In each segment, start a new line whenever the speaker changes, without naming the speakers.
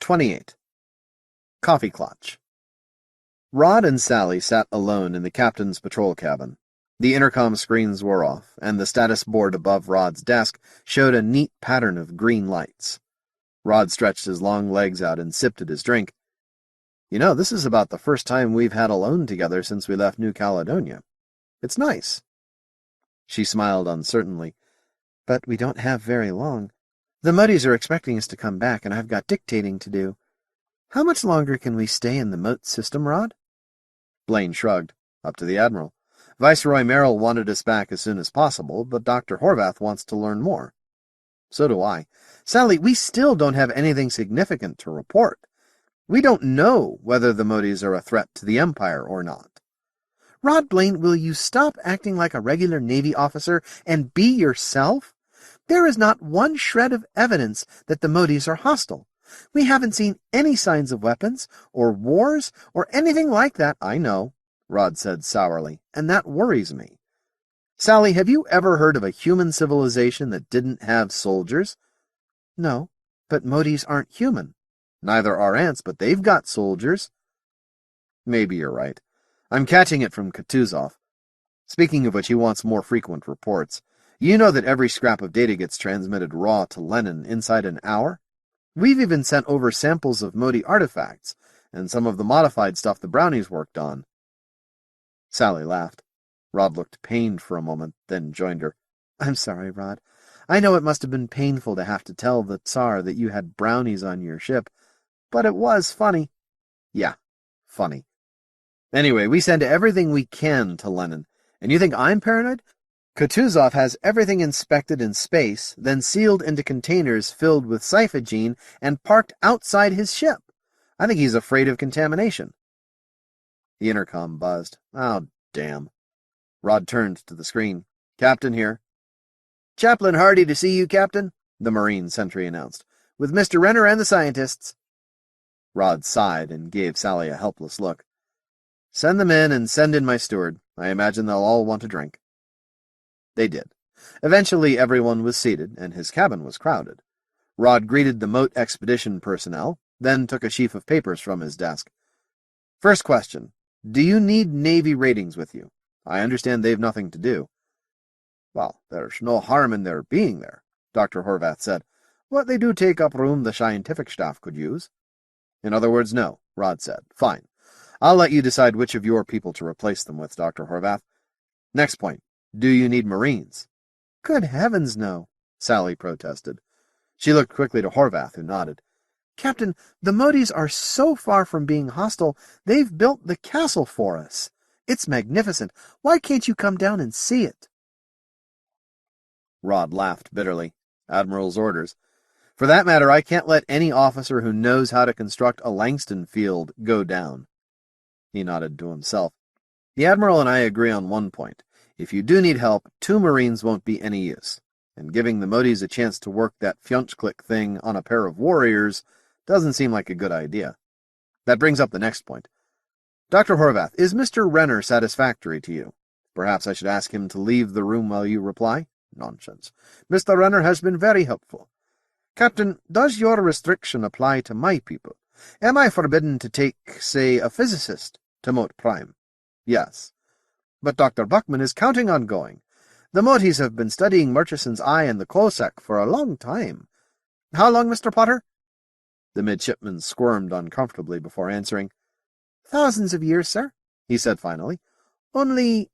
28. Kaffee Klatsch. Rod and Sally sat alone in the captain's patrol cabin. The intercom screens were off, and the status board above Rod's desk showed a neat pattern of green lights. Rod stretched his long legs out and sipped at his drink. You know, this is about the first time we've had alone together since we left New Caledonia. It's nice. She smiled uncertainly. But we don't have very long. The Muddies are expecting us to come back, and I've got dictating to do. How much longer can we stay in the Mote system, Rod? Blaine shrugged. Up to the Admiral. Viceroy Merrill wanted us back as soon as possible, but Dr. Horvath wants to learn more. So do I. Sally, we still don't have anything significant to report. We don't know whether the Muddies are a threat to the Empire or not. Rod Blaine, will you stop acting like a regular Navy officer and be yourself? There is not one shred of evidence that the Muddies are hostile. We haven't seen any signs of weapons, or wars, or anything like that. I know, Rod said sourly, and that worries me. Sally, have you ever heard of a human civilization that didn't have soldiers? No, but Muddies aren't human. Neither are ants, but they've got soldiers. Maybe you're right. I'm catching it from Kutuzov. Speaking of which, he wants more frequent reports. You know that every scrap of data gets transmitted raw to Lenin inside an hour? We've even sent over samples of Mote artifacts, and some of the modified stuff the Brownies worked on. Sally laughed. Rod looked pained for a moment, then joined her. I'm sorry, Rod. I know it must have been painful to have to tell the Tsar that you had Brownies on your ship, but it was funny. Yeah, funny. Anyway, we send everything we can to Lenin, and you think I'm paranoid? Kutuzov has everything inspected in space, then sealed into containers filled with cyphogene and parked outside his ship. I think he's afraid of contamination. The intercom buzzed. Oh, damn. Rod turned to the screen. Captain here. Chaplain Hardy to see you, Captain, the Marine sentry announced, with Mr. Renner and the scientists. Rod sighed and gave Sally a helpless look. Send them in and send in my steward. I imagine they'll all want a drink. They did. Eventually everyone was seated, and his cabin was crowded. Rod greeted the Mote expedition personnel, then took a sheaf of papers from his desk. First question. Do you need Navy ratings with you? I understand they've nothing to do. Well, there's no harm in their being there, Dr. Horvath said, but they do take up room the scientific staff could use. In other words, no, Rod said. Fine. I'll let you decide which of your people to replace them with, Dr. Horvath. Next point. Do you need Marines? Good heavens, no, Sally protested. She looked quickly to Horvath, who nodded. Captain, the Muddies are so far from being hostile, they've built the castle for us. It's magnificent. Why can't you come down and see it? Rod laughed bitterly. Admiral's orders. For that matter, I can't let any officer who knows how to construct a Langston field go down. He nodded to himself. The Admiral and I agree on one point. If you do need help, 2 Marines won't be any use, and giving the Muddies a chance to work that Fjonchklik thing on a pair of warriors doesn't seem like a good idea. That brings up the next point. Dr. Horvath, is Mr. Renner satisfactory to you? Perhaps I should ask him to leave the room while you reply? Nonsense. Mr. Renner has been very helpful. Captain, does your restriction apply to my people? Am I forbidden to take, say, a physicist to Mote Prime? Yes. But Dr. Buckman is counting on going. The Motes have been studying Murchison's eye and the Cossack for a long time. How long, Mr. Potter? The midshipman squirmed uncomfortably before answering. Thousands of years, sir, he said finally. Only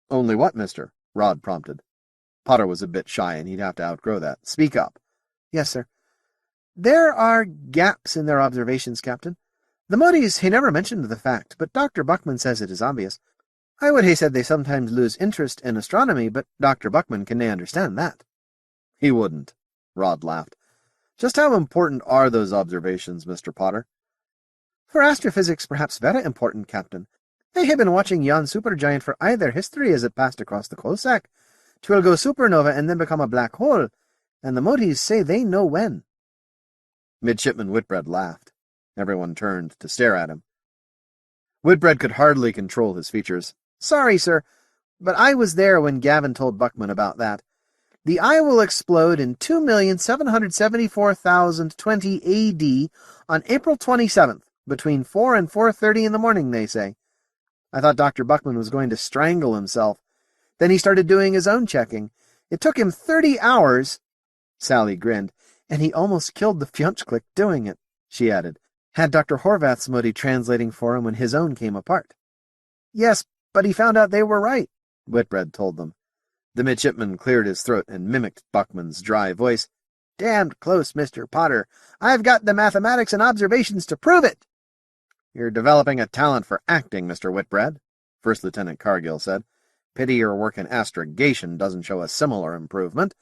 what, mister? Rod prompted. Potter was a bit shy, and he'd have to outgrow that. Speak up. Yes, sir. There are gaps in their observations, Captain. The Motes, he never mentioned the fact, but Dr. Buckman says it is obvious. I would have said they sometimes lose interest in astronomy, but Dr. Buckman can understand that. He wouldn't, Rod laughed. Just how important are those observations, Mr. Potter? For astrophysics, perhaps very important, Captain. They have been watching yon supergiant for either history as it passed across the Cossack. 'Twill go supernova and then become a black hole, and the Motes say they know when. Midshipman Whitbread laughed. Everyone turned to stare at him. Whitbread could hardly control his features. Sorry, sir, but I was there when Gavin told Buckman about that. The eye will explode in 2,774,020 AD on April 27th, between 4 and 4:30 in the morning, they say. I thought Dr. Buckman was going to strangle himself. Then he started doing his own checking. It took him 30 hours. Sally grinned. And he almost killed the Fjonchklik doing it, she added. Had Dr. Horvath's Mote translating for him when his own came apart. Yes, but he found out they were right, Whitbread told them. The midshipman cleared his throat and mimicked Buckman's dry voice. Damned close, Mr. Potter. I've got the mathematics and observations to prove it. You're developing a talent for acting, Mr. Whitbread, First Lieutenant Cargill said. Pity your work in astrogation doesn't show a similar improvement.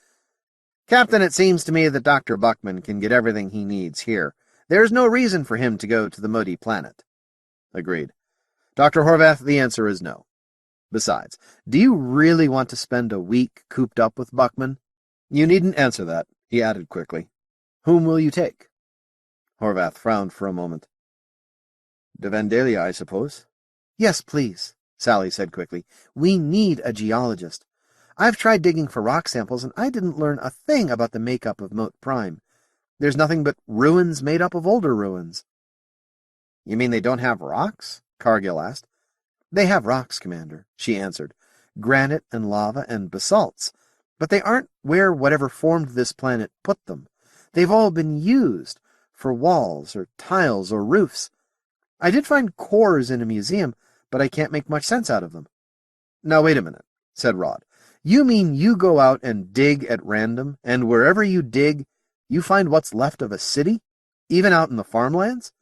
Captain, it seems to me that Dr. Buckman can get everything he needs here. There's no reason for him to go to the Mote planet. Agreed. Dr. Horvath, the answer is no. Besides, do you really want to spend a week cooped up with Buckman? You needn't answer that, he added quickly. Whom will you take? Horvath frowned for a moment. De Vandalia, I suppose? Yes, please, Sally said quickly. We need a geologist. I've tried digging for rock samples, and I didn't learn a thing about the makeup of Mote Prime. There's nothing but ruins made up of older ruins. You mean they don't have rocks? Cargill asked. They have rocks, Commander, she answered. Granite and lava and basalts. But they aren't where whatever formed this planet put them. They've all been used for walls or tiles or roofs. I did find cores in a museum, but I can't make much sense out of them. Now, wait a minute, said Rod. You mean you go out and dig at random, and wherever you dig, you find what's left of a city, even out in the farmlands?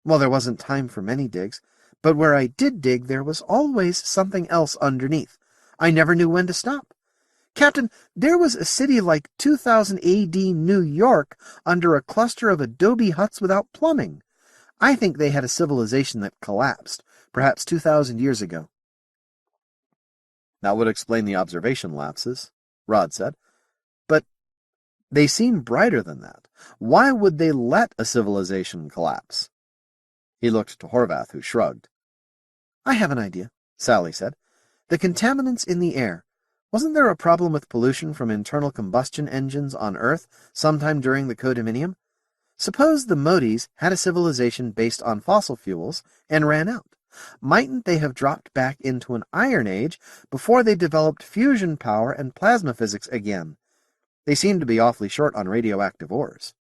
Well, there wasn't time for many digs, but where I did dig, there was always something else underneath. I never knew when to stop. Captain, there was a city like 2000 A.D. New York under a cluster of adobe huts without plumbing. I think they had a civilization that collapsed, perhaps 2,000 years ago. That would explain the observation lapses, Rod said. But they seem brighter than that. Why would they let a civilization collapse? He looked to Horvath, who shrugged. I have an idea, Sally said. The contaminants in the air. Wasn't there a problem with pollution from internal combustion engines on Earth sometime during the Codiminium? Suppose the Motes had a civilization based on fossil fuels and ran out. Mightn't they have dropped back into an Iron Age before they developed fusion power and plasma physics again? They seem to be awfully short on radioactive ores.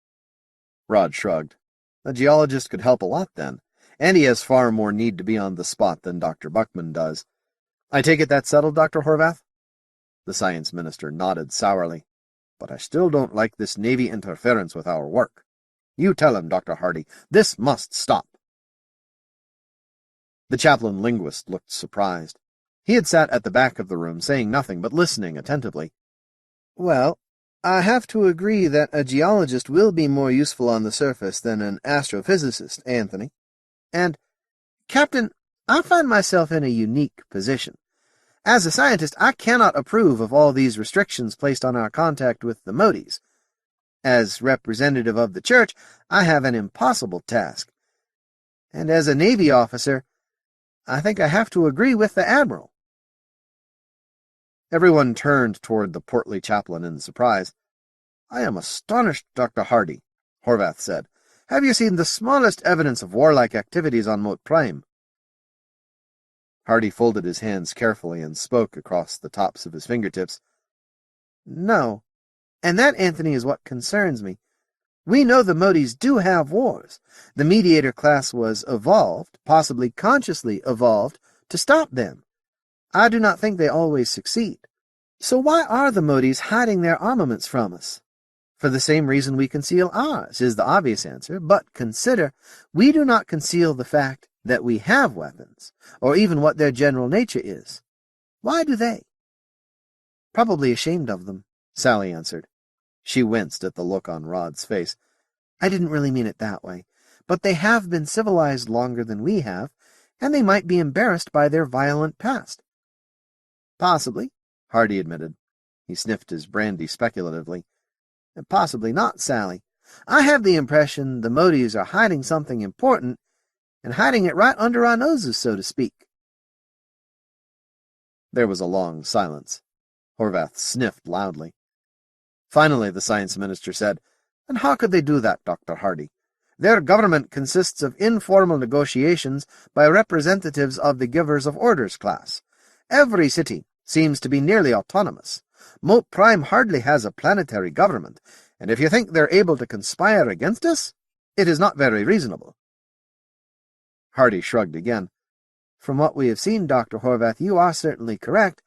Rod shrugged. A geologist could help a lot then, and he has far more need to be on the spot than Dr. Buckman does. I take it that's settled, Dr. Horvath? The science minister nodded sourly. But I still don't like this Navy interference with our work. You tell him, Dr. Hardy, this must stop. The chaplain linguist looked surprised. He had sat at the back of the room, saying nothing but listening attentively. Well, I have to agree that a geologist will be more useful on the surface than an astrophysicist, Anthony. And, Captain, I find myself in a unique position. As a scientist, I cannot approve of all these restrictions placed on our contact with the Motes. As representative of the Church, I have an impossible task. And as a Navy officer, I think I have to agree with the Admiral. Everyone turned toward the portly chaplain in surprise. I am astonished, Dr. Hardy, Horvath said. Have you seen the smallest evidence of warlike activities on Mote Prime? Hardy folded his hands carefully and spoke across the tops of his fingertips. No, and that, Anthony, is what concerns me. We know the Motes do have wars. The mediator class was evolved, possibly consciously evolved, to stop them. I do not think they always succeed. So why are the Motes hiding their armaments from us? For the same reason we conceal ours, is the obvious answer, but consider, we do not conceal the fact that we have weapons, or even what their general nature is. Why do they? Probably ashamed of them, Sally answered. She winced at the look on Rod's face. I didn't really mean it that way, but they have been civilized longer than we have, and they might be embarrassed by their violent past. Possibly, Hardy admitted. He sniffed his brandy speculatively. Possibly not, Sally. I have the impression the Motes are hiding something important, and hiding it right under our noses, so to speak. There was a long silence. Horvath sniffed loudly. Finally, the science minister said, "And how could they do that, Dr. Hardy? Their government consists of informal negotiations by representatives of the Givers of Orders class. Every city seems to be nearly autonomous. Mote Prime hardly has a planetary government, and if you think they're able to conspire against us, it is not very reasonable." Hardy shrugged again. "From what we have seen, Dr. Horvath, you are certainly correct,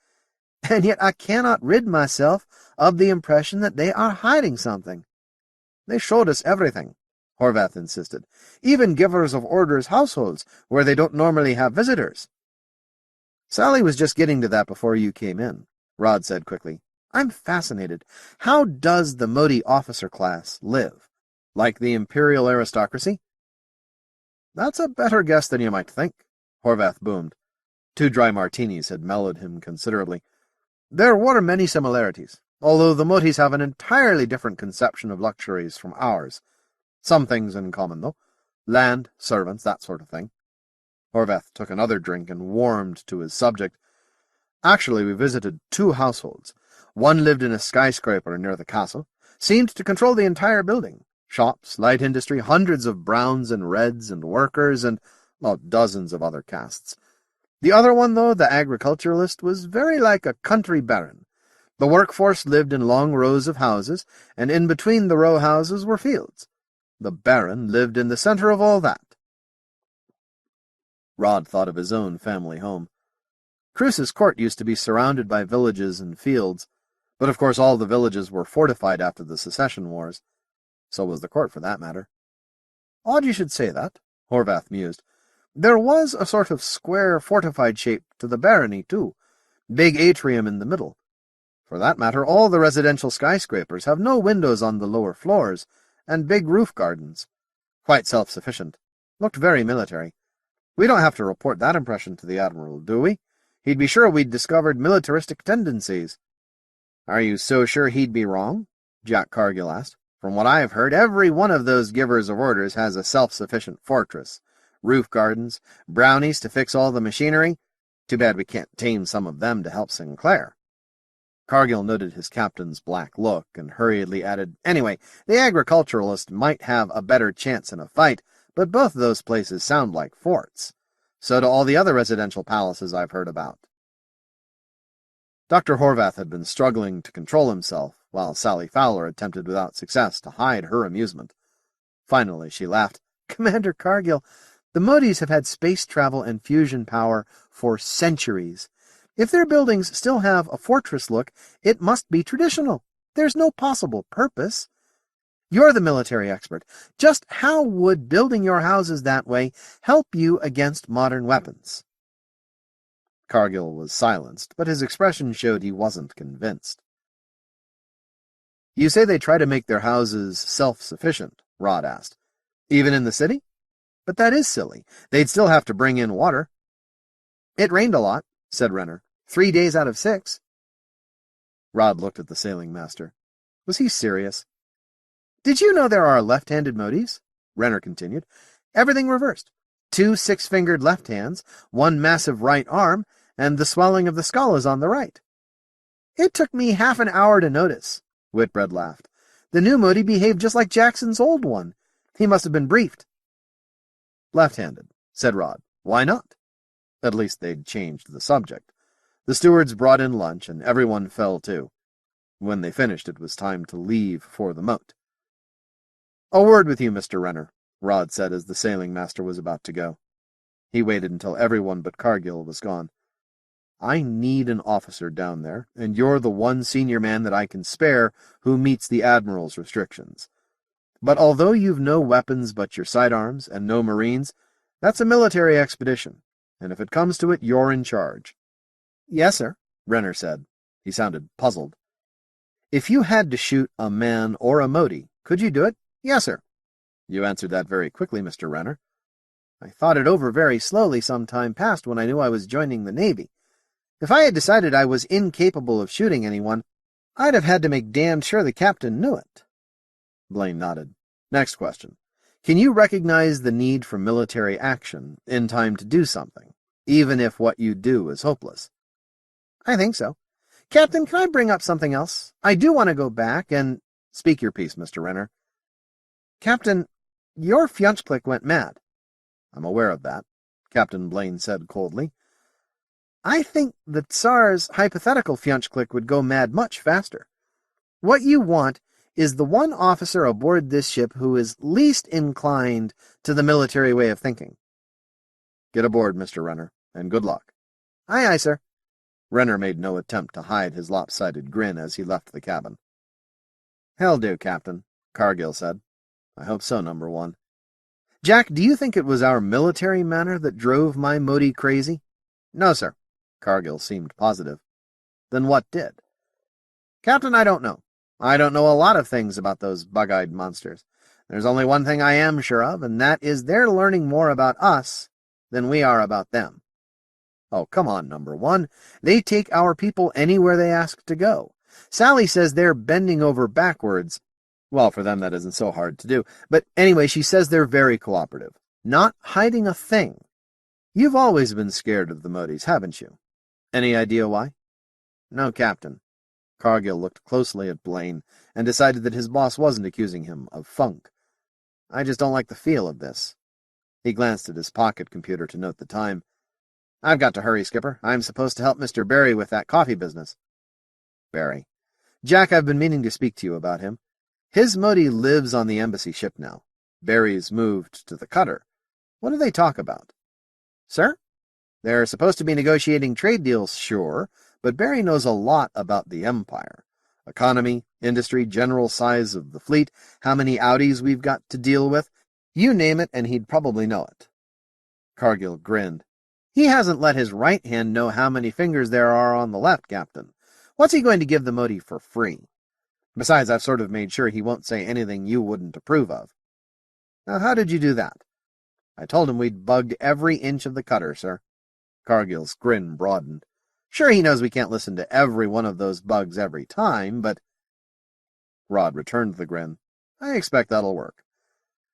and yet I cannot rid myself of the impression that they are hiding something." "They showed us everything," Horvath insisted. "Even Givers of Orders households, where they don't normally have visitors." "Sally was just getting to that before you came in," Rod said quickly. "I'm fascinated. How does the Mote officer class live? Like the imperial aristocracy?" "That's a better guess than you might think," Horvath boomed. 2 dry martinis had mellowed him considerably. "There were many similarities, although the Motes have an entirely different conception of luxuries from ours. Some things in common, though. Land, servants, that sort of thing." Horvath took another drink and warmed to his subject. "Actually, we visited 2 households. One lived in a skyscraper near the castle, seemed to control the entire building. Shops, light industry, hundreds of browns and reds and workers, and, well, dozens of other castes. The other one, though, the agriculturalist, was very like a country baron. The workforce lived in long rows of houses, and in between the row houses were fields. The baron lived in the center of all that." Rod thought of his own family home. Cruce's court used to be surrounded by villages and fields, but of course all the villages were fortified after the secession wars. So was the court, for that matter. "Odd you should say that," Horvath mused. "There was a sort of square fortified shape to the barony, too. Big atrium in the middle. For that matter, all the residential skyscrapers have no windows on the lower floors, and big roof gardens. Quite self-sufficient. Looked very military. We don't have to report that impression to the Admiral, do we? He'd be sure we'd discovered militaristic tendencies." "Are you so sure he'd be wrong?" Jack Cargill asked. "From what I've heard, every one of those Givers of Orders has a self-sufficient fortress. Roof gardens, brownies to fix all the machinery. Too bad we can't tame some of them to help Sinclair." Cargill noted his captain's black look and hurriedly added, "Anyway, the agriculturalist might have a better chance in a fight, but both those places sound like forts. So do all the other residential palaces I've heard about." Dr. Horvath had been struggling to control himself, while Sally Fowler attempted without success to hide her amusement. Finally, she laughed. "Commander Cargill, the Motes have had space travel and fusion power for centuries. If their buildings still have a fortress look, it must be traditional. There's no possible purpose. You're the military expert. Just how would building your houses that way help you against modern weapons?" Cargill was silenced, but his expression showed he wasn't convinced. "You say they try to make their houses self-sufficient," Rod asked. "Even in the city? But that is silly. They'd still have to bring in water." "It rained a lot," said Renner. 3 days out of 6. Rod looked at the sailing master. Was he serious? "Did you know there are left-handed Motes?" Renner continued. "Everything reversed. 2 6-fingered left hands, 1 massive right arm, and the swelling of the skull is on the right." "It took me half an hour to notice," Whitbread laughed. "The new Mote behaved just like Jackson's old one. He must have been briefed." "Left-handed," said Rod. "Why not?" At least they'd changed the subject. The stewards brought in lunch, and everyone fell to. When they finished, it was time to leave for the Mote. "A word with you, Mr. Renner," Rod said as the sailing master was about to go. He waited until everyone but Cargill was gone. "I need an officer down there, and you're the one senior man that I can spare who meets the Admiral's restrictions. But although you've no weapons but your sidearms and no Marines, that's a military expedition, and if it comes to it, you're in charge." "Yes, sir," Renner said. He sounded puzzled. "If you had to shoot a man or a Mote, could you do it?" "Yes, sir." "You answered that very quickly, Mr. Renner." "I thought it over very slowly some time past when I knew I was joining the Navy. If I had decided I was incapable of shooting anyone, I'd have had to make damned sure the captain knew it." Blaine nodded. "Next question. Can you recognize the need for military action in time to do something, even if what you do is hopeless?" "I think so. Captain, can I bring up something else? I do want to go back and— Speak your piece, Mr. Renner. Captain, your Fjonchklik went mad. I'm aware of that, Captain Blaine said coldly. I think the Tsar's hypothetical Fjonchklik would go mad much faster. What you want is the one officer aboard this ship who is least inclined to the military way of thinking. Get aboard, Mr. Renner, and good luck. Aye, aye, sir. Renner made no attempt to hide his lopsided grin as he left the cabin. Hell do, Captain, Cargill said. I hope so, number one. Jack, do you think it was our military manner that drove my Mote crazy? No, sir. Cargill seemed positive. Then what did? Captain, I don't know. I don't know a lot of things about those bug-eyed monsters. There's only one thing I am sure of, and that is they're learning more about us than we are about them. Oh, come on, number one. They take our people anywhere they ask to go. Sally says they're bending over backwards. Well, for them that isn't so hard to do. But anyway, she says they're very cooperative, not hiding a thing. You've always been scared of the Motes, haven't you? Any idea why? No, Captain. Cargill looked closely at Blaine and decided that his boss wasn't accusing him of funk. I just don't like the feel of this. He glanced at his pocket computer to note the time. I've got to hurry, Skipper. I'm supposed to help Mr. Barry with that coffee business. Barry. Jack, I've been meaning to speak to you about him. His Mote lives on the embassy ship now. Barry's moved to the cutter. What do they talk about? Sir? They're supposed to be negotiating trade deals, sure, but Barry knows a lot about the Empire. Economy, industry, general size of the fleet, how many Audis we've got to deal with. You name it, and he'd probably know it. Cargill grinned. He hasn't let his right hand know how many fingers there are on the left, Captain. What's he going to give the Mote for free? Besides, I've sort of made sure he won't say anything you wouldn't approve of. Now, how did you do that? I told him we'd bugged every inch of the cutter, sir. Cargill's grin broadened. Sure, he knows we can't listen to every one of those bugs every time, but— Rod returned the grin. I expect that'll work.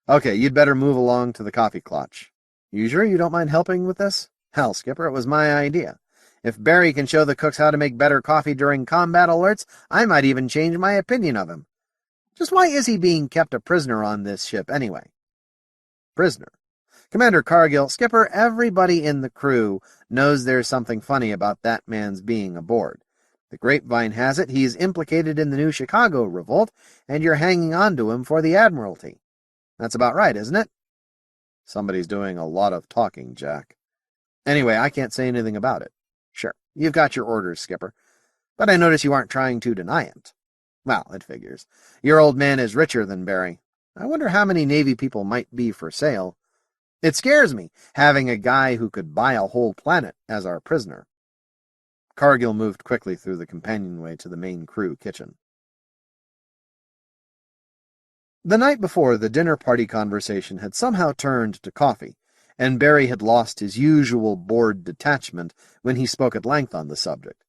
Okay, you'd better move along to the Kaffee Klatsch. You sure you don't mind helping with this? Hell, Skipper, it was my idea. If Barry can show the cooks how to make better coffee during combat alerts, I might even change my opinion of him. Just why is he being kept a prisoner on this ship, anyway? Prisoner? Commander Cargill, Skipper, everybody in the crew knows there's something funny about that man's being aboard. The grapevine has it he's implicated in the new Chicago revolt, and you're hanging on to him for the Admiralty. That's about right, isn't it? Somebody's doing a lot of talking, Jack. Anyway, I can't say anything about it. Sure, you've got your orders, Skipper, but I notice you aren't trying to deny it. Well, it figures. Your old man is richer than Barry. I wonder how many Navy people might be for sale. It scares me, having a guy who could buy a whole planet as our prisoner. Cargill moved quickly through the companionway to the main crew kitchen. The night before, the dinner party conversation had somehow turned to coffee, and Barry had lost his usual bored detachment when he spoke at length on the subject.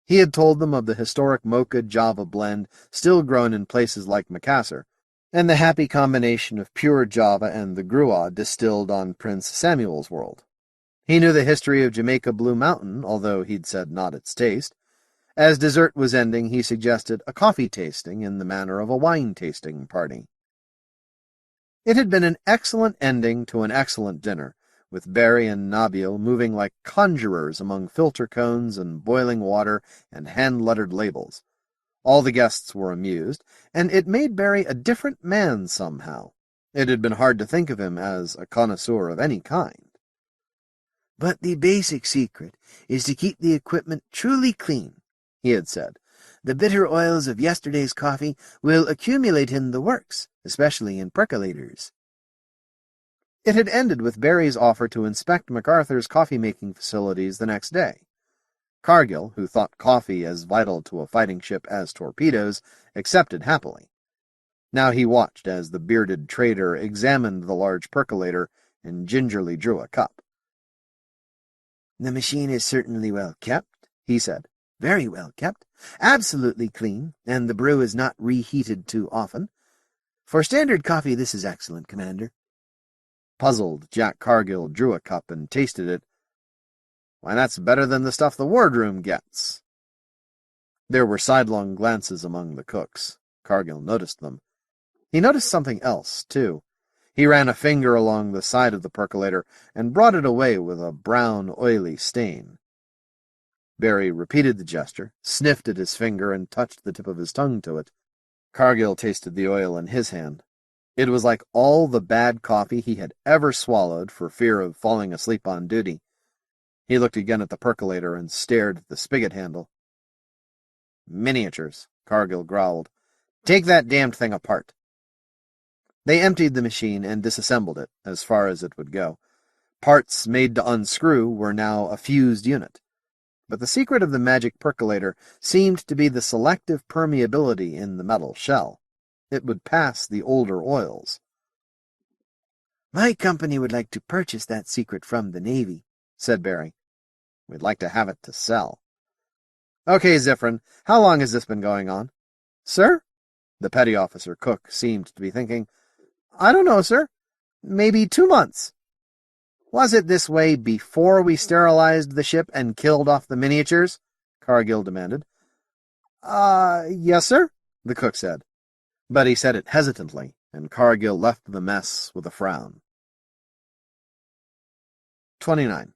He had told them of the historic Mocha-Java blend still grown in places like Macassar, and the happy combination of pure Java and the Grua distilled on Prince Samuel's world. He knew the history of Jamaica Blue Mountain, although he'd said not its taste. As dessert was ending, he suggested a coffee tasting in the manner of a wine-tasting party. It had been an excellent ending to an excellent dinner, with Barry and Nabil moving like conjurers among filter cones and boiling water and hand-lettered labels. All the guests were amused, and it made Barry a different man somehow. It had been hard to think of him as a connoisseur of any kind. But the basic secret is to keep the equipment truly clean, he had said. The bitter oils of yesterday's coffee will accumulate in the works, especially in percolators. It had ended with Barry's offer to inspect MacArthur's coffee-making facilities the next day. Cargill, who thought coffee as vital to a fighting ship as torpedoes, accepted happily. Now he watched as the bearded trader examined the large percolator and gingerly drew a cup. The machine is certainly well kept, he said. Very well kept. Absolutely clean, and the brew is not reheated too often. For standard coffee, this is excellent, Commander. Puzzled, Jack Cargill drew a cup and tasted it. Why, that's better than the stuff the wardroom gets. There were sidelong glances among the cooks. Cargill noticed them. He noticed something else, too. He ran a finger along the side of the percolator and brought it away with a brown, oily stain. Barry repeated the gesture, sniffed at his finger, and touched the tip of his tongue to it. Cargill tasted the oil in his hand. It was like all the bad coffee he had ever swallowed for fear of falling asleep on duty. He looked again at the percolator and stared at the spigot handle. "Miniatures," Cargill growled. "Take that damned thing apart." They emptied the machine and disassembled it, as far as it would go. Parts made to unscrew were now a fused unit. But the secret of the magic percolator seemed to be the selective permeability in the metal shell. It would pass the older oils. "My company would like to purchase that secret from the Navy," said Barry. "We'd like to have it to sell." "Okay, Zifrin, how long has this been going on?" "Sir?" The petty officer cook seemed to be thinking. "I don't know, sir. Maybe 2 months." "Was it this way before we sterilized the ship and killed off the miniatures?" Cargill demanded. Yes, sir," the cook said. But he said it hesitantly, and Cargill left the mess with a frown. 29.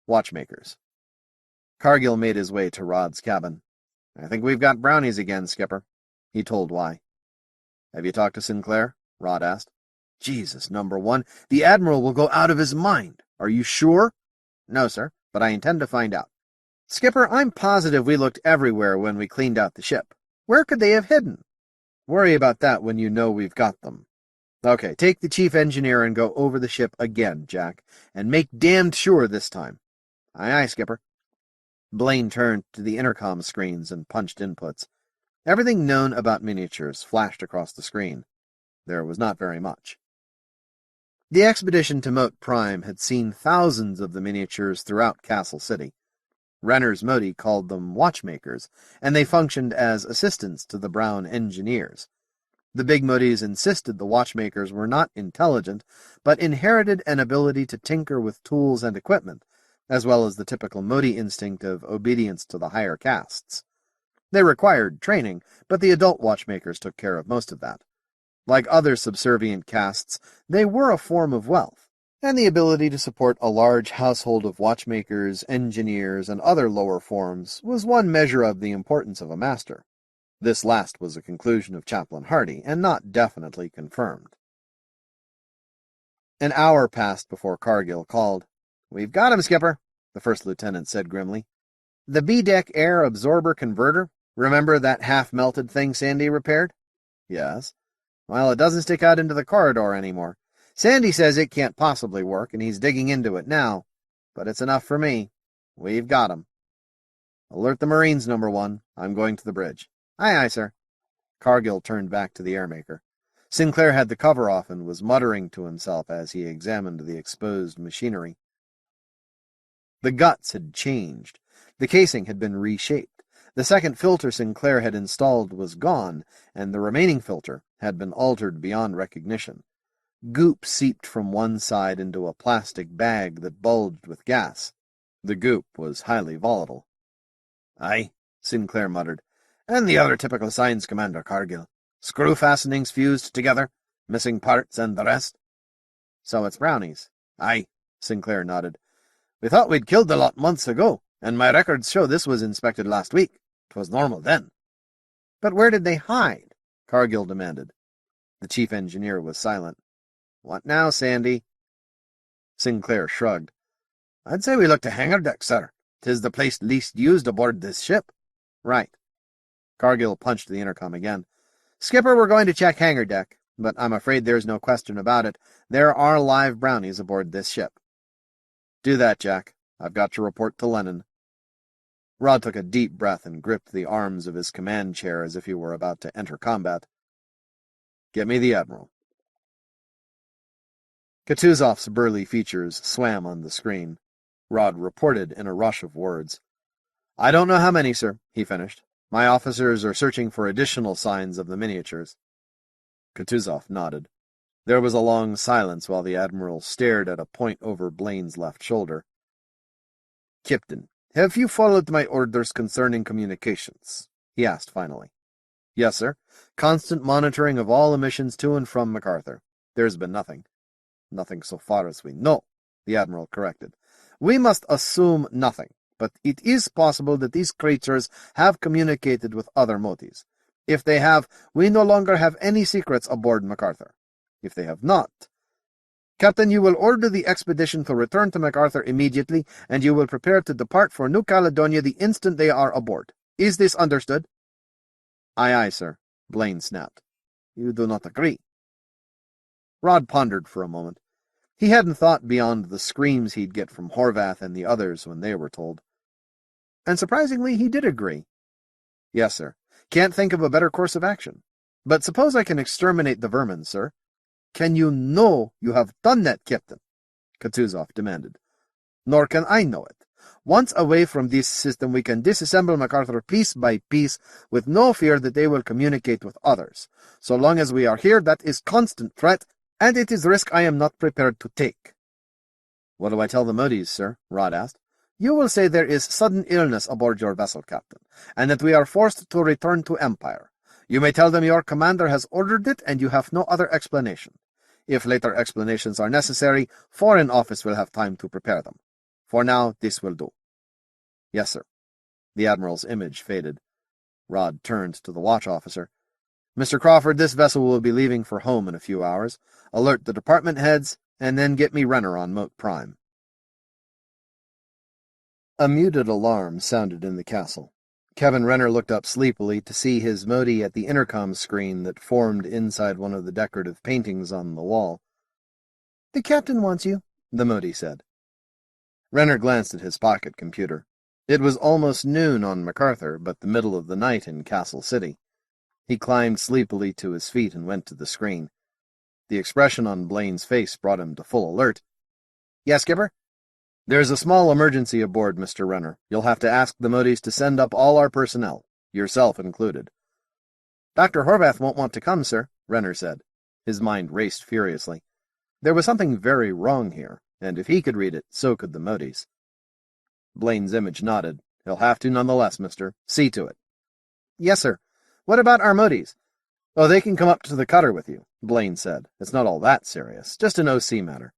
Watchmakers. Cargill made his way to Rod's cabin. "I think we've got brownies again, Skipper." He told why. "Have you talked to Sinclair?" Rod asked. "Jesus, number one, the Admiral will go out of his mind. Are you sure?" "No, sir, but I intend to find out." "Skipper, I'm positive we looked everywhere when we cleaned out the ship. Where could they have hidden?" "Worry about that when you know we've got them. Okay, take the chief engineer and go over the ship again, Jack, and make damned sure this time." "Aye, aye, Skipper." Blaine turned to the intercom screens and punched inputs. Everything known about miniatures flashed across the screen. There was not very much. The expedition to Mote Prime had seen thousands of the miniatures throughout Castle City. Renner's Mote called them Watchmakers, and they functioned as assistants to the Brown engineers. The big Motes insisted the Watchmakers were not intelligent, but inherited an ability to tinker with tools and equipment, as well as the typical Mote instinct of obedience to the higher castes. They required training, but the adult Watchmakers took care of most of that. Like other subservient castes, they were a form of wealth, and the ability to support a large household of watchmakers, engineers, and other lower forms was one measure of the importance of a master. This last was a conclusion of Chaplain Hardy, and not definitely confirmed. An hour passed before Cargill called. "We've got him, Skipper," the first lieutenant said grimly. "The B-deck air absorber converter, remember that half-melted thing Sandy repaired?" "Yes." "Well, it doesn't stick out into the corridor anymore. Sandy says it can't possibly work, and he's digging into it now. But it's enough for me. We've got him." "Alert the Marines, number one. I'm going to the bridge." "Aye, aye, sir." Cargill turned back to the airmaker. Sinclair had the cover off and was muttering to himself as he examined the exposed machinery. The guts had changed. The casing had been reshaped. The second filter Sinclair had installed was gone, and the remaining filter had been altered beyond recognition. Goop seeped from one side into a plastic bag that bulged with gas. The goop was highly volatile. "Aye," Sinclair muttered. "And the other typical signs, Commander Cargill. Screw fastenings fused together, missing parts, and the rest." "So it's brownies." "Aye," Sinclair nodded. "We thought we'd killed the lot months ago, and my records show this was inspected last week. 'Twas normal then." "But where did they hide?" Cargill demanded. The chief engineer was silent. "What now, Sandy?" Sinclair shrugged. "I'd say we look to hangar deck, sir. 'Tis the place least used aboard this ship." "Right." Cargill punched the intercom again. "Skipper, we're going to check hangar deck, but I'm afraid there's no question about it. There are live brownies aboard this ship." "Do that, Jack. I've got to report to Lenin." Rod took a deep breath and gripped the arms of his command chair as if he were about to enter combat. "Get me the Admiral." Kutuzov's burly features swam on the screen. Rod reported in a rush of words. "I don't know how many, sir," he finished. "My officers are searching for additional signs of the miniatures." Kutuzov nodded. There was a long silence while the Admiral stared at a point over Blaine's left shoulder. "Kipton," Have you followed my orders concerning communications? He asked finally. Yes, sir. Constant monitoring of all emissions to and from MacArthur. There's been nothing. Nothing so far as we know, the Admiral corrected. We must assume nothing, but it is possible that these creatures have communicated with other Motes. If they have, we no longer have any secrets aboard MacArthur. If they have not... Captain, you will order the expedition to return to MacArthur immediately, and you will prepare to depart for New Caledonia the instant they are aboard. Is this understood? Aye, aye, sir, Blaine snapped. You do not agree. Rod pondered for a moment. He hadn't thought beyond the screams he'd get from Horvath and the others when they were told. And surprisingly, he did agree. Yes, sir. Can't think of a better course of action. But suppose I can exterminate the vermin, sir. Can you know you have done that, Captain? Kutuzov demanded. Nor can I know it. Once away from this system, we can disassemble MacArthur piece by piece with no fear that they will communicate with others. So long as we are here, that is constant threat, and it is risk I am not prepared to take. What do I tell the Motes, sir? Rod asked. You will say there is sudden illness aboard your vessel, Captain, and that we are forced to return to Empire. You may tell them your commander has ordered it, and you have no other explanation. If later explanations are necessary, Foreign Office will have time to prepare them. For now, this will do. Yes, sir. The Admiral's image faded. Rod turned to the watch officer. Mr. Crawford, this vessel will be leaving for home in a few hours. Alert the department heads, and then get me Renner on Mote Prime. A muted alarm sounded in the castle. Kevin Renner looked up sleepily to see his Mote at the intercom screen that formed inside one of the decorative paintings on the wall. The captain wants you, the Mote said. Renner glanced at his pocket computer. It was almost noon on MacArthur, but the middle of the night in Castle City. He climbed sleepily to his feet and went to the screen. The expression on Blaine's face brought him to full alert. Yes, Skipper? There's a small emergency aboard, Mr. Renner. You'll have to ask the Motes to send up all our personnel, yourself included. Dr. Horvath won't want to come, sir, Renner said. His mind raced furiously. There was something very wrong here, and if he could read it, so could the Motes. Blaine's image nodded. He'll have to nonetheless, mister. See to it. Yes, sir. What about our Motes? Oh, they can come up to the cutter with you, Blaine said. It's not all that serious. Just an OC matter.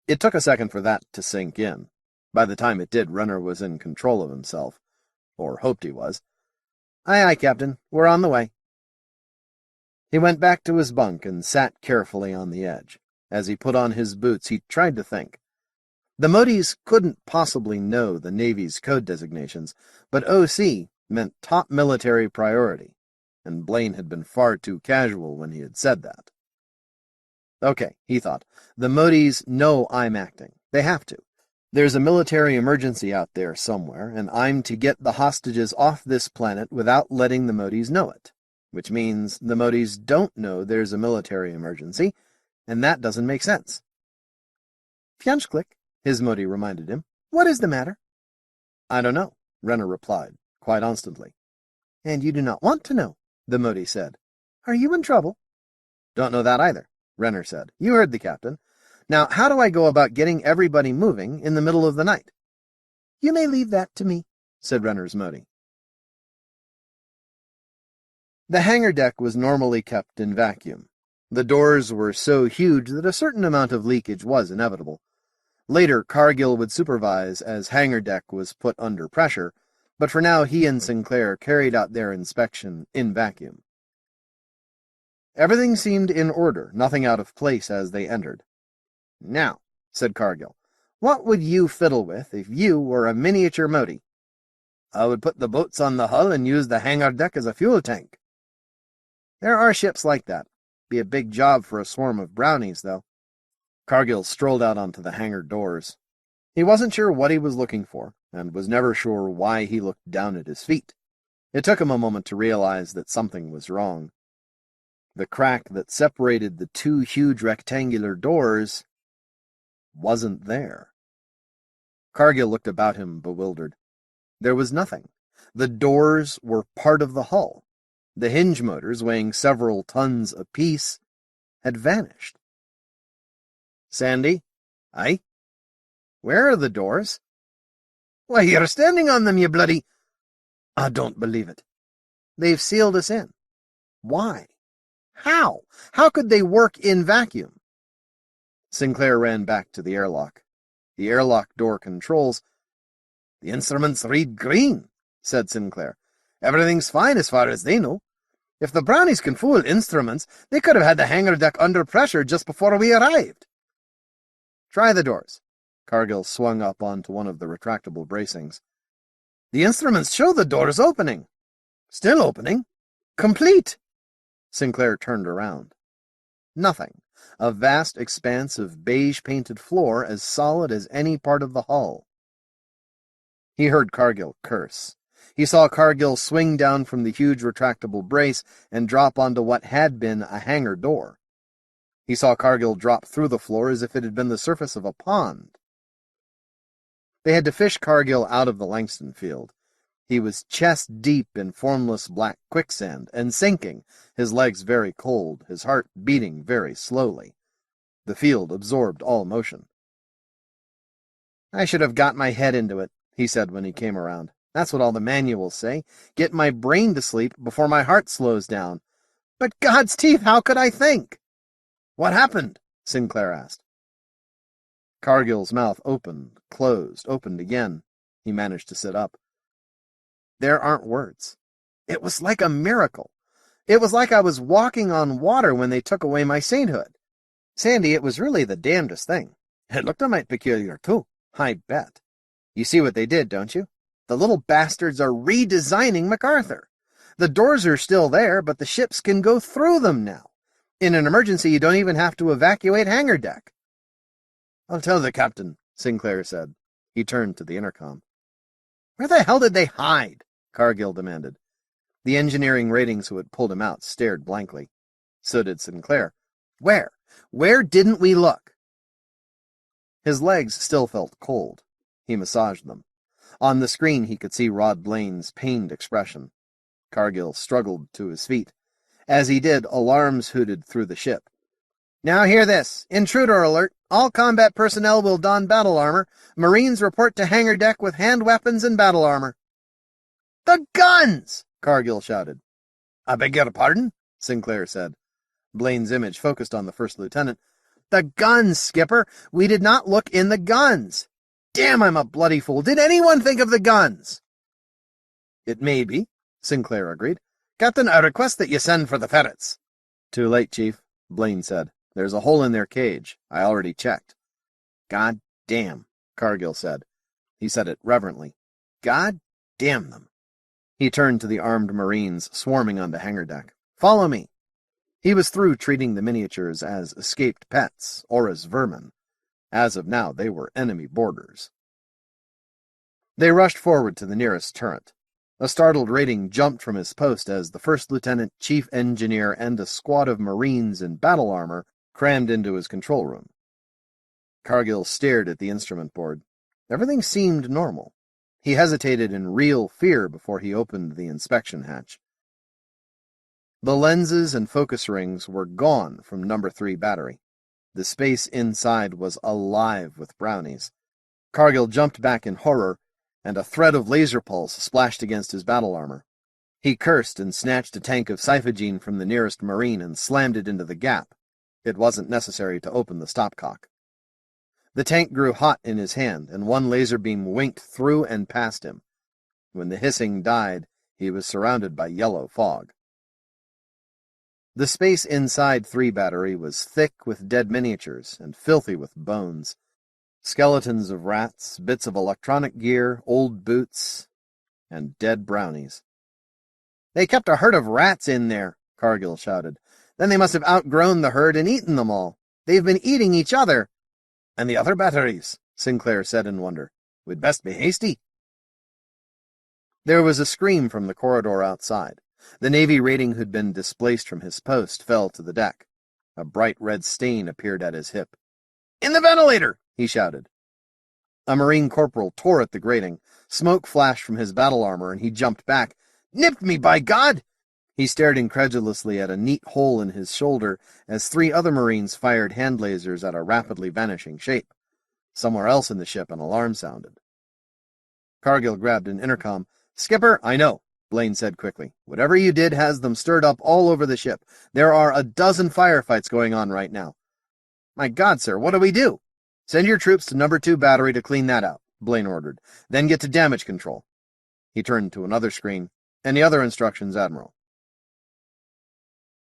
It took a second for that to sink in. By the time it did, Renner was in control of himself. Or hoped he was. Aye, aye, Captain. We're on the way. He went back to his bunk and sat carefully on the edge. As he put on his boots, he tried to think. The Motes couldn't possibly know the Navy's code designations, but OC meant top military priority, and Blaine had been far too casual when he had said that. Okay, he thought, the Motes know I'm acting. They have to. There's a military emergency out there somewhere, and I'm to get the hostages off this planet without letting the Motes know it, which means the Motes don't know there's a military emergency, and that doesn't make sense. Fjandsklik, his Mote reminded him. What is the matter? I don't know, Renner replied, quite honestly. And you do not want to know, the Mote said. Are you in trouble? Don't know that either, Renner said. You heard the captain. Now, how do I go about getting everybody moving in the middle of the night? You may leave that to me, said Renner's Mote. The hangar deck was normally kept in vacuum. The doors were so huge that a certain amount of leakage was inevitable. Later, Cargill would supervise as hangar deck was put under pressure, but for now he and Sinclair carried out their inspection in vacuum. Everything seemed in order, nothing out of place as they entered. Now, said Cargill, what would you fiddle with if you were a miniature Mote? I would put the boats on the hull and use the hangar deck as a fuel tank. There are ships like that. Be a big job for a swarm of brownies, though. Cargill strolled out onto the hangar doors. He wasn't sure what he was looking for, and was never sure why he looked down at his feet. It took him a moment to realize that something was wrong. The crack that separated the two huge rectangular doors wasn't there. Cargill looked about him, bewildered. There was nothing. The doors were part of the hull. The hinge motors, weighing several tons apiece, had vanished. Sandy? Aye? Where are the doors? Why, you're standing on them, you bloody— I don't believe it. They've sealed us in. Why? How? How could they work in vacuum? Sinclair ran back to the airlock. The airlock door controls— The instruments read green, said Sinclair. Everything's fine as far as they know. If the brownies can fool instruments, they could have had the hangar deck under pressure just before we arrived. Try the doors. Cargill swung up onto one of the retractable bracings. The instruments show the doors opening. Still opening. Complete. Sinclair turned around. Nothing. A vast expanse of beige-painted floor as solid as any part of the hull. He heard Cargill curse. He saw Cargill swing down from the huge retractable brace and drop onto what had been a hangar door. He saw Cargill drop through the floor as if it had been the surface of a pond. They had to fish Cargill out of the Langston field. He was chest-deep in formless black quicksand, and sinking, his legs very cold, his heart beating very slowly. The field absorbed all motion. I should have got my head into it, he said when he came around. That's what all the manuals say. Get my brain to sleep before my heart slows down. But God's teeth, how could I think? What happened? Sinclair asked. Cargill's mouth opened, closed, opened again. He managed to sit up. There aren't words. It was like a miracle. It was like I was walking on water when they took away my sainthood. Sandy, it was really the damnedest thing. It looked a mite peculiar, too. I bet. You see what they did, don't you? The little bastards are redesigning MacArthur. The doors are still there, but the ships can go through them now. In an emergency, you don't even have to evacuate hangar deck. I'll tell the captain, Sinclair said. He turned to the intercom. Where the hell did they hide? Cargill demanded. The engineering ratings who had pulled him out stared blankly. So did Sinclair. Where? Where didn't we look? His legs still felt cold. He massaged them. On the screen he could see Rod Blaine's pained expression. Cargill struggled to his feet. As he did, alarms hooted through the ship. Now hear this. Intruder alert. All combat personnel will don battle armor. Marines report to hangar deck with hand weapons and battle armor. The guns! Cargill shouted. I beg your pardon? Sinclair said. Blaine's image focused on the first lieutenant. The guns, Skipper! We did not look in the guns! Damn, I'm a bloody fool! Did anyone think of the guns? It may be, Sinclair agreed. Captain, I request that you send for the ferrets. Too late, Chief, Blaine said. There's a hole in their cage. I already checked. God damn, Cargill said. He said it reverently. God damn them. He turned to the armed Marines swarming on the hangar deck. Follow me. He was through treating the miniatures as escaped pets or as vermin. As of now, they were enemy boarders. They rushed forward to the nearest turret. A startled rating jumped from his post as the first lieutenant, chief engineer, and a squad of Marines in battle armor crammed into his control room. Cargill stared at the instrument board. Everything seemed normal. He hesitated in real fear before he opened the inspection hatch. The lenses and focus rings were gone from number 3 battery. The space inside was alive with brownies. Cargill jumped back in horror, and a thread of laser pulse splashed against his battle armor. He cursed and snatched a tank of cyphogene from the nearest Marine and slammed it into the gap. It wasn't necessary to open the stopcock. The tank grew hot in his hand, and one laser beam winked through and past him. When the hissing died, he was surrounded by yellow fog. The space inside 3 battery was thick with dead miniatures and filthy with bones. Skeletons of rats, bits of electronic gear, old boots, and dead brownies. They kept a herd of rats in there, Cargill shouted. Then they must have outgrown the herd and eaten them all. They've been eating each other. And the other batteries, Sinclair said in wonder. We'd best be hasty. There was a scream from the corridor outside. The Navy rating who'd been displaced from his post fell to the deck. A bright red stain appeared at his hip. In the ventilator, he shouted. A Marine corporal tore at the grating. Smoke flashed from his battle armor, and he jumped back. Nipped me, by God! He stared incredulously at a neat hole in his shoulder as 3 other Marines fired hand lasers at a rapidly vanishing shape. Somewhere else in the ship an alarm sounded. Cargill grabbed an intercom. "Skipper, I know," Blaine said quickly. "Whatever you did has them stirred up all over the ship. There are a dozen firefights going on right now." "My God, sir, what do we do?" "Send your troops to number 2 battery to clean that out," Blaine ordered. "Then get to damage control." He turned to another screen. "Any other instructions, Admiral?"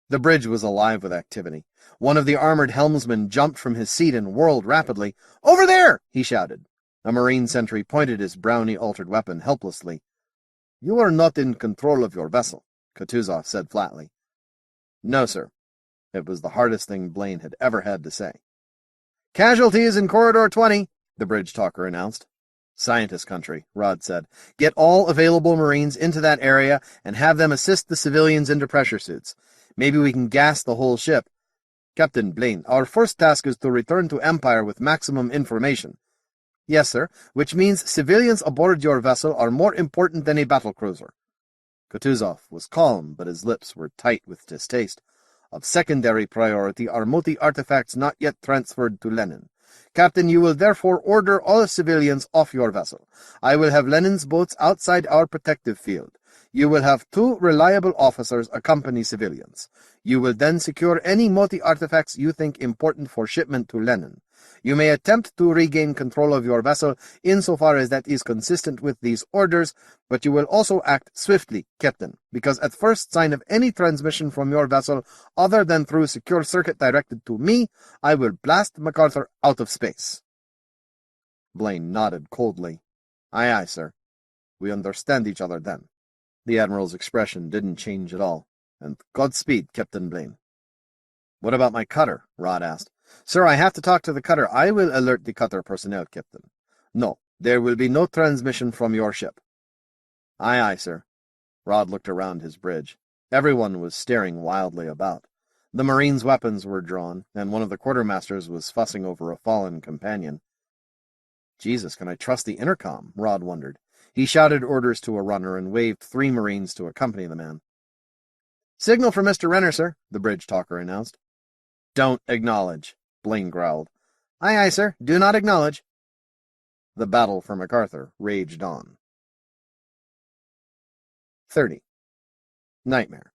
The bridge was alive with activity. One of the armored helmsmen jumped from his seat and whirled rapidly. "Over there!" he shouted. A Marine sentry pointed his brownie-altered weapon helplessly. "You are not in control of your vessel," Kutuzov said flatly. "No, sir." It was the hardest thing Blaine had ever had to say. "Casualties in Corridor 20, the bridge talker announced. "Scientist country," Rod said. "Get all available Marines into that area and have them assist the civilians into pressure suits. Maybe we can gas the whole ship." "Captain Blaine, our first task is to return to Empire with maximum information." "Yes, sir, which means civilians aboard your vessel are more important than a battlecruiser." Kutuzov was calm, but his lips were tight with distaste. "Of secondary priority are Mote artifacts not yet transferred to Lenin. Captain, you will therefore order all civilians off your vessel. I will have Lenin's boats outside our protective field. You will have 2 reliable officers accompany civilians. You will then secure any Mote artifacts you think important for shipment to Lenin. You may attempt to regain control of your vessel insofar as that is consistent with these orders, but you will also act swiftly, Captain, because at first sign of any transmission from your vessel other than through secure circuit directed to me, I will blast MacArthur out of space." Blaine nodded coldly. "Aye, aye, sir. We understand each other then." The Admiral's expression didn't change at all. "And Godspeed, Captain Blaine." "What about my cutter?" Rod asked. "Sir, I have to talk to the cutter. I will alert the cutter personnel, Captain." "No, there will be no transmission from your ship." "Aye, aye, sir." Rod looked around his bridge. Everyone was staring wildly about. The Marines' weapons were drawn, and one of the quartermasters was fussing over a fallen companion. Jesus, can I trust the intercom? Rod wondered. He shouted orders to a runner and waved 3 Marines to accompany the man. "Signal for Mr. Renner, sir," the bridge talker announced. "Don't acknowledge," Blaine growled. "Aye, aye, sir. Do not acknowledge." The battle for MacArthur raged on. 30. Nightmare.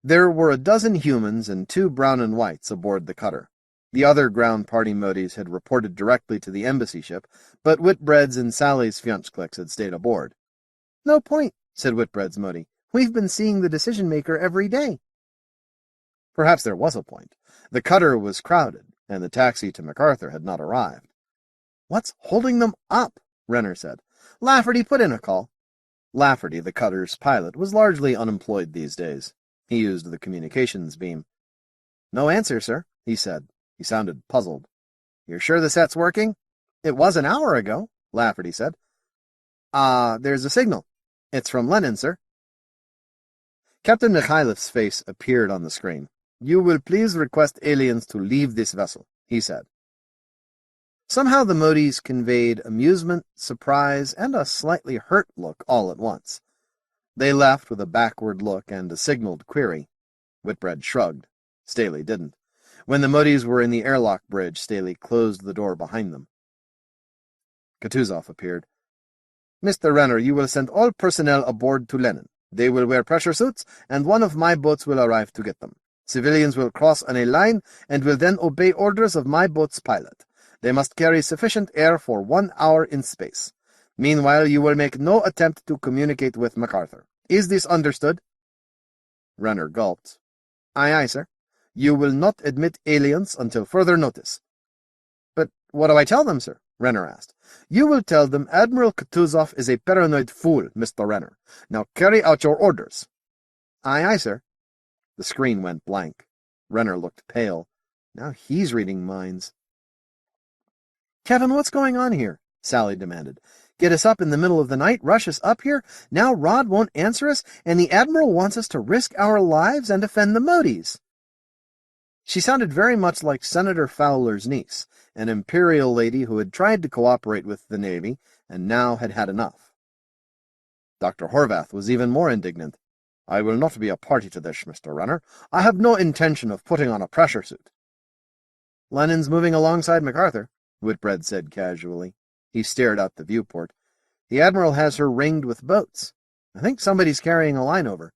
There were a dozen humans and 2 brown and whites aboard the cutter. The other ground party Motes had reported directly to the embassy ship, but Whitbread's and Sally's Fjonchklicks had stayed aboard. "No point," said Whitbread's Mote. "We've been seeing the decision-maker every day." Perhaps there was a point. The cutter was crowded, and the taxi to MacArthur had not arrived. "What's holding them up?" Renner said. "Lafferty, put in a call." Lafferty, the cutter's pilot, was largely unemployed these days. He used the communications beam. "No answer, sir," he said. He sounded puzzled. "You're sure the set's working?" "It was an hour ago," Lafferty said. There's a signal. It's from Lenin, sir." Captain Mikhailov's face appeared on the screen. "You will please request aliens to leave this vessel," he said. Somehow the Motes conveyed amusement, surprise, and a slightly hurt look all at once. They left with a backward look and a signaled query. Whitbread shrugged. Staley didn't. When the Motes were in the airlock bridge, Staley closed the door behind them. Kutuzov appeared. "Mr. Renner, you will send all personnel aboard to Lenin. They will wear pressure suits, and one of my boats will arrive to get them. Civilians will cross on a line and will then obey orders of my boat's pilot. They must carry sufficient air for 1 hour in space. Meanwhile, you will make no attempt to communicate with MacArthur. Is this understood?" Renner gulped. "Aye, aye, sir. You will not admit aliens until further notice." "But what do I tell them, sir?" Renner asked. "You will tell them Admiral Kutuzov is a paranoid fool, Mr. Renner. Now carry out your orders." "Aye, aye, sir." The screen went blank. Renner looked pale. Now he's reading minds. "Kevin, what's going on here?" Sally demanded. "Get us up in the middle of the night, rush us up here. Now Rod won't answer us, and the Admiral wants us to risk our lives and defend the Motes." She sounded very much like Senator Fowler's niece, an imperial lady who had tried to cooperate with the Navy and now had had enough. Dr. Horvath was even more indignant. "I will not be a party to this, Mr. Renner. I have no intention of putting on a pressure suit." "Lenin's moving alongside MacArthur," Whitbread said casually. He stared out the viewport. The Admiral has her ringed with boats. I think somebody's carrying a line over.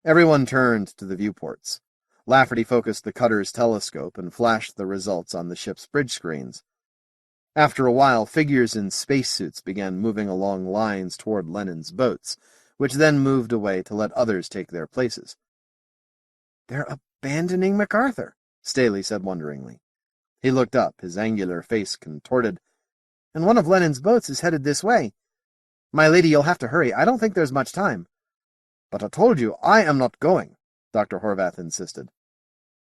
Everyone turned to the viewports. Lafferty focused the cutter's telescope and flashed the results on the ship's bridge screens. After a while, figures in spacesuits began moving along lines toward Lenin's boats, which then moved away to let others take their places. "They're abandoning MacArthur," Staley said wonderingly. He looked up, his angular face contorted. "And one of Lenin's boats is headed this way. My lady, you'll have to hurry. I don't think there's much time." "But I told you, I am not going," Dr. Horvath insisted.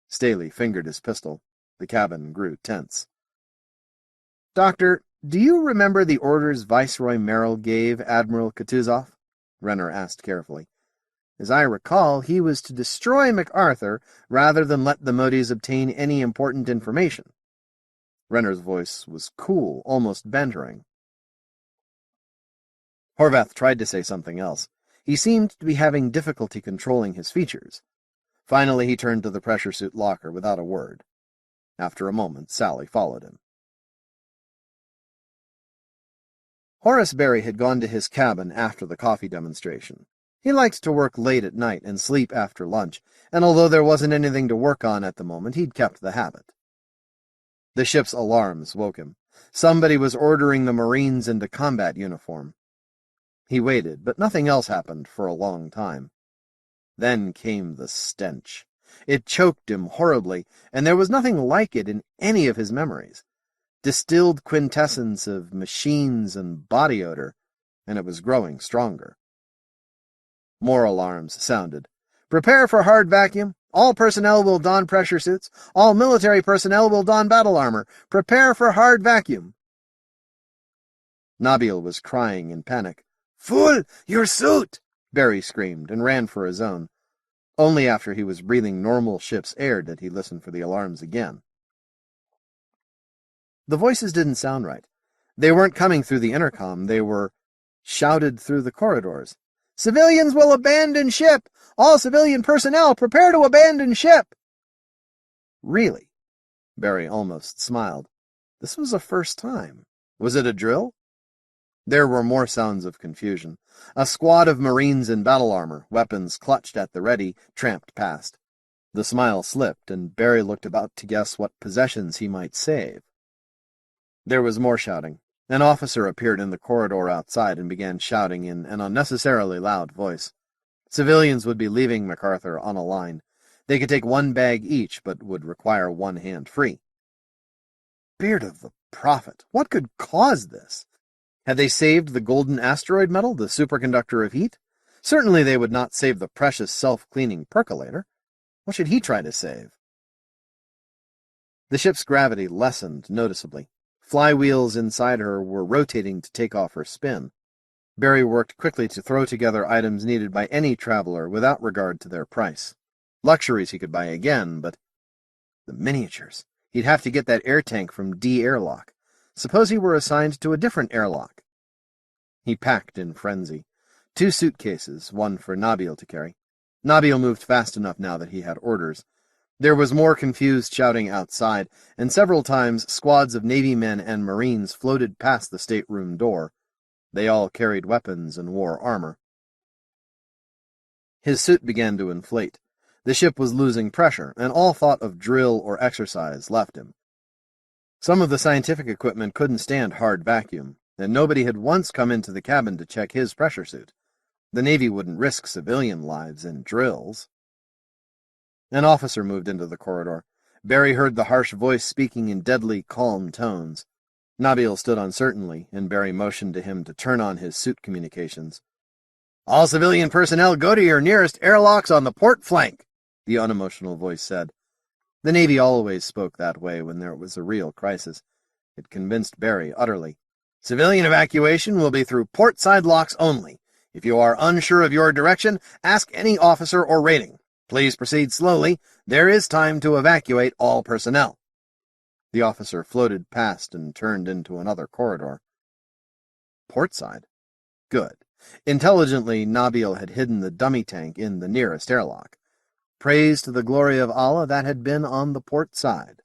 Staley fingered his pistol. The cabin grew tense. "Doctor, do you remember the orders Viceroy Merrill gave Admiral Kutuzov?" Renner asked carefully. "As I recall, he was to destroy MacArthur rather than let the Motes obtain any important information." Renner's voice was cool, almost bantering. Horvath tried to say something else. He seemed to be having difficulty controlling his features. Finally, he turned to the pressure suit locker without a word. After a moment, Sally followed him. Horace Barry had gone to his cabin after the coffee demonstration. He liked to work late at night and sleep after lunch, and although there wasn't anything to work on at the moment, he'd kept the habit. The ship's alarms woke him. Somebody was ordering the Marines into combat uniform. He waited, but nothing else happened for a long time. Then came the stench. It choked him horribly, and there was nothing like it in any of his memories. Distilled quintessence of machines and body odor, and it was growing stronger. More alarms sounded. "Prepare for hard vacuum. All personnel will don pressure suits. All military personnel will don battle armor. Prepare for hard vacuum." Nabil was crying in panic. "Fool, your suit!" Barry screamed and ran for his own. Only after he was breathing normal ship's air did he listen for the alarms again. The voices didn't sound right. They weren't coming through the intercom. They were shouted through the corridors. "Civilians will abandon ship! All civilian personnel, prepare to abandon ship!" Really? Barry almost smiled. This was a first time. Was it a drill? There were more sounds of confusion. A squad of Marines in battle armor, weapons clutched at the ready, tramped past. The smile slipped, and Barry looked about to guess what possessions he might save. There was more shouting. An officer appeared in the corridor outside and began shouting in an unnecessarily loud voice. Civilians would be leaving MacArthur on a line. They could take one bag each, but would require one hand free. Beard of the Prophet! What could cause this? Had they saved the golden asteroid metal, the superconductor of heat? Certainly they would not save the precious self-cleaning percolator. What should he try to save? The ship's gravity lessened noticeably. Flywheels inside her were rotating to take off her spin. Barry worked quickly to throw together items needed by any traveler without regard to their price. Luxuries he could buy again, but the miniatures. He'd have to get that air tank from D airlock. Suppose he were assigned to a different airlock. He packed in frenzy. 2 suitcases, one for Nabil to carry. Nabil moved fast enough now that he had orders. There was more confused shouting outside, and several times squads of Navy men and Marines floated past the stateroom door. They all carried weapons and wore armor. His suit began to inflate. The ship was losing pressure, and all thought of drill or exercise left him. Some of the scientific equipment couldn't stand hard vacuum, and nobody had once come into the cabin to check his pressure suit. The Navy wouldn't risk civilian lives in drills. An officer moved into the corridor. Barry heard the harsh voice speaking in deadly, calm tones. Nabil stood uncertainly, and Barry motioned to him to turn on his suit communications. "All civilian personnel, go to your nearest airlocks on the port flank," the unemotional voice said. The Navy always spoke that way when there was a real crisis. It convinced Barry utterly. "Civilian evacuation will be through port-side locks only. If you are unsure of your direction, ask any officer or rating. Please proceed slowly. There is time to evacuate all personnel." The officer floated past and turned into another corridor. Portside? Good. Intelligently, Nabil had hidden the dummy tank in the nearest airlock. Praise to the glory of Allah, that had been on the port side.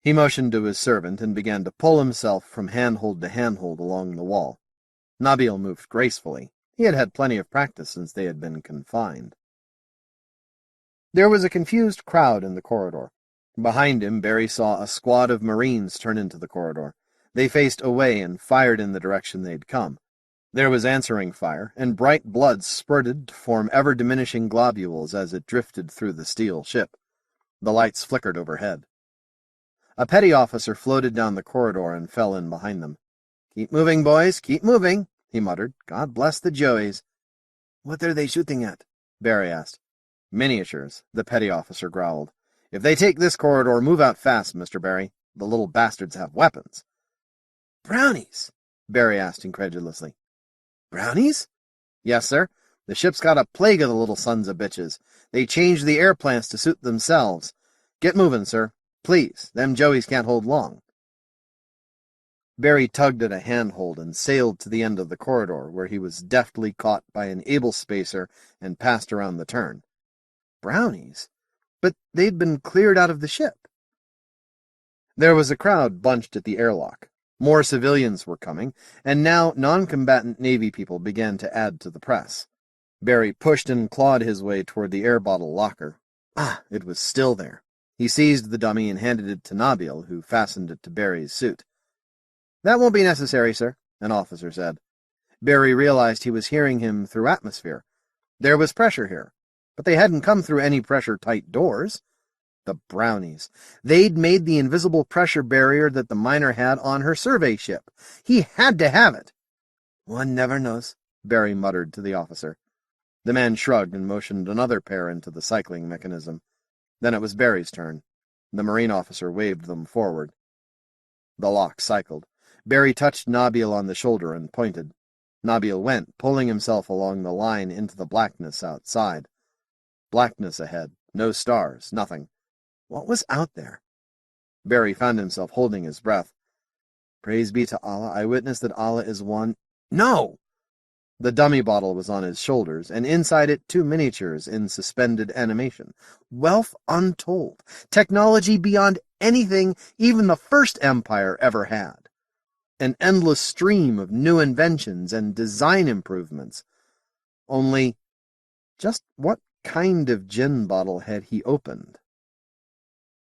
He motioned to his servant and began to pull himself from handhold to handhold along the wall. Nabil moved gracefully. He had had plenty of practice since they had been confined. There was a confused crowd in the corridor. Behind him, Barry saw a squad of Marines turn into the corridor. They faced away and fired in the direction they'd come. There was answering fire, and bright blood spurted to form ever-diminishing globules as it drifted through the steel ship. The lights flickered overhead. A petty officer floated down the corridor and fell in behind them. "Keep moving, boys, keep moving," he muttered. "God bless the Joeys." "What are they shooting at?" Barry asked. "Miniatures," the petty officer growled. "If they take this corridor, move out fast, Mr. Barry. The little bastards have weapons." "Brownies?" Barry asked incredulously. "Brownies?" "Yes, sir. The ship's got a plague of the little sons of bitches. They changed the air plants to suit themselves. Get moving, sir. Please, them Joeys can't hold long." Barry tugged at a handhold and sailed to the end of the corridor, where he was deftly caught by an able spacer and passed around the turn. Brownies? But they'd been cleared out of the ship. There was a crowd bunched at the airlock. More civilians were coming, and now non-combatant Navy people began to add to the press. Barry pushed and clawed his way toward the air bottle locker. It was still there. He seized the dummy and handed it to Nabil, who fastened it to Barry's suit. "That won't be necessary, sir," an officer said. Barry realized he was hearing him through atmosphere. There was pressure here, but they hadn't come through any pressure-tight doors. The Brownies. They'd made the invisible pressure barrier that the miner had on her survey ship. He had to have it. "One never knows," Barry muttered to the officer. The man shrugged and motioned another pair into the cycling mechanism. Then it was Barry's turn. The Marine officer waved them forward. The lock cycled. Barry touched Nabil on the shoulder and pointed. Nabil went, pulling himself along the line into the blackness outside. Blackness ahead. No stars. Nothing. What was out there? Barry found himself holding his breath. "Praise be to Allah. I witness that Allah is one." No! The dummy bottle was on his shoulders, and inside it 2 miniatures in suspended animation. Wealth untold. Technology beyond anything even the First Empire ever had. An endless stream of new inventions and design improvements. Only, just what kind of gin bottle had he opened?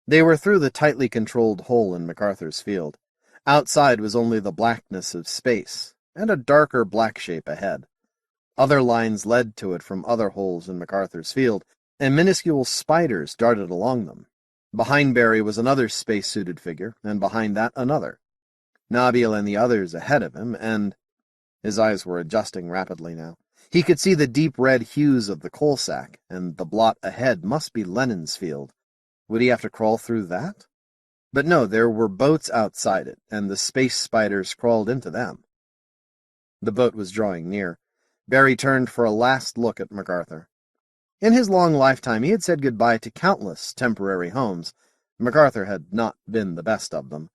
They were through the tightly controlled hole in MacArthur's field. Outside was only the blackness of space, and a darker black shape ahead. Other lines led to it from other holes in MacArthur's field, and minuscule spiders darted along them. Behind Barry was another space-suited figure, and behind that another. Nabil and the others ahead of him, and... His eyes were adjusting rapidly now. He could see the deep red hues of the coal sack, and the blot ahead must be Lenin's field. Would he have to crawl through that? But no, there were boats outside it, and the space spiders crawled into them. The boat was drawing near. Barry turned for a last look at MacArthur. In his long lifetime he had said goodbye to countless temporary homes. MacArthur had not been the best of them.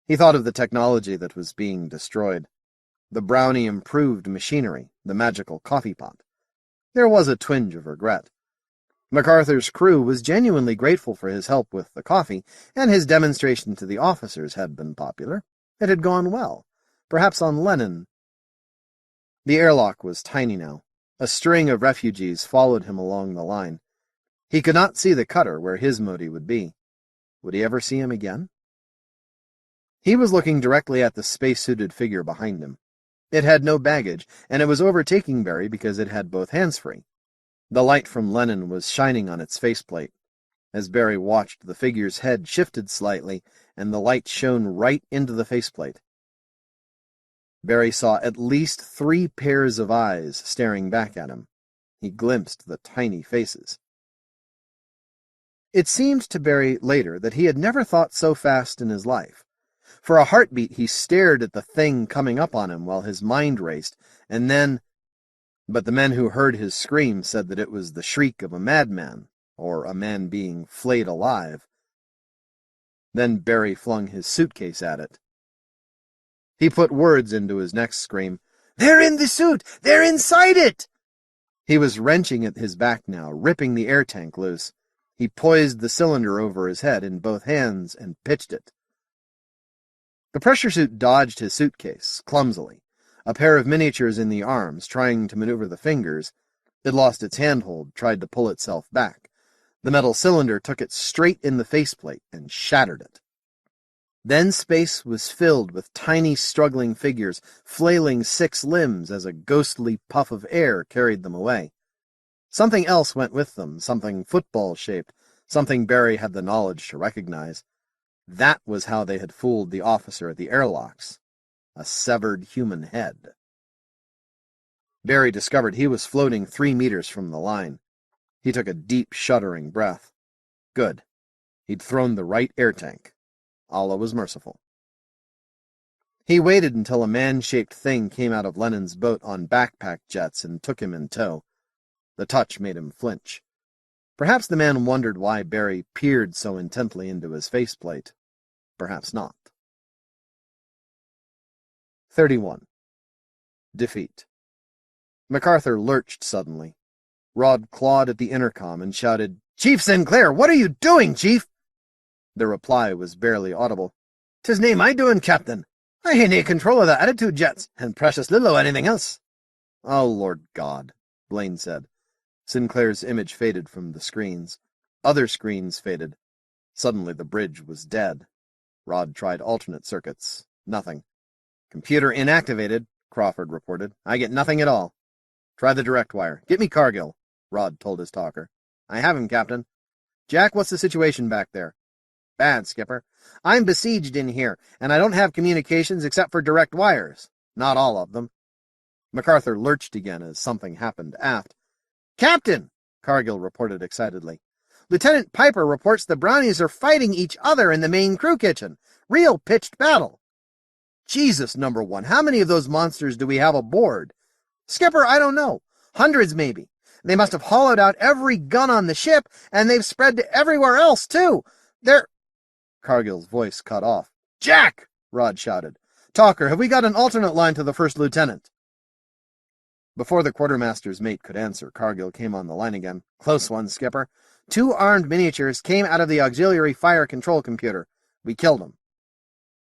He thought of the technology that was being destroyed. The Brownie improved machinery, the magical coffee pot. There was a twinge of regret. MacArthur's crew was genuinely grateful for his help with the coffee, and his demonstration to the officers had been popular. It had gone well. Perhaps on Lenin. The airlock was tiny now. A string of refugees followed him along the line. He could not see the cutter where his Mote would be. Would he ever see him again? He was looking directly at the space-suited figure behind him. It had no baggage, and it was overtaking Barry because it had both hands free. The light from Lenin was shining on its faceplate. As Barry watched, the figure's head shifted slightly, and the light shone right into the faceplate. Barry saw at least 3 pairs of eyes staring back at him. He glimpsed the tiny faces. It seemed to Barry later that he had never thought so fast in his life. For a heartbeat he stared at the thing coming up on him while his mind raced, and then... But the men who heard his scream said that it was the shriek of a madman, or a man being flayed alive. Then Barry flung his suitcase at it. He put words into his next scream. "They're in the suit! They're inside it!" He was wrenching at his back now, ripping the air tank loose. He poised the cylinder over his head in both hands and pitched it. The pressure suit dodged his suitcase, clumsily, a pair of miniatures in the arms, trying to maneuver the fingers. It lost its handhold, tried to pull itself back. The metal cylinder took it straight in the faceplate and shattered it. Then space was filled with tiny struggling figures, flailing 6 limbs as a ghostly puff of air carried them away. Something else went with them, something football-shaped, something Barry had the knowledge to recognize. That was how they had fooled the officer at the airlocks. A severed human head. Barry discovered he was floating 3 meters from the line. He took a deep, shuddering breath. Good. He'd thrown the right air tank. Allah was merciful. He waited until a man-shaped thing came out of Lenin's boat on backpack jets and took him in tow. The touch made him flinch. Perhaps the man wondered why Barry peered so intently into his faceplate. Perhaps not. 31. Defeat. MacArthur lurched suddenly. Rod clawed at the intercom and shouted, "Chief Sinclair, what are you doing, Chief?" The reply was barely audible. "'Tis nae my doing, Captain. I hae nae control of the attitude jets, and precious little of anything else." "Oh, Lord God," Blaine said. Sinclair's image faded from the screens. Other screens faded. Suddenly the bridge was dead. Rod tried alternate circuits. Nothing. "Computer inactivated," Crawford reported. "I get nothing at all." "Try the direct wire. Get me Cargill," Rod told his talker. "I have him, Captain." "Jack, what's the situation back there?" "Bad, Skipper. I'm besieged in here, and I don't have communications except for direct wires. Not all of them." MacArthur lurched again as something happened aft. "Captain!" Cargill reported excitedly. "Lieutenant Piper reports the Brownies are fighting each other in the main crew kitchen. Real pitched battle." "Jesus, number 1, how many of those monsters do we have aboard?" "Skipper, I don't know. Hundreds, maybe. They must have hollowed out every gun on the ship, and they've spread to everywhere else, too. They're—" Cargill's voice cut off. "Jack!" Rod shouted. "Talker, have we got an alternate line to the first lieutenant?" Before the quartermaster's mate could answer, Cargill came on the line again. "Close one, Skipper. 2 armed miniatures came out of the auxiliary fire control computer. We killed them."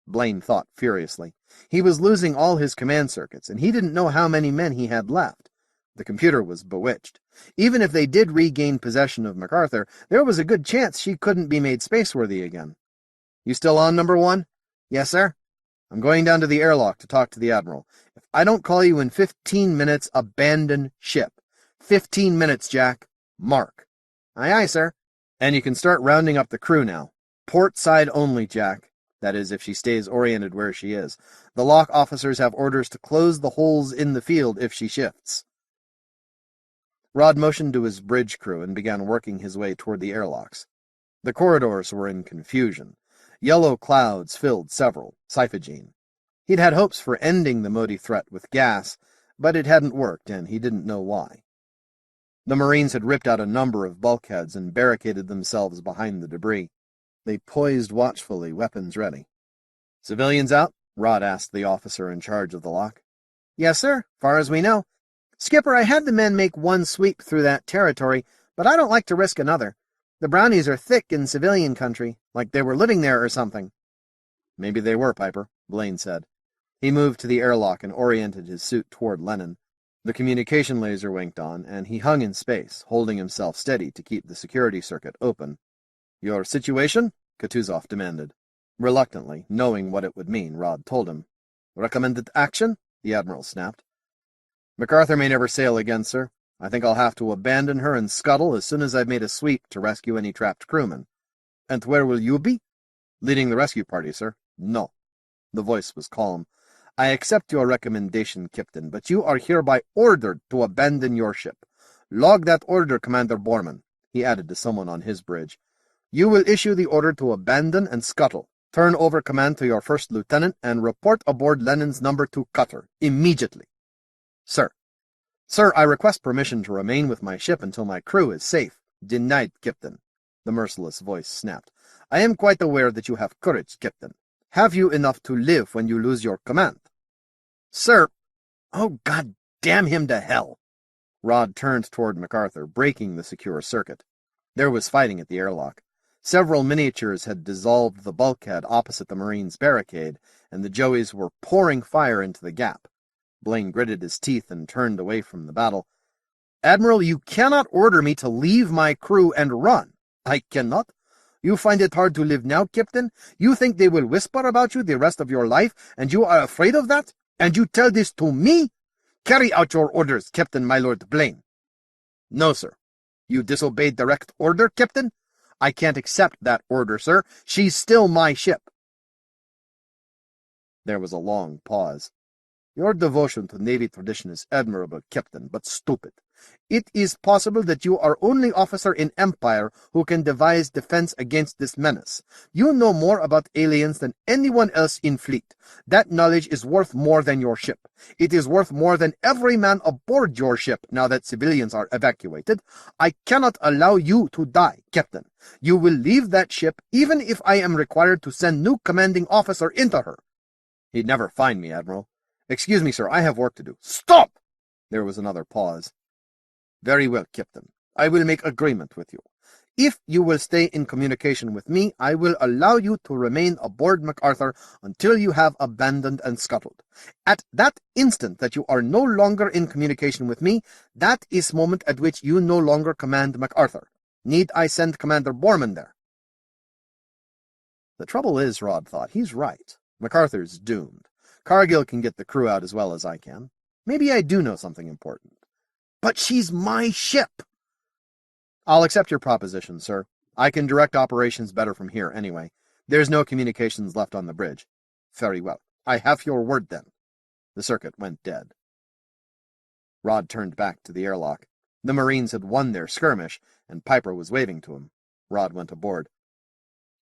Blaine thought furiously. He was losing all his command circuits, and he didn't know how many men he had left. The computer was bewitched. Even if they did regain possession of MacArthur, there was a good chance she couldn't be made spaceworthy again. "You still on, number 1? "Yes, sir." "I'm going down to the airlock to talk to the Admiral. If I don't call you in 15 minutes, abandon ship. 15 minutes, Jack. Mark." "Aye, aye, sir." "And you can start rounding up the crew now. Port side only, Jack. That is, if she stays oriented where she is. The lock officers have orders to close the holes in the field if she shifts." Rod motioned to his bridge crew and began working his way toward the airlocks. The corridors were in confusion. Yellow clouds filled several, Cyphogene. He'd had hopes for ending the Mote threat with gas, but it hadn't worked, and he didn't know why. The Marines had ripped out a number of bulkheads and barricaded themselves behind the debris. They poised watchfully, weapons ready. "Civilians out?" Rod asked the officer in charge of the lock. "Yes, sir, far as we know. Skipper, I had the men make one sweep through that territory, but I don't like to risk another. The Brownies are thick in civilian country, like they were living there or something." "Maybe they were, Piper," Blaine said. He moved to the airlock and oriented his suit toward Lenin. The communication laser winked on, and he hung in space, holding himself steady to keep the security circuit open. "Your situation?" Kutuzov demanded. Reluctantly, knowing what it would mean, Rod told him. "Recommended action?" the Admiral snapped. "MacArthur may never sail again, sir. I think I'll have to abandon her and scuttle as soon as I've made a sweep to rescue any trapped crewmen." "And where will you be?" "Leading the rescue party, sir." "No." The voice was calm. "I accept your recommendation, Captain, but you are hereby ordered to abandon your ship. Log that order, Commander Borman," he added to someone on his bridge. "You will issue the order to abandon and scuttle. Turn over command to your first lieutenant and report aboard Lenin's number 2 cutter, immediately." "Sir." "Sir, I request permission to remain with my ship until my crew is safe." "Denied, Captain," the merciless voice snapped. "I am quite aware that you have courage, Captain. Have you enough to live when you lose your command?" "Sir—" "Oh, God damn him to hell!" Rod turned toward MacArthur, breaking the secure circuit. There was fighting at the airlock. Several miniatures had dissolved the bulkhead opposite the Marines' barricade, and the Joeys were pouring fire into the gap. Blaine gritted his teeth and turned away from the battle. "Admiral, you cannot order me to leave my crew and run." "I cannot? You find it hard to live now, Captain? You think they will whisper about you the rest of your life, and you are afraid of that? And you tell this to me? Carry out your orders, Captain my Lord Blaine." "No, sir." "You disobeyed direct order, Captain?" "I can't accept that order, sir. She's still my ship." There was a long pause. "Your devotion to Navy tradition is admirable, Captain, but stupid. It is possible that you are only officer in Empire who can devise defense against this menace. You know more about aliens than anyone else in fleet. That knowledge is worth more than your ship. It is worth more than every man aboard your ship now that civilians are evacuated. I cannot allow you to die, Captain. You will leave that ship even if I am required to send new commanding officer into her." "He'd never find me, Admiral." "Excuse me, sir, I have work to do." "Stop!" There was another pause. "Very well, Captain. I will make agreement with you. If you will stay in communication with me, I will allow you to remain aboard MacArthur until you have abandoned and scuttled. At that instant that you are no longer in communication with me, that is moment at which you no longer command MacArthur. Need I send Commander Borman there?" The trouble is, Rod thought, he's right. MacArthur's doomed. Cargill can get the crew out as well as I can. Maybe I do know something important. "But she's my ship!" "I'll accept your proposition, sir. I can direct operations better from here, anyway. There's no communications left on the bridge." "Very well. I have your word, then." The circuit went dead. Rod turned back to the airlock. The Marines had won their skirmish, and Piper was waving to him. Rod went aboard.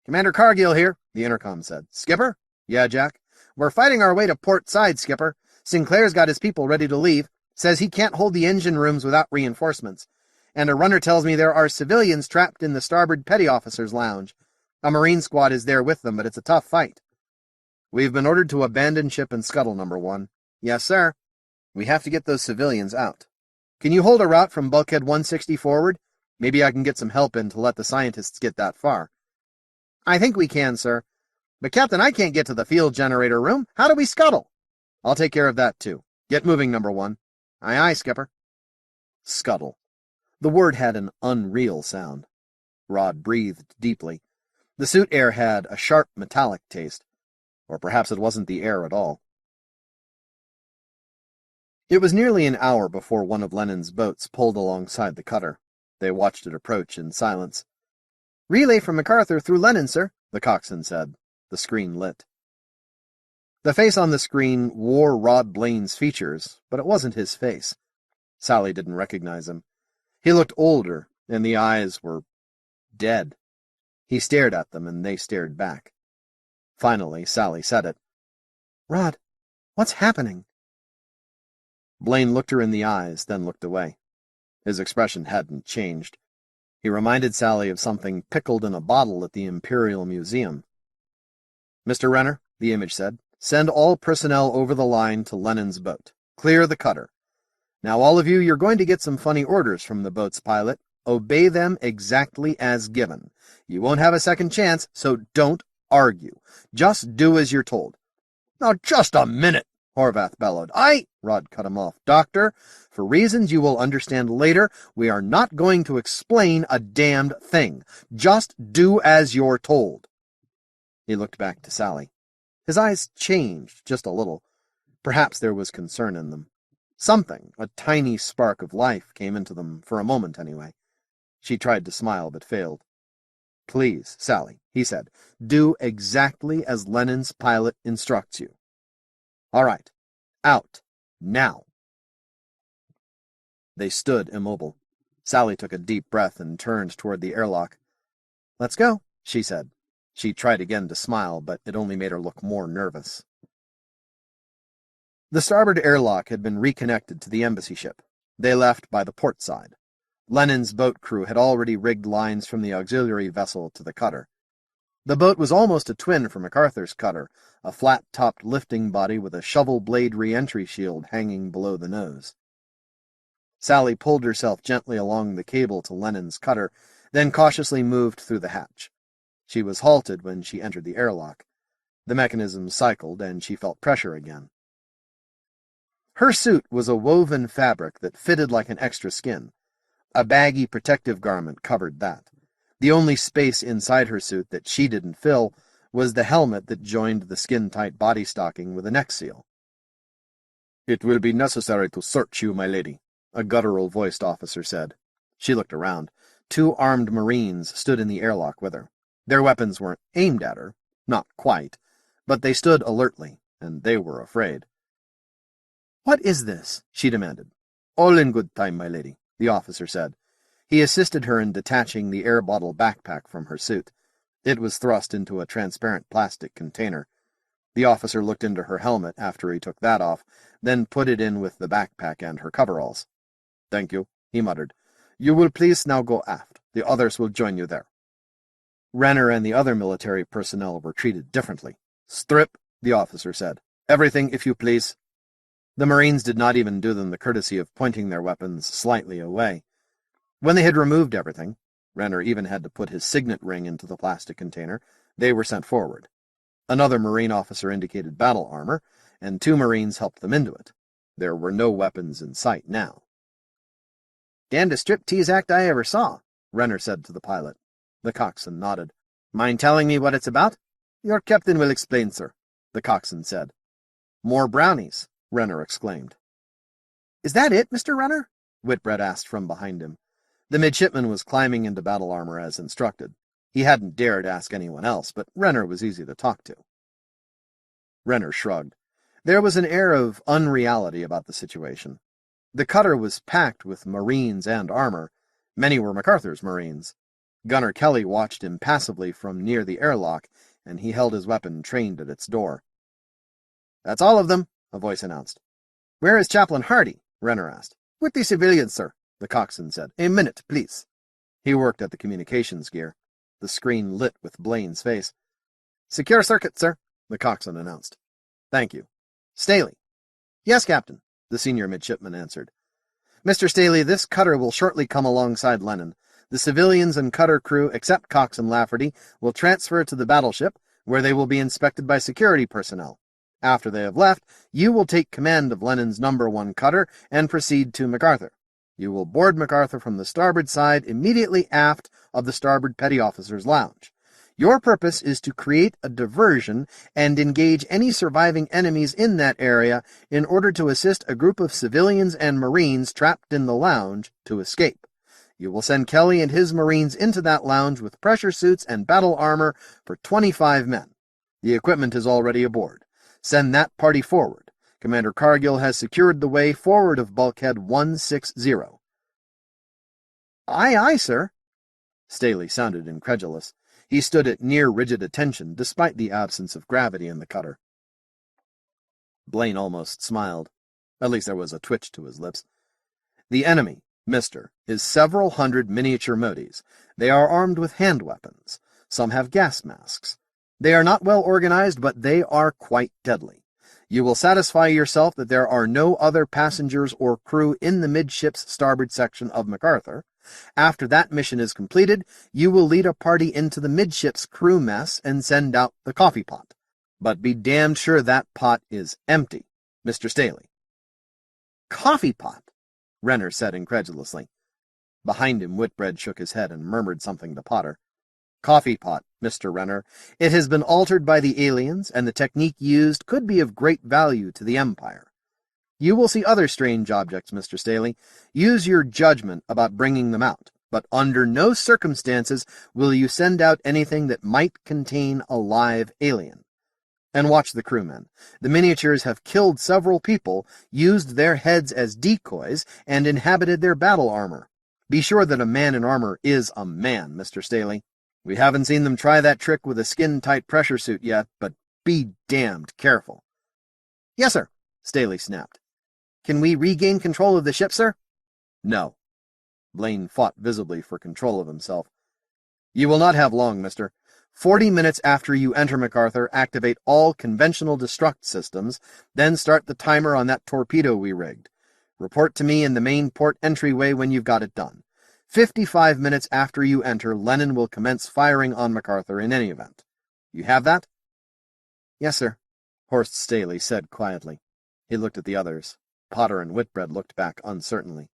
"Commander Cargill here," the intercom said. "Skipper?" "Yeah, Jack." "We're fighting our way to port side, Skipper. Sinclair's got his people ready to leave. Says he can't hold the engine rooms without reinforcements. And a runner tells me there are civilians trapped in the starboard petty officers' lounge. A Marine squad is there with them, but it's a tough fight." "We've been ordered to abandon ship and scuttle, number 1. "Yes, sir." "We have to get those civilians out. Can you hold a route from bulkhead 160 forward? Maybe I can get some help in to let the scientists get that far." "I think we can, sir. But, Captain, I can't get to the field generator room. How do we scuttle?" "I'll take care of that, too. Get moving, number 1. "Aye, aye, Skipper." Scuttle. The word had an unreal sound. Rod breathed deeply. The suit air had a sharp metallic taste. Or perhaps it wasn't the air at all. It was nearly an hour before one of Lenin's boats pulled alongside the cutter. They watched it approach in silence. "Relay from MacArthur through Lenin, sir," the coxswain said. The screen lit. The face on the screen wore Rod Blaine's features, but it wasn't his face. Sally didn't recognize him. He looked older, and the eyes were dead. He stared at them, and they stared back. Finally, Sally said it. "Rod, what's happening?" Blaine looked her in the eyes, then looked away. His expression hadn't changed. He reminded Sally of something pickled in a bottle at the Imperial Museum. "Mr. Renner," the image said, "send all personnel over the line to Lenin's boat. Clear the cutter. Now, all of you, you're going to get some funny orders from the boat's pilot. Obey them exactly as given. You won't have a second chance, so don't argue. Just do as you're told." "Now, just a minute," Horvath bellowed. Rod cut him off. "Doctor, for reasons you will understand later, we are not going to explain a damned thing. Just do as you're told." He looked back to Sally. His eyes changed just a little. Perhaps there was concern in them. Something, a tiny spark of life, came into them, for a moment anyway. She tried to smile, but failed. "Please, Sally," he said, "do exactly as Lenin's pilot instructs you." "All right. Out. Now." They stood immobile. Sally took a deep breath and turned toward the airlock. "Let's go," she said. She tried again to smile, but it only made her look more nervous. The starboard airlock had been reconnected to the embassy ship. They left by the port side. Lenin's boat crew had already rigged lines from the auxiliary vessel to the cutter. The boat was almost a twin for MacArthur's cutter, a flat-topped lifting body with a shovel-blade re-entry shield hanging below the nose. Sally pulled herself gently along the cable to Lenin's cutter, then cautiously moved through the hatch. She was halted when she entered the airlock. The mechanism cycled, and she felt pressure again. Her suit was a woven fabric that fitted like an extra skin. A baggy protective garment covered that. The only space inside her suit that she didn't fill was the helmet that joined the skin-tight body stocking with a neck seal. "It will be necessary to search you, my lady," a guttural-voiced officer said. She looked around. 2 armed Marines stood in the airlock with her. Their weapons weren't aimed at her, not quite, but they stood alertly, and they were afraid. "What is this?" she demanded. "All in good time, my lady," the officer said. He assisted her in detaching the air bottle backpack from her suit. It was thrust into a transparent plastic container. The officer looked into her helmet after he took that off, then put it in with the backpack and her coveralls. "Thank you," he muttered. "You will please now go aft. The others will join you there." Renner and the other military personnel were treated differently. "Strip," the officer said. "Everything, if you please." The Marines did not even do them the courtesy of pointing their weapons slightly away. When they had removed everything, Renner even had to put his signet ring into the plastic container, they were sent forward. Another Marine officer indicated battle armor, and 2 Marines helped them into it. There were no weapons in sight now. "Damnedest striptease act I ever saw," Renner said to the pilot. The coxswain nodded. "Mind telling me what it's about?" "Your captain will explain, sir," the coxswain said. "More brownies," Renner exclaimed. "Is that it, Mr. Renner?" Whitbread asked from behind him. The midshipman was climbing into battle armor as instructed. He hadn't dared ask anyone else, but Renner was easy to talk to. Renner shrugged. There was an air of unreality about the situation. The cutter was packed with Marines and armor. Many were MacArthur's Marines. Gunner Kelly watched impassively from near the airlock, and he held his weapon trained at its door. "That's all of them," a voice announced. "Where is Chaplain Hardy?" Renner asked. "With the civilians, sir," the coxswain said. "A minute, please." He worked at the communications gear. The screen lit with Blaine's face. "Secure circuit, sir," the coxswain announced. "Thank you." "Staley." "Yes, Captain," the senior midshipman answered. "Mr. Staley, this cutter will shortly come alongside Lenin. The civilians and cutter crew, except Cox and Lafferty, will transfer to the battleship, where they will be inspected by security personnel. After they have left, you will take command of Lenin's number 1 cutter and proceed to MacArthur. You will board MacArthur from the starboard side immediately aft of the starboard petty officer's lounge. Your purpose is to create a diversion and engage any surviving enemies in that area in order to assist a group of civilians and Marines trapped in the lounge to escape. You will send Kelly and his Marines into that lounge with pressure suits and battle armor for 25 men. The equipment is already aboard. Send that party forward. Commander Cargill has secured the way forward of bulkhead 160. "Aye, aye, sir." Staley sounded incredulous. He stood at near rigid attention, despite the absence of gravity in the cutter. Blaine almost smiled. At least there was a twitch to his lips. "The enemy, mister, is several hundred miniature Motes. They are armed with hand weapons. Some have gas masks. They are not well organized, but they are quite deadly. You will satisfy yourself that there are no other passengers or crew in the midship's starboard section of MacArthur. After that mission is completed, you will lead a party into the midship's crew mess and send out the coffee pot. But be damned sure that pot is empty, Mr. Staley." "Coffee pot?" Renner said incredulously. Behind him, Whitbread shook his head and murmured something to Potter. "Coffee pot, Mr. Renner. It has been altered by the aliens, and the technique used could be of great value to the Empire. You will see other strange objects, Mr. Staley. Use your judgment about bringing them out, but under no circumstances will you send out anything that might contain a live alien. And watch the crewmen. The miniatures have killed several people, used their heads as decoys, and inhabited their battle armor. Be sure that a man in armor is a man, Mr. Staley. We haven't seen them try that trick with a skin-tight pressure suit yet, but be damned careful." "Yes, sir," Staley snapped. "Can we regain control of the ship, sir?" "No." Blaine fought visibly for control of himself. "You will not have long, mister. 40 minutes after you enter MacArthur, activate all conventional destruct systems, then start the timer on that torpedo we rigged. Report to me in the main port entryway when you've got it done. 55 minutes after you enter, Lenin will commence firing on MacArthur in any event. You have that?" "Yes, sir," Horst Staley said quietly. He looked at the others. Potter and Whitbread looked back uncertainly.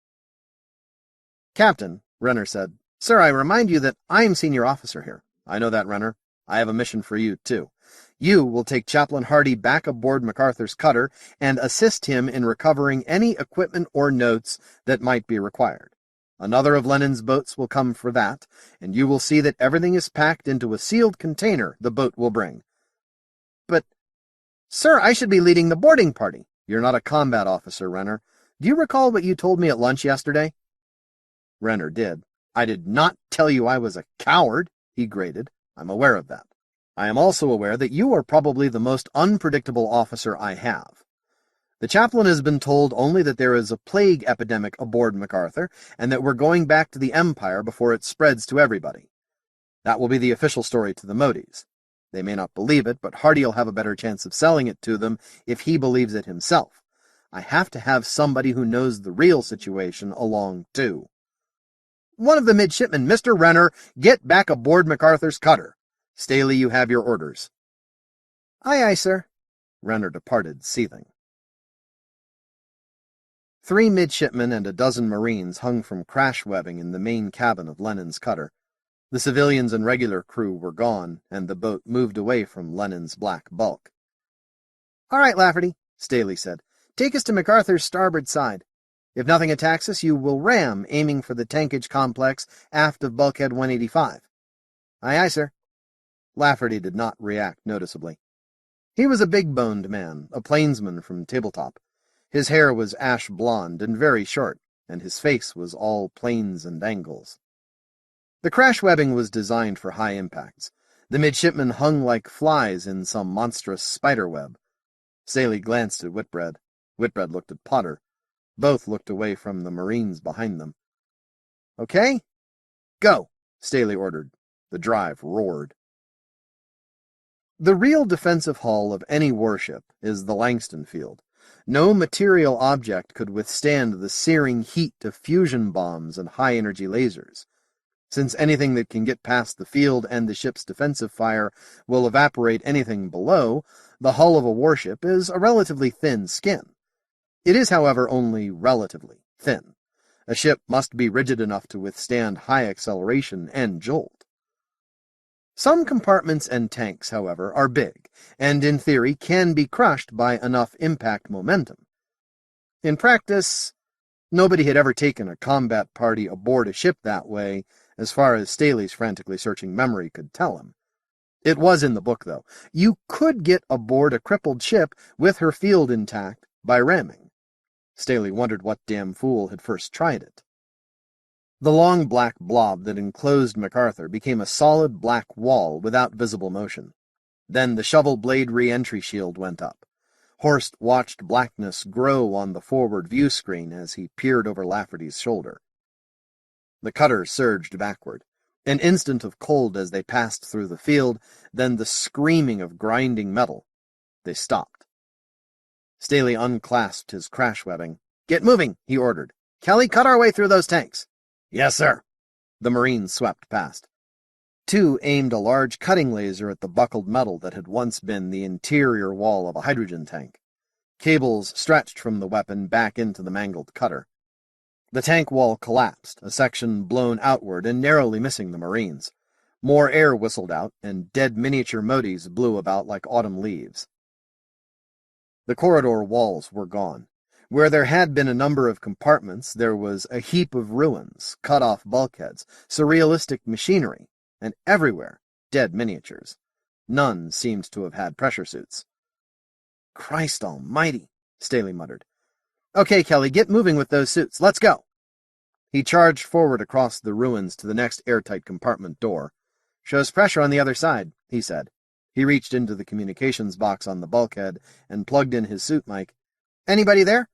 "Captain," Renner said, "Sir, I remind you that I am senior officer here. I know that, Renner. I have a mission for you, too. You will take Chaplain Hardy back aboard MacArthur's cutter and assist him in recovering any equipment or notes that might be required. Another of Lenin's boats will come for that, and you will see that everything is packed into a sealed container the boat will bring." "But, sir, I should be leading the boarding party." "You're not a combat officer, Renner. Do you recall what you told me at lunch yesterday?" Renner did. "I did not tell you I was a coward," he grated. "I'm aware of that. I am also aware that you are probably the most unpredictable officer I have. The chaplain has been told only that there is a plague epidemic aboard MacArthur, and that we're going back to the Empire before it spreads to everybody. That will be the official story to the Motes. They may not believe it, but Hardy'll have a better chance of selling it to them if he believes it himself. I have to have somebody who knows the real situation along, too." "One of the midshipmen, Mr. Renner, get back aboard MacArthur's cutter. Staley, you have your orders." "Aye, aye, sir." Renner departed, seething. 3 midshipmen and a dozen Marines hung from crash webbing in the main cabin of Lenin's cutter. The civilians and regular crew were gone, and the boat moved away from Lenin's black bulk. "All right, Lafferty," Staley said. "Take us to MacArthur's starboard side. If nothing attacks us, you will ram, aiming for the tankage complex aft of bulkhead 185. "Aye, aye, sir." Lafferty did not react noticeably. He was a big-boned man, a plainsman from Tabletop. His hair was ash blonde and very short, and his face was all planes and angles. The crash webbing was designed for high impacts. The midshipmen hung like flies in some monstrous spider web. Staley glanced at Whitbread. Whitbread looked at Potter. Both looked away from the Marines behind them. "Okay? Go," Staley ordered. The drive roared. The real defensive hull of any warship is the Langston field. No material object could withstand the searing heat of fusion bombs and high-energy lasers. Since anything that can get past the field and the ship's defensive fire will evaporate anything below, the hull of a warship is a relatively thin skin. It is, however, only relatively thin. A ship must be rigid enough to withstand high acceleration and jolt. Some compartments and tanks, however, are big, and in theory can be crushed by enough impact momentum. In practice, nobody had ever taken a combat party aboard a ship that way, as far as Staley's frantically searching memory could tell him. It was in the book, though. You could get aboard a crippled ship with her field intact by ramming. Staley wondered what damn fool had first tried it. The long black blob that enclosed MacArthur became a solid black wall without visible motion. Then the shovel-blade re-entry shield went up. Horst watched blackness grow on the forward view screen as he peered over Lafferty's shoulder. The cutter surged backward. An instant of cold as they passed through the field, then the screaming of grinding metal. They stopped. Staley unclasped his crash webbing. "Get moving," he ordered. "Kelly, cut our way through those tanks." "Yes, sir." The Marines swept past. 2 aimed a large cutting laser at the buckled metal that had once been the interior wall of a hydrogen tank. Cables stretched from the weapon back into the mangled cutter. The tank wall collapsed, a section blown outward and narrowly missing the Marines. More air whistled out, and dead miniature Motes blew about like autumn leaves. The corridor walls were gone. Where there had been a number of compartments, there was a heap of ruins, cut-off bulkheads, surrealistic machinery, and everywhere dead miniatures. None seemed to have had pressure suits. "Christ almighty," Staley muttered. "Okay, Kelly, get moving with those suits. Let's go." He charged forward across the ruins to the next airtight compartment door. "Shows pressure on the other side," he said. He reached into the communications box on the bulkhead and plugged in his suit mic. "Anybody there?"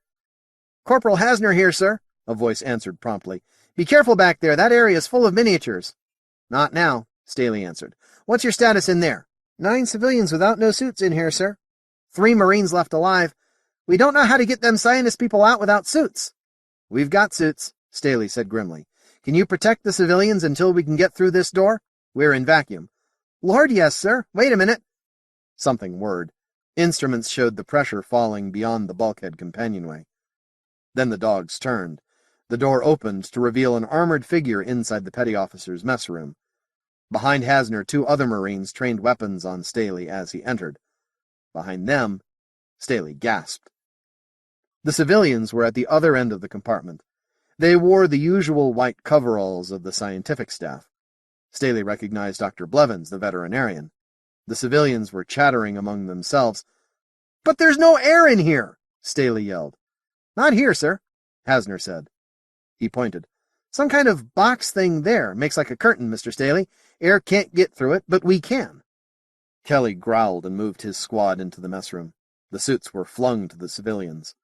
"Corporal Hasner here, sir," a voice answered promptly. "Be careful back there. That area is full of miniatures." "Not now," Staley answered. "What's your status in there?" 9 civilians without no suits in here, sir. 3 Marines left alive. We don't know how to get them scientist people out without suits." "We've got suits," Staley said grimly. Can you protect the civilians until we can get through this door? We're in vacuum. Lord, yes, sir. Wait a minute. Something whirred. Instruments showed the pressure falling beyond the bulkhead companionway. Then the dogs turned. The door opened to reveal an armored figure inside the petty officer's mess room. Behind Hasner, 2 other Marines trained weapons on Staley as he entered. Behind them, Staley gasped. The civilians were at the other end of the compartment. They wore the usual white coveralls of the scientific staff. Staley recognized Dr. Blevins, the veterinarian. The civilians were chattering among themselves. "But there's no air in here!" Staley yelled. "Not here, sir," Hasner said. He pointed. "Some kind of box thing there. Makes like a curtain, Mr. Staley. Air can't get through it, but we can." Kelly growled and moved his squad into the mess room. The suits were flung to the civilians.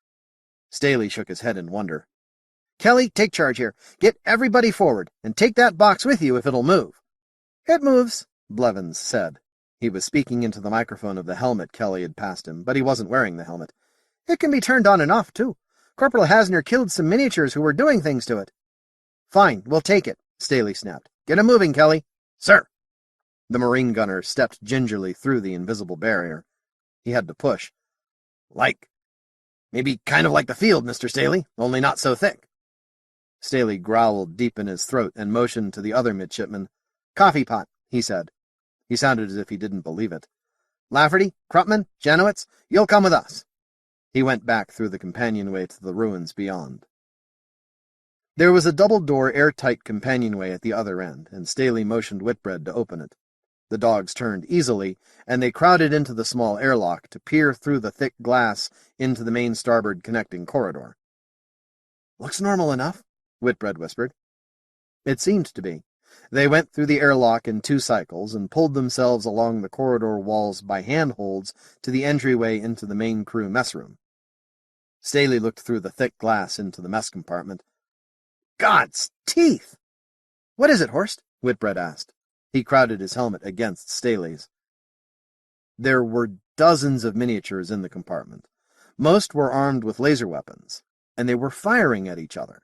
Staley shook his head in wonder. "Kelly, take charge here. Get everybody forward, and take that box with you if it'll move." "It moves," Blevins said. He was speaking into the microphone of the helmet Kelly had passed him, but he wasn't wearing the helmet. "It can be turned on and off, too. Corporal Hasner killed some miniatures who were doing things to it." "Fine, we'll take it," Staley snapped. "Get 'em moving, Kelly." "Sir!" The Marine gunner stepped gingerly through the invisible barrier. He had to push. Maybe kind of like the field, Mr. Staley, only not so thick." Staley growled deep in his throat and motioned to the other midshipman. "Coffee pot," he said. He sounded as if he didn't believe it. "Lafferty, Krupman, Janowitz, you'll come with us." He went back through the companionway to the ruins beyond. There was a double-door, airtight companionway at the other end, and Staley motioned Whitbread to open it. The dogs turned easily, and they crowded into the small airlock to peer through the thick glass into the main starboard connecting corridor. "Looks normal enough," Whitbread whispered. It seemed to be. They went through the airlock in 2 cycles and pulled themselves along the corridor walls by handholds to the entryway into the main crew mess room. Staley looked through the thick glass into the mess compartment. "God's teeth!" "What is it, Horst?" Whitbread asked. He crowded his helmet against Staley's. There were dozens of miniatures in the compartment. Most were armed with laser weapons, and they were firing at each other.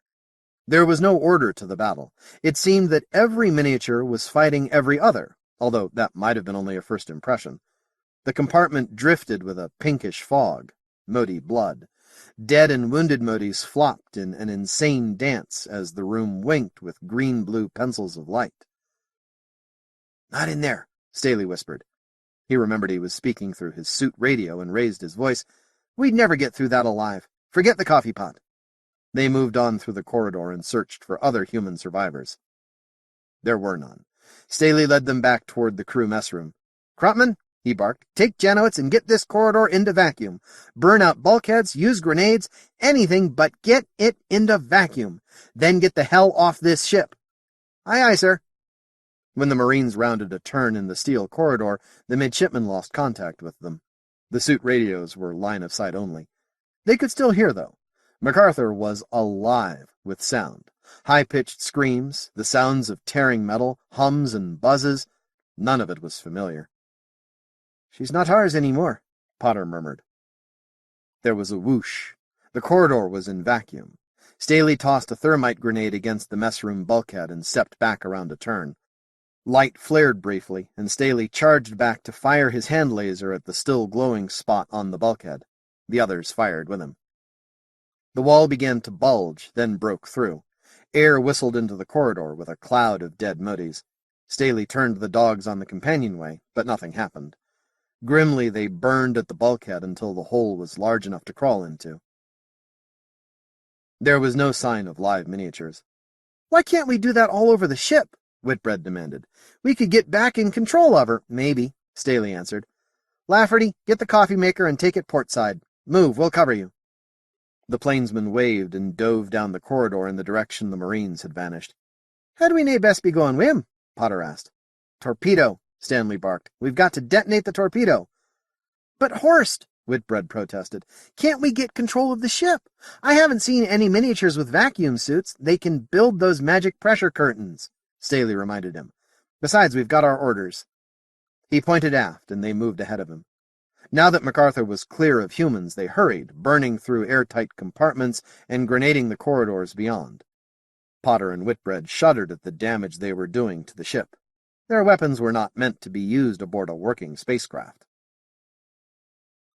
There was no order to the battle. It seemed that every miniature was fighting every other, although that might have been only a first impression. The compartment drifted with a pinkish fog, Mote blood. Dead and wounded Motes flopped in an insane dance as the room winked with green-blue pencils of light. "Not in there," Staley whispered. He remembered he was speaking through his suit radio and raised his voice. "We'd never get through that alive. Forget the coffee pot." They moved on through the corridor and searched for other human survivors. There were none. Staley led them back toward the crew mess room. "Krupman," he barked, "take Janowitz and get this corridor into vacuum. Burn out bulkheads, use grenades, anything but get it into vacuum. Then get the hell off this ship." "Aye, aye, sir." When the Marines rounded a turn in the steel corridor, the midshipmen lost contact with them. The suit radios were line of sight only. They could still hear, though. MacArthur was alive with sound. High-pitched screams, the sounds of tearing metal, hums and buzzes. None of it was familiar. "She's not ours anymore," Potter murmured. There was a whoosh. The corridor was in vacuum. Staley tossed a thermite grenade against the messroom bulkhead and stepped back around a turn. Light flared briefly, and Staley charged back to fire his hand laser at the still glowing spot on the bulkhead. The others fired with him. The wall began to bulge, then broke through. Air whistled into the corridor with a cloud of dead Motes. Staley turned the dogs on the companionway, but nothing happened. Grimly, they burned at the bulkhead until the hole was large enough to crawl into. There was no sign of live miniatures. "Why can't we do that all over the ship?" Whitbread demanded. "We could get back in control of her." "Maybe," Staley answered. "Lafferty, get the coffee maker and take it portside. Move, we'll cover you." The plainsman waved and dove down the corridor in the direction the Marines had vanished. "Had we nae best be going wi' him?" Potter asked. "Torpedo," Stanley barked. "We've got to detonate the torpedo." "But Horst," Whitbread protested, "can't we get control of the ship? I haven't seen any miniatures with vacuum suits. They can build those magic pressure curtains," Staley reminded him. "Besides, we've got our orders." He pointed aft, and they moved ahead of him. Now that MacArthur was clear of humans, they hurried, burning through airtight compartments and grenading the corridors beyond. Potter and Whitbread shuddered at the damage they were doing to the ship. Their weapons were not meant to be used aboard a working spacecraft.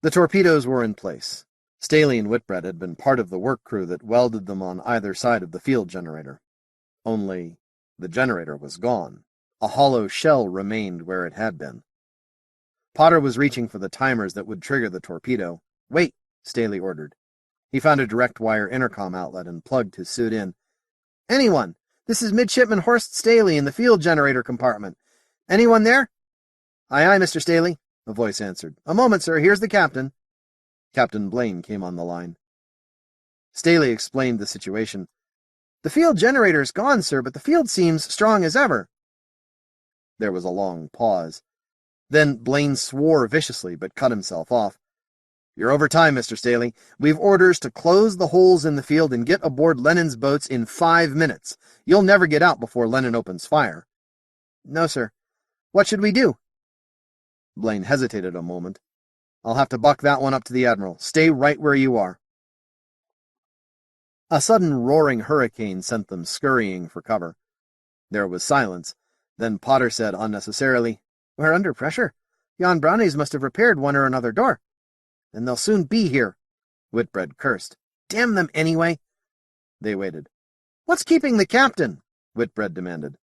The torpedoes were in place. Staley and Whitbread had been part of the work crew that welded them on either side of the field generator. Only the generator was gone. A hollow shell remained where it had been. Potter was reaching for the timers that would trigger the torpedo. "Wait," Staley ordered. He found a direct-wire intercom outlet and plugged his suit in. "Anyone? This is Midshipman Horst Staley in the field generator compartment. Anyone there?" "Aye, aye, Mr. Staley," a voice answered. "A moment, sir. Here's the captain." Captain Blaine came on the line. Staley explained the situation. "The field generator's gone, sir, but the field seems strong as ever." There was a long pause. Then Blaine swore viciously, but cut himself off. "You're over time, Mr. Staley. We've orders to close the holes in the field and get aboard Lenin's boats in 5 minutes. You'll never get out before Lenin opens fire." "No, sir. What should we do?" Blaine hesitated a moment. "I'll have to buck that one up to the Admiral. Stay right where you are." A sudden roaring hurricane sent them scurrying for cover. There was silence. Then Potter said unnecessarily, "We're under pressure. Yon brownies must have repaired one or another door. And they'll soon be here." Whitbread cursed. "Damn them anyway." They waited. "What's keeping the captain?" Whitbread demanded.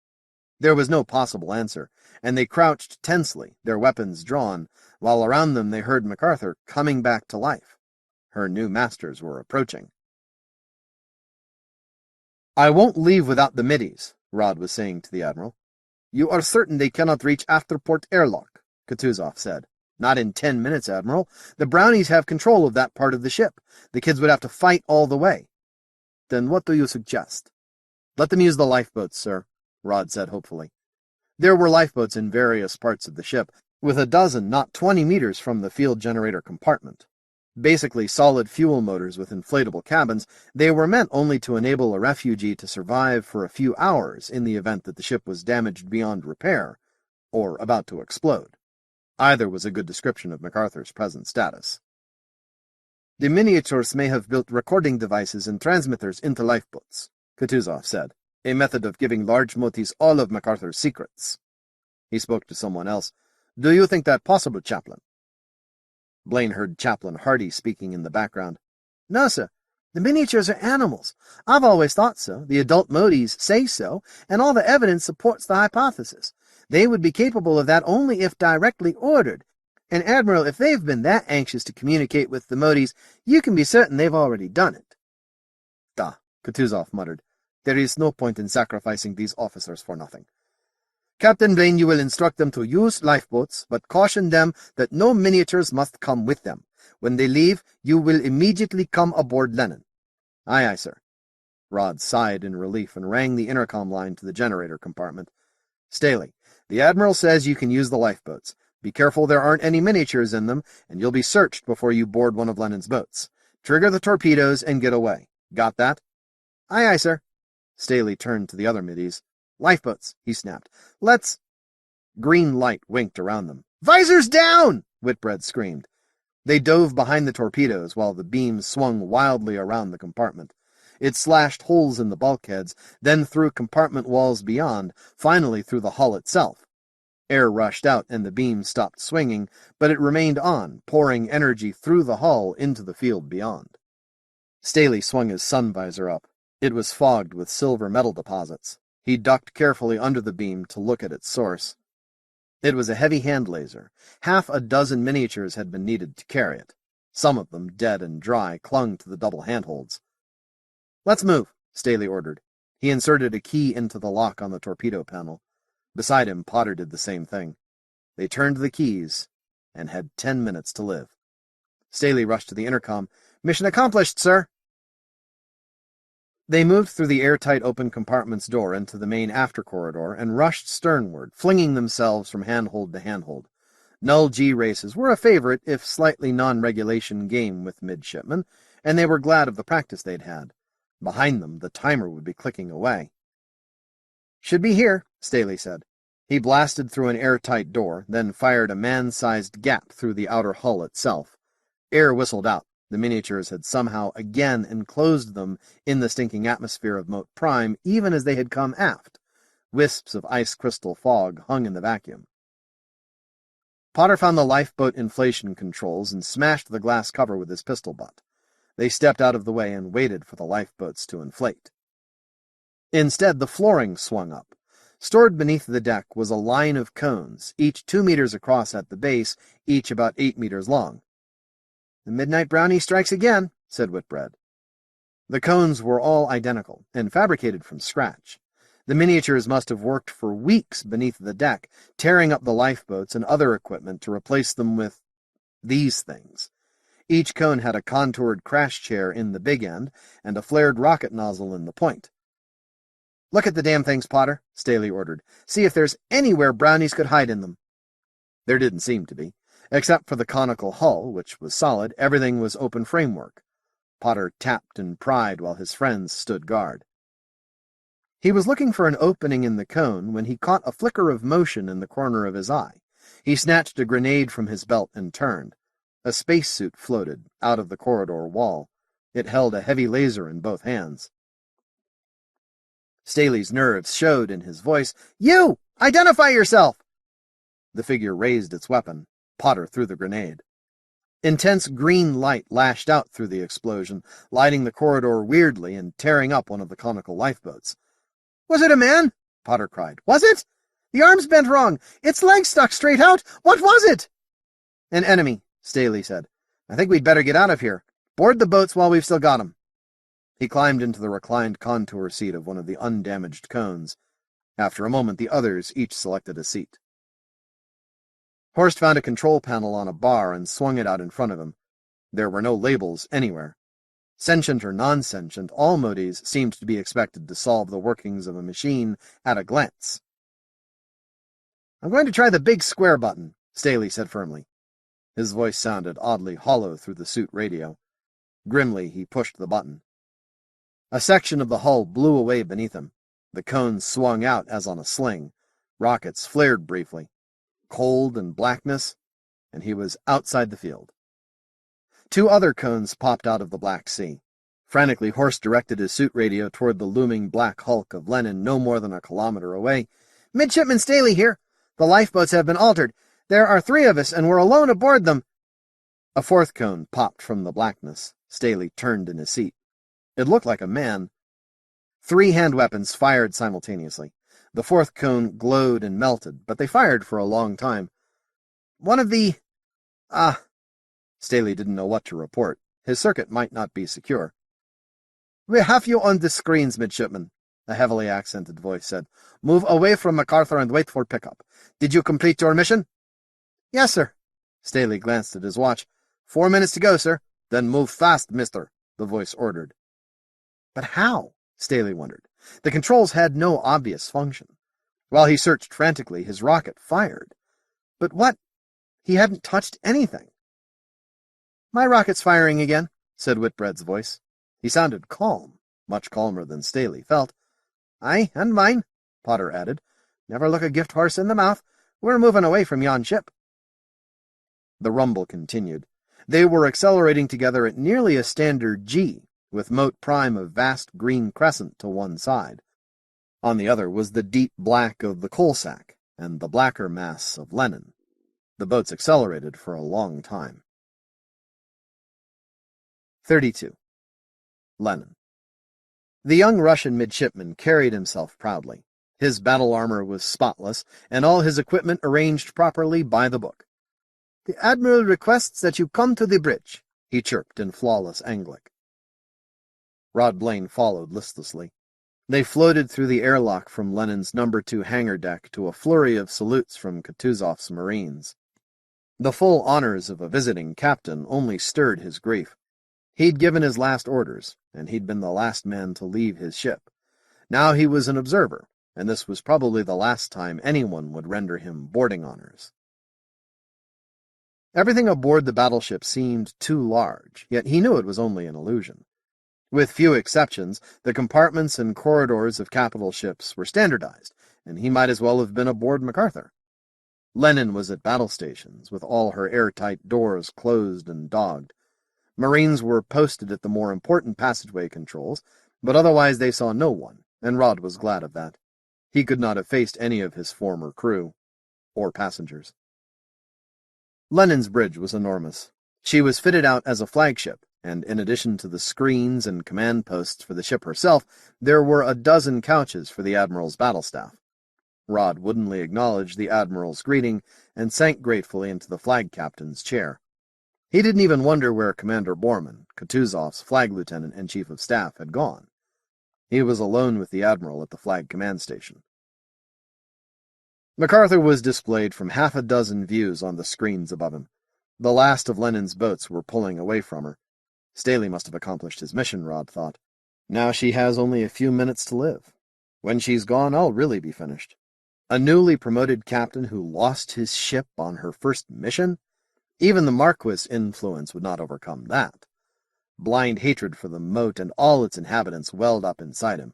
There was no possible answer, and they crouched tensely, their weapons drawn, while around them they heard MacArthur coming back to life. Her new masters were approaching. "I won't leave without the middies," Rod was saying to the Admiral. "You are certain they cannot reach afterport airlock?" Kutuzov said. "Not in 10 minutes, Admiral. The brownies have control of that part of the ship. The kids would have to fight all the way." "Then what do you suggest?" "Let them use the lifeboats, sir," Rod said hopefully. There were lifeboats in various parts of the ship, with a dozen not 20 meters from the field generator compartment. Basically solid fuel motors with inflatable cabins, they were meant only to enable a refugee to survive for a few hours in the event that the ship was damaged beyond repair, or about to explode. Either was a good description of MacArthur's present status. "The miniatures may have built recording devices and transmitters into lifeboats," Kutuzov said, "a method of giving large motes all of MacArthur's secrets." He spoke to someone else. "Do you think that possible, Chaplain?" Blaine heard Chaplain Hardy speaking in the background. "No, sir. The miniatures are animals. I've always thought so. The adult motes say so, and all the evidence supports the hypothesis. They would be capable of that only if directly ordered. And, Admiral, if they've been that anxious to communicate with the motes, you can be certain they've already done it." "Da," Kutuzov muttered. "There is no point in sacrificing these officers for nothing. Captain Blaine, you will instruct them to use lifeboats, but caution them that no miniatures must come with them. When they leave, you will immediately come aboard Lenin." "Aye, aye, sir." Rod sighed in relief and rang the intercom line to the generator compartment. "Staley, the Admiral says you can use the lifeboats. Be careful there aren't any miniatures in them, and you'll be searched before you board one of Lenin's boats. Trigger the torpedoes and get away. Got that?" "Aye, aye, sir." Staley turned to the other middies. "Lifeboats," he snapped. "Let's—" Green light winked around them. "Visors down!" Whitbread screamed. They dove behind the torpedoes while the beams swung wildly around the compartment. It slashed holes in the bulkheads, then through compartment walls beyond, finally through the hull itself. Air rushed out and the beam stopped swinging, but it remained on, pouring energy through the hull into the field beyond. Staley swung his sun visor up. It was fogged with silver metal deposits. He ducked carefully under the beam to look at its source. It was a heavy hand laser. 6 miniatures had been needed to carry it. Some of them, dead and dry, clung to the double handholds. "Let's move," Staley ordered. He inserted a key into the lock on the torpedo panel. Beside him, Potter did the same thing. They turned the keys and had 10 minutes to live. Staley rushed to the intercom. "Mission accomplished, sir." They moved through the airtight open compartment's door into the main after corridor and rushed sternward, flinging themselves from handhold to handhold. Null G races were a favorite, if slightly non-regulation, game with midshipmen, and they were glad of the practice they'd had. Behind them, the timer would be clicking away. "Should be here," Staley said. He blasted through an airtight door, then fired a man-sized gap through the outer hull itself. Air whistled out. The miniatures had somehow again enclosed them in the stinking atmosphere of Mote Prime, even as they had come aft. Wisps of ice crystal fog hung in the vacuum. Potter found the lifeboat inflation controls and smashed the glass cover with his pistol butt. They stepped out of the way and waited for the lifeboats to inflate. Instead, the flooring swung up. Stored beneath the deck was a line of cones, each 2 meters across at the base, each about 8 meters long. "The midnight brownie strikes again," said Whitbread. The cones were all identical, and fabricated from scratch. The miniatures must have worked for weeks beneath the deck, tearing up the lifeboats and other equipment to replace them with these things. Each cone had a contoured crash chair in the big end, and a flared rocket nozzle in the point. "Look at the damn things, Potter," Staley ordered. "See if there's anywhere brownies could hide in them." There didn't seem to be. Except for the conical hull, which was solid, everything was open framework. Potter tapped and pried while his friends stood guard. He was looking for an opening in the cone when he caught a flicker of motion in the corner of his eye. He snatched a grenade from his belt and turned. A spacesuit floated out of the corridor wall. It held a heavy laser in both hands. Staley's nerves showed in his voice. "You! Identify yourself!" The figure raised its weapon. Potter threw the grenade. Intense green light lashed out through the explosion, lighting the corridor weirdly and tearing up one of the conical lifeboats. "Was it a man?" Potter cried. "Was it? The arm's bent wrong. Its legs stuck straight out. What was it?" "An enemy," Staley said. "I think we'd better get out of here. Board the boats while we've still got 'em." He climbed into the reclined contour seat of one of the undamaged cones. After a moment, the others each selected a seat. Horst found a control panel on a bar and swung it out in front of him. There were no labels anywhere. Sentient or non-sentient, all Motes seemed to be expected to solve the workings of a machine at a glance. "I'm going to try the big square button," Staley said firmly. His voice sounded oddly hollow through the suit radio. Grimly, he pushed the button. A section of the hull blew away beneath him. The cones swung out as on a sling. Rockets flared briefly. Cold and blackness, and he was outside the field. 2 other cones popped out of the black sea. Frantically, Horst directed his suit radio toward the looming black hulk of Lenin no more than a kilometer away. "Midshipman Staley here. The lifeboats have been altered. There are 3 of us, and we're alone aboard them." A 4th cone popped from the blackness. Staley turned in his seat. It looked like a man. 3 hand weapons fired simultaneously. The 4th cone glowed and melted, but they fired for a long time. "One of the... Staley didn't know what to report. His circuit might not be secure. "We have you on the screens, midshipman," a heavily accented voice said. "Move away from MacArthur and wait for pickup. Did you complete your mission?" "Yes, sir." Staley glanced at his watch. 4 minutes to go, sir." "Then move fast, mister," the voice ordered. But how? Staley wondered. The controls had no obvious function. While he searched frantically, his rocket fired. But what? He hadn't touched anything. "My rocket's firing again," said Whitbread's voice. He sounded calm, much calmer than Staley felt. "Aye, and mine," Potter added. "Never look a gift horse in the mouth. We're moving away from yon ship." The rumble continued. They were accelerating together at nearly a standard G, with Mote Prime a vast green crescent to one side. On the other was the deep black of the coal sack, and the blacker mass of Lenin. The boats accelerated for a long time. 32. Lenin. The young Russian midshipman carried himself proudly. His battle armor was spotless, and all his equipment arranged properly by the book. "The Admiral requests that you come to the bridge," he chirped in flawless Anglic. Rod Blaine followed listlessly. They floated through the airlock from Lenin's No. 2 hangar deck to a flurry of salutes from Kutuzov's Marines. The full honors of a visiting captain only stirred his grief. He'd given his last orders, and he'd been the last man to leave his ship. Now he was an observer, and this was probably the last time anyone would render him boarding honors. Everything aboard the battleship seemed too large, yet he knew it was only an illusion. With few exceptions, the compartments and corridors of capital ships were standardized, and he might as well have been aboard MacArthur. Lenin was at battle stations, with all her airtight doors closed and dogged. Marines were posted at the more important passageway controls, but otherwise they saw no one, and Rod was glad of that. He could not have faced any of his former crew, or passengers. Lenin's bridge was enormous. She was fitted out as a flagship, and in addition to the screens and command posts for the ship herself, there were a dozen couches for the Admiral's battle staff. Rod woodenly acknowledged the Admiral's greeting and sank gratefully into the flag captain's chair. He didn't even wonder where Commander Borman, Kutuzov's flag lieutenant and chief of staff, had gone. He was alone with the Admiral at the flag command station. MacArthur was displayed from half a dozen views on the screens above him. The last of Lenin's boats were pulling away from her. Staley must have accomplished his mission, Rod thought. Now she has only a few minutes to live. When she's gone, I'll really be finished. A newly promoted captain who lost his ship on her first mission? Even the Marquis' influence would not overcome that. Blind hatred for the Mote and all its inhabitants welled up inside him.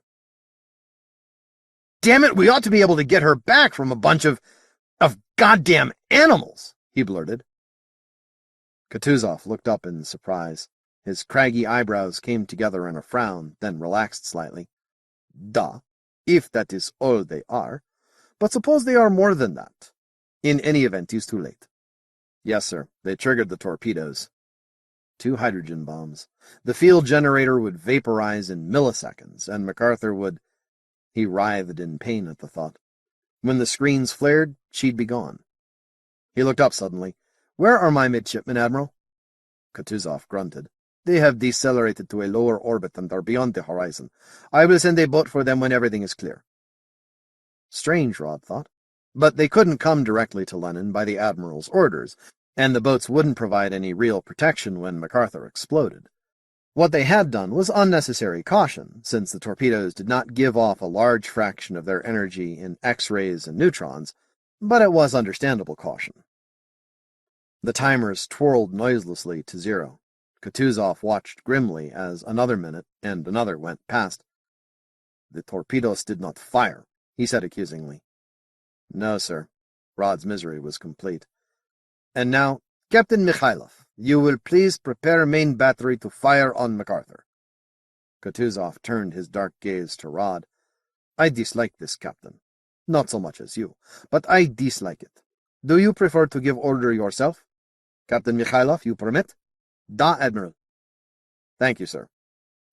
"Damn it, we ought to be able to get her back from a bunch of goddamn animals," he blurted. Kutuzov looked up in surprise. His craggy eyebrows came together in a frown, then relaxed slightly. "Duh, if that is all they are. But suppose they are more than that. In any event, it's too late." "Yes, sir. They triggered the torpedoes." 2 hydrogen bombs. The field generator would vaporize in milliseconds, and MacArthur would... He writhed in pain at the thought. When the screens flared, she'd be gone. He looked up suddenly. "Where are my midshipmen, Admiral?" Kutuzov grunted. "They have decelerated to a lower orbit and are beyond the horizon. I will send a boat for them when everything is clear." Strange, Rod thought. But they couldn't come directly to Lenin by the Admiral's orders, and the boats wouldn't provide any real protection when MacArthur exploded. What they had done was unnecessary caution, since the torpedoes did not give off a large fraction of their energy in X-rays and neutrons, but it was understandable caution. The timers twirled noiselessly to 0. Kutuzov watched grimly as another minute and another went past. "The torpedoes did not fire," he said accusingly. "No, sir." Rod's misery was complete. "And now, Captain Mikhailov, you will please prepare main battery to fire on MacArthur." Kutuzov turned his dark gaze to Rod. "I dislike this, Captain. Not so much as you, but I dislike it. Do you prefer to give order yourself? Captain Mikhailov, you permit?" "Da, Admiral." "Thank you, sir."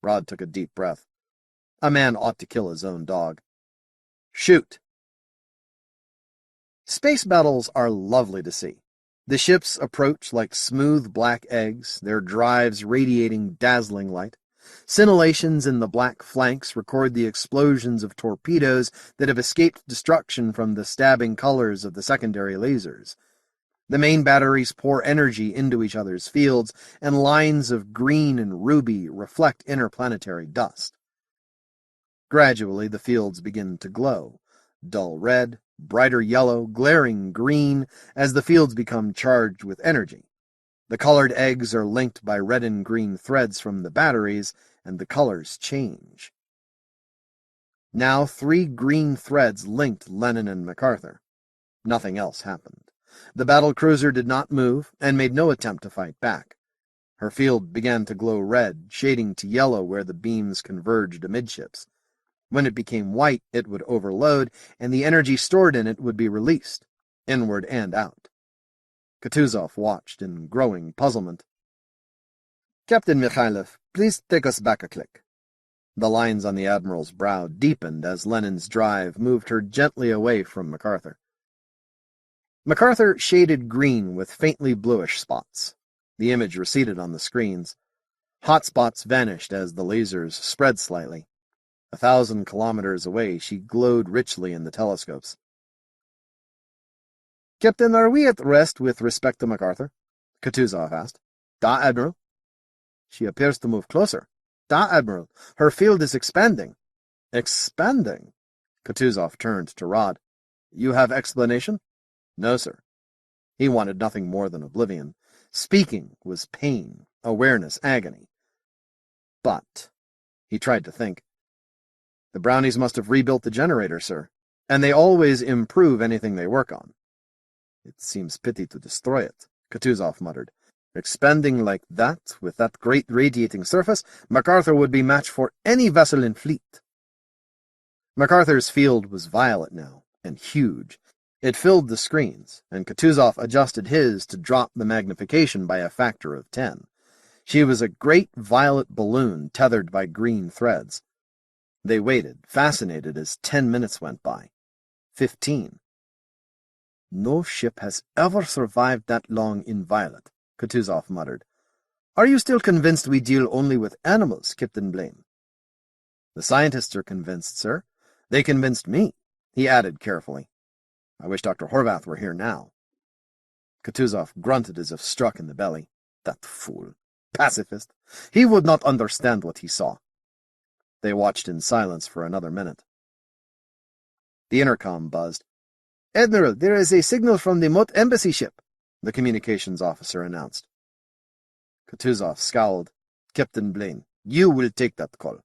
Rod took a deep breath. A man ought to kill his own dog. "Shoot." Space battles are lovely to see. The ships approach like smooth black eggs, their drives radiating dazzling light. Scintillations in the black flanks record the explosions of torpedoes that have escaped destruction from the stabbing colors of the secondary lasers. The main batteries pour energy into each other's fields, and lines of green and ruby reflect interplanetary dust. Gradually, the fields begin to glow, dull red, brighter yellow, glaring green, as the fields become charged with energy. The colored eggs are linked by red and green threads from the batteries, and the colors change. Now 3 green threads linked Lenin and MacArthur. Nothing else happened. The battlecruiser did not move, and made no attempt to fight back. Her field began to glow red, shading to yellow where the beams converged amidships. When it became white, it would overload, and the energy stored in it would be released, inward and out. Kutuzov watched in growing puzzlement. "Captain Mikhailov, please take us back a click." The lines on the Admiral's brow deepened as Lenin's drive moved her gently away from MacArthur. MacArthur shaded green with faintly bluish spots. The image receded on the screens. Hot spots vanished as the lasers spread slightly. 1,000 kilometers away, she glowed richly in the telescopes. "Captain, are we at rest with respect to MacArthur?" Kutuzov asked. "Da, Admiral." "She appears to move closer." "Da, Admiral. Her field is expanding." "Expanding?" Kutuzov turned to Rod. "You have explanation?" "No, sir." He wanted nothing more than oblivion. Speaking was pain, awareness, agony. But he tried to think. "The Brownies must have rebuilt the generator, sir, and they always improve anything they work on." "It seems pity to destroy it," Kutuzov muttered. Expanding like that, with that great radiating surface, MacArthur would be match for any vessel in fleet. MacArthur's field was violet now, and huge. It filled the screens, and Kutuzov adjusted his to drop the magnification by a factor of 10. She was a great violet balloon tethered by green threads. They waited, fascinated, as 10 minutes went by. 15. No ship has ever survived that long in violet, Kutuzov muttered. Are you still convinced we deal only with animals, Captain Blaine? The scientists are convinced, sir. They convinced me, he added carefully. I wish Dr. Horvath were here now. Kutuzov grunted as if struck in the belly. That fool. Pacifist. He would not understand what he saw. They watched in silence for another minute. The intercom buzzed. Admiral, there is a signal from the Mote embassy ship, the communications officer announced. Kutuzov scowled. Captain Blaine, you will take that call.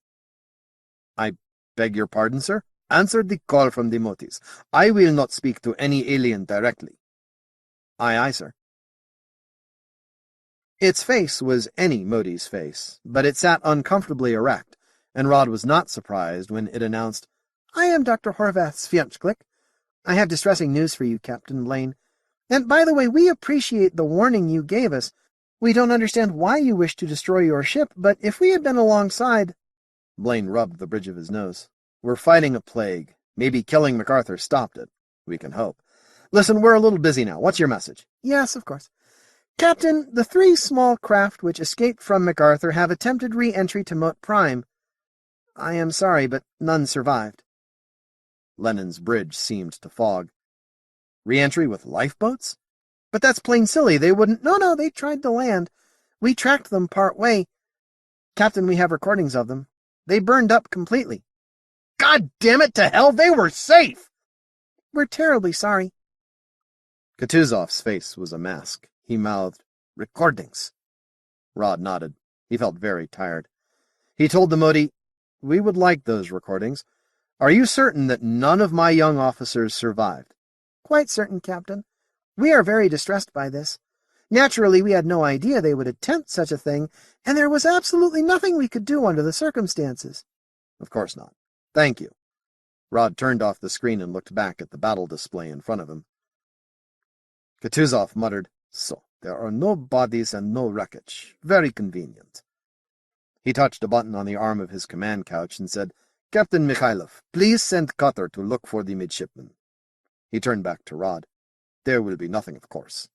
I beg your pardon, sir? Answer the call from the Motes. I will not speak to any alien directly. Aye, aye, sir. Its face was any Mote's face, but it sat uncomfortably erect, and Rod was not surprised when it announced, I am Dr. Horvath's Fiumschlick. I have distressing news for you, Captain Blaine. And by the way, we appreciate the warning you gave us. We don't understand why you wish to destroy your ship, but if we had been alongside— Blaine rubbed the bridge of his nose. We're fighting a plague. Maybe killing MacArthur stopped it. We can hope. Listen, we're a little busy now. What's your message? Yes, of course. Captain, the 3 small craft which escaped from MacArthur have attempted re-entry to Mote Prime. I am sorry, but none survived. Lenin's bridge seemed to fog. Re-entry with lifeboats? But that's plain silly. They wouldn't— No, they tried to land. We tracked them part way. Captain, we have recordings of them. They burned up completely. God damn it to hell, they were safe! We're terribly sorry. Kutuzov's face was a mask. He mouthed, Recordings. Rod nodded. He felt very tired. He told the Mote, We would like those recordings. Are you certain that none of my young officers survived? Quite certain, Captain. We are very distressed by this. Naturally, we had no idea they would attempt such a thing, and there was absolutely nothing we could do under the circumstances. Of course not. Thank you. Rod turned off the screen and looked back at the battle display in front of him. Kutuzov muttered, So, there are no bodies and no wreckage. Very convenient. He touched a button on the arm of his command couch and said, Captain Mikhailov, please send Cutter to look for the midshipman. He turned back to Rod. There will be nothing, of course.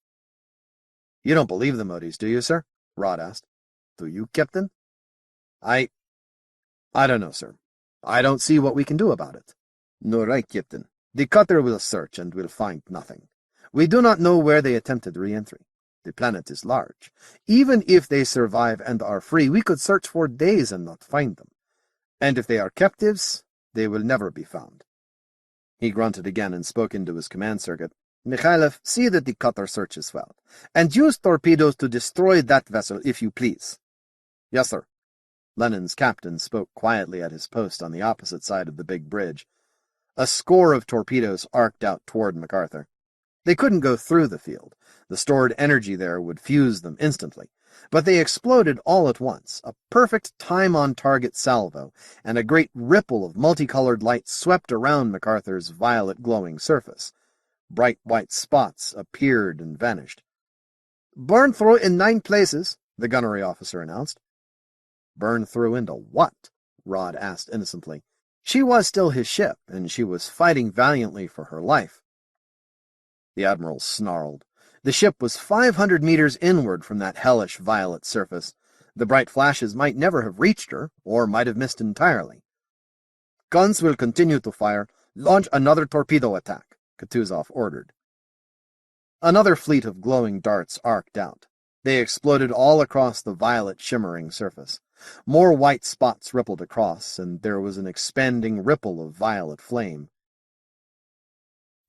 You don't believe the Motes, do you, sir? Rod asked. Do you, Captain? I don't know, sir. I don't see what we can do about it. No, right, Captain. The cutter will search and will find nothing. We do not know where they attempted re-entry. The planet is large. Even if they survive and are free, we could search for days and not find them. And if they are captives, they will never be found. He grunted again and spoke into his command circuit. Mikhailov, see that the cutter searches well, and use torpedoes to destroy that vessel, if you please. Yes, sir. Lenin's captain spoke quietly at his post on the opposite side of the big bridge. A score of torpedoes arced out toward MacArthur. They couldn't go through the field. The stored energy there would fuse them instantly. But they exploded all at once, a perfect time-on-target salvo, and a great ripple of multicolored light swept around MacArthur's violet glowing surface. Bright white spots appeared and vanished. Burn through in 9 places, the gunnery officer announced. Burn through into what? Rod asked innocently. She was still his ship, and she was fighting valiantly for her life. The admiral snarled. The ship was 500 meters inward from that hellish violet surface. The bright flashes might never have reached her, or might have missed entirely. Guns will continue to fire. Launch another torpedo attack, Kutuzov ordered. Another fleet of glowing darts arced out. They exploded all across the violet shimmering surface. More white spots rippled across, and there was an expanding ripple of violet flame.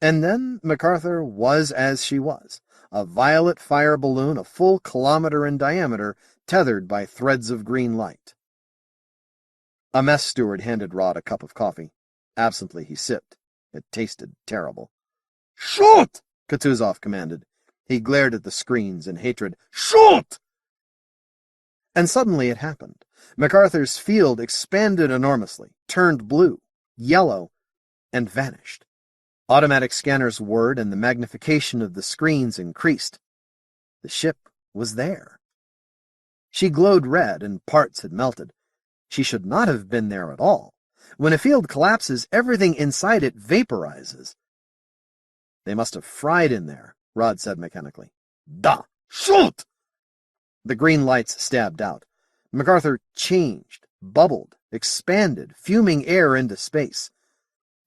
And then MacArthur was as she was, a violet fire balloon a full kilometer in diameter, tethered by threads of green light. A mess steward handed Rod a cup of coffee. Absently he sipped. It tasted terrible. "Shoot!" Kutuzov commanded. He glared at the screens in hatred. "Shoot!" And suddenly it happened. MacArthur's field expanded enormously, turned blue, yellow, and vanished. Automatic scanners whirred, and the magnification of the screens increased. The ship was there. She glowed red, and parts had melted. She should not have been there at all. When a field collapses, everything inside it vaporizes. They must have fried in there, Rod said mechanically. "Da! Shoot!" The green lights stabbed out. MacArthur changed, bubbled, expanded, fuming air into space.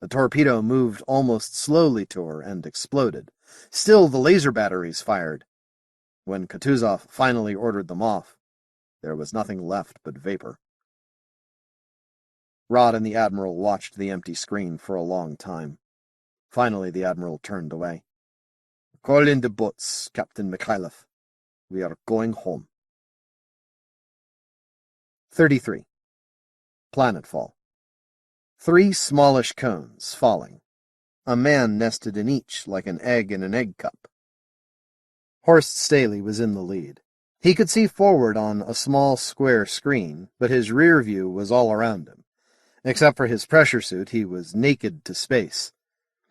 The torpedo moved almost slowly to her and exploded. Still, the laser batteries fired. When Kutuzov finally ordered them off, there was nothing left but vapor. Rod and the Admiral watched the empty screen for a long time. Finally, the Admiral turned away. "Call in the boats, Captain Mikhailov. We are going home." 33. Planetfall. 3 smallish cones, falling. A man nested in each like an egg in an egg cup. Horst Staley was in the lead. He could see forward on a small square screen, but his rear view was all around him. Except for his pressure suit, he was naked to space.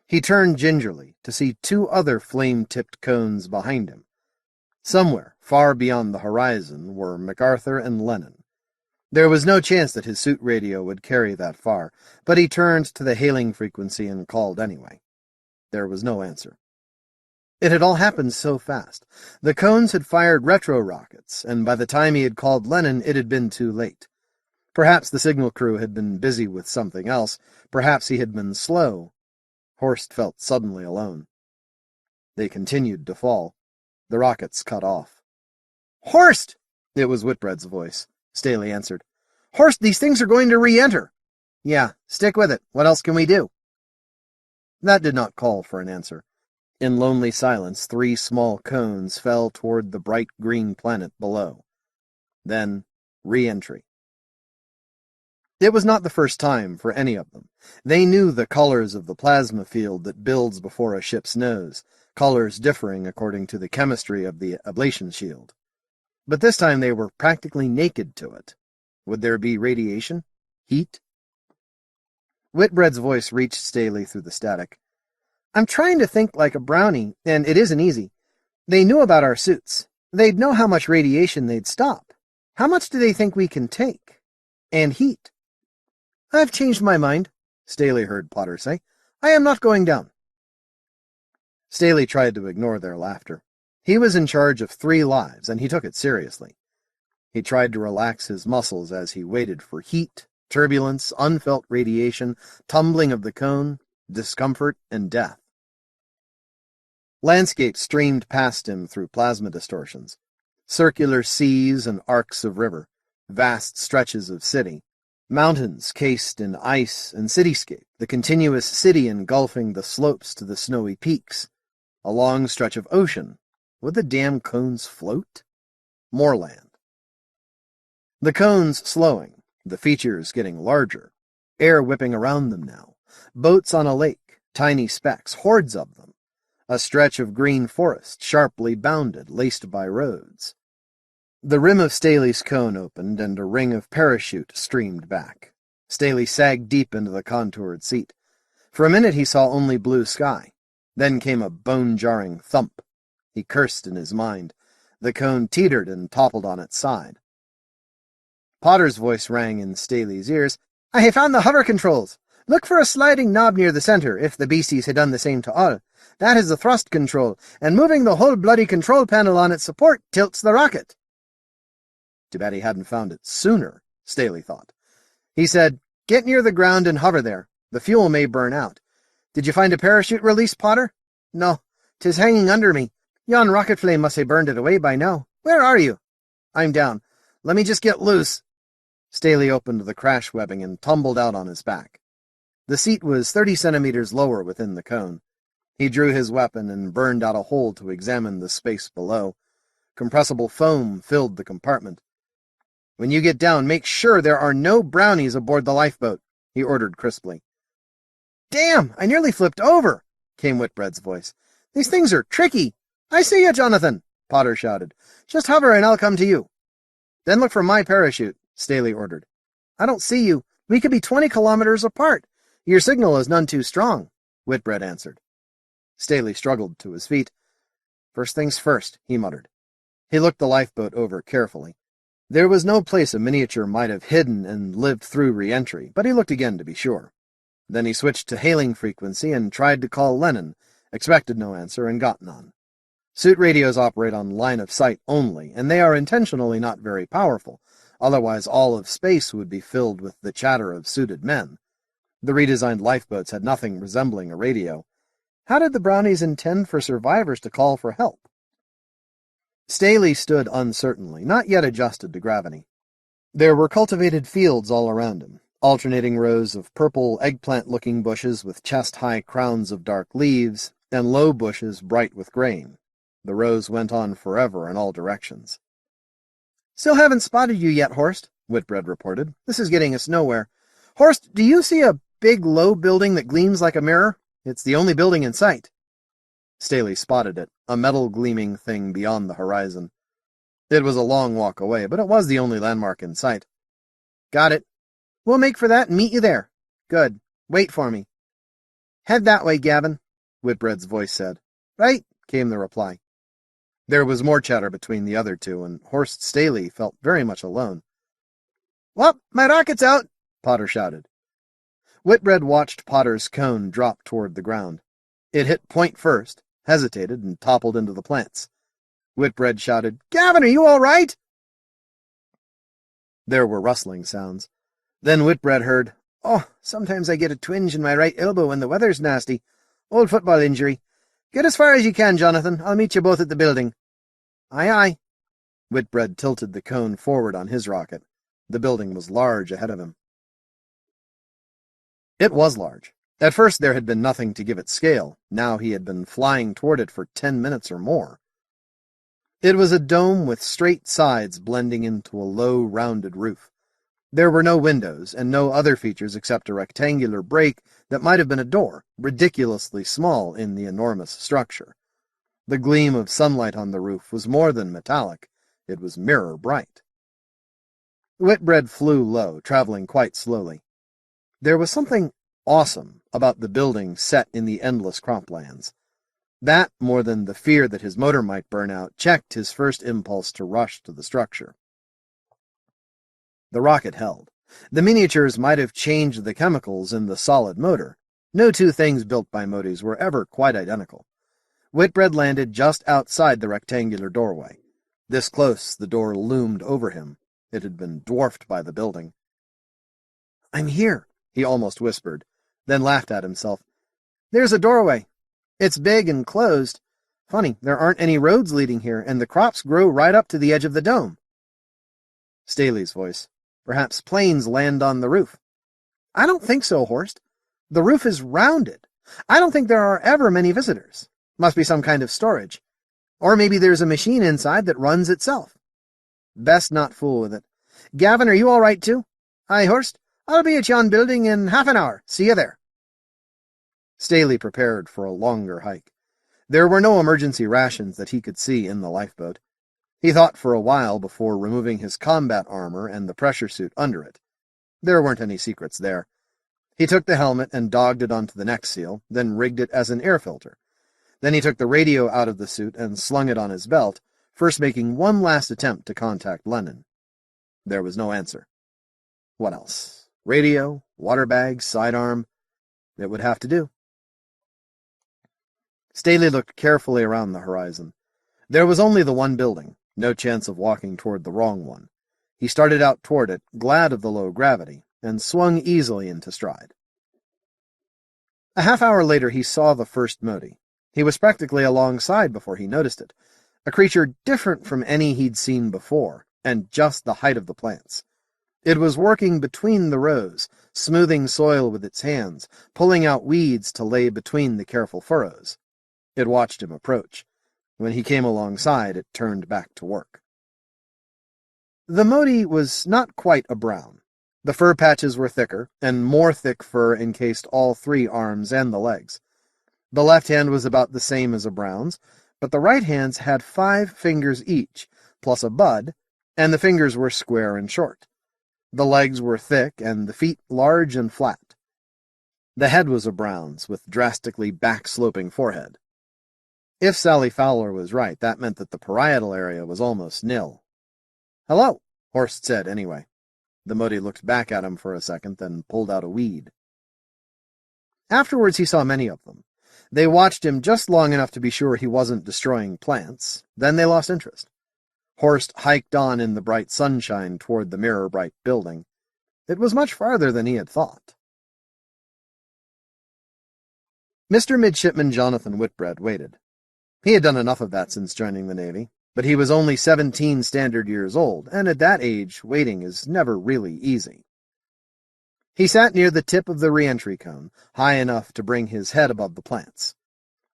He turned gingerly to see 2 other flame-tipped cones behind him. Somewhere, far beyond the horizon, were MacArthur and Lenin. There was no chance that his suit radio would carry that far, but he turned to the hailing frequency and called anyway. There was no answer. It had all happened so fast. The cones had fired retro-rockets, and by the time he had called Lenin, it had been too late. Perhaps the signal crew had been busy with something else. Perhaps he had been slow. Horst felt suddenly alone. They continued to fall. The rockets cut off. "Horst!" It was Whitbread's voice. Staley answered. "Horst, these things are going to re-enter." "Yeah, stick with it. What else can we do?" That did not call for an answer. In lonely silence, 3 small cones fell toward the bright green planet below. Then, re-entry. It was not the first time for any of them. They knew the colors of the plasma field that builds before a ship's nose, colors differing according to the chemistry of the ablation shield. But this time they were practically naked to it. Would there be radiation? Heat? Whitbread's voice reached Staley through the static. "I'm trying to think like a brownie, and it isn't easy. They knew about our suits. They'd know how much radiation they'd stop. How much do they think we can take? And heat?" "I've changed my mind," Staley heard Potter say. "I am not going down." Staley tried to ignore their laughter. He was in charge of 3 lives, and he took it seriously. He tried to relax his muscles as he waited for heat, turbulence, unfelt radiation, tumbling of the cone, discomfort, and death. Landscape streamed past him through plasma distortions. Circular seas and arcs of river, vast stretches of city, mountains cased in ice and cityscape, the continuous city engulfing the slopes to the snowy peaks, a long stretch of ocean. Would the damn cones float? More land. The cones slowing, the features getting larger, air whipping around them now, boats on a lake, tiny specks, hordes of them, a stretch of green forest, sharply bounded, laced by roads. The rim of Staley's cone opened, and a ring of parachute streamed back. Staley sagged deep into the contoured seat. For a minute he saw only blue sky. Then came a bone-jarring thump. He cursed in his mind. The cone teetered and toppled on its side. Potter's voice rang in Staley's ears. "I have found the hover controls. Look for a sliding knob near the center, if the beasties had done the same to all. That is the thrust control, and moving the whole bloody control panel on its support tilts the rocket." Too bad he hadn't found it sooner, Staley thought. He said, "Get near the ground and hover there. The fuel may burn out. Did you find a parachute release, Potter?" "No, 'tis hanging under me. Yon rocket flame must have burned it away by now. Where are you?" "I'm down. Let me just get loose." Staley opened the crash webbing and tumbled out on his back. The seat was 30 centimeters lower within the cone. He drew his weapon and burned out a hole to examine the space below. Compressible foam filled the compartment. "When you get down, make sure there are no brownies aboard the lifeboat," he ordered crisply. "Damn, I nearly flipped over," came Whitbread's voice. "These things are tricky. "I see you, Jonathan!" Potter shouted. "Just hover and I'll come to you." "Then look for my parachute," Staley ordered. "I don't see you. We could be 20 kilometers apart. Your signal is none too strong," Whitbread answered. Staley struggled to his feet. "First things first," he muttered. He looked the lifeboat over carefully. There was no place a miniature might have hidden and lived through re-entry, but he looked again to be sure. Then he switched to hailing frequency and tried to call Lenin, expected no answer, and got none. Suit radios operate on line of sight only, and they are intentionally not very powerful, otherwise all of space would be filled with the chatter of suited men. The redesigned lifeboats had nothing resembling a radio. How did the Brownies intend for survivors to call for help? Staley stood uncertainly, not yet adjusted to gravity. There were cultivated fields all around him, alternating rows of purple eggplant-looking bushes with chest-high crowns of dark leaves, and low bushes bright with grain. The rows went on forever in all directions. "Still haven't spotted you yet, Horst," Whitbread reported. "This is getting us nowhere. Horst, do you see a big, low building that gleams like a mirror? It's the only building in sight." Staley spotted it, a metal-gleaming thing beyond the horizon. It was a long walk away, but it was the only landmark in sight. "Got it. We'll make for that and meet you there." "Good. Wait for me." "Head that way, Gavin," Whitbread's voice said. "Right," came the reply. There was more chatter between the other two, and Horst Staley felt very much alone. "Well, my rocket's out," Potter shouted. Whitbread watched Potter's cone drop toward the ground. It hit point first, hesitated, and toppled into the plants. Whitbread shouted, "Gavin, are you all right?" There were rustling sounds. Then Whitbread heard, "Oh, sometimes I get a twinge in my right elbow when the weather's nasty. Old football injury. Get as far as you can, Jonathan. I'll meet you both at the building." "Aye, aye." Whitbread tilted the cone forward on his rocket. The building was large ahead of him. It was large. At first there had been nothing to give it scale. Now he had been flying toward it for 10 minutes or more. It was a dome with straight sides blending into a low, rounded roof. There were no windows, and no other features except a rectangular break that might have been a door, ridiculously small in the enormous structure. The gleam of sunlight on the roof was more than metallic. It was mirror bright. Whitbread flew low, traveling quite slowly. There was something awesome about the building set in the endless croplands. That, more than the fear that his motor might burn out, checked his first impulse to rush to the structure. The rocket held. The miniatures might have changed the chemicals in the solid motor. No two things built by Motes were ever quite identical. Whitbread landed just outside the rectangular doorway. This close, the door loomed over him. It had been dwarfed by the building. "I'm here," he almost whispered, then laughed at himself. "There's a doorway. It's big and closed. Funny, there aren't any roads leading here, and the crops grow right up to the edge of the dome." Staley's voice. "Perhaps planes land on the roof." "I don't think so, Horst. The roof is rounded. I don't think there are ever many visitors. Must be some kind of storage. Or maybe there's a machine inside that runs itself." "Best not fool with it. Gavin, are you all right, too?" "Aye, Horst. I'll be at yon building in half an hour. See you there." Staley prepared for a longer hike. There were no emergency rations that he could see in the lifeboat. He thought for a while before removing his combat armor and the pressure suit under it. There weren't any secrets there. He took the helmet and dogged it onto the neck seal, then rigged it as an air filter. Then he took the radio out of the suit and slung it on his belt, first making one last attempt to contact Lenin. There was no answer. What else? Radio, water bag, sidearm. It would have to do. Staley looked carefully around the horizon. There was only the one building, no chance of walking toward the wrong one. He started out toward it, glad of the low gravity, and swung easily into stride. A half hour later he saw the first Mote. He was practically alongside before he noticed it, a creature different from any he'd seen before, and just the height of the plants. It was working between the rows, smoothing soil with its hands, pulling out weeds to lay between the careful furrows. It watched him approach. When he came alongside, it turned back to work. The Mote was not quite a brown. The fur patches were thicker, and more thick fur encased all three arms and the legs. The left hand was about the same as a brown's, but the right hands had 5 fingers each, plus a bud, and the fingers were square and short. The legs were thick, and the feet large and flat. The head was a bronze, with drastically back-sloping forehead. If Sally Fowler was right, that meant that the parietal area was almost nil. "Hello," Horst said anyway. The Mote looked back at him for a second, then pulled out a weed. Afterwards he saw many of them. They watched him just long enough to be sure he wasn't destroying plants, then they lost interest. Horst hiked on in the bright sunshine toward the mirror-bright building. It was much farther than he had thought. Mr. Midshipman Jonathan Whitbread waited. He had done enough of that since joining the Navy, but he was only 17 standard years old, and at that age, waiting is never really easy. He sat near the tip of the re-entry cone, high enough to bring his head above the plants.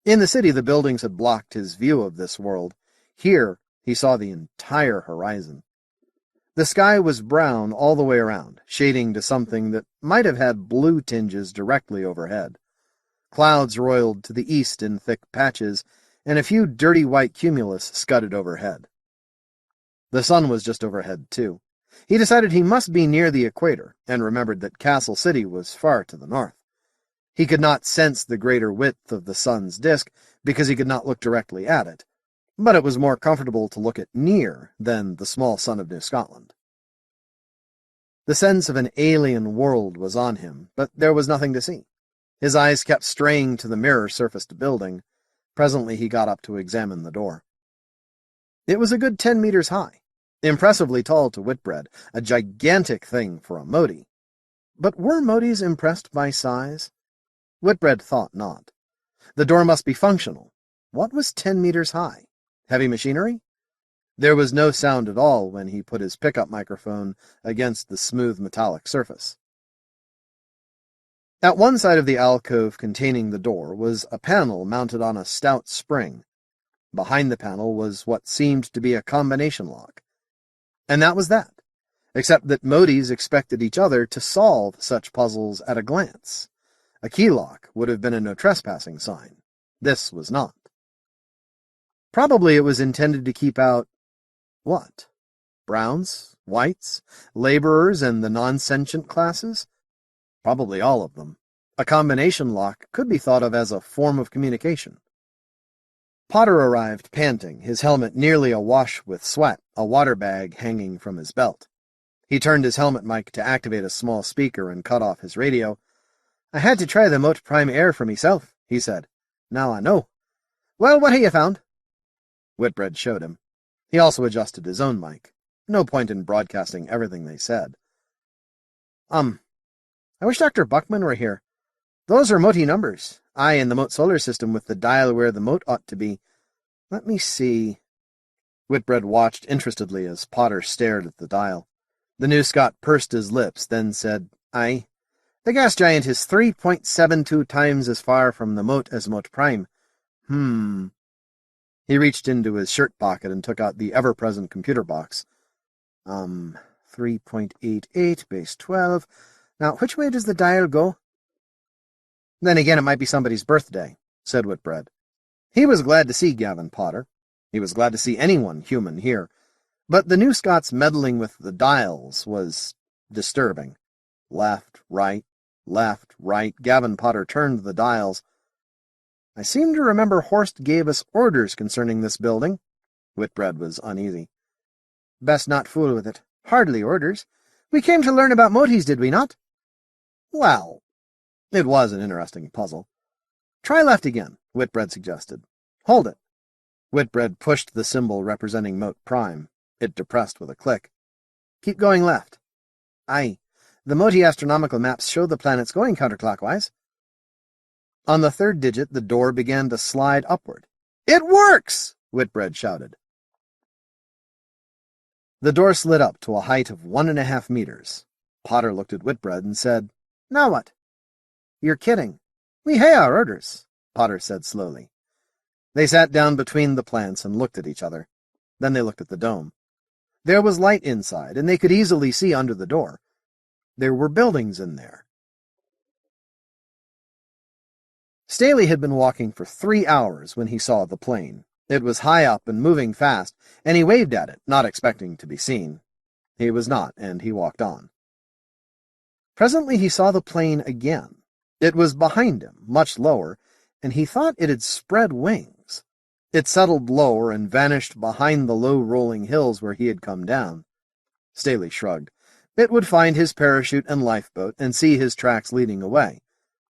In the city, the buildings had blocked his view of this world. Here, he saw the entire horizon. The sky was brown all the way around, shading to something that might have had blue tinges directly overhead. Clouds roiled to the east in thick patches, and a few dirty white cumulus scudded overhead. The sun was just overhead, too. He decided he must be near the equator, and remembered that Castle City was far to the north. He could not sense the greater width of the sun's disk because he could not look directly at it, but it was more comfortable to look at near than the small sun of New Scotland. The sense of an alien world was on him, but there was nothing to see. His eyes kept straying to the mirror-surfaced building. Presently he got up to examine the door. It was a good 10 meters high, impressively tall to Whitbread, a gigantic thing for a Mote. But were Motes impressed by size? Whitbread thought not. The door must be functional. What was 10 meters high? Heavy machinery? There was no sound at all when he put his pickup microphone against the smooth metallic surface. At one side of the alcove containing the door was a panel mounted on a stout spring. Behind the panel was what seemed to be a combination lock. And that was that, except that Motes expected each other to solve such puzzles at a glance. A key lock would have been a no trespassing sign. This was not. Probably it was intended to keep out what? Browns, whites, laborers, and the non-sentient classes? Probably all of them. A combination lock could be thought of as a form of communication. Potter arrived panting, his helmet nearly awash with sweat, a water bag hanging from his belt. He turned his helmet mic to activate a small speaker and cut off his radio. "I had to try the Mote Prime Air for myself," he said. "Now I know. Well, what have you found?" Whitbread showed him. He also adjusted his own mic. No point in broadcasting everything they said. I wish Dr. Buckman were here. Those are Mote numbers. I in the Mote solar system with the dial where the Mote ought to be. Let me see." Whitbread watched interestedly as Potter stared at the dial. The new Scot pursed his lips, then said, "Aye. The gas giant is 3.72 times as far from the Mote as Mote Prime. He reached into his shirt pocket and took out the ever-present computer box. 3.88, base 12. Now, which way does the dial go?" "Then again, it might be somebody's birthday," said Whitbread. He was glad to see Gavin Potter. He was glad to see anyone human here. But the new Scot's meddling with the dials was disturbing. Left, right. Gavin Potter turned the dials. "I seem to remember Horst gave us orders concerning this building." Whitbread was uneasy. "Best not fool with it. Hardly orders. We came to learn about Motes, did we not?" "Well, it was an interesting puzzle." "Try left again," Whitbread suggested. "Hold it." Whitbread pushed the symbol representing Mote Prime. It depressed with a click. "Keep going left." "Aye. The Mote astronomical maps show the planets going counterclockwise." On the third digit, the door began to slide upward. "It works!" Whitbread shouted. The door slid up to a height of 1.5 meters. Potter looked at Whitbread and said, "Now what?" "You're kidding." "We hae our orders," Potter said slowly. They sat down between the plants and looked at each other. Then they looked at the dome. There was light inside, and they could easily see under the door. There were buildings in there. Staley had been walking for 3 hours when he saw the plane. It was high up and moving fast, and he waved at it, not expecting to be seen. He was not, and he walked on. Presently he saw the plane again. It was behind him, much lower, and he thought it had spread wings. It settled lower and vanished behind the low rolling hills where he had come down. Staley shrugged. It would find his parachute and lifeboat and see his tracks leading away.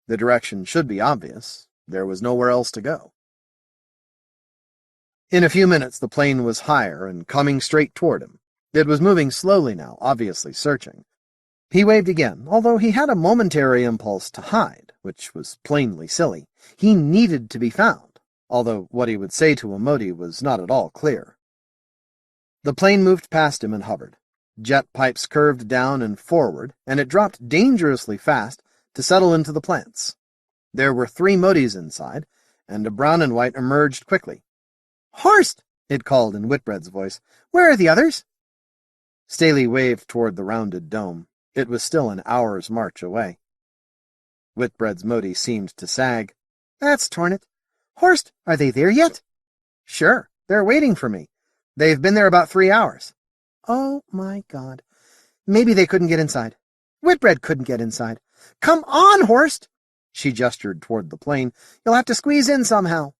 The direction should be obvious. There was nowhere else to go. In a few minutes the plane was higher and coming straight toward him. It was moving slowly now, obviously searching. He waved again, although he had a momentary impulse to hide, which was plainly silly. He needed to be found, although what he would say to Mote was not at all clear. The plane moved past him and hovered. Jet pipes curved down and forward, and it dropped dangerously fast to settle into the plants. There were 3 Motes inside, and a brown and white emerged quickly. "Horst!" it called in Whitbread's voice. "Where are the others?" Staley waved toward the rounded dome. It was still an hour's march away. Whitbread's Mote seemed to sag. "That's torn it. Horst, are they there yet?" "Sure. They're waiting for me. They've been there about 3 hours. "Oh, my God. Maybe they couldn't get inside. Whitbread couldn't get inside. Come on, Horst!" She gestured toward the plane. "You'll have to squeeze in somehow."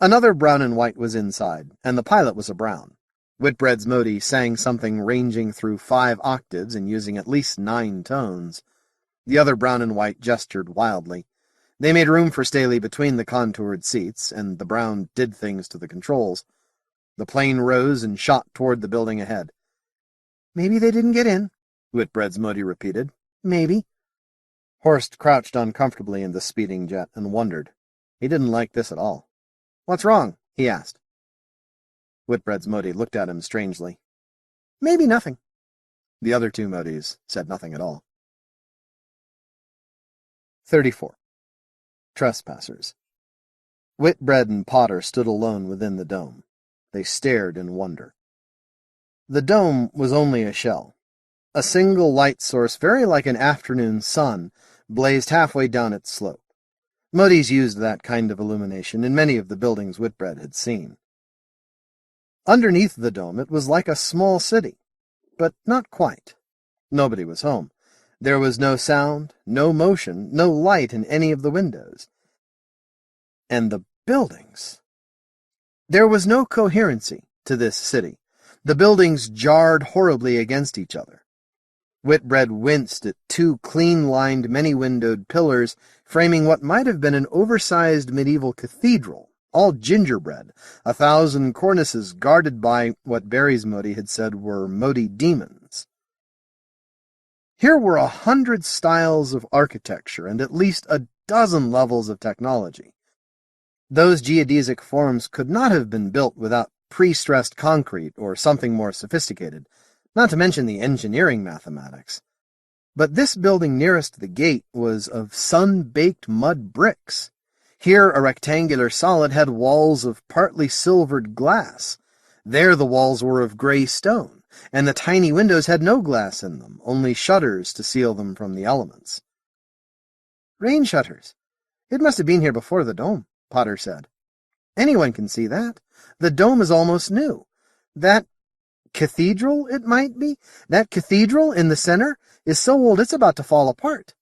Another brown and white was inside, and the pilot was a brown. Whitbread's Mote sang something ranging through 5 octaves and using at least 9 tones. The other brown and white gestured wildly. They made room for Staley between the contoured seats, and the brown did things to the controls. The plane rose and shot toward the building ahead. "Maybe they didn't get in," Whitbread's Mote repeated. "Maybe." Horst crouched uncomfortably in the speeding jet and wondered. He didn't like this at all. "What's wrong?" he asked. Whitbread's Mote looked at him strangely. "Maybe nothing." The other 2 Motes said nothing at all. 34. Trespassers. Whitbread and Potter stood alone within the dome. They stared in wonder. The dome was only a shell. A single light source, very like an afternoon sun, blazed halfway down its slope. Motes used that kind of illumination in many of the buildings Whitbread had seen. Underneath the dome it was like a small city, but not quite. Nobody was home. There was no sound, no motion, no light in any of the windows. And the buildings. There was no coherency to this city. The buildings jarred horribly against each other. Whitbread winced at 2 clean-lined, many-windowed pillars framing what might have been an oversized medieval cathedral, all gingerbread, 1,000 cornices guarded by what Barry's Mote had said were Mote demons. Here were 100 styles of architecture and at least a dozen levels of technology. Those geodesic forms could not have been built without pre-stressed concrete or something more sophisticated, not to mention the engineering mathematics. But this building nearest the gate was of sun-baked mud bricks. Here a rectangular solid had walls of partly silvered glass. There the walls were of gray stone, and the tiny windows had no glass in them, only shutters to seal them from the elements. "Rain shutters. It must have been here before the dome," Potter said. "Anyone can see that. The dome is almost new. That cathedral, it might be? That cathedral in the center is so old it's about to fall apart.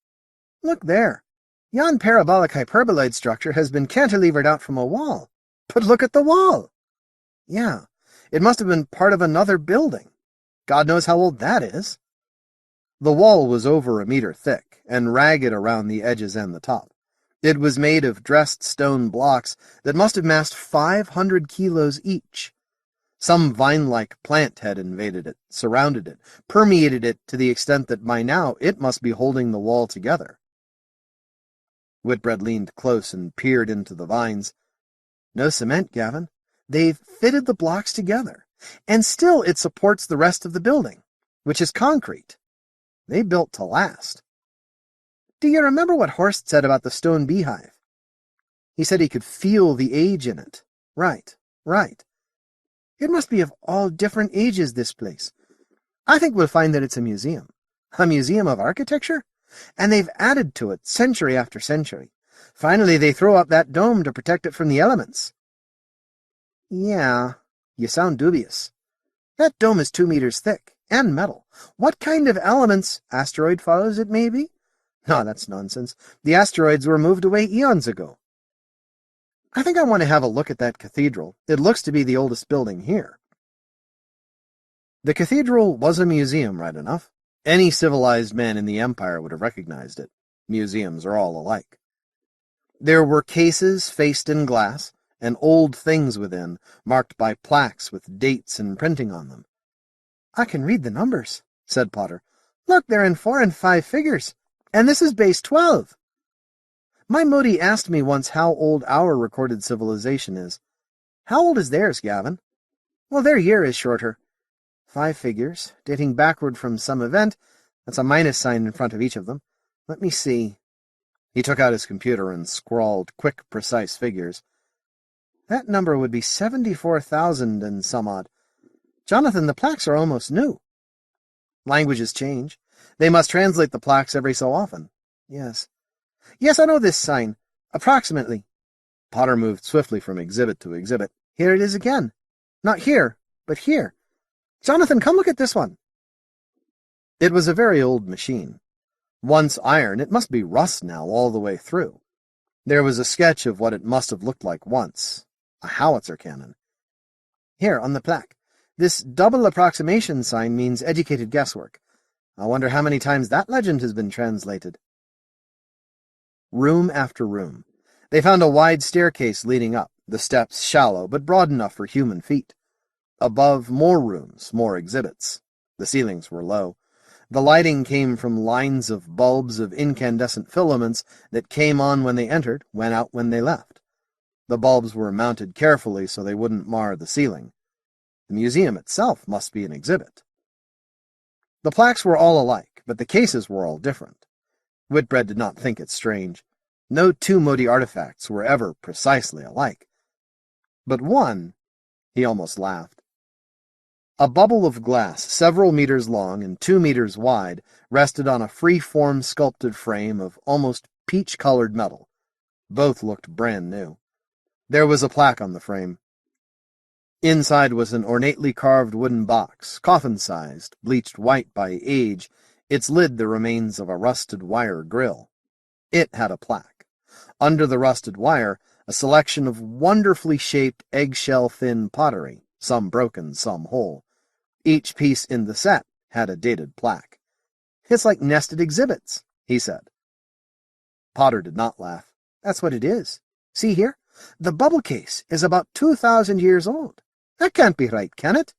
Look there. Yon parabolic hyperboloid structure has been cantilevered out from a wall. But look at the wall. Yeah, it must have been part of another building. God knows how old that is." The wall was over a meter thick, and ragged around the edges and the top. It was made of dressed stone blocks that must have massed 500 kilos each. Some vine-like plant had invaded it, surrounded it, permeated it to the extent that by now it must be holding the wall together. Whitbread leaned close and peered into the vines. "No cement, Gavin. They've fitted the blocks together, and still it supports the rest of the building, which is concrete. They built to last." "Do you remember what Horst said about the stone beehive?" "He said he could feel the age in it." Right. "It must be of all different ages, this place. I think we'll find that it's a museum. A museum of architecture? And they've added to it century after century. Finally, they throw up that dome to protect it from the elements.
Yeah, you sound dubious. That dome is 2 meters thick, and metal. What kind of elements? Asteroid follows it, maybe? No, that's nonsense. The asteroids were moved away eons ago. I think I want to have a look at that cathedral. It looks to be the oldest building here. The cathedral was a museum, right enough. Any civilized man in the Empire would have recognized it. Museums are all alike. There were cases faced in glass, and old things within, marked by plaques with dates and printing on them. I can read the numbers, said Potter. Look, they're in 4 and 5 figures, and this is base 12. My Mote asked me once how old our recorded civilization is. How old is theirs, Gavin? Well, their year is shorter. 5 figures, dating backward from some event. That's a minus sign in front of each of them. Let me see. He took out his computer and scrawled quick, precise figures. That number would be 74,000 and some odd. Jonathan, the plaques are almost new. Languages change. They must translate the plaques every so often. Yes. Yes, I know this sign. Approximately. Potter moved swiftly from exhibit to exhibit. Here it is again. Not here, but here. Jonathan, come look at this one. It was a very old machine. Once iron, it must be rust now all the way through. There was a sketch of what it must have looked like once. A howitzer cannon. Here, on the plaque. This double approximation sign means educated guesswork. I wonder how many times that legend has been translated. Room after room. They found a wide staircase leading up, the steps shallow but broad enough for human feet. Above, more rooms, more exhibits. The ceilings were low. The lighting came from lines of bulbs of incandescent filaments that came on when they entered, went out when they left. The bulbs were mounted carefully so they wouldn't mar the ceiling. The museum itself must be an exhibit. The plaques were all alike, but the cases were all different. Whitbread did not think it strange. No 2 Mote artifacts were ever precisely alike. But one, he almost laughed. A bubble of glass, several meters long and 2 meters wide, rested on a free-form sculpted frame of almost peach-colored metal. Both looked brand new. There was a plaque on the frame. Inside was an ornately carved wooden box, coffin-sized, bleached white by age, its lid the remains of a rusted wire grill. It had a plaque. Under the rusted wire, a selection of wonderfully shaped eggshell-thin pottery, some broken, some whole. Each piece in the set had a dated plaque. It's like nested exhibits, he said. Potter did not laugh. That's what it is. See here? The bubble case is about 2,000 years old. That can't be right, can it?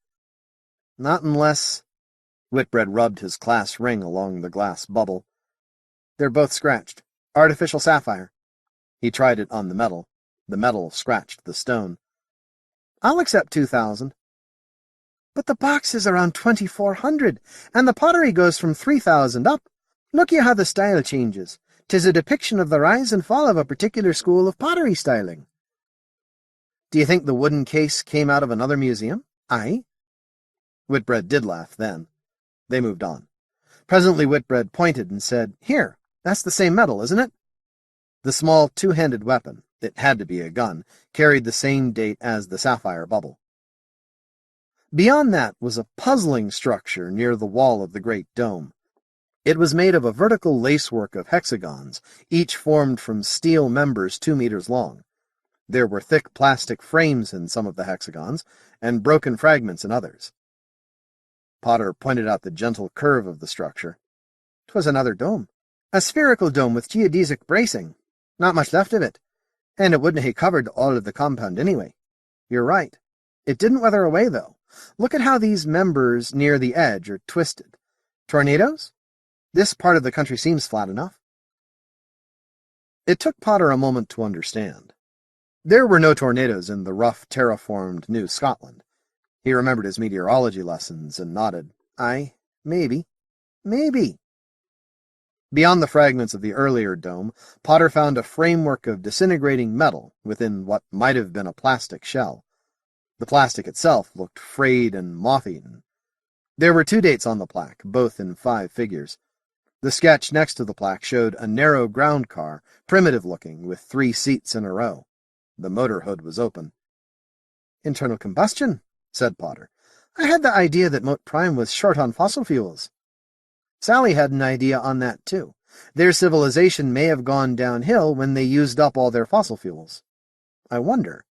Not unless... Whitbread rubbed his class ring along the glass bubble. They're both scratched. Artificial sapphire. He tried it on the metal. The metal scratched the stone. I'll accept 2,000. But the box is around 2,400, and the pottery goes from 3,000 up. Look you how the style changes. 'Tis a depiction of the rise and fall of a particular school of pottery styling. Do you think the wooden case came out of another museum? Aye. Whitbread did laugh then. They moved on. Presently Whitbread pointed and said, Here, that's the same metal, isn't it? The small 2-handed weapon, it had to be a gun, carried the same date as the sapphire bubble. Beyond that was a puzzling structure near the wall of the great dome. It was made of a vertical lacework of hexagons, each formed from steel members 2 meters long. There were thick plastic frames in some of the hexagons, and broken fragments in others. Potter pointed out the gentle curve of the structure. 'Twas another dome. A spherical dome with geodesic bracing. Not much left of it. And it wouldn't have covered all of the compound anyway. You're right. It didn't weather away, though. Look at how these members near the edge are twisted. Tornadoes? This part of the country seems flat enough. It took Potter a moment to understand. There were no tornadoes in the rough, terraformed New Scotland. He remembered his meteorology lessons and nodded. Aye, maybe. Maybe. Beyond the fragments of the earlier dome, Potter found a framework of disintegrating metal within what might have been a plastic shell. The plastic itself looked frayed and moth-eaten. There were 2 dates on the plaque, both in 5 figures. The sketch next to the plaque showed a narrow ground car, primitive-looking, with 3 seats in a row. The motor hood was open. Internal combustion, said Potter. I had the idea that Mote Prime was short on fossil fuels. Sally had an idea on that, too. Their civilization may have gone downhill when they used up all their fossil fuels. I wonder.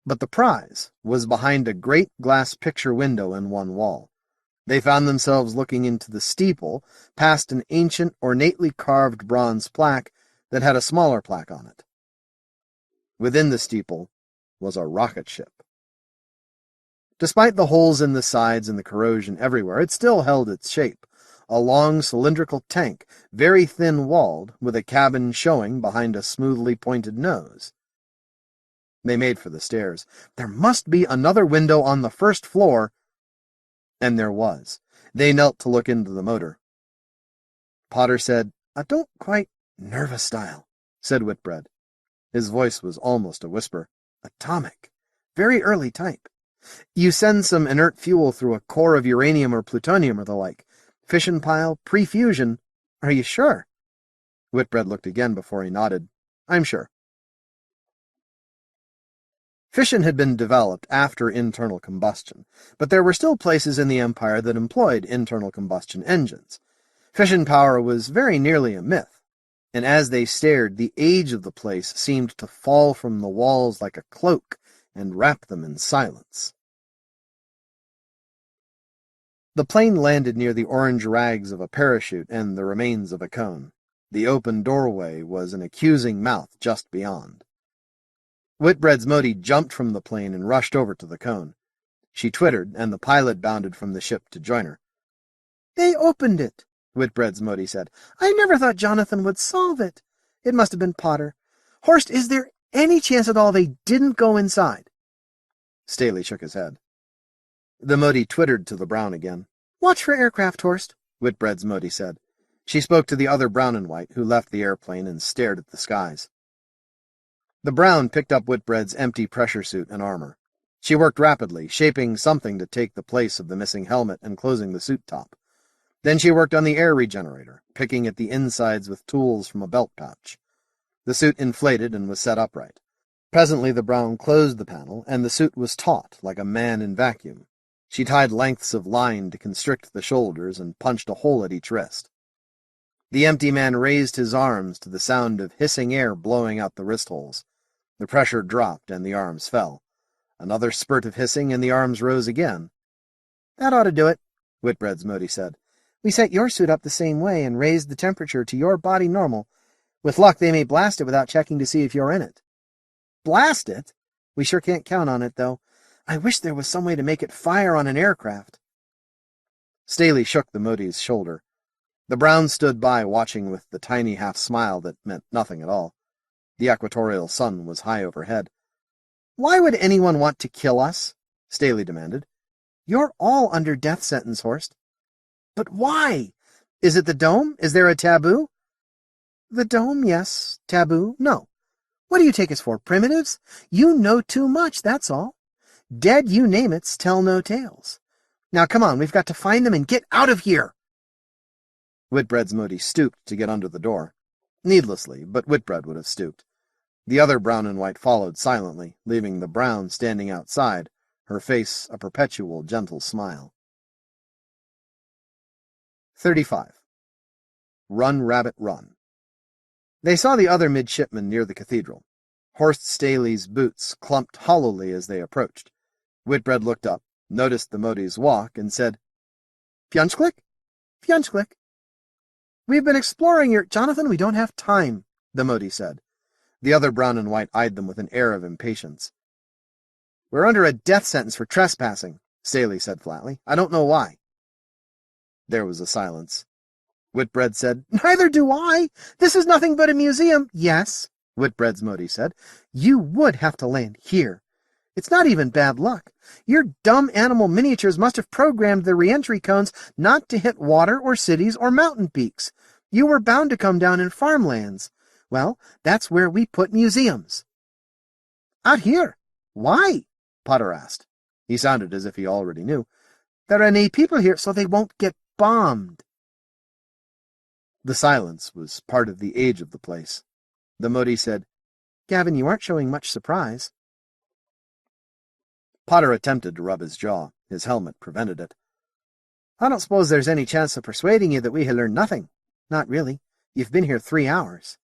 But the prize was behind a great glass picture window in one wall. They found themselves looking into the steeple, past an ancient, ornately carved bronze plaque that had a smaller plaque on it. Within the steeple was a rocket ship. Despite the holes in the sides and the corrosion everywhere, it still held its shape, a long cylindrical tank, very thin-walled, with a cabin showing behind a smoothly pointed nose. They made for the stairs. There must be another window on the first floor, and there was. They knelt to look into the motor. Potter said, "I don't quite nervous style," said Whitbread. His voice was almost a whisper. "Atomic. Very early type. You send some inert fuel through a core of uranium or plutonium or the like. Fission pile, pre-fusion. Are you sure?" Whitbread looked again before he nodded. "I'm sure." Fission had been developed after internal combustion, but there were still places in the Empire that employed internal combustion engines. Fission power was very nearly a myth, and as they stared, the age of the place seemed to fall from the walls like a cloak and wrap them in silence. The plane landed near the orange rags of a parachute and the remains of a cone. The open doorway was an accusing mouth just beyond. Whitbread's Mote jumped from the plane and rushed over to the cone. She twittered, and the pilot bounded from the ship to join her. "They opened it," Whitbread's Mote said. "I never thought Jonathan would solve it. It must have been Potter. Horst, is there any chance at all they didn't go inside?" Staley shook his head. The Mote twittered to the brown again. "Watch for aircraft, Horst," Whitbread's Mote said. She spoke to the other brown and white, who left the airplane and stared at the skies. The brown picked up Whitbread's empty pressure suit and armor. She worked rapidly, shaping something to take the place of the missing helmet and closing the suit top. Then she worked on the air regenerator, picking at the insides with tools from a belt pouch. The suit inflated and was set upright. Presently the brown closed the panel, and the suit was taut, like a man in vacuum. She tied lengths of line to constrict the shoulders and punched a hole at each wrist. The empty man raised his arms to the sound of hissing air blowing out the wrist holes. The pressure dropped, and the arms fell. Another spurt of hissing, and the arms rose again. "That ought to do it," Whitbread's Mote said. "We set your suit up the same way and raised the temperature to your body normal. With luck, they may blast it without checking to see if you're in it." "Blast it? We sure can't count on it, though. I wish there was some way to make it fire on an aircraft." Staley shook the Mote's shoulder. The brown stood by, watching with the tiny half-smile that meant nothing at all. The equatorial sun was high overhead. "Why would anyone want to kill us?" Staley demanded. "You're all under death sentence, Horst." "But why? Is it the dome? Is there a taboo?" "The dome, yes. Taboo, no. What do you take us for, primitives? You know too much, that's all. Dead you name it's tell no tales. Now come on, we've got to find them and get out of here." Whitbread's Mote stooped to get under the door. Needlessly, but Whitbread would have stooped. The other brown and white followed silently, leaving the brown standing outside, her face a perpetual gentle smile. 35. Run, Rabbit, Run. They saw the other midshipmen near the cathedral. Horst Staley's boots clumped hollowly as they approached. Whitbread looked up, noticed the Mote's walk, and said, "Fjunchklick? Fjunchklick." "We've been exploring your—" "Jonathan, we don't have time," the Mote said. The other brown and white eyed them with an air of impatience. "We're under a death sentence for trespassing," Staley said flatly. "I don't know why." There was a silence. Whitbread said, "Neither do I. This is nothing but a museum." "Yes," Whitbread's Mote said. "You would have to land here. It's not even bad luck. Your dumb animal miniatures must have programmed the re-entry cones not to hit water or cities or mountain peaks. You were bound to come down in farmlands. Well, that's where we put museums." "Out here? Why?" Potter asked. He sounded as if he already knew. "There are any people here, so they won't get bombed." The silence was part of the age of the place. The Mote said, "Gavin, you aren't showing much surprise." Potter attempted to rub his jaw. His helmet prevented it. I don't suppose there's any chance of persuading you that we have learned nothing. Not really. You've been here 3 hours.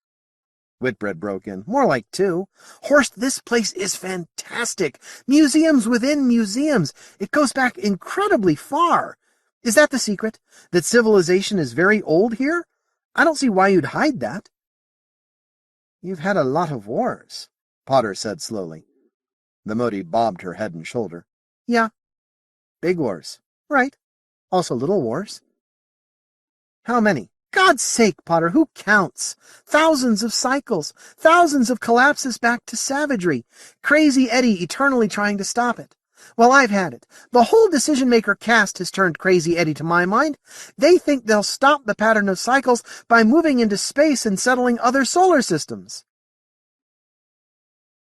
Whitbread broke in. More like 2. Horst, this place is fantastic. Museums within museums. It goes back incredibly far. Is that the secret? That civilization is very old here? I don't see why you'd hide that. You've had a lot of wars, Potter said slowly. The Mote bobbed her head and shoulder. Yeah. Big wars. Right. Also little wars. How many? God's sake, Potter, who counts? Thousands of cycles, thousands of collapses back to savagery. Crazy Eddie eternally trying to stop it. Well, I've had it. The whole decision-maker caste has turned Crazy Eddie to my mind. They think they'll stop the pattern of cycles by moving into space and settling other solar systems.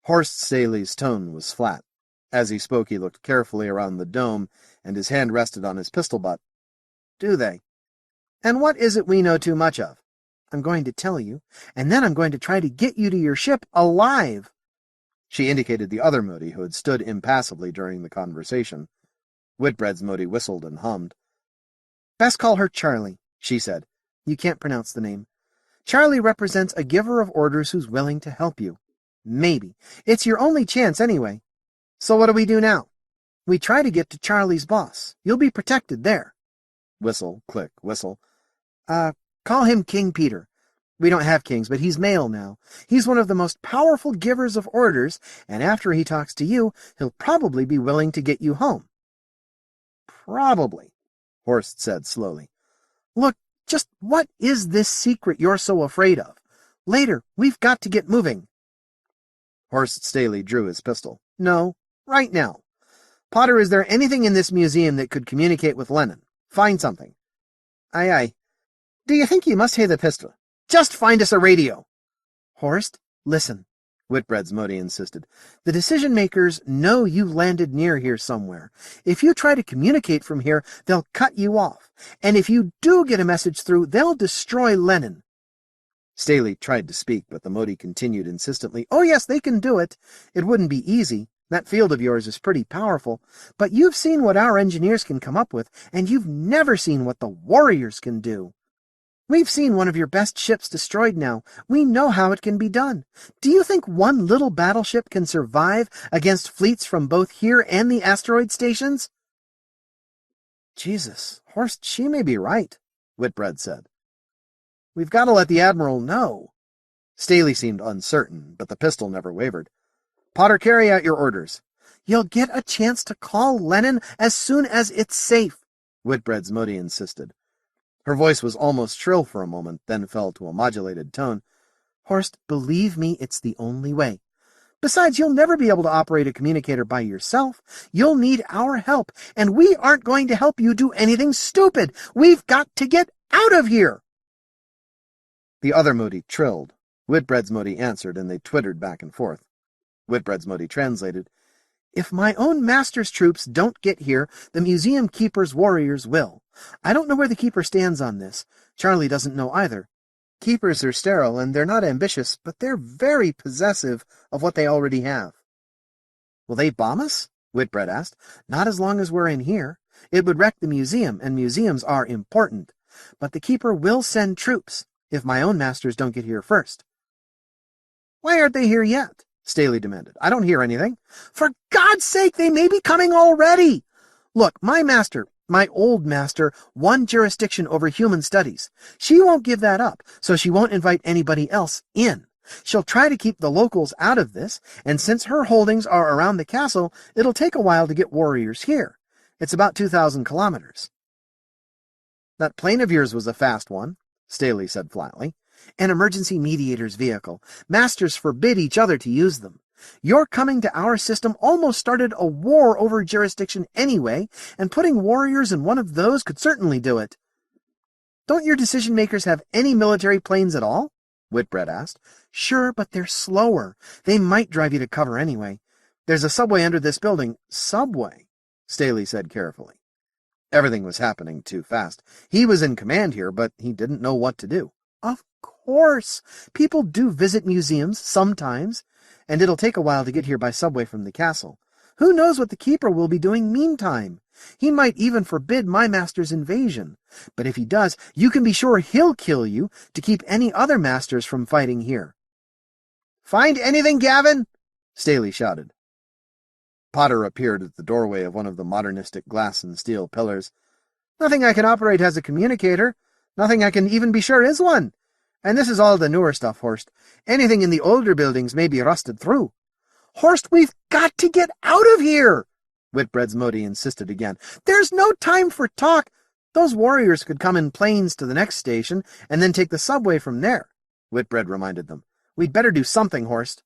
Horst Staley's tone was flat. As he spoke, he looked carefully around the dome, and his hand rested on his pistol butt. Do they? And what is it we know too much of? I'm going to tell you, and then I'm going to try to get you to your ship alive. She indicated the other Mote who had stood impassively during the conversation. Whitbread's Mote whistled and hummed. Best call her Charlie, she said. You can't pronounce the name. Charlie represents a giver of orders who's willing to help you. Maybe. It's your only chance anyway. So what do we do now? We try to get to Charlie's boss. You'll be protected there. Whistle, click, whistle. Call him King Peter. We don't have kings, but he's male now. He's one of the most powerful givers of orders, and after he talks to you, he'll probably be willing to get you home. Probably, Horst said slowly. Look, just what is this secret you're so afraid of? Later, we've got to get moving. Horst Staley drew his pistol. No, right now. Potter, is there anything in this museum that could communicate with Lenin? Find something. Aye, aye. Do you think you must hear the pistol? Just find us a radio. Horst, listen, Whitbread's Mote insisted. The decision-makers know you landed near here somewhere. If you try to communicate from here, they'll cut you off. And if you do get a message through, they'll destroy Lenin. Staley tried to speak, but the Mote continued insistently. Oh, yes, they can do it. It wouldn't be easy. That field of yours is pretty powerful. But you've seen what our engineers can come up with, and you've never seen what the warriors can do. We've seen one of your best ships destroyed now. We know how it can be done. Do you think one little battleship can survive against fleets from both here and the asteroid stations? Jesus, Horst, she may be right, Whitbread said. We've got to let the Admiral know. Staley seemed uncertain, but the pistol never wavered. Potter, carry out your orders. You'll get a chance to call Lenin as soon as it's safe, Whitbread's Mote insisted. Her voice was almost shrill for a moment, then fell to a modulated tone. Horst, believe me, it's the only way. Besides, you'll never be able to operate a communicator by yourself. You'll need our help, and we aren't going to help you do anything stupid. We've got to get out of here. The other Mote trilled. Whitbread's Mote answered, and they twittered back and forth. Whitbread's Mote translated, If my own master's troops don't get here, the museum keeper's warriors will. I don't know where the keeper stands on this. Charlie doesn't know either. Keepers are sterile, and they're not ambitious, but they're very possessive of what they already have. Will they bomb us? Whitbread asked. Not as long as we're in here. It would wreck the museum, and museums are important. But the keeper will send troops, if my own masters don't get here first. Why aren't they here yet? Staley demanded. I don't hear anything. For God's sake, they may be coming already. Look, my old master, won jurisdiction over human studies. She won't give that up, so she won't invite anybody else in. She'll try to keep the locals out of this, and since her holdings are around the castle, it'll take a while to get warriors here. It's about 2,000 kilometers. That plane of yours was a fast one, Staley said flatly. An emergency mediator's vehicle. Masters forbid each other to use them. Your coming to our system almost started a war over jurisdiction anyway, and putting warriors in one of those could certainly do it. Don't your decision-makers have any military planes at all? Whitbread asked. Sure, but they're slower. They might drive you to cover anyway. There's a subway under this building. Subway, Staley said carefully. Everything was happening too fast. He was in command here, but he didn't know what to do. Of course. People do visit museums sometimes, and it'll take a while to get here by subway from the castle. Who knows what the Keeper will be doing meantime? He might even forbid my master's invasion. But if he does, you can be sure he'll kill you to keep any other masters from fighting here. "Find anything, Gavin?" Staley shouted. Potter appeared at the doorway of one of the modernistic glass and steel pillars. "Nothing I can operate as a communicator. Nothing I can even be sure is one. And this is all the newer stuff, Horst. Anything in the older buildings may be rusted through." "Horst, we've got to get out of here!" Whitbread's Mote insisted again. "There's no time for talk. Those warriors could come in planes to the next station and then take the subway from there," Whitbread reminded them. "We'd better do something, Horst."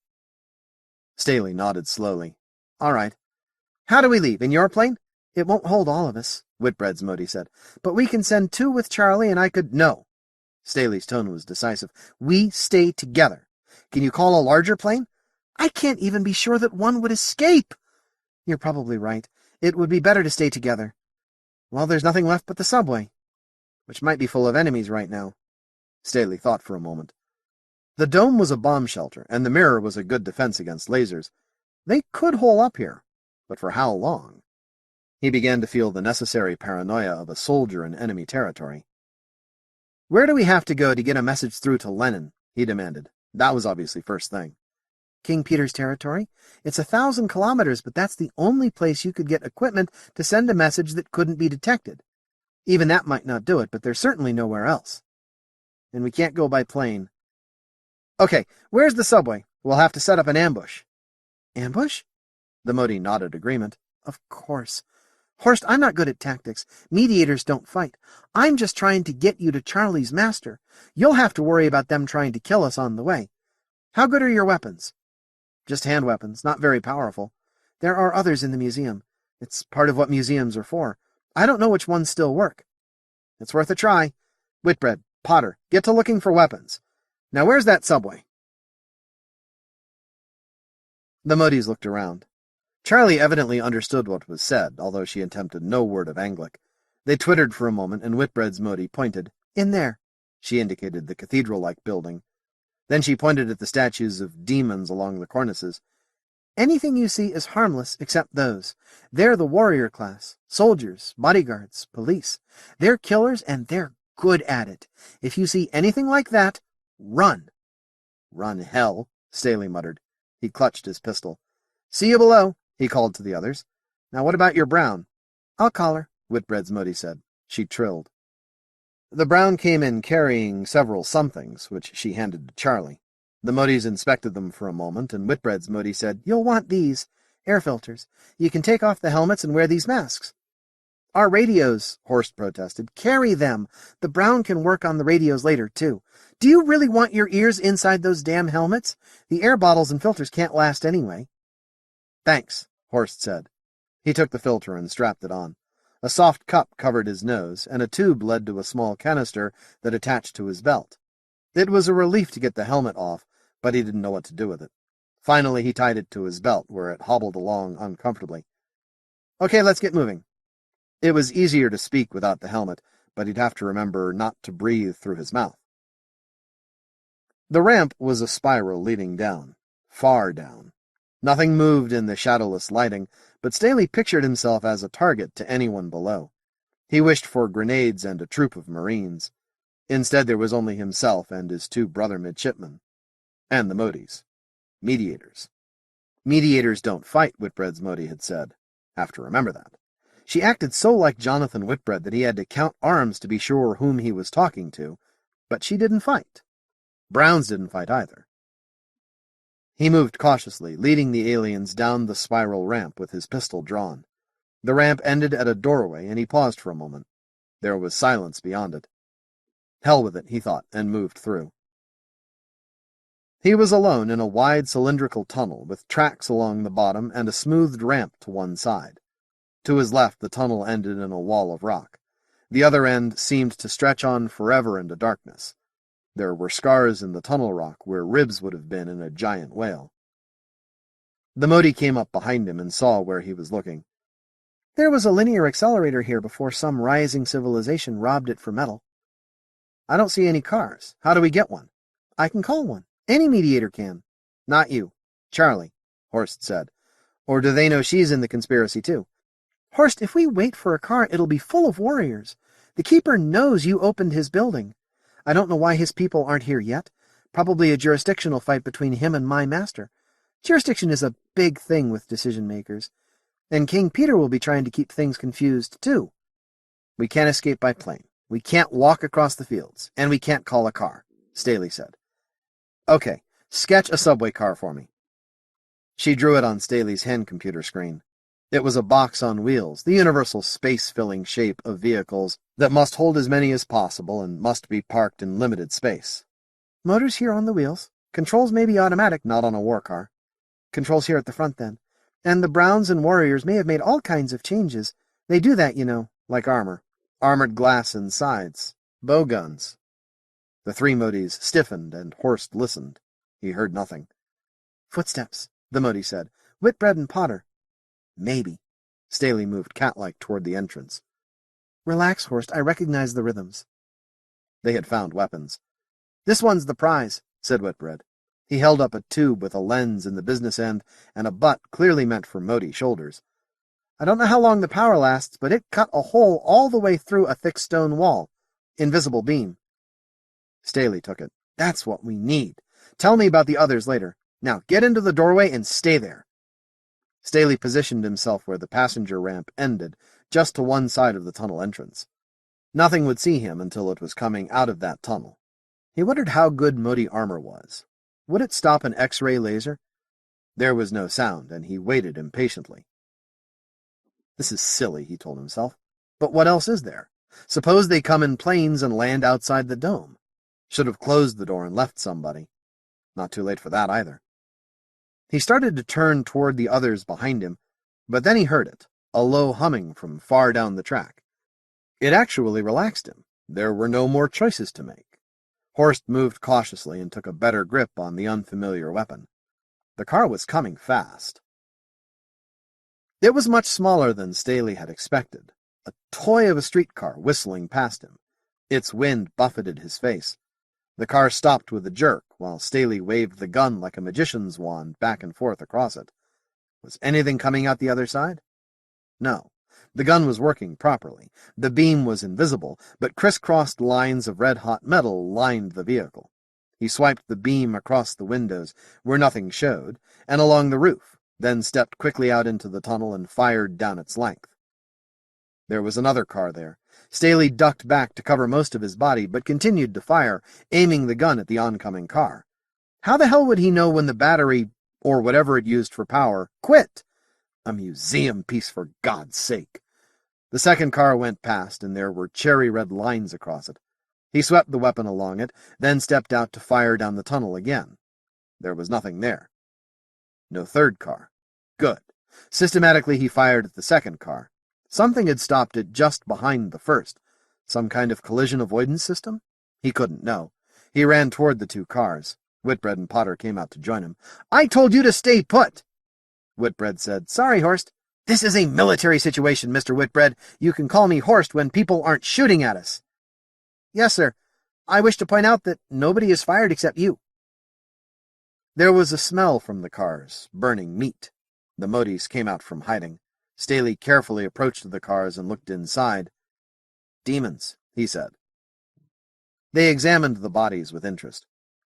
Staley nodded slowly. "All right. How do we leave? In your plane?" "It won't hold all of us," Whitbread's Mote said. "But we can send 2 with Charlie, and I could—" "No." Staley's tone was decisive. "We stay together. Can you call a larger plane?" "I can't even be sure that one would escape." "You're probably right. It would be better to stay together. Well, there's nothing left but the subway, which might be full of enemies right now." Staley thought for a moment. The dome was a bomb shelter, and the mirror was a good defense against lasers. They could hole up here, but for how long? He began to feel the necessary paranoia of a soldier in enemy territory. "Where do we have to go to get a message through to Lenin?" he demanded. That was obviously first thing. "King Peter's territory? It's 1,000 kilometers, but that's the only place you could get equipment to send a message that couldn't be detected. Even that might not do it, but there's certainly nowhere else. And we can't go by plane. Okay, where's the subway? We'll have to set up an ambush." "Ambush?" The Mote nodded agreement. "Of course. Horst, I'm not good at tactics. Mediators don't fight. I'm just trying to get you to Charlie's master. You'll have to worry about them trying to kill us on the way. How good are your weapons?" "Just hand weapons, not very powerful. There are others in the museum. It's part of what museums are for. I don't know which ones still work." "It's worth a try. Whitbread, Potter, get to looking for weapons. Now where's that subway?" The Motes looked around. Charlie evidently understood what was said, although she attempted no word of Anglic. They twittered for a moment, and Whitbread's Mote pointed. "In there." She indicated the cathedral-like building. Then she pointed at the statues of demons along the cornices. "Anything you see is harmless except those. They're the warrior class. Soldiers, bodyguards, police. They're killers, and they're good at it. If you see anything like that, run." "Run hell," Staley muttered. He clutched his pistol. "See you below," he called to the others. "Now what about your Brown?" "I'll call her," Whitbread's Mote said. She trilled. The Brown came in carrying several somethings, which she handed to Charlie. The Motes inspected them for a moment, and Whitbread's Mote said, "You'll want these. Air filters. You can take off the helmets and wear these masks." "Our radios," Horst protested. "Carry them. The Brown can work on the radios later, too. Do you really want your ears inside those damn helmets? The air bottles and filters can't last anyway." "Thanks," Horst said. He took the filter and strapped it on. A soft cup covered his nose, and a tube led to a small canister that attached to his belt. It was a relief to get the helmet off, but he didn't know what to do with it. Finally, he tied it to his belt, where it hobbled along uncomfortably. "Okay, let's get moving." It was easier to speak without the helmet, but he'd have to remember not to breathe through his mouth. The ramp was a spiral leading down, far down. Nothing moved in the shadowless lighting, but Staley pictured himself as a target to anyone below. He wished for grenades and a troop of Marines. Instead, there was only himself and his 2 brother midshipmen. And the Motes. Mediators. "Mediators don't fight," Whitbread's Mote had said. Have to remember that. She acted so like Jonathan Whitbread that he had to count arms to be sure whom he was talking to, but she didn't fight. Browns didn't fight either. He moved cautiously, leading the aliens down the spiral ramp with his pistol drawn. The ramp ended at a doorway, and he paused for a moment. There was silence beyond it. Hell with it, he thought, and moved through. He was alone in a wide cylindrical tunnel with tracks along the bottom and a smoothed ramp to one side. To his left, the tunnel ended in a wall of rock. The other end seemed to stretch on forever into darkness. There were scars in the tunnel rock where ribs would have been in a giant whale. The Mote came up behind him and saw where he was looking. "There was a linear accelerator here before some rising civilization robbed it for metal." "I don't see any cars. How do we get one?" "I can call one. Any mediator can." "Not you. Charlie," Horst said. Or do they know she's in the conspiracy too? Horst, if we wait for a car, it'll be full of warriors. The Keeper knows you opened his building. I don't know why his people aren't here yet. Probably a jurisdictional fight between him and my master. Jurisdiction is a big thing with decision-makers. And King Peter will be trying to keep things confused, too. We can't escape by plane. We can't walk across the fields. And we can't call a car, Staley said. Okay, sketch a subway car for me. She drew it on Staley's hand computer screen. It was a box on wheels, the universal space-filling shape of vehicles that must hold as many as possible and must be parked in limited space. Motors here on the wheels. Controls may be automatic, not on a war car. Controls here at the front, then. And the Browns and Warriors may have made all kinds of changes. They do that, you know, like armor. Armored glass and sides. Bow guns. The three Motes stiffened, and Horst listened. He heard nothing. Footsteps, the Mote said. Whitbread and Potter. Maybe. Staley moved cat-like toward the entrance. Relax, Horst. I recognize the rhythms. They had found weapons. This one's the prize, said Whitbread. He held up a tube with a lens in the business end and a butt clearly meant for Mote shoulders. I don't know how long the power lasts, but it cut a hole all the way through a thick stone wall. Invisible beam. Staley took it. That's what we need. Tell me about the others later. Now, get into the doorway and stay there. Staley positioned himself where the passenger ramp ended, just to one side of the tunnel entrance. Nothing would see him until it was coming out of that tunnel. He wondered how good Mote armor was. Would it stop an X-ray laser? There was no sound, and he waited impatiently. This is silly, he told himself. But what else is there? Suppose they come in planes and land outside the dome. Should have closed the door and left somebody. Not too late for that, either. He started to turn toward the others behind him, but then he heard it, a low humming from far down the track. It actually relaxed him. There were no more choices to make. Horst moved cautiously and took a better grip on the unfamiliar weapon. The car was coming fast. It was much smaller than Staley had expected, a toy of a streetcar whistling past him. Its wind buffeted his face. The car stopped with a jerk, while Staley waved the gun like a magician's wand back and forth across it. Was anything coming out the other side? No. The gun was working properly. The beam was invisible, but crisscrossed lines of red-hot metal lined the vehicle. He swiped the beam across the windows, where nothing showed, and along the roof, then stepped quickly out into the tunnel and fired down its length. There was another car there. Staley ducked back to cover most of his body, but continued to fire, aiming the gun at the oncoming car. How the hell would he know when the battery, or whatever it used for power, quit? A museum piece, for God's sake. The second car went past, and there were cherry-red lines across it. He swept the weapon along it, then stepped out to fire down the tunnel again. There was nothing there. No third car. Good. Systematically he fired at the second car. Something had stopped it just behind the first. Some kind of collision avoidance system? He couldn't know. He ran toward the two cars. Whitbread and Potter came out to join him. I told you to stay put! Whitbread said, Sorry, Horst. This is a military situation, Mr. Whitbread. You can call me Horst when people aren't shooting at us. Yes, sir. I wish to point out that nobody is fired except you. There was a smell from the cars, burning meat. The Motes came out from hiding. Staley carefully approached the cars and looked inside. Demons, he said. They examined the bodies with interest.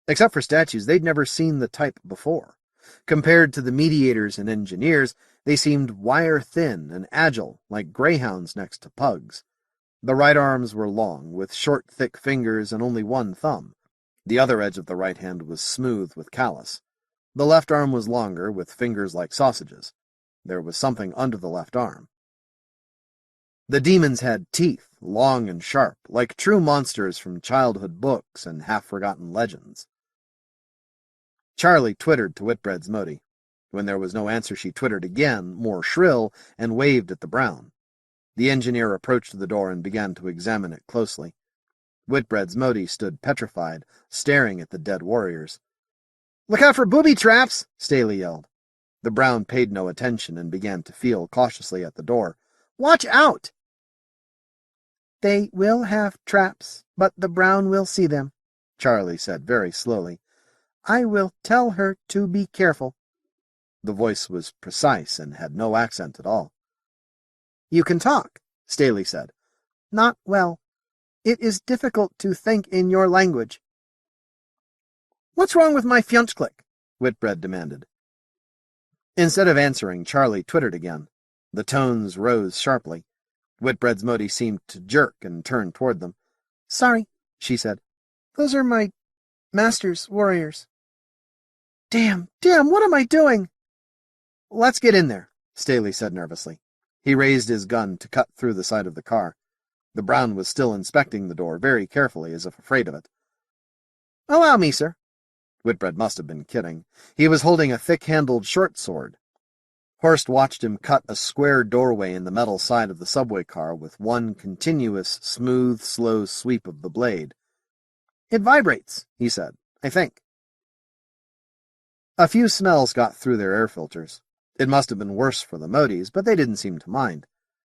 Except for statues, they'd never seen the type before. Compared to the mediators and engineers, they seemed wire-thin and agile, like greyhounds next to pugs. The right arms were long, with short, thick fingers and only one thumb. The other edge of the right hand was smooth with callus. The left arm was longer, with fingers like sausages. There was something under the left arm. The demons had teeth, long and sharp, like true monsters from childhood books and half-forgotten legends. Charlie twittered to Whitbread's Mote. When there was no answer, she twittered again, more shrill, and waved at the brown. The engineer approached the door and began to examine it closely. Whitbread's Mote stood petrified, staring at the dead warriors. "Look out for booby traps!" Staley yelled. The brown paid no attention and began to feel cautiously at the door. "Watch out!" "They will have traps, but the brown will see them," Charlie said very slowly. "I will tell her to be careful." The voice was precise and had no accent at all. "You can talk," Staley said. "Not well. It is difficult to think in your language." "What's wrong with my fjuntsklick?" Whitbread demanded. Instead of answering, Charlie twittered again. The tones rose sharply. Whitbread's Mote seemed to jerk and turn toward them. "Sorry," she said. "Those are my master's warriors." Damn, what am I doing?" "Let's get in there," Staley said nervously. He raised his gun to cut through the side of the car. The Brown was still inspecting the door very carefully, as if afraid of it. "Allow me, sir." Whitbread must have been kidding. He was holding a thick-handled short sword. Horst watched him cut a square doorway in the metal side of the subway car with one continuous, smooth, slow sweep of the blade. "It vibrates," he said. "I think." A few smells got through their air filters. It must have been worse for the Motes, but they didn't seem to mind.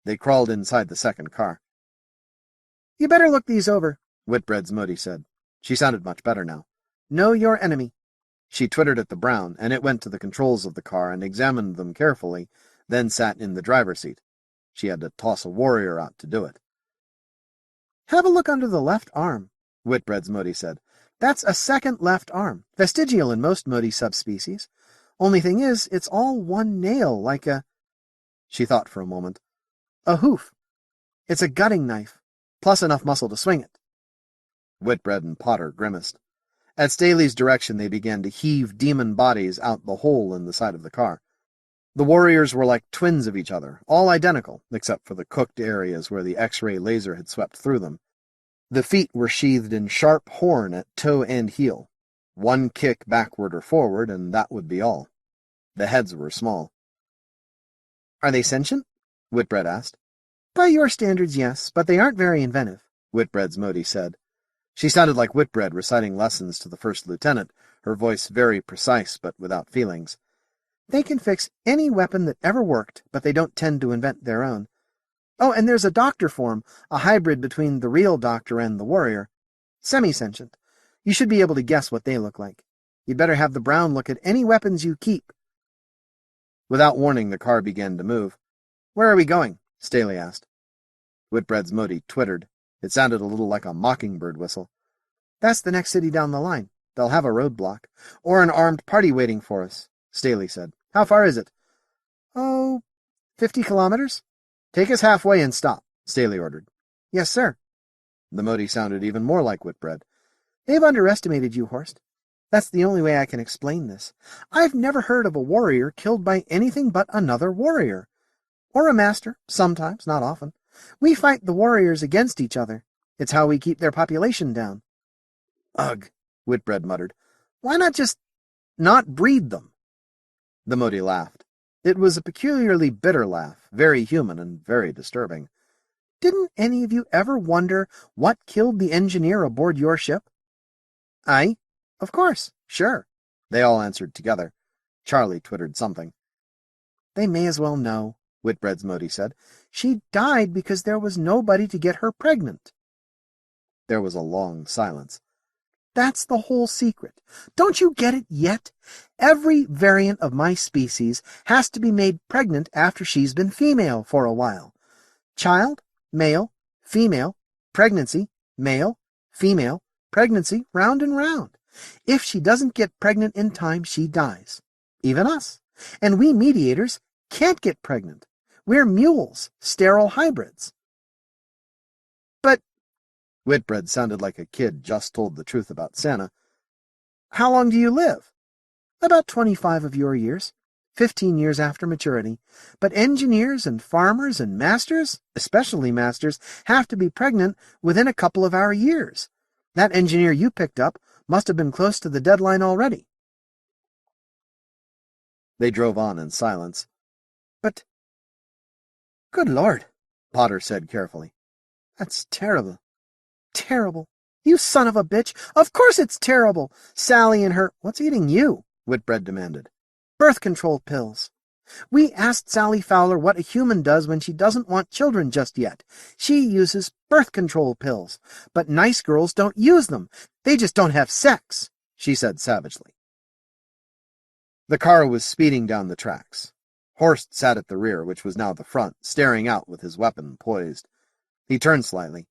They crawled inside the second car. "You better look these over," Whitbread's Mote said. She sounded much better now. "Know your enemy." She twittered at the Brown, and it went to the controls of the car and examined them carefully, then sat in the driver's seat. She had to toss a warrior out to do it. "Have a look under the left arm," Whitbread's Mote said. "That's a second left arm, vestigial in most Mote subspecies. Only thing is, it's all one nail, like a—" She thought for a moment. "A hoof. It's a gutting knife, plus enough muscle to swing it." Whitbread and Potter grimaced. At Staley's direction, they began to heave demon bodies out the hole in the side of the car. The warriors were like twins of each other, all identical, except for the cooked areas where the X-ray laser had swept through them. The feet were sheathed in sharp horn at toe and heel. One kick backward or forward, and that would be all. The heads were small. "Are they sentient?" Whitbread asked. "By your standards, yes, but they aren't very inventive," Whitbread's Mote said. She sounded like Whitbread reciting lessons to the first lieutenant, her voice very precise but without feelings. "They can fix any weapon that ever worked, but they don't tend to invent their own. Oh, and there's a doctor form, a hybrid between the real doctor and the warrior. Semi-sentient. You should be able to guess what they look like. You'd better have the Brown look at any weapons you keep." Without warning, the car began to move. "Where are we going?" Staley asked. Whitbread's Mote twittered. It sounded a little like a mockingbird whistle. "That's the next city down the line. They'll have a roadblock. Or an armed party waiting for us," Staley said. "How far is it?" "Oh, 50 kilometers. "Take us halfway and stop," Staley ordered. "Yes, sir." The Mote sounded even more like Whitbread. "They've underestimated you, Horst. That's the only way I can explain this. I've never heard of a warrior killed by anything but another warrior. Or a master, sometimes, not often. We fight the warriors against each other. It's how we keep their population down." "Ugh," Whitbread muttered. "Why not just not breed them?" The Mote laughed. It was a peculiarly bitter laugh, very human and very disturbing. "Didn't any of you ever wonder what killed the engineer aboard your ship?" "Aye, of course, sure," they all answered together. Charlie twittered something. "They may as well know," Whitbread's Mote said. "She died because there was nobody to get her pregnant." There was a long silence. "That's the whole secret. Don't you get it yet? Every variant of my species has to be made pregnant after she's been female for a while. Child, male, female, pregnancy, male, female, pregnancy, round and round. If she doesn't get pregnant in time, she dies. Even us. And we mediators can't get pregnant. We're mules, sterile hybrids." "But," Whitbread sounded like a kid just told the truth about Santa, "how long do you live?" "About 25 of your years, 15 years after maturity. But engineers and farmers and masters, especially masters, have to be pregnant within a couple of our years. That engineer you picked up must have been close to the deadline already." They drove on in silence. "But, good Lord," Potter said carefully. "That's terrible. Terrible. You son of a bitch. Of course it's terrible. Sally and her—" "What's eating you?" Whitbread demanded. "Birth control pills. We asked Sally Fowler what a human does when she doesn't want children just yet. She uses birth control pills. But nice girls don't use them. They just don't have sex," she said savagely. The car was speeding down the tracks. Horst sat at the rear, which was now the front, staring out with his weapon poised. He turned slightly.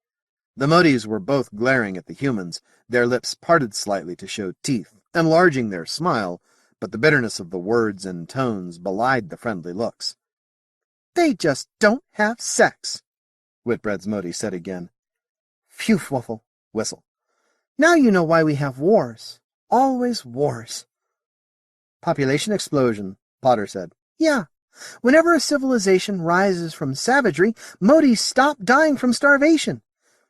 The Motes were both glaring at the humans, their lips parted slightly to show teeth, enlarging their smile, but the bitterness of the words and tones belied the friendly looks. "They just don't have sex," Whitbread's Mote said again. "Phew, Wuffle," whistle. "Now you know why we have wars. Always wars." "Population explosion," Potter said. "Yeah. Whenever a civilization rises from savagery, Motes stop dying from starvation.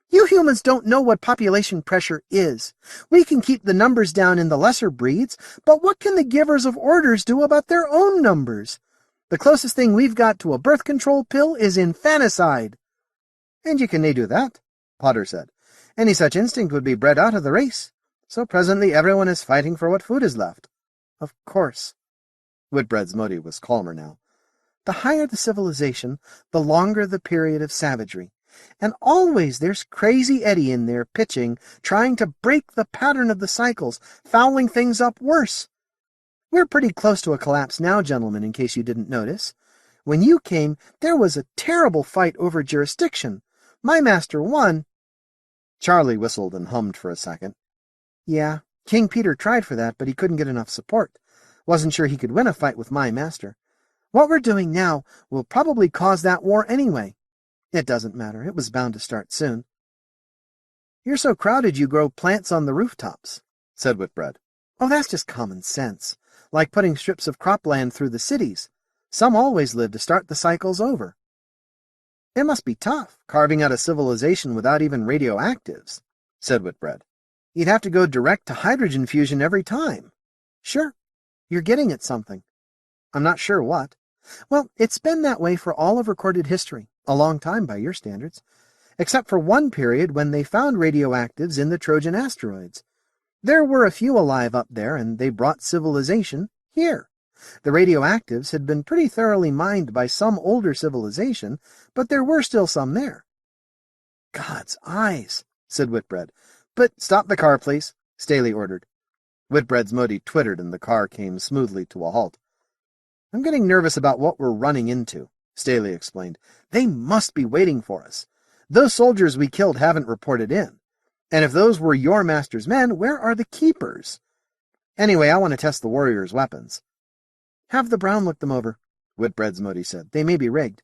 You humans don't know what population pressure is. We can keep the numbers down in the lesser breeds, but what can the givers of orders do about their own numbers? The closest thing we've got to a birth control pill is infanticide." "And you can nae do that," Potter said. "Any such instinct would be bred out of the race. So presently everyone is fighting for what food is left." "Of course." Whitbread's Mote was calmer now. "The higher the civilization, the longer the period of savagery. And always there's Crazy Eddie in there pitching, trying to break the pattern of the cycles, fouling things up worse. We're pretty close to a collapse now, gentlemen, in case you didn't notice. When you came, there was a terrible fight over jurisdiction. My master won." Charlie whistled and hummed for a second. "Yeah, King Peter tried for that, but he couldn't get enough support. Wasn't sure he could win a fight with my master. What we're doing now will probably cause that war anyway. It doesn't matter. It was bound to start soon." "You're so crowded you grow plants on the rooftops," said Whitbread. "Oh, that's just common sense. Like putting strips of cropland through the cities. Some always live to start the cycles over." "It must be tough, carving out a civilization without even radioactives," said Whitbread. "You'd have to go direct to hydrogen fusion every time." "Sure. You're getting at something. I'm not sure what. Well, it's been that way for all of recorded history, a long time by your standards, except for one period when they found radioactives in the Trojan asteroids. There were a few alive up there, and they brought civilization here. The radioactives had been pretty thoroughly mined by some older civilization, but there were still some there." "God's eyes," said Whitbread. "But stop the car, please," Staley ordered. Whitbread's Mote twittered, and the car came smoothly to a halt. "I'm getting nervous about what we're running into," Staley explained. "They must be waiting for us. Those soldiers we killed haven't reported in. And if those were your master's men, where are the keepers? Anyway, I want to test the warriors' weapons." "Have the Brown look them over," Whitbread's Mote said. "They may be rigged."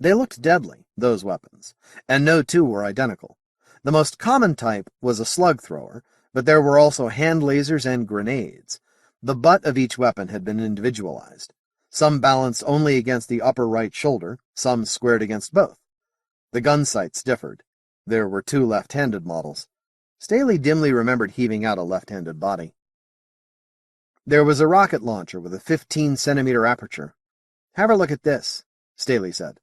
They looked deadly, those weapons, and no two were identical. The most common type was a slug thrower, but there were also hand lasers and grenades. The butt of each weapon had been individualized. Some balanced only against the upper right shoulder, some squared against both. The gun sights differed. There were 2 left-handed models. Staley dimly remembered heaving out a left-handed body. There was a rocket launcher with a 15-centimeter aperture. "Have a look at this," Staley said.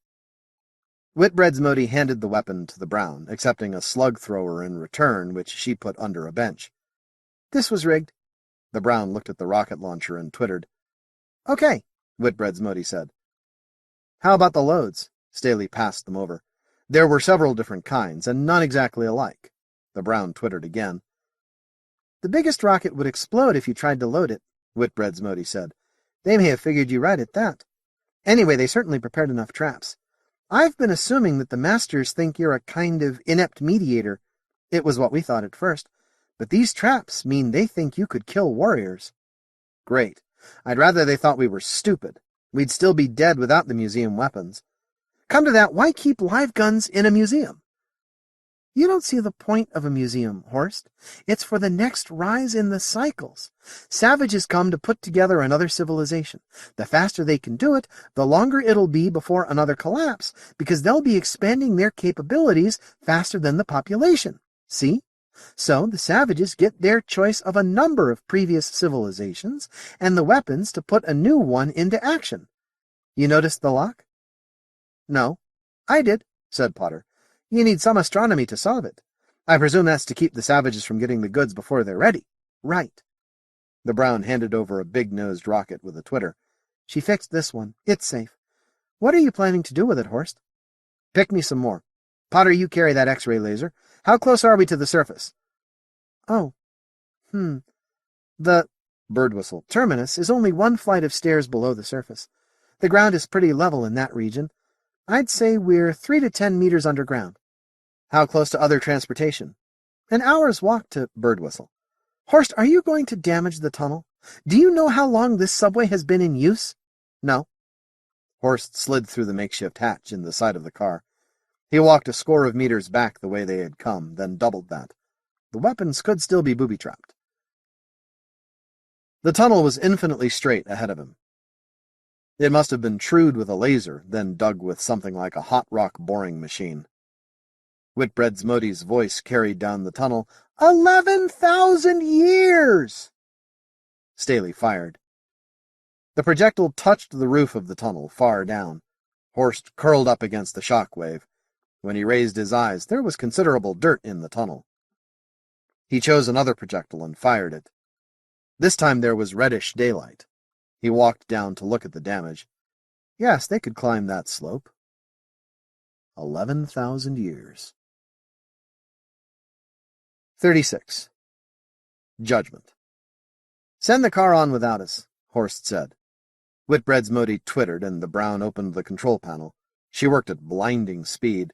Whitbread's Mote handed the weapon to the Brown, accepting a slug thrower in return, which she put under a bench. "This was rigged." The Brown looked at the rocket launcher and twittered. "Okay," Whitbread's Mote said. "How about the loads?" Staley passed them over. There were several different kinds, and none exactly alike. The Brown twittered again. "The biggest rocket would explode if you tried to load it," Whitbread's Mote said. "They may have figured you right at that. Anyway, they certainly prepared enough traps. I've been assuming that the masters think you're a kind of inept mediator. It was what we thought at first. But these traps mean they think you could kill warriors." "Great. I'd rather they thought we were stupid. We'd still be dead without the museum weapons. Come to that, why keep live guns in a museum?" "You don't see the point of a museum, Horst. It's for the next rise in the cycles. Savages come to put together another civilization. The faster they can do it, the longer it'll be before another collapse, because they'll be expanding their capabilities faster than the population. See? So the savages get their choice of a number of previous civilizations and the weapons to put a new one into action. You noticed the lock?" "No." "I did," said Potter. "You need some astronomy to solve it. I presume that's to keep the savages from getting the goods before they're ready." "Right." The Brown handed over a big-nosed rocket with a twitter. "She fixed this one. It's safe. What are you planning to do with it, Horst?" "Pick me some more. Potter, you carry that X-ray laser. How close are we to the surface?" "Oh. The Birdwhistle Terminus is only one flight of stairs below the surface. The ground is pretty level in that region. I'd say we're 3 to 10 meters underground. How close to other transportation? An hour's walk to Birdwhistle. Horst, are you going to damage the tunnel? Do you know how long this subway has been in use? No. Horst slid through the makeshift hatch in the side of the car. He walked a score of meters back the way they had come, then doubled that. The weapons could still be booby-trapped. The tunnel was infinitely straight ahead of him. It must have been trued with a laser, then dug with something like a hot rock boring machine. Whitbread's Mote's voice carried down the tunnel. 11,000 years! Staley fired. The projectile touched the roof of the tunnel, far down. Horst curled up against the shock wave. When he raised his eyes, there was considerable dirt in the tunnel. He chose another projectile and fired it. This time there was reddish daylight. He walked down to look at the damage. Yes, they could climb that slope. 11,000 years. 36. Judgment. Send the car on without us, Horst said. Whitbread's Mote twittered, and the Brown opened the control panel. She worked at blinding speed.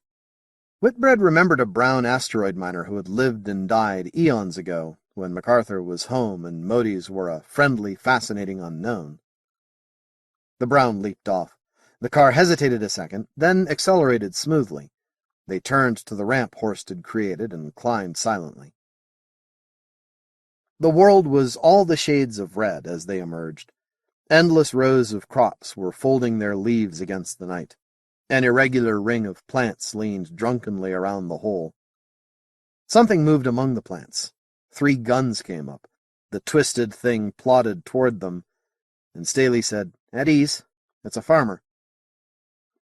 Whitbread remembered a brown asteroid miner who had lived and died eons ago, when MacArthur was home and Motes were a friendly, fascinating unknown. The Brown leaped off. The car hesitated a second, then accelerated smoothly. They turned to the ramp Horst had created and climbed silently. The world was all the shades of red as they emerged. Endless rows of crops were folding their leaves against the night. An irregular ring of plants leaned drunkenly around the hole. Something moved among the plants. 3 guns came up. The twisted thing plodded toward them, and Staley said, "At ease. It's a farmer."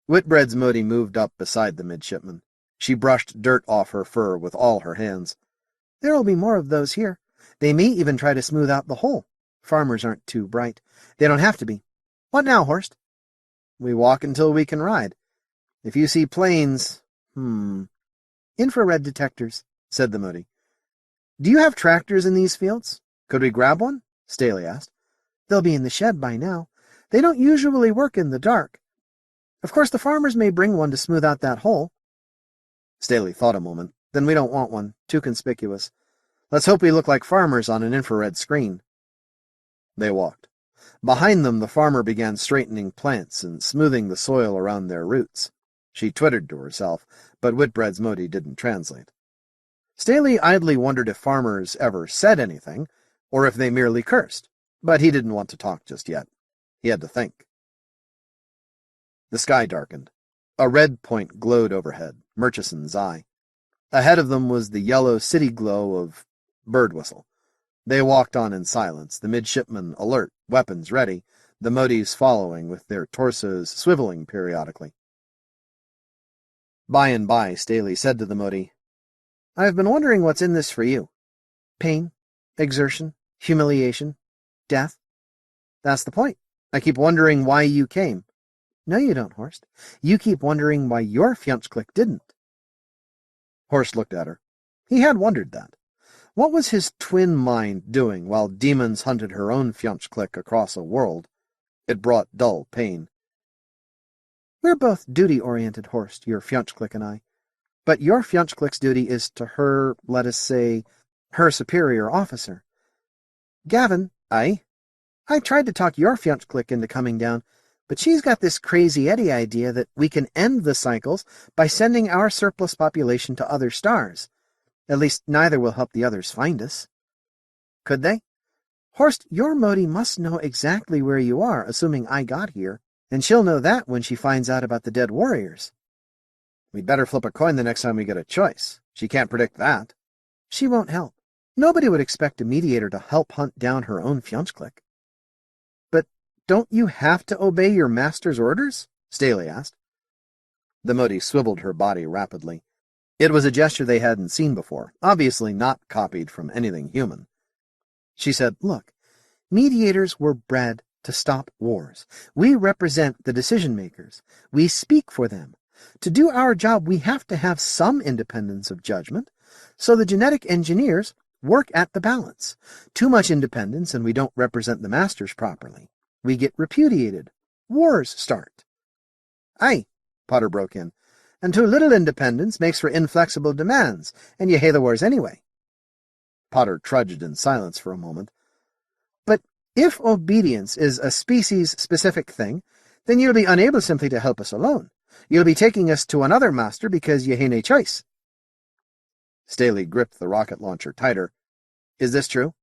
Whitbread's Mote moved up beside the midshipman. She brushed dirt off her fur with all her hands. "There'll be more of those here. They may even try to smooth out the hole. Farmers aren't too bright. They don't have to be. What now, Horst?" "We walk until we can ride. If you see planes—" "Infrared detectors," said the Mote. "Do you have tractors in these fields? Could we grab one?" Staley asked. "They'll be in the shed by now. They don't usually work in the dark. Of course, the farmers may bring one to smooth out that hole." Staley thought a moment. "Then we don't want one. Too conspicuous. Let's hope we look like farmers on an infrared screen." They walked. Behind them, the farmer began straightening plants and smoothing the soil around their roots. She twittered to herself, but Whitbread's Mote didn't translate. Staley idly wondered if farmers ever said anything, or if they merely cursed, but he didn't want to talk just yet. He had to think. The sky darkened. A red point glowed overhead, Murchison's eye. Ahead of them was the yellow city glow of Birdwhistle. They walked on in silence, the midshipmen alert, weapons ready, the Motes following with their torsos swiveling periodically. By and by, Staley said to the Mote, "I've been wondering what's in this for you. Pain, exertion, humiliation, death. That's the point. I keep wondering why you came." "No, you don't, Horst. You keep wondering why your Fjunchklick didn't." Horst looked at her. He had wondered that. What was his twin mind doing while demons hunted her own Fjunchklick across a world? It brought dull pain. "We're both duty-oriented, Horst, your Fjunchklick and I. But your Fjunchklick's duty is to her, let us say, her superior officer. Gavin." "Aye?" "I tried to talk your Fjunchklick into coming down, but she's got this crazy Eddie idea that we can end the cycles by sending our surplus population to other stars. At least neither will help the others find us." "Could they?" "Horst, your Mote must know exactly where you are, assuming I got here, and she'll know that when she finds out about the dead warriors." "We'd better flip a coin the next time we get a choice. She can't predict that." "She won't help. Nobody would expect a mediator to help hunt down her own Fjunchklick." "But don't you have to obey your master's orders?" Staley asked. The Mote swiveled her body rapidly. It was a gesture they hadn't seen before, obviously not copied from anything human. She said, "Look, mediators were bred to stop wars. We represent the decision-makers. We speak for them. To do our job, we have to have some independence of judgment. So the genetic engineers work at the balance. Too much independence and we don't represent the masters properly. We get repudiated. Wars start. Aye, Potter broke in, and too little independence makes for inflexible demands, and you hae the wars anyway. Potter trudged in silence for a moment. But if obedience is a species-specific thing, then you'll be unable simply to help us alone. You'll be taking us to another master because you hae nae choice. Staley gripped the rocket launcher tighter. Is this true?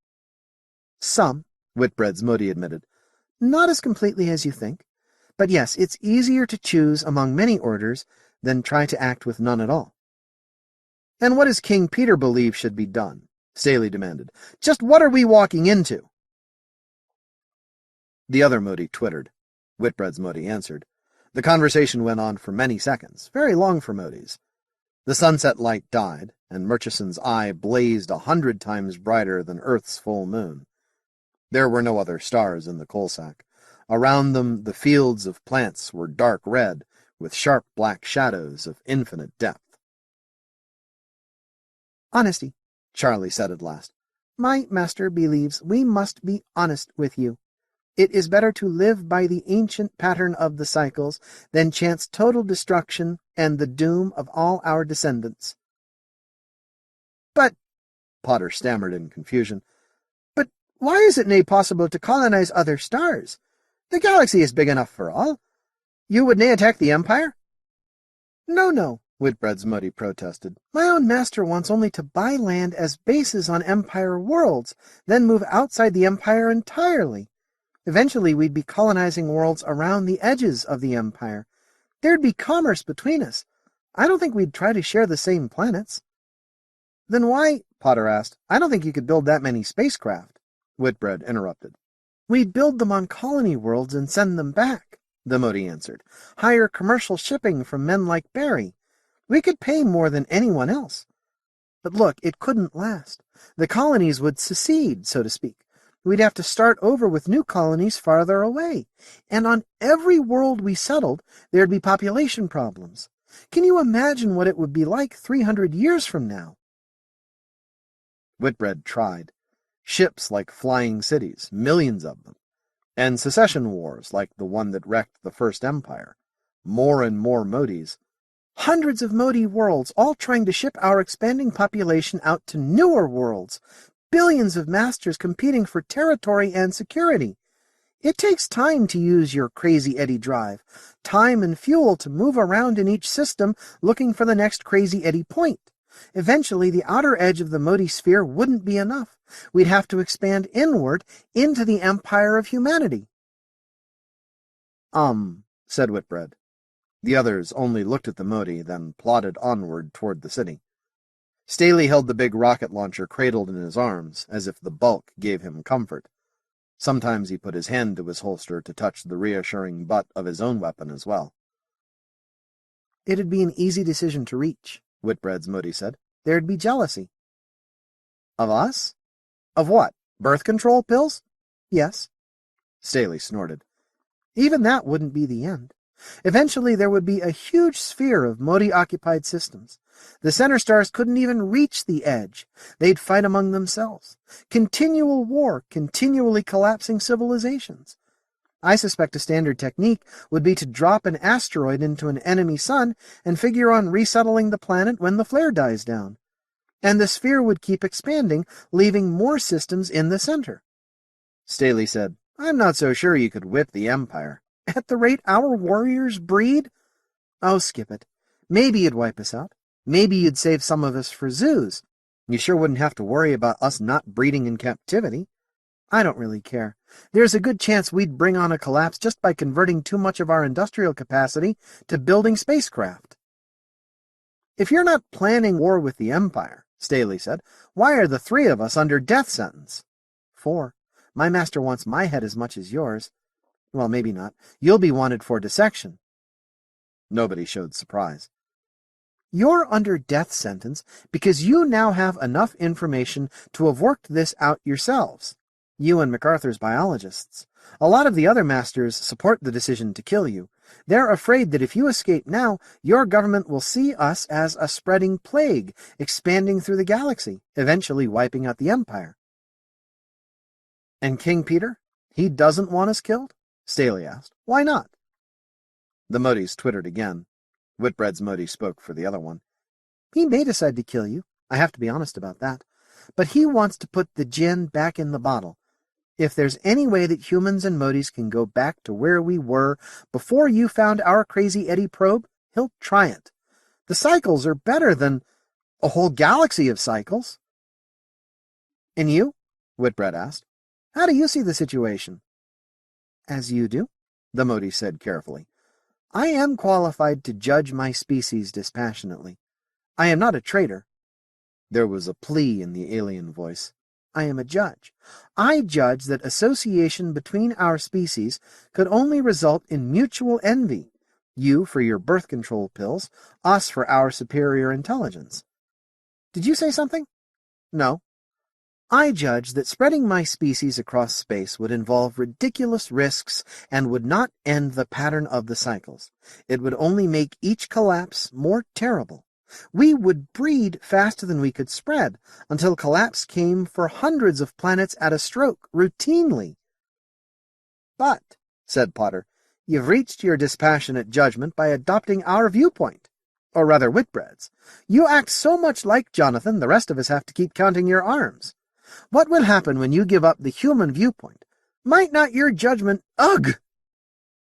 Some, Whitbread's Mote admitted. Not as completely as you think. But yes, it's easier to choose among many orders than try to act with none at all. And what does King Peter believe should be done? Staley demanded. Just what are we walking into? The other Mote twittered. Whitbread's Mote answered. The conversation went on for many seconds, very long for Mote's. The sunset light died, and Murchison's eye blazed 100 times brighter than Earth's full moon. There were no other stars in the coal sack. Around them, the fields of plants were dark red, with sharp black shadows of infinite depth. Honesty, Charlie said at last. My master believes we must be honest with you. It is better to live by the ancient pattern of the cycles than chance total destruction and the doom of all our descendants. But, Potter stammered in confusion, but why is it nae possible to colonize other stars? The galaxy is big enough for all. You would nae attack the Empire? No, Whitbread's Mote protested. My own master wants only to buy land as bases on Empire worlds, then move outside the Empire entirely. Eventually we'd be colonizing worlds around the edges of the Empire. There'd be commerce between us. I don't think we'd try to share the same planets. Then why, Potter asked, I don't think you could build that many spacecraft. Whitbread interrupted. We'd build them on colony worlds and send them back, the Mote answered. Hire commercial shipping from men like Barry. We could pay more than anyone else. But look, it couldn't last. The colonies would secede, so to speak. We'd have to start over with new colonies farther away. And on every world we settled, there'd be population problems. Can you imagine what it would be like 300 years from now? Whitbread tried. Ships like flying cities, millions of them. And secession wars like the one that wrecked the First Empire. More and more Motes. Hundreds of Mote worlds, all trying to ship our expanding population out to newer worlds. Billions of masters competing for territory and security. It takes time to use your Crazy Eddie drive, time and fuel to move around in each system looking for the next Crazy Eddie point. Eventually, the outer edge of the Mote sphere wouldn't be enough. We'd have to expand inward into the empire of humanity. Said Whitbread. The others only looked at the Mote, then plodded onward toward the city. Staley held the big rocket launcher cradled in his arms, as if the bulk gave him comfort. Sometimes he put his hand to his holster to touch the reassuring butt of his own weapon as well. It'd be an easy decision to reach, Whitbread's Mote said. There'd be jealousy. Of us? Of what? Birth control pills? Yes. Staley snorted. Even that wouldn't be the end. Eventually there would be a huge sphere of Mote-occupied systems. The center stars couldn't even reach the edge. They'd fight among themselves. Continual war, continually collapsing civilizations. I suspect a standard technique would be to drop an asteroid into an enemy sun and figure on resettling the planet when the flare dies down. And the sphere would keep expanding, leaving more systems in the center. Staley said, I'm not so sure you could whip the Empire. At the rate our warriors breed? Oh, skip it. Maybe you'd wipe us out. Maybe you'd save some of us for zoos. You sure wouldn't have to worry about us not breeding in captivity. I don't really care. There's a good chance we'd bring on a collapse just by converting too much of our industrial capacity to building spacecraft. If you're not planning war with the Empire, Staley said, why are the three of us under death sentence? 4. My master wants my head as much as yours. Well, maybe not. You'll be wanted for dissection. Nobody showed surprise. You're under death sentence because you now have enough information to have worked this out yourselves. You and MacArthur's biologists. A lot of the other masters support the decision to kill you. They're afraid that if you escape now, your government will see us as a spreading plague, expanding through the galaxy, eventually wiping out the Empire." "And King Peter? He doesn't want us killed?" Staley asked. "Why not?" The Motes twittered again. Whitbread's Mote spoke for the other one. "He may decide to kill you. I have to be honest about that. But he wants to put the Djinn back in the bottle. If there's any way that humans and Motes can go back to where we were before you found our crazy Eddie probe, he'll try it. The cycles are better than a whole galaxy of cycles." "And you?" Whitbread asked. "How do you see the situation?" "As you do," the Mote said carefully. "I am qualified to judge my species dispassionately. I am not a traitor." There was a plea in the alien voice. "I am a judge. I judge that association between our species could only result in mutual envy. You for your birth control pills, us for our superior intelligence." "Did you say something?" "No. I judge that spreading my species across space would involve ridiculous risks and would not end the pattern of the cycles. It would only make each collapse more terrible. We would breed faster than we could spread, until collapse came for hundreds of planets at a stroke, routinely." "But," said Potter, "you've reached your dispassionate judgment by adopting our viewpoint. Or rather, Whitbread's. You act so much like Jonathan, the rest of us have to keep counting your arms. What will happen when you give up the human viewpoint? Might not your judgment— Ugh!"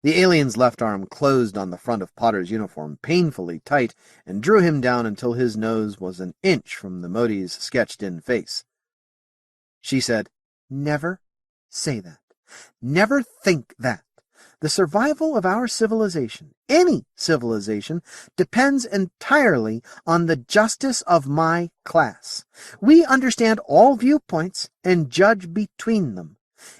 The alien's left arm closed on the front of Potter's uniform painfully tight and drew him down until his nose was an inch from the Mote's sketched-in face. She said, "Never say that. Never think that. The survival of our civilization, any civilization, depends entirely on the justice of my class. We understand all viewpoints and judge between them.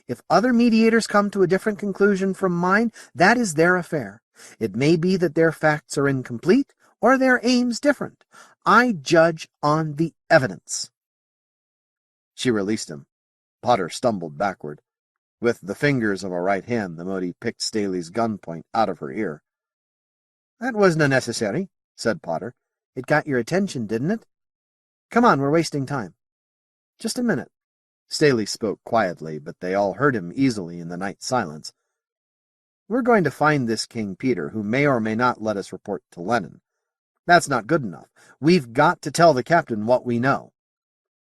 If other mediators come to a different conclusion from mine, that is their affair. It may be that their facts are incomplete or their aims different. I judge on the evidence." She released him. Potter stumbled backward. With the fingers of a right hand, the Mote picked Staley's gun point out of her ear. "That wasn't necessary," said Potter. "It got your attention, didn't it? Come on, we're wasting time." "Just a minute." Staley spoke quietly, but they all heard him easily in the night silence. "We're going to find this King Peter, who may or may not let us report to Lenin. That's not good enough. We've got to tell the captain what we know."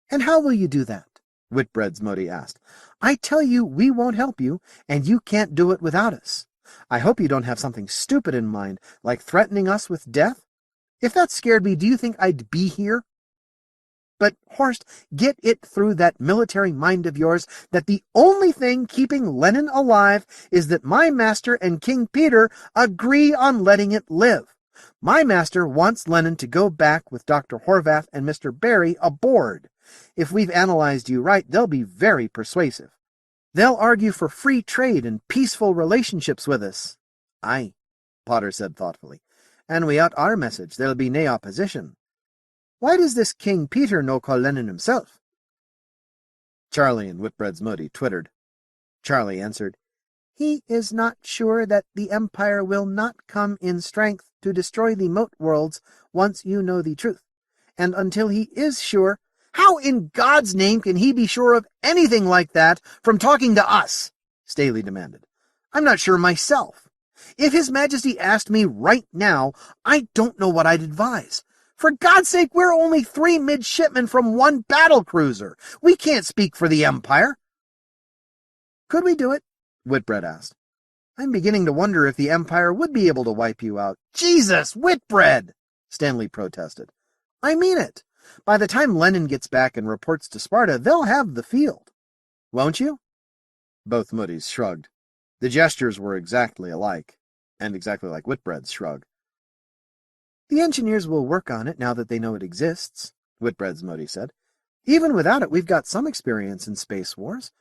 "And how will you do that?" Whitbread's Mote asked. "I tell you we won't help you, and you can't do it without us. I hope you don't have something stupid in mind, like threatening us with death. If that scared me, do you think I'd be here? But, Horst, get it through that military mind of yours that the only thing keeping Lenin alive is that my master and King Peter agree on letting it live. My master wants Lenin to go back with Dr. Horvath and Mr. Barry aboard. If we've analyzed you right, they'll be very persuasive. They'll argue for free trade and peaceful relationships with us." "Aye," Potter said thoughtfully. "And without our message, there'll be nae opposition. Why does this King Peter no call Lenin himself?" Charlie and Whitbread's Mote twittered. Charlie answered, "He is not sure that the Empire will not come in strength to destroy the Mote worlds once you know the truth. And until he is sure—" "How in God's name can he be sure of anything like that from talking to us?" Staley demanded. "I'm not sure myself. If His Majesty asked me right now, I don't know what I'd advise. For God's sake, we're only 3 midshipmen from 1 battle cruiser. We can't speak for the Empire." "Could we do it?" Whitbread asked. "I'm beginning to wonder if the Empire would be able to wipe you out." "Jesus, Whitbread!" Stanley protested. "I mean it. By the time Lenin gets back and reports to Sparta, they'll have the field. Won't you?" Both Motes shrugged. The gestures were exactly alike, and exactly like Whitbread's shrug. "The engineers will work on it now that they know it exists," Whitbread's Mote said. "Even without it, we've got some experience in space wars.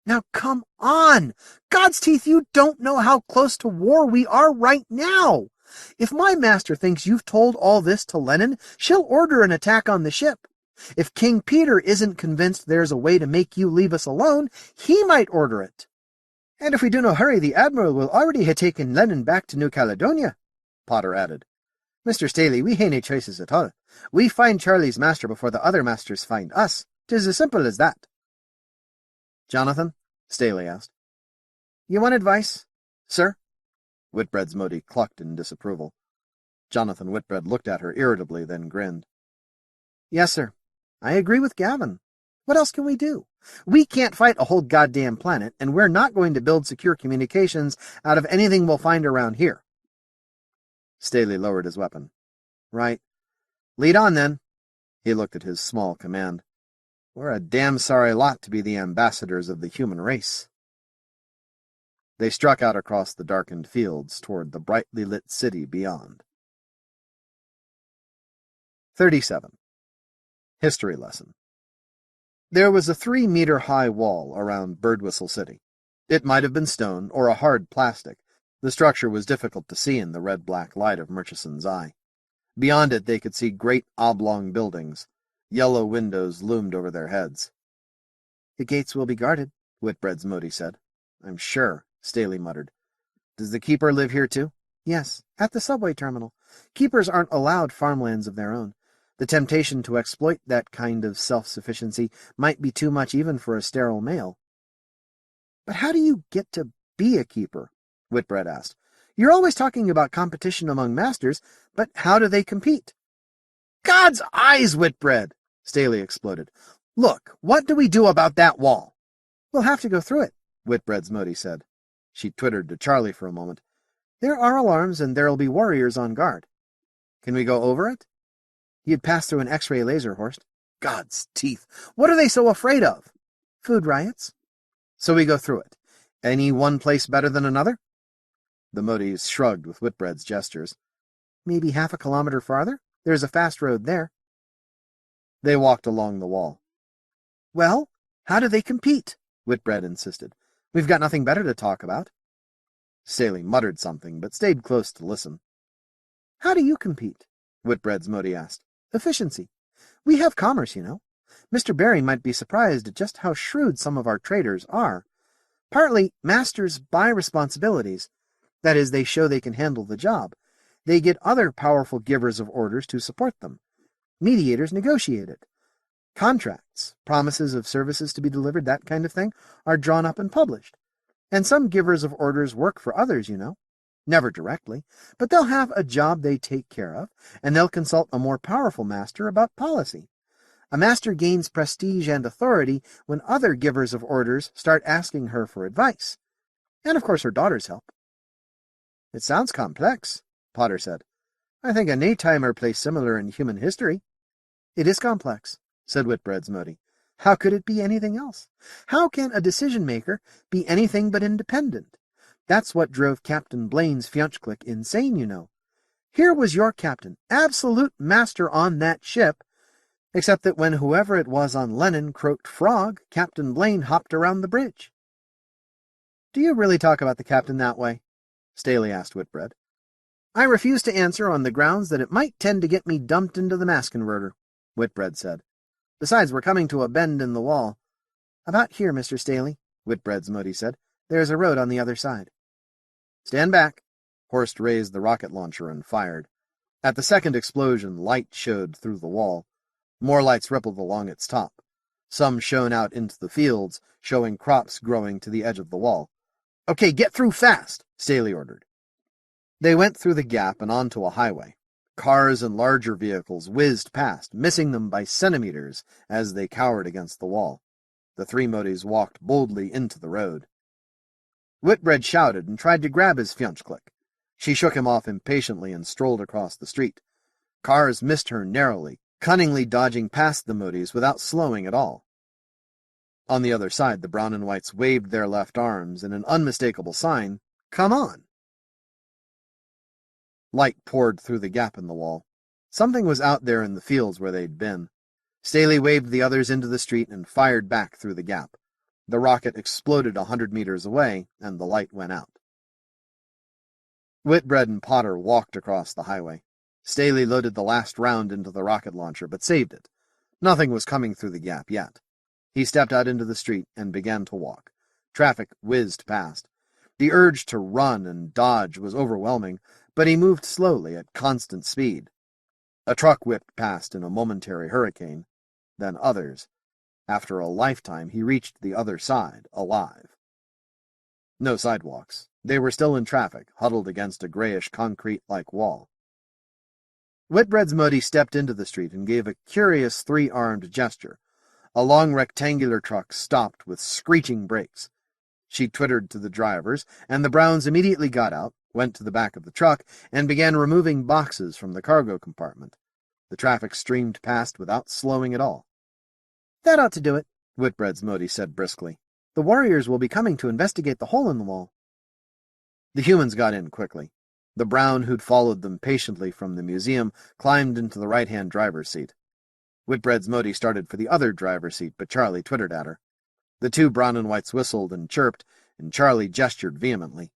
Now come on! God's teeth, you don't know how close to war we are right now! If my master thinks you've told all this to Lenin, she'll order an attack on the ship. If King Peter isn't convinced there's a way to make you leave us alone, he might order it." And if we do no hurry, the Admiral will already ha' taken Lenin back to New Caledonia, Potter added. Mr. Staley, we hae nae choices at all. We find Charlie's master before the other masters find us. 'Tis as simple as that.
Jonathan? Staley asked.
You want advice, sir?
Whitbread's Mote clucked in disapproval. Jonathan Whitbread looked at her irritably, then grinned.
Yes, sir. I agree with Gavin. What else can we do? We can't fight a whole goddamn planet, and we're not going to build secure communications out of anything we'll find around here.
Staley lowered his weapon.
Right. Lead on, then.
He looked at his small command. We're a damn sorry lot to be the ambassadors of the human race. They struck out across the darkened fields toward the brightly lit city beyond. 37. History Lesson. There was a 3-meter-high wall around Birdwhistle City. It might have been stone or a hard plastic. The structure was difficult to see in the red-black light of Murchison's eye. Beyond it they could see great oblong buildings. Yellow windows loomed over their heads.
The gates will be guarded,
Whitbread's Mote said.
I'm sure,
Staley muttered. Does the keeper live here too?
Yes, at the subway terminal. Keepers aren't allowed farmlands of their own. The temptation to exploit that kind of self-sufficiency might be too much even for a sterile male.
But how do you get to be a keeper? Whitbread asked.
You're always talking about competition among masters, but how do they compete?
God's eyes, Whitbread! Staley exploded. Look, what do we do about that wall?
We'll have to go through it,
Whitbread's Mote said. She twittered to Charlie for a moment.
There are alarms, and there'll be warriors on guard.
Can we go over it?
You'd pass through an X-ray laser, Horst.
God's teeth! What are they so afraid of?
Food riots.
So we go through it. Any one place better than another? The Motes shrugged with Whitbread's gestures.
Maybe half a kilometer farther? There's a fast road there.
They walked along the wall.
Well, how do they compete?
Whitbread insisted.
We've got nothing better to talk about.
Staley muttered something, but stayed close to listen.
How do you compete?
Whitbread's Mote asked.
Efficiency. We have commerce, you know. Mr. Barry might be surprised at just how shrewd some of our traders are. Partly, masters buy responsibilities. That is, they show they can handle the job. They get other powerful givers of orders to support them. Mediators negotiate it. Contracts, promises of services to be delivered, that kind of thing, are drawn up and published. And some givers of orders work for others, you know. Never directly, but they'll have a job they take care of, and they'll consult a more powerful master about policy. A master gains prestige and authority when other givers of orders start asking her for advice. And of course her daughters help.
It sounds complex, Potter said. I think a nae-timer plays similar in human history.
It is complex, said Whitbread's Mote. How could it be anything else? How can a decision-maker be anything but independent? That's what drove Captain Blaine's Fionchclick insane, you know. Here was your captain, absolute master on that ship, except that when whoever it was on Lenin croaked frog, Captain Blaine hopped around the bridge.
Do you really talk about the captain that way? Staley asked Whitbread.
I refuse to answer on the grounds that it might tend to get me dumped into the mass converter, Whitbread said. Besides, we're coming to a bend in the wall. About here, Mr. Staley, Whitbread's Mote said. There's a road on the other side.
Stand back. Horst raised the rocket launcher and fired. At the second explosion, light showed through the wall. More lights rippled along its top. Some shone out into the fields, showing crops growing to the edge of the wall.
Okay, get through fast,
Staley ordered. They went through the gap and onto a highway. Cars and larger vehicles whizzed past, missing them by centimeters as they cowered against the wall. The 3 Motes walked boldly into the road. Whitbread shouted and tried to grab his Fionchclick. She shook him off impatiently and strolled across the street. Cars missed her narrowly, cunningly dodging past the Motes without slowing at all. On the other side, the brown and whites waved their left arms in an unmistakable sign, "Come on!" Light poured through the gap in the wall. Something was out there in the fields where they'd been. Staley waved the others into the street and fired back through the gap. The rocket exploded 100 meters away, and the light went out. Whitbread and Potter walked across the highway. Staley loaded the last round into the rocket launcher, but saved it. Nothing was coming through the gap yet. He stepped out into the street and began to walk,
Traffic whizzed past. The urge to run and dodge was overwhelming, but he moved slowly at constant speed. A truck whipped past in a momentary hurricane, then others. After a lifetime, he reached the other side, alive. No sidewalks. They were still in traffic, huddled against a grayish concrete-like wall. Whitbread's Mote stepped into the street and gave a curious three-armed gesture. A long rectangular truck stopped with screeching brakes. She twittered to the drivers, and the Browns immediately got out, went to the back of the truck, and began removing boxes from the cargo compartment. The traffic streamed past without slowing at all. "That ought to do it," Whitbread's Mote said briskly. "The warriors will be coming to investigate the hole in the wall." The humans got in quickly. The Brown who'd followed them patiently from the museum climbed into the right-hand driver's seat. Whitbread's Mote started for the other driver's seat, but Charlie twittered at her. The two brown and whites whistled and chirped, and Charlie gestured vehemently.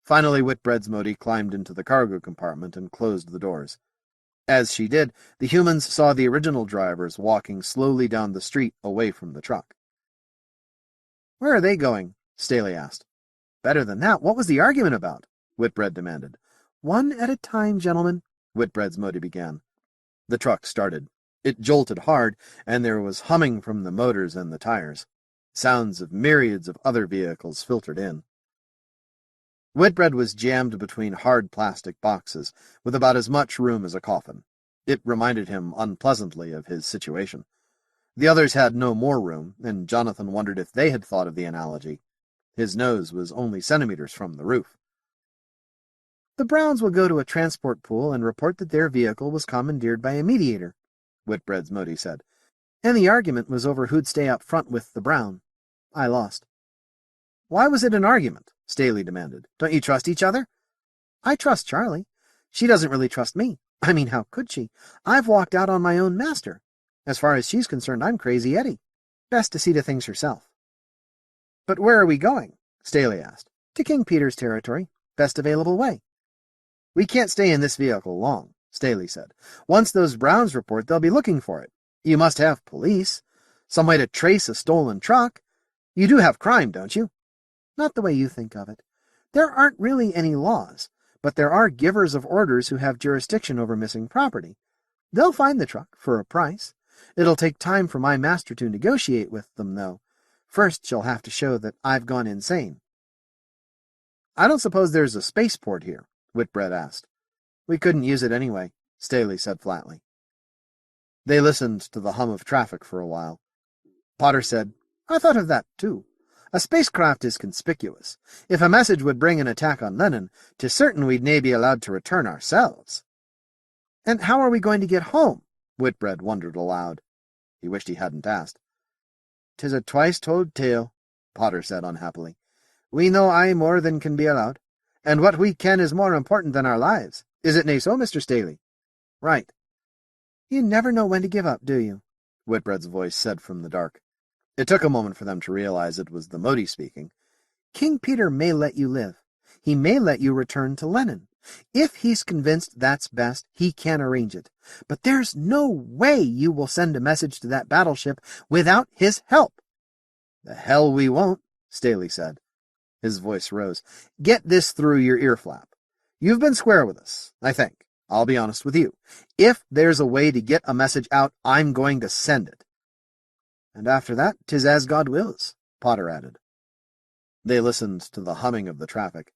Finally, Whitbread's Mote climbed into the cargo compartment and closed the doors. As she did, the humans saw the original drivers walking slowly down the street away from the truck. "Where are they going?" Staley asked. "Better than that, what was the argument about?" Whitbread demanded. "One at a time, gentlemen," Whitbread's Mote began. The truck started. It jolted hard, and there was humming from the motors and the tires. Sounds of myriads of other vehicles filtered in. Whitbread was jammed between hard plastic boxes, with about as much room as a coffin. It reminded him unpleasantly of his situation. The others had no more room, and Jonathan wondered if they had thought of the analogy. His nose was only centimeters from the roof. "The Browns will go to a transport pool and report that their vehicle was commandeered by a mediator," Whitbread's Mote said. "And the argument was over who'd stay up front with the Brown. I lost." "Why was it an argument?" Staley demanded. "Don't you trust each other?" "I trust Charlie. She doesn't really trust me. I mean, how could she? I've walked out on my own master. As far as she's concerned, I'm Crazy Eddie. Best to see to things herself." "But where are we going?" Staley asked. "To King Peter's territory. Best available way." "We can't stay in this vehicle long," Staley said. "Once those Browns report, they'll be looking for it. You must have police. Some way to trace a stolen truck. You do have crime, don't you?" "Not the way you think of it. There aren't really any laws, but there are givers of orders who have jurisdiction over missing property. They'll find the truck, for a price. It'll take time for my master to negotiate with them, though. First, she'll have to show that I've gone insane." "I don't suppose there's a spaceport here?" Whitbread asked. "We couldn't use it anyway," Staley said flatly. They listened to the hum of traffic for a while. Potter said, "I thought of that, too. A spacecraft is conspicuous. If a message would bring an attack on Lenin, 'tis certain we'd nae be allowed to return ourselves." "And how are we going to get home?" Whitbread wondered aloud. He wished he hadn't asked. "'Tis a twice-told tale," Potter said unhappily. "We know aye more than can be allowed, and what we ken is more important than our lives. Is it nae so, Mr. Staley?" "Right." "You never know when to give up, do you?" Whitbread's voice said from the dark. It took a moment for them to realize it was the Mote speaking. "King Peter may let you live. He may let you return to Lenin. If he's convinced that's best, he can arrange it. But there's no way you will send a message to that battleship without his help." "The hell we won't," Staley said. His voice rose. "Get this through your ear flap. You've been square with us, I think. I'll be honest with you. If there's a way to get a message out, I'm going to send it." "And after that, 'tis as God wills," Potter added. They listened to the humming of the traffic.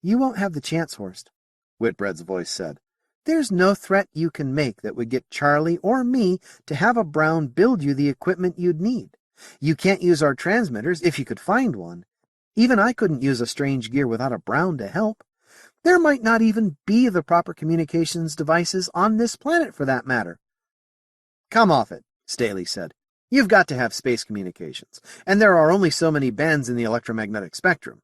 "You won't have the chance, Horst," Whitbread's voice said. "There's no threat you can make that would get Charlie or me to have a Brown build you the equipment you'd need. You can't use our transmitters if you could find one. Even I couldn't use a strange gear without a Brown to help. There might not even be the proper communications devices on this planet, for that matter." "Come off it," Staley said. "You've got to have space communications, and there are only so many bands in the electromagnetic spectrum."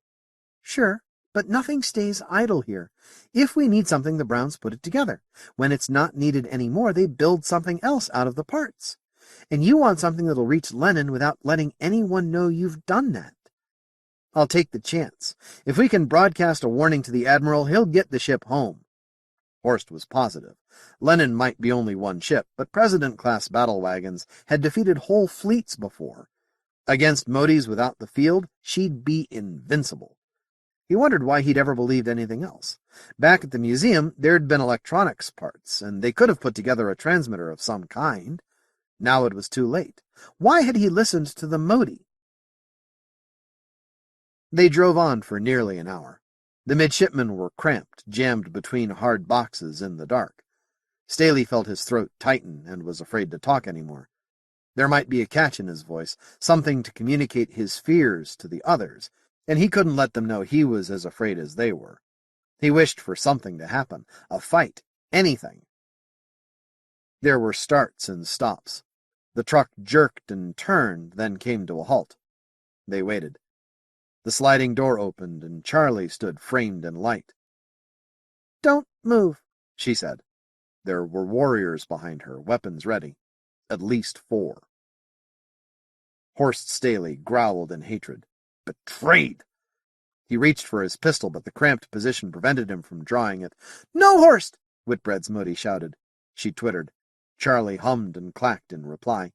"Sure, but nothing stays idle here. If we need something, the Browns put it together. When it's not needed anymore, they build something else out of the parts. And you want something that'll reach Lenin without letting anyone know you've done that. I'll take the chance. If we can broadcast a warning to the Admiral, he'll get the ship home." Horst was positive. Lenin might be only one ship, but President-class battle wagons had defeated whole fleets before. Against Motes without the field, she'd be invincible. He wondered why he'd ever believed anything else. Back at the museum, there'd been electronics parts, and they could have put together a transmitter of some kind. Now it was too late. Why had he listened to the Mote? They drove on for nearly an hour. The midshipmen were cramped, jammed between hard boxes in the dark. Staley felt his throat tighten and was afraid to talk anymore. There might be a catch in his voice, something to communicate his fears to the others, and he couldn't let them know he was as afraid as they were. He wished for something to happen, a fight, anything. There were starts and stops. The truck jerked and turned, then came to a halt. They waited. The sliding door opened, and Charlie stood framed in light. "Don't move," she said. There were warriors behind her, weapons ready. At least 4. Horst Staley growled in hatred. Betrayed! He reached for his pistol, but the cramped position prevented him from drawing it. "No, Horst!" Whitbread's Mote shouted. She twittered. Charlie hummed and clacked in reply.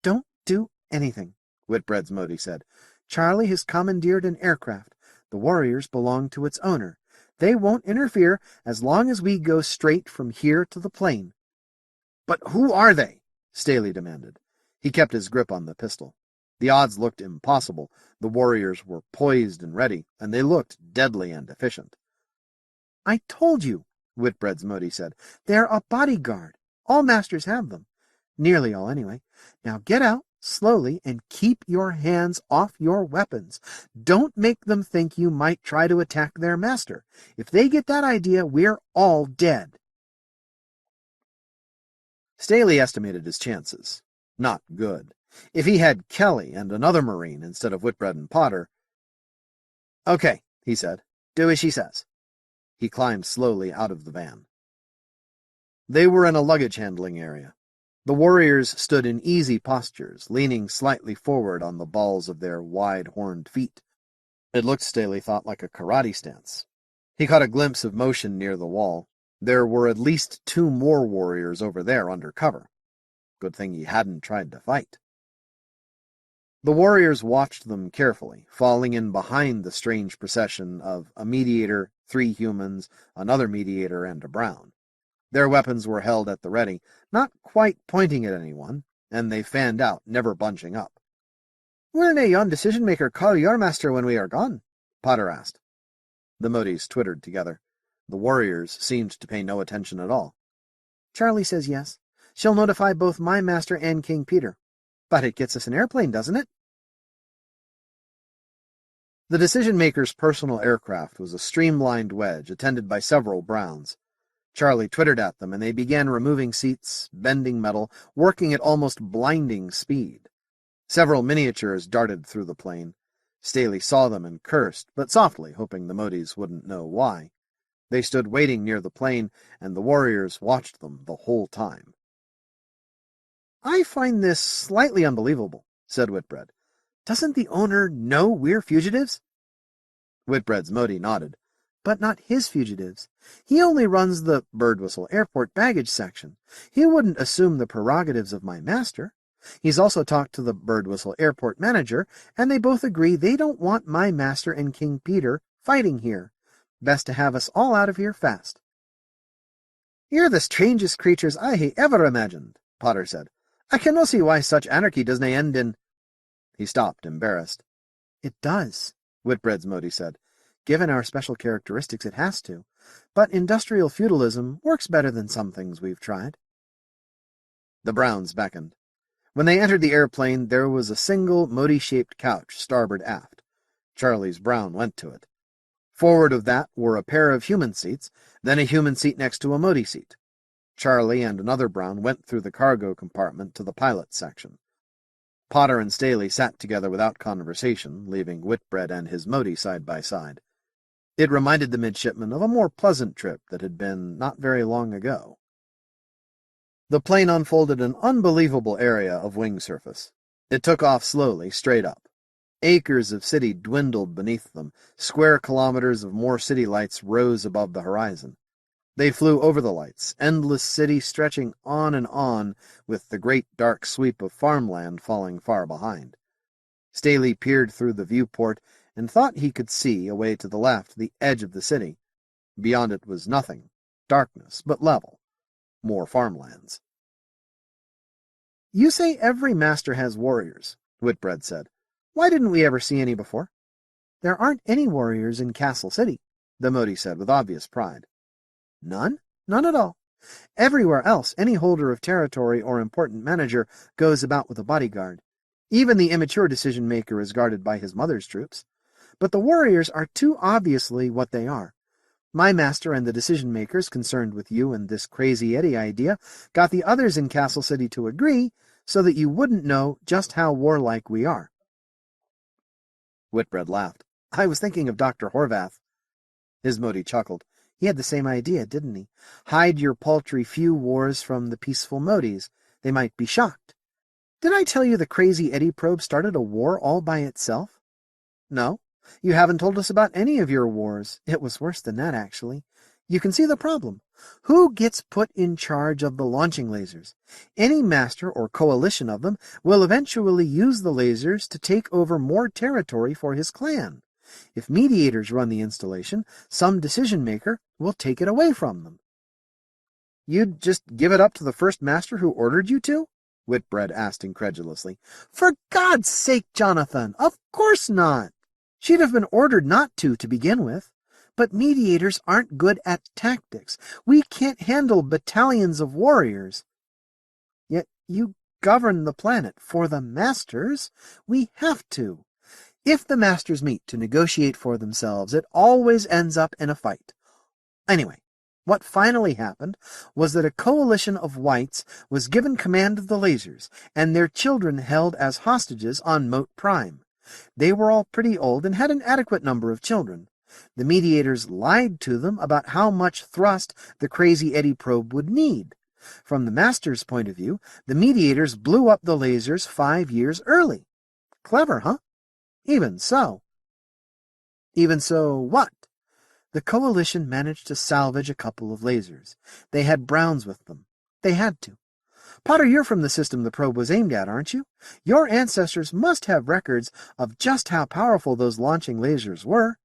"Don't do anything," Whitbread's Mote said. "Charlie has commandeered an aircraft. The warriors belong to its owner. They won't interfere as long as we go straight from here to the plane." "But who are they?" Staley demanded. He kept his grip on the pistol. The odds looked impossible. The warriors were poised and ready, and they looked deadly and efficient. "I told you," Whitbread's Mote said. "They're a bodyguard. All masters have them. Nearly all, anyway. Now get out, slowly, and keep your hands off your weapons. Don't make them think you might try to attack their master. If they get that idea, we're all dead." Staley estimated his chances. Not good. If he had Kelly and another Marine instead of Whitbread and Potter... "Okay," he said. "Do as she says." He climbed slowly out of the van. They were in a luggage-handling area. The warriors stood in easy postures, leaning slightly forward on the balls of their wide-horned feet. It looked, Staley thought, like a karate stance. He caught a glimpse of motion near the wall. There were at least 2 more warriors over there under cover. Good thing he hadn't tried to fight. The warriors watched them carefully, falling in behind the strange procession of a mediator, 3 humans, another mediator, and a brown. Their weapons were held at the ready, not quite pointing at anyone, and they fanned out, never bunching up. "Will yon decision-maker call your master when we are gone?" Potter asked. The Motes twittered together. The warriors seemed to pay no attention at all. "Charlie says yes. She'll notify both my master and King Peter. But it gets us an airplane, doesn't it?" The decision-maker's personal aircraft was a streamlined wedge attended by several Browns. Charlie twittered at them, and they began removing seats, bending metal, working at almost blinding speed. Several miniatures darted through the plane. Staley saw them and cursed, but softly, hoping the Motes wouldn't know why. They stood waiting near the plane, and the warriors watched them the whole time. "I find this slightly unbelievable," said Whitbread. "Doesn't the owner know we're fugitives?" Whitbread's Mote nodded. "But not his fugitives. He only runs the Birdwhistle Airport baggage section. He wouldn't assume the prerogatives of my master. He's also talked to the Birdwhistle Airport manager, and they both agree they don't want my master and King Peter fighting here. Best to have us all out of here fast." "You're the strangest creatures I hae ever imagined," Potter said. "I can no see why such anarchy doesna end in—" He stopped, embarrassed. "It does," Whitbread's Mote said. "Given our special characteristics, it has to. But industrial feudalism works better than some things we've tried." The Browns beckoned. When they entered the airplane, there was a single Mote-shaped couch starboard aft. Charlie's Brown went to it. Forward of that were a pair of human seats, then a human seat next to a Mote seat. Charlie and another Brown went through the cargo compartment to the pilot's section. Potter and Staley sat together without conversation, leaving Whitbread and his Mote side by side. It reminded the midshipmen of a more pleasant trip that had been not very long ago. The plane unfolded an unbelievable area of wing surface. It took off slowly, straight up. Acres of city dwindled beneath them. Square kilometers of more city lights rose above the horizon. They flew over the lights, endless city stretching on, with the great dark sweep of farmland falling far behind. Staley peered through the viewport and thought he could see, away to the left, the edge of the city. Beyond it was nothing, darkness, but level. More farmlands. "You say every master has warriors," Whitbread said. "Why didn't we ever see any before?" "There aren't any warriors in Castle City," the Mote said with obvious pride. "None? None at all. Everywhere else, any holder of territory or important manager goes about with a bodyguard. Even the immature decision-maker is guarded by his mother's troops. But the warriors are too obviously what they are. My master and the decision-makers concerned with you and this Crazy Eddie idea got the others in Castle City to agree so that you wouldn't know just how warlike we are." Whitbread laughed. "I was thinking of Dr. Horvath." His Mote chuckled. "He had the same idea, didn't he? Hide your paltry few wars from the peaceful Motes. They might be shocked. Did I tell you the Crazy Eddie probe started a war all by itself?" "No. You haven't told us about any of your wars. It was worse than that, actually. You can see the problem. Who gets put in charge of the launching lasers? Any master or coalition of them will eventually use the lasers to take over more territory for his clan. If mediators run the installation, some decision-maker will take it away from them." "You'd just give it up to the first master who ordered you to?" Whitbread asked incredulously. "For God's sake, Jonathan, of course not! She'd have been ordered not to begin with. But mediators aren't good at tactics. We can't handle battalions of warriors." "Yet you govern the planet for the masters. We have to. If the masters meet to negotiate for themselves, it always ends up in a fight. Anyway, what finally happened was that a coalition of whites was given command of the lasers, and their children held as hostages on Mote Prime. They were all pretty old and had an adequate number of children. The mediators lied to them about how much thrust the Crazy Eddie probe would need. From the master's point of view, the mediators blew up the lasers 5 years early. Clever, huh? Even so. Even so what? The coalition managed to salvage a couple of lasers. They had Browns with them. They had to. Potter, you're from the system the probe was aimed at, aren't you? Your ancestors must have records of just how powerful those launching lasers were.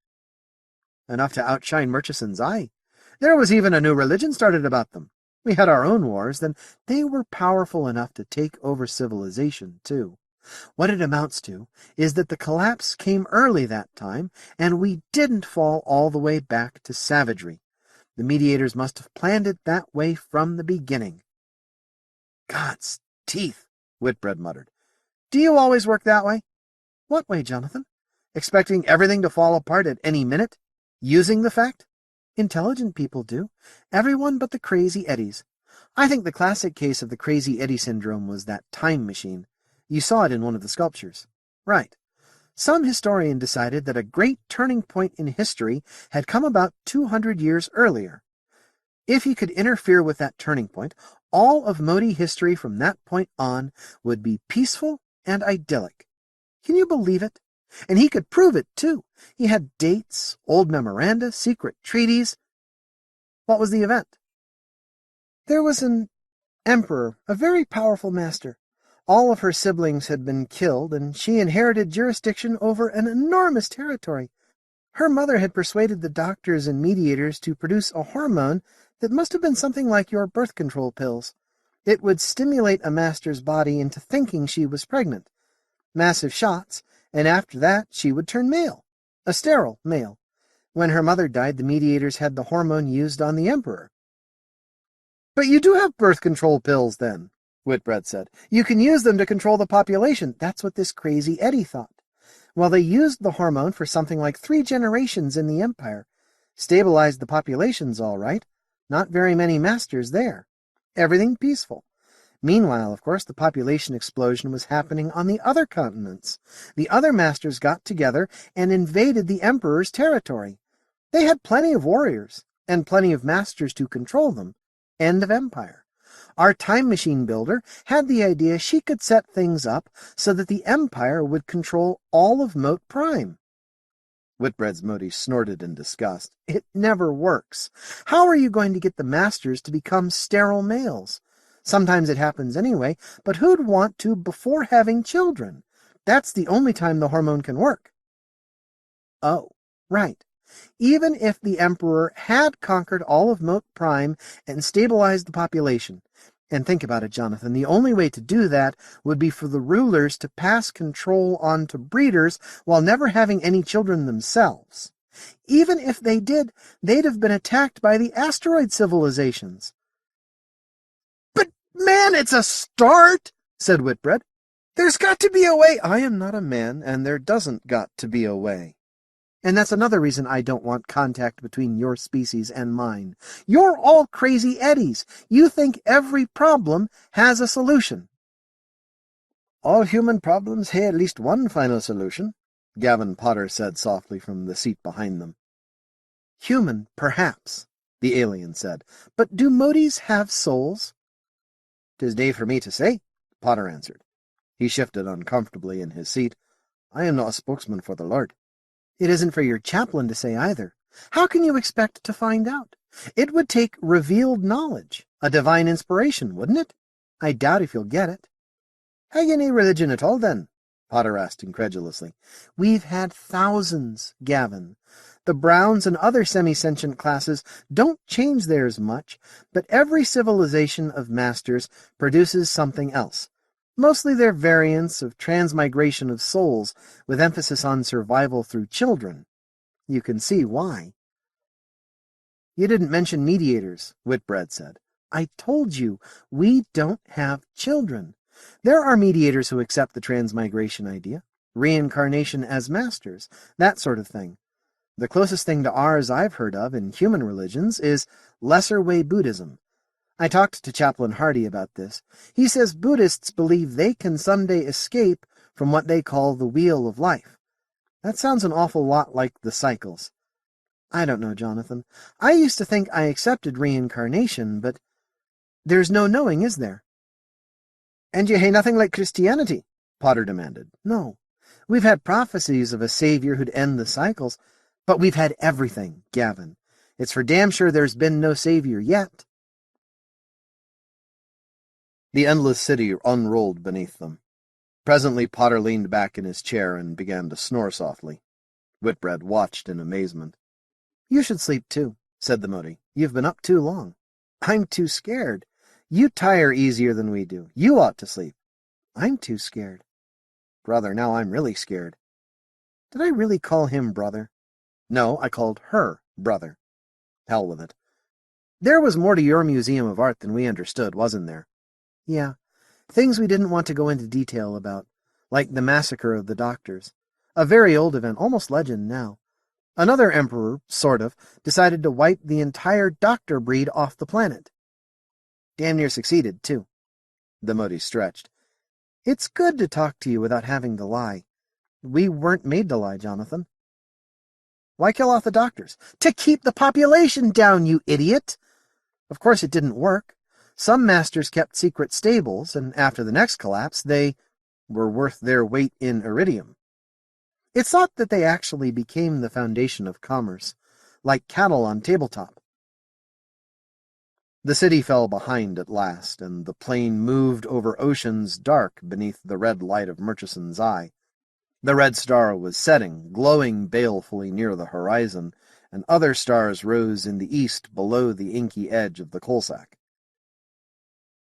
Enough to outshine Murchison's eye. There was even a new religion started about them. We had our own wars, then they were powerful enough to take over civilization, too. What it amounts to is that the collapse came early that time, and we didn't fall all the way back to savagery. The mediators must have planned it that way from the beginning. God's teeth, Whitbread muttered. Do you always work that way? What way, Jonathan? Expecting everything to fall apart at any minute? Using the fact? Intelligent people do. Everyone but the Crazy Eddies. I think the classic case of the Crazy Eddie syndrome was that time machine. You saw it in one of the sculptures. Right. Some historian decided that a great turning point in history had come about 200 years earlier. If he could interfere with that turning point, all of Mote history from that point on would be peaceful and idyllic. Can you believe it? And he could prove it, too. He had dates, old memoranda, secret treaties. What was the event? There was an emperor, a very powerful master. All of her siblings had been killed, and she inherited jurisdiction over an enormous territory. Her mother had persuaded the doctors and mediators to produce a hormone that must have been something like your birth control pills. It would stimulate a master's body into thinking she was pregnant. Massive shots, and after that she would turn male, a sterile male. When her mother died, the mediators had the hormone used on the emperor. But you do have birth control pills, then, Whitbread said. You can use them to control the population. That's what this Crazy Eddie thought. Well, they used the hormone for something like 3 generations in the Empire. Stabilized the populations, all right. Not very many masters there. Everything peaceful. Meanwhile, of course, the population explosion was happening on the other continents. The other masters got together and invaded the Emperor's territory. They had plenty of warriors, and plenty of masters to control them. End of empire. Our time machine builder had the idea she could set things up so that the Empire would control all of Mote Prime. Whitbread's Mote snorted in disgust. It never works. How are you going to get the masters to become sterile males? Sometimes it happens anyway, but who'd want to before having children? That's the only time the hormone can work. Oh, right. Even if the Emperor had conquered all of Mote Prime and stabilized the population, and think about it, Jonathan, the only way to do that would be for the rulers to pass control on to breeders while never having any children themselves. Even if they did, they'd have been attacked by the asteroid civilizations. But, man, it's a start, said Whitbread. There's got to be a way. I am not a man, and there doesn't got to be a way. And that's another reason I don't want contact between your species and mine. You're all crazy eddies. You think every problem has a solution. All human problems have at least one final solution, Gavin Potter said softly from the seat behind them. Human, perhaps, the alien said. But do Motes have souls? 'Tis day for me to say, Potter answered. He shifted uncomfortably in his seat. I am not a spokesman for the Lord. It isn't for your chaplain to say either. How can you expect to find out? It would take revealed knowledge, a divine inspiration, wouldn't it? I doubt if you'll get it. Have you any religion at all, then? Potter asked incredulously. We've had thousands, Gavin. The Browns and other semi-sentient classes don't change theirs much, but every civilization of masters produces something else. Mostly they're variants of transmigration of souls, with emphasis on survival through children. You can see why. You didn't mention mediators, Whitbread said. I told you, we don't have children. There are mediators who accept the transmigration idea, reincarnation as masters, that sort of thing. The closest thing to ours I've heard of in human religions is lesser way Buddhism. I talked to Chaplain Hardy about this. He says Buddhists believe they can someday escape from what they call the wheel of life. That sounds an awful lot like the cycles. I don't know, Jonathan. I used to think I accepted reincarnation, but there's no knowing, is there? And you hae nothing like Christianity? Potter demanded. No. We've had prophecies of a savior who'd end the cycles, but we've had everything, Gavin. It's for damn sure there's been no savior yet.
The endless city unrolled beneath them. Presently Potter leaned back in his chair and began to snore softly. Whitbread watched in amazement.
You should sleep too, said the Mote. You've been up too long. I'm too scared. You tire easier than we do. You ought to sleep. I'm too scared. Brother, now I'm really scared. Did I really call him brother? No, I called her brother. Hell with it. There was more to your museum of art than we understood, wasn't there? Yeah, things we didn't want to go into detail about, like the massacre of the doctors. A very old event, almost legend now. Another emperor, sort of, decided to wipe the entire doctor breed off the planet. Damn near succeeded, too. The Mote stretched. It's good to talk to you without having to lie. We weren't made to lie, Jonathan. Why kill off the doctors? To keep the population down, you idiot! Of course it didn't work. Some masters kept secret stables, and after the next collapse, they were worth their weight in iridium. It's thought that they actually became the foundation of commerce, like cattle on tabletop. The city fell behind at last, and the plane moved over oceans dark beneath the red light of Murchison's eye. The red star was setting, glowing balefully near the horizon, and other stars rose in the east below the inky edge of the coal sack.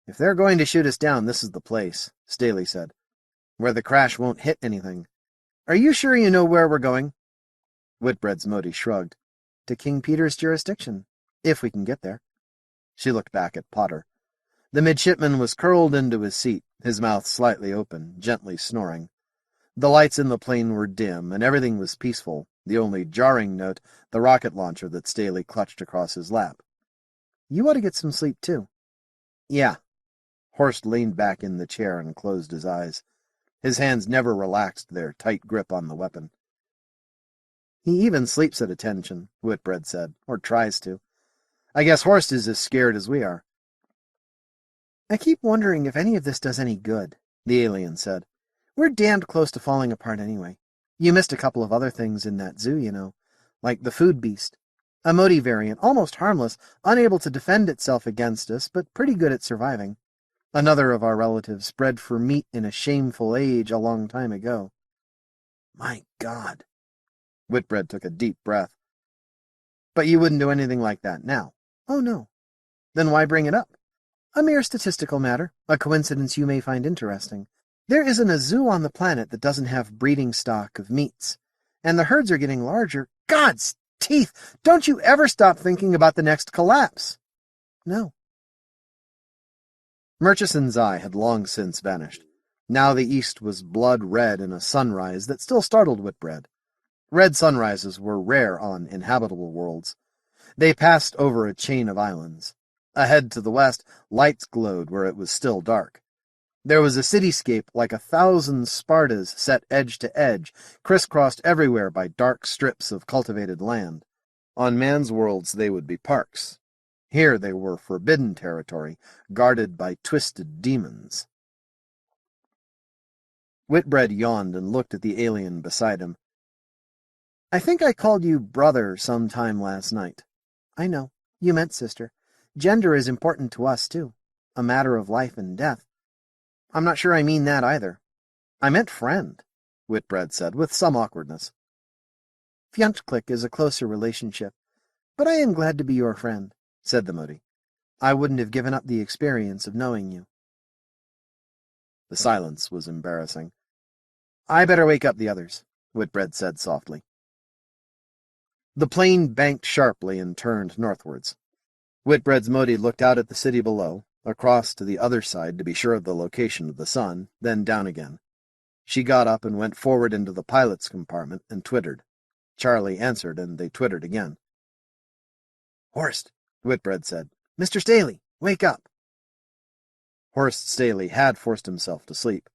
If they're going to shoot us down, this is the place, Staley said, where the crash won't hit anything. Are you sure you know where we're going? Whitbread's Mote shrugged. To King Peter's jurisdiction, if we can get there. She looked back at Potter. The midshipman was curled into his seat, his mouth slightly open, gently snoring. The lights in the plane were dim, and everything was peaceful, the only jarring note the rocket launcher that Staley clutched across his lap. You ought to get some sleep, too. Yeah. Horst leaned back in the chair and closed his eyes. His hands never relaxed their tight grip on the weapon. He even sleeps at attention, Whitbread said, or tries to. I guess Horst is as scared as we are. I keep wondering if any of this does any good, the alien said. We're damned close to falling apart anyway. You missed a couple of other things in that zoo, you know, like the food beast. A Mote variant, almost harmless, unable to defend itself against us, but pretty good at surviving. Another of our relatives bred for meat in a shameful age a long time ago. My God. Whitbread took a deep breath. But you wouldn't do anything like that now. Oh, no. Then why bring it up? A mere statistical matter, a coincidence you may find interesting. There isn't a zoo on the planet that doesn't have breeding stock of meats. And the herds are getting larger. God's teeth! Don't you ever stop thinking about the next collapse. No. Murchison's eye had long since vanished. Now the east was blood-red in a sunrise that still startled Whitbread. Red sunrises were rare on inhabitable worlds. They passed over a chain of islands. Ahead to the west, lights glowed where it was still dark. There was a cityscape like 1,000 Spartas set edge to edge, crisscrossed everywhere by dark strips of cultivated land. On man's worlds they would be parks. Here they were forbidden territory, guarded by twisted demons. Whitbread yawned and looked at the alien beside him. I think I called you brother some time last night. I know. You meant sister. Gender is important to us, too. A matter of life and death. I'm not sure I mean that either. I meant friend, Whitbread said with some awkwardness. Fjuntclick is a closer relationship, but I am glad to be your friend, said the Mote. I wouldn't have given up the experience of knowing you. The silence was embarrassing. I better wake up the others, Whitbread said softly. The plane banked sharply and turned northwards. Whitbread's Mote looked out at the city below, across to the other side to be sure of the location of the sun, then down again. She got up and went forward into the pilot's compartment and twittered. Charlie answered, and they twittered again. Horst, Whitbread said. Mr. Staley, wake up. Horst Staley had forced himself to sleep.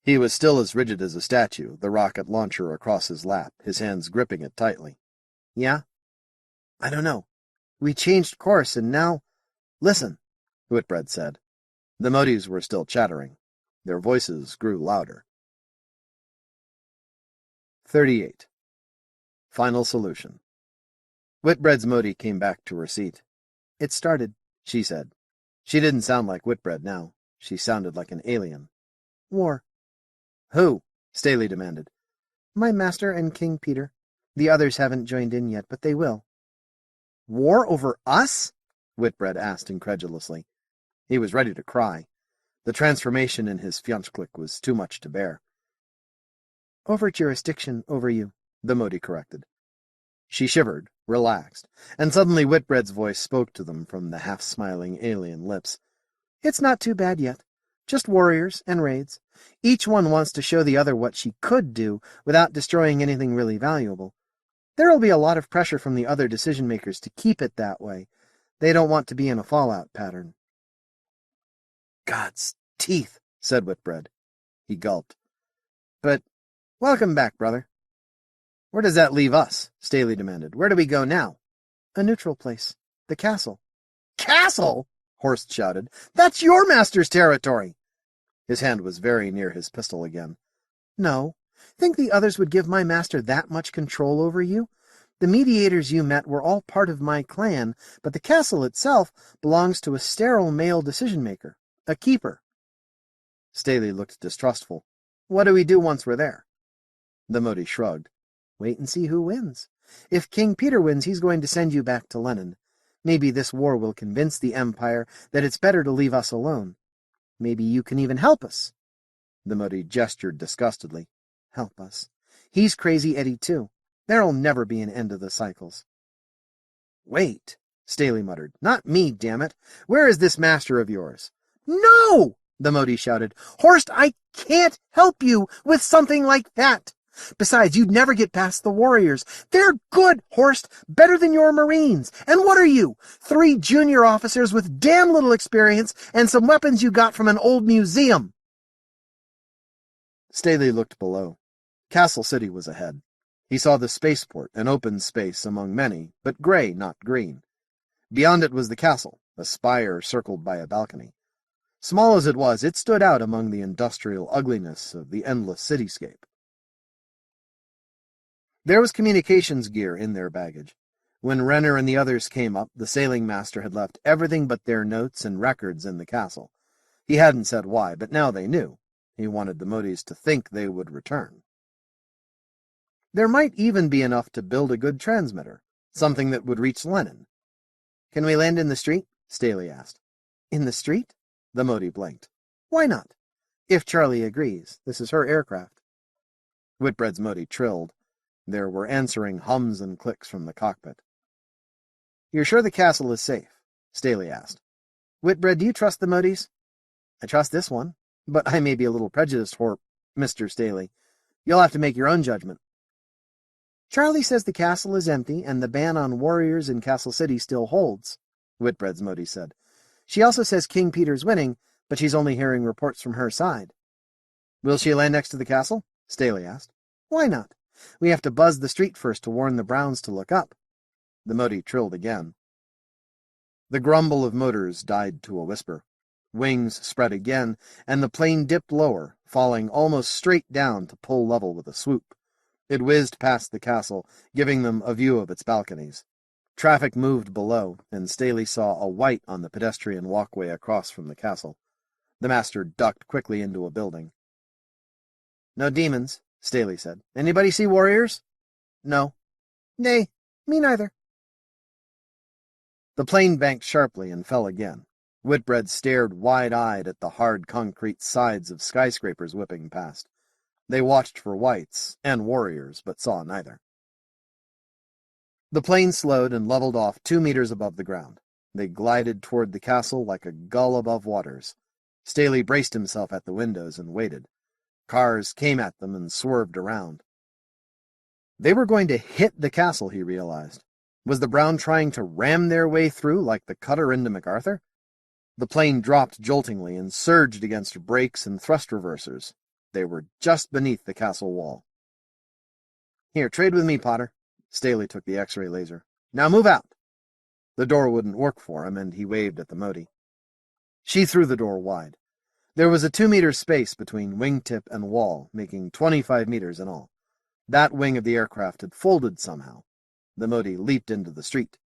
He was still as rigid as a statue, the rocket launcher across his lap, his hands gripping it tightly. Yeah? I don't know. We changed course, and now... Listen, Whitbread said. The Motes were still chattering. Their voices grew louder. 38. Final solution. Whitbread's Mote came back to her seat. It started, she said. She didn't sound like Whitbread now. She sounded like an alien. War. Who? Staley demanded. My master and King Peter. The others haven't joined in yet, but they will. War over us? Whitbread asked incredulously. He was ready to cry. The transformation in his Fjuntclick was too much to bear. Over jurisdiction over you, the Mote corrected. She shivered, relaxed, and suddenly Whitbread's voice spoke to them from the half-smiling alien lips. It's not too bad yet. Just warriors and raids. Each one wants to show the other what she could do without destroying anything really valuable. There'll be a lot of pressure from the other decision-makers to keep it that way. They don't want to be in a fallout pattern. God's teeth, said Whitbread. He gulped. But welcome back, brother. Where does that leave us? Staley demanded. Where do we go now? A neutral place. The castle. Castle? Horst shouted. That's your master's territory. His hand was very near his pistol again. No. Think the others would give my master that much control over you? The mediators you met were all part of my clan, but the castle itself belongs to a sterile male decision-maker, a keeper. Staley looked distrustful. What do we do once we're there? The Mote shrugged. Wait and see who wins. If King Peter wins, he's going to send you back to Lenin. Maybe this war will convince the Empire that it's better to leave us alone. Maybe you can even help us. The Mote gestured disgustedly. Help us. He's Crazy Eddie, too. There'll never be an end to the cycles. Wait, Staley muttered. Not me, damn it. Where is this master of yours? No! The Mote shouted. Horst, I can't help you with something like that. Besides, you'd never get past the warriors. They're good, Horst, better than your Marines. And what are you? 3 junior officers with damn little experience and some weapons you got from an old museum. Staley looked below. Castle City was ahead. He saw the spaceport, an open space among many, but gray, not green. Beyond it was the castle, a spire circled by a balcony. Small as it was, it stood out among the industrial ugliness of the endless cityscape. There was communications gear in their baggage. When Renner and the others came up, the sailing master had left everything but their notes and records in the castle. He hadn't said why, but now they knew. He wanted the Motes to think they would return. There might even be enough to build a good transmitter, something that would reach Lenin. "Can we land in the street?" Staley asked. "In the street?" The Mote blinked. "Why not? If Charlie agrees. This is her aircraft." Whitbread's Mote trilled. There were answering hums and clicks from the cockpit. "You're sure the castle is safe?" Staley asked. "Whitbread, do you trust the Motes?" "I trust this one, but I may be a little prejudiced, Mr. Staley. You'll have to make your own judgment." "Charlie says the castle is empty and the ban on warriors in Castle City still holds," Whitbread's Mote said. "She also says King Peter's winning, but she's only hearing reports from her side." "Will she land next to the castle?" Staley asked. "Why not? We have to buzz the street first to warn the Browns to look up." The Mote trilled again. The grumble of motors died to a whisper. Wings spread again, and the plane dipped lower, falling almost straight down to pull level with a swoop. It whizzed past the castle, giving them a view of its balconies. Traffic moved below, and Staley saw a white on the pedestrian walkway across from the castle. The master ducked quickly into a building. "No demons," Staley said. "Anybody see warriors?" "No." "Nay, me neither." The plane banked sharply and fell again. Whitbread stared wide-eyed at the hard concrete sides of skyscrapers whipping past. They watched for whites and warriors, but saw neither. The plane slowed and leveled off 2 meters above the ground. They glided toward the castle like a gull above waters. Staley braced himself at the windows and waited. Cars came at them and swerved around. They were going to hit the castle, he realized. Was the Brown trying to ram their way through like the cutter into MacArthur? The plane dropped joltingly and surged against brakes and thrust reversers. They were just beneath the castle wall. "Here, trade with me, Potter." Staley took the X-ray laser. "Now move out." The door wouldn't work for him, and he waved at the Mote. She threw the door wide. There was a 2-meter space between wingtip and wall, making 25 meters in all. That wing of the aircraft had folded somehow. The Mote leaped into the street.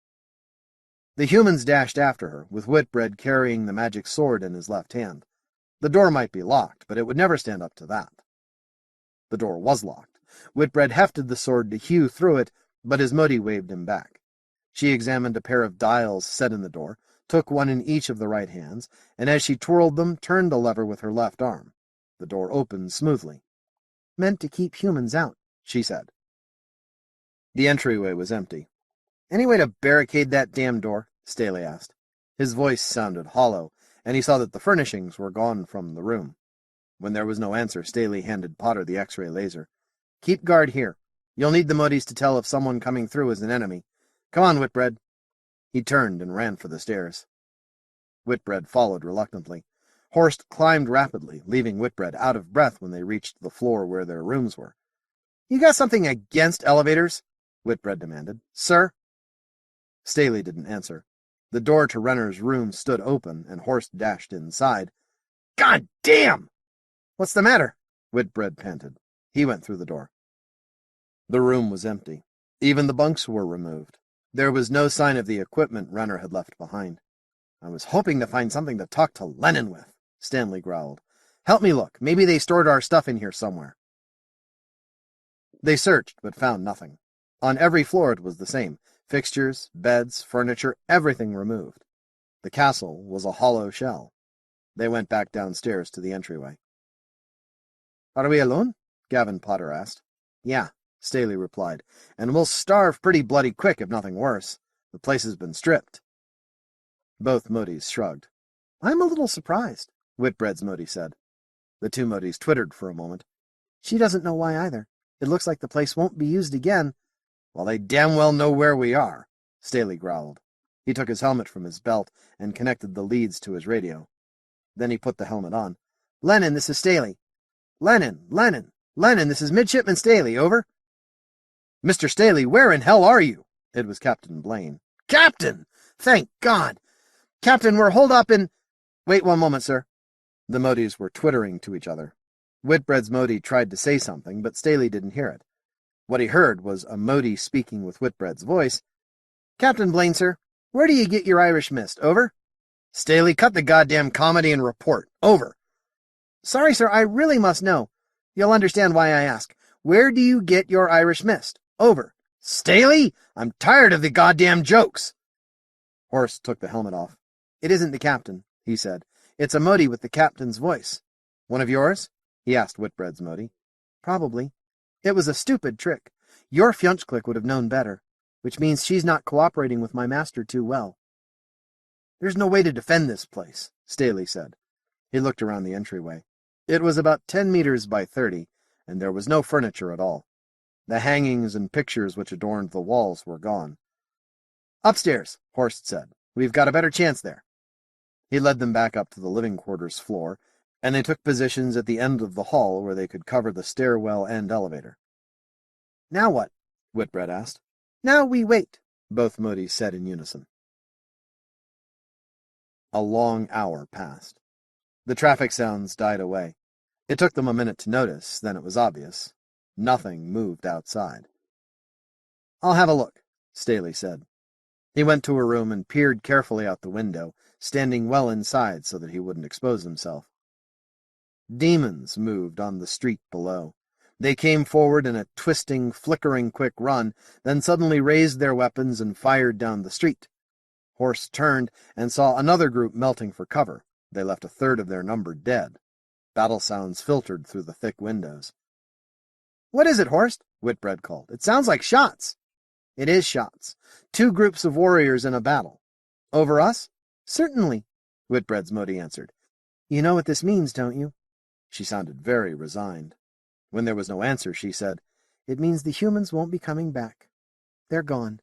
The humans dashed after her, with Whitbread carrying the magic sword in his left hand. The door might be locked, but it would never stand up to that. The door was locked. Whitbread hefted the sword to hew through it, but his Mote waved him back. She examined a pair of dials set in the door, took one in each of the right hands, and as she twirled them, turned the lever with her left arm. The door opened smoothly. "Meant to keep humans out," she said. The entryway was empty. "Any way to barricade that damn door?" Staley asked. His voice sounded hollow, and he saw that the furnishings were gone from the room. When there was no answer, Staley handed Potter the X-ray laser. "Keep guard here. You'll need the Motes to tell if someone coming through is an enemy. Come on, Whitbread." He turned and ran for the stairs. Whitbread followed reluctantly. Horst climbed rapidly, leaving Whitbread out of breath when they reached the floor where their rooms were. "You got something against elevators?" Whitbread demanded. "Sir?" Staley didn't answer. The door to Renner's room stood open, and Horst dashed inside. "God damn!" "What's the matter?" Whitbread panted. He went through the door. The room was empty. Even the bunks were removed. There was no sign of the equipment Renner had left behind. "I was hoping to find something to talk to Lenin with," Stanley growled. "Help me look. Maybe they stored our stuff in here somewhere." They searched, but found nothing. On every floor it was the same. Fixtures, beds, furniture, everything removed. The castle was a hollow shell. They went back downstairs to the entryway. "Are we alone?" Gavin Potter asked. "Yeah," Staley replied, "and we'll starve pretty bloody quick if nothing worse. The place has been stripped." Both Motes shrugged. "I'm a little surprised," Whitbread's Mote said. The two Motes twittered for a moment. "She doesn't know why either. It looks like the place won't be used again." "Well, they damn well know where we are," Staley growled. He took his helmet from his belt and connected the leads to his radio. Then he put the helmet on. "Lenin, this is Staley." "Lenin, this is Midshipman Staley, over." "Mr. Staley, where in hell are you?" It was Captain Blaine. "Captain! Thank God! Captain, we're holed up in—" "Wait one moment, sir." The Motes were twittering to each other. Whitbread's Mote tried to say something, but Staley didn't hear it. What he heard was a Mote speaking with Whitbread's voice. "Captain Blaine, sir, where do you get your Irish mist, over?" Staley, cut the goddamn comedy and report. Over. Sorry, sir, I really must know. You'll understand why I ask. Where do you get your Irish mist? Over. Staley, I'm tired of the goddamn jokes. Horst took the helmet off. It isn't the captain, he said. It's a Mote with the captain's voice. One of yours? He asked Whitbread's Mote. Probably. It was a stupid trick. Your Fjonchclick would have known better, which means she's not cooperating with my master too well. There's no way to defend this place, Staley said. He looked around the entryway. It was about 10 meters by 30, and there was no furniture at all. The hangings and pictures which adorned the walls were gone. Upstairs, Horst said. We've got a better chance there. He led them back up to the living quarters floor, and they took positions at the end of the hall where they could cover the stairwell and elevator. Now what? Whitbread asked. Now we wait, both Motes said in unison. A long hour passed. The traffic sounds died away. It took them a minute to notice, then it was obvious. Nothing moved outside. I'll have a look, Staley said. He went to a room and peered carefully out the window, standing well inside so that he wouldn't expose himself. Demons moved on the street below. They came forward in a twisting, flickering quick run, then suddenly raised their weapons and fired down the street. Horst turned and saw another group melting for cover. They left a third of their number dead. Battle sounds filtered through the thick windows. What is it, Horst? Whitbread called. It sounds like shots. It is shots. 2 groups of warriors in a battle. Over us? Certainly, Whitbread's Mote answered. You know what this means, don't you? She sounded very resigned. When there was no answer, she said, It means the humans won't be coming back. They're gone.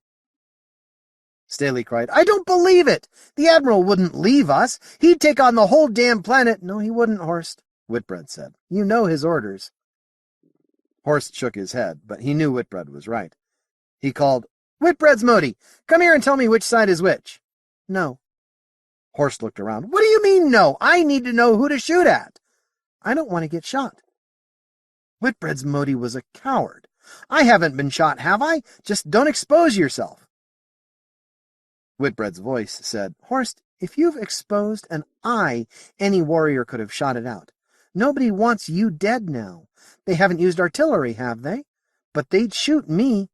Staley cried, I don't believe it! The Admiral wouldn't leave us. He'd take on the whole damn planet. No, he wouldn't, Horst, Whitbread said. You know his orders. Horst shook his head, but he knew Whitbread was right. He called, Whitbread's Mote, come here and tell me which side is which. No. Horst looked around. What do you mean, no? I need to know who to shoot at. I don't want to get shot. Whitbread's Mote was a coward. I haven't been shot, have I? Just don't expose yourself. Whitbread's voice said, Horst, if you've exposed an eye, any warrior could have shot it out. Nobody wants you dead now. They haven't used artillery, have they? But they'd shoot me.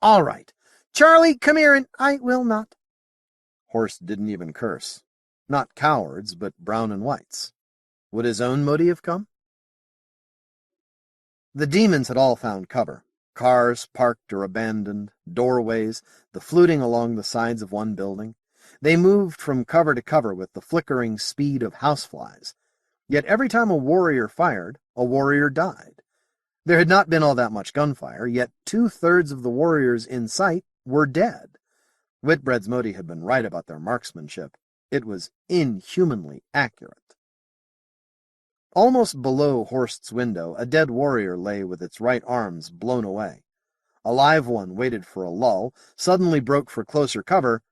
All right. Charlie, come here and I will not. Horst didn't even curse. Not cowards, but brown and whites. Would his own Mote have come? The demons had all found cover. Cars parked or abandoned, doorways, the fluting along the sides of one building. They moved from cover to cover with the flickering speed of houseflies. Yet every time a warrior fired, a warrior died. There had not been all that much gunfire, yet 2/3 of the warriors in sight were dead. Whitbread's Mote had been right about their marksmanship. It was inhumanly accurate. Almost below Horst's window, a dead warrior lay with its right arms blown away. A live one waited for a lull, suddenly broke for closer cover,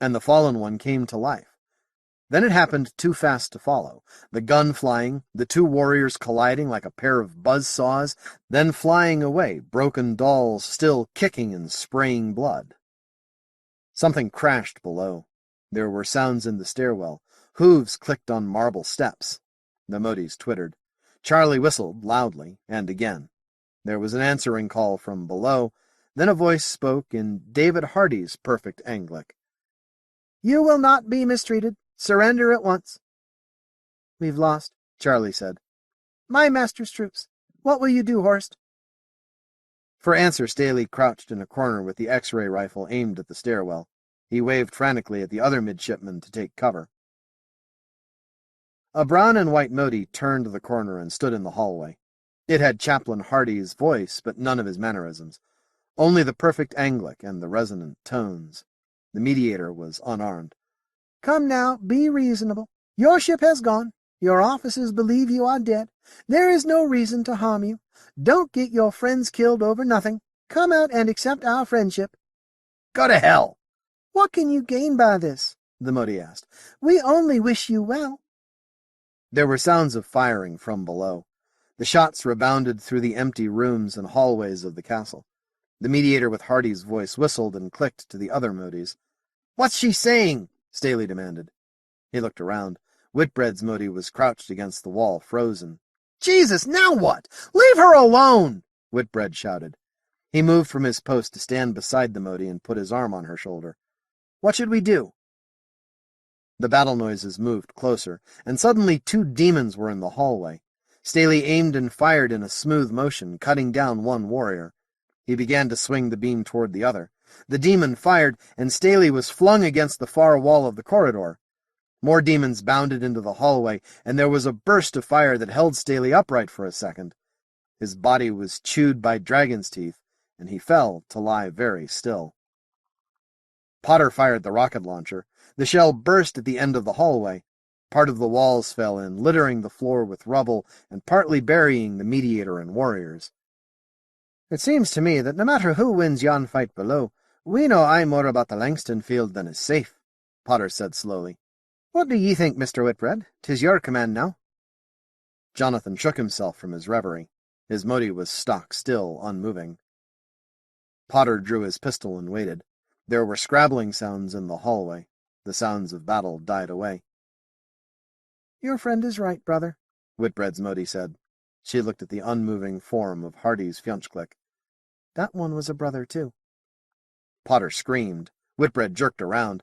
and the fallen one came to life. Then it happened too fast to follow. The gun flying, the 2 warriors colliding like a pair of buzzsaws, then flying away, broken dolls still kicking and spraying blood. Something crashed below. There were sounds in the stairwell. Hooves clicked on marble steps. The Motes twittered. Charlie whistled loudly, and again. There was an answering call from below. Then a voice spoke in David Hardy's perfect Anglic. You will not be mistreated. Surrender at once. We've lost, Charlie said. My master's troops. What will you do, Horst? For answer, Staley crouched in a corner with the X-ray rifle aimed at the stairwell. He waved frantically at the other midshipmen to take cover. A brown and white Mote turned the corner and stood in the hallway. It had Chaplain Hardy's voice, but none of his mannerisms. Only the perfect Anglic and the resonant tones. The mediator was unarmed. Come now, be reasonable. Your ship has gone. Your officers believe you are dead. There is no reason to harm you. Don't get your friends killed over nothing. Come out and accept our friendship. Go to hell! What can you gain by this? The Mote asked. We only wish you well. There were sounds of firing from below. The shots rebounded through the empty rooms and hallways of the castle. The mediator with Hardy's voice whistled and clicked to the other Motes. What's she saying? Staley demanded. He looked around. Whitbread's Mote was crouched against the wall, frozen. "Jesus, now what? Leave her alone!" Whitbread shouted. He moved from his post to stand beside the Mote and put his arm on her shoulder. "What should we do?" The battle noises moved closer, and suddenly 2 demons were in the hallway. Staley aimed and fired in a smooth motion, cutting down one warrior. He began to swing the beam toward the other. The demon fired, and Staley was flung against the far wall of the corridor. More demons bounded into the hallway, and there was a burst of fire that held Staley upright for a second. His body was chewed by dragon's teeth, and he fell to lie very still. Potter fired the rocket launcher. The shell burst at the end of the hallway. Part of the walls fell in, littering the floor with rubble and partly burying the mediator and warriors. "It seems to me that no matter who wins yon fight below, we know aye more about the Langston field than is safe," Potter said slowly. "What do ye think, Mr. Whitbread? 'Tis your command now." Jonathan shook himself from his reverie. His Mote was stock still, unmoving. Potter drew his pistol and waited. There were scrabbling sounds in the hallway. The sounds of battle died away. "Your friend is right, brother," Whitbread's Mote said. She looked at the unmoving form of Hardy's Fjonsklik. "That one was a brother, too." Potter screamed. Whitbread jerked around.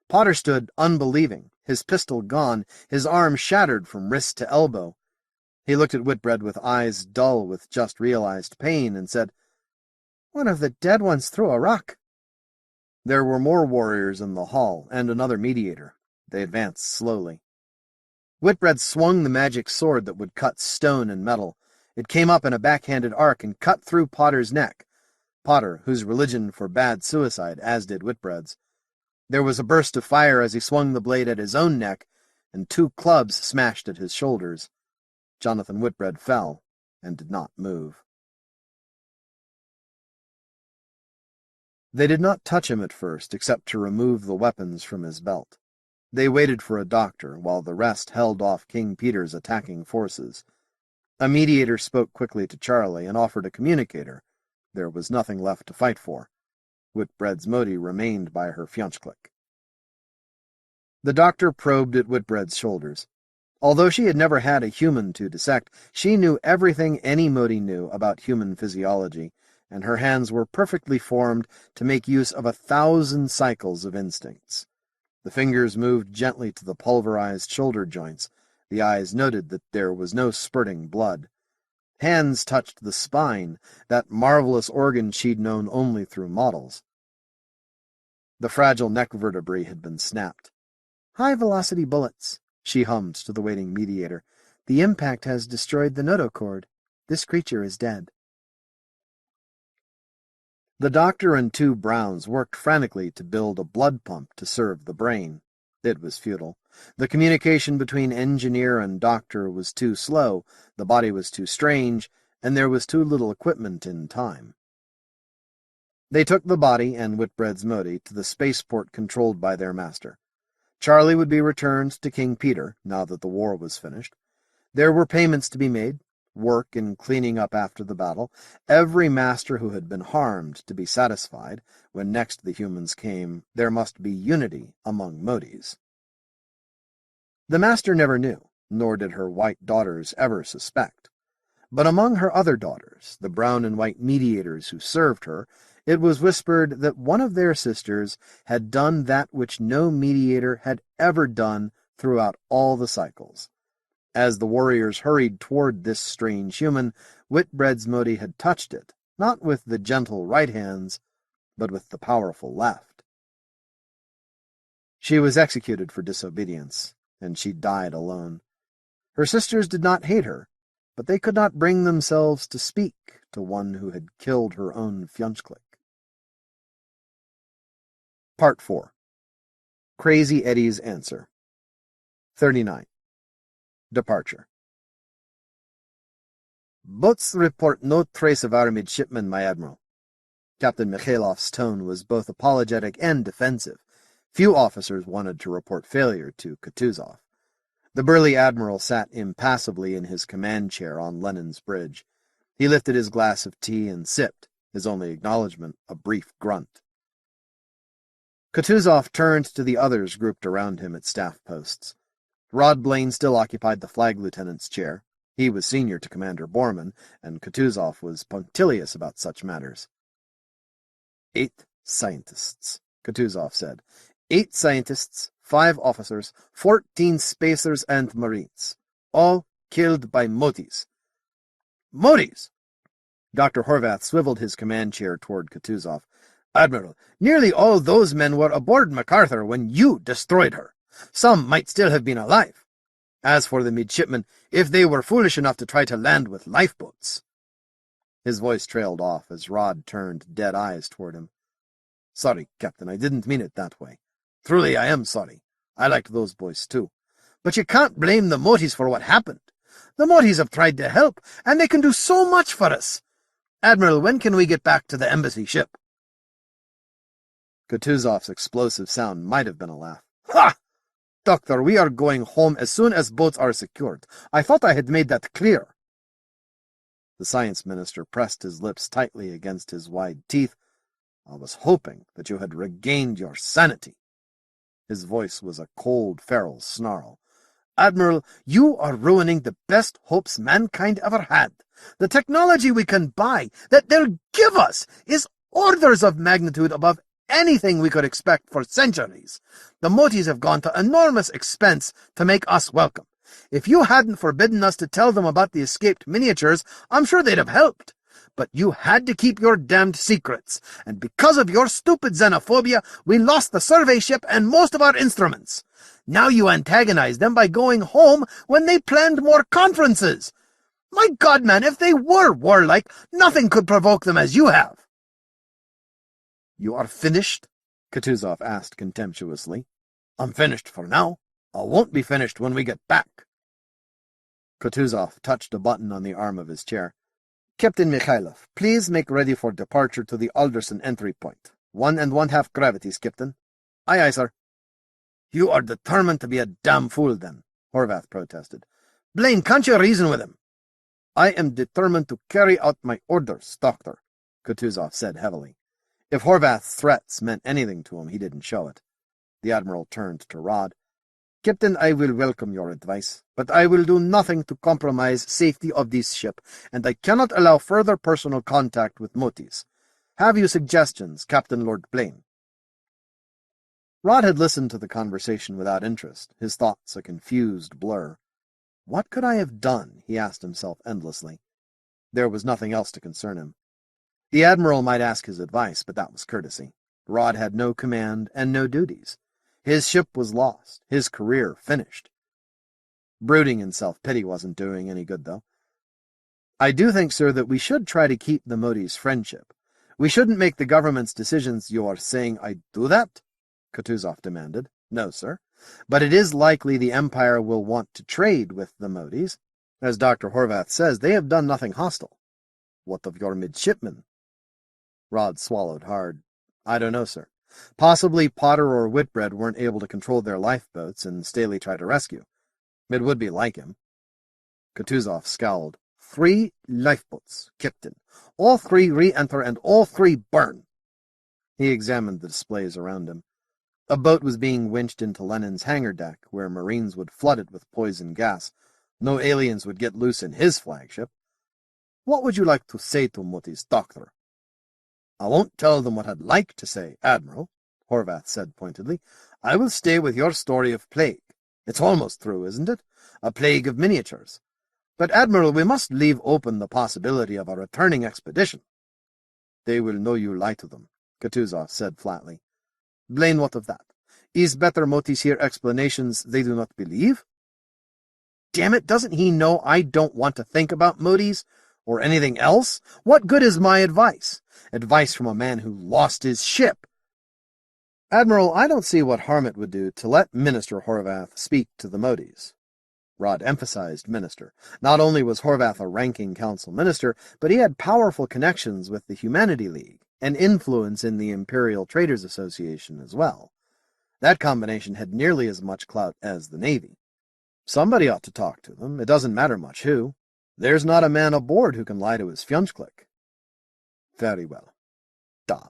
Potter stood unbelieving, his pistol gone, his arm shattered from wrist to elbow. He looked at Whitbread with eyes dull with just realized pain and said, "One of the dead ones threw a rock." There were more warriors in the hall, and another mediator. They advanced slowly. Whitbread swung the magic sword that would cut stone and metal. It came up in a backhanded arc and cut through Potter's neck. Potter, whose religion forbade suicide, as did Whitbread's. There was a burst of fire as he swung the blade at his own neck, and 2 clubs smashed at his shoulders. Jonathan Whitbread fell and did not move. They did not touch him at first, except to remove the weapons from his belt. They waited for a doctor, while the rest held off King Peter's attacking forces. A mediator spoke quickly to Charlie and offered a communicator. There was nothing left to fight for. Whitbread's Mote remained by her Fjonsklik. The doctor probed at Whitbread's shoulders. Although she had never had a human to dissect, she knew everything any Mote knew about human physiology, and her hands were perfectly formed to make use of 1,000 cycles of instincts. The fingers moved gently to the pulverized shoulder joints. The eyes noted that there was no spurting blood. Hands touched the spine, that marvelous organ she'd known only through models. The fragile neck vertebrae had been snapped. "High-velocity bullets," she hummed to the waiting mediator. "The impact has destroyed the notochord. This creature is dead." The doctor and 2 Browns worked frantically to build a blood pump to serve the brain. It was futile. The communication between engineer and doctor was too slow, the body was too strange, and there was too little equipment in time. They took the body and Whitbread's Mote to the spaceport controlled by their master. Charlie would be returned to King Peter, now that the war was finished. There were payments to be made, work in cleaning up after the battle, every master who had been harmed to be satisfied. When next the humans came, there must be unity among Motes. The master never knew, nor did her white daughters ever suspect. But among her other daughters, the brown and white mediators who served her, it was whispered that one of their sisters had done that which no mediator had ever done throughout all the cycles. As the warriors hurried toward this strange human, Whitbread's Mote had touched it, not with the gentle right hands, but with the powerful left. She was executed for disobedience, and she died alone. Her sisters did not hate her, but they could not bring themselves to speak to one who had killed her own Fjonsklik. Part 4. Crazy Eddie's Answer. 39. Departure. "Boats report no trace of our midshipmen, my admiral." Captain Mikhailov's tone was both apologetic and defensive. Few officers wanted to report failure to Kutuzov. The burly admiral sat impassively in his command chair on Lenin's bridge. He lifted his glass of tea and sipped, his only acknowledgment a brief grunt. Kutuzov turned to the others grouped around him at staff posts. Rod Blaine still occupied the flag lieutenant's chair. He was senior to Commander Borman, and Kutuzov was punctilious about such matters. 8 scientists, Kutuzov said. 8 scientists, 5 officers, 14 spacers and marines. All killed by Motes. Motes! Dr. Horvath swiveled his command chair toward Kutuzov. Admiral, nearly all those men were aboard MacArthur when you destroyed her. Some might still have been alive. As for the midshipmen, if they were foolish enough to try to land with lifeboats. His voice trailed off as Rod turned dead eyes toward him. Sorry, Captain, I didn't mean it that way. Truly, I am sorry. I liked those boys, too. But you can't blame the Motes for what happened. The Motes have tried to help, and they can do so much for us. Admiral, when can we get back to the embassy ship? Kutuzov's explosive sound might have been a laugh. Ha! Doctor, we are going home as soon as boats are secured. I thought I had made that clear. The science minister pressed his lips tightly against his wide teeth. I was hoping that you had regained your sanity. His voice was a cold, feral snarl. Admiral, you are ruining the best hopes mankind ever had. The technology we can buy, that they'll give us, is orders of magnitude above anything we could expect for centuries. The Motes have gone to enormous expense to make us welcome. If you hadn't forbidden us to tell them about the escaped miniatures, I'm sure they'd have helped. But you had to keep your damned secrets, and because of your stupid xenophobia, we lost the survey ship and most of our instruments. Now you antagonize them by going home when they planned more conferences. My God, man, if they were warlike, nothing could provoke them as you have. You are finished? Kutuzov asked contemptuously. I'm finished for now. I won't be finished when we get back. Kutuzov touched a button on the arm of his chair. Captain Mikhailov, please make ready for departure to the Alderson entry point. 1 1/2 gravities, Captain. Aye, aye, sir. You are determined to be a damn fool, then, Horvath protested. Blaine, can't you reason with him? I am determined to carry out my orders, Doctor, Kutuzov said heavily. If Horvath's threats meant anything to him, he didn't show it. The Admiral turned to Rod. Captain, I will welcome your advice, but I will do nothing to compromise safety of this ship, and I cannot allow further personal contact with Motes. Have you suggestions, Captain Lord Blaine? Rod had listened to the conversation without interest, his thoughts a confused blur. What could I have done? He asked himself endlessly. There was nothing else to concern him. The Admiral might ask his advice, but that was courtesy. Rod had no command and no duties. His ship was lost, his career finished. Brooding in self-pity wasn't doing any good, though. I do think, sir, that we should try to keep the Motes' friendship. We shouldn't make the government's decisions. You are saying I do that? Kutuzov demanded. No, sir. But it is likely the Empire will want to trade with the Motes. As Dr. Horvath says, they have done nothing hostile. What of your midshipmen? Rod swallowed hard. I don't know, sir. Possibly Potter or Whitbread weren't able to control their lifeboats, and Staley tried to rescue. It would be like him. Kutuzov scowled. 3 lifeboats, Captain. All 3 re-enter and all 3 burn. He examined the displays around him. A boat was being winched into Lenin's hangar deck, where Marines would flood it with poison gas. No aliens would get loose in his flagship. What would you like to say to Motes, Doctor? I won't tell them what I'd like to say, Admiral, Horvath said pointedly. I will stay with your story of plague. It's almost through, isn't it? A plague of miniatures. But, Admiral, we must leave open the possibility of a returning expedition. They will know you lie to them, Kutuzov said flatly. Blaine, what of that? Is better Motes hear explanations they do not believe? Damn it, doesn't he know I don't want to think about Motes? Or anything else? What good is my advice? Advice from a man who lost his ship. Admiral, I don't see what harm it would do to let Minister Horvath speak to the Motes. Rod emphasized minister. Not only was Horvath a ranking council minister, but he had powerful connections with the Humanity League, and influence in the Imperial Traders Association as well. That combination had nearly as much clout as the Navy. Somebody ought to talk to them. It doesn't matter much who. There's not a man aboard who can lie to his Fjunsklick. Very well. Da.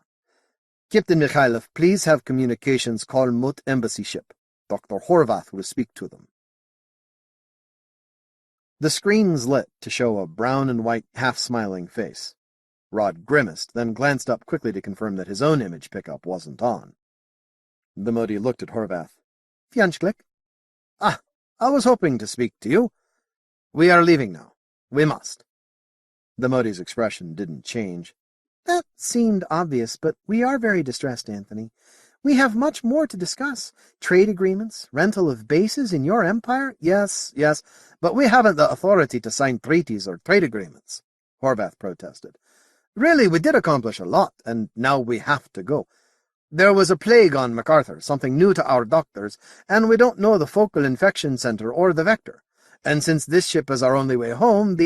Captain Mikhailov, please have communications call Mote embassy ship. Dr. Horvath will speak to them. The screens lit to show a brown and white half-smiling face. Rod grimaced, then glanced up quickly to confirm that his own image pickup wasn't on. The Modi looked at Horvath. Fjanchlik? Ah, I was hoping to speak to you. We are leaving now. We must. The Modi's expression didn't change. That seemed obvious, but we are very distressed, Anthony. We have much more to discuss. Trade agreements, rental of bases in your empire? Yes, but we haven't the authority to sign treaties or trade agreements, Horvath protested. Really, we did accomplish a lot, and now we have to go. There was a plague on MacArthur, something new to our doctors, and we don't know the focal infection center or the vector. And since this ship is our only way home,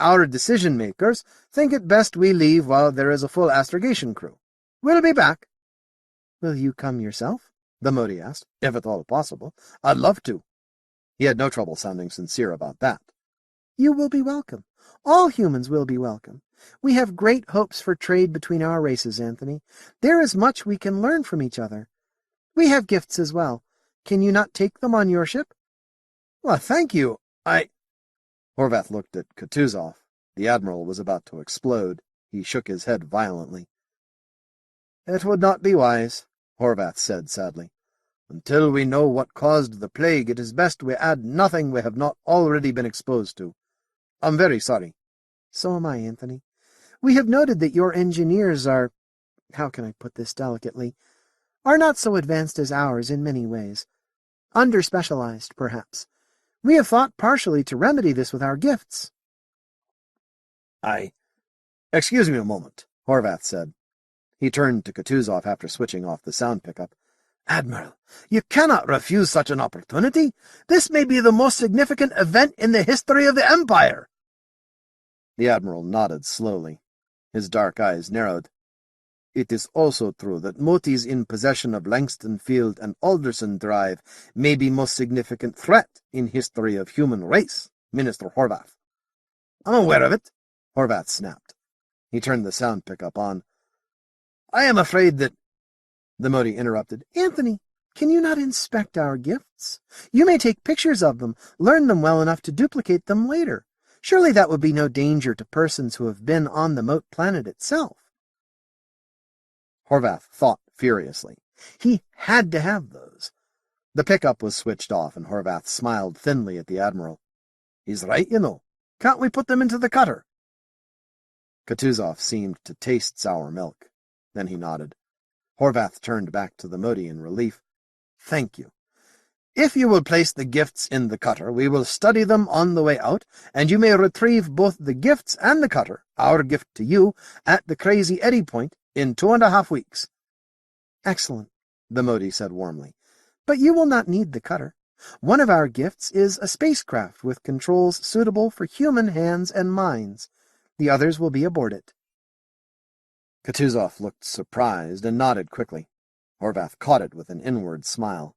our decision-makers think it best we leave while there is a full astrogation crew. We'll be back. Will you come yourself? The Modi asked, if at all possible. I'd love to. He had no trouble sounding sincere about that. You will be welcome. All humans will be welcome. We have great hopes for trade between our races, Anthony. There is much we can learn from each other. We have gifts as well. Can you not take them on your ship? Well, thank you. Horvath looked at Kutuzov. The Admiral was about to explode. He shook his head violently. It would not be wise, Horvath said sadly. Until we know what caused the plague, it is best we add nothing we have not already been exposed to. I'm very sorry. So am I, Anthony. We have noted that your engineers are, how can I put this delicately, are not so advanced as ours in many ways. Under-specialized, perhaps. We have thought partially to remedy this with our gifts. Excuse me a moment, Horvath said. He turned to Kutuzov after switching off the sound pickup. Admiral, you cannot refuse such an opportunity. This may be the most significant event in the history of the Empire. The Admiral nodded slowly. His dark eyes narrowed. It is also true that Mote's in possession of Langston Field and Alderson Drive may be most significant threat in history of human race, Minister Horvath. I'm aware of it, Horvath snapped. He turned the sound pickup on. I am afraid that... The Modi interrupted. Anthony, can you not inspect our gifts? You may take pictures of them, learn them well enough to duplicate them later. Surely that would be no danger to persons who have been on the Mote planet itself. Horvath thought furiously. He had to have those. The pickup was switched off, and Horvath smiled thinly at the Admiral. He's right, you know. Can't we put them into the cutter? Kutuzov seemed to taste sour milk. Then he nodded. Horvath turned back to the Modi in relief. Thank you. If you will place the gifts in the cutter, we will study them on the way out, and you may retrieve both the gifts and the cutter, our gift to you, at the Crazy Eddy Point in 2.5 weeks. Excellent, the Modi said warmly. But you will not need the cutter. One of our gifts is a spacecraft with controls suitable for human hands and minds. The others will be aboard it. Kutuzov looked surprised and nodded quickly. Horvath caught it with an inward smile.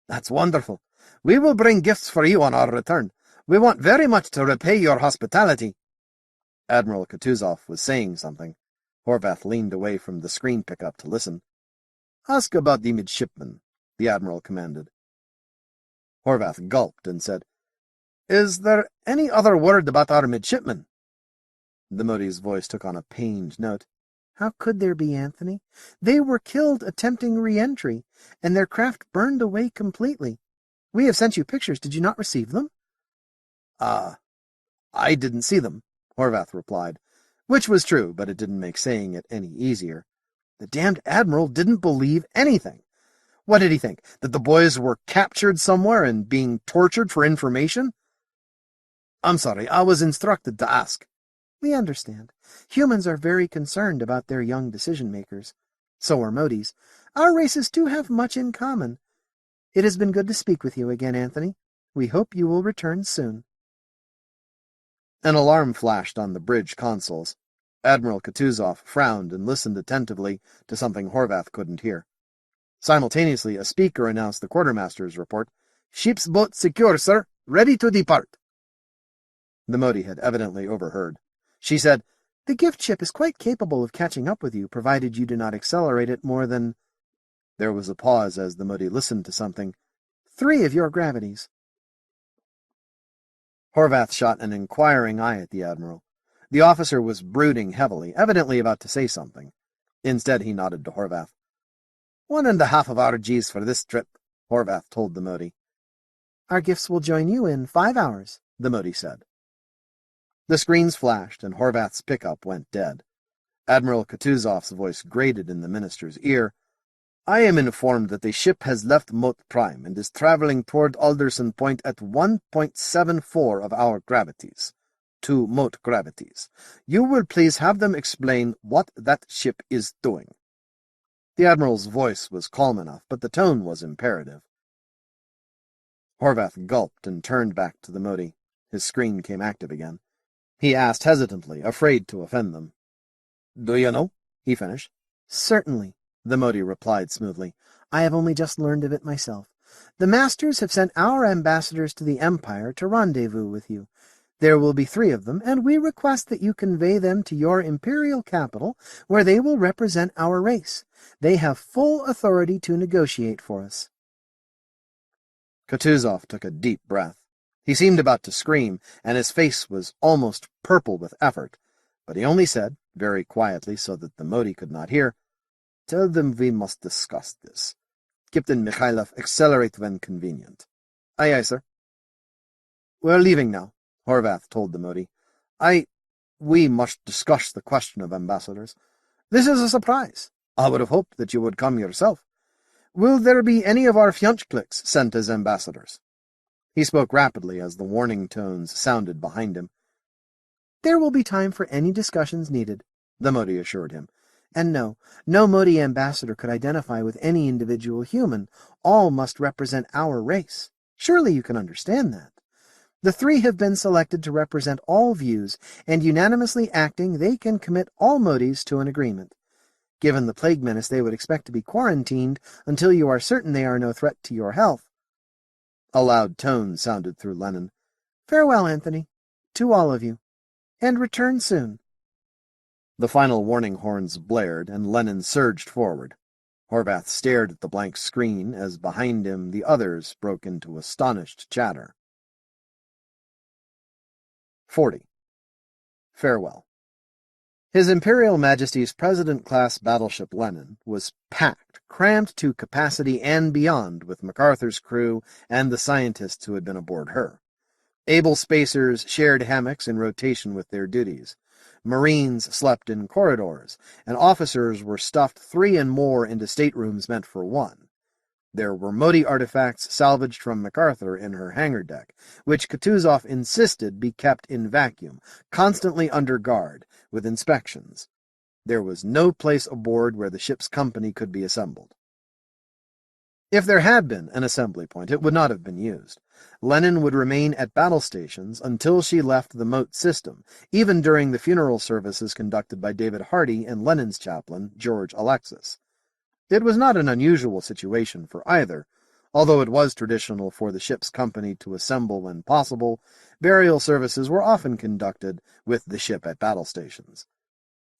That's wonderful. We will bring gifts for you on our return. We want very much to repay your hospitality. Admiral Kutuzov was saying something. Horvath leaned away from the screen pickup to listen. Ask about the midshipman, the Admiral commanded. Horvath gulped and said, Is there any other word about our midshipman? The Modi's voice took on a pained note. How could there be, Anthony? They were killed attempting re-entry, and their craft burned away completely. We have sent you pictures. Did you not receive them? I didn't see them, Horvath replied, which was true, but it didn't make saying it any easier. The damned Admiral didn't believe anything. What did he think, that the boys were captured somewhere and being tortured for information? I'm sorry, I was instructed to ask. We understand. Humans are very concerned about their young decision-makers. So are Modis. Our races too have much in common. It has been good to speak with you again, Anthony. We hope you will return soon. An alarm flashed on the bridge consoles. Admiral Kutuzov frowned and listened attentively to something Horvath couldn't hear. Simultaneously, a speaker announced the quartermaster's report. Ship's boat secure, sir. Ready to depart. The Modi had evidently overheard. She said, The gift ship is quite capable of catching up with you, provided you do not accelerate it more than—" There was a pause as the Mote listened to something. "3 of your gravities." Horvath shot an inquiring eye at the Admiral. The officer was brooding heavily, evidently about to say something. Instead, he nodded to Horvath. 1.5 of our Gs for this trip, Horvath told the Mote. Our gifts will join you in 5 hours, the Mote said. The screens flashed, and Horvath's pickup went dead. Admiral Kutuzov's voice grated in the minister's ear. I am informed that the ship has left Mote Prime and is traveling toward Alderson Point at 1.74 of our gravities. 2 Mote gravities. You will please have them explain what that ship is doing. The Admiral's voice was calm enough, but the tone was imperative. Horvath gulped and turned back to the Mote. His screen came active again. He asked hesitantly, afraid to offend them. Do you know? He finished. Certainly, the Mote replied smoothly. I have only just learned of it myself. The Masters have sent our ambassadors to the Empire to rendezvous with you. There will be 3 of them, and we request that you convey them to your imperial capital, where they will represent our race. They have full authority to negotiate for us. Kutuzov took a deep breath. He seemed about to scream, and his face was almost purple with effort, but he only said, very quietly so that the Mote could not hear, Tell them we must discuss this. Captain Mikhailov, accelerate when convenient. Aye, aye, sir. We're leaving now, Horvath told the Mote. We must discuss the question of ambassadors. This is a surprise. I would have hoped that you would come yourself. Will there be any of our Fjonchkliks sent as ambassadors? He spoke rapidly as the warning tones sounded behind him. There will be time for any discussions needed, the Mote assured him. And no Mote ambassador could identify with any individual human. All must represent our race. Surely you can understand that. The 3 have been selected to represent all views, and unanimously acting, they can commit all Motes to an agreement. Given the plague menace, they would expect to be quarantined until you are certain they are no threat to your health. A loud tone sounded through Lenin. Farewell, Anthony, to all of you, and return soon. The final warning horns blared, and Lenin surged forward. Horvath stared at the blank screen as behind him the others broke into astonished chatter. 40. Farewell. His Imperial Majesty's President-class battleship Lenin was packed, crammed to capacity and beyond with MacArthur's crew and the scientists who had been aboard her. Able spacers shared hammocks in rotation with their duties. Marines slept in corridors, and officers were stuffed 3 and more into staterooms meant for 1. There were Mote artifacts salvaged from MacArthur in her hangar deck, which Kutuzov insisted be kept in vacuum, constantly under guard, with inspections. There was no place aboard where the ship's company could be assembled. If there had been an assembly point, it would not have been used. Lenin would remain at battle stations until she left the Mote system, even during the funeral services conducted by David Hardy and Lenin's chaplain, George Alexis. It was not an unusual situation for either. Although it was traditional for the ship's company to assemble when possible, burial services were often conducted with the ship at battle stations.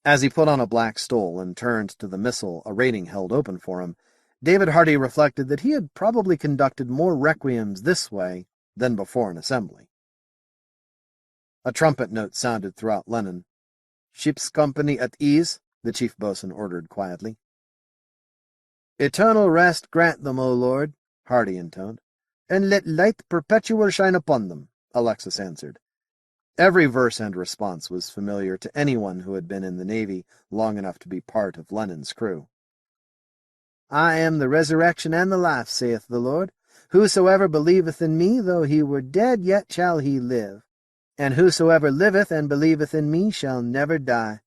As he put on a black stole and turned to the missile a rating held open for him, David Hardy reflected that he had probably conducted more requiems this way than before an assembly. A trumpet note sounded throughout Lenin. Ship's company at ease, the chief boatswain ordered quietly. Eternal rest grant them, O Lord, Hardy intoned, and let light perpetual shine upon them, Alexis answered. Every verse and response was familiar to anyone who had been in the Navy long enough to be part of Lenin's crew. I am the resurrection and the life, saith the Lord. Whosoever believeth in me, though he were dead, yet shall he live. And whosoever liveth and believeth in me shall never die.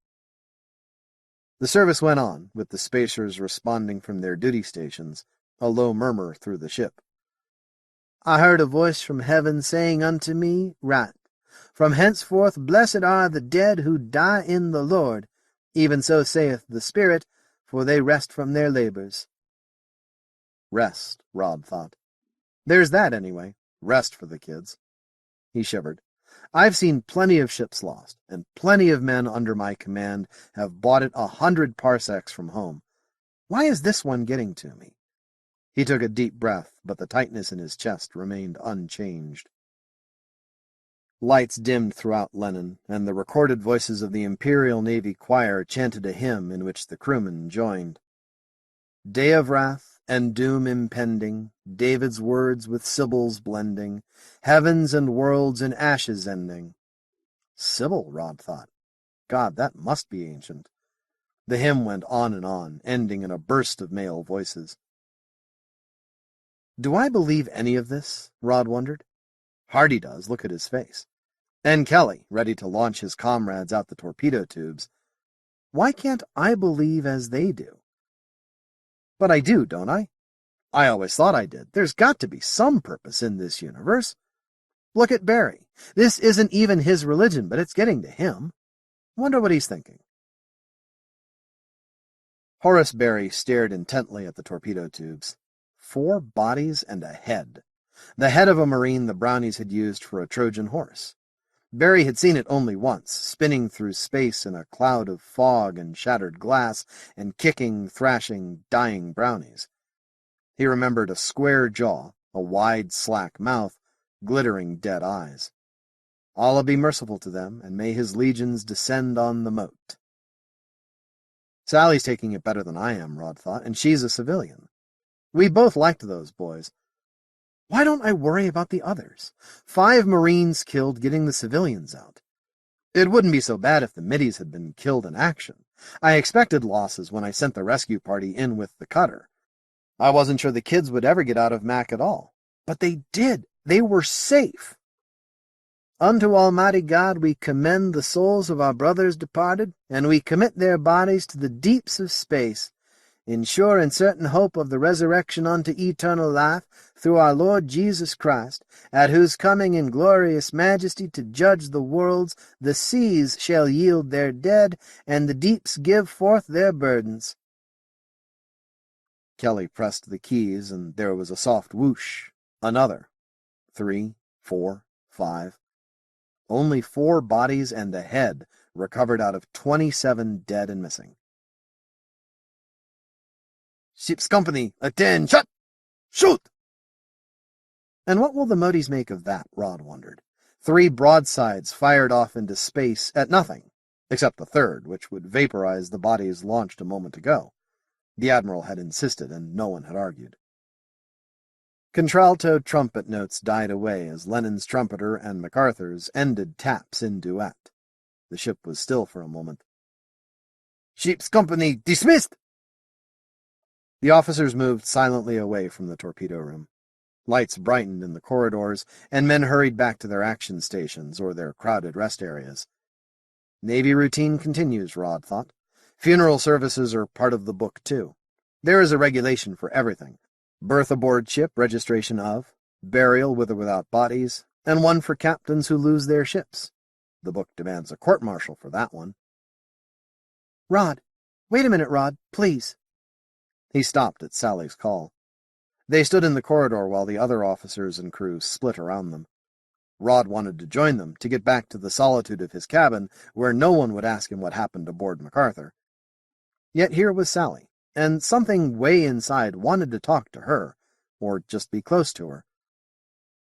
The service went on, with the spacers responding from their duty stations, a low murmur through the ship. I heard a voice from heaven saying unto me, Write, From henceforth blessed are the dead who die in the Lord. Even so saith the Spirit, for they rest from their labors. Rest, Rod thought. There's that, anyway. Rest for the kids. He shivered. I've seen plenty of ships lost, and plenty of men under my command have bought it 100 parsecs from home. Why is this one getting to me?" He took a deep breath, but the tightness in his chest remained unchanged. Lights dimmed throughout Lenin, and the recorded voices of the Imperial Navy Choir chanted a hymn in which the crewmen joined. "Day of wrath and doom impending, David's words with Sibyl's blending, heavens and worlds in ashes ending." Sibyl, Rod thought. God, that must be ancient. The hymn went on, ending in a burst of male voices. Do I believe any of this? Rod wondered. Hardy does, look at his face. And Kelly, ready to launch his comrades out the torpedo tubes. Why can't I believe as they do? But I do, don't I? I always thought I did. There's got to be some purpose in this universe. Look at Barry. This isn't even his religion, but it's getting to him. Wonder what he's thinking. Horace Barry stared intently at the torpedo tubes. 4 bodies and a head. The head of a Marine the Brownies had used for a Trojan horse. Barry had seen it only once, spinning through space in a cloud of fog and shattered glass, and kicking, thrashing, dying Brownies. He remembered a square jaw, a wide, slack mouth, glittering dead eyes. Allah be merciful to them, and may his legions descend on the Mote. Sally's taking it better than I am, Rod thought, and she's a civilian. We both liked those boys. Why don't I worry about the others? 5 Marines killed getting the civilians out. It wouldn't be so bad if the middies had been killed in action. I expected losses when I sent the rescue party in with the cutter. I wasn't sure the kids would ever get out of Mac at all. But they did. They were safe. Unto Almighty God we commend the souls of our brothers departed, and we commit their bodies to the deeps of space, in sure and certain hope of the resurrection unto eternal life, through our Lord Jesus Christ, at whose coming in glorious majesty to judge the worlds, the seas shall yield their dead, and the deeps give forth their burdens. Kelly pressed the keys, and there was a soft whoosh. Another. 3, 4, 5. Only 4 bodies and a head recovered out of 27 dead and missing. Ship's company, attend, shut! Shoot! And what will the Motes make of that, Rod wondered. 3 broadsides fired off into space at nothing, except the third, which would vaporize the bodies launched a moment ago. The Admiral had insisted, and no one had argued. Contralto trumpet notes died away as Lenin's trumpeter and MacArthur's ended taps in duet. The ship was still for a moment. Ship's company dismissed! The officers moved silently away from the torpedo room. Lights brightened in the corridors, and men hurried back to their action stations or their crowded rest areas. Navy routine continues, Rod thought. Funeral services are part of the book, too. There is a regulation for everything. Birth aboard ship, registration of, burial with or without bodies, and one for captains who lose their ships. The book demands a court-martial for that one. Rod, wait a minute, Rod, please. He stopped at Sally's call. They stood in the corridor while the other officers and crew split around them. Rod wanted to join them, to get back to the solitude of his cabin, where no one would ask him what happened aboard MacArthur. Yet here was Sally, and something way inside wanted to talk to her, or just be close to her.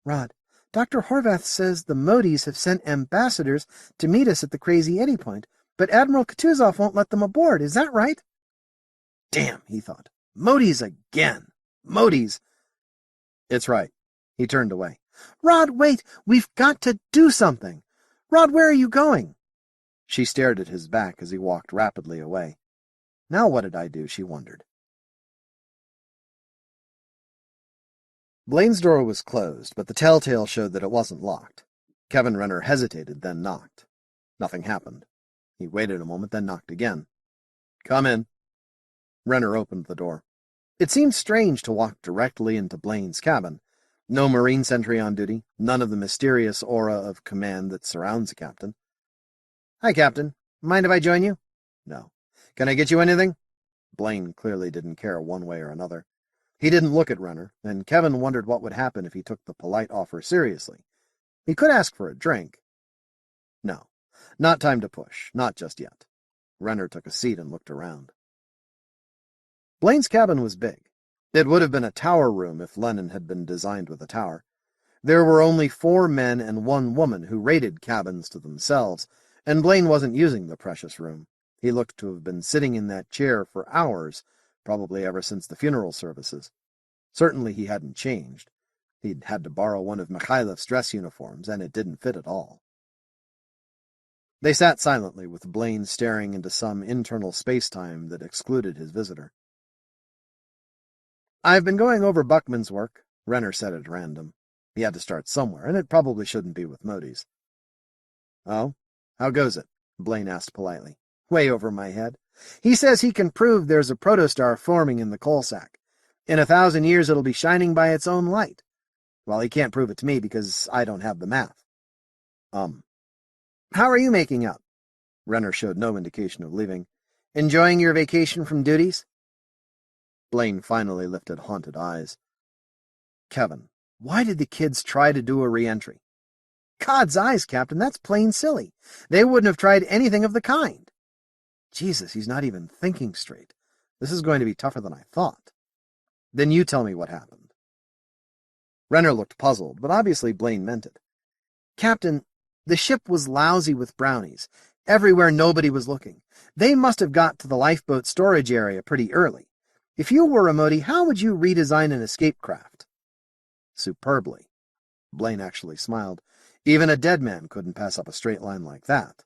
Rod, Dr. Horvath says the Motes have sent ambassadors to meet us at the Crazy Eddy Point, but Admiral Kutuzov won't let them aboard. Is that right? Damn, he thought. Motes again. Motes. It's right. He turned away. Rod, wait! We've got to do something! Rod, where are you going? She stared at his back as he walked rapidly away. Now what did I do, she wondered. Blaine's door was closed, but the telltale showed that it wasn't locked. Kevin Renner hesitated, then knocked. Nothing happened. He waited a moment, then knocked again. Come in. Renner opened the door. It seemed strange to walk directly into Blaine's cabin. No Marine sentry on duty, none of the mysterious aura of command that surrounds a captain. Hi, Captain. Mind if I join you? No. Can I get you anything? Blaine clearly didn't care one way or another. He didn't look at Renner, and Kevin wondered what would happen if he took the polite offer seriously. He could ask for a drink. Not time to push, not just yet. Renner took a seat and looked around. Blaine's cabin was big. It would have been a tower room if Lenin had been designed with a tower. There were only 4 men and 1 woman who rated cabins to themselves, and Blaine wasn't using the precious room. He looked to have been sitting in that chair for hours, probably ever since the funeral services. Certainly he hadn't changed. He'd had to borrow one of Mikhailev's dress uniforms, and it didn't fit at all. They sat silently, with Blaine staring into some internal space-time that excluded his visitor. "I've been going over Buckman's work," Renner said at random. He had to start somewhere, and it probably shouldn't be with Mote's. "Oh? How goes it?" Blaine asked politely. "Way over my head. He says he can prove there's a protostar forming in the coal sack. In 1,000 years it'll be shining by its own light. Well, he can't prove it to me because I don't have the math." How are you making out?" Renner showed no indication of leaving. "Enjoying your vacation from duties?" Blaine finally lifted haunted eyes. "Kevin, why did the kids try to do a re-entry?" "God's eyes, Captain, that's plain silly. They wouldn't have tried anything of the kind." Jesus, he's not even thinking straight. This is going to be tougher than I thought. "Then you tell me what happened." Renner looked puzzled, but obviously Blaine meant it. "Captain, the ship was lousy with brownies. Everywhere nobody was looking. They must have got to the lifeboat storage area pretty early. If you were a Mote, how would you redesign an escape craft?" "Superbly." Blaine actually smiled. Even a dead man couldn't pass up a straight line like that.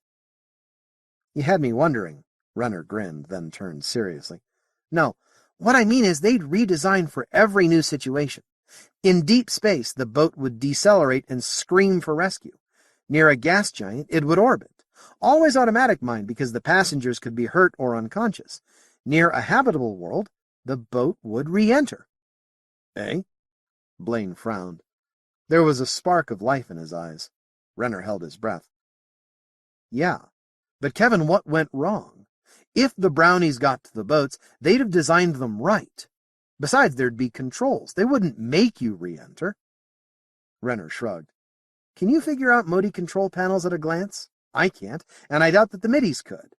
"You had me wondering." Renner grinned, then turned seriously. "No, what I mean is they'd redesign for every new situation. In deep space, the boat would decelerate and scream for rescue. Near a gas giant, it would orbit. Always automatic, mind, because the passengers could be hurt or unconscious. Near a habitable world, the boat would re-enter." "Eh?" Blaine frowned. There was a spark of life in his eyes. Renner held his breath. "Yeah, but Kevin, what went wrong? If the brownies got to the boats, they'd have designed them right. Besides, there'd be controls. They wouldn't make you re-enter." Renner shrugged. "Can you figure out Mote control panels at a glance? I can't, and I doubt that the middies could.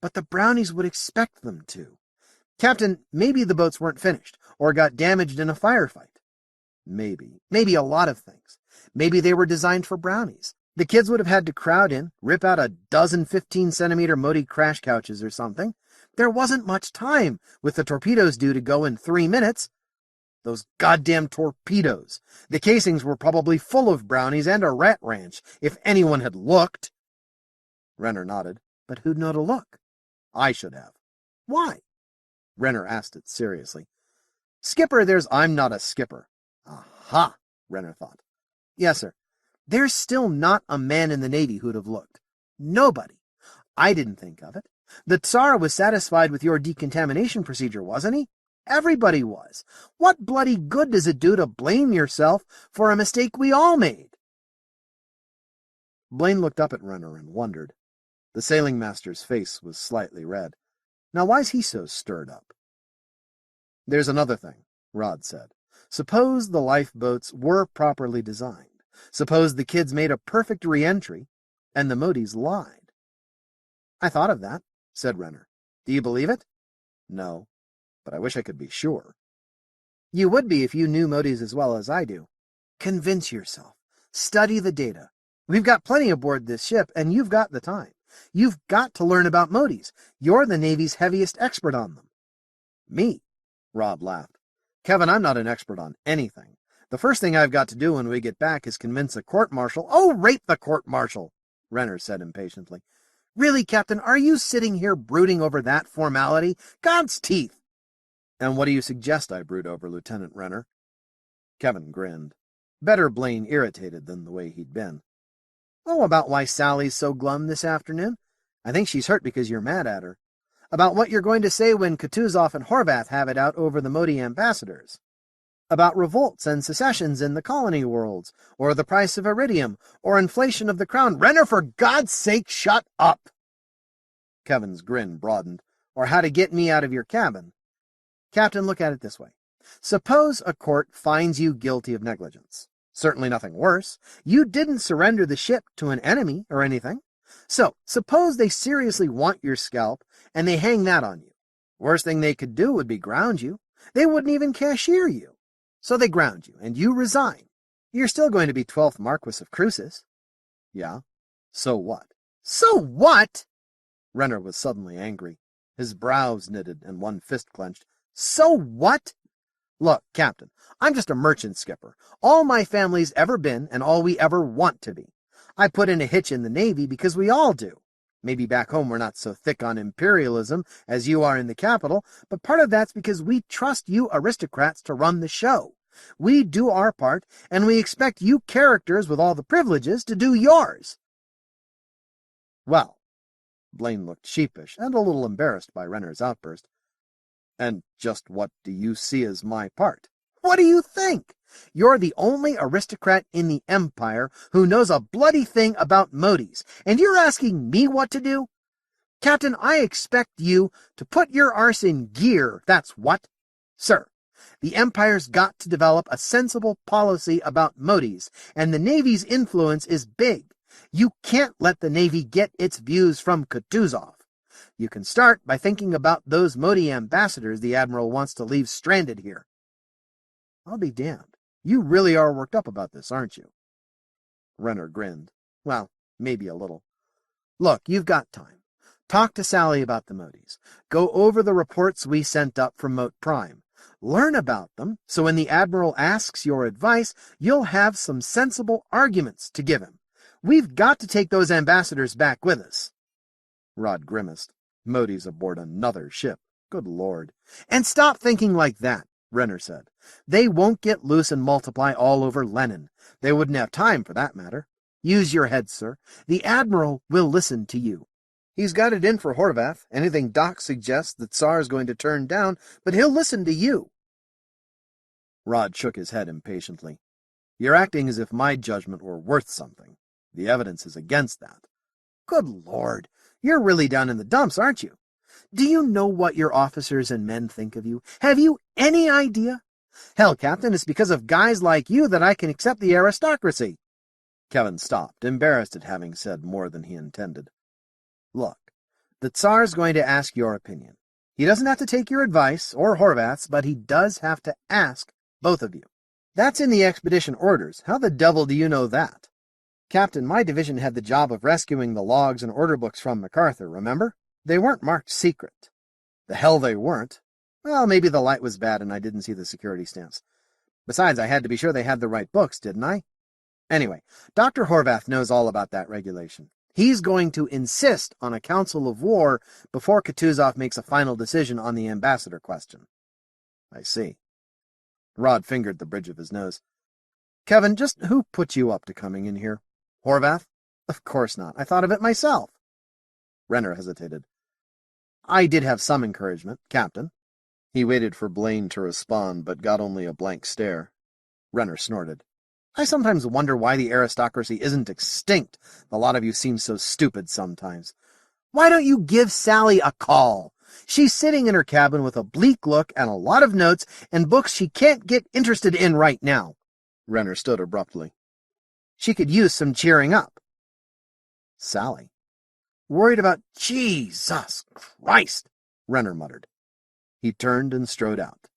But the brownies would expect them to. Captain, maybe the boats weren't finished, or got damaged in a firefight. Maybe a lot of things. Maybe they were designed for brownies. The kids would have had to crowd in, rip out a dozen 15-centimeter Mote crash couches or something. There wasn't much time, with the torpedoes due to go in 3 minutes. Those goddamn torpedoes! The casings were probably full of brownies and a rat ranch, if anyone had looked." Renner nodded. "But who'd know to look?" "I should have." "Why?" Renner asked it seriously. "Skipper, I'm not a skipper." "Aha," Renner thought. "Yes, sir. There's still not a man in the Navy who'd have looked. Nobody. I didn't think of it. The Tsar was satisfied with your decontamination procedure, wasn't he? Everybody was. What bloody good does it do to blame yourself for a mistake we all made?" Blaine looked up at Renner and wondered. The sailing master's face was slightly red. Now why's he so stirred up? "There's another thing," Rod said. "Suppose the lifeboats were properly designed. Suppose the kids made a perfect re-entry, and the Motes lied." "I thought of that," said Renner. "Do you believe it?" "No, but I wish I could be sure." "You would be if you knew Motes as well as I do. Convince yourself. Study the data. We've got plenty aboard this ship, and you've got the time. You've got to learn about Motes. You're the Navy's heaviest expert on them." "Me?" Rod laughed. "Kevin, I'm not an expert on anything. The first thing I've got to do when we get back is convince a court-martial—" "Oh, rape the court-martial!" Renner said impatiently. "Really, Captain, are you sitting here brooding over that formality? God's teeth!" "And what do you suggest I brood over, Lieutenant Renner?" Kevin grinned. Better Blaine irritated than the way he'd been. "Oh, about why Sally's so glum this afternoon. I think she's hurt because you're mad at her. About what you're going to say when Kutuzov and Horvath have it out over the Mote ambassadors. About revolts and secessions in the colony worlds, or the price of iridium, or inflation of the crown." "Renner, for God's sake, shut up!" Kevin's grin broadened. "Or how to get me out of your cabin. Captain, look at it this way. Suppose a court finds you guilty of negligence. Certainly nothing worse. You didn't surrender the ship to an enemy or anything. So, suppose they seriously want your scalp, and they hang that on you. Worst thing they could do would be ground you. They wouldn't even cashier you. So they ground you, and you resign. You're still going to be 12th Marquis of Cruces.
Yeah? So what?
So what? Renner was suddenly angry. His brows knitted and one fist clenched. So what? Look, Captain, I'm just a merchant skipper. All my family's ever been, and all we ever want to be. I put in a hitch in the Navy because we all do. Maybe back home we're not so thick on imperialism as you are in the capital, but part of that's because we trust you aristocrats to run the show. We do our part, and we expect you characters with all the privileges to do yours.
Well, Blaine looked sheepish and a little embarrassed by Renner's outburst. And just what do you see as my part?
What do you think? You're the only aristocrat in the Empire who knows a bloody thing about Motes, and you're asking me what to do? Captain, I expect you to put your arse in gear, that's what. Sir, the Empire's got to develop a sensible policy about Motes, and the Navy's influence is big. You can't let the Navy get its views from Kutuzov. You can start by thinking about those Mote ambassadors the Admiral wants to leave stranded here. I'll be damned. You really are worked up about this, aren't you?
Renner grinned.
Well, maybe a little. Look, you've got time. Talk to Sally about the Motes. Go over the reports we sent up from Mote Prime. Learn about them, so when the Admiral asks your advice, you'll have some sensible arguments to give him. We've got to take those ambassadors back with us.
Rod grimaced. Motes aboard another ship. Good Lord.
And stop thinking like that, Renner said. They won't get loose and multiply all over Lenin. They wouldn't have time for that matter. Use your head, sir. The Admiral will listen to you. He's got it in for Horvath. Anything Doc suggests the Tsar's going to turn down, but he'll listen to you.
Rod shook his head impatiently. You're acting as if my judgment were worth something. The evidence is against that.
Good Lord, you're really down in the dumps, aren't you? Do you know what your officers and men think of you? Have you any idea? Hell, Captain, it's because of guys like you that I can accept the aristocracy.
Kevin stopped, embarrassed at having said more than he intended.
Look, the Tsar's going to ask your opinion. He doesn't have to take your advice, or Horvath's, but he does have to ask both of you. That's in the expedition orders. How the devil do you know that? Captain, my division had the job of rescuing the logs and order books from MacArthur, remember? They weren't marked secret.
The hell they weren't.
Well, maybe the light was bad and I didn't see the security stamps. Besides, I had to be sure they had the right books, didn't I? Anyway, Dr. Horvath knows all about that regulation. He's going to insist on a council of war before Kutuzov makes a final decision on the ambassador question.
I see.
Rod fingered the bridge of his nose. Kevin, just who put you up to coming in here? Horvath? Of course not. I thought of it myself.
Renner hesitated.
I did have some encouragement, Captain.
He waited for Blaine to respond, but got only a blank stare. Renner snorted.
I sometimes wonder why the aristocracy isn't extinct. A lot of you seem so stupid sometimes. Why don't you give Sally a call? She's sitting in her cabin with a bleak look and a lot of notes and books she can't get interested in right now.
Renner stood abruptly.
She could use some cheering up.
Sally?
Worried about Jesus Christ, Renner muttered.
He turned and strode out.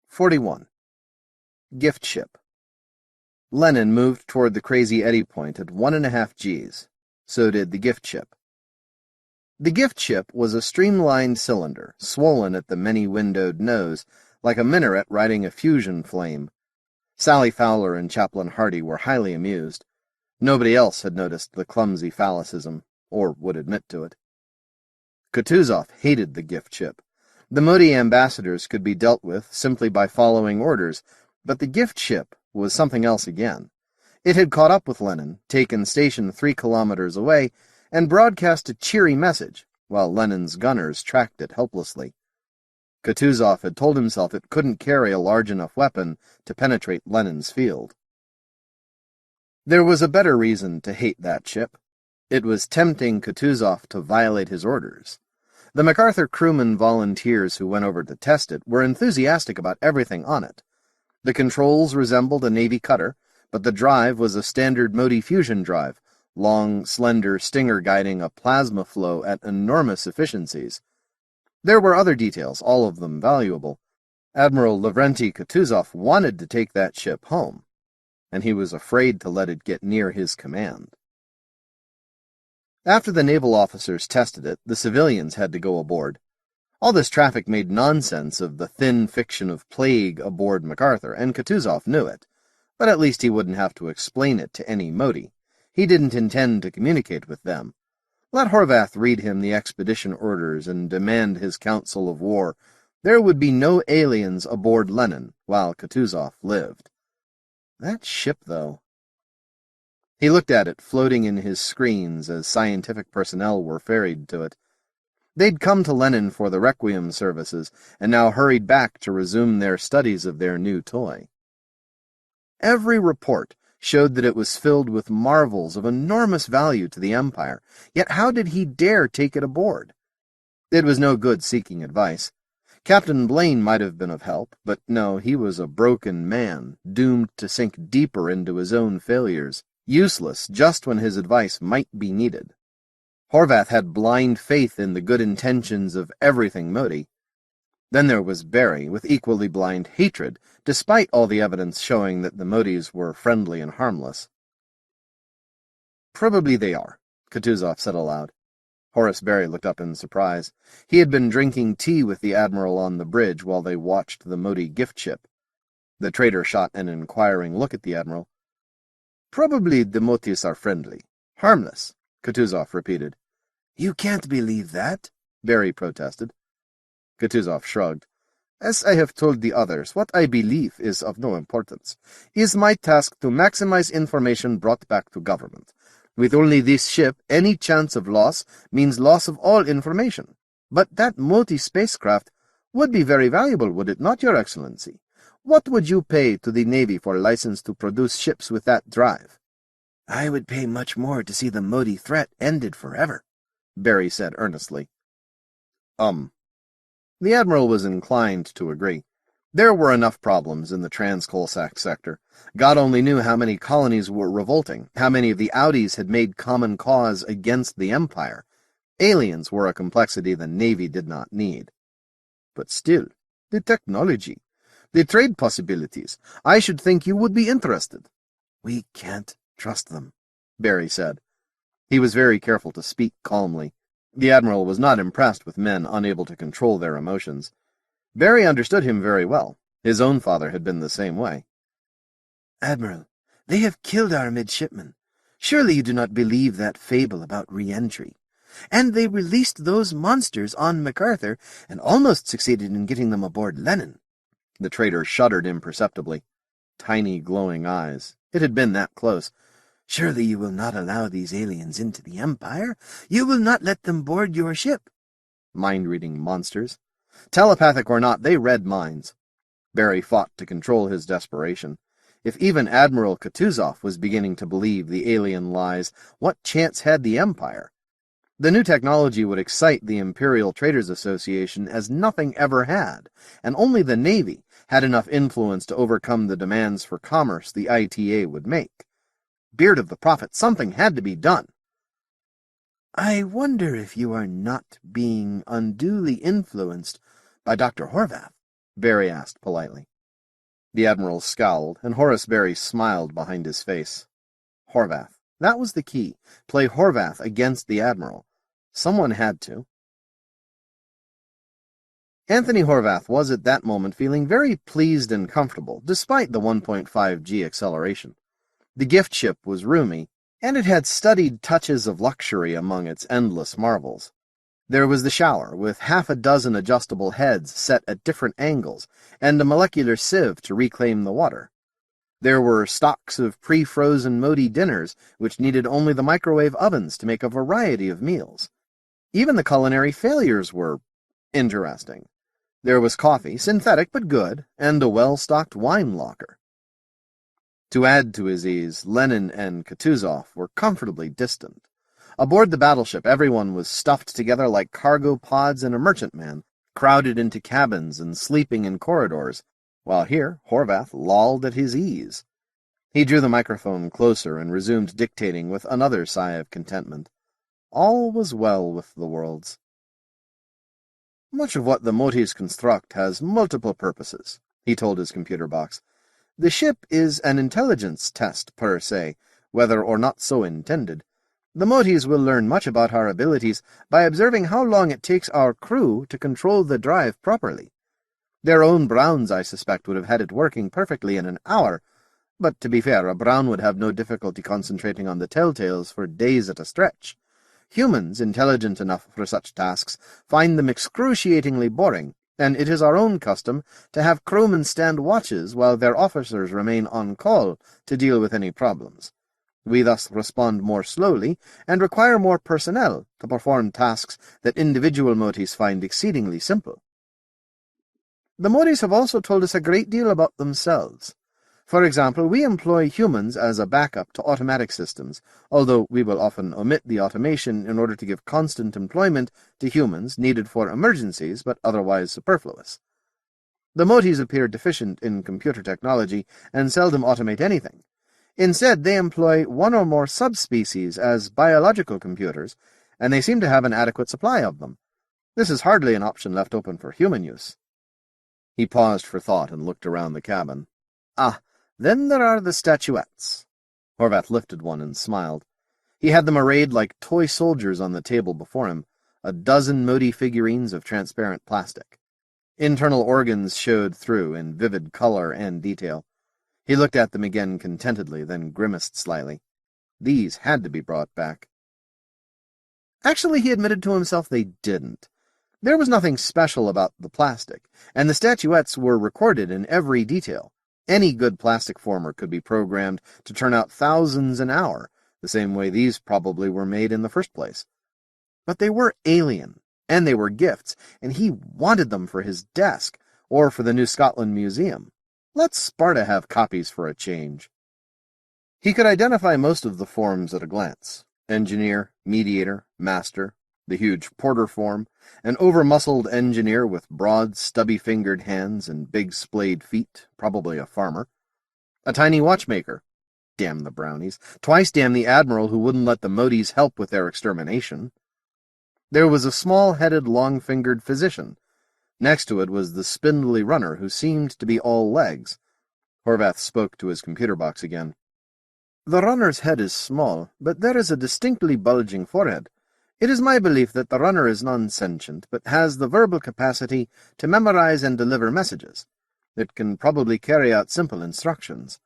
41. Gift Ship.
Lenin moved toward the Crazy Eddy Point at 1.5 Gs. So did the gift ship. The gift ship was a streamlined cylinder, swollen at the many-windowed nose, like a minaret riding a fusion flame. Sally Fowler and Chaplain Hardy were highly amused. Nobody else had noticed the clumsy phallicism, or would admit to it. Kutuzov hated the gift ship. The Mote ambassadors could be dealt with simply by following orders, but the gift ship was something else again. It had caught up with Lenin, taken station 3 kilometers away, and broadcast a cheery message, while Lenin's gunners tracked it helplessly. Kutuzov had told himself it couldn't carry a large enough weapon to penetrate Lenin's field. There was a better reason to hate that ship. It was tempting Kutuzov to violate his orders. The MacArthur crewmen volunteers who went over to test it were enthusiastic about everything on it. The controls resembled a Navy cutter, but the drive was a standard Mote fusion drive,
long, slender stinger guiding a plasma flow at enormous efficiencies. There were other details, all of them valuable. Admiral Lavrenti Kutuzov wanted to take that ship home, and he was afraid to let it get near his command. After the naval officers tested it, the civilians had to go aboard. All this traffic made nonsense of the thin fiction of plague aboard MacArthur, and Kutuzov knew it, but at least he wouldn't have to explain it to any Mote. He didn't intend to communicate with them. Let Horvath read him the expedition orders and demand his council of war. There would be no aliens aboard Lenin while Kutuzov lived. That ship, though. He looked at it floating in his screens as scientific personnel were ferried to it. They'd come to Lenin for the Requiem services, and now hurried back to resume their studies of their new toy. Every report showed that it was filled with marvels of enormous value to the Empire, yet how did he dare take it aboard? It was no good seeking advice. Captain Blaine might have been of help, but no, he was a broken man, doomed to sink deeper into his own failures, useless just when his advice might be needed. Horvath had blind faith in the good intentions of everything Mote. Then there was Barry, with equally blind hatred, despite all the evidence showing that the Motes were friendly and harmless. "Probably they are," Kutuzov said aloud. Horace Barry looked up in surprise. He had been drinking tea with the Admiral on the bridge while they watched the Mote gift ship. The trader shot an inquiring look at the Admiral. "Probably the Motes are friendly. Harmless," Kutuzov repeated. "You can't believe that," Barry protested. Kutuzov shrugged. "As I have told the others, what I believe is of no importance. It is my task to maximize information brought back to government. With only this ship, any chance of loss means loss of all information. But that Mote spacecraft would be very valuable, would it not, Your Excellency? What would you pay to the Navy for license to produce ships with that drive?" "I would pay much more to see the Mote threat ended forever," Barry said earnestly. The Admiral was inclined to agree. There were enough problems in the Trans-Kolsak sector. God only knew how many colonies were revolting, how many of the Audis had made common cause against the Empire. Aliens were a complexity the Navy did not need. But still, the technology, the trade possibilities, I should think you would be interested. "We can't trust them," Barry said. He was very careful to speak calmly. The Admiral was not impressed with men unable to control their emotions. Barry understood him very well. His own father had been the same way. "Admiral, they have killed our midshipmen. Surely you do not believe that fable about re-entry. And they released those monsters on MacArthur and almost succeeded in getting them aboard Lenin." The trader shuddered imperceptibly. Tiny glowing eyes. It had been that close. "Surely you will not allow these aliens into the Empire? You will not let them board your ship?" Mind-reading monsters. Telepathic or not, they read minds. Barry fought to control his desperation. If even Admiral Kutuzov was beginning to believe the alien lies, what chance had the Empire? The new technology would excite the Imperial Traders Association as nothing ever had, and only the Navy had enough influence to overcome the demands for commerce the ITA would make. Beard of the Prophet, something had to be done. "I wonder if you are not being unduly influenced by Dr. Horvath?" Barry asked politely. The Admiral scowled, and Horace Barry smiled behind his face. Horvath. That was the key. Play Horvath against the Admiral. Someone had to. Anthony Horvath was at that moment feeling very pleased and comfortable, despite the 1.5G acceleration. The gift ship was roomy, and it had studied touches of luxury among its endless marvels. There was the shower, with half a dozen adjustable heads set at different angles, and a molecular sieve to reclaim the water. There were stocks of pre-frozen Mote dinners, which needed only the microwave ovens to make a variety of meals. Even the culinary failures were interesting. There was coffee, synthetic but good, and a well-stocked wine locker. To add to his ease, Lenin and Kutuzov were comfortably distant. Aboard the battleship, everyone was stuffed together like cargo pods in a merchantman, crowded into cabins and sleeping in corridors, while here Horvath lolled at his ease. He drew the microphone closer and resumed dictating with another sigh of contentment. All was well with the worlds. Much of what the Motes construct has multiple purposes, he told his computer box. The ship is an intelligence test, per se, whether or not so intended. The Motes will learn much about our abilities by observing how long it takes our crew to control the drive properly. Their own Browns, I suspect, would have had it working perfectly in an hour, but to be fair, a Brown would have no difficulty concentrating on the telltales for days at a stretch. Humans, intelligent enough for such tasks, find them excruciatingly boring, and it is our own custom to have crewmen stand watches while their officers remain on call to deal with any problems. We thus respond more slowly and require more personnel to perform tasks that individual Motes find exceedingly simple. The Motes have also told us a great deal about themselves. For example, we employ humans as a backup to automatic systems, although we will often omit the automation in order to give constant employment to humans needed for emergencies but otherwise superfluous. The Motes appear deficient in computer technology and seldom automate anything. Instead, they employ one or more subspecies as biological computers, and they seem to have an adequate supply of them. This is hardly an option left open for human use. He paused for thought and looked around the cabin. Then there are the statuettes. Horvath lifted one and smiled. He had them arrayed like toy soldiers on the table before him, a dozen Mote figurines of transparent plastic. Internal organs showed through in vivid color and detail. He looked at them again contentedly, then grimaced slyly. These had to be brought back. Actually, he admitted to himself they didn't. There was nothing special about the plastic, and the statuettes were recorded in every detail. Any good plastic former could be programmed to turn out thousands an hour, the same way these probably were made in the first place. But they were alien, and they were gifts, and he wanted them for his desk, or for the New Scotland Museum. Let Sparta have copies for a change. He could identify most of the forms at a glance. Engineer, mediator, master, the huge porter form, an over-muscled engineer with broad, stubby-fingered hands and big splayed feet, probably a farmer. A tiny watchmaker. Damn the brownies. Twice damn the admiral who wouldn't let the Motes help with their extermination. There was a small-headed, long-fingered physician. Next to it was the spindly runner who seemed to be all legs. Horvath spoke to his computer box again. The runner's head is small, but there is a distinctly bulging forehead. It is my belief that the runner is non-sentient, but has the verbal capacity to memorize and deliver messages. It can probably carry out simple instructions.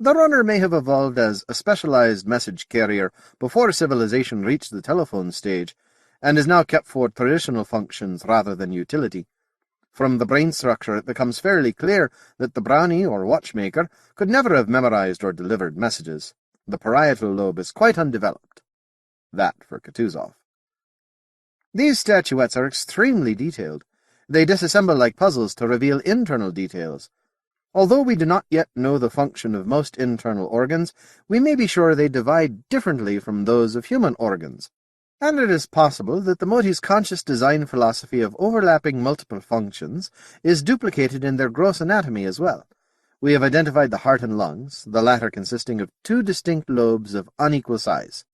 The runner may have evolved as a specialized message carrier before civilization reached the telephone stage, and is now kept for traditional functions rather than utility. From the brain structure, it becomes fairly clear that the brownie or watchmaker could never have memorized or delivered messages. The parietal lobe is quite undeveloped. That for Kutuzov. These statuettes are extremely detailed. They disassemble like puzzles to reveal internal details. Although we do not yet know the function of most internal organs, we may be sure they divide differently from those of human organs. And it is possible that the Mote's conscious design philosophy of overlapping multiple functions is duplicated in their gross anatomy as well. We have identified the heart and lungs, the latter consisting of two distinct lobes of unequal size.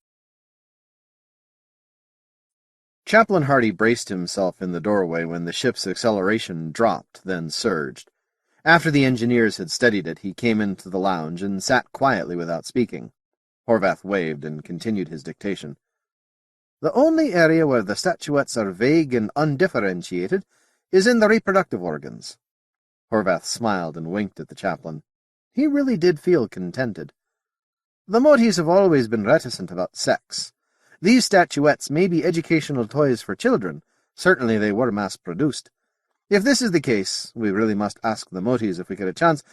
Chaplain Hardy braced himself in the doorway when the ship's acceleration dropped, then surged. After the engineers had steadied it, he came into the lounge and sat quietly without speaking. Horvath waved and continued his dictation. The only area where the statuettes are vague and undifferentiated is in the reproductive organs. Horvath smiled and winked at the chaplain. He really did feel contented. The Motes have always been reticent about sex. These statuettes may be educational toys for children. Certainly they were mass-produced. If this is the case, we really must ask the Motes if we get a chance.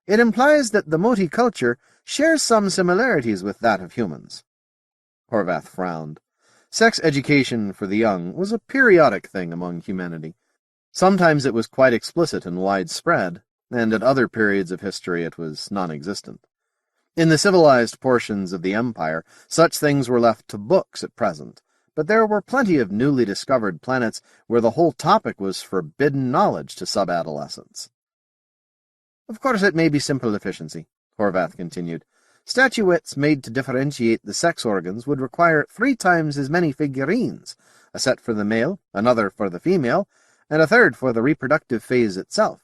It implies that the Mote culture shares some similarities with that of humans. Horvath frowned. Sex education for the young was a periodic thing among humanity. Sometimes it was quite explicit and widespread, and at other periods of history it was non-existent. In the civilized portions of the Empire, such things were left to books at present, but there were plenty of newly discovered planets where the whole topic was forbidden knowledge to sub-adolescents. Of course it may be simple efficiency, Horvath continued, Statuettes made to differentiate the sex organs would require 3 times as many figurines, a set for the male, another for the female, and a third for the reproductive phase itself.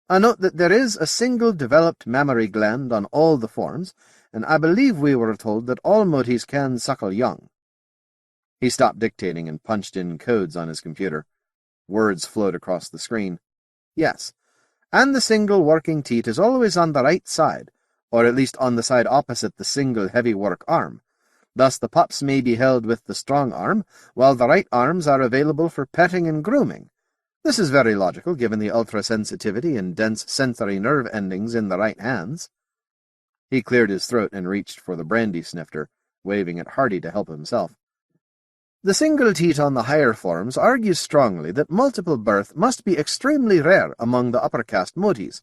I note that there is a single developed mammary gland on all the forms, and I believe we were told that all motes can suckle young. He stopped dictating and punched in codes on his computer. Words flowed across the screen. Yes, and the single working teat is always on the right side, or at least on the side opposite the single heavy work arm. Thus the pups may be held with the strong arm, while the right arms are available for petting and grooming. This is very logical, given the ultra-sensitivity and dense sensory nerve endings in the right hands. He cleared his throat and reached for the brandy snifter, waving at Hardy to help himself. The single teat on the higher forms argues strongly that multiple birth must be extremely rare among the upper caste motes.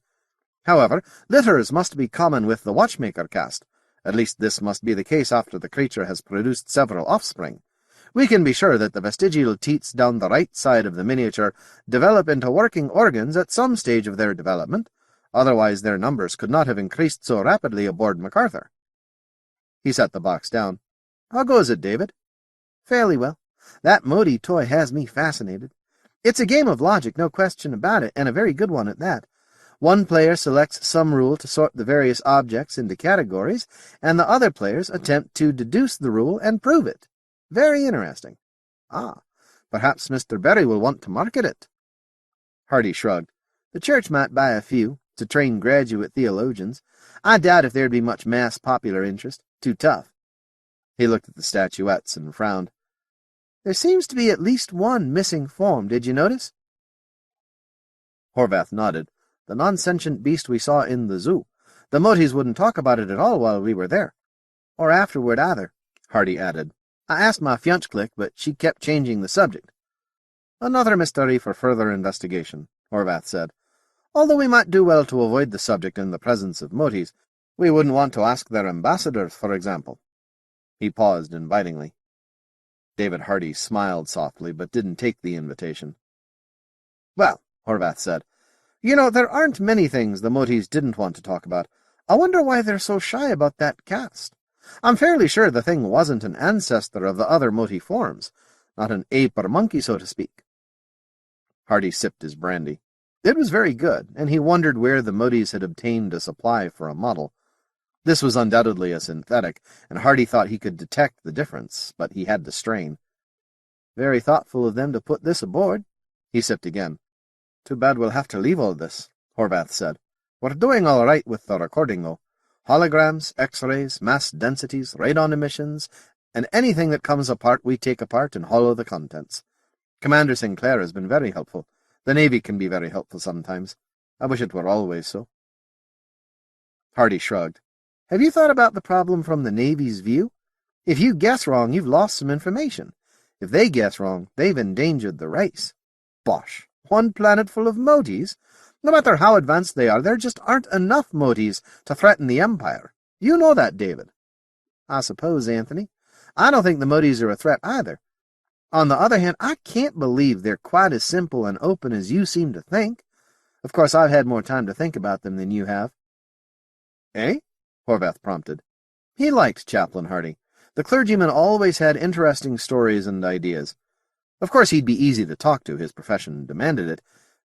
However, litters must be common with the Watchmaker caste. At least this must be the case after the creature has produced several offspring. We can be sure that the vestigial teats down the right side of the miniature develop into working organs at some stage of their development, otherwise their numbers could not have increased so rapidly aboard MacArthur. He set the box down. How goes it, David? Fairly well. That Mote toy has me fascinated. It's a game of logic, no question about it, and a very good one at that. One player selects some rule to sort the various objects into categories, and the other players attempt to deduce the rule and prove it. Very interesting. Ah, perhaps Mr. Berry will want to market it. Hardy shrugged. The church might buy a few, to train graduate theologians. I doubt if there'd be much mass popular interest. Too tough. He looked at the statuettes and frowned. There seems to be at least one missing form, did you notice? Horvath nodded. The non-sentient beast we saw in the zoo. The Motes wouldn't talk about it at all while we were there. Or afterward either, Hardy added. I asked my fiancée, but she kept changing the subject. Another mystery for further investigation, Horvath said. Although we might do well to avoid the subject in the presence of Motes, we wouldn't want to ask their ambassadors, for example. He paused invitingly. David Hardy smiled softly, but didn't take the invitation. Well, Horvath said, you know, there aren't many things the Motes didn't want to talk about. I wonder why they're so shy about that caste. I'm fairly sure the thing wasn't an ancestor of the other Mote forms, not an ape or monkey, so to speak. Hardy sipped his brandy. It was very good, and he wondered where the Motes had obtained a supply for a model. This was undoubtedly a synthetic, and Hardy thought he could detect the difference, but he had to strain. Very thoughtful of them to put this aboard. He sipped again. Too bad we'll have to leave all this, Horvath said. We're doing all right with the recording, though. Holograms, X-rays, mass densities, radon emissions, and anything that comes apart we take apart and hollow the contents. Commander Sinclair has been very helpful. The Navy can be very helpful sometimes. I wish it were always so. Hardy shrugged. Have you thought about the problem from the Navy's view? If you guess wrong, you've lost some information. If they guess wrong, they've endangered the race. Bosh! One planet full of Motes? No matter how advanced they are, there just aren't enough Motes to threaten the Empire. You know that, David. I suppose, Anthony. I don't think the Motes are a threat either. On the other hand, I can't believe they're quite as simple and open as you seem to think. Of course, I've had more time to think about them than you have. Eh? Horvath prompted. He liked Chaplain Hardy. The clergyman always had interesting stories and ideas. Of course, he'd be easy to talk to, his profession demanded it,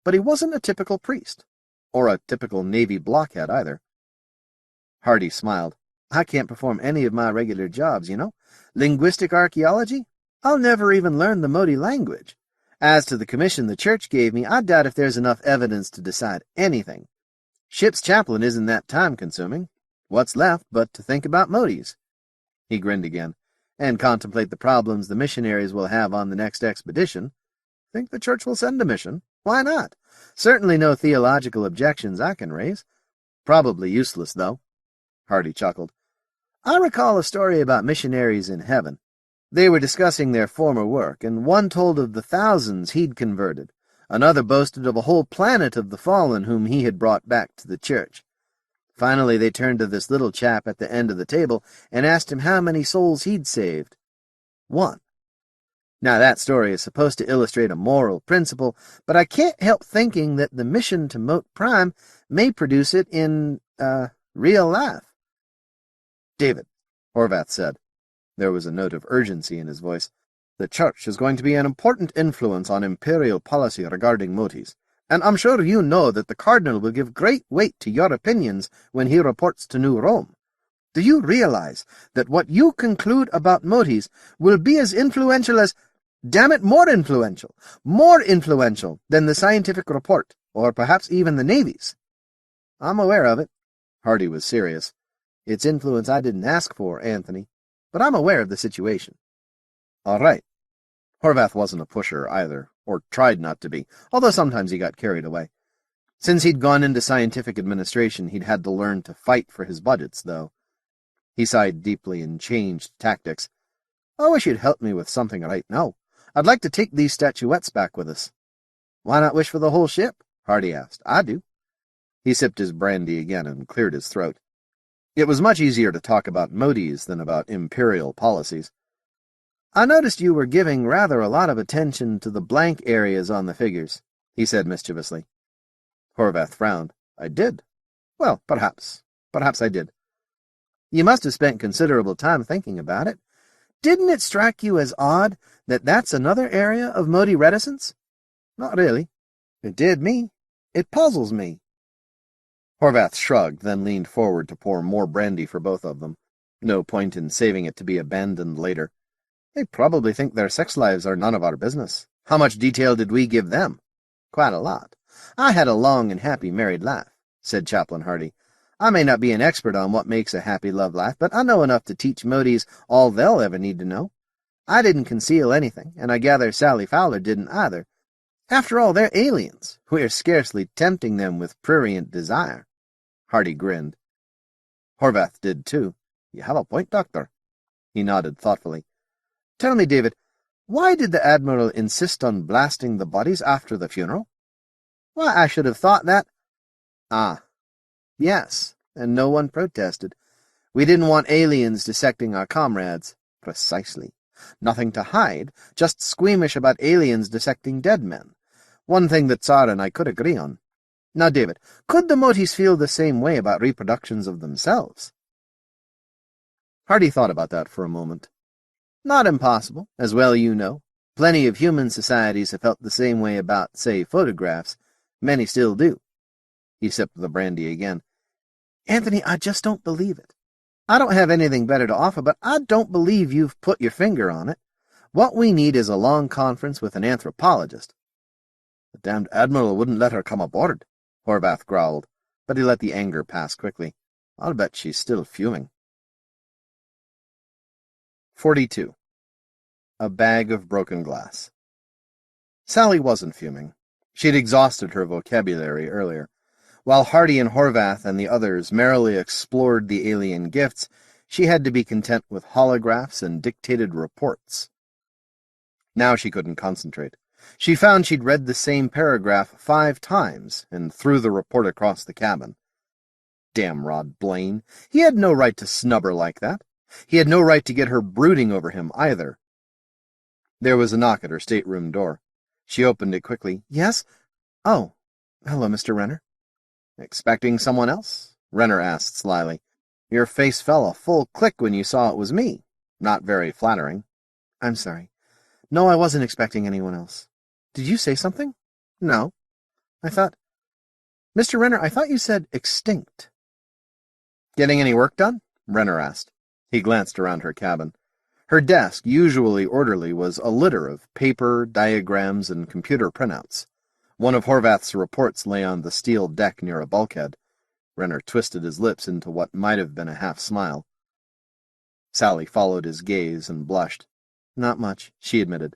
but he wasn't a typical priest, or a typical Navy blockhead either. Hardy smiled. I can't perform any of my regular jobs, you know. Linguistic archaeology? I'll never even learn the Mote language. As to the commission the church gave me, I doubt if there's enough evidence to decide anything. Ship's chaplain isn't that time-consuming. What's left but to think about Motes? He grinned again. And contemplate the problems the missionaries will have on the next expedition. Think the church will send a mission? Why not? Certainly no theological objections I can raise. Probably useless, though. Hardy chuckled. I recall a story about missionaries in heaven. They were discussing their former work, and one told of the thousands he'd converted. Another boasted of a whole planet of the fallen whom he had brought back to the church. Finally, they turned to this little chap at the end of the table and asked him how many souls he'd saved. 1. Now, that story is supposed to illustrate a moral principle, but I can't help thinking that the mission to Mote Prime may produce it in, real life. David, Horvath said. There was a note of urgency in his voice. The Church is going to be an important influence on imperial policy regarding Motes, and I'm sure you know that the Cardinal will give great weight to your opinions when he reports to New Rome. Do you realize that what you conclude about Motes will be as influential as, damn it, more influential than the scientific report, or perhaps even the Navy's? I'm aware of it. Hardy was serious. It's influence I didn't ask for, Anthony, but I'm aware of the situation. All right. Horvath wasn't a pusher either, or tried not to be, although sometimes he got carried away. Since he'd gone into scientific administration, he'd had to learn to fight for his budgets, though. He sighed deeply and changed tactics. I wish you'd help me with something right now. I'd like to take these statuettes back with us. Why not wish for the whole ship? Hardy asked. I do. He sipped his brandy again and cleared his throat. It was much easier to talk about Motes than about imperial policies. I noticed you were giving rather a lot of attention to the blank areas on the figures, he said mischievously. Horvath frowned. I did. Well, perhaps I did. You must have spent considerable time thinking about it. Didn't it strike you as odd that that's another area of Mote reticence? Not really. It did me. It puzzles me. Horvath shrugged, then leaned forward to pour more brandy for both of them. No point in saving it to be abandoned later. They probably think their sex lives are none of our business. How much detail did we give them? Quite a lot. I had a long and happy married life, said Chaplain Hardy. I may not be an expert on what makes a happy love life, but I know enough to teach Motes all they'll ever need to know. I didn't conceal anything, and I gather Sally Fowler didn't either. After all, they're aliens. We're scarcely tempting them with prurient desire. Hardy grinned. Horvath did, too. You have a point, Doctor. He nodded thoughtfully. Tell me, David, why did the Admiral insist on blasting the bodies after the funeral? Why, I should have thought that— Ah. Yes, and no one protested. We didn't want aliens dissecting our comrades. Precisely. Nothing to hide, just squeamish about aliens dissecting dead men. One thing that Tsar and I could agree on. Now, David, could the Motes feel the same way about reproductions of themselves? Hardy thought about that for a moment. Not impossible, as well you know. Plenty of human societies have felt the same way about, say, photographs. Many still do. He sipped the brandy again. Anthony, I just don't believe it. I don't have anything better to offer, but I don't believe you've put your finger on it. What we need is a long conference with an anthropologist. The damned Admiral wouldn't let her come aboard, Horvath growled, but he let the anger pass quickly. I'll bet she's still fuming. 42. A bag of broken glass. Sally wasn't fuming. She'd exhausted her vocabulary earlier. While Hardy and Horvath and the others merrily explored the alien gifts, she had to be content with holographs and dictated reports. Now she couldn't concentrate. She found she'd read the same paragraph 5 times and threw the report across the cabin. Damn Rod Blaine. He had no right to snub her like that. He had no right to get her brooding over him, either. There was a knock at her stateroom door. She opened it quickly. Yes? Oh, hello, Mr. Renner. Expecting someone else? Renner asked slyly. Your face fell a full click when you saw it was me. Not very flattering. I'm sorry. No, I wasn't expecting anyone else. Did you say something? No. Mr. Renner, I thought you said extinct. Getting any work done? Renner asked. He glanced around her cabin. Her desk, usually orderly, was a litter of paper, diagrams, and computer printouts. One of Horvath's reports lay on the steel deck near a bulkhead. Renner twisted his lips into what might have been a half-smile. Sally followed his gaze and blushed. Not much, she admitted.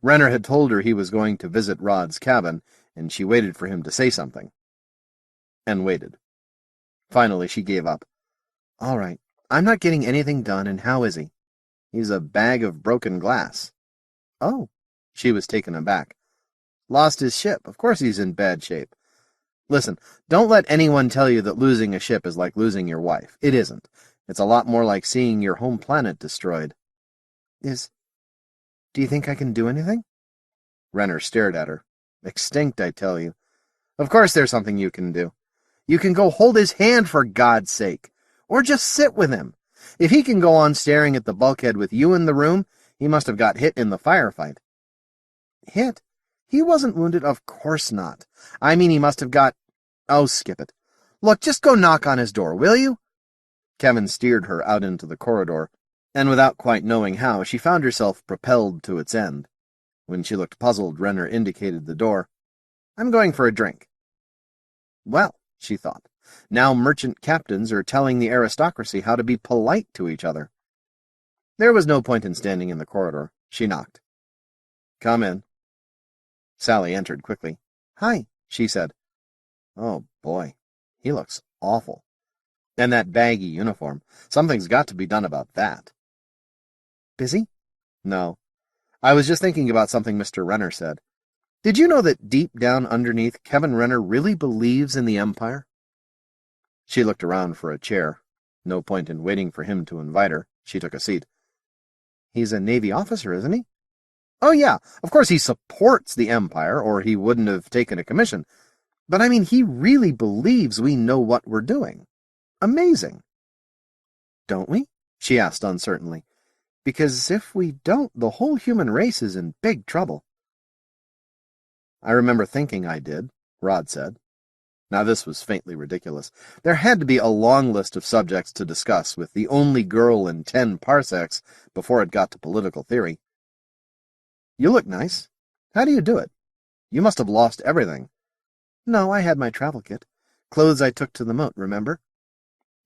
Renner had told her he was going to visit Rod's cabin, and she waited for him to say something. And waited. Finally, she gave up. All right, I'm not getting anything done, and how is he? He's a bag of broken glass. Oh, she was taken aback. Lost his ship. Of course he's in bad shape. Listen, don't let anyone tell you that losing a ship is like losing your wife. It isn't. It's a lot more like seeing your home planet destroyed. Do you think I can do anything? Renner stared at her. Extinct, I tell you. Of course there's something you can do. You can go hold his hand, for God's sake. Or just sit with him. If he can go on staring at the bulkhead with you in the room, he must have got hit in the firefight. Hit? He wasn't wounded, of course not. I mean, he must have got... Oh, skip it. Look, just go knock on his door, will you? Kevin steered her out into the corridor, and without quite knowing how, she found herself propelled to its end. When she looked puzzled, Renner indicated the door. I'm going for a drink. Well, she thought, now merchant captains are telling the aristocracy how to be polite to each other. There was no point in standing in the corridor. She knocked. Come in. Sally entered quickly. Hi, she said. Oh, boy, he looks awful. And that baggy uniform. Something's got to be done about that. Busy? No. I was just thinking about something Mr. Renner said. Did you know that deep down underneath, Kevin Renner really believes in the Empire? She looked around for a chair. No point in waiting for him to invite her. She took a seat. He's a Navy officer, isn't he? Oh, yeah, of course he supports the Empire, or he wouldn't have taken a commission. But I mean, he really believes we know what we're doing. Amazing. Don't we? She asked uncertainly. Because if we don't, the whole human race is in big trouble. I remember thinking I did, Rod said. Now this was faintly ridiculous. There had to be a long list of subjects to discuss with the only girl in 10 parsecs before it got to political theory. You look nice. How do you do it? You must have lost everything. No, I had my travel kit. Clothes I took to the Mote, remember?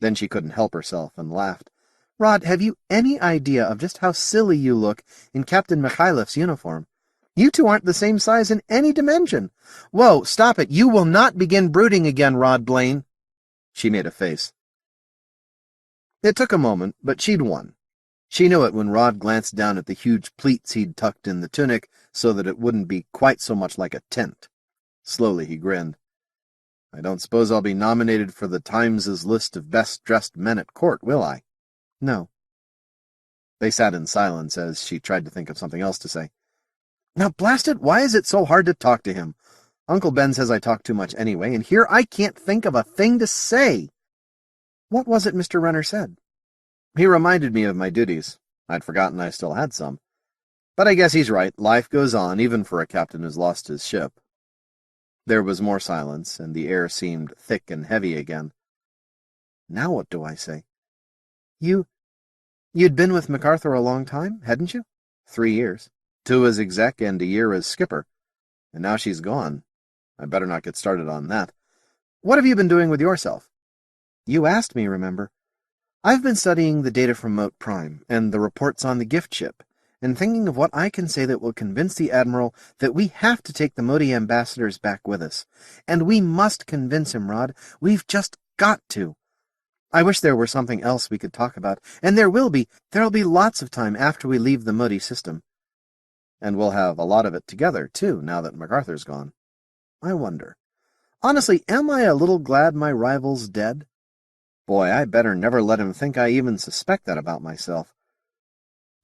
Then she couldn't help herself and laughed. Rod, have you any idea of just how silly you look in Captain Mikhailof's uniform? You two aren't the same size in any dimension. Whoa, stop it. You will not begin brooding again, Rod Blaine. She made a face. It took a moment, but she'd won. She knew it when Rod glanced down at the huge pleats he'd tucked in the tunic so that it wouldn't be quite so much like a tent. Slowly he grinned. I don't suppose I'll be nominated for the Times' list of best-dressed men at court, will I? No. They sat in silence as she tried to think of something else to say. Now, blast it, why is it so hard to talk to him? Uncle Ben says I talk too much anyway, and here I can't think of a thing to say. What was it Mr. Renner said? He reminded me of my duties. I'd forgotten I still had some. But I guess he's right. Life goes on, even for a captain who's lost his ship. There was more silence, and the air seemed thick and heavy again. Now what do I say? You'd been with MacArthur a long time, hadn't you? 3 years. 2 as exec and a year as skipper. And now she's gone. I better not get started on that. What have you been doing with yourself? You asked me, remember? I've been studying the data from Mote Prime and the reports on the gift ship, and thinking of what I can say that will convince the Admiral that we have to take the Mote ambassadors back with us. And we must convince him, Rod. We've just got to. I wish there were something else we could talk about, and there will be. There'll be lots of time after we leave the Mote system. And we'll have a lot of it together, too, now that MacArthur's gone. I wonder. Honestly, am I a little glad my rival's dead? Boy, I better never let him think I even suspect that about myself.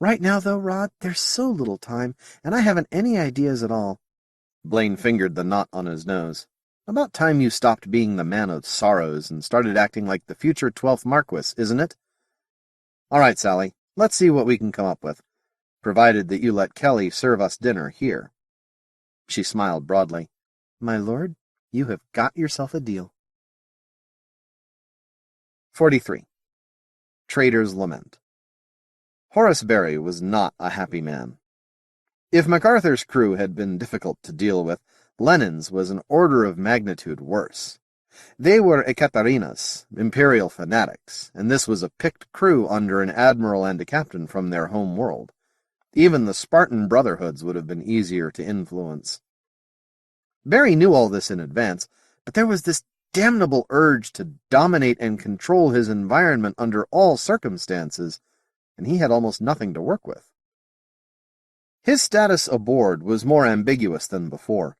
Right now, though, Rod, there's so little time, and I haven't any ideas at all. Blaine fingered the knot on his nose. About time you stopped being the man of sorrows and started acting like the future 12th Marquis, isn't it? All right, Sally, let's see what we can come up with, provided that you let Kelly serve us dinner here. She smiled broadly. My lord, you have got yourself a deal. 43. Trader's Lament. Horace Barry was not a happy man. If MacArthur's crew had been difficult to deal with, Lenin's was an order of magnitude worse. They were Ekaterinas, imperial fanatics, and this was a picked crew under an admiral and a captain from their home world. Even the Spartan brotherhoods would have been easier to influence. Barry knew all this in advance, but there was this damnable urge to dominate and control his environment under all circumstances, and he had almost nothing to work with. His status aboard was more ambiguous than before.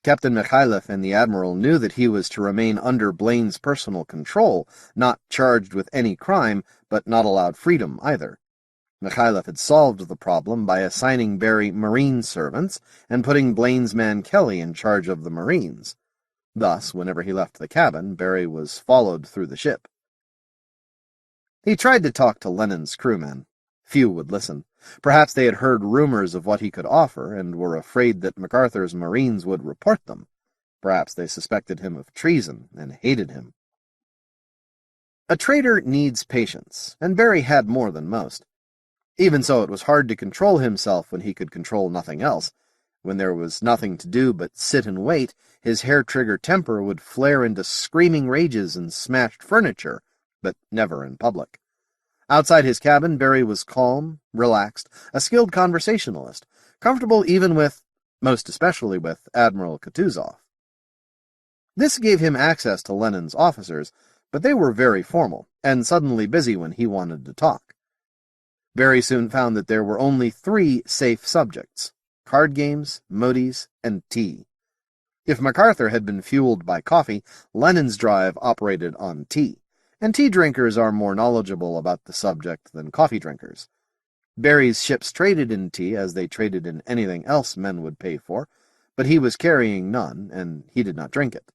Captain Mikhailov and the Admiral knew that he was to remain under Blaine's personal control, not charged with any crime, but not allowed freedom either. Mikhailov had solved the problem by assigning Barry marine servants and putting Blaine's man Kelly in charge of the Marines. Thus, whenever he left the cabin, Barry was followed through the ship. He tried to talk to Lenin's crewmen. Few would listen. Perhaps they had heard rumors of what he could offer, and were afraid that MacArthur's Marines would report them. Perhaps they suspected him of treason, and hated him. A traitor needs patience, and Barry had more than most. Even so, it was hard to control himself when he could control nothing else. When there was nothing to do but sit and wait, his hair-trigger temper would flare into screaming rages and smashed furniture, but never in public. Outside his cabin, Barry was calm, relaxed, a skilled conversationalist, comfortable even with, most especially with, Admiral Kutuzov. This gave him access to Lenin's officers, but they were very formal, and suddenly busy when he wanted to talk. Barry soon found that there were only 3 safe subjects: card games, motes, and tea. If MacArthur had been fueled by coffee, Lenin's drive operated on tea, and tea drinkers are more knowledgeable about the subject than coffee drinkers. Barry's ships traded in tea as they traded in anything else men would pay for, but he was carrying none, and he did not drink it.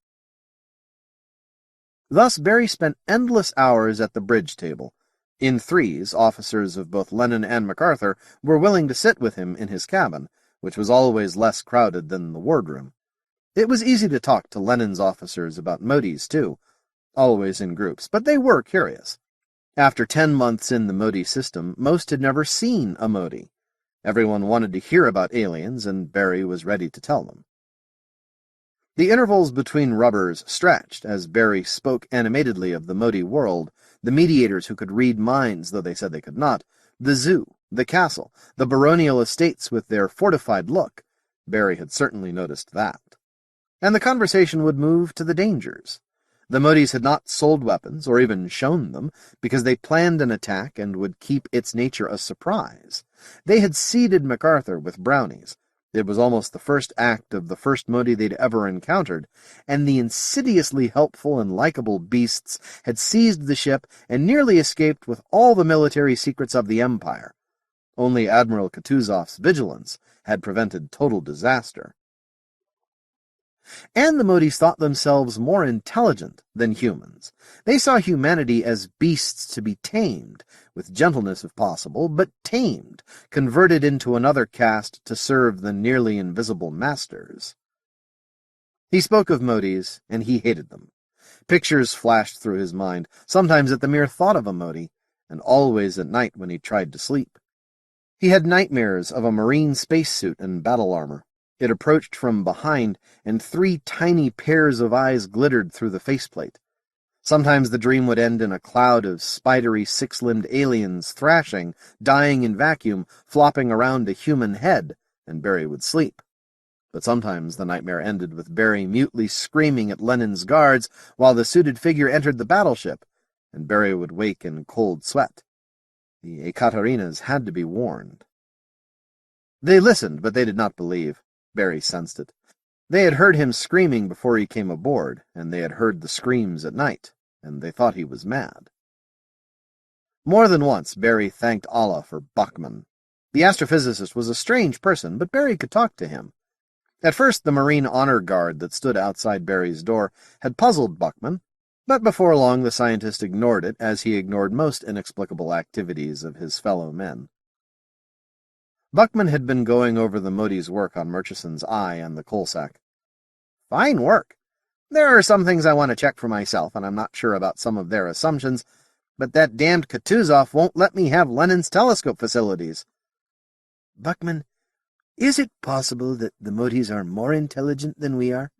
Thus Barry spent endless hours at the bridge table. In threes, officers of both Lenin and MacArthur were willing to sit with him in his cabin, which was always less crowded than the wardroom. It was easy to talk to Lenin's officers about motes, too, always in groups, but they were curious. After 10 months in the Mote system, most had never seen a Mote. Everyone wanted to hear about aliens, and Barry was ready to tell them. The intervals between rubbers stretched as Barry spoke animatedly of the Mote world, the mediators who could read minds, though they said they could not, the zoo, the castle, the baronial estates with their fortified look. Barry had certainly noticed that. And the conversation would move to the dangers. The Motes had not sold weapons, or even shown them, because they planned an attack and would keep its nature a surprise. They had seeded MacArthur with brownies. It was almost the first act of the first Mote they'd ever encountered, and the insidiously helpful and likable beasts had seized the ship and nearly escaped with all the military secrets of the Empire. Only Admiral Kutuzov's vigilance had prevented total disaster. And the Motes thought themselves more intelligent than humans. They saw humanity as beasts to be tamed, with gentleness if possible, but tamed, converted into another caste to serve the nearly invisible masters. He spoke of Motes, and he hated them. Pictures flashed through his mind, sometimes at the mere thought of a Mote, and always at night when he tried to sleep. He had nightmares of a marine spacesuit and battle armor. It approached from behind, and 3 tiny pairs of eyes glittered through the faceplate. Sometimes the dream would end in a cloud of spidery 6-limbed aliens thrashing, dying in vacuum, flopping around a human head, and Barry would sleep. But sometimes the nightmare ended with Barry mutely screaming at Lenin's guards while the suited figure entered the battleship, and Barry would wake in cold sweat. The Ekaterinas had to be warned. They listened, but they did not believe. Barry sensed it. They had heard him screaming before he came aboard, and they had heard the screams at night, and they thought he was mad. More than once, Barry thanked Allah for Buckman. The astrophysicist was a strange person, but Barry could talk to him. At first, the Marine honor guard that stood outside Barry's door had puzzled Buckman, but before long the scientist ignored it, as he ignored most inexplicable activities of his fellow men. Buckman had been going over the Mote's work on Murchison's eye and the coal sack. "Fine work. There are some things I want to check for myself, and I'm not sure about some of their assumptions, but that damned Kutuzov won't let me have Lenin's telescope facilities." "Buckman, is it possible that the Motes are more intelligent than we are?"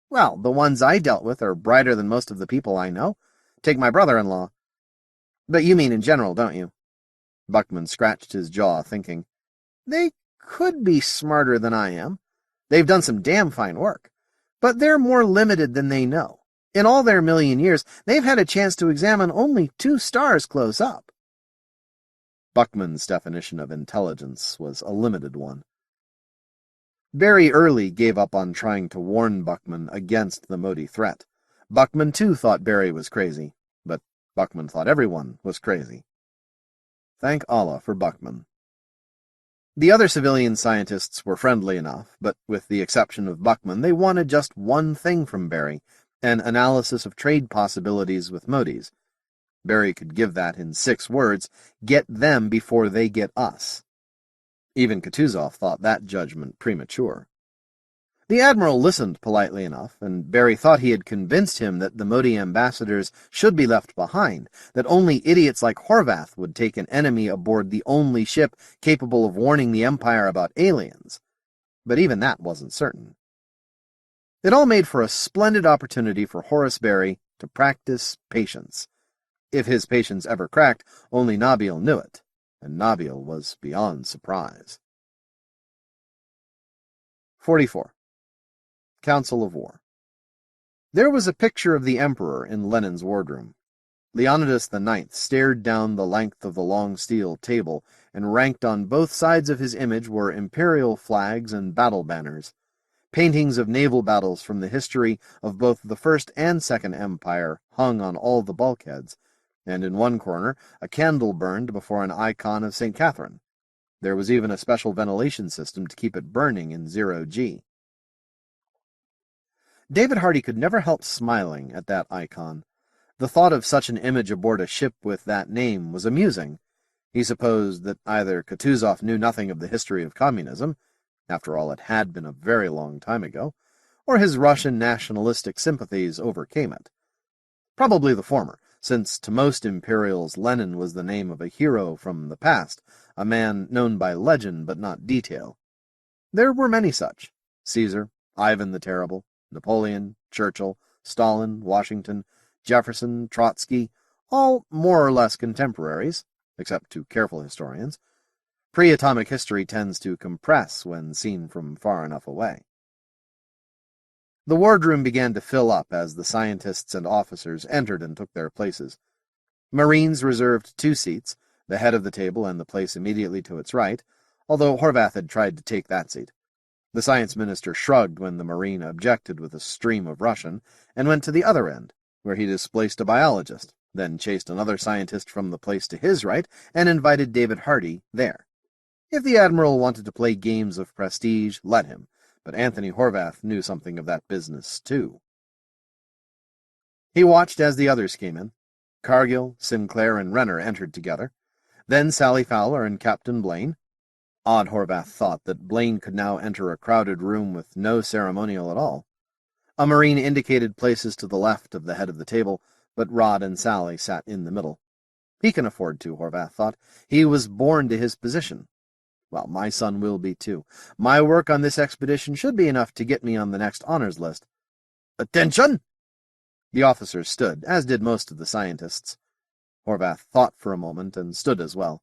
"Well, the ones I dealt with are brighter than most of the people I know. Take my brother-in-law." "But you mean in general, don't you?" Buckman scratched his jaw, thinking. "They could be smarter than I am. They've done some damn fine work. But they're more limited than they know. In all their million years, they've had a chance to examine only 2 stars close up." Buckman's definition of intelligence was a limited one. Barry early gave up on trying to warn Buckman against the Mote threat. Buckman, too, thought Barry was crazy, but Buckman thought everyone was crazy. Thank Allah for Buckman. The other civilian scientists were friendly enough, but with the exception of Buckman, they wanted just one thing from Barry, an analysis of trade possibilities with Motes. Barry could give that in 6 words: get them before they get us. Even Kutuzov thought that judgment premature. The Admiral listened politely enough, and Barry thought he had convinced him that the Mote ambassadors should be left behind, that only idiots like Horvath would take an enemy aboard the only ship capable of warning the Empire about aliens. But even that wasn't certain. It all made for a splendid opportunity for Horace Barry to practice patience. If his patience ever cracked, only Nabil knew it, and Nabil was beyond surprise. 44. Council of War. There was a picture of the Emperor in Lenin's wardroom. Leonidas IX stared down the length of the long steel table, and ranked on both sides of his image were imperial flags and battle banners. Paintings of naval battles from the history of both the First and Second Empire hung on all the bulkheads, and in one corner a candle burned before an icon of St. Catherine. There was even a special ventilation system to keep it burning in 0G. David Hardy could never help smiling at that icon. The thought of such an image aboard a ship with that name was amusing. He supposed that either Kutuzov knew nothing of the history of communism, after all it had been a very long time ago, or his Russian nationalistic sympathies overcame it. Probably the former, since to most imperials Lenin was the name of a hero from the past, a man known by legend but not detail. There were many such: Caesar, Ivan the Terrible, Napoleon, Churchill, Stalin, Washington, Jefferson, Trotsky, all more or less contemporaries, except to careful historians. Pre-atomic history tends to compress when seen from far enough away. The wardroom began to fill up as the scientists and officers entered and took their places. Marines reserved 2 seats, the head of the table and the place immediately to its right, although Horvath had tried to take that seat. The science minister shrugged when the Marine objected with a stream of Russian, and went to the other end, where he displaced a biologist, then chased another scientist from the place to his right, and invited David Hardy there. If the Admiral wanted to play games of prestige, let him, but Anthony Horvath knew something of that business, too. He watched as the others came in. Cargill, Sinclair, and Renner entered together. Then Sally Fowler and Captain Blaine. Odd, Horvath thought, that Blaine could now enter a crowded room with no ceremonial at all. A Marine indicated places to the left of the head of the table, but Rod and Sally sat in the middle. He can afford to, Horvath thought. He was born to his position. Well, my son will be, too. My work on this expedition should be enough to get me on the next honors list. Attention! The officers stood, as did most of the scientists. Horvath thought for a moment and stood as well.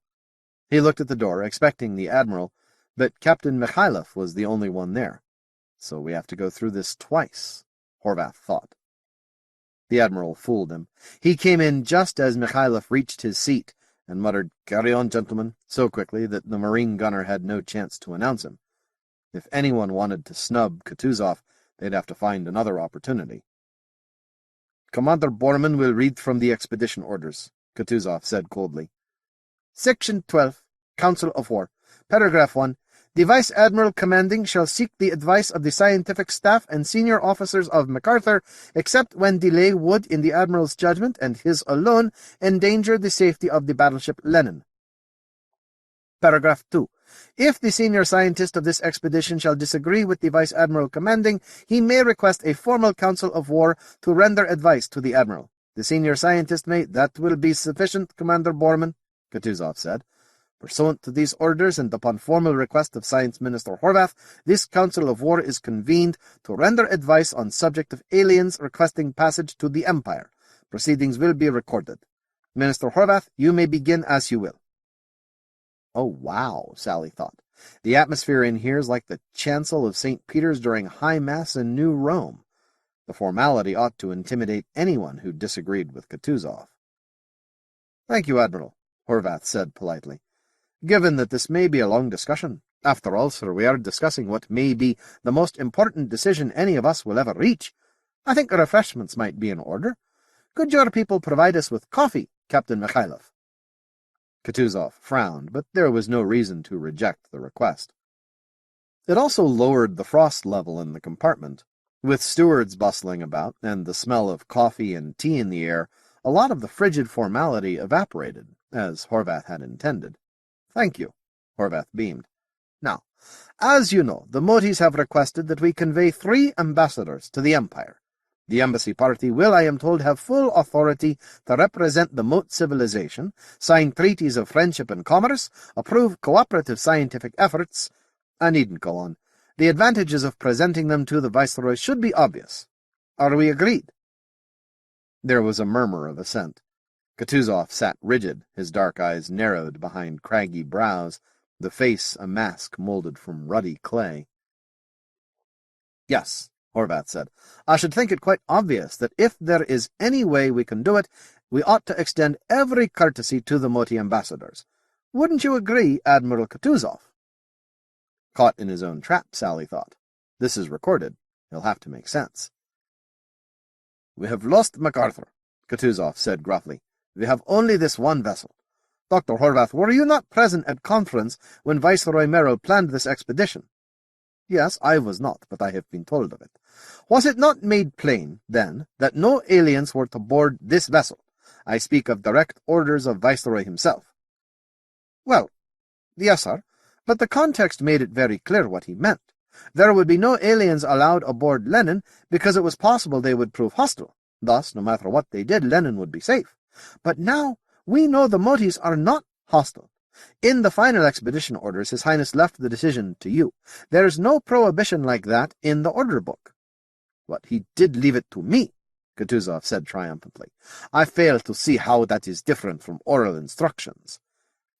He looked at the door, expecting the Admiral, but Captain Mikhailov was the only one there. So we have to go through this twice, Horvath thought. The Admiral fooled him. He came in just as Mikhailov reached his seat, and muttered, "Carry on, gentlemen," so quickly that the Marine gunner had no chance to announce him. If anyone wanted to snub Kutuzov, they'd have to find another opportunity. "Commander Bormann will read from the expedition orders," Kutuzov said coldly. Section 12, Council of War. Paragraph 1. The Vice Admiral commanding shall seek the advice of the scientific staff and senior officers of MacArthur, except when delay would, in the Admiral's judgment, and his alone, endanger the safety of the battleship Lenin. Paragraph 2. If the senior scientist of this expedition shall disagree with the Vice Admiral commanding, he may request a formal council of war to render advice to the Admiral. The senior scientist may— "That will be sufficient, Commander Bormann," Kutuzov said. "Pursuant to these orders, and upon formal request of Science Minister Horvath, this Council of War is convened to render advice on subject of aliens requesting passage to the Empire. Proceedings will be recorded. Minister Horvath, you may begin as you will." Oh, wow, Sally thought. The atmosphere in here is like the chancel of St. Peter's during High Mass in New Rome. The formality ought to intimidate anyone who disagreed with Kutuzov. "Thank you, Admiral," Horvath said politely. "Given that this may be a long discussion, after all, sir, we are discussing what may be the most important decision any of us will ever reach, I think refreshments might be in order. Could your people provide us with coffee, Captain Mikhailov?" Kutuzov frowned, but there was no reason to reject the request. It also lowered the frost level in the compartment. With stewards bustling about, and the smell of coffee and tea in the air, a lot of the frigid formality evaporated, as Horvath had intended. "Thank you," Horvath beamed. "Now, as you know, the Motes have requested that we convey 3 ambassadors to the Empire. The embassy party will, I am told, have full authority to represent the Mote civilization, sign treaties of friendship and commerce, approve cooperative scientific efforts. I needn't go on. The advantages of presenting them to the Viceroy should be obvious. Are we agreed?" There was a murmur of assent. Kutuzov sat rigid, his dark eyes narrowed behind craggy brows, the face a mask molded from ruddy clay. "Yes," Horvath said. "I should think it quite obvious that if there is any way we can do it, we ought to extend every courtesy to the Mote ambassadors. Wouldn't you agree, Admiral Kutuzov?" Caught in his own trap, Sally thought. This is recorded. He'll have to make sense. "We have lost MacArthur," Kutuzov said gruffly. "We have only this one vessel. Dr. Horvath, were you not present at conference when Viceroy Merrill planned this expedition?" "Yes, I was not, but I have been told of it. Was it not made plain, then, that no aliens were to board this vessel? I speak of direct orders of Viceroy himself." "Well, yes, sir, but the context made it very clear what he meant. There would be no aliens allowed aboard Lenin because it was possible they would prove hostile. Thus, no matter what they did, Lenin would be safe. But now we know the Motes are not hostile. In the final expedition orders, His Highness left the decision to you. There's no prohibition like that in the order book." "But he did leave it to me," Kutuzov said triumphantly. "I fail to see how that is different from oral instructions.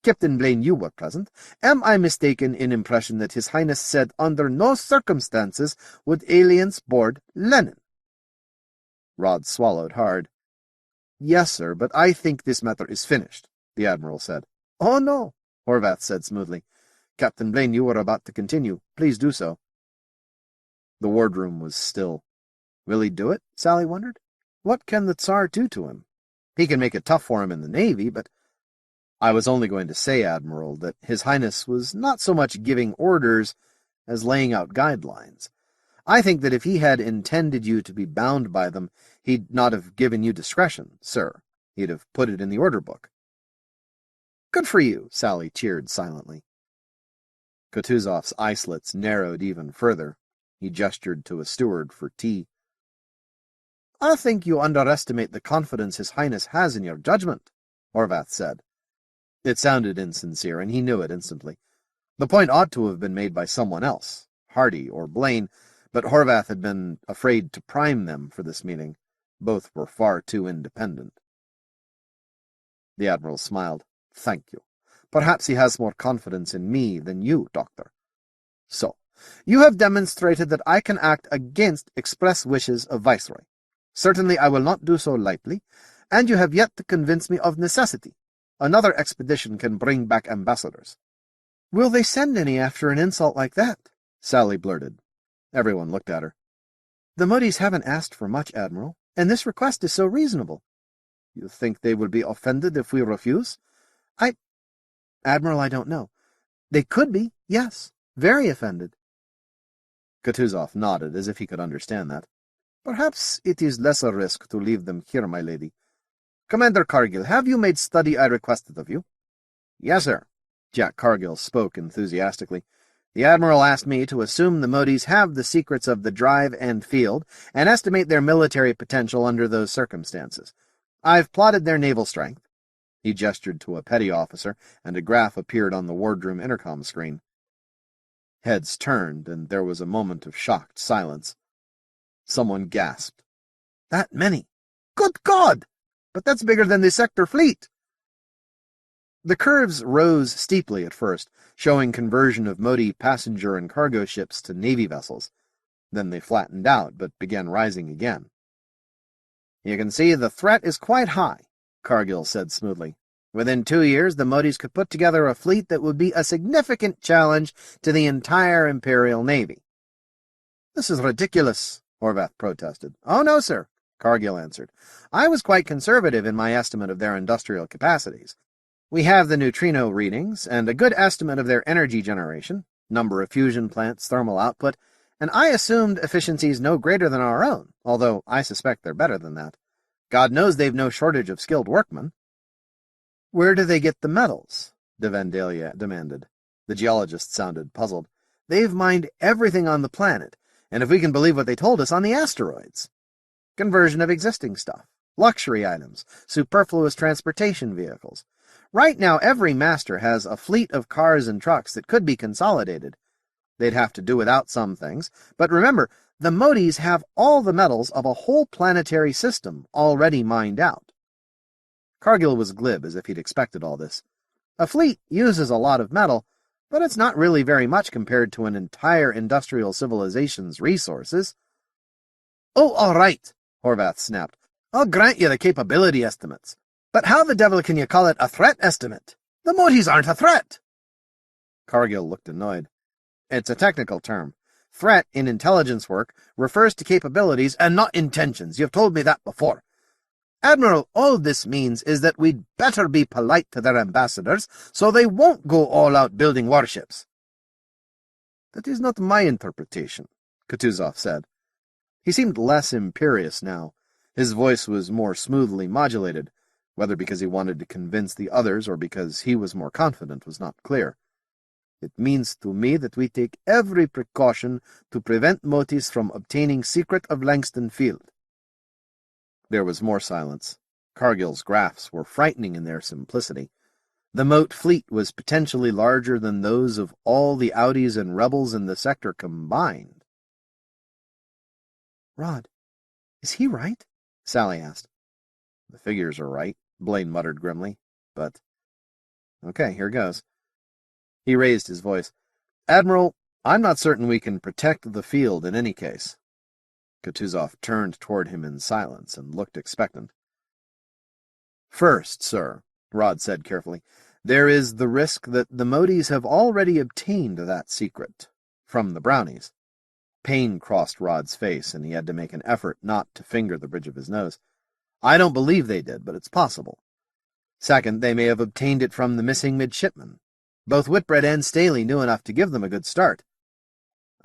Captain Blaine, you were present. Am I mistaken in impression that His Highness said under no circumstances would aliens board Lenin?" Rod swallowed hard. "Yes, sir, but I think this matter is finished," the Admiral said. "Oh, no," Horvath said smoothly. "Captain Blaine, you were about to continue. Please do so." The wardroom was still. Will he do it? Sally wondered. What can the Tsar do to him? He can make it tough for him in the Navy, but... "I was only going to say, Admiral, that His Highness was not so much giving orders as laying out guidelines. I think that if he had intended you to be bound by them, he'd not have given you discretion, sir. He'd have put it in the order book." "Good for you," Sally cheered silently. Kutuzov's eye slits narrowed even further. He gestured to a steward for tea. "I think you underestimate the confidence His Highness has in your judgment," Horvath said. It sounded insincere, and he knew it instantly. The point ought to have been made by someone else, Hardy or Blaine, but Horvath had been afraid to prime them for this meeting. Both were far too independent. The Admiral smiled. "Thank you. Perhaps he has more confidence in me than you, Doctor. So, you have demonstrated that I can act against express wishes of Viceroy. Certainly I will not do so lightly, and you have yet to convince me of necessity. Another expedition can bring back ambassadors." "Will they send any after an insult like that?" Sally blurted. Everyone looked at her. "The Motes haven't asked for much, Admiral, and this request is so reasonable." "You think they will be offended if we refuse?" Admiral, I don't know. They could be, yes, very offended." Kutuzov nodded, as if he could understand that. "Perhaps it is less a risk to leave them here, my lady. Commander Cargill, have you made study I requested of you?" "Yes, sir." Jack Cargill spoke enthusiastically. "The Admiral asked me to assume the Motes have the secrets of the drive and field, and estimate their military potential under those circumstances. I've plotted their naval strength." He gestured to a petty officer, and a graph appeared on the wardroom intercom screen. Heads turned, and there was a moment of shocked silence. Someone gasped. "That many! Good God! But that's bigger than the sector fleet!" The curves rose steeply at first, showing conversion of Mote passenger and cargo ships to Navy vessels. Then they flattened out, but began rising again. "You can see the threat is quite high," Cargill said smoothly. "Within 2 years, the Motes could put together a fleet that would be a significant challenge to the entire Imperial Navy." "This is ridiculous," Horvath protested. "Oh, no, sir," Cargill answered. "I was quite conservative in my estimate of their industrial capacities. We have the neutrino readings, and a good estimate of their energy generation, number of fusion plants, thermal output, and I assumed efficiencies no greater than our own, although I suspect they're better than that. God knows they've no shortage of skilled workmen. Where do they get the metals? de Vandalia demanded. The geologist sounded puzzled. They've mined everything on the planet, and if we can believe what they told us, on the asteroids. Conversion of existing stuff, luxury items, superfluous transportation vehicles. Right now, every master has a fleet of cars and trucks that could be consolidated. They'd have to do without some things, but remember, the Motes have all the metals of a whole planetary system already mined out. Cargill was glib, as if he'd expected all this. A fleet uses a lot of metal, but it's not really very much compared to an entire industrial civilization's resources. Oh, all right, Horvath snapped. I'll grant you the capability estimates. But how the devil can you call it a threat estimate? The Motes aren't a threat. Cargill looked annoyed. It's a technical term. Threat, in intelligence work, refers to capabilities and not intentions. You've told me that before. Admiral, all this means is that we'd better be polite to their ambassadors so they won't go all out building warships. That is not my interpretation, Kutuzov said. He seemed less imperious now. His voice was more smoothly modulated, whether because he wanted to convince the others or because he was more confident was not clear. It means to me that we take every precaution to prevent Motes from obtaining secret of Langston Field. There was more silence. Cargill's graphs were frightening in their simplicity. The Mote fleet was potentially larger than those of all the Audis and rebels in the sector combined. Rod, is he right? Sally asked. The figures are right, Blaine muttered grimly, but... Okay, here goes. He raised his voice. Admiral, I'm not certain we can protect the field in any case. Kutuzov turned toward him in silence and looked expectant. First, sir, Rod said carefully, there is the risk that the Motes have already obtained that secret from the Brownies. Pain crossed Rod's face, and he had to make an effort not to finger the bridge of his nose. I don't believe they did, but it's possible. Second, they may have obtained it from the missing midshipmen. Both Whitbread and Staley knew enough to give them a good start.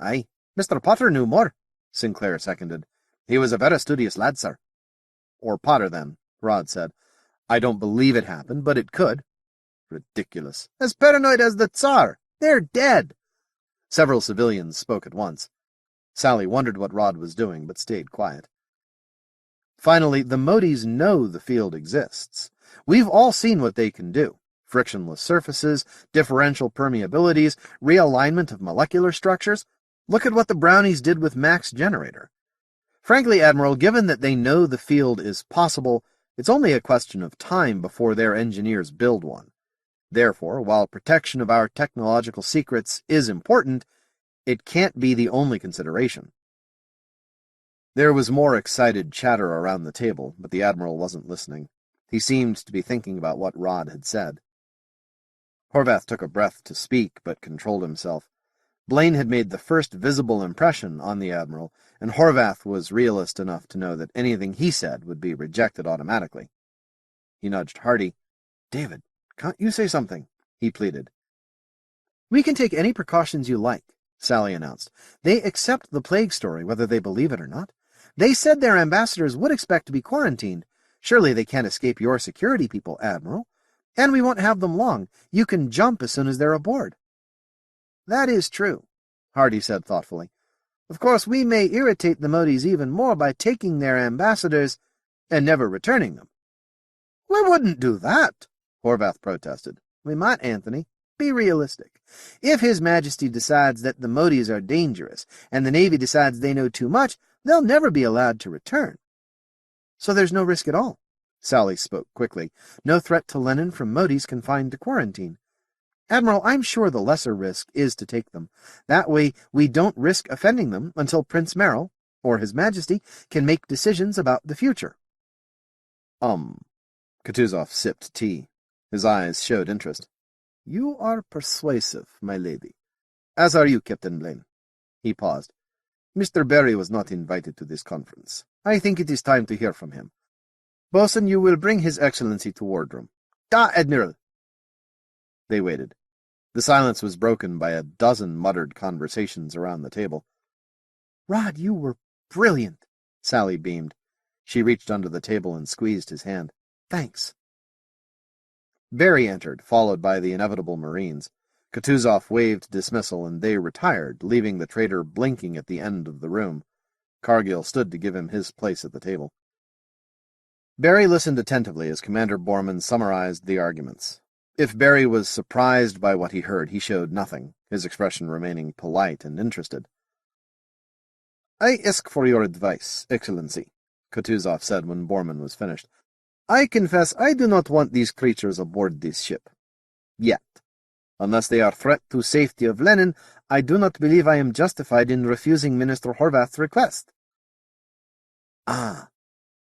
Aye, Mr. Potter knew more, Sinclair seconded. He was a very studious lad, sir. Or Potter, then, Rod said. I don't believe it happened, but it could. Ridiculous. As paranoid as the Tsar. They're dead. Several civilians spoke at once. Sally wondered what Rod was doing, but stayed quiet. Finally, the Motes know the field exists. We've all seen what they can do. Frictionless surfaces, differential permeabilities, realignment of molecular structures. Look at what the Brownies did with Mac's generator. Frankly, Admiral, given that they know the field is possible, it's only a question of time before their engineers build one. Therefore, while protection of our technological secrets is important, it can't be the only consideration. There was more excited chatter around the table, but the Admiral wasn't listening. He seemed to be thinking about what Rod had said. Horvath took a breath to speak, but controlled himself. Blaine had made the first visible impression on the Admiral, and Horvath was realist enough to know that anything he said would be rejected automatically. He nudged Hardy. David, can't you say something? He pleaded. We can take any precautions you like, Sally announced. They accept the plague story, whether they believe it or not. They said their ambassadors would expect to be quarantined. Surely they can't escape your security people, Admiral. And we won't have them long. You can jump as soon as they're aboard. That is true, Hardy said thoughtfully. Of course, we may irritate the Motes even more by taking their ambassadors and never returning them. We wouldn't do that, Horvath protested. We might, Anthony. Be realistic. If His Majesty decides that the Motes are dangerous, and the Navy decides they know too much, they'll never be allowed to return. So there's no risk at all. Sally spoke quickly. No threat to Lenin from Motes confined to quarantine. Admiral, I'm sure the lesser risk is to take them. That way we don't risk offending them until Prince Merrill, or His Majesty, can make decisions about the future. Kutuzov sipped tea. His eyes showed interest. You are persuasive, my lady. As are you, Captain Blaine. He paused. Mr. Berry was not invited to this conference. I think it is time to hear from him. Bosun, you will bring His Excellency to wardroom. Da, Admiral! They waited. The silence was broken by a dozen muttered conversations around the table. Rod, you were brilliant, Sally beamed. She reached under the table and squeezed his hand. "Thanks." Barry entered, followed by the inevitable Marines. Kutuzov waved dismissal, and they retired, leaving the traitor blinking at the end of the room. Cargill stood to give him his place at the table. Barry listened attentively as Commander Bormann summarized the arguments. If Barry was surprised by what he heard, he showed nothing, his expression remaining polite and interested. "I ask for your advice, Excellency," Kutuzov said when Bormann was finished. "I confess I do not want these creatures aboard this ship. Yet. Unless they are threat to safety of Lenin, I do not believe I am justified in refusing Minister Horvath's request." "Ah."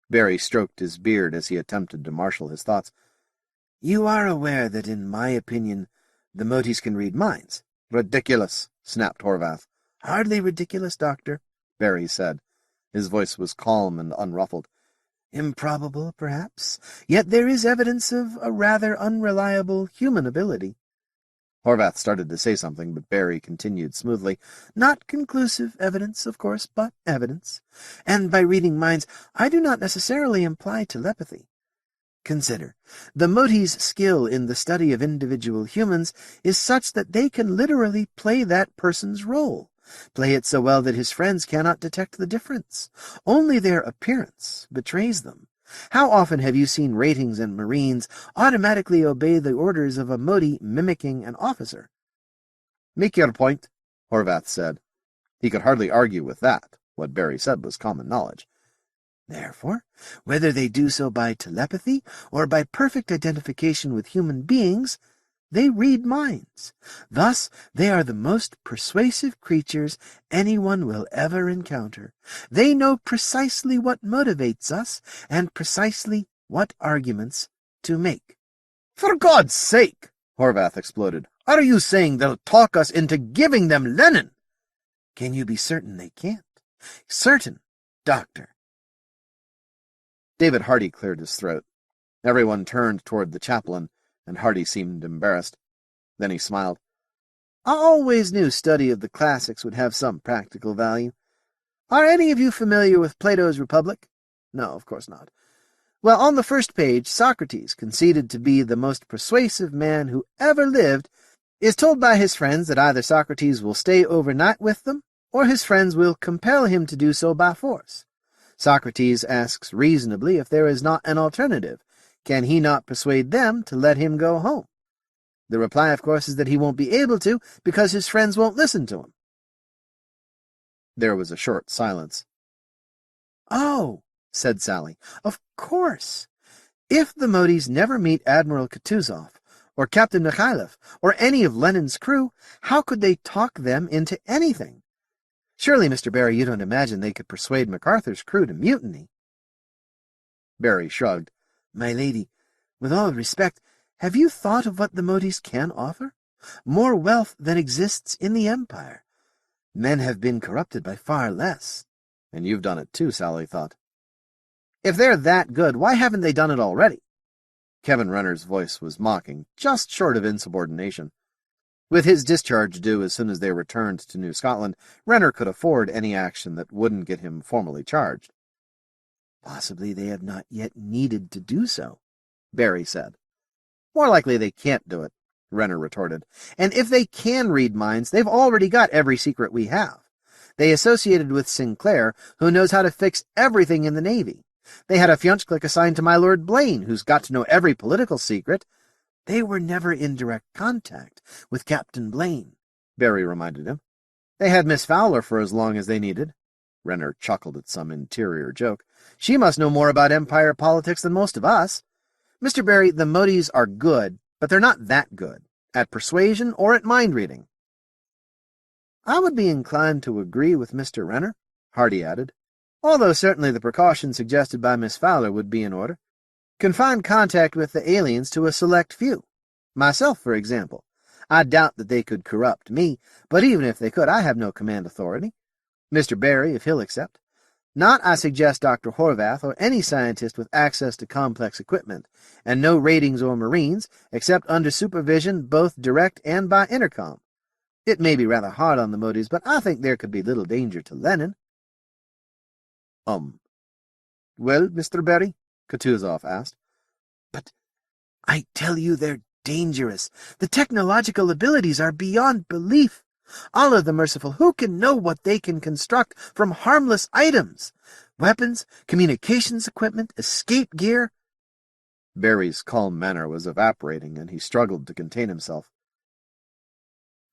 Barry stroked his beard as he attempted to marshal his thoughts. "You are aware that, in my opinion, the Motes can read minds." "Ridiculous," snapped Horvath. "Hardly ridiculous, Doctor," Barry said. His voice was calm and unruffled. "Improbable, perhaps, yet there is evidence of a rather unreliable human ability." Horvath started to say something, but Barry continued smoothly. "Not conclusive evidence, of course, but evidence. And by reading minds, I do not necessarily imply telepathy. Consider, the Mote's skill in the study of individual humans is such that they can literally play that person's role, play it so well that his friends cannot detect the difference. Only their appearance betrays them. How often have you seen ratings and Marines automatically obey the orders of a Mote mimicking an officer?" "Make your point," Horvath said. He could hardly argue with that. What Barry said was common knowledge. "Therefore, whether they do so by telepathy or by perfect identification with human beings, they read minds. Thus, they are the most persuasive creatures anyone will ever encounter. They know precisely what motivates us and precisely what arguments to make." "For God's sake!" Horvath exploded. "Are you saying they'll talk us into giving them Lenin?" "Can you be certain they can't?" "Certain, Doctor." David Hardy cleared his throat. Everyone turned toward the chaplain, and Hardy seemed embarrassed. Then he smiled. "I always knew study of the classics would have some practical value. Are any of you familiar with Plato's Republic? No, of course not. Well, on the first page, Socrates, conceded to be the most persuasive man who ever lived, is told by his friends that either Socrates will stay overnight with them, or his friends will compel him to do so by force. Socrates asks reasonably if there is not an alternative. Can he not persuade them to let him go home? The reply, of course, is that he won't be able to, because his friends won't listen to him. There was a short silence. "Oh," said Sally, "of course. If the Motes never meet Admiral Kutuzov, or Captain Mikhailov, or any of Lenin's crew, how could they talk them into anything? Surely, Mr. Barry, you don't imagine they could persuade MacArthur's crew to mutiny?" Barry shrugged. "My lady, with all respect, have you thought of what the Motes can offer? More wealth than exists in the Empire. Men have been corrupted by far less." "And you've done it too," Sally thought. "If they're that good, why haven't they done it already?" Kevin Renner's voice was mocking, just short of insubordination. With his discharge due as soon as they returned to New Scotland, Renner could afford any action that wouldn't get him formally charged. "Possibly they have not yet needed to do so," Barry said. "More likely they can't do it," Renner retorted. "And if they can read minds, they've already got every secret we have. They associated with Sinclair, who knows how to fix everything in the Navy. They had a Fionchclick assigned to my Lord Blaine, who's got to know every political secret. They were never in direct contact with Captain Blaine," Barry reminded him. "They had Miss Fowler for as long as they needed." Renner chuckled at some interior joke. "She must know more about Empire politics than most of us. Mr. Barry, the Motes are good, but they're not that good, at persuasion or at mind-reading." "I would be inclined to agree with Mr. Renner," Hardy added, "although certainly the precaution suggested by Miss Fowler would be in order. Confine contact with the aliens to a select few. Myself, for example. I doubt that they could corrupt me, but even if they could, I have no command authority. Mr. Barry, if he'll accept. Not, I suggest, Dr. Horvath or any scientist with access to complex equipment, and no ratings or Marines, except under supervision both direct and by intercom. It may be rather hard on the Motes, but I think there could be little danger to Lenin." Well, Mr. Berry? Kutuzov asked. But I tell you they're dangerous. The technological abilities are beyond belief. Allah the Merciful, who can know what they can construct from harmless items? Weapons, communications equipment, escape gear.
Barry's calm manner was evaporating, and he struggled to contain himself.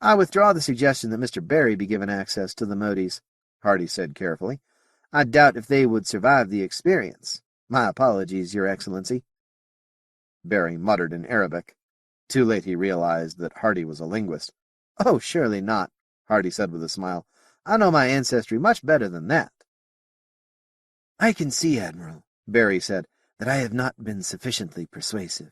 I withdraw the suggestion that Mr. Barry be given access to the Motes, Hardy said carefully. I doubt if they would survive the experience. My apologies, Your Excellency.
Barry muttered in Arabic. Too late he realized that Hardy was a linguist.
Oh, surely not, Hardy said with a smile. I know my ancestry much better than that. I can see, Admiral, Barry said, that I have not been sufficiently persuasive.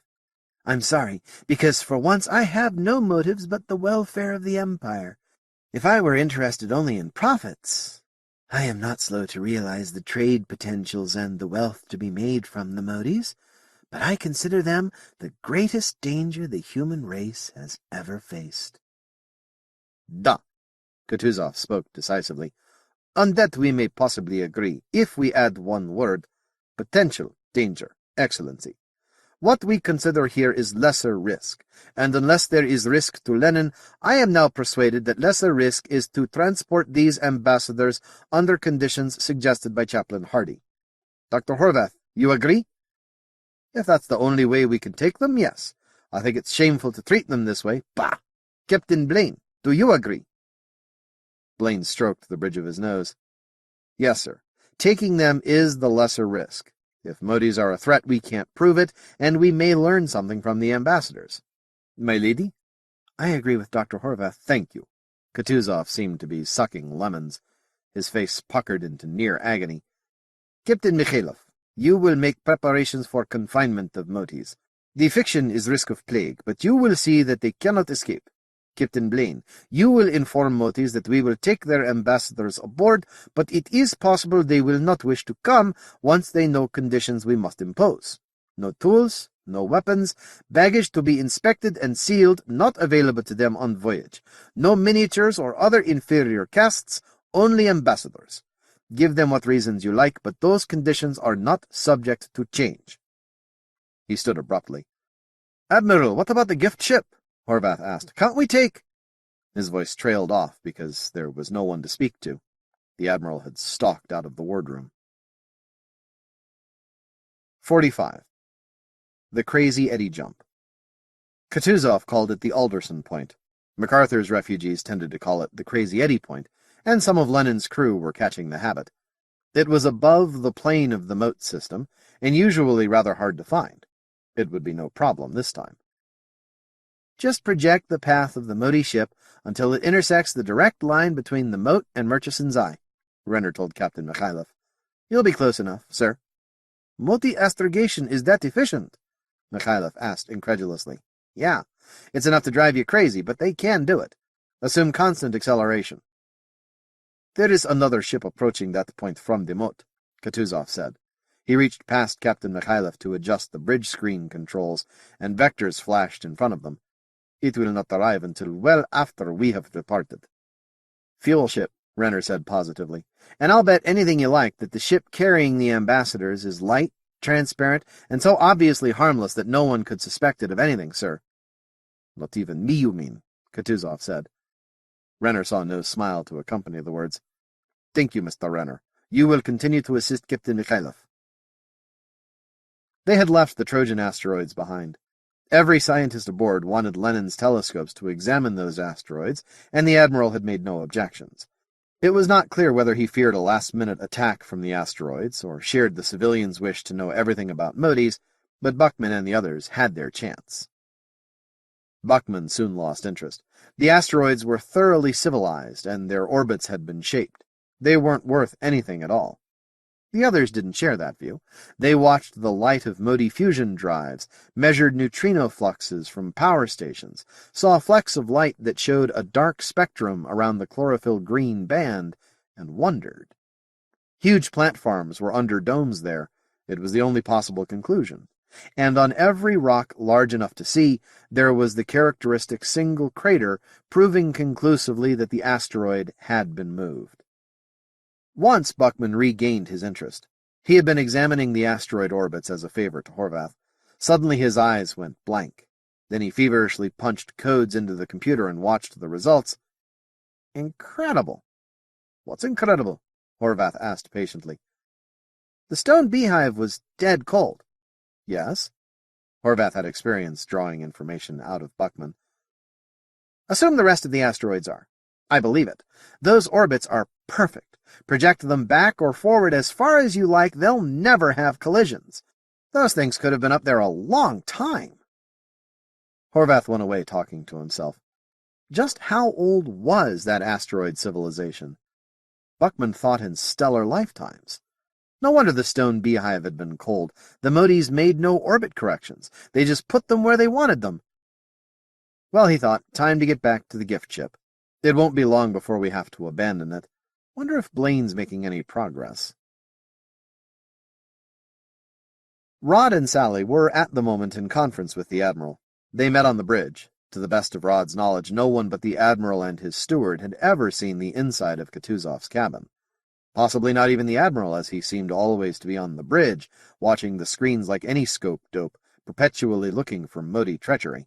I'm sorry, because for once I have no motives but the welfare of the Empire. If I were interested only in profits, I am not slow to realize the trade potentials and the wealth to be made from the Motes, but I consider them the greatest danger the human race has ever faced.
Da, Kutuzov spoke decisively. On that we may possibly agree, if we add one word, potential danger, Excellency. What we consider here is lesser risk, and unless there is risk to Lenin, I am now persuaded that lesser risk is to transport these ambassadors under conditions suggested by Chaplain Hardy. Dr. Horvath, you agree? If that's the only way we can take them, yes. I think it's shameful to treat them this way. Bah! Captain Blaine, do you agree? Blaine stroked the bridge of his nose. Yes, sir. Taking them is the lesser risk. If Motes are a threat, we can't prove it, and we may learn something from the ambassadors. My lady?
I agree with Dr. Horvath.
Thank you. Kutuzov seemed to be sucking lemons. His face puckered into near agony.
Captain Mikhailov, you will make preparations for confinement of Motes. The fiction is risk of plague, but you will see that they cannot escape. Captain Blaine, you will inform Motes that we will take their ambassadors aboard, but it is possible they will not wish to come once they know conditions we must impose. No tools, no weapons, baggage to be inspected and sealed, not available to them on voyage. No miniatures or other inferior castes, only ambassadors. Give them what reasons you like, but those conditions are not subject to change.
He stood abruptly.
Admiral, what about the gift ship? Horvath asked. Can't we take...
His voice trailed off because there was no one to speak to. The Admiral had stalked out of the wardroom. 45. The Crazy Eddy Jump. Kutuzov called it the Alderson Point. MacArthur's refugees tended to call it the Crazy Eddy Point, and some of Lenin's crew were catching the habit. It was above the plane of the Mote system, and usually rather hard to find. It would be no problem this time.
Just project the path of the Mote ship until it intersects the direct line between the Mote and Murchison's Eye, Renner told Captain Mikhailov. You'll be close enough, sir. Mote astrogation is that efficient? Mikhailov asked incredulously. Yeah, it's enough to drive you crazy, but they can do it. Assume constant acceleration. There is another ship approaching that point from the Mote, Kutuzov said. He reached past Captain Mikhailov to adjust the bridge screen controls, and vectors flashed in front of them. It will not arrive until well after we have departed. Fuel ship, Renner said positively. And I'll bet anything you like that the ship carrying the ambassadors is light, transparent, and so obviously harmless that no one could suspect it of anything, sir. Not even me, you mean, Kutuzov said. Renner saw no smile to accompany the words. Thank you, Mr. Renner. You will continue to assist Captain Mikhailov. They had left the Trojan asteroids behind. Every scientist aboard wanted Lenin's telescopes to examine those asteroids, and the Admiral had made no objections. It was not clear whether he feared a last-minute attack from the asteroids, or shared the civilians' wish to know everything about Motes, but Buckman and the others had their chance. Buckman soon lost interest. The asteroids were thoroughly civilized, and their orbits had been shaped. They weren't worth anything at all. The others didn't share that view. They watched the light of Mote fusion drives, measured neutrino fluxes from power stations, saw flecks of light that showed a dark spectrum around the chlorophyll green band, and wondered. Huge plant farms were under domes there. It was the only possible conclusion. And on every rock large enough to see, there was the characteristic single crater, proving conclusively that the asteroid had been moved. Once Buckman regained his interest. He had been examining the asteroid orbits as a favor to Horvath. Suddenly his eyes went blank. Then he feverishly punched codes into the computer and watched the results. Incredible. What's incredible? Horvath asked patiently. The stone beehive was dead cold. Yes? Horvath had experience drawing information out of Buckman. Assume the rest of the asteroids are. I believe it. Those orbits are perfect. Project them back or forward as far as you like, they'll never have collisions. Those things could have been up there a long time. Horvath went away talking to himself. Just how old was that asteroid civilization? Buckman thought in stellar lifetimes. No wonder the stone beehive had been cold. The Motes made no orbit corrections. They just put them where they wanted them. Well, he thought, time to get back to the gift ship. It won't be long before we have to abandon it. Wonder if Blaine's making any progress. Rod and Sally were at the moment in conference with the Admiral. They met on the bridge. To the best of Rod's knowledge, no one but the Admiral and his steward had ever seen the inside of Kutuzov's cabin. Possibly not even the Admiral, as he seemed always to be on the bridge, watching the screens like any scope dope, perpetually looking for Mote treachery.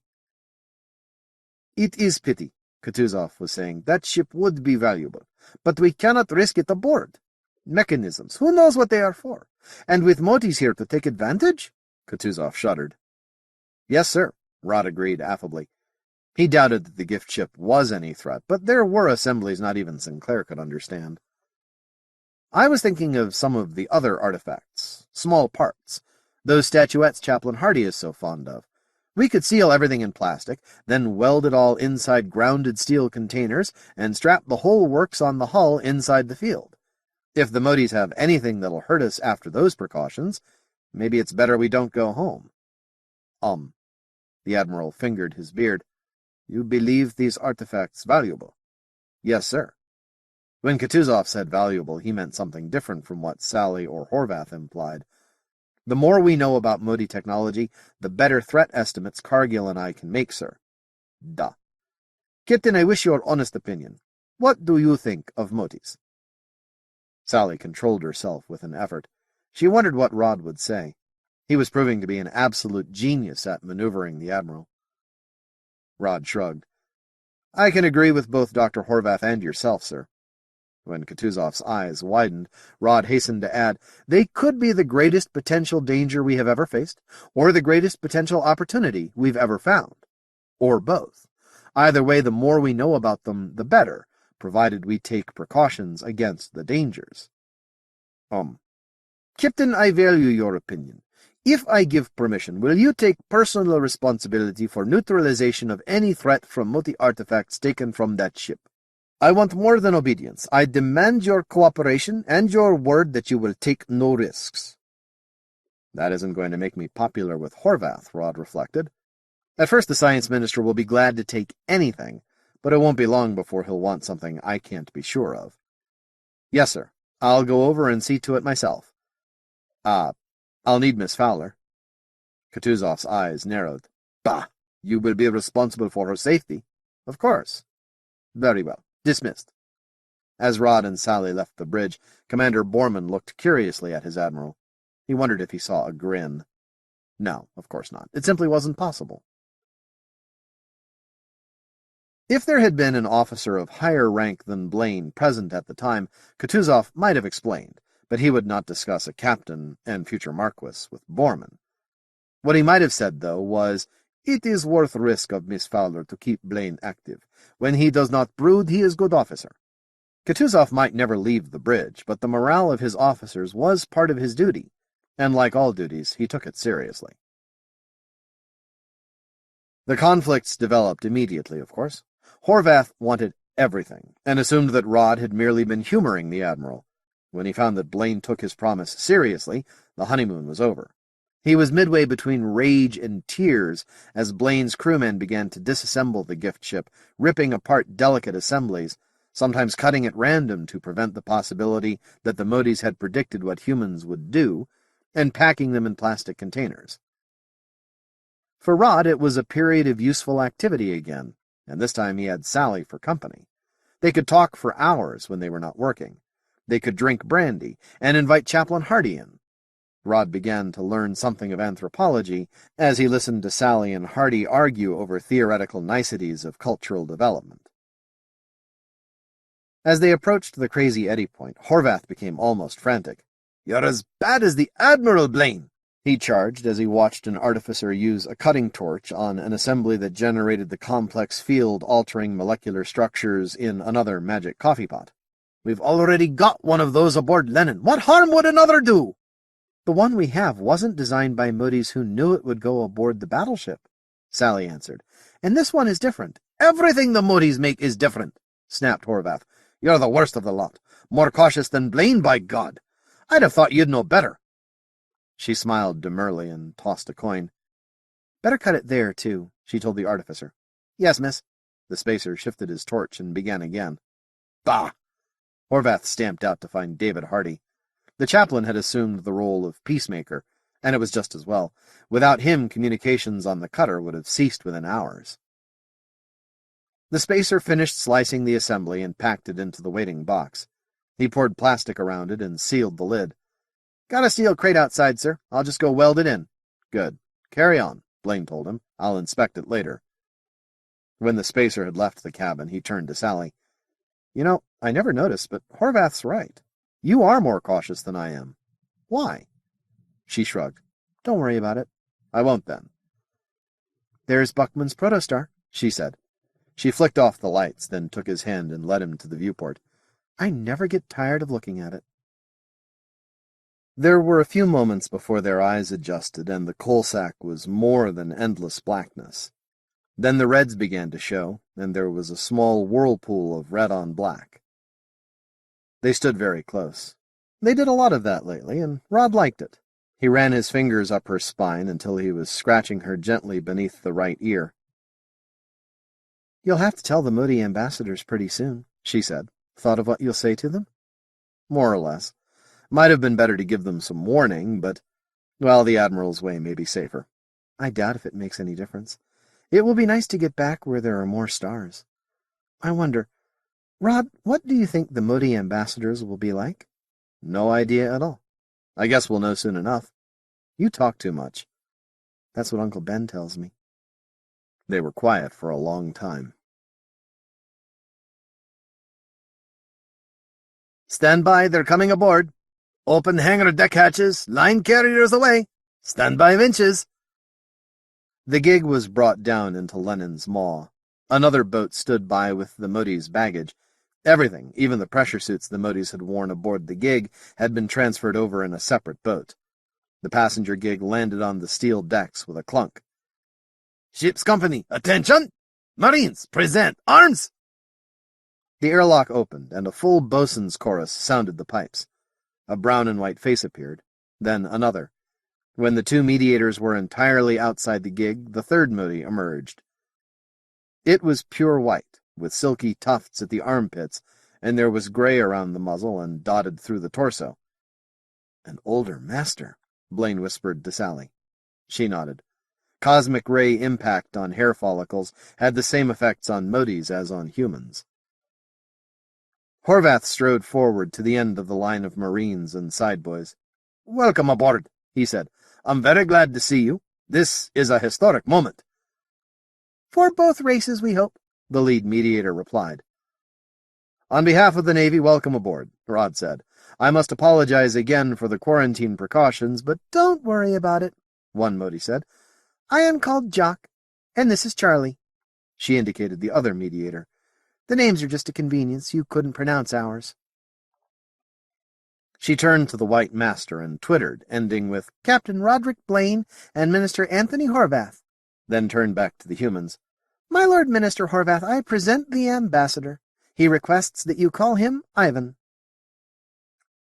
It is pity, Kutuzov was saying. That ship would be valuable, but we cannot risk it aboard. Mechanisms, who knows what they are for? And with Motes here to take advantage? Kutuzov shuddered. Yes, sir, Rod agreed affably. He doubted that the gift ship was any threat, but there were assemblies not even Sinclair could understand. I was thinking of some of the other artifacts, small parts, those statuettes Chaplain Hardy is so fond of. We could seal everything in plastic, then weld it all inside grounded steel containers, and strap the whole works on the hull inside the field. If the Motes have anything that'll hurt us after those precautions, maybe it's better we don't go home. The Admiral fingered his beard. You believe these artifacts valuable? Yes, sir. When Kutuzov said valuable, he meant something different from what Sally or Horvath implied. The more we know about Mote technology, the better threat estimates Cargill and I can make, sir. Duh. Captain, I wish your honest opinion. What do you think of Motes? Sally controlled herself with an effort. She wondered what Rod would say. He was proving to be an absolute genius at maneuvering the Admiral. Rod shrugged. I can agree with both Dr. Horvath and yourself, sir. When Kutuzov's eyes widened, Rod hastened to add, they could be the greatest potential danger we have ever faced, or the greatest potential opportunity we've ever found. Or both. Either way, the more we know about them, the better, provided we take precautions against the dangers. Captain, I value your opinion. If I give permission, will you take personal responsibility for neutralization of any threat from Mote artifacts taken from that ship? I want more than obedience. I demand your cooperation and your word that you will take no risks. That isn't going to make me popular with Horvath, Rod reflected. At first the science minister will be glad to take anything, but it won't be long before he'll want something I can't be sure of. Yes, sir. I'll go over and see to it myself. I'll need Miss Fowler. Kutuzov's eyes narrowed. Bah! You will be responsible for her safety. Of course. Very well. Dismissed. As Rod and Sally left the bridge, Commander Borman looked curiously at his admiral. He wondered if he saw a grin. No, of course not. It simply wasn't possible. If there had been an officer of higher rank than Blaine present at the time, Kutuzov might have explained, but he would not discuss a captain and future Marquis with Borman. What he might have said, though, was, "It is worth risk of Miss Fowler to keep Blaine active. When he does not brood, he is good officer." Kutuzov might never leave the bridge, but the morale of his officers was part of his duty, and like all duties, he took it seriously. The conflicts developed immediately, of course. Horvath wanted everything, and assumed that Rod had merely been humoring the Admiral. When he found that Blaine took his promise seriously, the honeymoon was over. He was midway between rage and tears as Blaine's crewmen began to disassemble the gift ship, ripping apart delicate assemblies, sometimes cutting at random to prevent the possibility that the Motes had predicted what humans would do, and packing them in plastic containers. For Rod, it was a period of useful activity again, and this time he had Sally for company. They could talk for hours when they were not working. They could drink brandy and invite Chaplain Hardy in. Rod began to learn something of anthropology as he listened to Sally and Hardy argue over theoretical niceties of cultural development. As they approached the crazy eddy point, Horvath became almost frantic. "You're as bad as the Admiral, Blaine!" he charged as he watched an artificer use a cutting torch on an assembly that generated the complex field-altering molecular structures in another magic coffee pot. "We've already got one of those aboard Lenin. What harm would another do?" "The one we have wasn't designed by Motes who knew it would go aboard the battleship," Sally answered. "And this one is different." "Everything the Motes make is different," snapped Horvath. "You're the worst of the lot. More cautious than Blaine, by God. I'd have thought you'd know better." She smiled demurely and tossed a coin. "Better cut it there, too," she told the artificer. "Yes, miss." The spacer shifted his torch and began again. "Bah!" Horvath stamped out to find David Hardy. The chaplain had assumed the role of peacemaker, and it was just as well. Without him, communications on the cutter would have ceased within hours. The spacer finished slicing the assembly and packed it into the waiting box. He poured plastic around it and sealed the lid. "Got a steel crate outside, sir. I'll just go weld it in." "Good. Carry on," Blaine told him. "I'll inspect it later." When the spacer had left the cabin, he turned to Sally. "You know, I never noticed, but Horvath's right. You are more cautious than I am. Why?" She shrugged. "Don't worry about it." "I won't, then." "There's Buckman's protostar," she said. She flicked off the lights, then took his hand and led him to the viewport. "I never get tired of looking at it." There were a few moments before their eyes adjusted, and the coal sack was more than endless blackness. Then the reds began to show, and there was a small whirlpool of red on black. They stood very close. They did a lot of that lately, and Rod liked it. He ran his fingers up her spine until he was scratching her gently beneath the right ear. "You'll have to tell the Mote ambassadors pretty soon," she said. "Thought of what you'll say to them?" "More or less. Might have been better to give them some warning, but, well, the Admiral's way may be safer." "I doubt if it makes any difference. It will be nice to get back where there are more stars. I wonder, Rod, what do you think the Mote ambassadors will be like?" "No idea at all. I guess we'll know soon enough." "You talk too much." "That's what Uncle Ben tells me." They were quiet for a long time. "Stand by, they're coming aboard. Open hangar deck hatches, line carriers away. Stand by winches." The gig was brought down into Lenin's maw. Another boat stood by with the Mote's baggage. Everything, even the pressure suits the Motes had worn aboard the gig, had been transferred over in a separate boat. The passenger gig landed on the steel decks with a clunk. "Ship's company, attention! Marines, present arms!" The airlock opened, and a full bosun's chorus sounded the pipes. A brown and white face appeared, then another. When the two mediators were entirely outside the gig, the third Mote emerged. It was pure white, with silky tufts at the armpits, and there was gray around the muzzle and dotted through the torso. "An older master," Blaine whispered to Sally. She nodded. Cosmic ray impact on hair follicles had the same effects on Motes as on humans. Horvath strode forward to the end of the line of Marines and sideboys. "Welcome aboard," he said. "I'm very glad to see you. This is a historic moment." "For both races, we hope," the lead mediator replied. "On behalf of the Navy, welcome aboard," Rod said. "I must apologize again for the quarantine precautions, but don't worry about it," one Mote said. "I am called Jock, and this is Charlie." She indicated the other mediator. "The names are just a convenience. You couldn't pronounce ours." She turned to the White Master and twittered, ending with "Captain Roderick Blaine and Minister Anthony Horvath," then turned back to the humans. "My Lord Minister Horvath, I present the ambassador. He requests that you call him Ivan."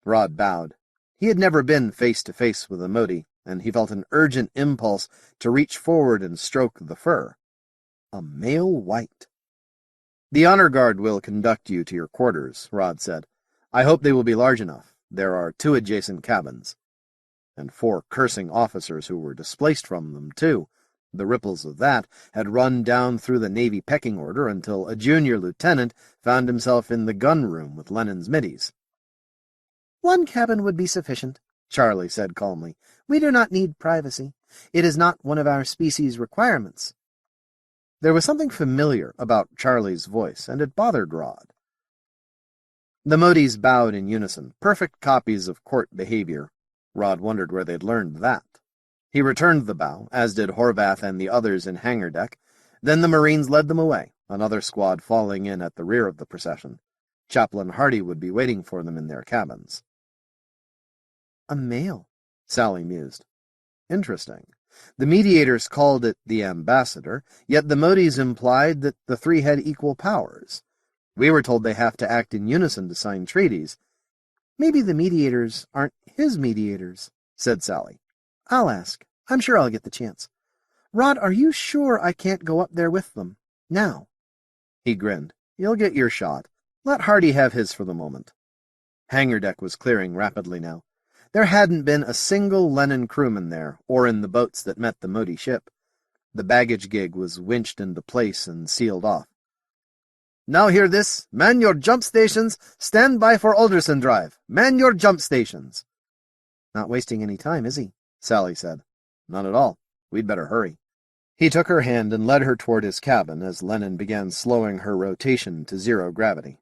Rod bowed. He had never been face-to-face with a Mote, and he felt an urgent impulse to reach forward and stroke the fur. A male white. "The honor guard will conduct you to your quarters," Rod said. "I hope they will be large enough. There are 2 adjacent cabins." And 4 cursing officers who were displaced from them, too. The ripples of that had run down through the Navy pecking order until a junior lieutenant found himself in the gun room with Lenin's middies. "1 cabin would be sufficient," Charlie said calmly. "We do not need privacy. It is not one of our species' requirements." There was something familiar about Charlie's voice, and it bothered Rod. The Motes bowed in unison, perfect copies of court behavior. Rod wondered where they'd learned that. He returned the bow, as did Horvath and the others in hangar deck. Then the Marines led them away, another squad falling in at the rear of the procession. Chaplain Hardy would be waiting for them in their cabins. "A male," Sally mused. Interesting. The mediators called it the ambassador, yet the Motes implied that the three had equal powers. We were told they have to act in unison to sign treaties. "Maybe the mediators aren't his mediators," said Sally. "I'll ask. I'm sure I'll get the chance. Rod, are you sure I can't go up there with them? Now?" He grinned. "You'll get your shot. Let Hardy have his for the moment." Hangar deck was clearing rapidly now. There hadn't been a single Lenin crewman there, or in the boats that met the Mote ship. The baggage gig was winched into place and sealed off. "Now hear this. Man your jump stations. Stand by for Alderson Drive. Man your jump stations." "Not wasting any time, is he?" Sally said. "None at all. We'd better hurry." He took her hand and led her toward his cabin as Lenin began slowing her rotation to zero gravity.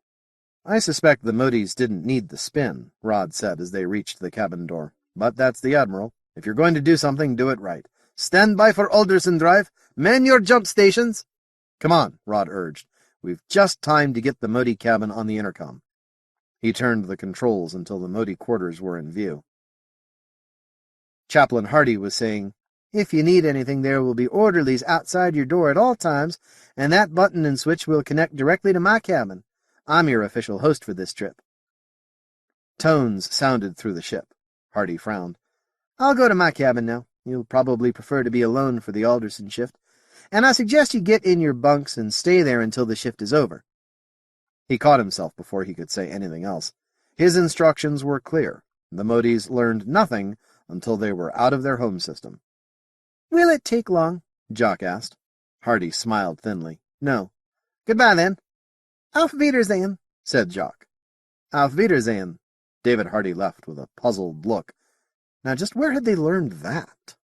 "I suspect the Motes didn't need the spin," Rod said as they reached the cabin door. "But that's the Admiral. If you're going to do something, do it right. Stand by for Alderson Drive. Man your jump stations." "Come on," Rod urged. "We've just time to get the Mote cabin on the intercom." He turned the controls until the Mote quarters were in view. Chaplain Hardy was saying, "If you need anything, there will be orderlies outside your door at all times, and that button and switch will connect directly to my cabin. I'm your official host for this trip." Tones sounded through the ship. Hardy frowned. "I'll go to my cabin now. You'll probably prefer to be alone for the Alderson shift, and I suggest you get in your bunks and stay there until the shift is over." He caught himself before he could say anything else. His instructions were clear. The Motes learned nothing until they were out of their home system. "Will it take long?" Jock asked. Hardy smiled thinly. "No." "Goodbye, then." "Auf Wiedersehen," said Jock. "Auf Wiedersehen." David Hardy left with a puzzled look. Now, just where had they learned that?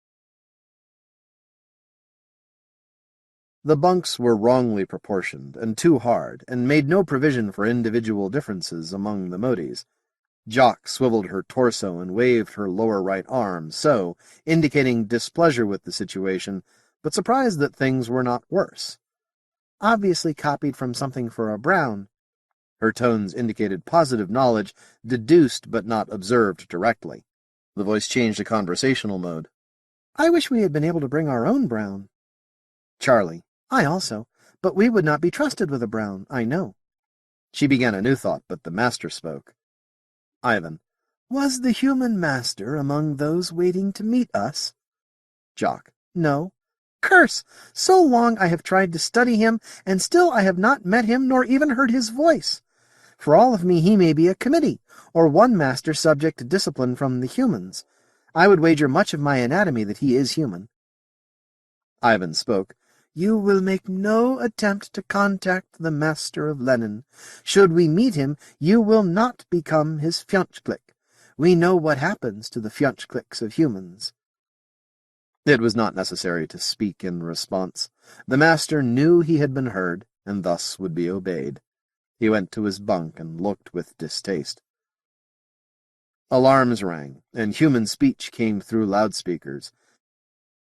The bunks were wrongly proportioned and too hard, and made no provision for individual differences among the Motes. Jock swiveled her torso and waved her lower right arm, so, indicating displeasure with the situation, but surprised that things were not worse. "Obviously copied from something for a Brown." Her tones indicated positive knowledge, deduced but not observed directly. The voice changed to conversational mode. "I wish we had been able to bring our own Brown." Charlie. "I also. But we would not be trusted with a Brown, I know." She began a new thought, but the master spoke. Ivan. "Was the human master among those waiting to meet us?" Jock. "No." "Curse! So long I have tried to study him, and still I have not met him nor even heard his voice. For all of me, he may be a committee, or one master subject to discipline from the humans. I would wager much of my anatomy that he is human." Ivan spoke. "You will make no attempt to contact the master of Lenin. Should we meet him, you will not become his Fjonchklik. We know what happens to the Fjonchkliks of humans." It was not necessary to speak in response. The master knew he had been heard, and thus would be obeyed. He went to his bunk and looked with distaste. Alarms rang, and human speech came through loudspeakers.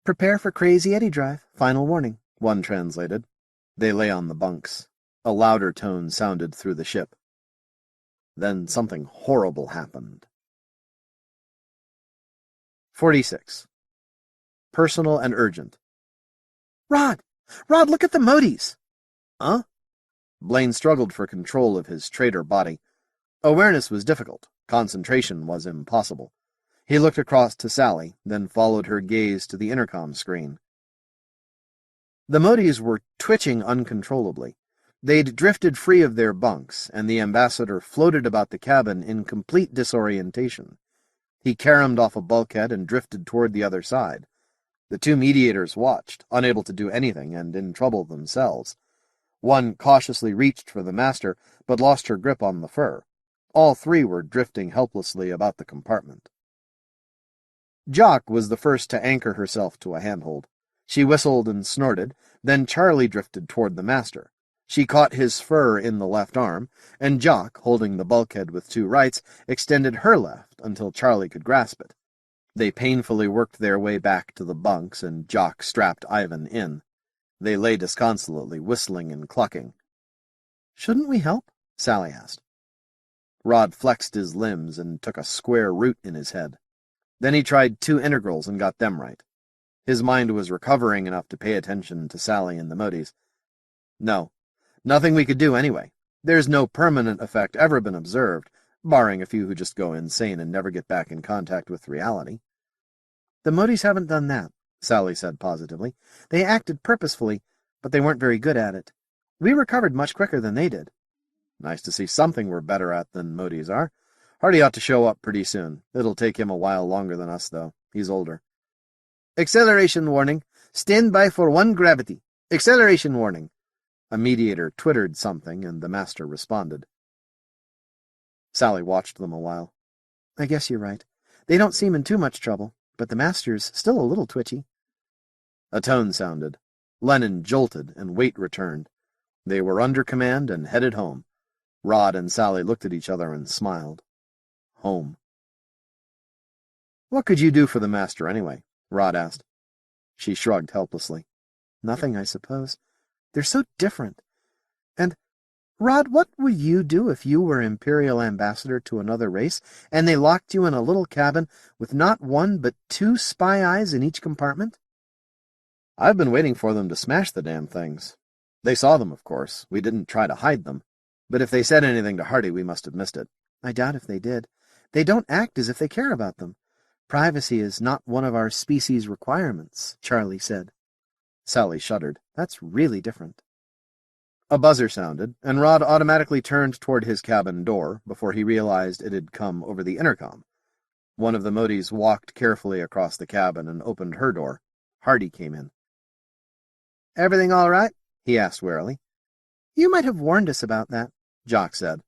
"Prepare for Crazy Eddie Drive. Final warning," one translated. They lay on the bunks. A louder tone sounded through the ship. Then something horrible happened. 46. Personal and urgent. "Rod! Rod, look at the Motes!" "Huh?" Blaine struggled for control of his traitor body. Awareness was difficult. Concentration was impossible. He looked across to Sally, then followed her gaze to the intercom screen. The Motes were twitching uncontrollably. They'd drifted free of their bunks, and the ambassador floated about the cabin in complete disorientation. He caromed off a bulkhead and drifted toward the other side. The two mediators watched, unable to do anything and in trouble themselves. One cautiously reached for the master, but lost her grip on the fur. All three were drifting helplessly about the compartment. Jock was the first to anchor herself to a handhold. She whistled and snorted, then Charlie drifted toward the master. She caught his fur in the left arm, and Jock, holding the bulkhead with two rights, extended her left until Charlie could grasp it. They painfully worked their way back to the bunks, and Jock strapped Ivan in. They lay disconsolately, whistling and clucking. "Shouldn't we help?" Sally asked. Rod flexed his limbs and took a square root in his head. Then he tried two integrals and got them right. His mind was recovering enough to pay attention to Sally and the Motes. "No, nothing we could do anyway. There's no permanent effect ever been observed, barring a few who just go insane and never get back in contact with reality." "The Motes haven't done that," Sally said positively. "They acted purposefully, but they weren't very good at it. We recovered much quicker than they did." "Nice to see something we're better at than Motes are. Hardy ought to show up pretty soon. It'll take him a while longer than us, though. He's older." "Acceleration warning. Stand by for 1 gravity. Acceleration warning." A mediator twittered something, and the master responded. Sally watched them a while. "I guess you're right. They don't seem in too much trouble, but the master's still a little twitchy." A tone sounded. Lenin jolted, and weight returned. They were under command and headed home. Rod and Sally looked at each other and smiled. Home. "What could you do for the master, anyway?" Rod asked. She shrugged helplessly. "Nothing, I suppose. They're so different. And, Rod, what would you do if you were Imperial Ambassador to another race, and they locked you in a little cabin with not one but 2 spy eyes in each compartment?" "I've been waiting for them to smash the damn things. They saw them, of course. We didn't try to hide them. But if they said anything to Hardy, we must have missed it." "I doubt if they did. They don't act as if they care about them. Privacy is not one of our species' requirements," Charlie said. Sally shuddered. "That's really different." A buzzer sounded, and Rod automatically turned toward his cabin door before he realized it had come over the intercom. One of the Motes walked carefully across the cabin and opened her door. Hardy came in. "Everything all right?" he asked warily. "You might have warned us about that," Jock said.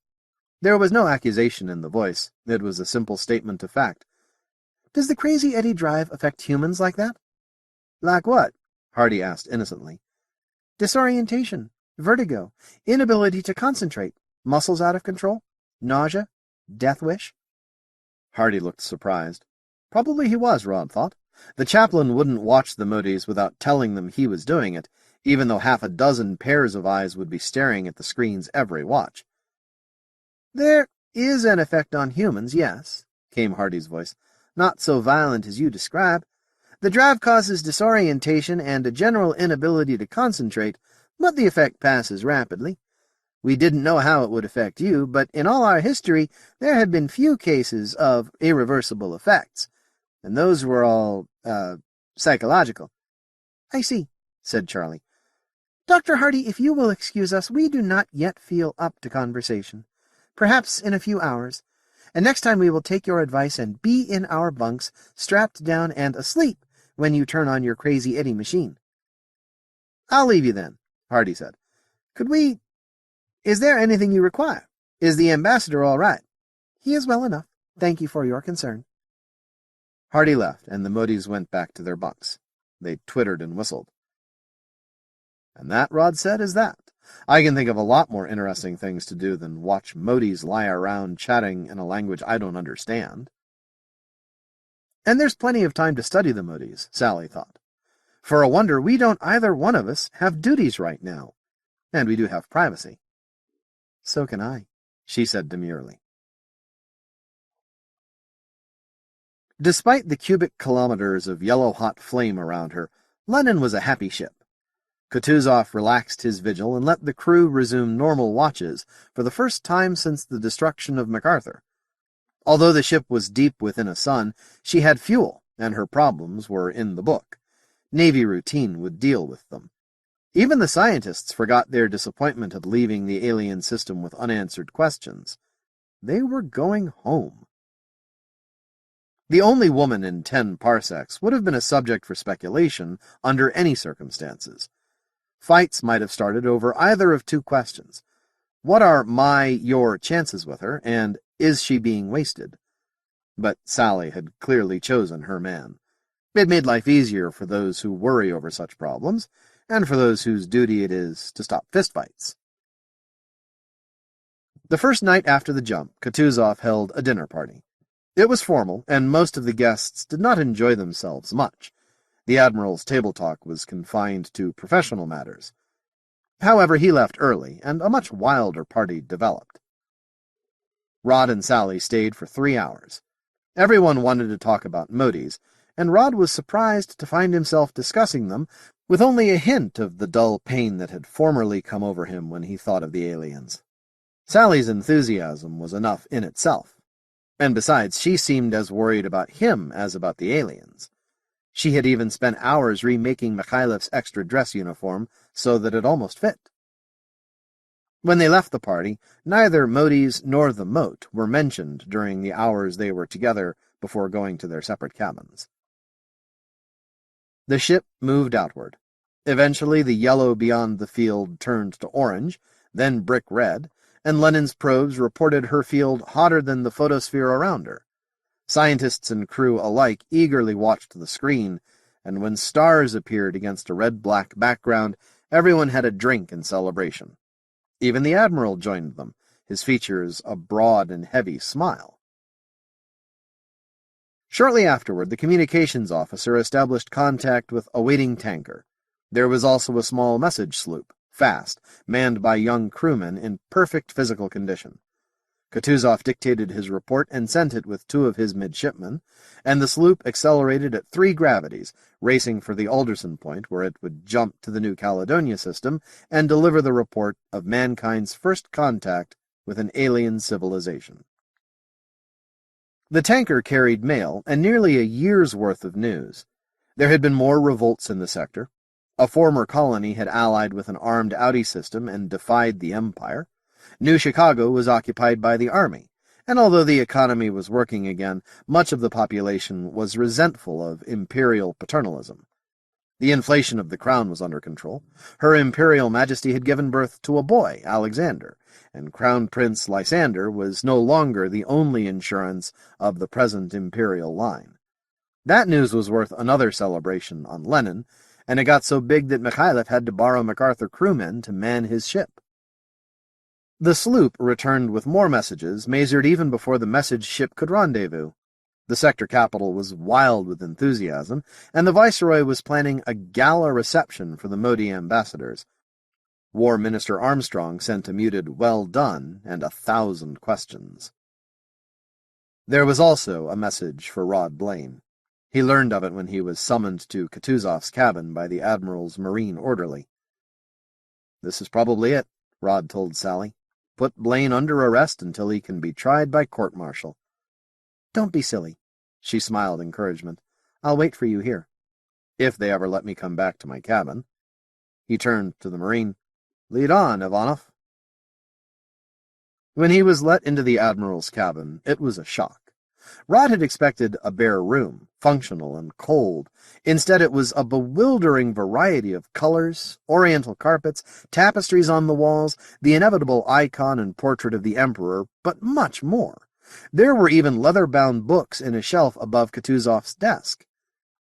There was no accusation in the voice. It was a simple statement of fact. "Does the Crazy Eddie drive affect humans like that?" "Like what?" Hardy asked innocently. "Disorientation, vertigo, inability to concentrate, muscles out of control, nausea, death wish." Hardy looked surprised. Probably he was, Rod thought. The chaplain wouldn't watch the Motes without telling them he was doing it, even though 6 pairs of eyes would be staring at the screens every watch. "There is an effect on humans, yes," came Hardy's voice. "Not so violent as you describe. The drive causes disorientation and a general inability to concentrate, but the effect passes rapidly. We didn't know how it would affect you, but in all our history there had been few cases of irreversible effects, and those were all, psychological." "I see," said Charlie. "Dr. Hardy, if you will excuse us, we do not yet feel up to conversation. Perhaps in a few hours. And next time we will take your advice and be in our bunks, strapped down and asleep when you turn on your Crazy Eddie machine." "I'll leave you then," Hardy said. Is there anything you require? Is the ambassador all right?" "He is well enough. Thank you for your concern." Hardy left, and the Motes went back to their bunks. They twittered and whistled. And that, Rod said, is that. I can think of a lot more interesting things to do than watch Motes lie around chatting in a language I don't understand. And there's plenty of time to study the Motes, Sally thought. For a wonder, we don't either one of us have duties right now. And we do have privacy. "So can I," she said demurely. Despite the cubic kilometers of yellow-hot flame around her, Lenin was a happy ship. Kutuzov relaxed his vigil and let the crew resume normal watches for the first time since the destruction of MacArthur. Although the ship was deep within a sun, she had fuel, and her problems were in the book. Navy routine would deal with them. Even the scientists forgot their disappointment at leaving the alien system with unanswered questions. They were going home. The only woman in 10 parsecs would have been a subject for speculation under any circumstances. Fights might have started over either of 2 questions. What are your chances with her, and is she being wasted? But Sally had clearly chosen her man. It made life easier for those who worry over such problems, and for those whose duty it is to stop fistfights. The first night after the jump, Kutuzov held a dinner party. It was formal, and most of the guests did not enjoy themselves much. The Admiral's table talk was confined to professional matters. However, he left early, and a much wilder party developed. Rod and Sally stayed for 3 hours. Everyone wanted to talk about Motes, and Rod was surprised to find himself discussing them with only a hint of the dull pain that had formerly come over him when he thought of the aliens. Sally's enthusiasm was enough in itself, and besides, she seemed as worried about him as about the aliens. She had even spent hours remaking Mikhailev's extra dress uniform so that it almost fit. When they left the party, neither Motes nor the Mote were mentioned during the hours they were together before going to their separate cabins. The ship moved outward. Eventually, the yellow beyond the field turned to orange, then brick red, and Lenin's probes reported her field hotter than the photosphere around her. Scientists and crew alike eagerly watched the screen, and when stars appeared against a red-black background, everyone had a drink in celebration. Even the Admiral joined them, his features a broad and heavy smile. Shortly afterward, the communications officer established contact with a waiting tanker. There was also a small message sloop, fast, manned by young crewmen in perfect physical condition. Kutuzov dictated his report and sent it with 2 of his midshipmen, and the sloop accelerated at 3 gravities, racing for the Alderson point where it would jump to the New Caledonia system and deliver the report of mankind's first contact with an alien civilization. The tanker carried mail and nearly a year's worth of news. There had been more revolts in the sector. A former colony had allied with an armed Audi system and defied the Empire. New Chicago was occupied by the army, and although the economy was working again, much of the population was resentful of imperial paternalism. The inflation of the crown was under control. Her Imperial Majesty had given birth to a boy, Alexander, and Crown Prince Lysander was no longer the only insurance of the present imperial line. That news was worth another celebration on Lenin, and it got so big that Mikhailov had to borrow MacArthur crewmen to man his ship. The sloop returned with more messages, measured even before the message ship could rendezvous. The sector capital was wild with enthusiasm, and the Viceroy was planning a gala reception for the Mote ambassadors. War Minister Armstrong sent a muted "well done" and 1,000 questions. There was also a message for Rod Blaine. He learned of it when he was summoned to Kutuzov's cabin by the Admiral's marine orderly. "This is probably it," Rod told Sally. "Put Blaine under arrest until he can be tried by court-martial." "Don't be silly." She smiled encouragement. "I'll wait for you here. If they ever let me come back to my cabin." He turned to the Marine. "Lead on, Ivanov." When he was let into the Admiral's cabin, it was a shock. Rod had expected a bare room, functional and cold. Instead, it was a bewildering variety of colors, oriental carpets, tapestries on the walls, the inevitable icon and portrait of the Emperor, but much more. There were even leather-bound books in a shelf above Kutuzov's desk.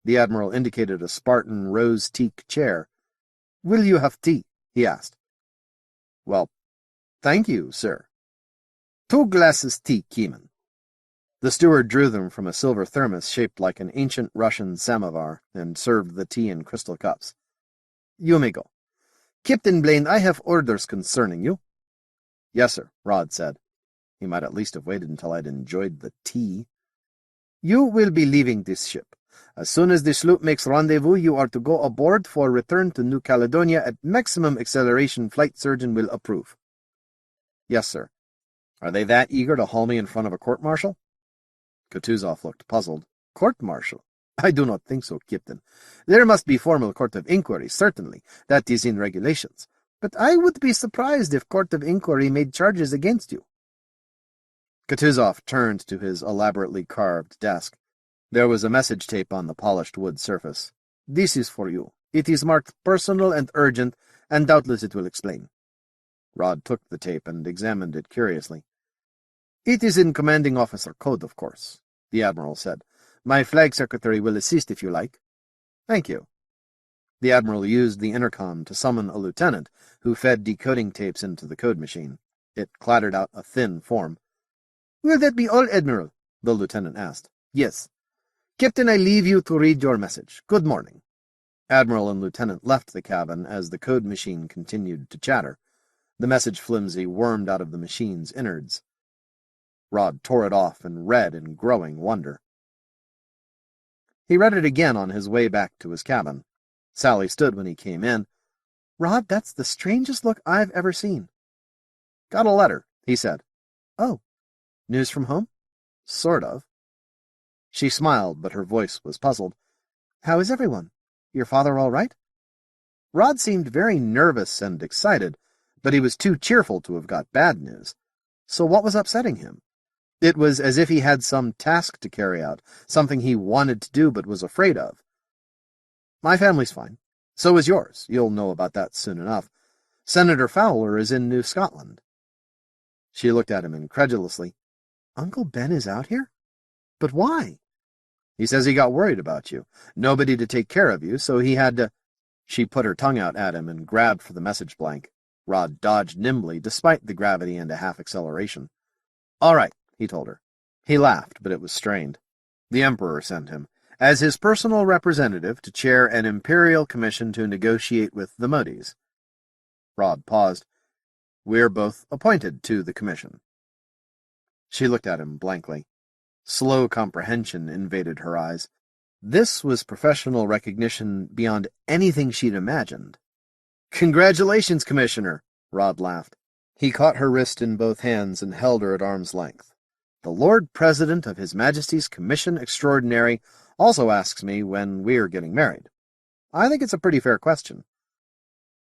The Admiral indicated a Spartan rose-teak chair. "Will you have tea?" he asked. "Well, thank you, sir." "2 glasses tea, Keeman." The steward drew them from a silver thermos shaped like an ancient Russian samovar and served the tea in crystal cups. "You may go. Captain Blaine, I have orders concerning you." "Yes, sir," Rod said. He might at least have waited until I'd enjoyed the tea. "You will be leaving this ship. As soon as the sloop makes rendezvous, you are to go aboard for return to New Caledonia at maximum acceleration flight surgeon will approve." "Yes, sir. Are they that eager to haul me in front of a court-martial?" Kutuzov looked puzzled. "Court-martial? I do not think so, Captain. There must be formal court of inquiry, certainly. That is in regulations. But I would be surprised if court of inquiry made charges against you." Kutuzov turned to his elaborately carved desk. There was a message tape on the polished wood surface. "This is for you. It is marked personal and urgent, and doubtless it will explain." Rod took the tape and examined it curiously. "It is in commanding officer code, of course. the Admiral said. "My flag secretary will assist if you like." "Thank you." The Admiral used the intercom to summon a lieutenant who fed decoding tapes into the code machine. It clattered out a thin form. "Will that be all, Admiral?" the lieutenant asked. "Yes. Captain, I leave you to read your message. Good morning." Admiral and lieutenant left the cabin as the code machine continued to chatter. The message flimsy wormed out of the machine's innards. Rod tore it off and read in growing wonder. He read it again on his way back to his cabin. Sally stood when he came in. "Rod, that's the strangest look I've ever seen." "Got a letter," he said. "Oh, news from home?" "Sort of." She smiled, but her voice was puzzled. "How is everyone? Your father all right?" Rod seemed very nervous and excited, but he was too cheerful to have got bad news. So what was upsetting him? It was as if he had some task to carry out, something he wanted to do but was afraid of. "My family's fine. So is yours. You'll know about that soon enough. Senator Fowler is in New Scotland." She looked at him incredulously. "Uncle Ben is out here? But why?" "He says he got worried about you. Nobody to take care of you, so he had to—" She put her tongue out at him and grabbed for the message blank. Rod dodged nimbly, despite the gravity and a half-acceleration. "All right," he told her. He laughed, but it was strained. The Emperor sent him, as his personal representative, to chair an Imperial Commission to negotiate with the Motes. Rod paused. "We're both appointed to the commission." She looked at him blankly. Slow comprehension invaded her eyes. This was professional recognition beyond anything she'd imagined. "Congratulations, Commissioner," Rod laughed. He caught her wrist in both hands and held her at arm's length. "The Lord President of His Majesty's Commission Extraordinary also asks me when we're getting married. I think it's a pretty fair question."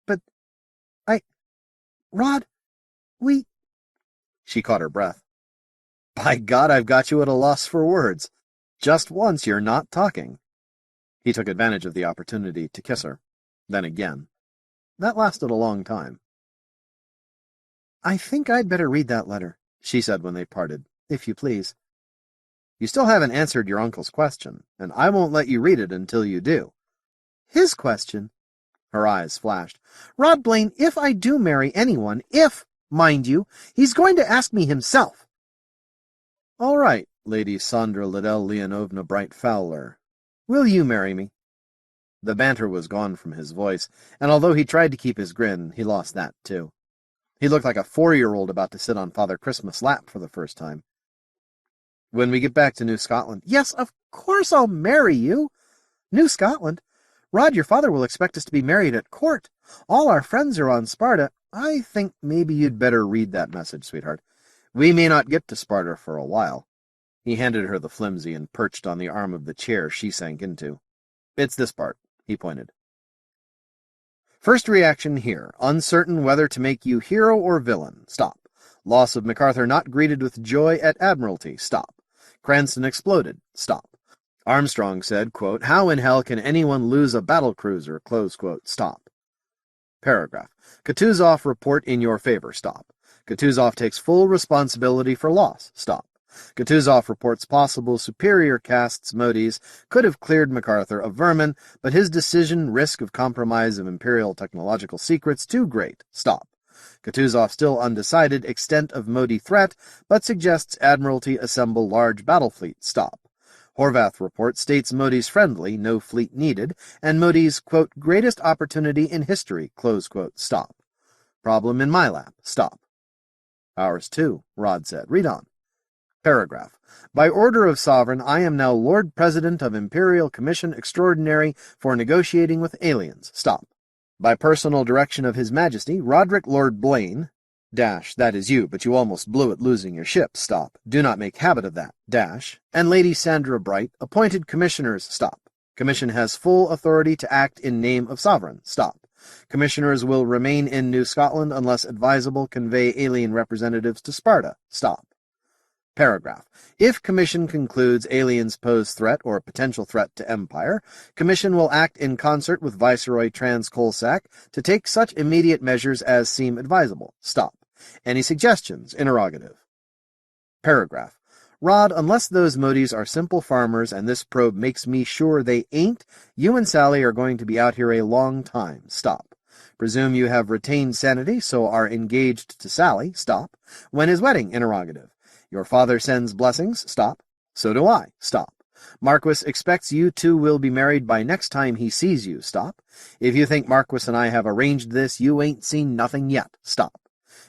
"But Rod, we—" She caught her breath. "By God, I've got you at a loss for words. Just once you're not talking." He took advantage of the opportunity to kiss her. Then again. That lasted a long time. "I think I'd better read that letter," she said when they parted, "if you please." "You still haven't answered your uncle's question, and I won't let you read it until you do." "His question?" Her eyes flashed. "Rod Blaine, if I do marry anyone, mind you, he's going to ask me himself." "All right, Lady Sandra Liddell Leonovna Bright Fowler. Will you marry me?" The banter was gone from his voice, and although he tried to keep his grin, he lost that, too. He looked like a 4-year-old about to sit on Father Christmas' lap for the first time. "When we get back to New Scotland—" "Yes, of course I'll marry you. New Scotland? Rod, your father will expect us to be married at court. All our friends are on Sparta. I think maybe you'd better read that message, sweetheart. We may not get to Sparta for a while." He handed her the flimsy and perched on the arm of the chair she sank into. "It's this part," he pointed. "First reaction here. Uncertain whether to make you hero or villain. Stop. Loss of MacArthur not greeted with joy at Admiralty. Stop. Cranston exploded. Stop. Armstrong said, quote, 'How in hell can anyone lose a battlecruiser?' Close quote. Stop. Paragraph. Kutuzov report in your favor. Stop. Kutuzov takes full responsibility for loss. Stop. Kutuzov reports possible superior castes Motes could have cleared MacArthur of vermin, but his decision risk of compromise of Imperial technological secrets too great. Stop. Kutuzov still undecided extent of Mote threat, but suggests Admiralty assemble large battle fleet. Stop. Horvath report states Mote's friendly, no fleet needed, and Mote's, quote, greatest opportunity in history, close quote. Stop. Problem in my lap. Stop. Ours too, Rod said. Read on. Paragraph. By order of Sovereign, I am now Lord President of Imperial Commission Extraordinary for negotiating with aliens. Stop. By personal direction of His Majesty, Roderick Lord Blaine, that is you, but you almost blew it losing your ship. Stop. Do not make habit of that. And Lady Sandra Bright, appointed commissioners. Stop. Commission has full authority to act in name of Sovereign. Stop. Commissioners will remain in New Scotland unless advisable convey alien representatives to Sparta. Stop. Paragraph. If Commission concludes aliens pose threat or potential threat to Empire, Commission will act in concert with Viceroy Trans-Colsack to take such immediate measures as seem advisable. Stop. Any suggestions? Interrogative. Paragraph. Rod, unless those Motes are simple farmers and this probe makes me sure they ain't, you and Sally are going to be out here a long time. Stop. Presume you have retained sanity, so are engaged to Sally. Stop. When is wedding? Interrogative. Your father sends blessings. Stop. So do I. Stop. Marquis expects you two will be married by next time he sees you. Stop. If you think Marquis and I have arranged this, you ain't seen nothing yet. Stop.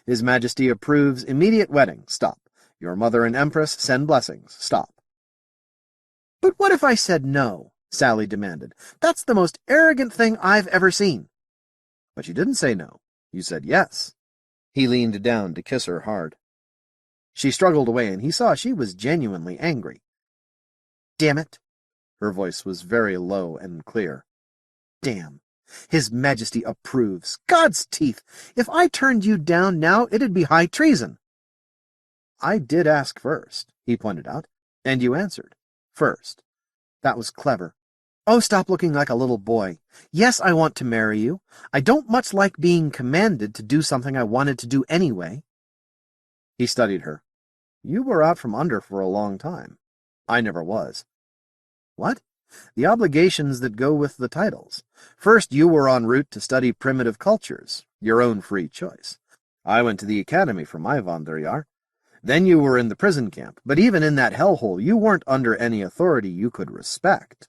His Majesty approves immediate wedding. Stop. Your mother and Empress send blessings. Stop. But what if I said no? Sally demanded. That's the most arrogant thing I've ever seen. But you didn't say no. You said yes. He leaned down to kiss her hard. She struggled away, and he saw she was genuinely angry. Damn it. Her voice was very low and clear. Damn. His Majesty approves. God's teeth! If I turned you down now, it'd be high treason. I did ask first, he pointed out, and you answered. First. That was clever. Oh, stop looking like a little boy. Yes, I want to marry you. I don't much like being commanded to do something I wanted to do anyway. He studied her. You were out from under for a long time. I never was. What? The obligations that go with the titles. First, you were en route to study primitive cultures, your own free choice. I went to the academy for my Wanderjahr. Then you were in the prison camp, but even in that hellhole, you weren't under any authority you could respect.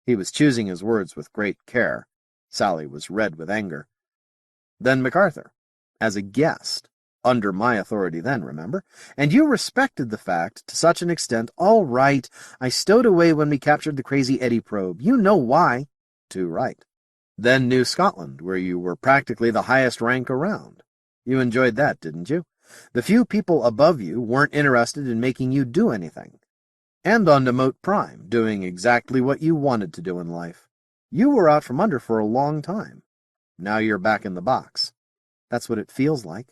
He was choosing his words with great care. Sally was red with anger. Then MacArthur, as a guest, under my authority then, remember? And you respected the fact to such an extent. All right, I stowed away when we captured the crazy Eddie probe. You know why. Too right. Then New Scotland, where you were practically the highest rank around. You enjoyed that, didn't you? The few people above you weren't interested in making you do anything. And on to Mote Prime, doing exactly what you wanted to do in life. You were out from under for a long time. Now you're back in the box. That's what it feels like.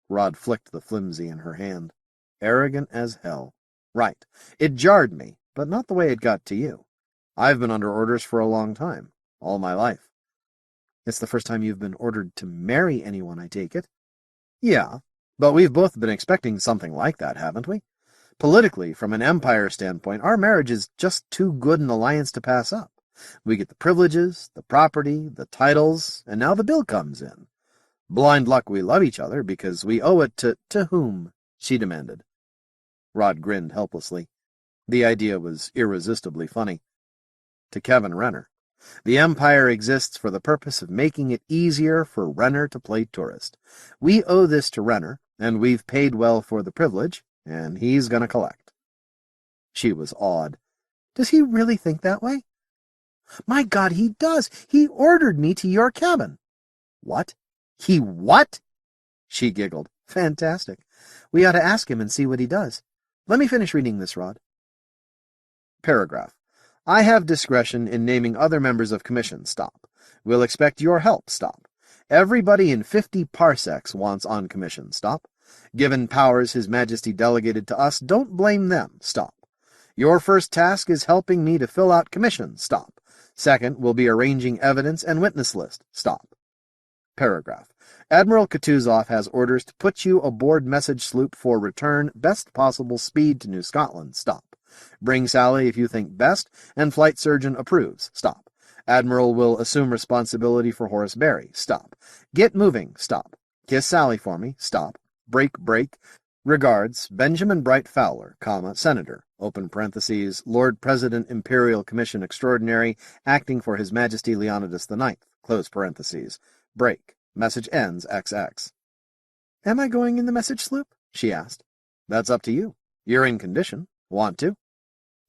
Rod flicked the flimsy in her hand. Arrogant as hell. Right. It jarred me, but not the way it got to you. I've been under orders for a long time. All my life. It's the first time you've been ordered to marry anyone, I take it. Yeah, but we've both been expecting something like that, haven't we? Politically, from an empire standpoint, our marriage is just too good an alliance to pass up. We get the privileges, the property, the titles, and now the bill comes in. Blind luck we love each other because we owe it to whom? She demanded. Rod grinned helplessly. The idea was irresistibly funny. To Kevin Renner. The Empire exists for the purpose of making it easier for Renner to play tourist. We owe this to Renner, and we've paid well for the privilege, and he's going to collect. She was awed. Does he really think that way? My God, he does. He ordered me to your cabin. What? He what? She giggled. Fantastic. We ought to ask him and see what he does. Let me finish reading this, Rod. Paragraph. I have discretion in naming other members of commission. Stop. We'll expect your help. Stop. Everybody in 50 parsecs wants on commission. Stop. Given powers His Majesty delegated to us, don't blame them. Stop. Your first task is helping me to fill out commission. Stop. Second will be arranging evidence and witness list. Stop. Paragraph. Admiral Kutuzov has orders to put you aboard message sloop for return, best possible speed to New Scotland. Stop. Bring Sally if you think best, and flight surgeon approves. Stop. Admiral will assume responsibility for Horace Barry. Stop. Get moving. Stop. Kiss Sally for me. Stop. Break. Regards, Benjamin Bright Fowler, Senator, open parentheses, Lord President Imperial Commission Extraordinary, acting for His Majesty Leonidas IX, close parentheses. Break. Message ends XX. Am I going in the message sloop? She asked. That's up to you. You're in condition. Want to?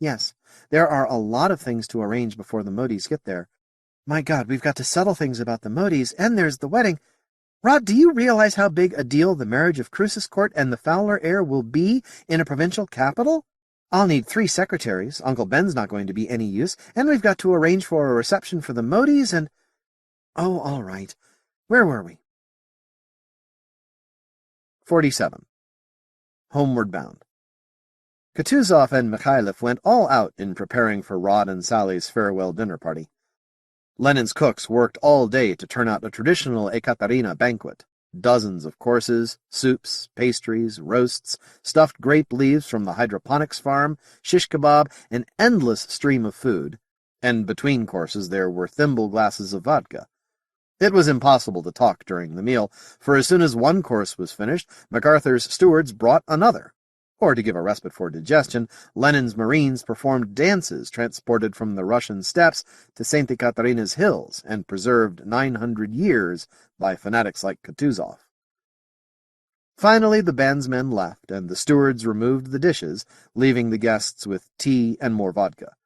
Yes. There are a lot of things to arrange before the Motes get there. My God, we've got to settle things about the Motes, and there's the wedding. Rod, do you realize how big a deal the marriage of Crucis Court and the Fowler heir will be in a provincial capital? I'll need 3 secretaries. Uncle Ben's not going to be any use, and we've got to arrange for a reception for the Motes and... Oh, all right. Where were we? 47. Homeward Bound. Kutuzov and Mikhailov went all out in preparing for Rod and Sally's farewell dinner party. Lenin's cooks worked all day to turn out a traditional Ekaterina banquet. Dozens of courses, soups, pastries, roasts, stuffed grape leaves from the hydroponics farm, shish kebab, an endless stream of food, and between courses there were thimble glasses of vodka. It was impossible to talk during the meal, for as soon as one course was finished, MacArthur's stewards brought another. Or, to give a respite for digestion, Lenin's Marines performed dances transported from the Russian steppes to St. Ekaterina's hills and preserved 900 years by fanatics like Kutuzov. Finally, the bandsmen left, and the stewards removed the dishes, leaving the guests with tea and more vodka.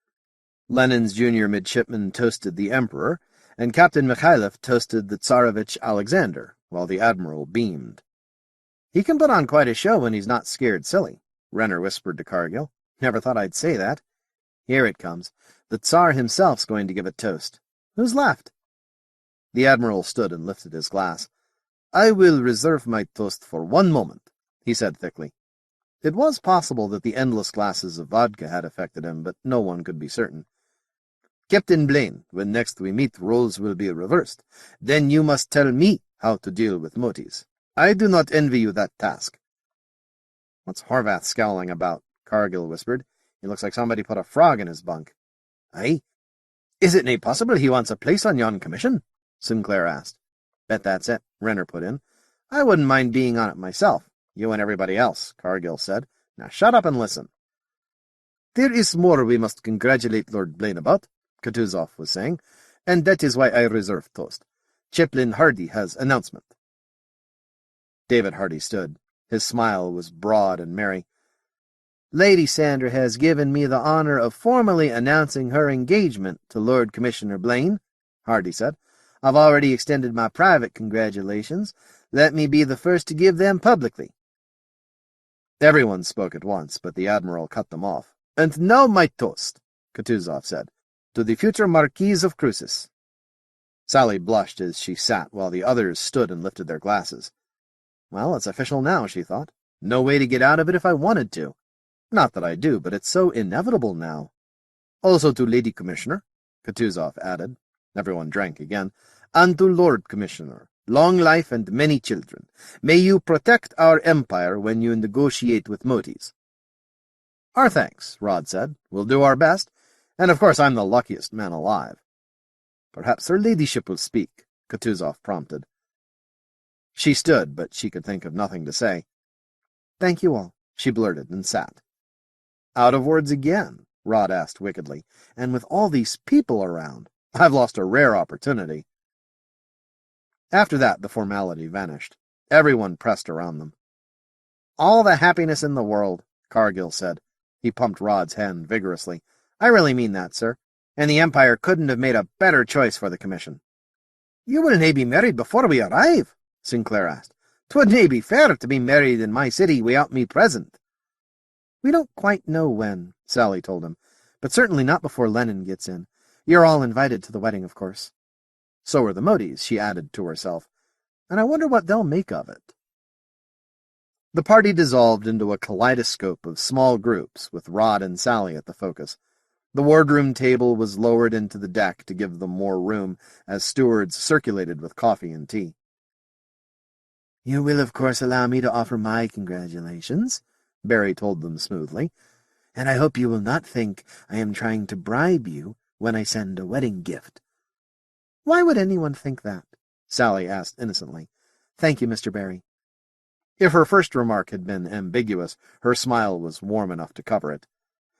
Lenin's junior midshipman toasted the Emperor, and Captain Mikhailov toasted the Tsarevich Alexander, while the Admiral beamed. "He can put on quite a show when he's not scared silly," Renner whispered to Cargill. "Never thought I'd say that. Here it comes. The Tsar himself's going to give a toast. Who's left?" The Admiral stood and lifted his glass. "I will reserve my toast for one moment," he said thickly. It was possible that the endless glasses of vodka had affected him, but no one could be certain. "Captain Blaine, when next we meet, roles will be reversed. Then you must tell me how to deal with Motes. I do not envy you that task." "What's Horvath scowling about?" Cargill whispered. "He looks like somebody put a frog in his bunk." "Aye? Is it nae possible he wants a place on yon commission?" Sinclair asked. "Bet that's it," Renner put in. "I wouldn't mind being on it myself. You and everybody else," Cargill said. "Now shut up and listen." "There is more we must congratulate Lord Blaine about," Kutuzov was saying, "and that is why I reserve toast. Chaplain Hardy has announcement." David Hardy stood. His smile was broad and merry. "Lady Sandra has given me the honor of formally announcing her engagement to Lord Commissioner Blaine," Hardy said. "I've already extended my private congratulations. Let me be the first to give them publicly." Everyone spoke at once, but the Admiral cut them off. "And now my toast," Kutuzov said, "to the future Marquise of Crucis." Sally blushed as she sat, while the others stood and lifted their glasses. Well, it's official now, she thought. No way to get out of it if I wanted to. Not that I do, but it's so inevitable now. "Also to Lady Commissioner," Kutuzov added. Everyone drank again. "And to Lord Commissioner, long life and many children. May you protect our empire when you negotiate with Motes." "Our thanks," Rod said. "We'll do our best. And of course I'm the luckiest man alive." "Perhaps her ladyship will speak," Kutuzov prompted. She stood, but she could think of nothing to say. "Thank you all," she blurted and sat. "Out of words again?" Rod asked wickedly. "And with all these people around, I've lost a rare opportunity." After that, the formality vanished. Everyone pressed around them. "All the happiness in the world," Cargill said. He pumped Rod's hand vigorously. "I really mean that, sir. And the Empire couldn't have made a better choice for the commission." "You will nae be married before we arrive?" Sinclair asked. "'Twould nae be fair to be married in my city without me present." "We don't quite know when," Sally told him, "but certainly not before Lenin gets in. You're all invited to the wedding, of course." "So are the Motes," she added to herself. "And I wonder what they'll make of it." The party dissolved into a kaleidoscope of small groups, with Rod and Sally at the focus. The wardroom table was lowered into the deck to give them more room, as stewards circulated with coffee and tea. "You will, of course, allow me to offer my congratulations," Barry told them smoothly, "and I hope you will not think I am trying to bribe you when I send a wedding gift." "Why would anyone think that?" Sally asked innocently. "Thank you, Mr. Barry." If her first remark had been ambiguous, her smile was warm enough to cover it.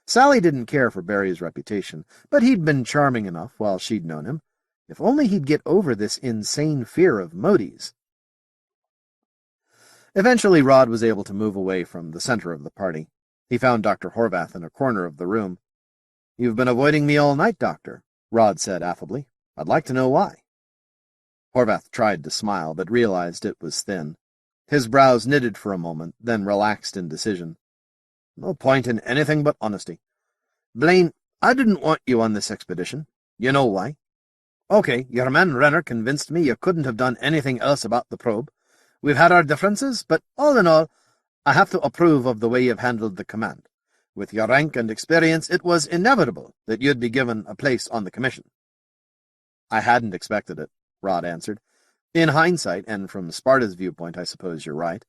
Sally didn't care for Barry's reputation, but he'd been charming enough while she'd known him. If only he'd get over this insane fear of Motes. Eventually, Rod was able to move away from the center of the party. He found Dr. Horvath in a corner of the room. "You've been avoiding me all night, Doctor," Rod said affably. "I'd like to know why." Horvath tried to smile, but realized it was thin. His brows knitted for a moment, then relaxed in decision. "No point in anything but honesty. Blaine, I didn't want you on this expedition. You know why? Okay, your man Renner convinced me you couldn't have done anything else about the probe. We've had our differences, but all in all, I have to approve of the way you've handled the command. With your rank and experience, it was inevitable that you'd be given a place on the commission." "I hadn't expected it," Rod answered. In hindsight, and from Sparta's viewpoint, I suppose you're right.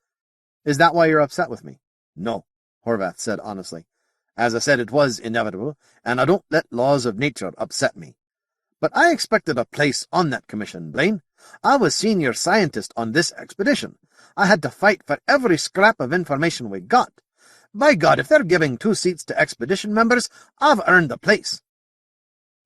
Is that why you're upset with me?
No, Horvath said honestly. As I said, it was inevitable, and I don't let laws of nature upset me. But I expected a place on that commission, Blaine. I was senior scientist on this expedition. I had to fight for every scrap of information we got. By God, if they're giving 2 seats to expedition members, I've earned the place.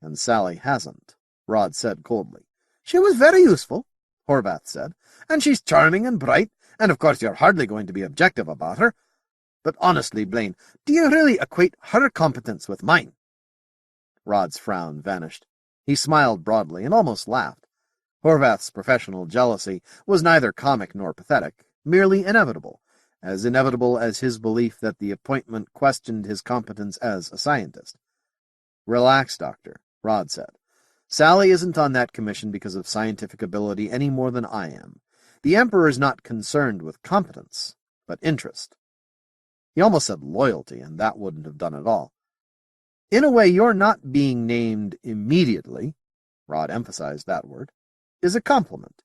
And Sally hasn't, Rod said coldly.
She was very useful, Horvath said, and she's charming and bright, and of course you're hardly going to be objective about her. But honestly, Blaine, do you really equate her competence with mine?
Rod's frown vanished. He smiled broadly and almost laughed. Horvath's professional jealousy was neither comic nor pathetic, merely inevitable as his belief that the appointment questioned his competence as a scientist. Relax, Doctor, Rod said. Sally isn't on that commission because of scientific ability any more than I am. The Emperor's not concerned with competence, but interest. He almost said loyalty, and that wouldn't have done it all. In a way, your not being named immediately, Rod emphasized that word, is a compliment.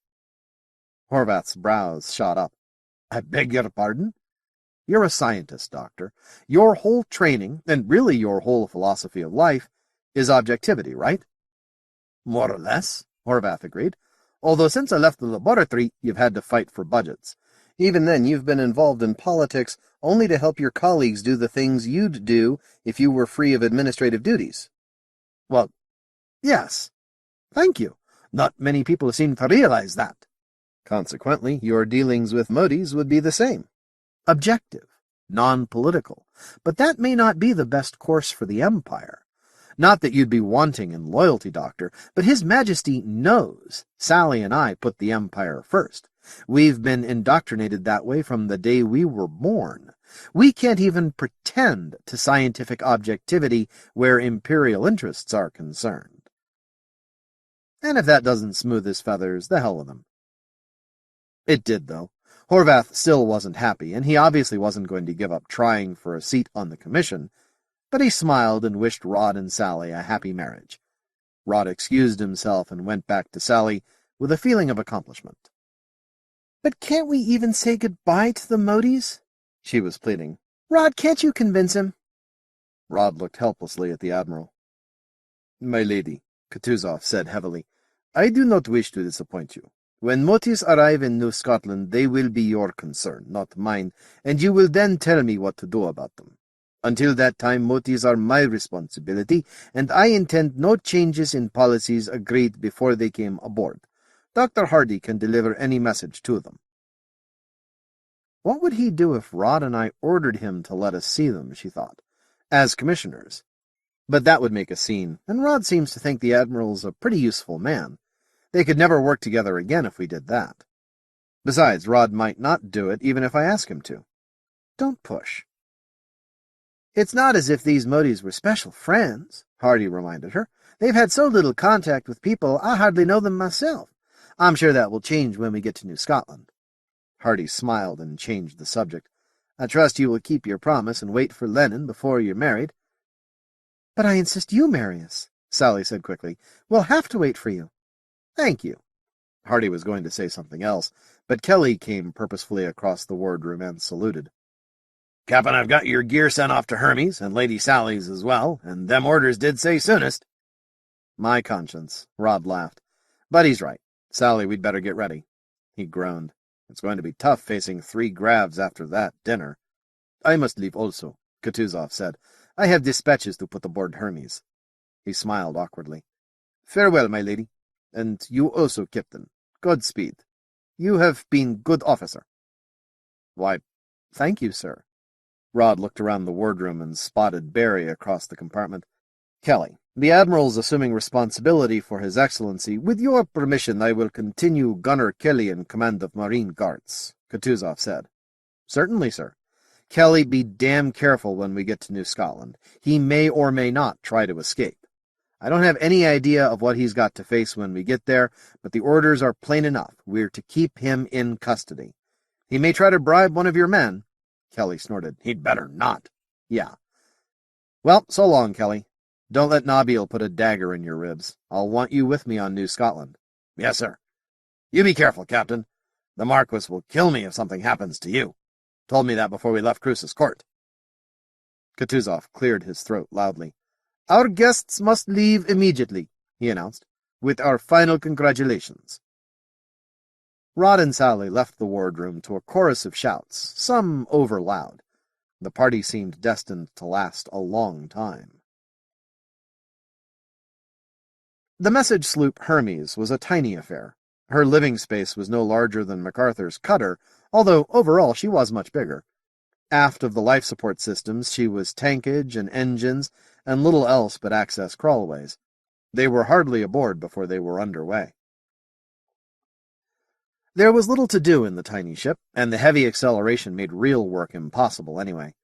Horvath's brows shot up.
I beg your pardon?
You're a scientist, Doctor. Your whole training, and really your whole philosophy of life, is objectivity, right?
More or less,
Horvath agreed. Although since I left the laboratory, you've had to fight for budgets. Even then, you've been involved in politics only to help your colleagues do the things you'd do if you were free of administrative duties.
Well, yes. Thank you. Not many people seem to realize that.
Consequently, your dealings with Motes would be the same. Objective, non-political. But that may not be the best course for the Empire. Not that you'd be wanting in loyalty, Doctor, but His Majesty knows Sally and I put the Empire first. We've been indoctrinated that way from the day we were born. We can't even pretend to scientific objectivity where imperial interests are concerned. And if that doesn't smooth his feathers, the hell with him. It did, though. Horvath still wasn't happy, and he obviously wasn't going to give up trying for a seat on the commission, but he smiled and wished Rod and Sally a happy marriage. Rod excused himself and went back to Sally with a feeling of accomplishment.
But can't we even say goodbye to the Motes?
She was pleading.
Rod, can't you convince him?
Rod looked helplessly at the Admiral.
My lady, Kutuzov said heavily, I do not wish to disappoint you. When Motes arrive in New Scotland, they will be your concern, not mine, and you will then tell me what to do about them. Until that time, Motes are my responsibility, and I intend no changes in policies agreed before they came aboard. Dr. Hardy can deliver any message to them.
What would he do if Rod and I ordered him to let us see them, she thought, as commissioners? But that would make a scene, and Rod seems to think the Admiral's a pretty useful man. They could never work together again if we did that. Besides, Rod might not do it even if I ask him to. Don't push.
It's not as if these Motes were special friends, Hardy reminded her. They've had so little contact with people, I hardly know them myself. I'm sure that will change when we get to New Scotland.
Hardy smiled and changed the subject. I trust you will keep your promise and wait for Lenin before you're married.
But I insist you marry us, Sally said quickly. We'll have to wait for you.
Thank you. Hardy was going to say something else, but Kelly came purposefully across the wardroom and saluted.
Captain, I've got your gear sent off to Hermes, and Lady Sally's as well, and them orders did say soonest.
My conscience, Rod laughed. But he's right. Sally, we'd better get ready. He groaned. It's going to be tough facing 3 Gravs after that dinner.
I must leave also, Kutuzov said. I have dispatches to put aboard Hermes.
He smiled awkwardly.
Farewell, my lady. And you also, Captain. Godspeed. You have been good officer.
Why, thank you, sir. Rod looked around the wardroom and spotted Barry across the compartment. Kelly, the Admiral's assuming responsibility for His Excellency.
With your permission, I will continue Gunner Kelly in command of Marine Guards, Kutuzov said.
Certainly, sir. Kelly, be damn careful when we get to New Scotland. He may or may not try to escape. I don't have any idea of what he's got to face when we get there, but the orders are plain enough. We're to keep him in custody. He may try to bribe one of your men. Kelly snorted.
He'd better not.
Yeah. Well, so long, Kelly. Don't let Nabil put a dagger in your ribs. I'll want you with me on New Scotland.
Yes, sir.
You be careful, Captain. The Marquis will kill me if something happens to you. Told me that before we left Cruce's court.
Kutuzov cleared his throat loudly. Our guests must leave immediately, he announced, with our final congratulations. Rod and Sally left the wardroom to a chorus of shouts, some over loud. The party seemed destined to last a long time. The message sloop Hermes was a tiny affair. Her living space was no larger than MacArthur's cutter, although overall she was much bigger. Aft of the life support systems, she was tankage and engines and little else but access crawlways. They were hardly aboard before they were underway. There was little to do in the tiny ship, and the heavy acceleration made real work impossible anyway.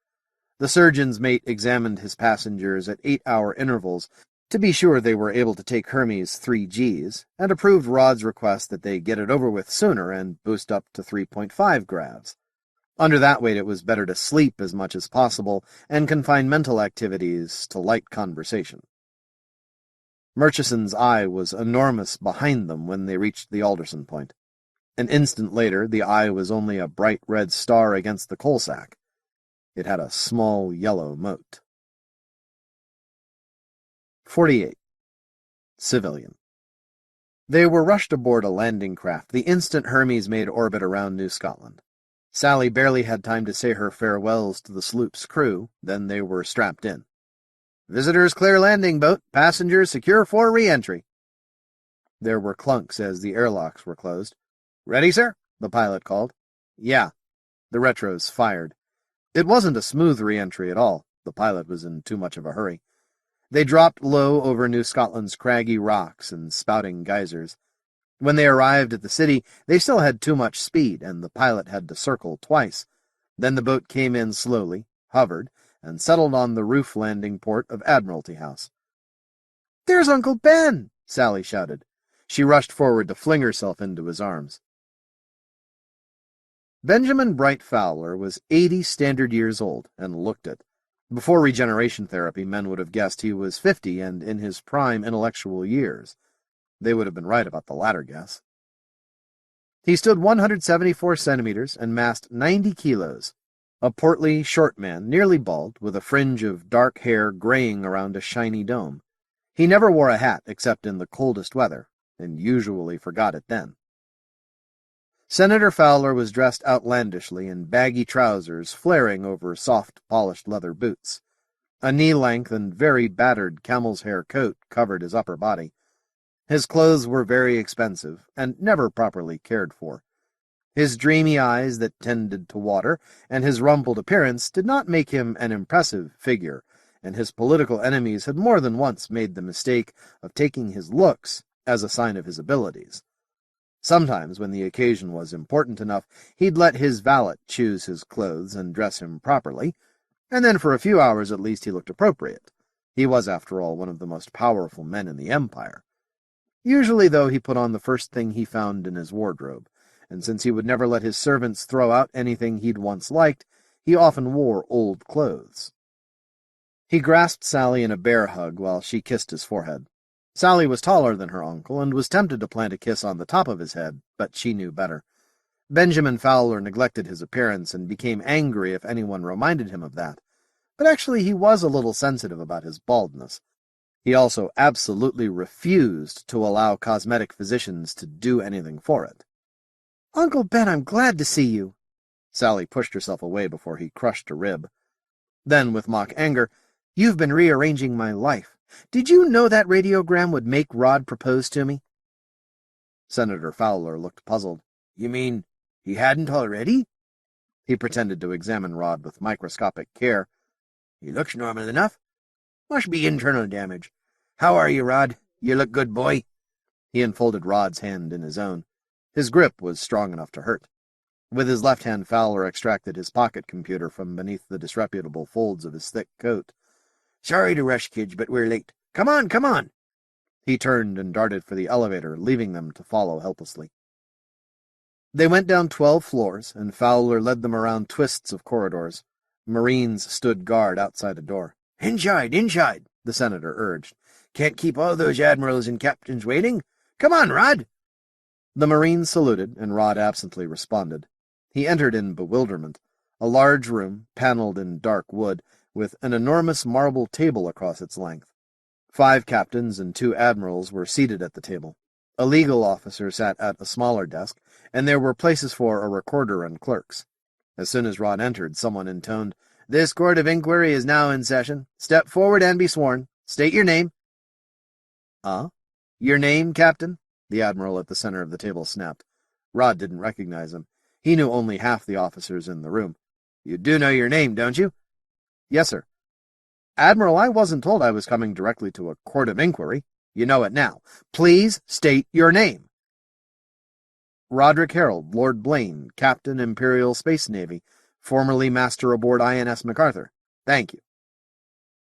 The surgeon's mate examined his passengers at 8-hour intervals to be sure they were able to take Hermes 3Gs, and approved Rod's request that they get it over with sooner and boost up to 3.5 gravs. Under that weight, it was better to sleep as much as possible and confine mental activities to light conversation. Murchison's eye was enormous behind them when they reached the Alderson point. An instant later, the eye was only a bright red star against the coal sack. It had a small yellow mote. 48. Civilian. They were rushed aboard a landing craft the instant Hermes made orbit around New Scotland. Sally barely had time to say her farewells to the sloop's crew, then they were strapped in. Visitors clear landing boat, passengers secure for re-entry. There were clunks as the airlocks were closed. Ready, sir? The pilot called. Yeah. The retros fired. It wasn't a smooth re-entry at all. The pilot was in too much of a hurry. They dropped low over New Scotland's craggy rocks and spouting geysers. When they arrived at the city, they still had too much speed, and the pilot had to circle twice. Then the boat came in slowly, hovered, and settled on the roof landing port of Admiralty House. "There's Uncle Ben!" Sally shouted. She rushed forward to fling herself into his arms. Benjamin Bright Fowler was 80 standard years old, and looked it. Before regeneration therapy, men would have guessed he was 50 and in his prime intellectual years. They would have been right about the latter guess. He stood 174 centimeters and massed 90 kilos. A portly, short man, nearly bald, with a fringe of dark hair graying around a shiny dome. He never wore a hat except in the coldest weather, and usually forgot it then. Senator Fowler was dressed outlandishly in baggy trousers flaring over soft, polished leather boots. A knee-length and very battered camel's hair coat covered his upper body. His clothes were very expensive, and never properly cared for. His dreamy eyes that tended to water, and his rumpled appearance did not make him an impressive figure, and his political enemies had more than once made the mistake of taking his looks as a sign of his abilities. Sometimes, when the occasion was important enough, he'd let his valet choose his clothes and dress him properly, and then for a few hours at least he looked appropriate. He was, after all, one of the most powerful men in the Empire. Usually, though, he put on the first thing he found in his wardrobe, and since he would never let his servants throw out anything he'd once liked, he often wore old clothes. He grasped Sally in a bear hug while she kissed his forehead. Sally was taller than her uncle, and was tempted to plant a kiss on the top of his head, but she knew better. Benjamin Fowler neglected his appearance and became angry if anyone reminded him of that, but actually he was a little sensitive about his baldness. He also absolutely refused to allow cosmetic physicians to do anything for it. "Uncle Ben, I'm glad to see you." Sally pushed herself away before he crushed a rib. Then, with mock anger, "You've been rearranging my life. Did you know that radiogram would make Rod propose to me?" Senator Fowler looked puzzled. "You mean he hadn't already?" He pretended to examine Rod with microscopic care. "He looks normal enough. Must be internal damage. How are you, Rod? You look good, boy." He enfolded Rod's hand in his own. His grip was strong enough to hurt. With his left hand, Fowler extracted his pocket computer from beneath the disreputable folds of his thick coat. "Sorry to rush, kids, but we're late. Come on, come on!" He turned and darted for the elevator, leaving them to follow helplessly. They went down 12 floors, and Fowler led them around twists of corridors. Marines stood guard outside a door. Inside, inside," the senator urged. "Can't keep all those admirals and captains waiting. Come on, Rod."
The Marine saluted, and Rod absently responded. He entered in bewilderment, a large room, paneled in dark wood, with an enormous marble table across its length. 5 captains and 2 admirals were seated at the table. A legal officer sat at a smaller desk, and there were places for a recorder and clerks. As soon as Rod entered, someone intoned, "This court of inquiry is now in session. Step forward and be sworn. State your name." Your name, Captain?" the admiral at the center of the table snapped. Rod didn't recognize him. He knew only half the officers in the room. "You do know your name, don't you?" "Yes, sir." "Admiral, I wasn't told I was coming directly to a court of inquiry. You know it now. Please state your name." "Roderick Harold, Lord Blaine, Captain, Imperial Space Navy, formerly master aboard INS MacArthur. Thank you."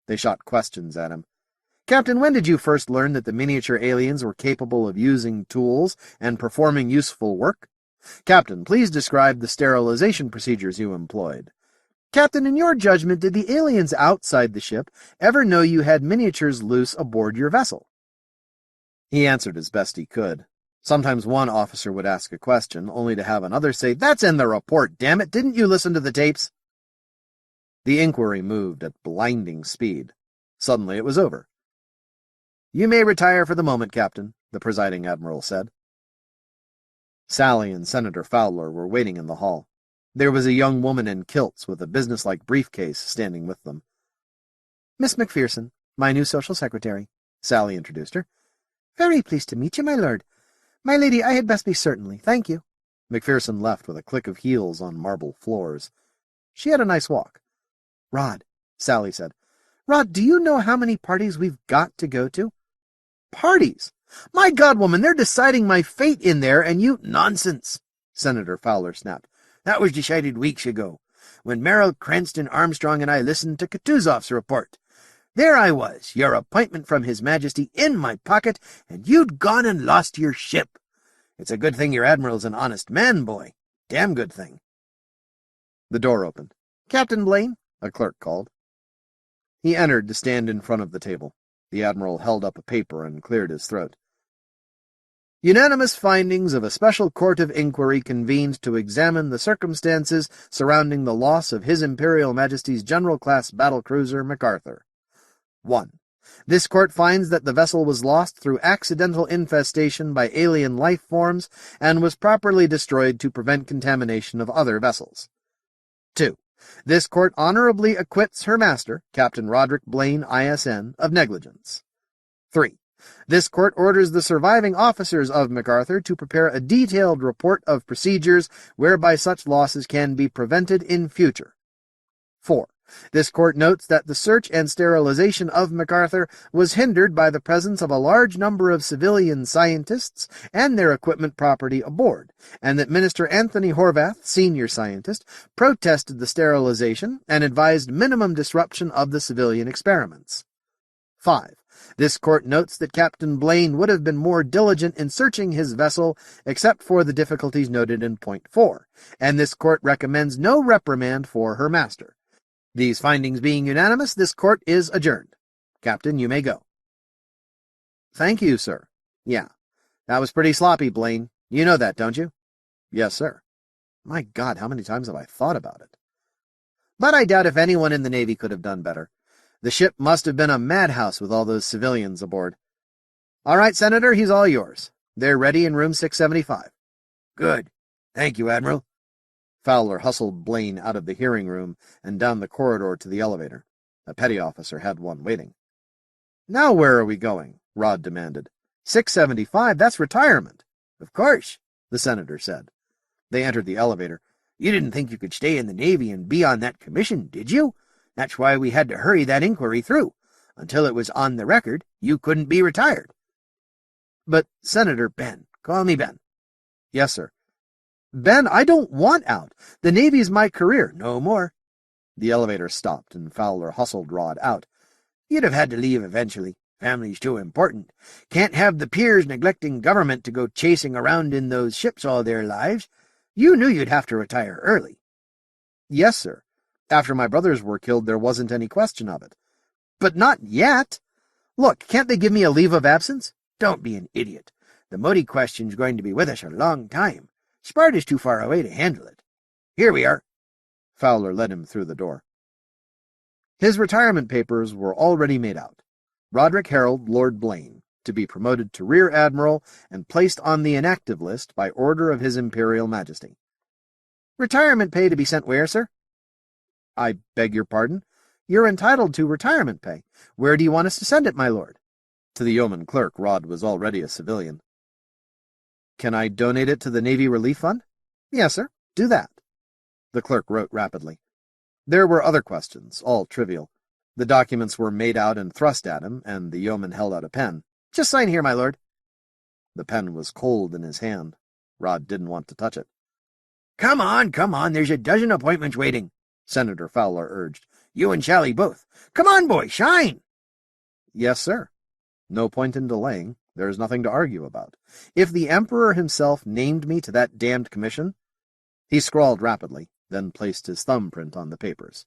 They shot questions at him. "Captain, when did you first learn that the miniature aliens were capable of using tools and performing useful work? Captain, please describe the sterilization procedures you employed. Captain, in your judgment, did the aliens outside the ship ever know you had miniatures loose aboard your vessel?" He answered as best he could. Sometimes one officer would ask a question, only to have another say, "That's in the report, damn it! Didn't you listen to the tapes?" The inquiry moved at blinding speed. Suddenly it was over. "You may retire for the moment, Captain," the presiding admiral said. Sally and Senator Fowler were waiting in the hall. There was a young woman in kilts with a businesslike briefcase standing with them. "Miss Macpherson, my new social secretary," Sally introduced her. "Very pleased to meet you, my lord. My lady, I had best be certainly. Thank you." Macpherson left with a click of heels on marble floors. She had a nice walk. "Rod," Sally said. "Rod, do you know how many parties we've got to go to?" "Parties? My God, woman, they're deciding my fate in there, and you—" "Nonsense," Senator Fowler snapped. "That was decided weeks ago, when Merrill, Cranston, Armstrong, and I listened to Kutuzov's report. There I was, your appointment from His Majesty in my pocket, and you'd gone and lost your ship. It's a good thing your admiral's an honest man, boy. Damn good thing." The door opened. "Captain Blaine," a clerk called. He entered to stand in front of the table. The admiral held up a paper and cleared his throat. "Unanimous findings of a special court of inquiry convened to examine the circumstances surrounding the loss of His Imperial Majesty's General-class battlecruiser MacArthur. 1. This court finds that the vessel was lost through accidental infestation by alien life forms and was properly destroyed to prevent contamination of other vessels. 2. This court honorably acquits her master, Captain Roderick Blaine, ISN, of negligence. 3. This court orders the surviving officers of MacArthur to prepare a detailed report of procedures whereby such losses can be prevented in future. 4. This court notes that the search and sterilization of MacArthur was hindered by the presence of a large number of civilian scientists and their equipment property aboard, and that Minister Anthony Horvath, senior scientist, protested the sterilization and advised minimum disruption of the civilian experiments. 5. This court notes that Captain Blaine would have been more diligent in searching his vessel, except for the difficulties noted in point 4, and this court recommends no reprimand for her master. These findings being unanimous, this court is adjourned. Captain, you may go." "Thank you, sir." "Yeah, that was pretty sloppy, Blaine. You know that, don't you?" "Yes, sir." My God, how many times have I thought about it? But I doubt if anyone in the Navy could have done better. The ship must have been a madhouse with all those civilians aboard. "All right, Senator, he's all yours. They're ready in room 675. "Good. Thank you, Admiral." Fowler hustled Blaine out of the hearing room and down the corridor to the elevator. A petty officer had one waiting. "Now where are we going?" Rod demanded. 675, that's retirement." "Of course," the senator said. They entered the elevator. "You didn't think you could stay in the Navy and be on that commission, did you? That's why we had to hurry that inquiry through. Until it was on the record, you couldn't be retired." "But, Senator Ben, call me Ben." "Yes, sir." "Ben, I don't want out. The Navy's my career, no more." The elevator stopped, and Fowler hustled Rod out. "You'd have had to leave eventually. Family's too important. Can't have the peers neglecting government to go chasing around in those ships all their lives. You knew you'd have to retire early." "Yes, sir. After my brothers were killed, there wasn't any question of it." "But not yet. Look, can't they give me a leave of absence?" "Don't be an idiot.
The Mote question's going to be with us a long time. Sparta's too far away to handle it. Here we are."
Fowler led him through the door. His retirement papers were already made out. Roderick Harold Lord Blaine, to be promoted to Rear Admiral and placed on the inactive list by order of His Imperial Majesty.
"Retirement pay to be sent where, sir?"
"I beg your pardon? You're entitled to retirement pay. Where do you want us to send it, my lord?" To the yeoman clerk, Rod was already a civilian. "Can I donate it to the Navy Relief Fund?"
"Yes, sir. Do that."
The clerk wrote rapidly. There were other questions, all trivial. The documents were made out and thrust at him, and the yeoman held out a pen.
"Just sign here, my lord."
The pen was cold in his hand. Rod didn't want to touch it.
Come on, there's a dozen appointments waiting," Senator Fowler urged. "You and Sally both. Come on, boy, shine."
"Yes, sir. No point in delaying. There's nothing to argue about. If the Emperor himself named me to that damned commission—" He scrawled rapidly, then placed his thumbprint on the papers.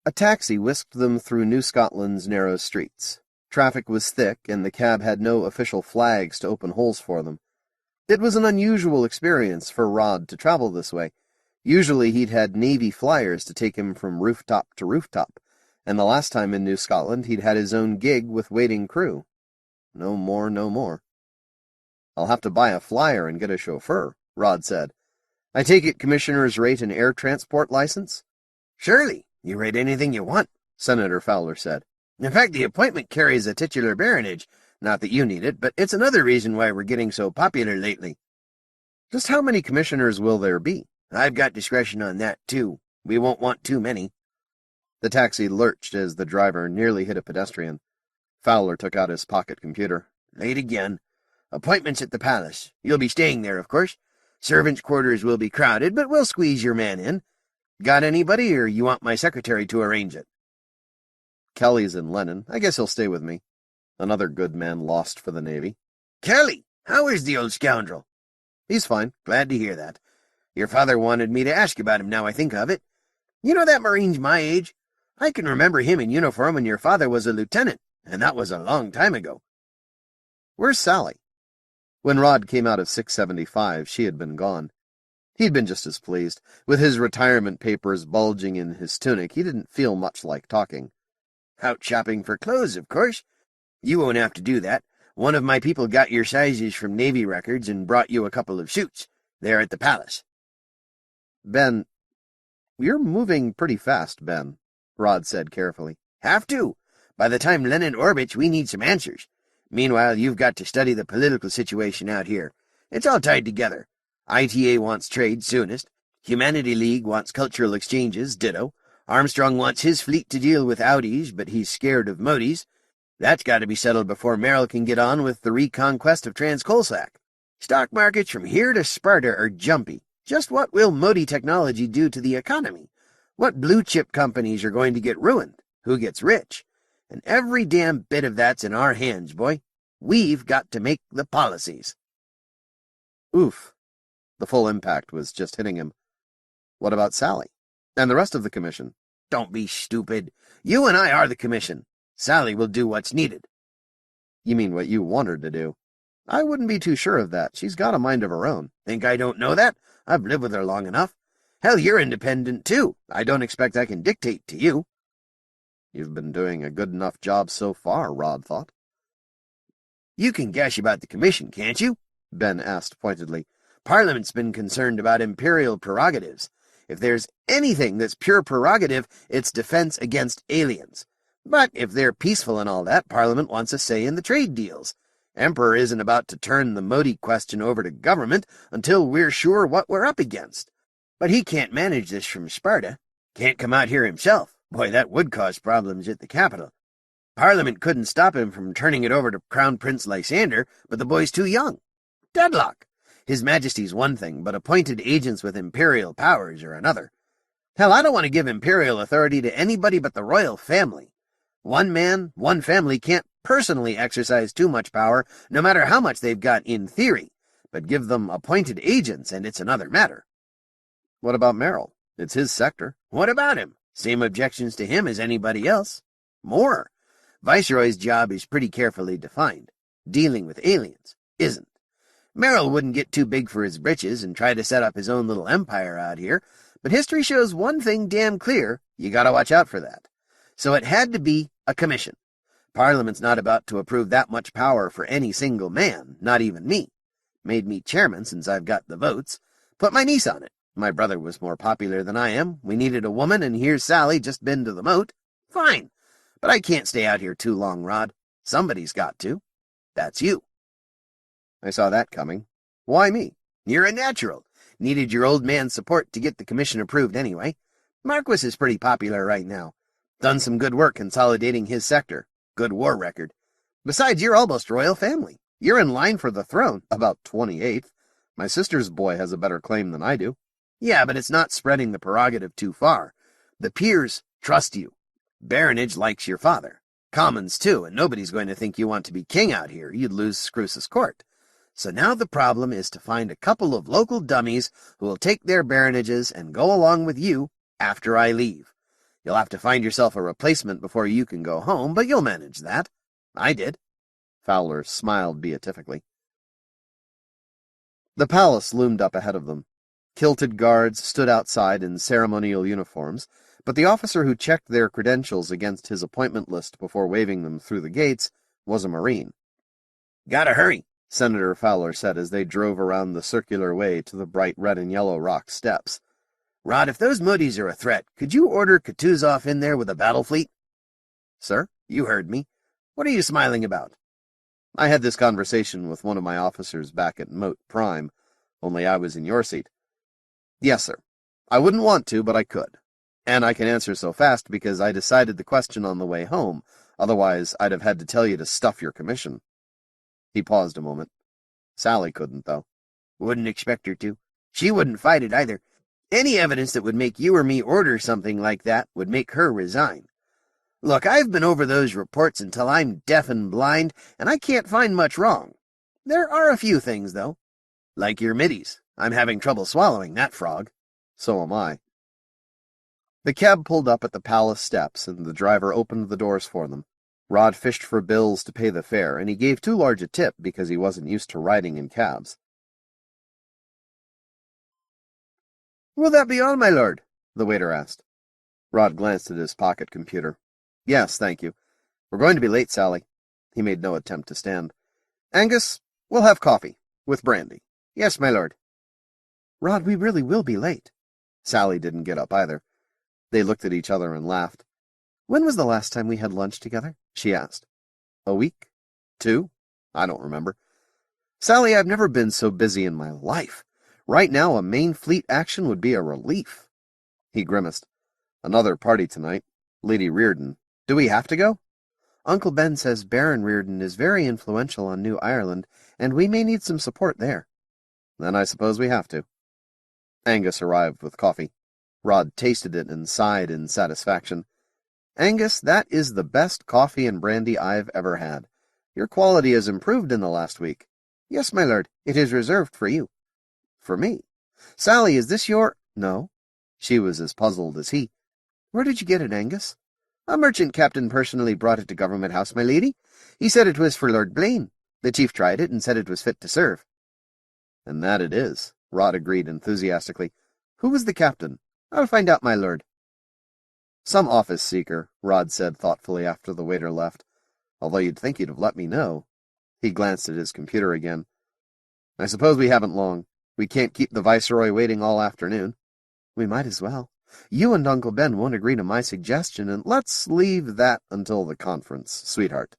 A taxi whisked them through New Scotland's narrow streets. Traffic was thick, and the cab had no official flags to open holes for them. It was an unusual experience for Rod to travel this way. Usually he'd had Navy flyers to take him from rooftop to rooftop, and the last time in New Scotland he'd had his own gig with waiting crew. No more, no more. "I'll have to buy a flyer and get a chauffeur," Rod said. "I take it commissioners rate an air transport license?"
"Surely. You rate anything you want," Senator Fowler said. "In fact, the appointment carries a titular baronage. Not that you need it, but it's another reason why we're getting so popular lately."
"Just how many commissioners will there be?"
"I've got discretion on that, too. We won't want too many."
The taxi lurched as the driver nearly hit a pedestrian. Fowler took out his pocket computer.
"Late again. Appointments at the palace. You'll be staying there, of course. Servants' quarters will be crowded, but we'll squeeze your man in. Got anybody, or you want my secretary to arrange it?"
"Kelly's in Lenin. I guess he'll stay with me. Another good man lost for the Navy."
"Kelly! How is the old scoundrel?"
"He's fine."
"Glad to hear that. Your father wanted me to ask about him now I think of it. You know that Marine's my age? I can remember him in uniform when your father was a lieutenant, and that was a long time ago."
"Where's Sally?" When Rod came out of 675, she had been gone. He'd been just as pleased. With his retirement papers bulging in his tunic, he didn't feel much like talking.
"Out shopping for clothes, of course. You won't have to do that. One of my people got your sizes from Navy records and brought you a couple of suits. They're at the palace."
"Ben, you're moving pretty fast, Ben," Rod said carefully.
"Have to. By the time Lenin orbits, we need some answers. Meanwhile, you've got to study the political situation out here. It's all tied together. ITA wants trade soonest. Humanity League wants cultural exchanges, ditto. Armstrong wants his fleet to deal with Audis, but he's scared of Motes. That's got to be settled before Merrill can get on with the reconquest of Transcolsac. Stock markets from here to Sparta are jumpy. Just what will Mote technology do to the economy? What blue-chip companies are going to get ruined? Who gets rich? And every damn bit of that's in our hands, boy. We've got to make the policies."
Oof. The full impact was just hitting him. What about Sally? And the rest of the commission?
"Don't be stupid. You and I are the commission. Sally will do what's needed."
"You mean what you want her to do?" "I wouldn't be too sure of that. She's got a mind of her own."
"Think I don't know that? I've lived with her long enough. Hell, you're independent, too. I don't expect I can dictate to you."
"You've been doing a good enough job so far," Rod thought.
"You can guess about the commission, can't you?" Ben asked pointedly. "Parliament's been concerned about imperial prerogatives. If there's anything that's pure prerogative, it's defense against aliens. But if they're peaceful and all that, Parliament wants a say in the trade deals. Emperor isn't about to turn the Mote question over to government until we're sure what we're up against. But he can't manage this from Sparta. Can't come out here himself. Boy, that would cause problems at the capital. Parliament couldn't stop him from turning it over to Crown Prince Lysander, but the boy's too young. Deadlock. His Majesty's one thing, but appointed agents with imperial powers are another. Hell, I don't want to give imperial authority to anybody but the royal family. One man, one family can't personally exercise too much power, no matter how much they've got in theory, but give them appointed agents, and it's another matter."
"What about Merrill? It's his sector."
"What about him? Same objections to him as anybody else. More. Viceroy's job is pretty carefully defined. dealing with aliens isn't. Merrill wouldn't get too big for his britches and try to set up his own little empire out here, but history shows one thing damn clear: you gotta watch out for that. So it had to be a commission. Parliament's not about to approve that much power for any single man, not even me. Made me chairman since I've got the votes. Put my niece on it. My brother was more popular than I am. We needed a woman, and here's Sally just been to the Mote. Fine. But I can't stay out here too long, Rod. Somebody's got to. That's you.
I saw that coming. Why me?
You're a natural. Needed your old man's support to get the commission approved anyway. Marquis is pretty popular right now. Done some good work consolidating his sector. Good war record. Besides, you're almost royal family. You're in line for the throne.
About 28th. My sister's boy has a better claim than I do.
Yeah, but it's not spreading the prerogative too far. The peers trust you. Baronage likes your father. Commons, too, and nobody's going to think you want to be king out here. You'd lose Scruce's court. So now the problem is to find a couple of local dummies who will take their baronages and go along with you after I leave. You'll have to find yourself a replacement before you can go home, but you'll manage that. I did.
Fowler smiled beatifically. The palace loomed up ahead of them. Kilted guards stood outside in ceremonial uniforms, but the officer who checked their credentials against his appointment list before waving them through the gates was a Marine.
Gotta hurry,
Senator Fowler said as they drove around the circular way to the bright red and yellow rock steps.
Rod, if those Motes are a threat, could you order Kutuzov in there with a battle fleet?
Sir?
You heard me. What are you smiling about?
I had this conversation with one of my officers back at Mote Prime, only I was in your seat. Yes, sir. I wouldn't want to, but I could. And I can answer so fast because I decided the question on the way home. Otherwise, I'd have had to tell you to stuff your commission. He paused a moment. Sally couldn't, though.
Wouldn't expect her to. She wouldn't fight it either. Any evidence that would make you or me order something like that would make her resign. Look, I've been over those reports until I'm deaf and blind, and I can't find much wrong. There are a few things, though. Like your middies. I'm having trouble swallowing that frog.
So am I. The cab pulled up at the palace steps, and the driver opened the doors for them. Rod fished for bills to pay the fare, and he gave too large a tip because he wasn't used to riding in cabs.
Will that be all, my lord?
The waiter asked. Rod glanced at his pocket computer. Yes, thank you. We're going to be late, Sally. He made no attempt to stand. Angus, we'll have coffee, with brandy.
Yes, my lord.
Rod, we really will be late. Sally didn't get up either. They looked at each other and laughed. When was the last time we had lunch together? She asked. A week? 2? I don't remember. Sally, I've never been so busy in my life. Right now, a main fleet action would be a relief. He grimaced. Another party tonight. Lady Reardon. Do we have to go? Uncle Ben says Baron Reardon is very influential on New Ireland, and we may need some support there. Then I suppose we have to. Angus arrived with coffee. Rod tasted it and sighed in satisfaction. Angus, that is the best coffee and brandy I've ever had. Your quality has improved in the last week.
Yes, my lord, it is reserved for you.
For me? Sally, is this your— No. She was as puzzled as he. Where did you get it, Angus?
A merchant captain personally brought it to Government House, my lady. He said it was for Lord Blaine. The chief tried it and said it was fit to serve.
And that it is, Rod agreed enthusiastically. Who was the captain?
I'll find out, my lord.
Some office seeker, Rod said thoughtfully after the waiter left. Although you'd think you'd have let me know. He glanced at his computer again. I suppose we haven't long. We can't keep the Viceroy waiting all afternoon.
We might as well. You and Uncle Ben won't agree to my suggestion, and
let's leave that until the conference, sweetheart.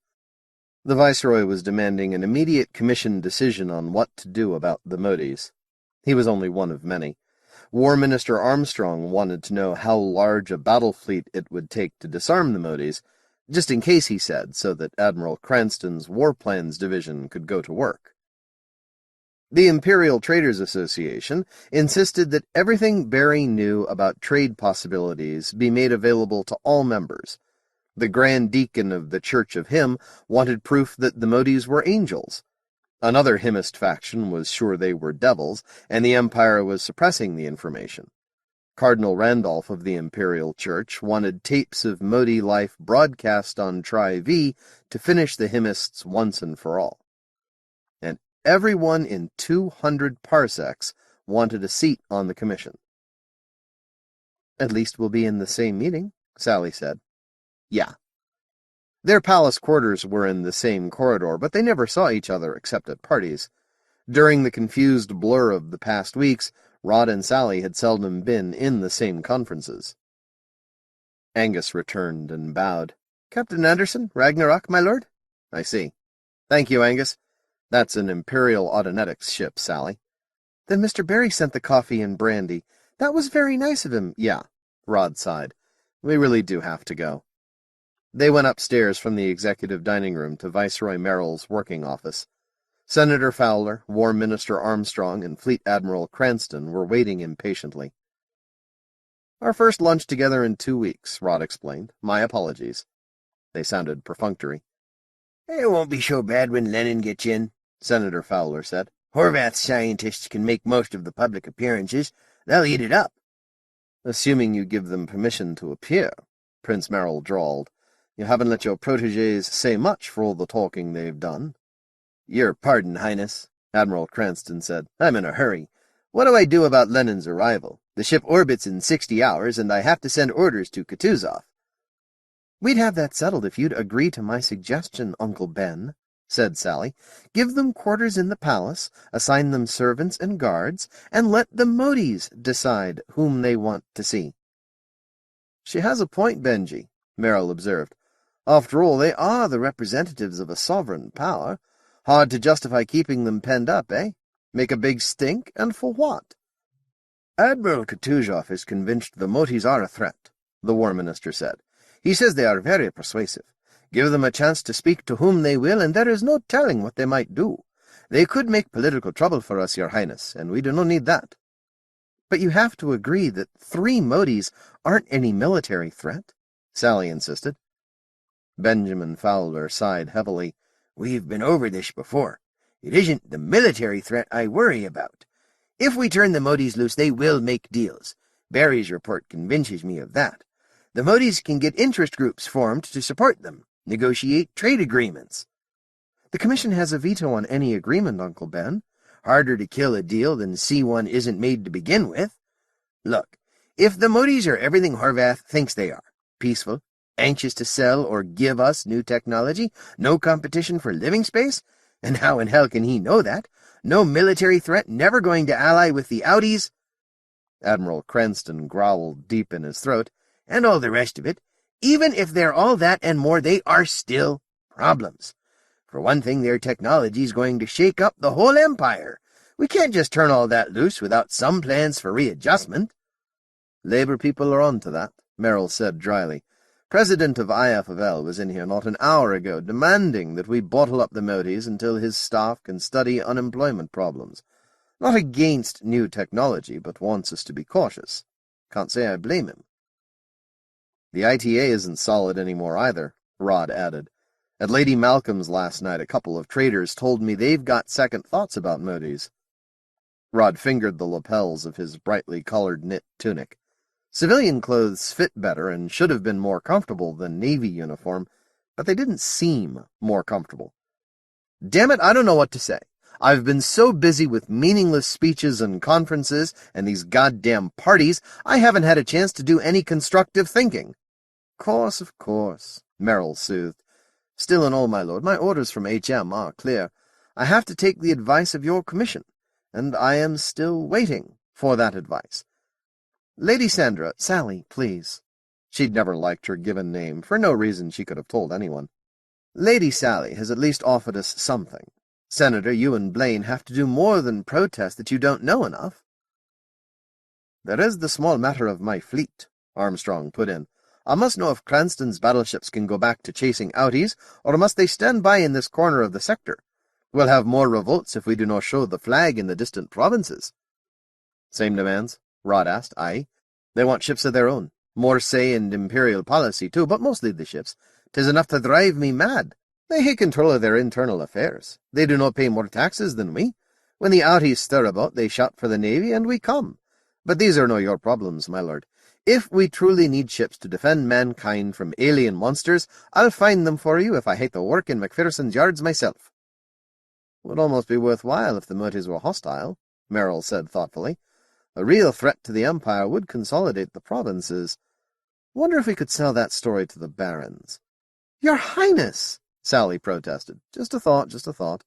The Viceroy was demanding an immediate commission decision on what to do about the Motes. He was only one of many. War Minister Armstrong wanted to know how large a battle fleet it would take to disarm the Motes, just in case, he said, so that Admiral Cranston's War Plans Division could go to work. The Imperial Traders Association insisted that everything Barry knew about trade possibilities be made available to all members. The Grand Deacon of the Church of Him wanted proof that the Motes were angels. Another Hymist faction was sure they were devils, and the Empire was suppressing the information. Cardinal Randolph of the Imperial Church wanted tapes of Mote life broadcast on Tri-V to finish the Hymists once and for all. everyone in 200 parsecs wanted a seat on the commission. "At least we'll be in the same meeting," Sally said. "Yeah." Their palace quarters were in the same corridor, but they never saw each other except at parties. During the confused blur of the past weeks, Rod and Sally had seldom been in the same conferences. Angus returned and bowed. "Captain Anderson, Ragnarok, my lord?" "I see. Thank you, Angus. That's an Imperial Autonetics ship, Sally." "Then Mr. Barry sent the coffee and brandy. That was very nice of him." "Yeah," Rod sighed. "We really do have to go." They went upstairs from the executive dining room to Viceroy Merrill's working office. Senator Fowler, War Minister Armstrong, and Fleet Admiral Cranston were waiting impatiently. "Our first lunch together in 2 weeks," Rod explained. "My apologies." They sounded perfunctory.
"It won't be so bad when Lenin gets in," Senator Fowler said. "Horvath's scientists can make most of the public appearances. They'll eat it up."
"Assuming you give them permission to appear," Prince Merrill drawled. "You haven't let your protégés say much for all the talking they've done."
"Your pardon, Highness," Admiral Cranston said. "I'm in a hurry. What do I do about Lenin's arrival? The ship orbits in 60 hours, and I have to send orders to Kutuzov."
"We'd have that settled if you'd agree to my suggestion, Uncle Ben," said Sally. "Give them quarters in the palace, assign them servants and guards, and let the Motes decide whom they want to see."
"She has a point, Benji," Merrill observed. "After all, they are the representatives of a sovereign power. Hard to justify keeping them penned up, eh? Make a big stink, and for what?" "Admiral Kutuzov is convinced the Motes are a threat," the War Minister said. "He says they are very persuasive. Give them a chance to speak to whom they will, and there is no telling what they might do. They could make political trouble for us, Your Highness, and we do not need that."
"But you have to agree that 3 Motes aren't any military threat," Sally insisted.
Benjamin Fowler sighed heavily. "We've been over this before. It isn't the military threat I worry about. If we turn the Motes loose, they will make deals. Barry's report convinces me of that. The Motes can get interest groups formed to support them, negotiate trade agreements."
"The Commission has a veto on any agreement, Uncle Ben."
"Harder to kill a deal than see one isn't made to begin with. Look, if the Motes are everything Horvath thinks they are, peaceful, anxious to sell or give us new technology, no competition for living space, and how in hell can he know that? No military threat, never going to ally with the Audis." Admiral Cranston growled deep in his throat. "And all the rest of it. Even if they're all that and more, they are still problems. For one thing, their technology's going to shake up the whole empire. We can't just turn all that loose without some plans for readjustment."
"Labor people are on to that," Merrill said dryly. "President of IFL was in here not an hour ago demanding that we bottle up the Motes until his staff can study unemployment problems. Not against new technology, but wants us to be cautious. Can't say I blame him." "The ITA isn't solid anymore either," Rod added. "At Lady Malcolm's last night, a couple of traders told me they've got second thoughts about Motes." Rod fingered the lapels of his brightly colored knit tunic. Civilian clothes fit better and should have been more comfortable than Navy uniform, but they didn't seem more comfortable. "Damn it, I don't know what to say. I've been so busy with meaningless speeches and conferences and these goddamn parties, I haven't had a chance to do any constructive thinking." Of course," Merrill soothed. "Still in all, my lord, my orders from HM are clear. I have to take the advice of your commission, and I am still waiting for that advice. Lady Sandra, Sally, please." She'd never liked her given name, for no reason she could have told anyone. "Lady Sally has at least offered us something. Senator, you and Blaine have to do more than protest that you don't know enough." "There is the small matter of my fleet," Armstrong put in. "I must know if Cranston's battleships can go back to chasing outies, or must they stand by in this corner of the sector? We'll have more revolts if we do not show the flag in the distant provinces." "Same demands?" Rod asked. "Aye. They want ships of their own. More say in imperial policy, too, but mostly the ships. 'Tis enough to drive me mad. They have control of their internal affairs. They do not pay more taxes than we. When the outies stir about, they shout for the navy, and we come. But these are no your problems, my lord. If we truly need ships to defend mankind from alien monsters, I'll find them for you if I hate to work in Macpherson's yards myself." Would almost be worthwhile if the Motes were hostile, Merrill said thoughtfully. A real threat to the Empire would consolidate the provinces. Wonder if we could sell that story to the barons. Your Highness, Sally protested. Just a thought, just a thought.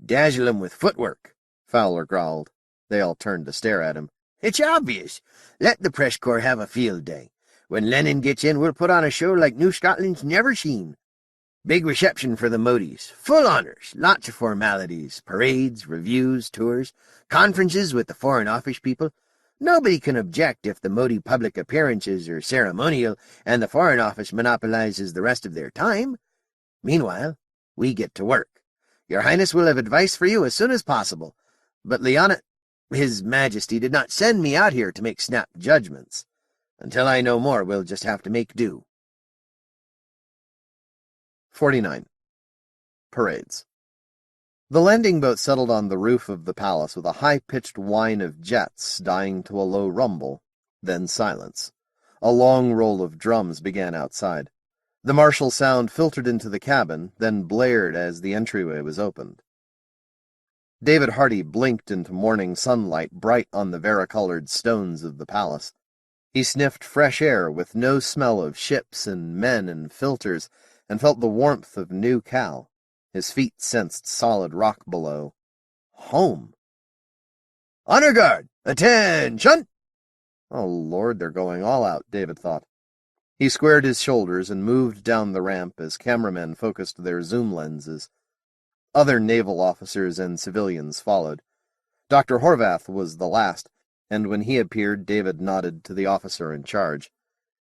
Dazzle 'em with footwork,
Fowler growled. They all turned to stare at him.
It's obvious. Let the press corps have a field day. When Lenin gets in, we'll put on a show like New Scotland's never seen. Big reception for the Motes. Full honors, lots of formalities, parades, reviews, tours, conferences with the Foreign Office people. Nobody can object if the Mote public appearances are ceremonial and the Foreign Office monopolizes the rest of their time. Meanwhile, we get to work. Your Highness will have advice for you as soon as possible. But His Majesty did not send me out here to make snap judgments. Until I know more, we'll just have to make do.
49. Parades. The landing boat settled on the roof of the palace with a high-pitched whine of jets dying to a low rumble, then silence. A long roll of drums began outside. The martial sound filtered into the cabin, then blared as the entryway was opened. David Hardy blinked into morning sunlight bright on the varicolored stones of the palace. He sniffed fresh air with no smell of ships and men and filters, and felt the warmth of New Cal. His feet sensed solid rock below. Home. "Honor guard! Attention!" Oh, Lord, they're going all out, David thought. He squared his shoulders and moved down the ramp as cameramen focused their zoom lenses. Other naval officers and civilians followed. Dr. Horvath was the last, and when he appeared, David nodded to the officer in charge.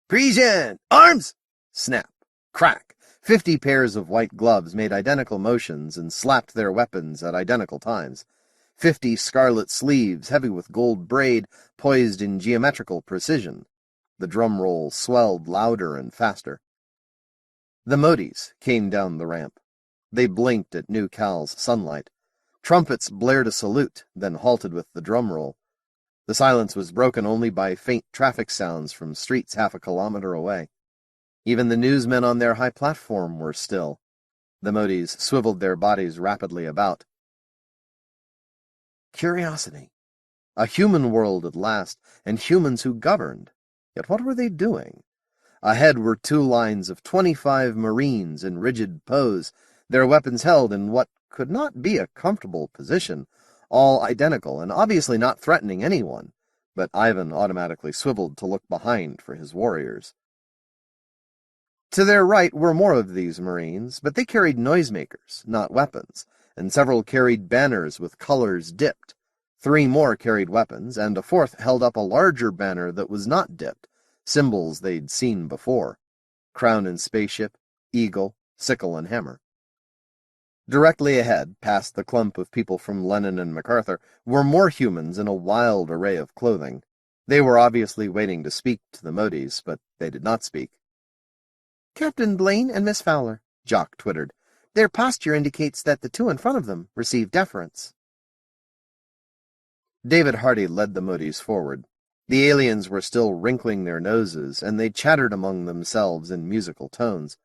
"Present! Arms!" Snap. Crack. 50 pairs of white gloves made identical motions and slapped their weapons at identical times. 50 scarlet sleeves, heavy with gold braid, poised in geometrical precision. The drum roll swelled louder and faster. The Motes came down the ramp. They blinked at New Cal's sunlight. Trumpets blared a salute, then halted with the drum roll. The silence was broken only by faint traffic sounds from streets half a kilometer away. Even the newsmen on their high platform were still. The Motes swiveled their bodies rapidly about. Curiosity. A human world at last, and humans who governed. Yet what were they doing? Ahead were 2 lines of 25 Marines in rigid pose, their weapons held in what could not be a comfortable position, all identical and obviously not threatening anyone, but Ivan automatically swiveled to look behind for his warriors. To their right were more of these Marines, but they carried noisemakers, not weapons, and several carried banners with colors dipped. 3 more carried weapons, and a 4th held up a larger banner that was not dipped, symbols they'd seen before: crown and spaceship, eagle, sickle and hammer. Directly ahead, past the clump of people from Lenin and MacArthur, were more humans in a wild array of clothing. They were obviously waiting to speak to the Motes, but they did not speak.
"Captain Blaine and Miss Fowler," Jock twittered. "Their posture indicates that the 2 in front of them receive deference."
David Hardy led the Motes forward. The aliens were still wrinkling their noses, and they chattered among themselves in musical tones.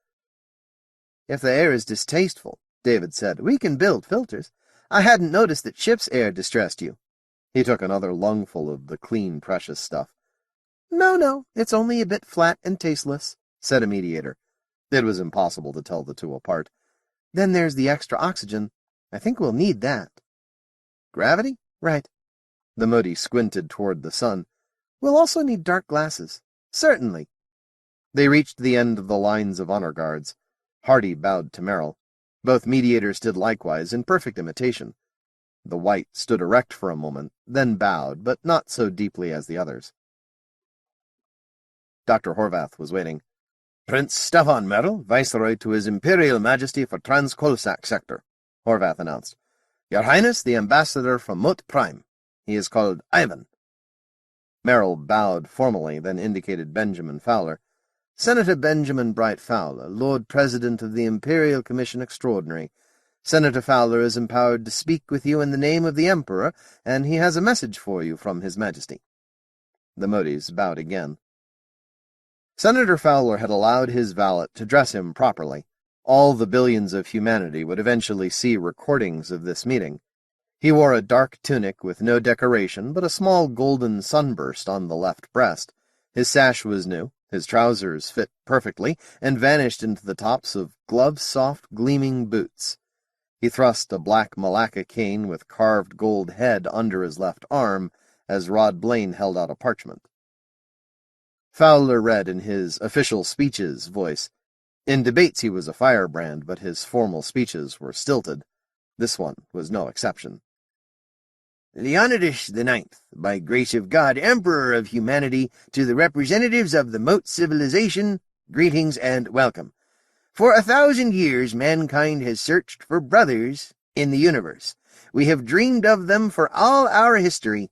"If the air is distasteful," David said, "we can build filters. I hadn't noticed that ship's air distressed you."
He took another lungful of the clean, precious stuff.
No, it's only a bit flat and tasteless,"
said a mediator. It was impossible to tell the 2 apart.
"Then there's the extra oxygen. I think we'll need that."
"Gravity?"
"Right."
The Mote squinted toward the sun.
"We'll also need dark glasses."
"Certainly." They reached the end of the lines of honor guards. Hardy bowed to Merrill. Both mediators did likewise, in perfect imitation. The White stood erect for a moment, then bowed, but not so deeply as the others. Dr. Horvath was waiting.
"Prince Stefan Merrill, Viceroy to His Imperial Majesty for Trans-Kolsak Sector," Horvath announced. "Your Highness, the Ambassador from Mote Prime. He is called Ivan."
Merrill bowed formally, then indicated Benjamin Fowler.
"Senator Benjamin Bright Fowler, Lord President of the Imperial Commission Extraordinary. Senator Fowler is empowered to speak with you in the name of the Emperor, and he has a message for you from His Majesty."
The Motes bowed again. Senator Fowler had allowed his valet to dress him properly. All the billions of humanity would eventually see recordings of this meeting. He wore a dark tunic with no decoration but a small golden sunburst on the left breast. His sash was new, his trousers fit perfectly, and vanished into the tops of glove-soft, gleaming boots. He thrust a black Malacca cane with carved gold head under his left arm as Rod Blaine held out a parchment. Fowler read in his official speeches voice. In debates he was a firebrand, but his formal speeches were stilted. This one was no exception. Leonidas IX, by grace of God, Emperor of humanity, to the representatives of the Mote civilization, greetings and welcome. For 1,000 years mankind has searched for brothers in the universe. We have dreamed of them for all our history.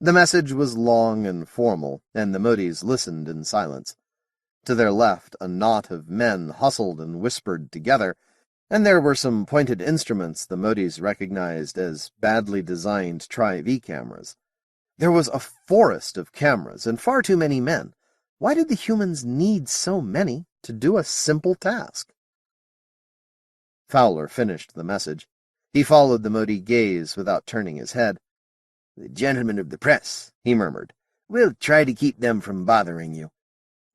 The message was long and formal, and the Motes listened in silence. To their left, a knot of men hustled and whispered together, and there were some pointed instruments the Motes recognized as badly designed Tri-V cameras. There was a forest of cameras and far too many men. Why did the humans need so many to do a simple task? Fowler finished the message. He followed the Mote gaze without turning his head. "The gentlemen of the press," he murmured. "We'll try to keep them from bothering you."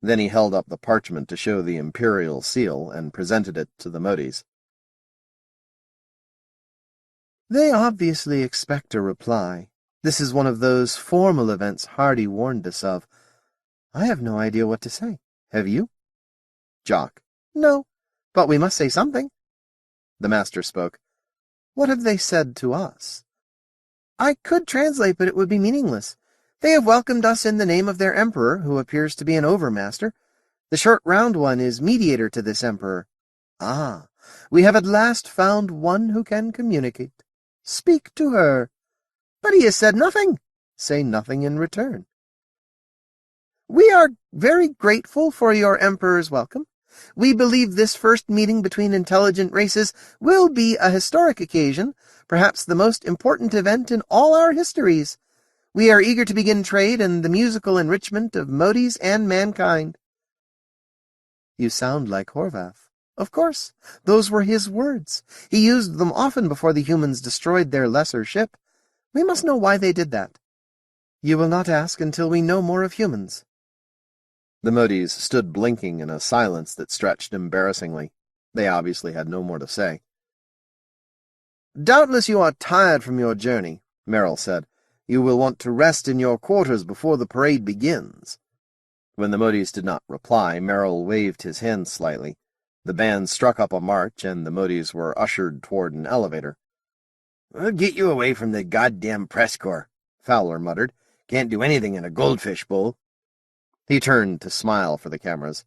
Then he held up the parchment to show the imperial seal and presented it to the Motes.
They obviously expect a reply. This is one of those formal events Hardy warned us of. I have no idea what to say. Have you?
Jock.
No, but we must say something.
The master spoke.
What have they said to us? I could translate, but it would be meaningless. They have welcomed us in the name of their emperor, who appears to be an overmaster. The short round one is mediator to this emperor. Ah, we have at last found one who can communicate. Speak to her. But he has said nothing. Say nothing in return. We are very grateful for your emperor's welcome. We believe this first meeting between intelligent races will be a historic occasion, perhaps the most important event in all our histories. We are eager to begin trade and the musical enrichment of Motes and mankind. You sound like Horvath. Of course, those were his words. He used them often before the humans destroyed their lesser ship. We must know why they did that. You will not ask until we know more of humans.
The Motes stood blinking in a silence that stretched embarrassingly. They obviously had no more to say.
Doubtless you are tired from your journey, Merrill said. You will want to rest in your quarters before the parade begins.
When the Motes did not reply, Merrill waved his hand slightly. The band struck up a march, and the Motes were ushered toward an elevator.
"We'll get you away from the goddamn press corps," Fowler muttered. "Can't do anything in a goldfish bowl."
He turned to smile for the cameras.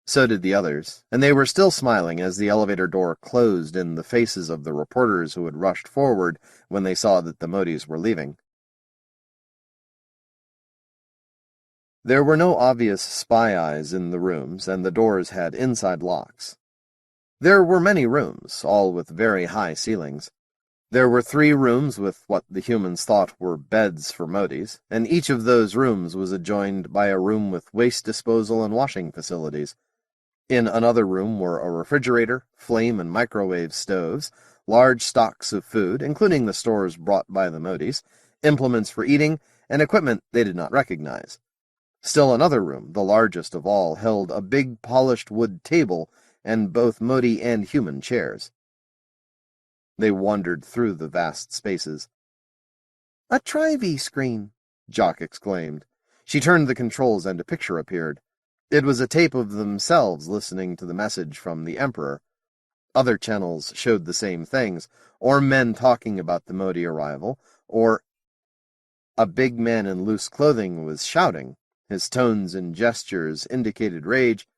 So did the others, and they were still smiling as the elevator door closed in the faces of the reporters who had rushed forward when they saw that the Motes were leaving. There were no obvious spy eyes in the rooms, and the doors had inside locks. There were many rooms, all with very high ceilings. There were 3 rooms with what the humans thought were beds for Motes, and each of those rooms was adjoined by a room with waste disposal and washing facilities. In another room were a refrigerator, flame and microwave stoves, large stocks of food, including the stores brought by the Motes, implements for eating, and equipment they did not recognize. Still another room, the largest of all, held a big polished wood table and both Mote and human chairs. They wandered through the vast spaces.
"A Tri-V screen,"
Jock exclaimed. She turned the controls and a picture appeared. It was a tape of themselves listening to the message from the Emperor. Other channels showed the same things, or men talking about the Mote arrival, or a big man in loose clothing was shouting. His tones and gestures indicated rage.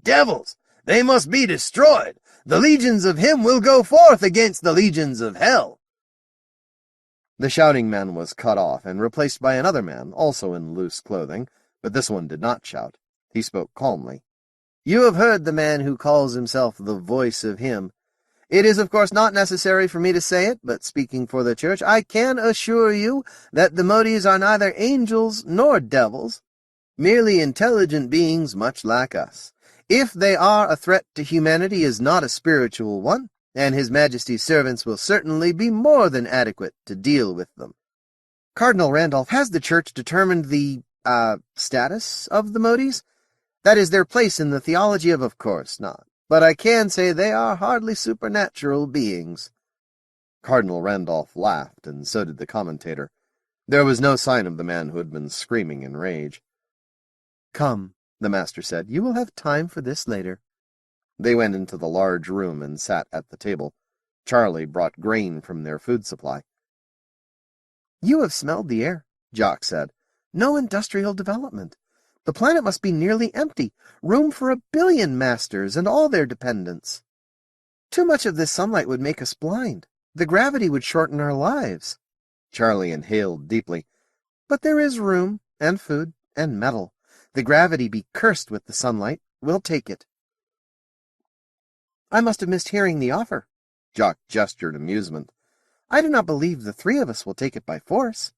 "Devils! They must be destroyed! The legions of him will go forth against the legions of hell!" The shouting man was cut off and replaced by another man, also in loose clothing, but this one did not shout. He spoke calmly. "You have heard the man who calls himself the voice of him. It is, of course, not necessary for me to say it, but speaking for the church, I can assure you that the Motes are neither angels nor devils, merely intelligent beings much like us.
If they are a threat to humanity is not a spiritual one, and His Majesty's servants will certainly be more than adequate to deal with them. Cardinal Randolph, has the Church determined the, status of the Motes? That is their place in the theology of course not. But I can say they are hardly supernatural beings.
Cardinal Randolph laughed, and so did the commentator. There was no sign of the man who had been screaming in rage.
"Come," the master said. "You will have time for this later."
They went into the large room and sat at the table. Charlie brought grain from their food supply.
"You have smelled the air," Jock said. "No industrial development. The planet must be nearly empty, room for 1 billion masters and all their dependents. Too much of this sunlight would make us blind. The gravity would shorten our lives."
Charlie inhaled deeply.
"But there is room, and food, and metal. The gravity be cursed with the sunlight. We'll take it." "I must have missed hearing the offer."
Jock gestured amusement.
"I do not believe the 3 of us will take it by force.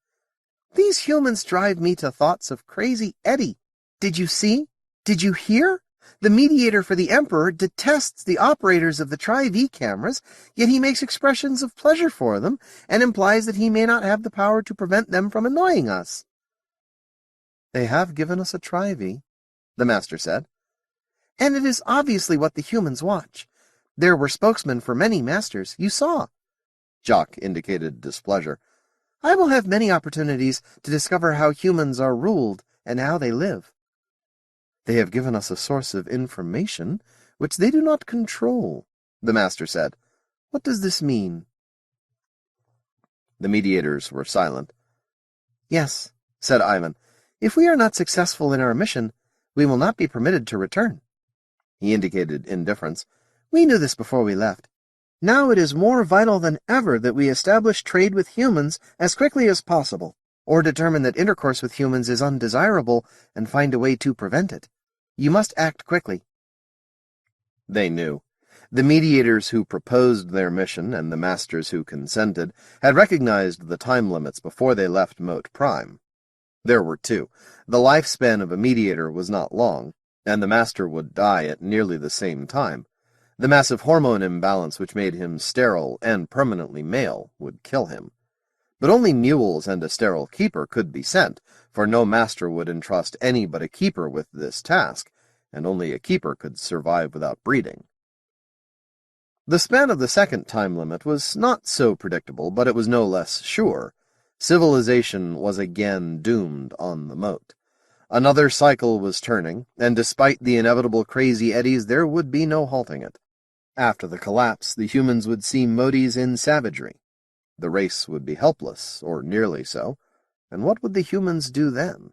These humans drive me to thoughts of Crazy Eddie. Did you see? Did you hear? The mediator for the Emperor detests the operators of the Tri-V cameras, yet he makes expressions of pleasure for them, and implies that he may not have the power to prevent them from annoying us."
"They have given us a Tri-V," the master said.
"And it is obviously what the humans watch. There were spokesmen for many masters. You saw."
Jock indicated displeasure.
"I will have many opportunities to discover how humans are ruled and how they live."
"They have given us a source of information which they do not control," the master said. "What does this mean?" The mediators were silent.
"Yes," said Ivan. "If we are not successful in our mission, we will not be permitted to return."
He indicated indifference.
"We knew this before we left. Now it is more vital than ever that we establish trade with humans as quickly as possible, or determine that intercourse with humans is undesirable and find a way to prevent it. You must act quickly."
They knew. The mediators who proposed their mission and the masters who consented had recognized the time limits before they left Mote Prime. There were 2. The lifespan of a mediator was not long, and the master would die at nearly the same time. The massive hormone imbalance which made him sterile and permanently male would kill him. But only mules and a sterile keeper could be sent, for no master would entrust any but a keeper with this task, and only a keeper could survive without breeding. The span of the second time limit was not so predictable, but it was no less sure. Civilization was again doomed on the Mote. Another cycle was turning, and despite the inevitable crazy eddies, there would be no halting it. After the collapse, the humans would see Motes in savagery. The race would be helpless, or nearly so, and what would the humans do then?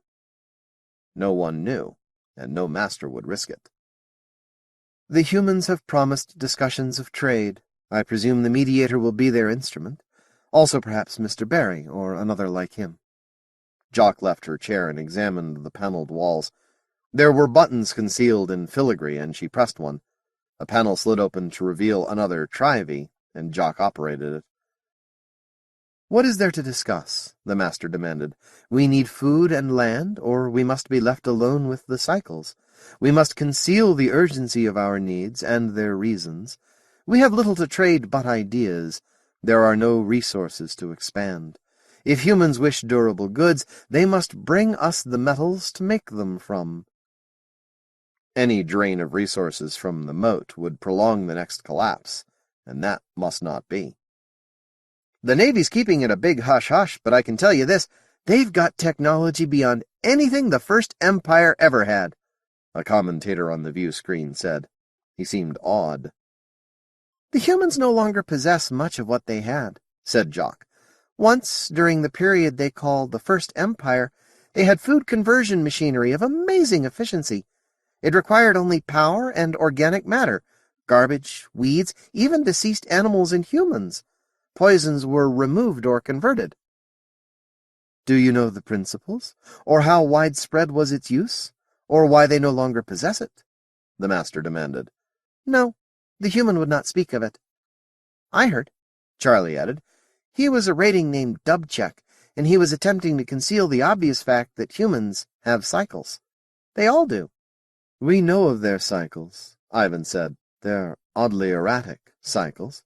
No one knew, and no master would risk it.
"The humans have promised discussions of trade. I presume the mediator will be their instrument. Also perhaps Mr. Barry, or another like him."
Jock left her chair and examined the paneled walls. There were buttons concealed in filigree, and she pressed one. A panel slid open to reveal another Tri-V, and Jock operated it.
"What is there to discuss?" the master demanded. "We need food and land, or we must be left alone with the cycles. We must conceal the urgency of our needs and their reasons. We have little to trade but ideas. There are no resources to expand. If humans wish durable goods, they must bring us the metals to make them from."
Any drain of resources from the Mote would prolong the next collapse, and that must not be.
"The Navy's keeping it a big hush-hush, but I can tell you this, they've got technology beyond anything the First Empire ever had,"
a commentator on the view screen said. He seemed awed.
"The humans no longer possess much of what they had," said Jock. "Once, during the period they called the First Empire, they had food conversion machinery of amazing efficiency. It required only power and organic matter, garbage, weeds, even deceased animals and humans. Poisons were removed or converted." "Do you know the principles, or how widespread was its use, or why they no longer possess it?" the master demanded. "No, the human would not speak of it." "I heard," Charlie added. "He was a rating named Dubcheck, and he was attempting to conceal the obvious fact that humans have cycles. They all do."
We know of their cycles, Ivan said. Their oddly erratic cycles.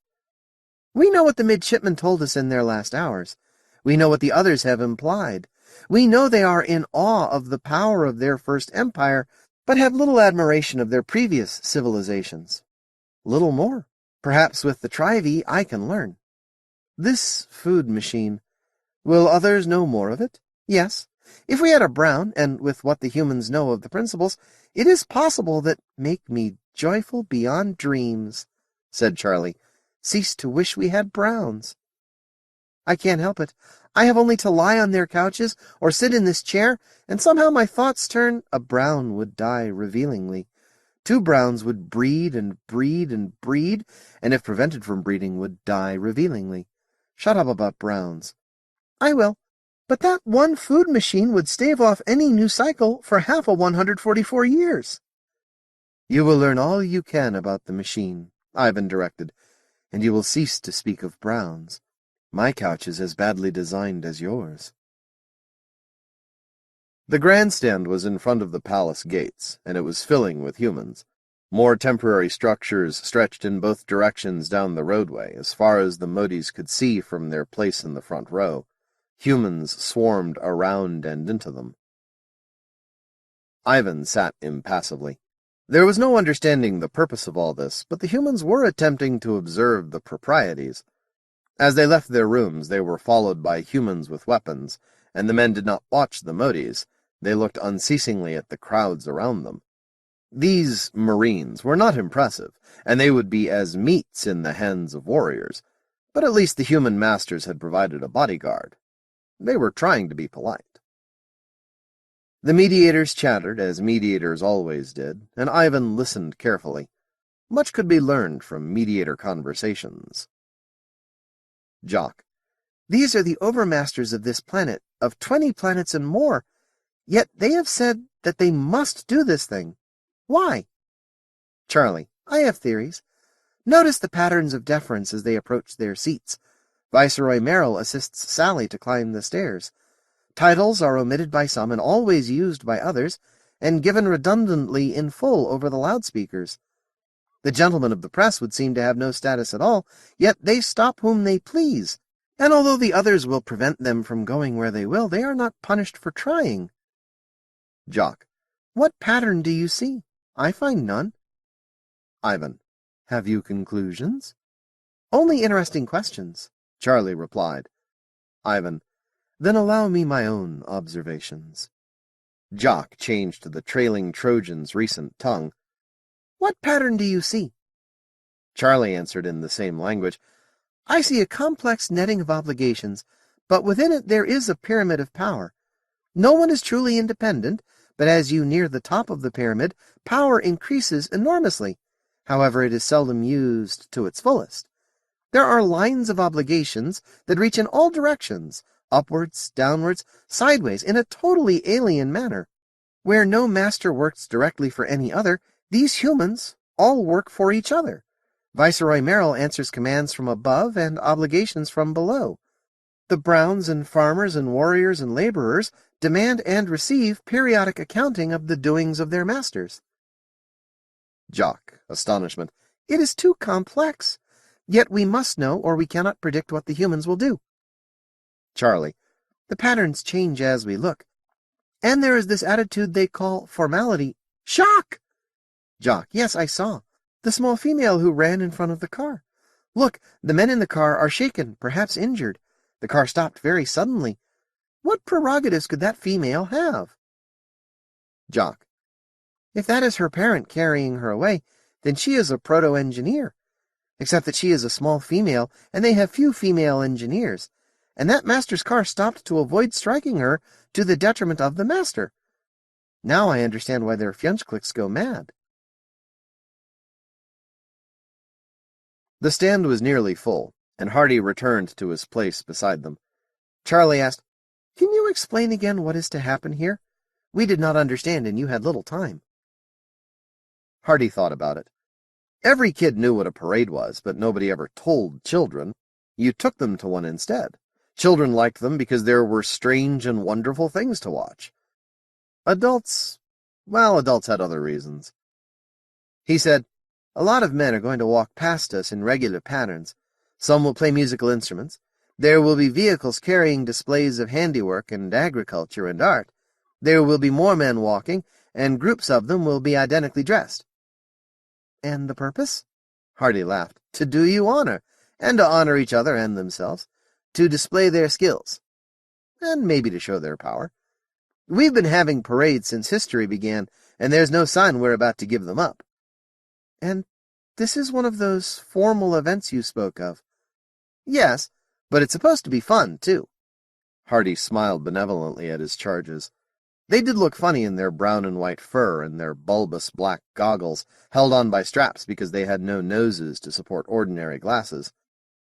We know what the midshipmen told us in their last hours. We know what the others have implied. We know they are in awe of the power of their first empire, but have little admiration of their previous civilizations. Little more. Perhaps with the Trivi I can learn. This food machine. Will others know more of it? Yes. If we had a Brown, and with what the humans know of the principles, it is possible that make me joyful beyond dreams, said Charlie. Cease to wish we had Browns. I can't help it. I have only to lie on their couches or sit in this chair, and somehow my thoughts turn. A Brown would die revealingly. 2 Browns would breed and breed and breed, and if prevented from breeding, would die revealingly. Shut up about Browns. I will. But that one food machine would stave off any new cycle for half a 144 years. You will learn all you can about the machine, Ivan directed, and you will cease to speak of Browns. My couch is as badly designed as yours.
The grandstand was in front of the palace gates, and it was filling with humans. More temporary structures stretched in both directions down the roadway, as far as the Motes could see from their place in the front row. Humans swarmed around and into them. Ivan sat impassively. There was no understanding the purpose of all this, but the humans were attempting to observe the proprieties. As they left their rooms, they were followed by humans with weapons, and the men did not watch the Motes. They looked unceasingly at the crowds around them. These Marines were not impressive, and they would be as meats in the hands of warriors, but at least the human masters had provided a bodyguard. They were trying to be polite. The mediators chattered, as mediators always did, and Ivan listened carefully. Much could be learned from mediator conversations. Jock.
These are the overmasters of this planet, of 20 planets and more, yet they have said that they must do this thing. Why?
Charlie.
I have theories. Notice the patterns of deference as they approach their seats. Viceroy Merrill assists Sally to climb the stairs. Titles are omitted by some and always used by others, and given redundantly in full over the loudspeakers. The gentlemen of the press would seem to have no status at all, yet they stop whom they please, and although the others will prevent them from going where they will, they are not punished for trying.
Jock.
What pattern do you see? I find none.
Ivan. Have you conclusions?
Only interesting questions,
Charlie replied. Ivan. Then allow me my own observations. Jock changed to the trailing Trojan's recent tongue.
What pattern do you see?
Charlie answered in the same language.
I see a complex netting of obligations, but within it there is a pyramid of power. No one is truly independent, but as you near the top of the pyramid, power increases enormously. However, it is seldom used to its fullest. There are lines of obligations that reach in all directions, upwards, downwards, sideways, in a totally alien manner. Where no master works directly for any other, these humans all work for each other. Viceroy Merrill answers commands from above and obligations from below. The Browns and farmers and warriors and laborers demand and receive periodic accounting of the doings of their masters.
Jock, astonishment.
It is too complex. Yet we must know, or we cannot predict what the humans will do.
Charlie.
The patterns change as we look. And there is this attitude they call formality. Shock!
Jock.
Yes, I saw. The small female who ran in front of the car. Look, the men in the car are shaken, perhaps injured. The car stopped very suddenly. What prerogatives could that female have?
Jock.
If that is her parent carrying her away, then she is a proto-engineer. Except that she is a small female, and they have few female engineers. And that master's car stopped to avoid striking her, to the detriment of the master. Now I understand why their Fjunsklicks go mad.
The stand was nearly full, and Hardy returned to his place beside them. Charlie asked,
Can you explain again what is to happen here? We did not understand, and you had little time.
Hardy thought about it. Every kid knew what a parade was, but nobody ever told children. You took them to one instead. Children liked them because there were strange and wonderful things to watch. Adults Well, adults had other reasons. He said, "A lot of men are going to walk past us in regular patterns. Some will play musical instruments. There will be vehicles carrying displays of handiwork and agriculture and art. There will be more men walking, and groups of them will be identically dressed." "And the purpose?" Hardy laughed. "To do you honor, and to honor each other and themselves, to display their skills, and maybe to show their power. We've been having parades since history began, and there's no sign we're about to give them up." "And this is one of those formal events you spoke of?" "Yes, but it's supposed to be fun, too." Hardy smiled benevolently at his charges. They did look funny in their brown and white fur and their bulbous black goggles, held on by straps because they had no noses to support ordinary glasses.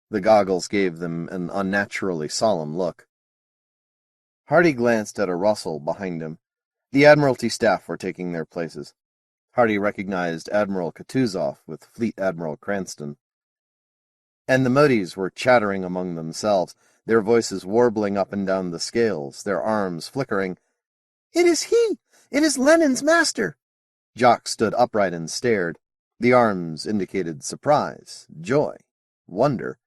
The goggles gave them an unnaturally solemn look. Hardy glanced at a rustle behind him. The Admiralty staff were taking their places. Hardy recognized Admiral Kutuzov with Fleet Admiral Cranston. And the Motes were chattering among themselves, their voices warbling up and down the scales, their arms flickering. "It is he! It is Lenin's master!" Jock stood upright and stared. The arms indicated surprise, joy, wonder.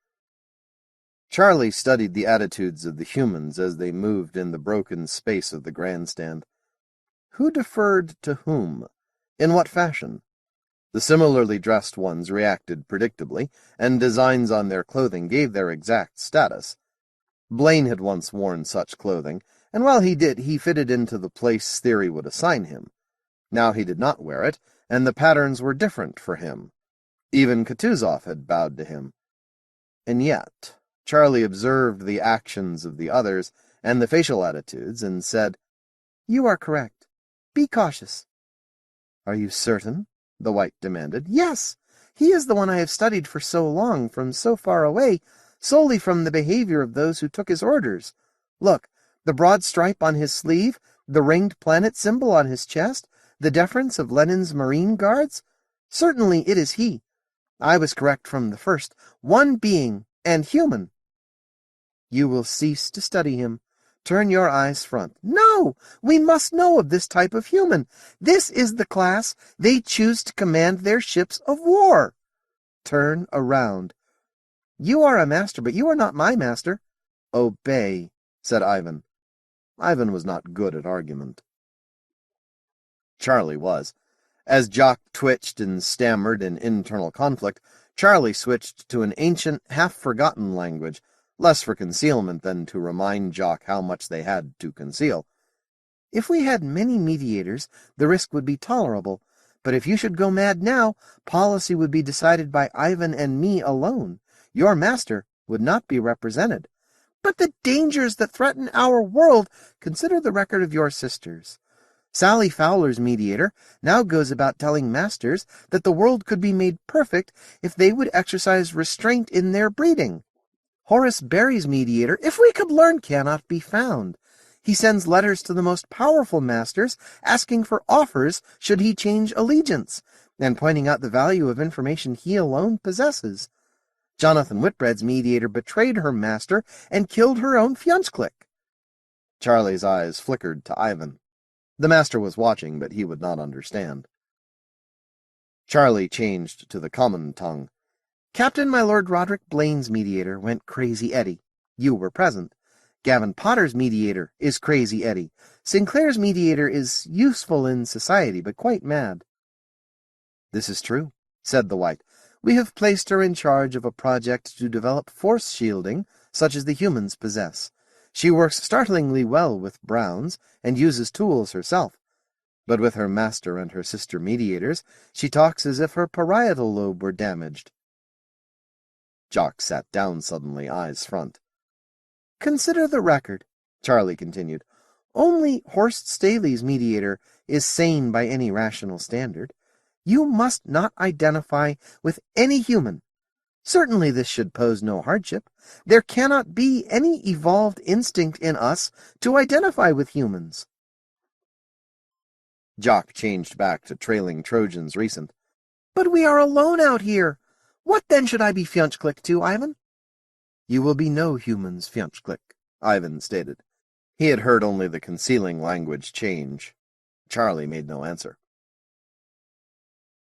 Charlie studied the attitudes of the humans as they moved in the broken space of the grandstand. Who deferred to whom? In what fashion? The similarly dressed ones reacted predictably, and designs on their clothing gave their exact status. Blaine had once worn such clothing, and while he did, he fitted into the place theory would assign him. Now he did not wear it, and the patterns were different for him. Even Kutuzov had bowed to him. And yet, Charlie observed the actions of the others and the facial attitudes and said, "You are correct. Be cautious." "Are you certain?" the White demanded. "Yes. He is the one I have studied for so long, from so far away, solely from the behavior of those who took his orders. Look, the broad stripe on his sleeve, the ringed planet symbol on his chest, the deference of Lenin's Marine Guards. Certainly it is he. I was correct from the first. One being, and human." "You will cease to study him. Turn your eyes front." "No! We must know of this type of human. This is the class they choose to command their ships of war." "Turn around." "You are a master, but you are not my master." "Obey," said Ivan. Ivan was not good at argument. Charlie was. As Jock twitched and stammered in internal conflict, Charlie switched to an ancient, half-forgotten language, less for concealment than to remind Jock how much they had to conceal. "If we had many mediators, the risk would be tolerable. But if you should go mad now, policy would be decided by Ivan and me alone. Your master would not be represented." "But the dangers that threaten our world! Consider the record of your sisters. Sally Fowler's mediator now goes about telling masters that the world could be made perfect if they would exercise restraint in their breeding. Horace Berry's mediator, if we could learn, cannot be found. He sends letters to the most powerful masters, asking for offers should he change allegiance, and pointing out the value of information he alone possesses. Jonathan Whitbread's mediator betrayed her master and killed her own fiancé. Charlie's eyes flickered to Ivan. The master was watching, but he would not understand. Charlie changed to the common tongue. "Captain my Lord Roderick Blaine's mediator went Crazy Eddie. You were present. Gavin Potter's mediator is Crazy Eddie. Sinclair's mediator is useful in society, but quite mad." "This is true," said the White. "We have placed her in charge of a project to develop force shielding, such as the humans possess. She works startlingly well with Browns, and uses tools herself. But with her master and her sister mediators, she talks as if her parietal lobe were damaged." Jock sat down suddenly, eyes front. "Consider the record," Charlie continued. "Only Horst Staley's mediator is sane by any rational standard. You must not identify with any human. Certainly this should pose no hardship. There cannot be any evolved instinct in us to identify with humans." Jock changed back to Trailing Trojans recent. "But we are alone out here. What then should I be fiancé to, Ivan?" "You will be no human's fiancé," Ivan stated. He had heard only the concealing language change. Charlie made no answer.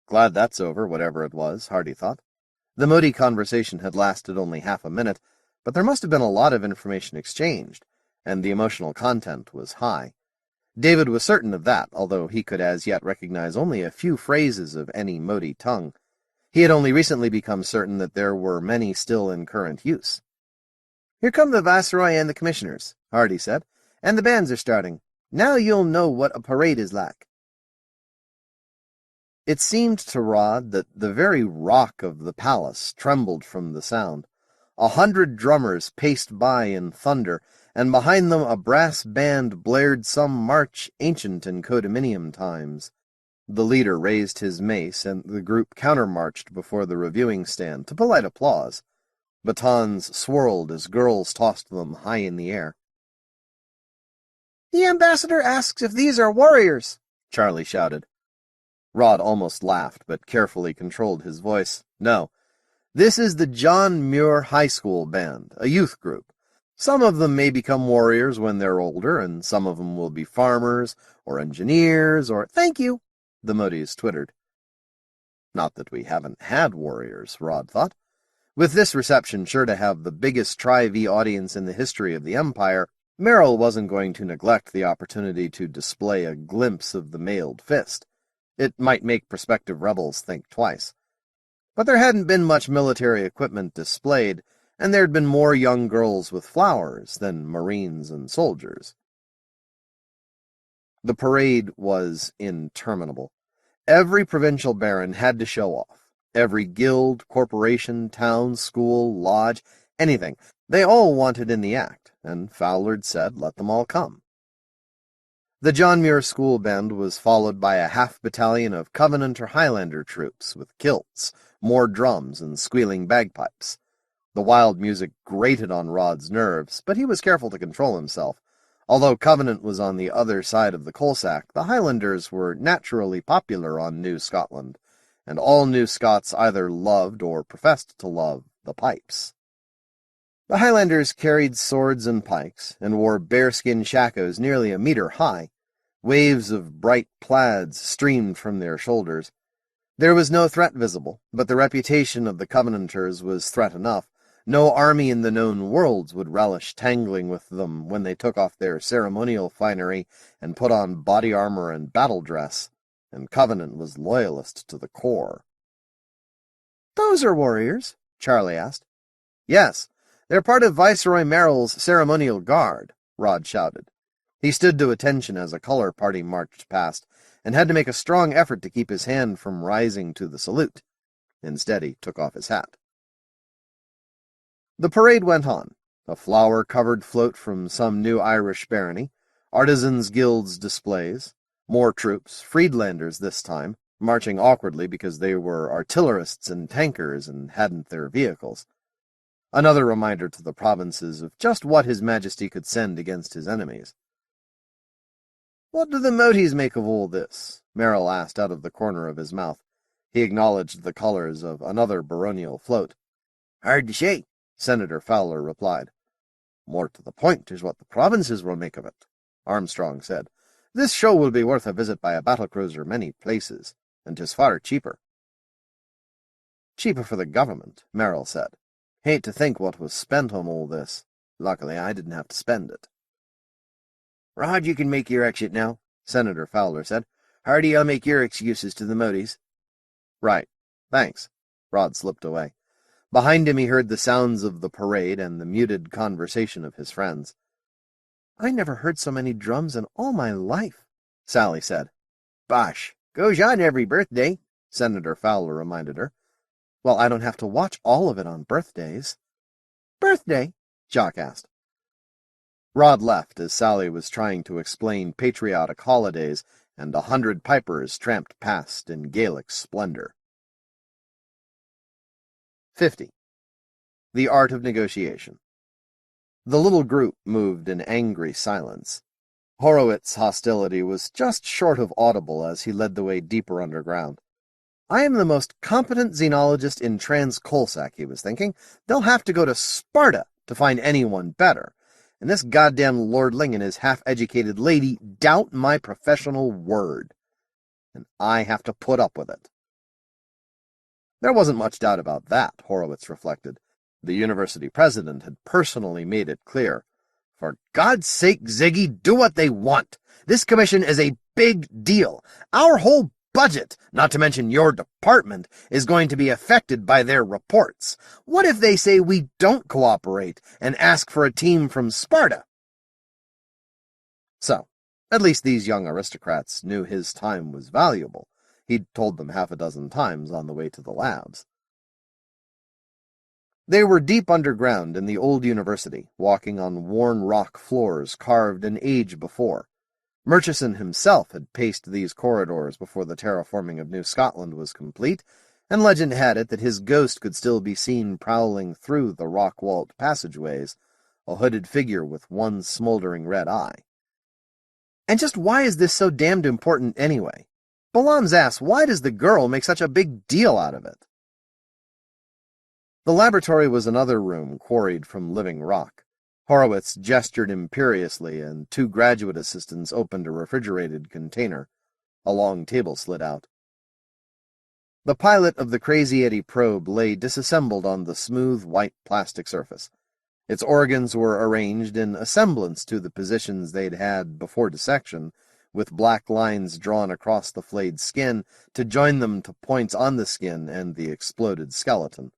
Glad that's over, whatever it was, Hardy thought. The Mote conversation had lasted only half a minute, but there must have been a lot of information exchanged, and the emotional content was high. David was certain of that, although he could as yet recognize only a few phrases of any Mote tongue. He had only recently become certain that there were many still in current use. "Here come the Viceroy and the Commissioners," Hardy said, "and the bands are starting. Now you'll know what a parade is like." It seemed to Rod that the very rock of the palace trembled from the sound. 100 drummers paced by in thunder, and behind them a brass band blared some march ancient in Codiminium times. The leader raised his mace, and the group countermarched before the reviewing stand to polite applause. Batons swirled as girls tossed them high in the air. "The ambassador asks if these are warriors," Charlie shouted. Rod almost laughed, but carefully controlled his voice. "No. This is the John Muir High School Band, a youth group. Some of them may become warriors when they're older, and some of them will be farmers, or engineers, or—" "Thank you," the Motes twittered. Not that we haven't had warriors, Rod thought. With this reception sure to have the biggest Tri-V audience in the history of the Empire, Merrill wasn't going to neglect the opportunity to display a glimpse of the mailed fist. It might make prospective rebels think twice. But there hadn't been much military equipment displayed, and there'd been more young girls with flowers than Marines and soldiers. The parade was interminable. Every provincial baron had to show off. Every guild, corporation, town, school, lodge, anything. They all wanted in the act, and Fowlard said let them all come. The John Muir School Band was followed by a half-battalion of Covenant or Highlander troops with kilts, more drums, and squealing bagpipes. The wild music grated on Rod's nerves, but he was careful to control himself. Although Covenant was on the other side of the coal-sack, the Highlanders were naturally popular on New Scotland, and all New Scots either loved or professed to love the pipes. The Highlanders carried swords and pikes, and wore bearskin shakos nearly a meter high. Waves of bright plaids streamed from their shoulders. There was no threat visible, but the reputation of the Covenanters was threat enough. No army in the known worlds would relish tangling with them when they took off their ceremonial finery and put on body armor and battle dress, and Covenant was loyalist to the core. "Those are warriors?" Charlie asked. "Yes. They're part of Viceroy Merrill's ceremonial guard," Rod shouted. He stood to attention as a color party marched past, and had to make a strong effort to keep his hand from rising to the salute. Instead, he took off his hat. The parade went on, a flower-covered float from some new Irish barony, artisans' guilds displays, more troops, Friedlanders this time, marching awkwardly because they were artillerists and tankers and hadn't their vehicles. Another reminder to the provinces of just what His Majesty could send against his enemies. "What do the Motes make of all this?" Merrill asked out of the corner of his mouth. He acknowledged the colors of another baronial float. "Hard to say," Senator Fowler replied. "More to the point is what the provinces will make of it," Armstrong said. "This show will be worth a visit by a battlecruiser many places, and 'tis far cheaper." "Cheaper for the government," Merrill said. "Hate to think what was spent on all this. Luckily, I didn't have to spend it." "Rod, you can make your exit now," Senator Fowler said. "Hardy, I'll make your excuses to the Motes." "Right. Thanks." Rod slipped away. Behind him he heard the sounds of the parade and the muted conversation of his friends. "I never heard so many drums in all my life," Sally said. "Bosh! Goes on every birthday," Senator Fowler reminded her. "Well, I don't have to watch all of it on birthdays." "Birthday?" Jock asked. Rod left as Sally was trying to explain patriotic holidays, and 100 pipers tramped past in Gaelic splendor. 50. The Art of Negotiation. The little group moved in angry silence. Horowitz's hostility was just short of audible as he led the way deeper underground. "I am the most competent xenologist in Trans-Colsac," he was thinking. "They'll have to go to Sparta to find anyone better. and this goddamn lordling and his half-educated lady doubt my professional word. And I have to put up with it. There wasn't much doubt about that, Horowitz reflected. The university president had personally made it clear. For God's sake, Ziggy, do what they want. This commission is a big deal. Our whole budget, not to mention your department, is going to be affected by their reports. What if they say we don't cooperate and ask for a team from Sparta? So, at least these young aristocrats knew his time was valuable. He'd told them half a dozen times on the way to the labs. They were deep underground in the old university, walking on worn rock floors carved an age before. Murchison himself had paced these corridors before the terraforming of New Scotland was complete, and legend had it that his ghost could still be seen prowling through the rock-walled passageways, a hooded figure with one smoldering red eye. And just why is this so damned important anyway? Balaam's ass, why does the girl make such a big deal out of it? The laboratory was another room quarried from living rock. Horowitz gestured imperiously, and 2 graduate assistants opened a refrigerated container. A long table slid out. The pilot of the Crazy Eddie probe lay disassembled on the smooth white plastic surface. Its organs were arranged in a semblance to the positions they'd had before dissection, with black lines drawn across the flayed skin to join them to points on the skin and the exploded skeleton.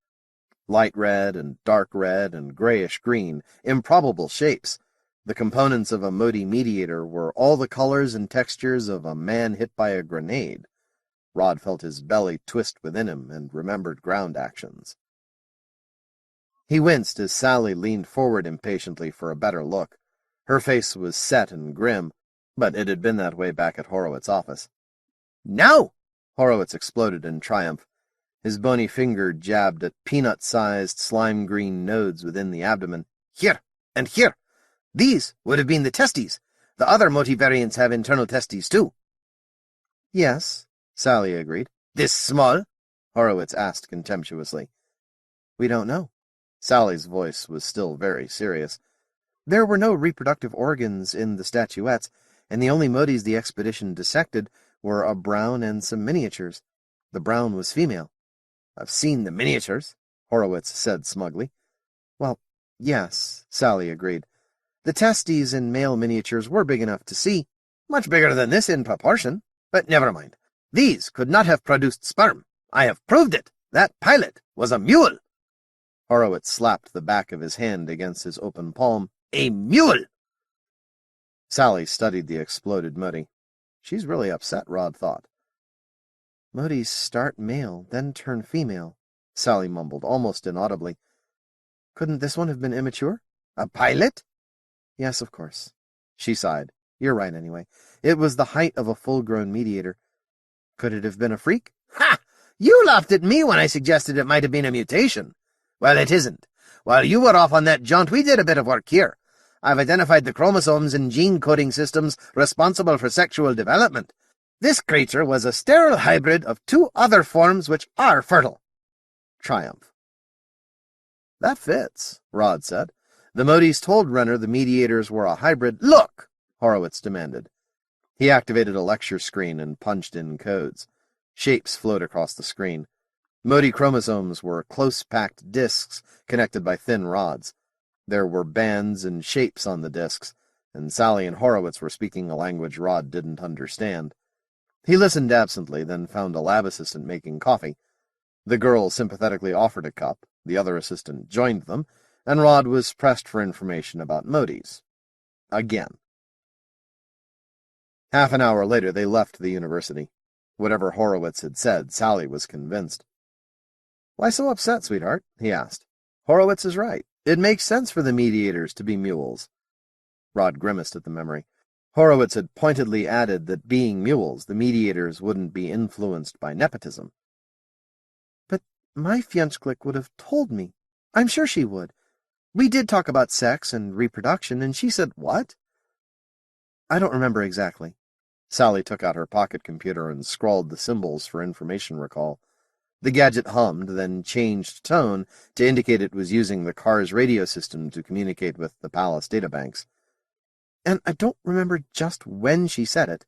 Light red and dark red and grayish-green, improbable shapes. The components of a Mote mediator were all the colors and textures of a man hit by a grenade. Rod felt his belly twist within him and remembered ground actions. He winced as Sally leaned forward impatiently for a better look. Her face was set and grim, but it had been that way back at Horowitz's office. "No!" Horowitz exploded in triumph. His bony finger jabbed at peanut-sized slime-green nodes within the abdomen. "Here, and here. These would have been the testes. The other Mote variants have internal testes, too." "Yes," Sally agreed. "This small?" Horowitz asked contemptuously. "We don't know." Sally's voice was still very serious. "There were no reproductive organs in the statuettes, and the only Motes the expedition dissected were a brown and some miniatures. The brown was female." "I've seen the miniatures," Horowitz said smugly. "Well, yes," Sally agreed. "The testes in male miniatures were big enough to see. Much bigger than this in proportion. But never mind. These could not have produced sperm. I have proved it. That pilot was a mule." Horowitz slapped the back of his hand against his open palm. "A mule!" Sally studied the exploded Mote. She's really upset, Rod thought. "Motes start male, then turn female," Sally mumbled, almost inaudibly. "Couldn't this one have been immature?" "A pilot?" "Yes, of course." She sighed. "You're right, anyway. It was the height of a full-grown mediator. Could it have been a freak?" "Ha! You laughed at me when I suggested it might have been a mutation. Well, it isn't. While you were off on that jaunt, we did a bit of work here. I've identified the chromosomes and gene-coding systems responsible for sexual development. This creature was a sterile hybrid of 2 other forms which are fertile." Triumph. "That fits," Rod said. "The Motes told Renner the mediators were a hybrid." "Look!" Horowitz demanded. He activated a lecture screen and punched in codes. Shapes flowed across the screen. Mote chromosomes were close-packed discs connected by thin rods. There were bands and shapes on the discs, and Sally and Horowitz were speaking a language Rod didn't understand. He listened absently, then found a lab assistant making coffee. The girl sympathetically offered a cup, the other assistant joined them, and Rod was pressed for information about Motes. Again. Half an hour later, they left the university. Whatever Horowitz had said, Sally was convinced. "Why so upset, sweetheart?" he asked. "Horowitz is right. It makes sense for the mediators to be mules." Rod grimaced at the memory. Horowitz had pointedly added that being mules, the mediators wouldn't be influenced by nepotism. "But my fiancée would have told me. I'm sure she would. We did talk about sex and reproduction, and she said, what?" "I don't remember exactly." Sally took out her pocket computer and scrawled the symbols for information recall. The gadget hummed, then changed tone to indicate it was using the car's radio system to communicate with the palace databanks. And I don't remember just when she said it.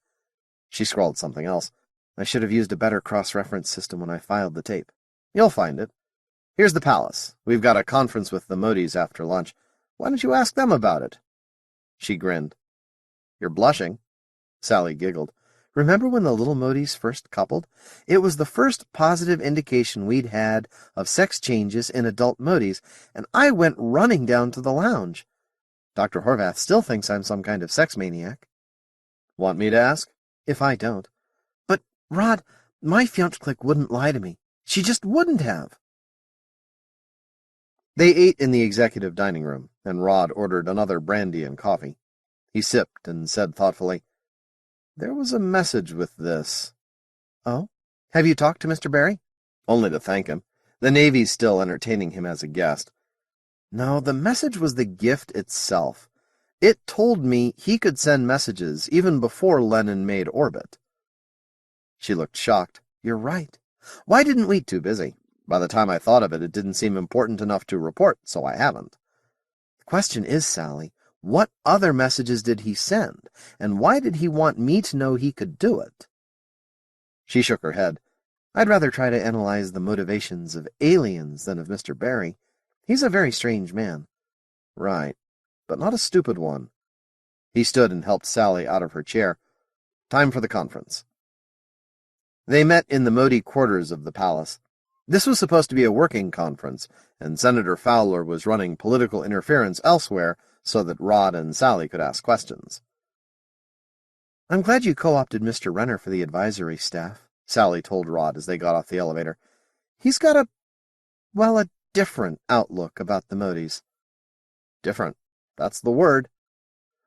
She scrawled something else. I should have used a better cross-reference system when I filed the tape. You'll find it. Here's the palace. We've got a conference with the Motes after lunch. Why don't you ask them about it? She grinned. You're blushing. Sally giggled. Remember when the little Motes first coupled? It was the first positive indication we'd had of sex changes in adult Motes, and I went running down to the lounge. Dr. Horvath still thinks I'm some kind of sex maniac. Want me to ask? If I don't. But, Rod, my fiancée clique wouldn't lie to me. She just wouldn't have. They ate in the executive dining room, and Rod ordered another brandy and coffee. He sipped and said thoughtfully, There was a message with this. Oh? Have you talked to Mr. Barry? Only to thank him. The Navy's still entertaining him as a guest. No, the message was the gift itself. It told me he could send messages even before Lenin made orbit. She looked shocked. You're right. Why didn't we? Too busy. By the time I thought of it, it didn't seem important enough to report, so I haven't. The question is, Sally, what other messages did he send, and why did he want me to know he could do it? She shook her head. I'd rather try to analyze the motivations of aliens than of Mr. Barry. He's a very strange man. Right, but not a stupid one. He stood and helped Sally out of her chair. Time for the conference. They met in the Mote quarters of the palace. This was supposed to be a working conference, and Senator Fowler was running political interference elsewhere so that Rod and Sally could ask questions. I'm glad you co-opted Mr. Renner for the advisory staff, Sally told Rod as they got off the elevator. He's got a different outlook about the Motes. Different. That's the word.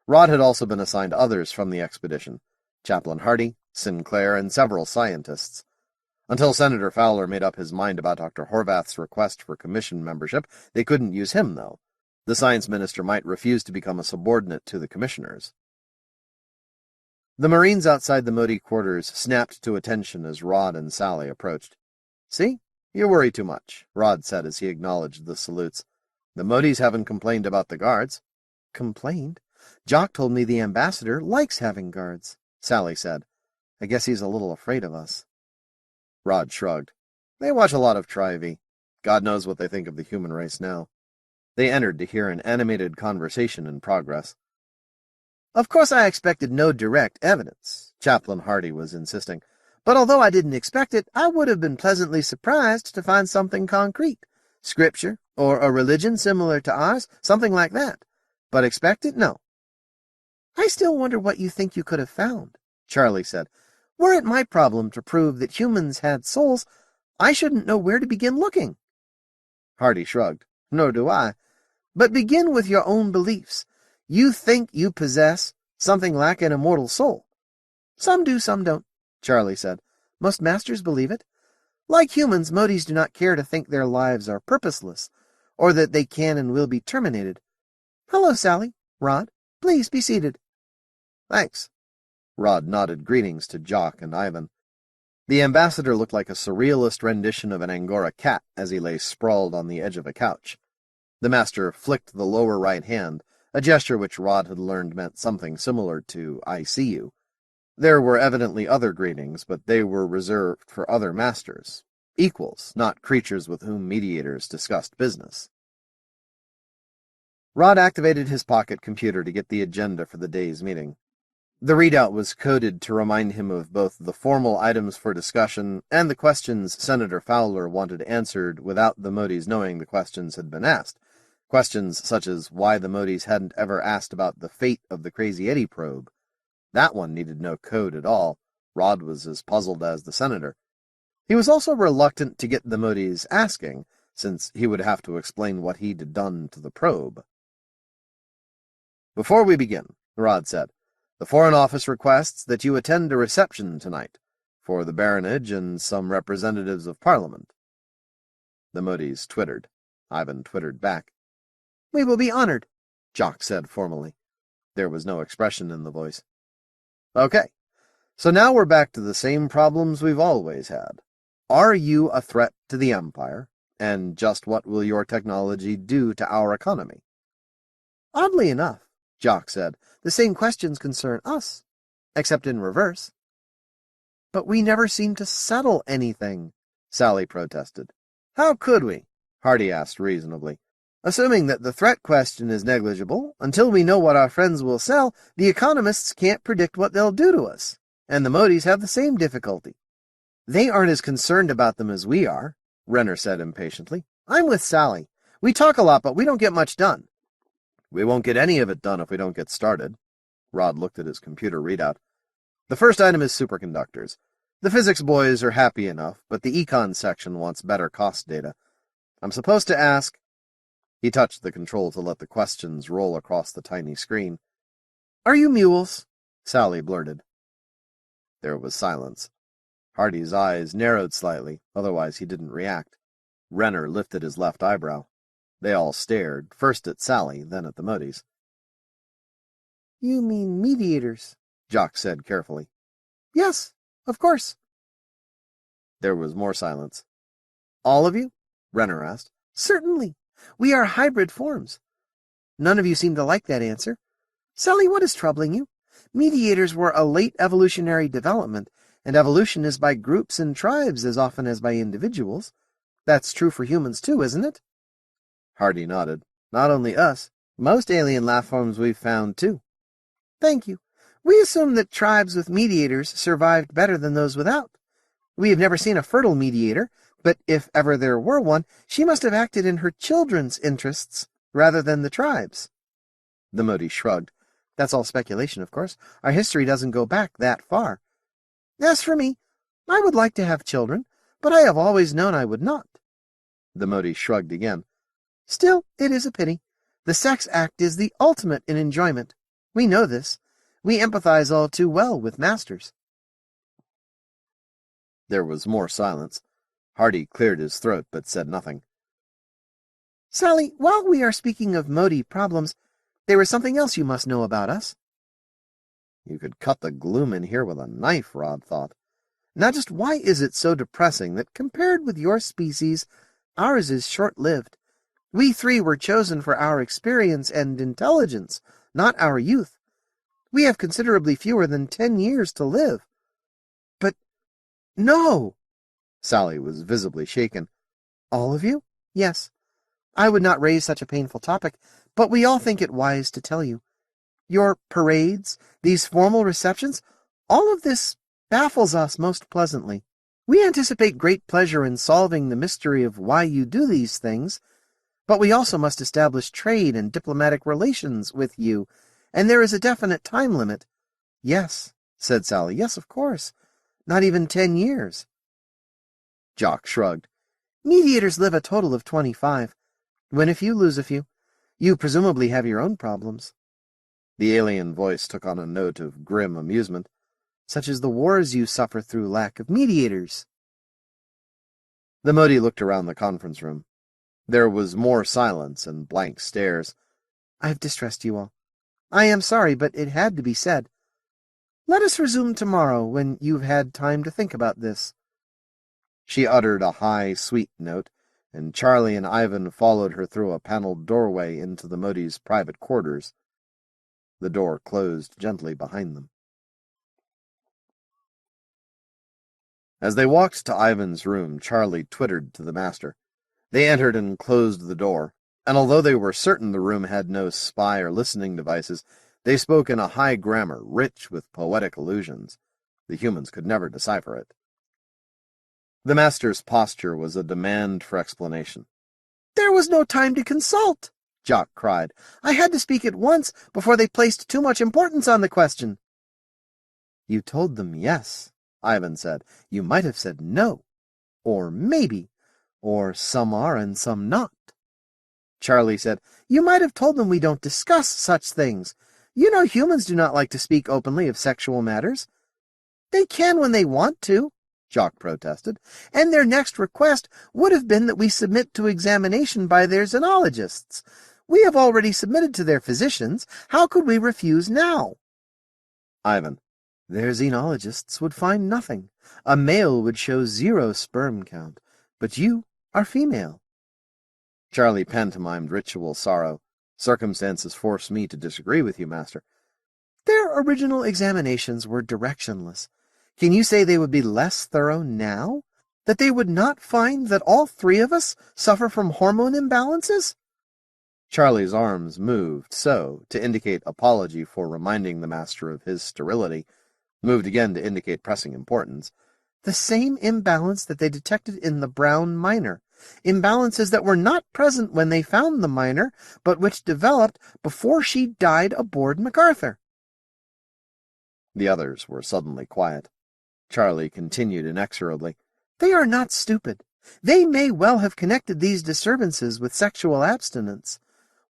Rod had also been assigned others from the expedition. Chaplain Hardy, Sinclair, and several scientists. Until Senator Fowler made up his mind about Dr. Horvath's request for commission membership, they couldn't use him, though. The science minister might refuse to become a subordinate to the commissioners. The Marines outside the Mote quarters snapped to attention as Rod and Sally approached. See? You worry too much, Rod said as he acknowledged the salutes. The Motes haven't complained about the guards. Complained? Jock told me the ambassador likes having guards, Sally said. I guess he's a little afraid of us. Rod shrugged. They watch a lot of Tri-V. God knows what they think of the human race now. They entered to hear an animated conversation in progress. Of course I expected no direct evidence, Chaplain Hardy was insisting. But although I didn't expect it, I would have been pleasantly surprised to find something concrete. Scripture, or a religion similar to ours, something like that. But expect it? No. I still wonder what you think you could have found, Charlie said. Were it my problem to prove that humans had souls, I shouldn't know where to begin looking. Hardy shrugged. Nor do I. But begin with your own beliefs. You think you possess something like an immortal soul. Some do, some don't, Charlie said. Most masters believe it. Like humans, Motes do not care to think their lives are purposeless, or that they can and will be terminated. Hello, Sally. Rod, please be seated. Thanks. Rod nodded greetings to Jock and Ivan. The ambassador looked like a surrealist rendition of an Angora cat as he lay sprawled on the edge of a couch. The master flicked the lower right hand, a gesture which Rod had learned meant something similar to I see you. There were evidently other greetings, but they were reserved for other masters, equals, not creatures with whom mediators discussed business. Rod activated his pocket computer to get the agenda for the day's meeting. The readout was coded to remind him of both the formal items for discussion and the questions Senator Fowler wanted answered without the Motes knowing the questions had been asked. Questions such as why the Motes hadn't ever asked about the fate of the Crazy Eddie probe. That one needed no code at all. Rod was as puzzled as the senator. He was also reluctant to get the Motes asking, since he would have to explain what he'd done to the probe. Before we begin, Rod said, the Foreign Office requests that you attend a reception tonight for the baronage and some representatives of Parliament. The Motes twittered. Ivan twittered back. We will be honored, Jock said formally. There was no expression in the voice. Okay, so now we're back to the same problems we've always had. Are you a threat to the Empire? And just what will your technology do to our economy?
Oddly enough, Jock said, the same questions concern us, except in reverse.
But we never seem to settle anything, Sally protested.
How could we?
Hardy asked reasonably.
Assuming that the threat question is negligible, until we know what our friends will sell, the economists can't predict what they'll do to us, and the Motes have the same difficulty.
They aren't as concerned about them as we are, Renner said impatiently.
I'm with Sally. We talk a lot, but we don't get much done.
We won't get any of it done if we don't get started. Rod looked at his computer readout. The first item is superconductors. The physics boys are happy enough, but the econ section wants better cost data. I'm supposed to ask... He touched the control to let the questions roll across the tiny screen.
Are you mules?
Sally blurted. There was silence. Hardy's eyes narrowed slightly, otherwise he didn't react. Renner lifted his left eyebrow. They all stared, first at Sally, then at the Motes.
You mean mediators?
Jock said carefully.
Yes, of course.
There was more silence. All of you? Renner asked.
Certainly. We are hybrid forms. None of you seem to like that answer. Sally, what is troubling you? Mediators were a late evolutionary development, and evolution is by groups and tribes as often as by individuals. That's true for humans too, isn't it?
Hardy nodded. Not only us. Most alien life forms we've found too.
Thank you. We assume that tribes with mediators survived better than those without. We have never seen a fertile mediator, but if ever there were one, she must have acted in her children's interests rather than the tribe's.
The Mote shrugged.
That's all speculation, of course. Our history doesn't go back that far. As for me, I would like to have children, but I have always known I would not.
The Mote shrugged again.
Still, it is a pity. The sex act is the ultimate in enjoyment. We know this. We empathize all too well with masters.
There was more silence. Hardy cleared his throat, but said nothing.
Sally, while we are speaking of Mote problems, there is something else you must know about us.
You could cut the gloom in here with a knife, Rod thought. Now just why is it so depressing that compared with your species, ours is short-lived? We three were chosen for our experience and intelligence, not our youth. We have considerably fewer than 10 years to live. But no! Sally was visibly shaken.
All of you? Yes. I would not raise such a painful topic, but we all think it wise to tell you. Your parades, these formal receptions, all of this baffles us most pleasantly. We anticipate great pleasure in solving the mystery of why you do these things, but we also must establish trade and diplomatic relations with you, and there is a definite time limit.
Yes, said Sally. Yes, of course.
Not even 10 years.
Jock shrugged.
Mediators live a total of 25. Win a few, lose a few. You presumably have your own problems.
The alien voice took on a note of grim amusement.
Such as the wars you suffer through lack of mediators.
The Mote looked around the conference room. There was more silence and blank stares.
I have distressed you all. I am sorry, but it had to be said. Let us resume tomorrow when you've had time to think about this.
She uttered a high, sweet note, and Charlie and Ivan followed her through a paneled doorway into the Mote's private quarters. The door closed gently behind them. As they walked to Ivan's room, Charlie twittered to the master. They entered and closed the door, and although they were certain the room had no spy or listening devices, they spoke in a high grammar, rich with poetic allusions. The humans could never decipher it. The master's posture was a demand for explanation.
There was no time to consult, Jock cried. I had to speak at once before they placed too much importance on the question.
You told them yes, Ivan said. You might have said no, or maybe, or some are and some not.
Charlie said, You might have told them we don't discuss such things. You know humans do not like to speak openly of sexual matters. They can when they want to, Jock protested, and their next request would have been that we submit to examination by their xenologists. We have already submitted to their physicians. How could we refuse now?
Ivan,
Their xenologists would find nothing. A male would show 0 sperm count, but you are female.
Charlie pantomimed ritual sorrow. Circumstances force me to disagree with you, Master.
Their original examinations were directionless. Can you say they would be less thorough now? That they would not find that all 3 of us suffer from hormone imbalances?
Charlie's arms moved so, to indicate apology for reminding the Master of his sterility, moved again to indicate pressing importance.
The same imbalance that they detected in the brown miner. Imbalances that were not present when they found the miner, but which developed before she died aboard MacArthur.
The others were suddenly quiet. Charlie continued inexorably.
They are not stupid. They may well have connected these disturbances with sexual abstinence.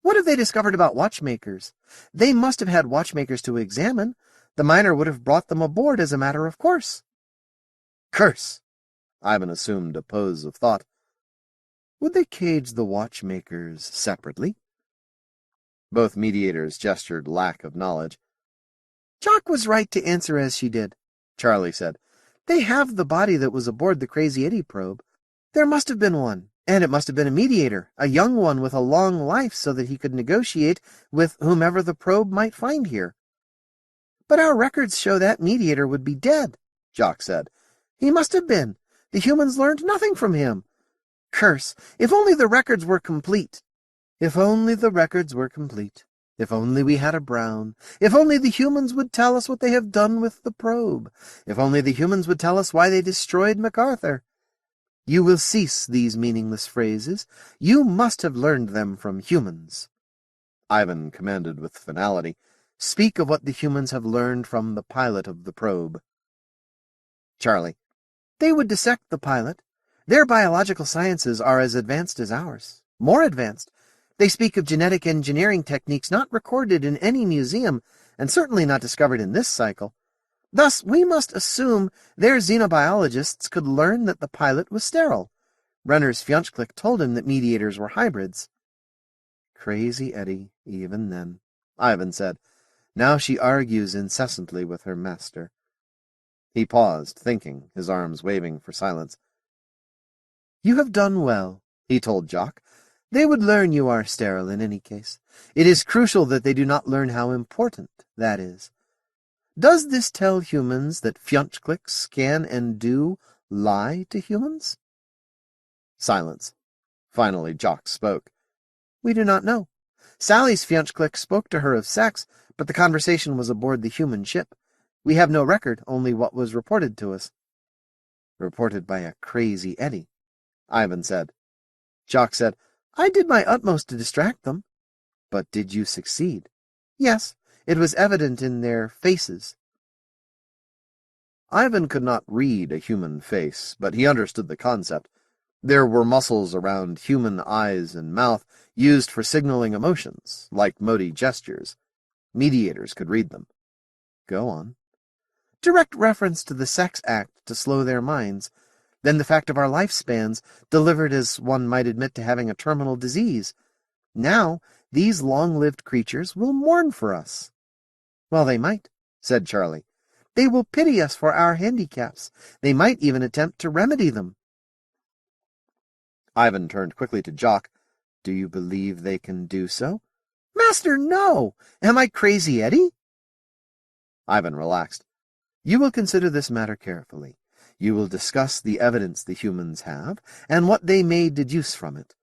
What have they discovered about watchmakers? They must have had watchmakers to examine. The miner would have brought them aboard as a matter of course.
Curse! Ivan assumed a pose of thought.
Would they cage the watchmakers separately?
Both mediators gestured lack of knowledge.
Jock was right to answer as she did, Charlie said. They have the body that was aboard the Crazy Eddie probe. There must have been one, and it must have been a mediator, a young one with a long life so that he could negotiate with whomever the probe might find here. But our records show that mediator would be dead, Jock said. He must have been. The humans learned nothing from him. Curse, if only the records were complete. If only the records were complete. If only we had a Brown. If only the humans would tell us what they have done with the probe. If only the humans would tell us why they destroyed MacArthur. You will cease these meaningless phrases. You must have learned them from humans.
Ivan commanded with finality.
Speak of what the humans have learned from the pilot of the probe.
Charlie.
They would dissect the pilot. Their biological sciences are as advanced as ours. More advanced. They speak of genetic engineering techniques not recorded in any museum, and certainly not discovered in this cycle. Thus, we must assume their xenobiologists could learn that the pilot was sterile. Renner's Fjonchklik told him that mediators were hybrids.
Crazy Eddie, even then, Ivan said. Now she argues incessantly with her master. He paused, thinking, his arms waving for silence.
You have done well, he told Jock. They would learn you are sterile in any case. It is crucial that they do not learn how important that is. Does this tell humans that Fjonchkliks can and do lie to humans?
Silence. Finally, Jock spoke.
We do not know. Sally's Fjonchklik spoke to her of sex, but the conversation was aboard the human ship. We have no record, only what was reported to us.
Reported by a Crazy Eddie, Ivan said.
Jock said, I did my utmost to distract them.
But did you succeed?
Yes, it was evident in their faces.
Ivan could not read a human face, but he understood the concept. There were muscles around human eyes and mouth used for signaling emotions, like Mote gestures. Mediators could read them. Go on.
Direct reference to the sex act to slow their minds, then the fact of our lifespans, delivered as one might admit to having a terminal disease. Now, these long-lived creatures will mourn for us. Well, they might, said Charlie. They will pity us for our handicaps. They might even attempt to remedy them.
Ivan turned quickly to Jock. Do you believe they can do so?
Master, no! Am I Crazy Eddie?
Ivan relaxed. You will consider this matter carefully. You will discuss the evidence the humans have, and what they may deduce from it.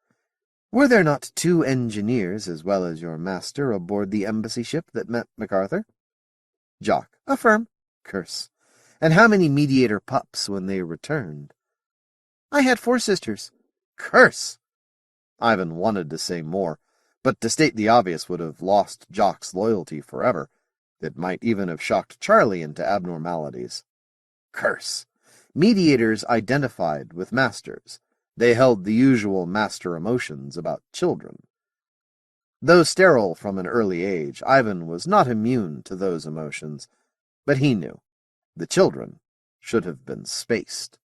Were there not 2 engineers, as well as your master, aboard the embassy ship that met MacArthur?
Jock. Affirm.
Curse. And how many mediator pups when they returned?
I had 4 sisters.
Curse! Ivan wanted to say more, but to state the obvious would have lost Jock's loyalty forever. It might even have shocked Charlie into abnormalities. Curse! Mediators identified with masters. They held the usual master emotions about children. Though sterile from an early age, Ivan was not immune to those emotions, but he knew. The children should have been spaced.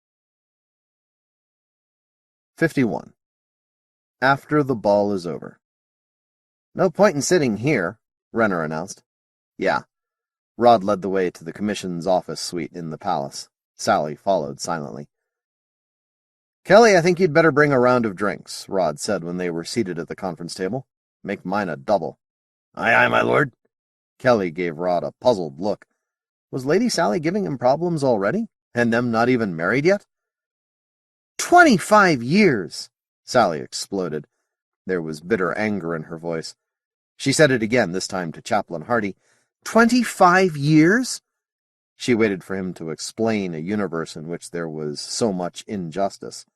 51. After the ball is over. No point in sitting here, Renner announced. Yeah. Rod led the way to the Commission's office suite in the palace. Sally followed silently. "Kelly, I think you'd better bring a round of drinks," Rod said when they were seated at the conference table. "Make mine a double."
"Aye, aye, my lord."
Kelly gave Rod a puzzled look. Was Lady Sally giving him problems already, and them not even married yet?
25 years!
Sally exploded. There was bitter anger in her voice. She said it again, this time to Chaplain Hardy.
25 years?
She waited for him to explain a universe in which there was so much injustice.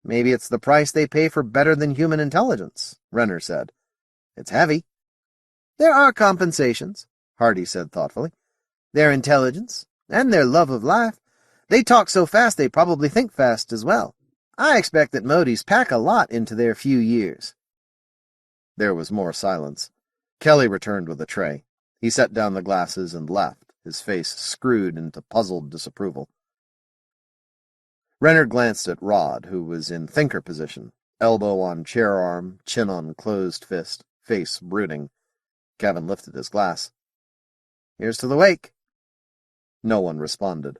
"Maybe it's the price they pay for better-than-human intelligence," Renner said. "It's heavy." "There are compensations," Hardy said thoughtfully. "Their intelligence, and their love of life. They talk so fast they probably think fast as well. I expect that Motes pack a lot into their few years."
There was more silence. Kelly returned with a tray. He set down the glasses and left, his face screwed into puzzled disapproval. Renner glanced at Rod, who was in thinker position, elbow on chair arm, chin on closed fist, face brooding. Kevin lifted his glass.
"Here's to the wake."
No one responded.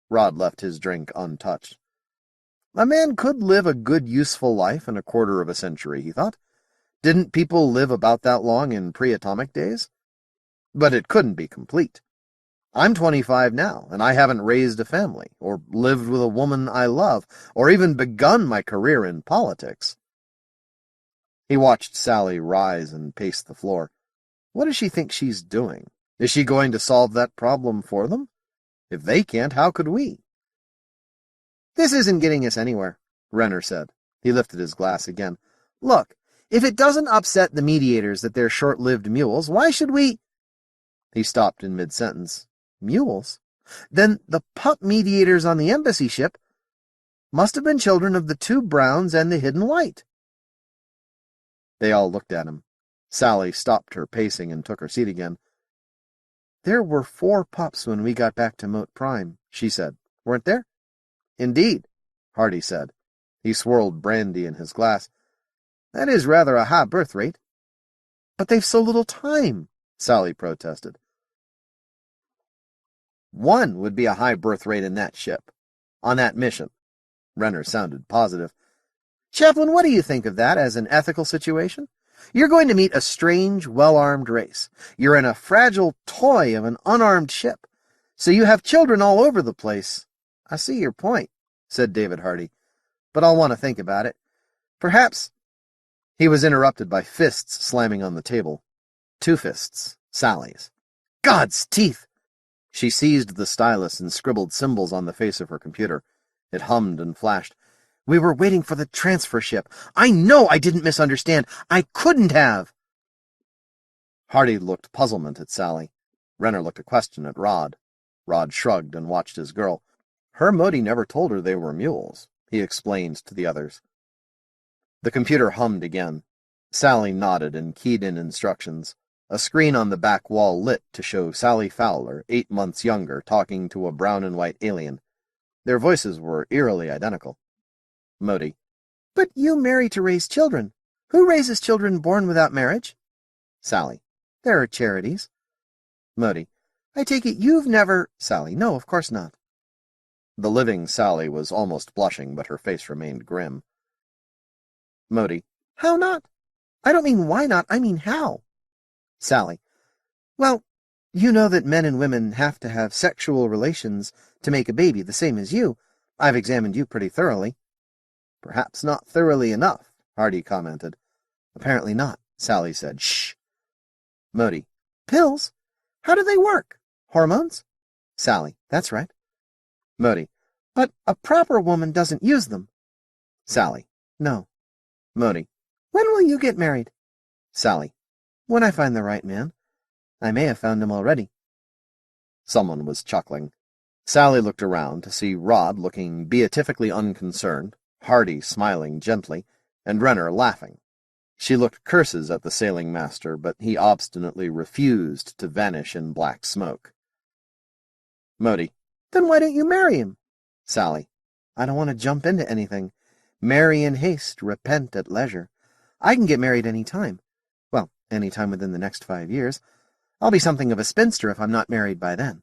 Rod left his drink untouched.
A man could live a good, useful life in a quarter of a century, he thought. Didn't people live about that long in pre-atomic days? But it couldn't be complete. I'm 25 now, and I haven't raised a family, or lived with a woman I love, or even begun my career in politics.
He watched Sally rise and pace the floor. What does she think she's doing? Is she going to solve that problem for them? If they can't, how could we?
"This isn't getting us anywhere," Renner said. He lifted his glass again. "Look, if it doesn't upset the mediators that they're short-lived mules, why should we—"
He stopped in mid-sentence.
"Mules? Then the pup mediators on the embassy ship must have been children of the two browns and the hidden white."
They all looked at him. Sally stopped her pacing and took her seat again.
"There were 4 pups when we got back to Mote Prime," she said. "Weren't there?" "Indeed," Hardy said. He swirled brandy in his glass. "That is rather a high birth rate." "But they've so little time," Sally protested.
"1 would be a high birth rate in that ship. On that mission." Renner sounded positive.
"Chaplain, what do you think of that as an ethical situation? You're going to meet a strange, well-armed race. You're in a fragile toy of an unarmed ship. So you have children all over the place." "I see your point," said David Hardy, "but I'll want to think about it. Perhaps—"
He was interrupted by fists slamming on the table. 2 fists, Sally's.
"God's teeth!"
She seized the stylus and scribbled symbols on the face of her computer. It hummed and flashed.
"We were waiting for the transfer ship. I know I didn't misunderstand. I couldn't have."
Hardy looked puzzlement at Sally. Renner looked a question at Rod. Rod shrugged and watched his girl. Her Mote never told her they were mules, he explained to the others. The computer hummed again. Sally nodded and keyed in instructions. A screen on the back wall lit to show Sally Fowler, 8 months younger, talking to a brown and white alien. Their voices were eerily identical. Mote.
"But you marry to raise children. Who raises children born without marriage?"
Sally.
"There are charities."
Mote.
"I take it you've never—" Sally. "No, of course not."
The living Sally was almost blushing, but her face remained grim.
Mote. "How not? I don't mean why not, I mean how." Sally. "Well, you know that men and women have to have sexual relations to make a baby, the same as you. I've examined you pretty thoroughly."
"Perhaps not thoroughly enough," Hardy commented.
"Apparently not," Sally said. "Shh."
Mote.
"Pills? How do they work? Hormones?"
Sally.
"That's right."
Mote.
"But a proper woman doesn't use them."
Sally.
"No."
Mote.
"When will you get married?"
Sally.
"When I find the right man. I may have found him already."
Someone was chuckling. Sally looked around to see Rod looking beatifically unconcerned, Hardy smiling gently, and Renner laughing. She looked curses at the sailing master, but he obstinately refused to vanish in black smoke.
Mote. "Then why don't you marry him?"
Sally.
"I don't want to jump into anything. Marry in haste, repent at leisure. I can get married any time. Well, any time within the next 5 years. I'll be something of a spinster if I'm not married by then.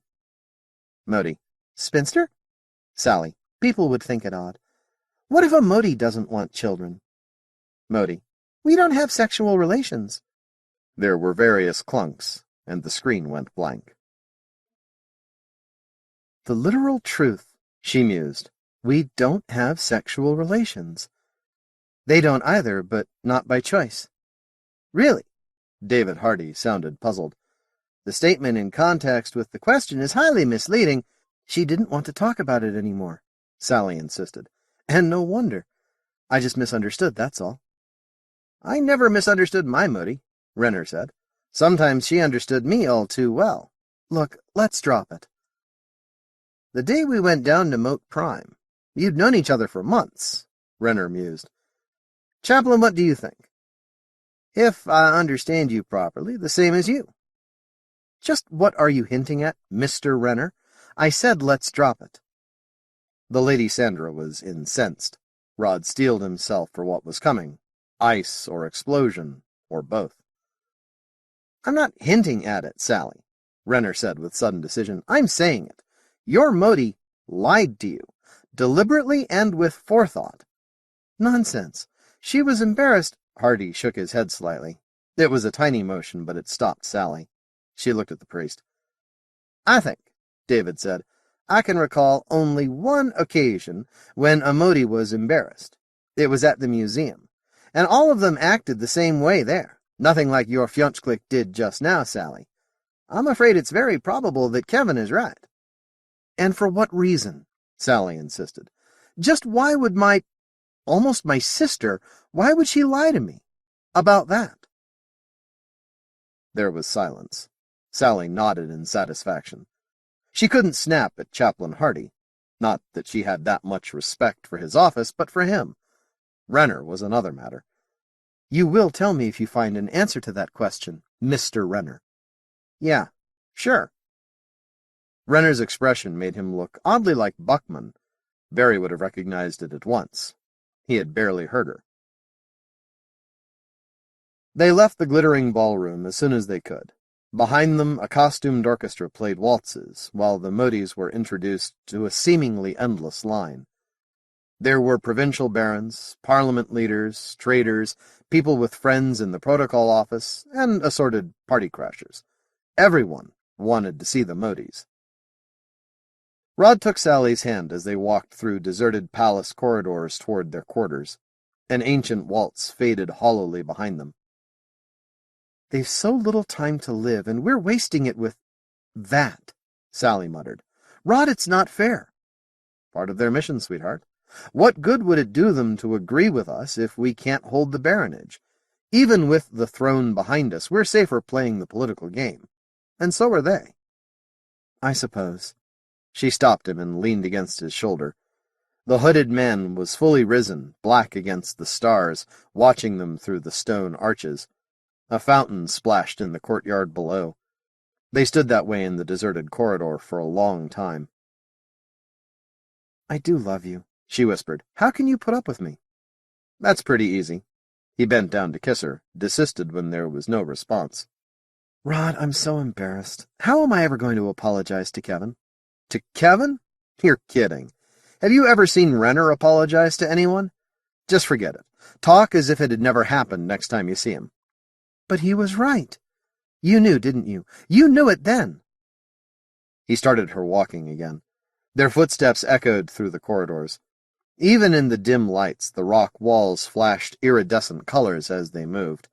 Mote.
Spinster?
Sally.
People would think it odd. What if a Mote doesn't want children?
Mote.
We don't have sexual relations.
There were various clunks, and the screen went blank.
The literal truth, she mused. We don't have sexual relations. They don't either, but not by choice. Really?
David Hardy sounded puzzled.
The statement in context with the question is highly misleading. She didn't want to talk about it anymore,
Sally insisted.
And no wonder. I just misunderstood, that's all.
I never misunderstood my Mote, Renner said. Sometimes she understood me all too well.
Look, let's drop it.
The day we went down to Mote Prime, you'd known each other for months, Renner mused. Chaplain, what do you think?
If I understand you properly, the same as you.
Just what are you hinting at, Mr. Renner? I said let's drop it. The Lady Sandra was incensed. Rod steeled himself for what was coming. Ice or explosion, or both.
I'm not hinting at it, Sally,
Renner said with sudden decision. I'm saying it. Your Mote lied to you, deliberately and with forethought.
Nonsense. She was embarrassed.
Hardy shook his head slightly. It was a tiny motion, but it stopped Sally. She looked at the priest.
I think, David said, I can recall only one occasion when a Mote was embarrassed. It was at the museum, and all of them acted the same way there. Nothing like your Fjonsklik did just now, Sally. I'm afraid it's very probable that Kevin is right.
And for what reason? Sally insisted.
Just why would almost my sister, why would she lie to me about that?
There was silence. Sally nodded in satisfaction. She couldn't snap at Chaplain Hardy. Not that she had that much respect for his office, but for him. Renner was another matter.
You will tell me if you find an answer to that question, Mr. Renner.
Yeah, sure. Renner's expression made him look oddly like Buckman. Barry would have recognized it at once. He had barely heard her. They left the glittering ballroom as soon as they could. Behind them, a costumed orchestra played waltzes, while the Motes were introduced to a seemingly endless line. There were provincial barons, parliament leaders, traders, people with friends in the protocol office, and assorted party crashers. Everyone wanted to see the Motes. Rod took Sally's hand as they walked through deserted palace corridors toward their quarters. An ancient waltz faded hollowly behind them.
They've so little time to live, and we're wasting it with that, Sally muttered. Rod, it's not fair.
Part of their mission, sweetheart. What good would it do them to agree with us if we can't hold the baronage? Even with the throne behind us, we're safer playing the political game. And so are they.
I suppose.
She stopped him and leaned against his shoulder. The hooded man was fully risen, black against the stars, watching them through the stone arches. A fountain splashed in the courtyard below. They stood that way in the deserted corridor for a long time.
I do love you,
she whispered. How can you put up with me? That's pretty easy. He bent down to kiss her, desisted when there was no response.
Rod, I'm so embarrassed. How am I ever going to apologize to Kevin?
To Kevin? You're kidding. Have you ever seen Renner apologize to anyone? Just forget it. Talk as if it had never happened next time you see him.
But he was right. You knew, didn't you? You knew it then.
He started her walking again. Their footsteps echoed through the corridors. Even in the dim lights, the rock walls flashed iridescent colors as they moved.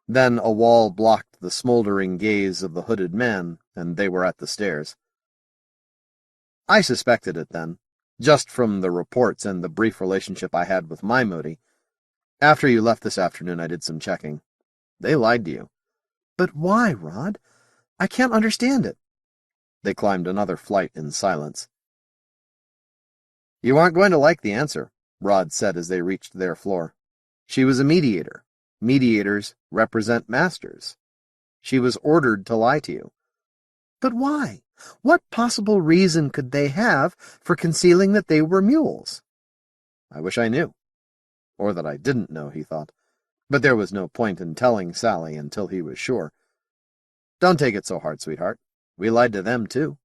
Then a wall blocked the smoldering gaze of the hooded man, and they were at the stairs. I suspected it then, just from the reports and the brief relationship I had with my Mote. After you left this afternoon, I did some checking. They lied to you.
But why, Rod? I can't understand it.
They climbed another flight in silence. You aren't going to like the answer, Rod said as they reached their floor. She was a mediator. Mediators represent masters. She was ordered to lie to you.
But why? What possible reason could they have for concealing that they were mules?
I wish I knew. Or that I didn't know, he thought. But there was no point in telling Sally until he was sure. Don't take it so hard, sweetheart. We lied to them, too.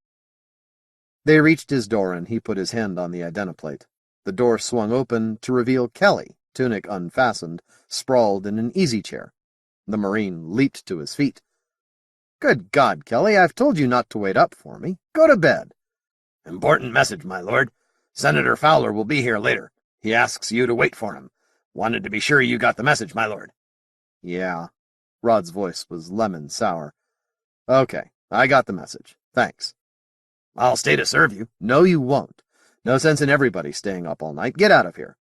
They reached his door, and he put his hand on the identiplate. The door swung open to reveal Kelly, tunic unfastened, sprawled in an easy chair. The Marine leaped to his feet. "Good God, Kelly, I've told you not to wait up for me. Go to bed."
"Important message, my lord. Senator Fowler will be here later. He asks you to wait for him. Wanted to be sure you got the message, my lord."
"Yeah." Rod's voice was lemon sour. "Okay, I got the message. Thanks."
"I'll stay to serve you."
"No, you won't. No sense in everybody staying up all night. Get out of here."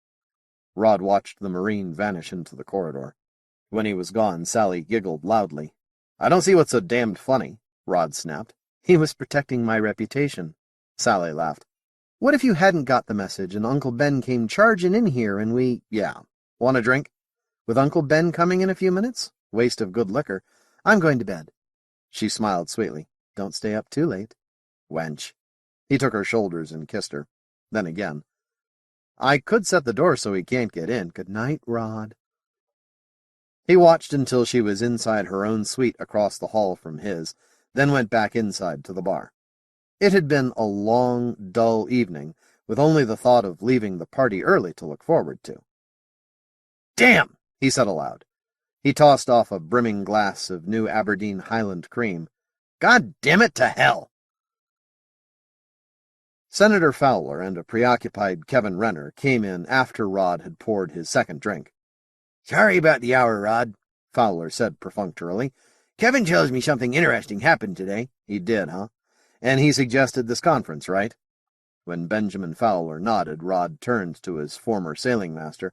Rod watched the Marine vanish into the corridor. When he was gone, Sally giggled loudly. "I don't see what's so damned funny," Rod snapped. "He was protecting my reputation." Sally laughed. "What if you hadn't got the message and Uncle Ben came charging in here and we—" "Yeah. Want a drink? With Uncle Ben coming in a few minutes? Waste of good liquor. I'm going to bed." She smiled sweetly. "Don't stay up too late." "Wench." He took her shoulders and kissed her. Then again. "I could set the door so he can't get in. Good night, Rod." He watched until she was inside her own suite across the hall from his, then went back inside to the bar. It had been a long, dull evening, with only the thought of leaving the party early to look forward to.
"Damn!"
he said aloud. He tossed off a brimming glass of New Aberdeen Highland cream.
"God damn it to hell!"
Senator Fowler and a preoccupied Kevin Renner came in after Rod had poured his second drink.
"Sorry about the hour, Rod,"
Fowler said perfunctorily.
"Kevin tells me something interesting happened today."
"He did, huh? And he suggested this conference, right?" When Benjamin Fowler nodded, Rod turned to his former sailing master.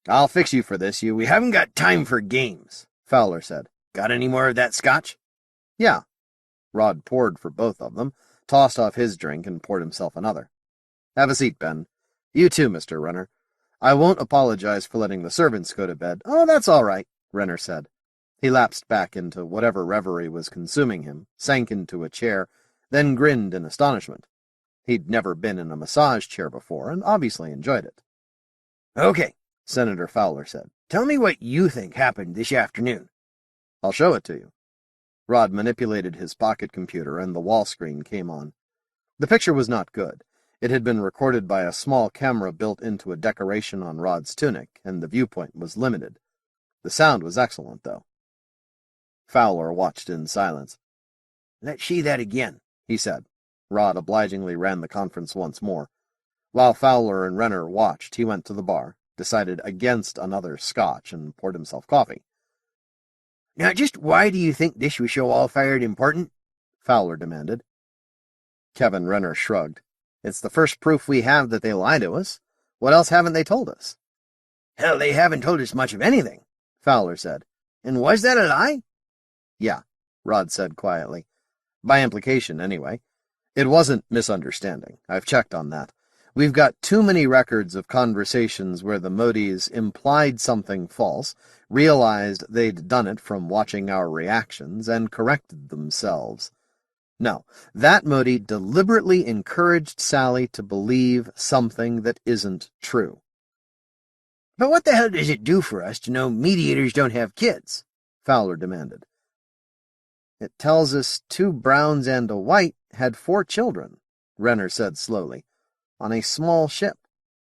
"I'll fix you for this, you. We haven't got time for games,"
Fowler said.
"Got any more of that scotch?"
"Yeah." Rod poured for both of them, tossed off his drink, and poured himself another. "Have a seat, Ben. You too, Mr. Renner. I won't apologize for letting the servants go to bed." "Oh, that's all right," Renner said. He lapsed back into whatever reverie was consuming him, sank into a chair, then grinned in astonishment. He'd never been in a massage chair before, and obviously enjoyed it.
"Okay,"
Senator Fowler said.
"Tell me what you think happened this afternoon."
"I'll show it to you." Rod manipulated his pocket computer, and the wall screen came on. The picture was not good. It had been recorded by a small camera built into a decoration on Rod's tunic, and the viewpoint was limited. The sound was excellent, though. Fowler watched in silence.
"Let's see that again,"
he said. Rod obligingly ran the conference once more. While Fowler and Renner watched, he went to the bar, decided against another scotch, and poured himself coffee.
"Now, just why do you think this was so all-fired important?"
Fowler demanded. Kevin Renner shrugged. "It's the first proof we have that they lie to us. What else haven't they told us?"
"Hell, they haven't told us much of anything,"
Fowler said.
"And was that a lie?"
"Yeah," Rod said quietly. "By implication, anyway. It wasn't misunderstanding. I've checked on that. We've got too many records of conversations where the Motes implied something false, realized they'd done it from watching our reactions, and corrected themselves. No, that Mote deliberately encouraged Sally to believe something that isn't true."
"But what the hell does it do for us to know mediators don't have kids?"
Fowler demanded. "It tells us 2 browns and a white had 4 children," Renner said slowly, "on a small ship,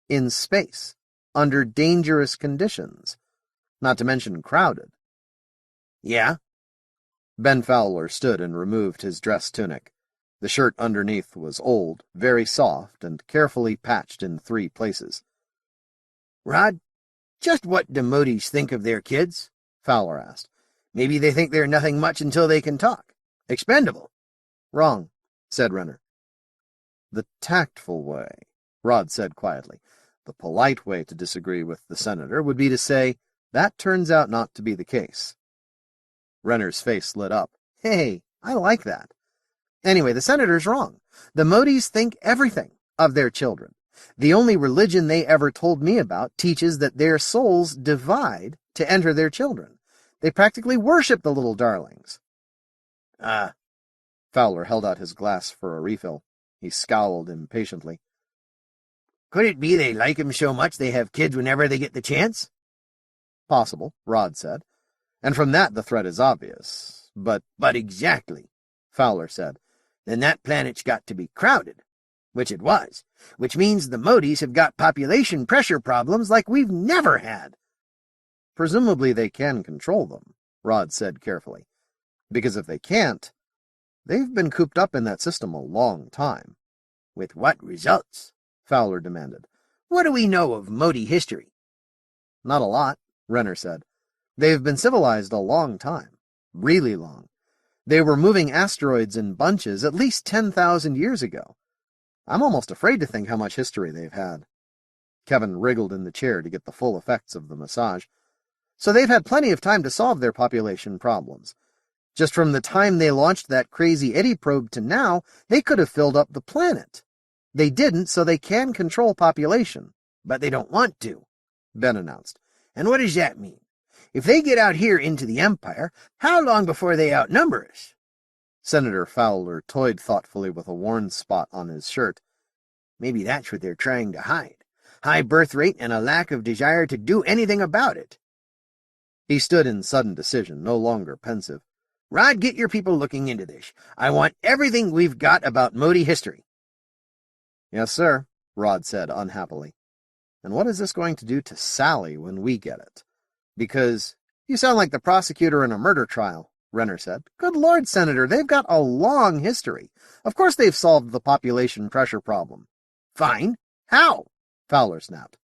in space, under dangerous conditions, not to mention crowded."
"Yeah?"
Ben Fowler stood and removed his dress tunic. The shirt underneath was old, very soft, and carefully patched in 3 places.
"Rod, just what do Motes think of their kids?"
Fowler asked.
"Maybe they think they're nothing much until they can talk. Expendable."
"Wrong," said Renner. "The tactful way," Rod said quietly. "The polite way to disagree with the senator would be to say, that turns out not to be the case." Renner's face lit up. "Hey, I like that. Anyway, the senator's wrong. The Motes think everything of their children. The only religion they ever told me about teaches that their souls divide to enter their children. They practically worship the little darlings." Fowler held out his glass for a refill. He scowled impatiently.
"Could it be they like 'em so much they have kids whenever they get the chance?"
"Possible," Rod said. "And from that the threat is obvious.
But exactly, Fowler said. Then that planet's got to be crowded. Which it was. Which means the Motes have got population pressure problems like we've never had.
Presumably they can control them, Rod said carefully. Because if they can't, they've been cooped up in that system a long time.
With what results? Fowler demanded. What do we know of Mote history?
Not a lot, Renner said. They've been civilized a long time. Really long. They were moving asteroids in bunches at least 10,000 years ago. I'm almost afraid to think how much history they've had. Kevin wriggled in the chair to get the full effects of the massage. So they've had plenty of time to solve their population problems. Just from the time they launched that crazy eddy probe to now, they could have filled up the planet. They didn't, so they can control population.
But they don't want to,
Ben announced.
And what does that mean? If they get out here into the Empire, how long before they outnumber us?
Senator Fowler toyed thoughtfully with a worn spot on his shirt.
Maybe that's what they're trying to hide. High birth rate and a lack of desire to do anything about it.
He stood in sudden decision, no longer pensive.
Rod, get your people looking into this. I want everything we've got about Mote history.
Yes, sir, Rod said unhappily. And what is this going to do to Sally when we get it? Because you sound like the prosecutor in a murder trial, Renner said. Good Lord, Senator, they've got a long history. Of course they've solved the population pressure problem.
Fine. How?
Fowler snapped.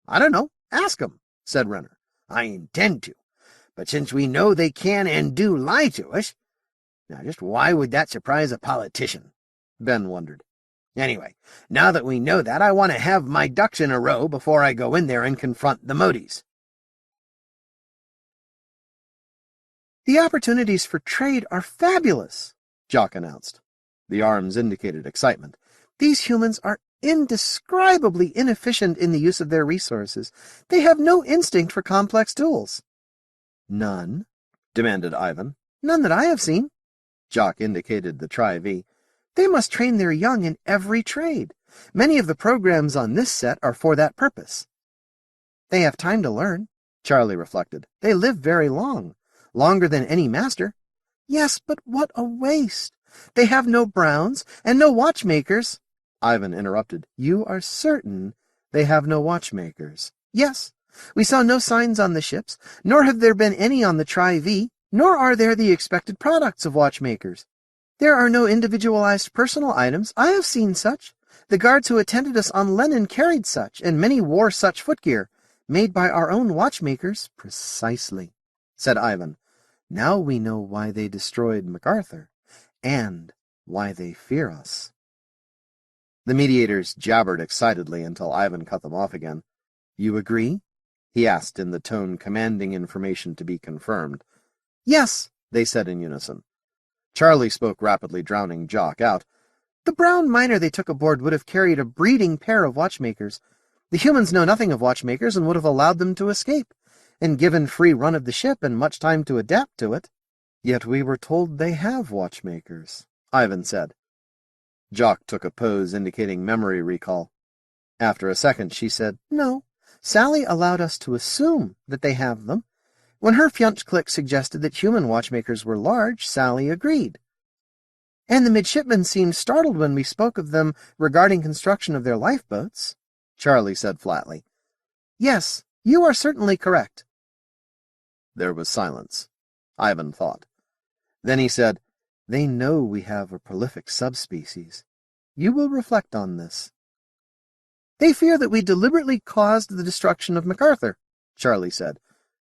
I don't know. Ask them, said Renner. I intend to. But since we know they can and do lie to us, now just why would that surprise a politician?
Ben wondered.
Anyway, now that we know that, I want to have my ducks in a row before I go in there and confront the Motes.
The opportunities for trade are fabulous, Jock announced. The arms indicated excitement. These humans are indescribably inefficient in the use of their resources. They have no instinct for complex tools. None? Demanded Ivan. None that I have seen. Jock indicated the Tri-V. They must train their young in every trade. Many of the programs on this set are for that purpose. They have time to learn, Charlie reflected. They live very long. Longer than any master. Yes, but what a waste. They have no Browns and no watchmakers. Ivan interrupted. You are certain they have no watchmakers? Yes. We saw no signs on the ships, nor have there been any on the Tri-V, nor are there the expected products of watchmakers. There are no individualized personal items. I have seen such. The guards who attended us on Lenin carried such, and many wore such footgear, made by our own watchmakers. Precisely, said Ivan. Now we know why they destroyed MacArthur, and why they fear us. The mediators jabbered excitedly until Ivan cut them off again. You agree? He asked in the tone commanding information to be confirmed. Yes, they said in unison. Charlie spoke rapidly, drowning Jock out. The brown miner they took aboard would have carried a breeding pair of watchmakers. The humans know nothing of watchmakers and would have allowed them to escape, and given free run of the ship and much time to adapt to it. Yet we were told they have watchmakers, Ivan said. Jock took a pose indicating memory recall. After a second, she said, No, Sally allowed us to assume that they have them. When her Fjuntschlick suggested that human watchmakers were large, Sally agreed. And the midshipmen seemed startled when we spoke of them regarding construction of their lifeboats, Charlie said flatly. Yes, you are certainly correct. There was silence. Ivan thought. Then he said, They know we have a prolific subspecies. You will reflect on this. They fear that we deliberately caused the destruction of MacArthur, Charlie said.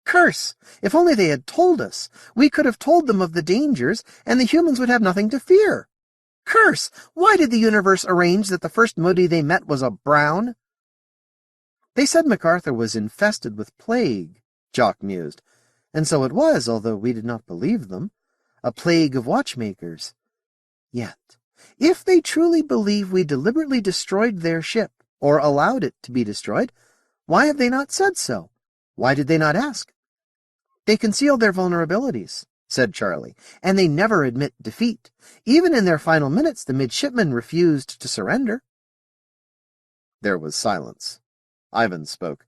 Curse! If only they had told us. We could have told them of the dangers, and the humans would have nothing to fear. Curse! Why did the universe arrange that the first Mote they met was a brown? They said MacArthur was infested with plague, Jock mused. And so it was, although we did not believe them. A plague of watchmakers. Yet, if they truly believe we deliberately destroyed their ship, or allowed it to be destroyed, why have they not said so? Why did they not ask? They concealed their vulnerabilities, said Charlie, and they never admit defeat. Even in their final minutes, the midshipmen refused to surrender. There was silence. Ivan spoke.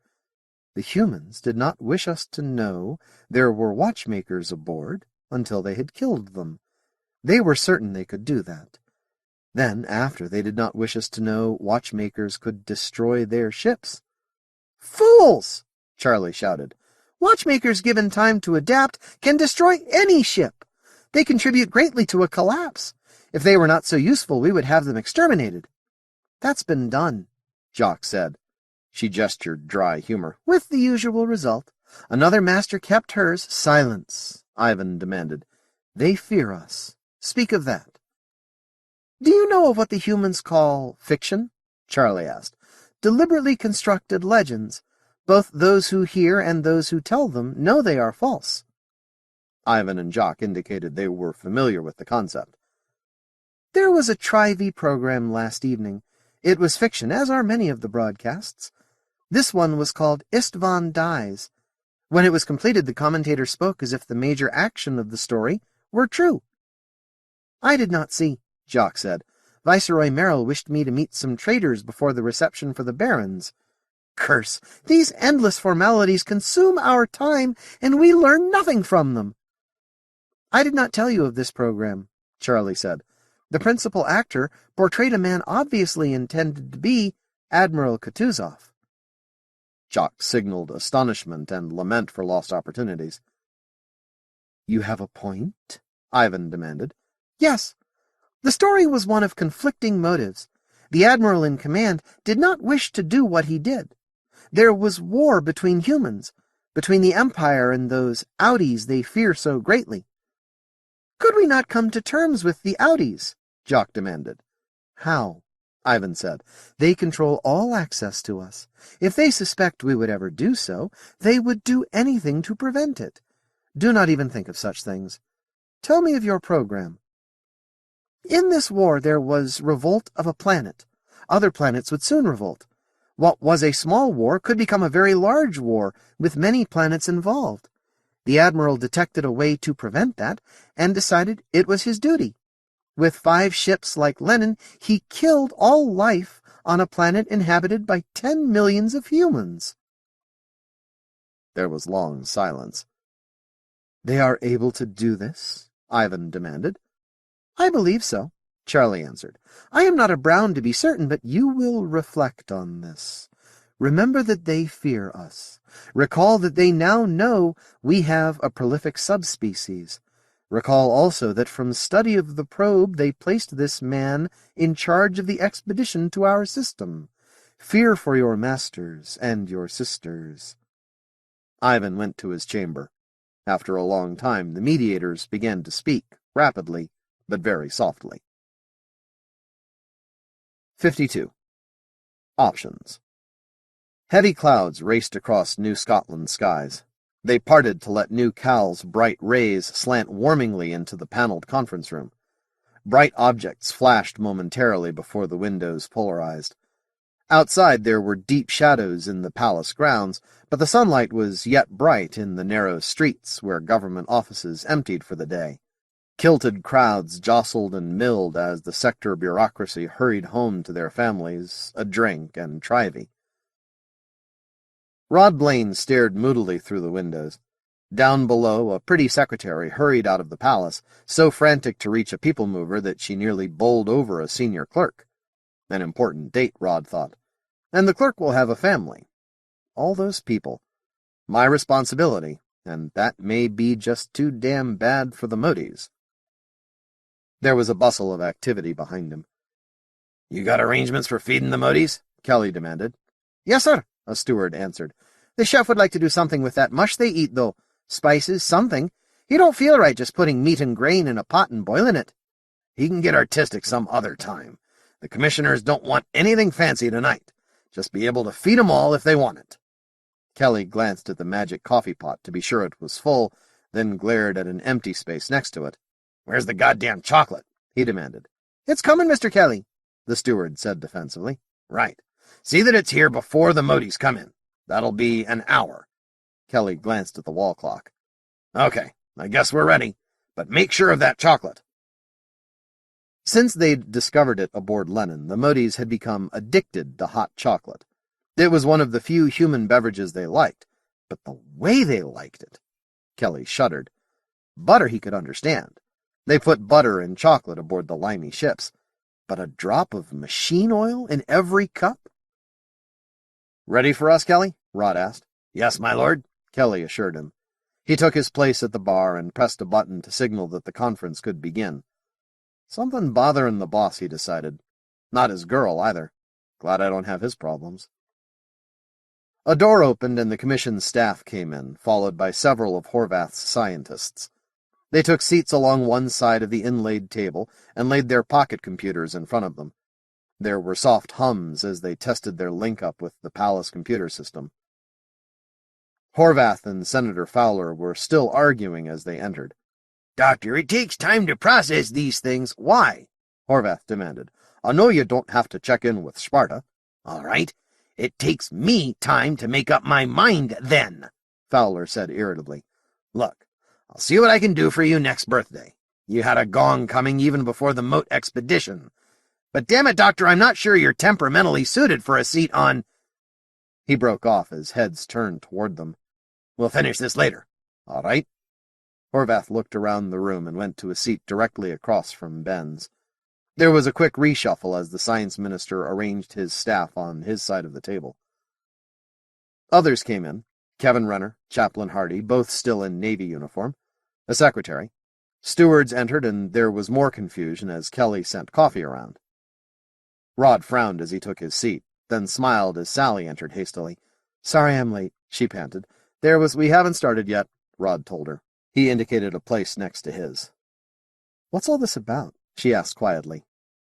The humans did not wish us to know there were watchmakers aboard, until they had killed them. They were certain they could do that. Then, after, they did not wish us to know Watchmakers could destroy their ships. "Fools!" Charlie shouted. "Watchmakers, given time to adapt, can destroy any ship. They contribute greatly to a collapse. If they were not so useful, we would have them exterminated." "That's been done," Jock said. She gestured dry humor. "With the usual result. Another master kept hers." "Silence," Ivan demanded. "They fear us. Speak of that." "Do you know of what the humans call fiction?" Charlie asked. "Deliberately constructed legends. Both those who hear and those who tell them know they are false." Ivan and Jock indicated they were familiar with the concept. "There was a Tri-V program last evening. It was fiction, as are many of the broadcasts. This one was called Istvan Dies. When it was completed, the commentator spoke as if the major action of the story were true." "I did not see," Jock said. "Viceroy Merrill wished me to meet some traders before the reception for the barons. Curse! These endless formalities consume our time, and we learn nothing from them." "I did not tell you of this program," Charlie said. "The principal actor portrayed a man obviously intended to be Admiral Kutuzov."
Jock signaled astonishment and lament for lost opportunities.
"You have a point?" Ivan demanded. "Yes. The story was one of conflicting motives. The admiral in command did not wish to do what he did. There was war between humans, between the Empire and those outies they fear so greatly." "Could we not come to terms with the outies?" Jock demanded. "How?" Ivan said. "They control all access to us. If they suspect we would ever do so, they would do anything to prevent it. Do not even think of such things. Tell me of your program." "In this war there was revolt of a planet. Other planets would soon revolt. What was a small war could become a very large war, with many planets involved. The admiral detected a way to prevent that, and decided it was his duty. With 5 ships like Lenin, he killed all life on a planet inhabited by 10 millions of humans."
There was long silence.
"They are able to do this?" Ivan demanded. "I believe so," Charlie answered. "I am not a Brown to be certain, but you will reflect on this. Remember that they fear us. Recall that they now know we have a prolific subspecies. Recall also that from study of the probe they placed this man in charge of the expedition to our system. Fear for your masters and your sisters."
Ivan went to his chamber. After a long time, the mediators began to speak, rapidly, but very softly. 52. Options. Heavy clouds raced across New Scotland's skies. They parted to let New Cal's bright rays slant warmingly into the paneled conference room. Bright objects flashed momentarily before the windows polarized. Outside there were deep shadows in the palace grounds, but the sunlight was yet bright in the narrow streets where government offices emptied for the day. Kilted crowds jostled and milled as the sector bureaucracy hurried home to their families, a drink and Tri-V. Rod Blaine stared moodily through the windows. Down below, a pretty secretary hurried out of the palace, so frantic to reach a people mover that she nearly bowled over a senior clerk. An important date, Rod thought. And the clerk will have a family. All those people. My responsibility, and that may be just too damn bad for the Motes. There was a bustle of activity behind him. "You got arrangements for feeding the Motes?" Kelly demanded.
"Yes, sir," a steward answered. "The chef would like to do something with that mush they eat, though. Spices, something. He don't feel right just putting meat and grain in a pot and boiling it."
"He can get artistic some other time. The commissioners don't want anything fancy tonight. Just be able to feed 'em all if they want it." Kelly glanced at the magic coffee pot to be sure it was full, then glared at an empty space next to it. "Where's the goddamn chocolate?" he demanded.
"It's coming, Mr. Kelly,"
the steward said defensively. "Right. See that it's here before the Motes come in. That'll be an hour." Kelly glanced at the wall clock. "Okay, I guess we're ready, but make sure of that chocolate." Since they'd discovered it aboard Lenin, the Motes had become addicted to hot chocolate. It was one of the few human beverages they liked, but the way they liked it! Kelly shuddered.
Butter he could understand. They put butter and chocolate aboard the limey ships. But a drop of machine oil in every cup? "Ready for us, Kelly?" Rod asked.
"Yes, my lord,"
Kelly assured him. He took his place at the bar and pressed a button to signal that the conference could begin. Something bothering the boss, he decided. Not his girl, either. Glad I don't have his problems. A door opened and the commission's staff came in, followed by several of Horvath's scientists. They took seats along one side of the inlaid table and laid their pocket computers in front of them. There were soft hums as they tested their link-up with the palace computer system. Horvath and Senator Fowler were still arguing as they entered.
"Doctor, it takes time to process these things."
"Why?" Horvath demanded. "I know you don't have to check in with Sparta."
"All right. It takes me time to make up my mind, then,"
Fowler said irritably.
"Look, I'll see what I can do for you next birthday. You had a gong coming even before the Mote expedition. But damn it, Doctor, I'm not sure you're temperamentally suited for a seat on—"
He broke off as heads turned toward them.
"We'll finish this later."
"All right." Horvath looked around the room and went to a seat directly across from Ben's. There was a quick reshuffle as the science minister arranged his staff on his side of the table. Others came in. Kevin Renner, Chaplain Hardy, both still in Navy uniform, a secretary. Stewards entered, and there was more confusion as Kelly sent coffee around. Rod frowned as he took his seat, then smiled as Sally entered hastily. "Sorry I'm late," she panted. "We haven't started yet," Rod told her. He indicated a place next to his. "What's all this about?" she asked quietly.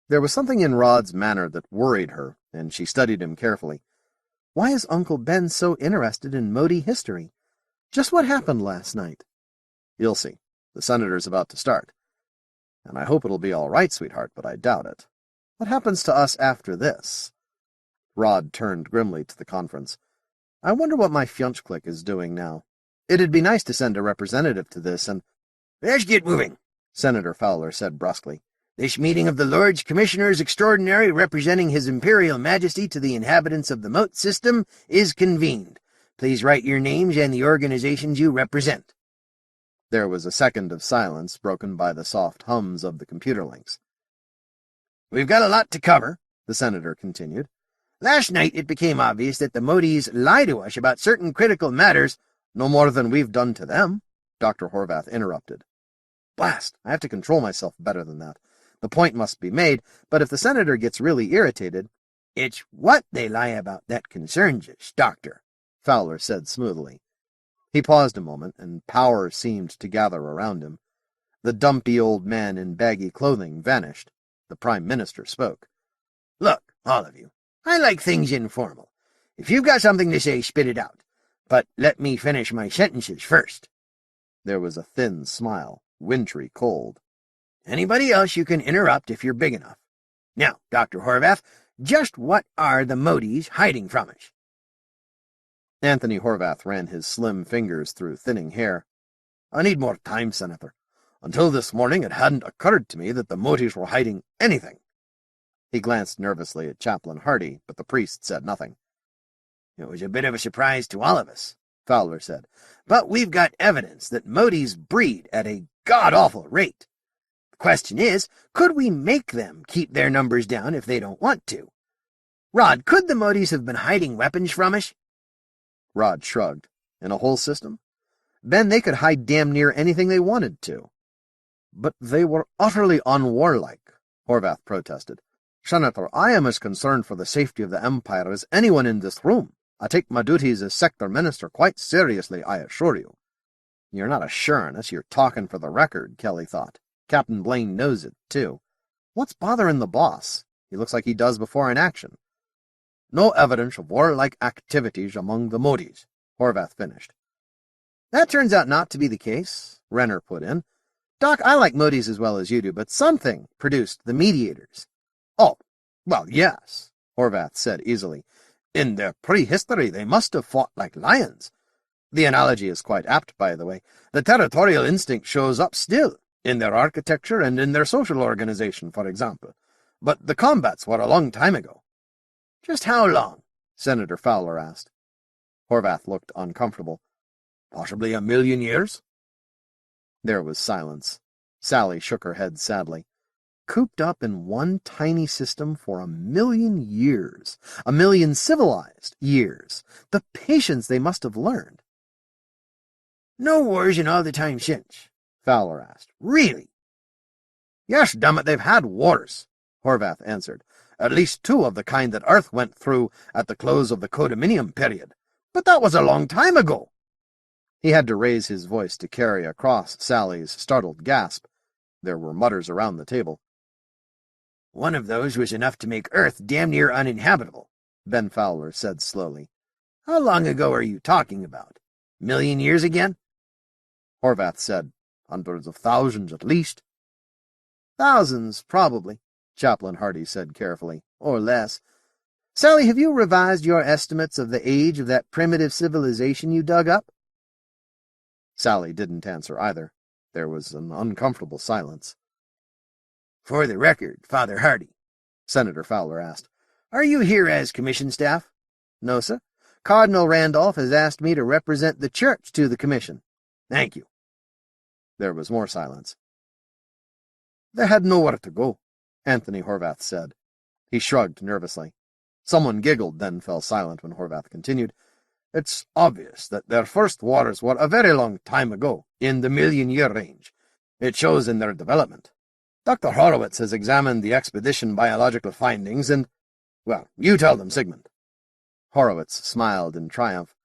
There was something in Rod's manner that worried her, and she studied him carefully. "Why is Uncle Ben so interested in Mote history? Just what happened last night?" "You'll see. The senator's about to start. And I hope it'll be all right, sweetheart, but I doubt it. What happens to us after this?" Rod turned grimly to the conference. "I wonder what my Fjonch is doing now. It'd be nice to send a representative to this, and—"
"Let's get moving,"
Senator Fowler said brusquely.
"This meeting of the Lords Commissioners Extraordinary representing His Imperial Majesty to the inhabitants of the Mote system is convened. Please write your names and the organizations you represent."
There was a second of silence, broken by the soft hums of the computer links.
"We've got a lot to cover,"
the senator continued.
"Last night it became obvious that the Motes lie to us about certain critical matters—"
"No more than we've done to them," Dr. Horvath interrupted. Blast! I have to control myself better than that. The point must be made, but if the senator gets really irritated—
"It's what they lie about that concerns us, Doctor,"
Fowler said smoothly. He paused a moment, and power seemed to gather around him. The dumpy old man in baggy clothing vanished. The Prime Minister spoke.
"Look, all of you, I like things informal. If you've got something to say, spit it out. But let me finish my sentences first."
There was a thin smile, wintry cold.
"Anybody else you can interrupt if you're big enough. Now, Dr. Horvath, just what are the Motes hiding from us?"
Anthony Horvath ran his slim fingers through thinning hair.
"I need more time, Senator. Until this morning it hadn't occurred to me that the Motes were hiding anything."
He glanced nervously at Chaplain Hardy, but the priest said nothing.
"It was a bit of a surprise to all of us," Fowler said. "But we've got evidence that Motes breed at a god-awful rate. The question is, could we make them keep their numbers down if they don't want to? Rod, could the Motes have been hiding weapons from us?"
Rod shrugged. "In a whole system? Ben, they could hide damn near anything they wanted to." "But they were utterly unwarlike," Horvath protested. "Senator, I am as concerned for the safety of the Empire as anyone in this room. I take my duties as Sector Minister quite seriously, I assure you." "You're not assuring us, you're talking for the record," Kelly thought. Captain Blaine knows it, too. What's bothering the boss? He looks like he does before an action. "No evidence of warlike activities among the Motes," Horvath finished.
"That turns out not to be the case," Renner put in. "Doc, I like Motes as well as you do, but something produced the mediators."
"Oh, well, yes," Horvath said easily. "In their prehistory they must have fought like lions. The analogy is quite apt, by the way. The territorial instinct shows up still, in their architecture and in their social organization, for example. But the combats were a long time ago."
"Just how long?"
Senator Fowler asked. Horvath looked uncomfortable. "Possibly 1,000,000 years." There was silence. Sally shook her head sadly. Cooped up in one tiny system for 1,000,000 years. 1,000,000 civilized years. The patience they must have learned.
No wars in all the time since? Fowler asked. Really?
Yes, dammit, they've had wars, Horvath answered. At least 2 of the kind that Earth went through at the close of the Codeminium period. But that was a long time ago. He had to raise his voice to carry across Sally's startled gasp. There were mutters around the table.
One of those was enough to make Earth damn near uninhabitable, Ben Fowler said slowly. How long ago are you talking about? 1,000,000 years again?
Horvath said, hundreds of thousands at least.
Thousands, probably, Chaplain Hardy said carefully, or less. Sally, have you revised your estimates of the age of that primitive civilization you dug up?
Sally didn't answer either. There was an uncomfortable silence.
For the record, Father Hardy, Senator Fowler asked, are you here as commission staff? No, sir. Cardinal Randolph has asked me to represent the church to the commission. Thank you.
There was more silence.
They had nowhere to go,
Anthony Horvath said. He shrugged nervously. Someone giggled, then fell silent when Horvath continued.
It's obvious that their first wars were a very long time ago, in the 1,000,000-year range. It shows in their development. Dr. Horowitz has examined the expedition biological findings and, well, you tell them, Sigmund.
Horowitz smiled in triumph.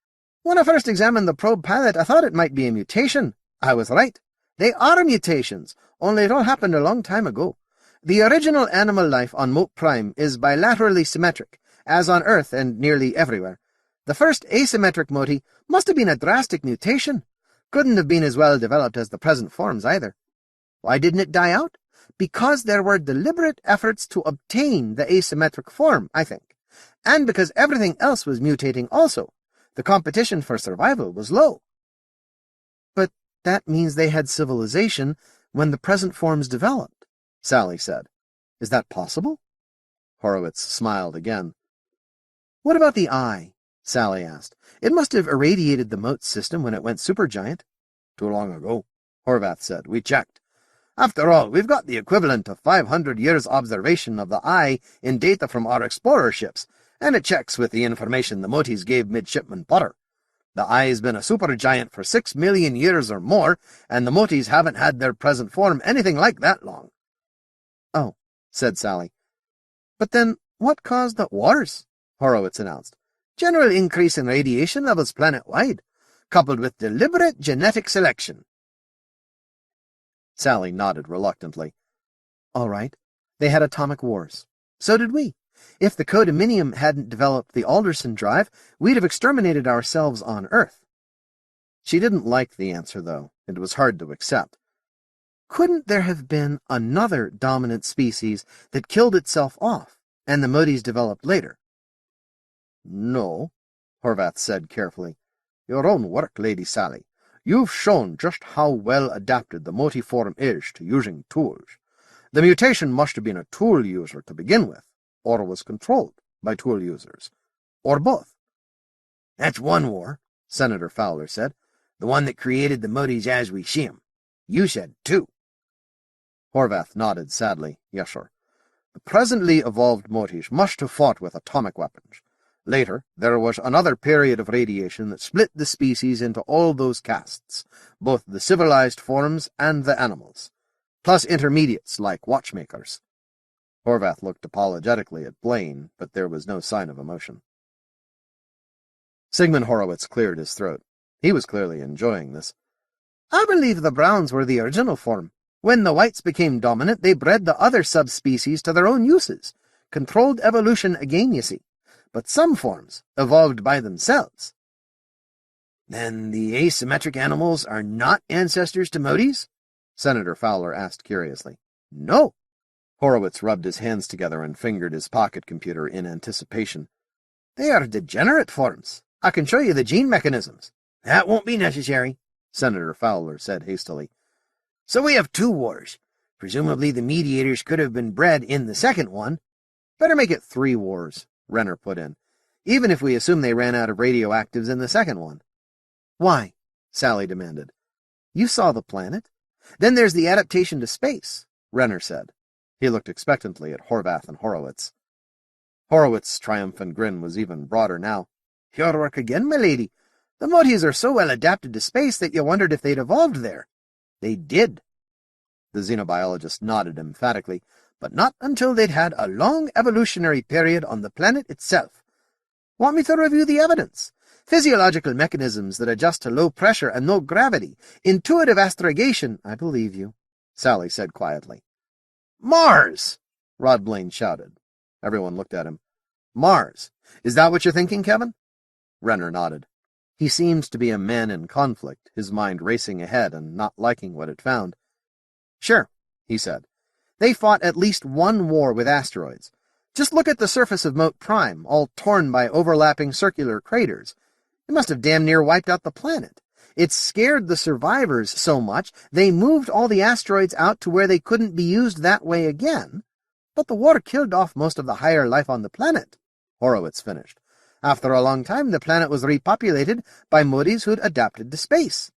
When I first examined the probe pilot, I thought it might be a mutation. I was right. They are mutations, only it all happened a long time ago. The original animal life on Mote Prime is bilaterally symmetric, as on Earth and nearly everywhere. The first asymmetric Mote must have been a drastic mutation. Couldn't have been as well developed as the present forms either. Why didn't it die out? Because there were deliberate efforts to obtain the asymmetric form, I think. And because everything else was mutating also. The competition for survival was low.
But that means they had civilization when the present forms developed, Sally said. Is that possible? Horowitz smiled again.
What about the eye?
Sally asked. It must have irradiated the Mote system when it went supergiant.
Too long ago, Horvath said. We checked. After all, we've got the equivalent of 500 years' observation of the eye in data from our explorer ships, and it checks with the information the Motes gave Midshipman Potter. The eye's been a supergiant for 6,000,000 years or more, and the Motes haven't had their present form anything like that long.
Oh, said Sally. But then what caused the wars? Horowitz announced.
General increase in radiation levels planet-wide, coupled with deliberate genetic selection.
Sally nodded reluctantly. All right. They had atomic wars. So did we. If the Codeminium hadn't developed the Alderson drive, we'd have exterminated ourselves on Earth. She didn't like the answer, though. It was hard to accept. Couldn't there have been another dominant species that killed itself off, and the Motes developed later?
No, Horvath said carefully. Your own work, Lady Sally. You've shown just how well adapted the Mote form is to using tools. The mutation must have been a tool user to begin with, or was controlled by tool users, or both.
That's one war, Senator Fowler said, the one that created the Motes as we see 'em. You said 2.
Horvath nodded sadly.
Yes, sir. The presently evolved Motes must have fought with atomic weapons. Later, there was another period of radiation that split the species into all those castes, both the civilized forms and the animals, plus intermediates like Watchmakers.
Horvath looked apologetically at Blaine, but there was no sign of emotion. Sigmund Horowitz cleared his throat. He was clearly enjoying this.
I believe the browns were the original form. When the whites became dominant, they bred the other subspecies to their own uses. Controlled evolution again, you see. But some forms evolved by themselves. Then the asymmetric animals are not ancestors to Motes?
Senator Fowler asked curiously.
No.
Horowitz rubbed his hands together and fingered his pocket computer in anticipation.
They are degenerate forms. I can show you the gene mechanisms. That won't be necessary, Senator Fowler said hastily. So we have 2 wars. Presumably the mediators could have been bred in the second one.
Better make it 3 wars, Renner put in, even if we assume they ran out of radioactives in the second one.
Why?
Sally demanded. You saw the planet.
Then there's the adaptation to space, Renner said. He looked expectantly at Horvath and Horowitz.
Horowitz's triumphant grin was even broader now.
Your work again, my lady. The Motes are so well adapted to space that you wondered if they'd evolved there. They did.
The xenobiologist nodded emphatically.
But not until they'd had a long evolutionary period on the planet itself. Want me to review the evidence? Physiological mechanisms that adjust to low pressure and no gravity. Intuitive astrogation.
I believe you, Sally said quietly.
Mars!
Rod Blaine shouted. Everyone looked at him. Mars. Is that what you're thinking, Kevin? Renner nodded. He seemed to be a man in conflict, his mind racing ahead and not liking what it found.
Sure, he said. They fought at least one war with asteroids. Just look at the surface of Mote Prime, all torn by overlapping circular craters. It must have damn near wiped out the planet. It scared the survivors so much, they moved all the asteroids out to where they couldn't be used that way again. But the war killed off most of the higher life on the planet, Horowitz finished. After a long time, the planet was repopulated by Motes who'd adapted to space.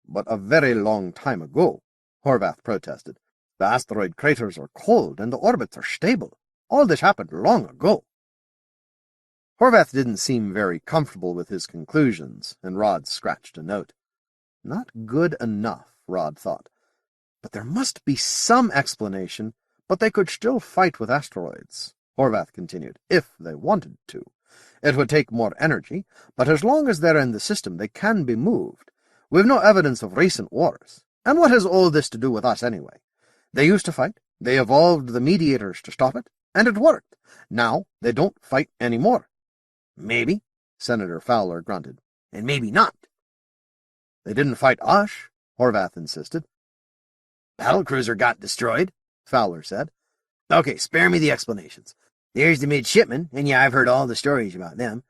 But a very long time ago, Horvath protested. The asteroid craters are cold and the orbits are stable. All this happened long ago. Horvath didn't seem very comfortable with his conclusions, and Rod scratched a note. Not good enough, Rod thought. But there must be some explanation. But they could still fight with asteroids, Horvath continued, if they wanted to. It would take more energy, but as long as they're in the system, they can be moved. We've no evidence of recent wars. And what has all this to do with us anyway? They used to fight, they evolved the mediators to stop it, and it worked. Now they don't fight anymore.
Maybe,
Senator Fowler grunted.
And maybe not.
They didn't fight us, Horvath insisted.
Battlecruiser got destroyed,
Fowler said.
Okay, spare me the explanations. There's the midshipmen, and yeah, I've heard all the stories about them.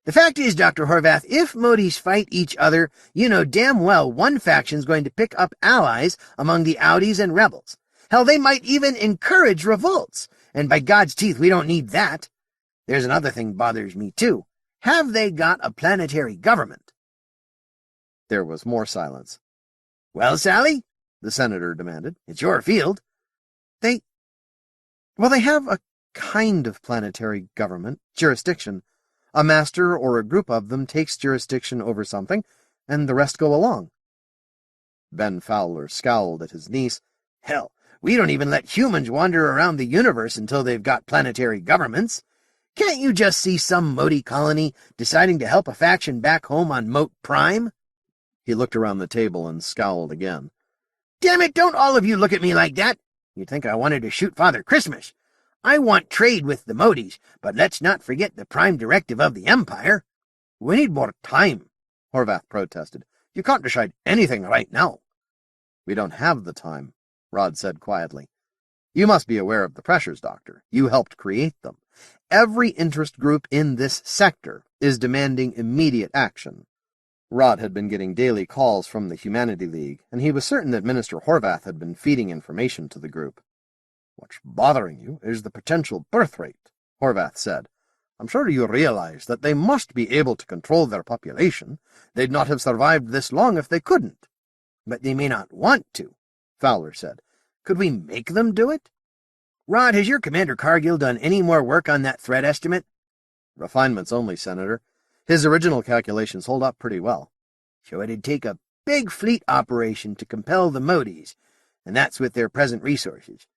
The fact is, Dr. Horvath, if Motes fight each other, you know damn well one faction's going to pick up allies among the Audis and rebels. Hell, they might even encourage revolts, and by God's teeth, we don't need that. There's another thing bothers me, too. Have they got a planetary government?
There was more silence.
Well, Sally?
The senator demanded.
It's your field.
They have a kind of planetary government, jurisdiction. A master or a group of them takes jurisdiction over something, and the rest go along. Ben Fowler scowled at his niece.
Hell, we don't even let humans wander around the universe until they've got planetary governments. Can't you just see some Mote colony deciding to help a faction back home on Mote Prime?
He looked around the table and scowled again.
Damn it, don't all of you look at me like that. You'd think I wanted to shoot Father Christmas. I want trade with the Motes, but let's not forget the prime directive of the Empire.
We need more time, Horvath protested. You can't decide anything right now. We don't have the time, Rod said quietly. You must be aware of the pressures, Doctor. You helped create them. Every interest group in this sector is demanding immediate action. Rod had been getting daily calls from the Humanity League, and he was certain that Minister Horvath had been feeding information to the group. What's bothering you is the potential birth rate, Horvath said. I'm sure you realize that they must be able to control their population. They'd not have survived this long if they couldn't.
But they may not want to, Fowler said. Could we make them do it? Rod, has your Commander Cargill done any more work on that threat estimate?
Refinements only, Senator. His original calculations hold up pretty well.
So it'd take a big fleet operation to compel the Motes, and that's with their present resources.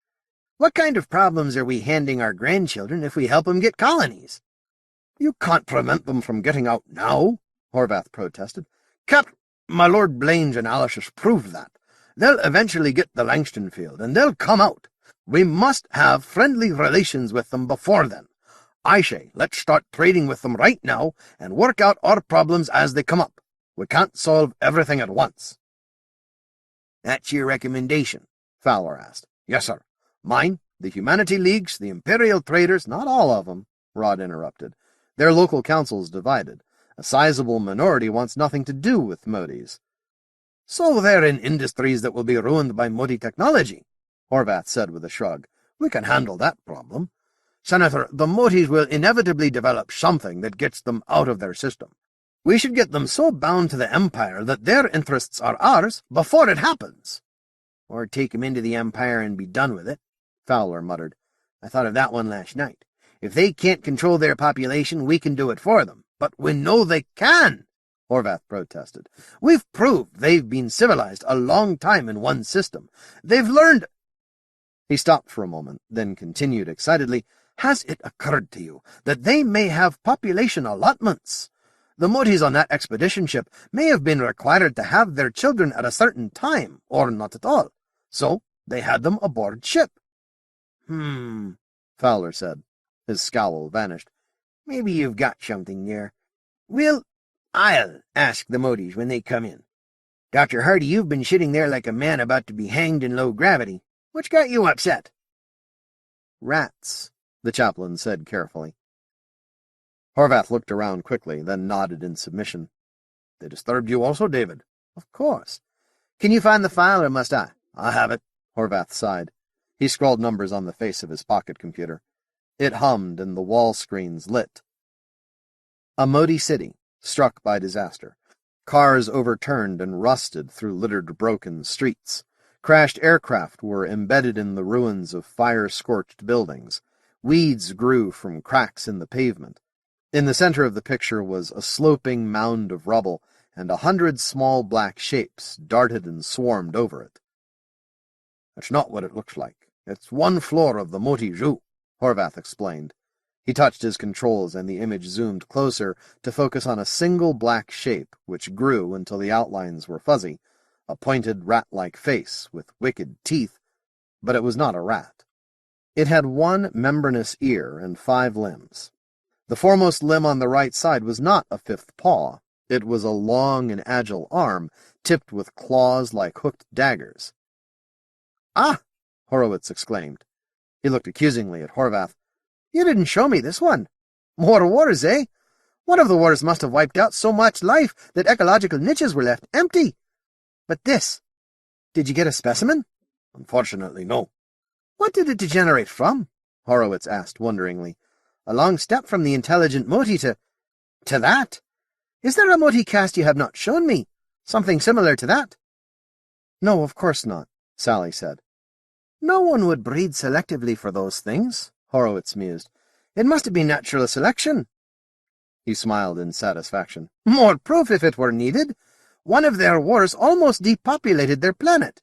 What kind of problems are we handing our grandchildren if we help them get colonies?
You can't prevent them from getting out now, Horvath protested. My Lord Blaine's analysis proved that. They'll eventually get the Langston field, and they'll come out. We must have friendly relations with them before then. I say, let's start trading with them right now and work out our problems as they come up. We can't solve everything at once.
That's your recommendation?
Fowler asked. Yes, sir. Mine, the Humanity Leagues, the Imperial Traders, not all of them, Rod interrupted. Their local council's divided. A sizable minority wants nothing to do with Motes.
So they're in industries that will be ruined by Mote technology,
Horvath said with a shrug. We can handle that problem.
Senator, the Motes will inevitably develop something that gets them out of their system. We should get them so bound to the Empire that their interests are ours before it happens. Or take 'em into the Empire and be done with it, Fowler muttered. I thought of that one last night. If they can't control their population, we can do it for them. But we know they can, Horvath protested. We've proved they've been civilized a long time in one system. They've learned— He stopped for a moment, then continued excitedly, Has it occurred to you that they may have population allotments? The Motes on that expedition ship may have been required to have their children at a certain time, or not at all. So they had them aboard ship. Fowler said. His scowl vanished. Maybe you've got something there. I'll ask the Motes when they come in. Dr. Hardy, you've been sitting there like a man about to be hanged in low gravity. What's got you upset?
Rats, the chaplain said carefully. Horvath looked around quickly, then nodded in submission. They disturbed you also, David?
Of course. Can you find the file, or must I?
I have it, Horvath sighed. He scrawled numbers on the face of his pocket computer. It hummed, and the wall screens lit. A Mote city, struck by disaster. Cars overturned and rusted through littered broken streets. Crashed aircraft were embedded in the ruins of fire-scorched buildings. Weeds grew from cracks in the pavement. In the center of the picture was a sloping mound of rubble, and 100 small black shapes darted and swarmed over it. That's not what it looks like. It's one floor of the Mote Zoo, Horvath explained. He touched his controls, and the image zoomed closer to focus on a single black shape which grew until the outlines were fuzzy, a pointed rat-like face with wicked teeth, but it was not a rat. It had one membranous ear and 5 limbs. The foremost limb on the right side was not a 5th paw. It was a long and agile arm, tipped with claws like hooked daggers.
Ah!
Horowitz exclaimed. He looked accusingly at Horvath.
You didn't show me this one. More wars, eh? One of the wars must have wiped out so much life that ecological niches were left empty. But this, did you get a specimen?
Unfortunately, no.
What did it degenerate from? Horowitz asked wonderingly. A long step from the intelligent Mote to that. Is there a Mote cast you have not shown me? Something similar to that?
No, of course not, Sally said.
No one would breed selectively for those things, Horowitz mused. It must have been natural selection.
He smiled in satisfaction.
More proof if it were needed. One of their wars almost depopulated their planet,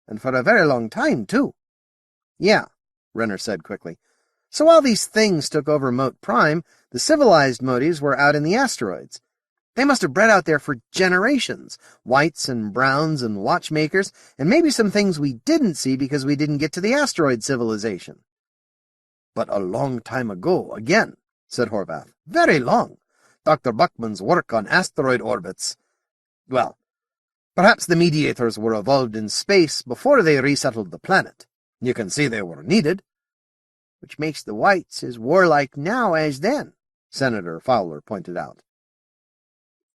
and for a very long time, too.
Yeah, Renner said quickly.
So while these things took over Mote Prime, the civilized Motes were out in the asteroids. They must have bred out there for generations, whites and browns and watchmakers, and maybe some things we didn't see because we didn't get to the asteroid civilization.
But a long time ago, again, said Horvath.
Very long.
Dr. Buckman's work on asteroid orbits.
Well, perhaps the mediators were evolved in space before they resettled the planet.
You can see they were needed.
Which makes the whites as warlike now as then,
Senator Fowler pointed out.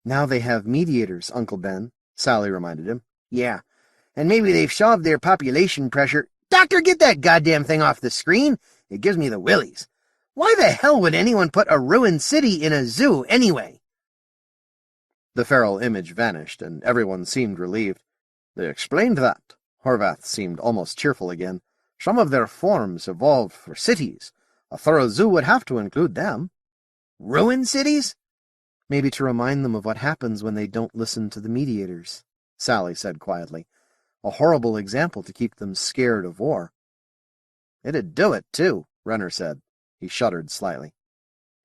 Now they have mediators, Uncle Ben, Sally reminded him. Yeah, and maybe they've shoved their population pressure— Doctor, get that goddamn thing off the screen! It gives me the willies. Why the hell would anyone put a ruined city in a zoo, anyway?
The feral image vanished, and everyone seemed relieved. They explained that. Horvath seemed almost cheerful again. Some of their forms evolved for cities. A thorough zoo would have to include them.
Ruined cities?
Maybe to remind them of what happens when they don't listen to the mediators, Sally said quietly. A horrible example to keep them scared of war.
It'd do it, too,
Renner said. He shuddered slightly.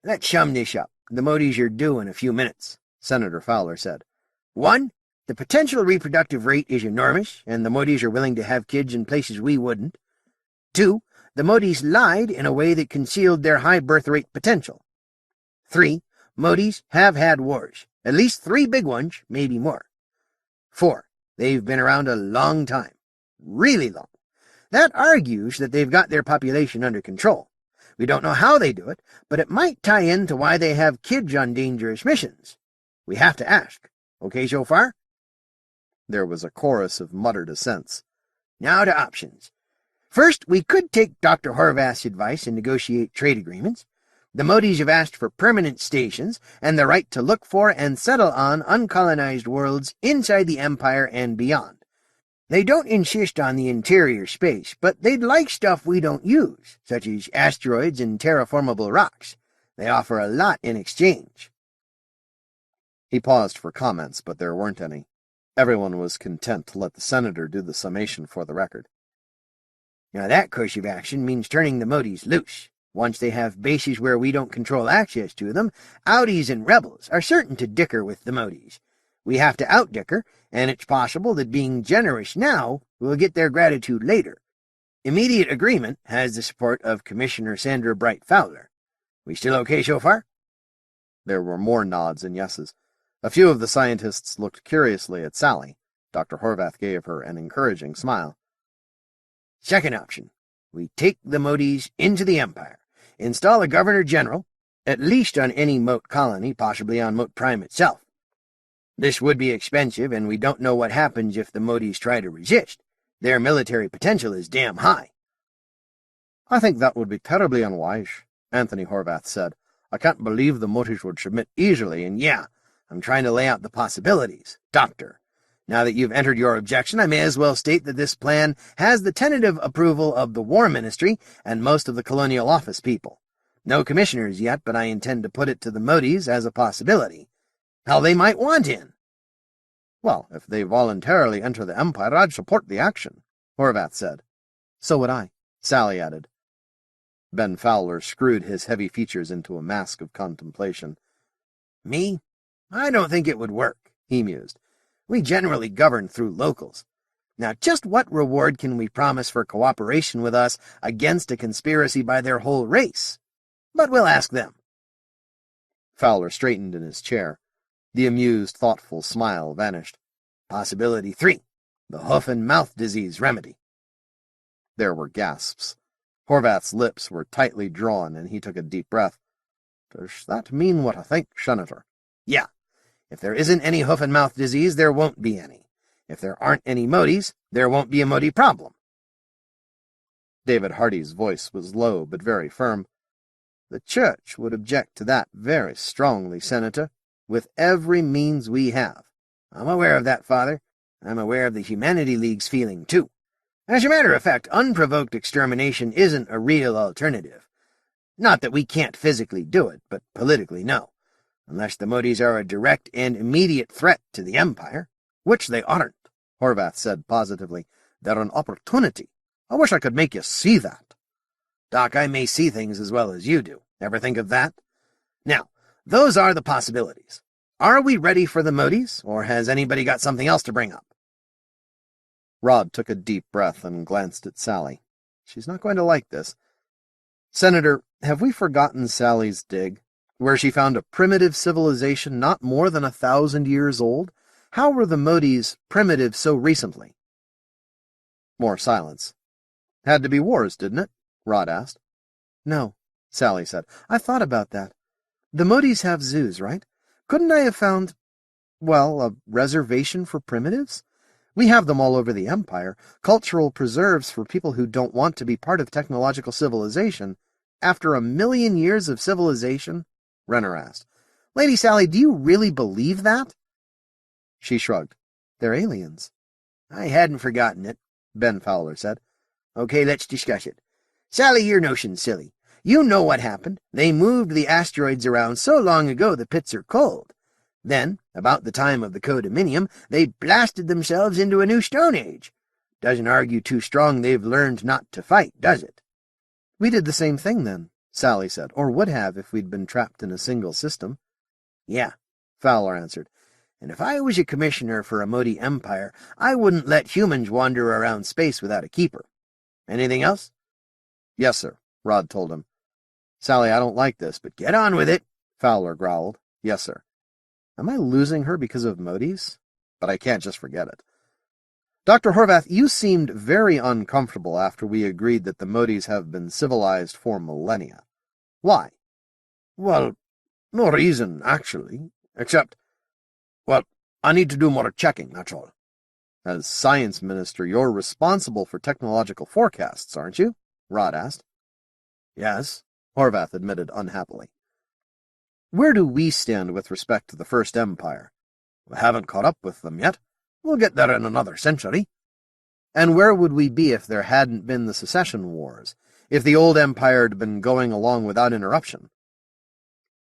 Let's sum this up. The Motes are due in a few minutes, Senator Fowler said. 1, the potential reproductive rate is enormous, and the Motes are willing to have kids in places we wouldn't. 2, the Motes lied in a way that concealed their high birth rate potential. 3, Motes have had wars, at least 3 big ones, maybe more. 4, they've been around a long time, really long. That argues that they've got their population under control. We don't know how they do it, but it might tie in to why they have kids on dangerous missions. We have to ask. Okay so far?
There was a chorus of muttered assents.
Now to options. First, we could take Dr. Horvath's advice and negotiate trade agreements. The Motes have asked for permanent stations and the right to look for and settle on uncolonized worlds inside the Empire and beyond. They don't insist on the interior space, but they'd like stuff we don't use, such as asteroids and terraformable rocks. They offer a lot in exchange.
He paused for comments, but there weren't any. Everyone was content to let the senator do the summation for the record.
Now that course of action means turning the Motes loose. Once they have bases where we don't control access to them, Outies and rebels are certain to dicker with the Motes. We have to out-dicker, and it's possible that being generous now will get their gratitude later. Immediate agreement has the support of Commissioner Sandra Bright Fowler. We still okay so far?
There were more nods and yeses. A few of the scientists looked curiously at Sally. Dr. Horvath gave her an encouraging smile.
Second option. We take the Motes into the Empire, install a Governor-General, at least on any Mote colony, possibly on Mote Prime itself. This would be expensive, and we don't know what happens if the Motes try to resist. Their military potential is damn high.
I think that would be terribly unwise, Anthony Horvath said. I can't believe the Motes would submit easily, and
yeah, I'm trying to lay out the possibilities. Doctor, now that you've entered your objection, I may as well state that this plan has the tentative approval of the War Ministry and most of the Colonial Office people. No commissioners yet, but I intend to put it to the Motes as a possibility. How they might want in.
Well, if they voluntarily enter the Empire, I'd support the action, Horvath said.
So would I,
Sally added. Ben Fowler screwed his heavy features into a mask of contemplation.
Me? I don't think it would work, he mused. We generally govern through locals. Now, just what reward can we promise for cooperation with us against a conspiracy by their whole race? But we'll ask them.
Fowler straightened in his chair. The amused, thoughtful smile vanished.
Possibility 3, the hoof and mouth disease remedy.
There were gasps. Horvath's lips were tightly drawn, and he took a deep breath. Does that mean what I think, Senator?
Yeah. If there isn't any hoof and mouth disease, there won't be any. If there aren't any Motes, there won't be a Mote problem.
David Hardy's voice was low but very firm. The Church would object to that very strongly, Senator, with every means we have.
I'm aware of that, Father. I'm aware of the Humanity League's feeling, too. As a matter of fact, unprovoked extermination isn't a real alternative. Not that we can't physically do it, but politically, no. Unless the Motes are a direct and immediate threat to the Empire, which they aren't,
Horvath said positively. They're an opportunity. I wish I could make you see that.
Doc, I may see things as well as you do. Ever think of that? Now, those are the possibilities. Are we ready for the Motes, or has anybody got something else to bring up?
Rod took a deep breath and glanced at Sally. She's not going to like this. Senator, have we forgotten Sally's dig, where she found a primitive civilization not more than 1,000 years old? How were the Motes primitive so recently? More silence. Had to be wars, didn't it? Rod asked.
No, Sally said. I thought about that. The Motes have zoos, right? Couldn't I have found, well, a reservation for primitives? We have them all over the Empire, cultural preserves for people who don't want to be part of technological civilization. After 1,000,000 years of civilization? Renner asked. Lady Sally, do you really believe that?
She shrugged.
They're aliens.
I hadn't forgotten it,
Ben Fowler said.
Okay, let's discuss it. Sally, your notion's silly. You know what happened. They moved the asteroids around so long ago the pits are cold. Then, about the time of the Codominium, they blasted themselves into a new Stone Age. Doesn't argue too strong they've learned not to fight, does it?
We did the same thing then, Sally said, or would have if we'd been trapped in a single system.
Yeah, Fowler answered. And if I was a commissioner for a Mote empire, I wouldn't let humans wander around space without a keeper. Anything else?
Yes, sir, Rod told him.
Sally, I don't like this, but
get on with it,
Fowler growled. Yes, sir.
Am I losing her because of Motes? But I can't just forget it. Dr. Horvath, you seemed very uncomfortable after we agreed that the Motes have been civilized for millennia. Why?
Well, no reason, actually, except, well, I need to do more checking, that's all.
As science minister, you're responsible for technological forecasts, aren't you? Rod asked.
Yes,
Horvath admitted unhappily. Where do we stand with respect to the First Empire?
We haven't caught up with them yet. We'll get there in another century. And where would we be if there hadn't been the secession wars, if the old empire had been going along without interruption?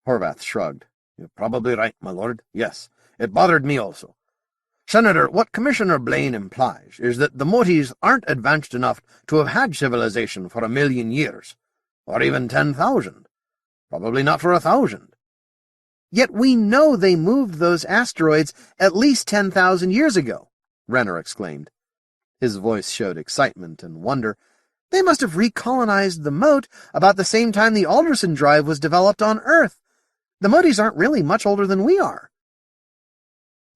Horvath shrugged. You're probably right, my lord. Yes, it bothered me also. Senator, what Commissioner Blaine implies is that the Motes aren't advanced enough to have had civilization for 1,000,000 years, or even 10,000. Probably not for 1,000.
Yet we know they moved those asteroids at least 10,000 years ago, Renner exclaimed. His voice showed excitement and wonder. They must have recolonized the Mote about the same time the Alderson Drive was developed on Earth. The Motes aren't really much older than we are.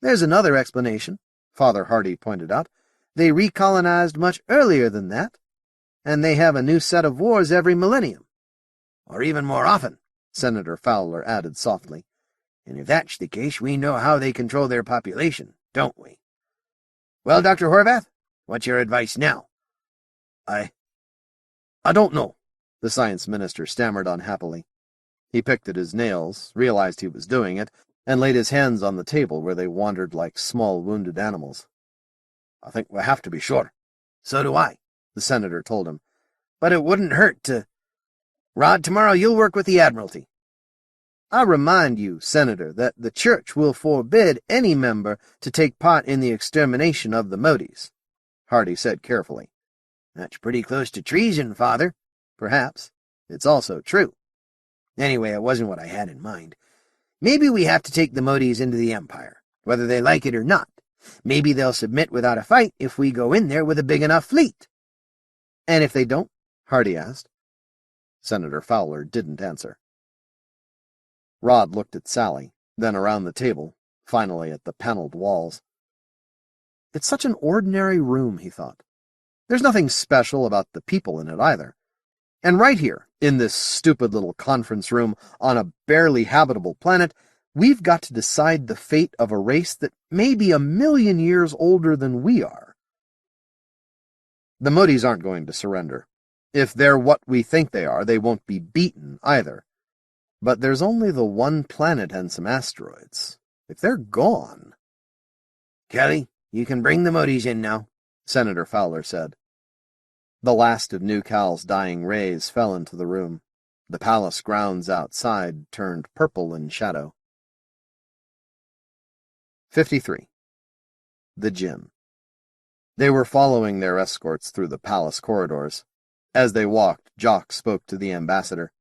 There's another explanation, Father Hardy pointed out. They recolonized much earlier than that, and they have a new set of wars every millennium.
Or even more often, Senator Fowler added softly. And if that's the case, we know how they control their population, don't we? Well, Dr. Horvath, what's your advice now? I don't know,
the science minister stammered unhappily. He picked at his nails, realized he was doing it, and laid his hands on the table where they wandered like small wounded animals.
I think we'll have to be sure. So do I, the senator told him. But it wouldn't hurt to... Rod, tomorrow you'll work with the Admiralty.
I remind you, Senator, that the Church will forbid any member to take part in the extermination of the Motes, Hardy said carefully.
That's pretty close to treason, Father.
Perhaps. It's also true.
Anyway, it wasn't what I had in mind. Maybe we have to take the Motes into the Empire, whether they like it or not. Maybe they'll submit without a fight if we go in there with a big enough fleet.
And if they don't? Hardy asked. Senator Fowler didn't answer. Rod looked at Sally, then around the table, finally at the paneled walls. It's such an ordinary room, he thought. There's nothing special about the people in it either. And right here, in this stupid little conference room on a barely habitable planet, we've got to decide the fate of a race that may be 1,000,000 years older than we are. The Motes aren't going to surrender. If they're what we think they are, they won't be beaten either. But there's only the one planet and some asteroids. If they're gone...
Kelly, you can bring the Motes in now, Senator Fowler said.
The last of New Cal's dying rays fell into the room. The palace grounds outside turned purple in shadow. 53. The Djinn. They were following their escorts through the palace corridors. As they walked, Jock spoke to the ambassador.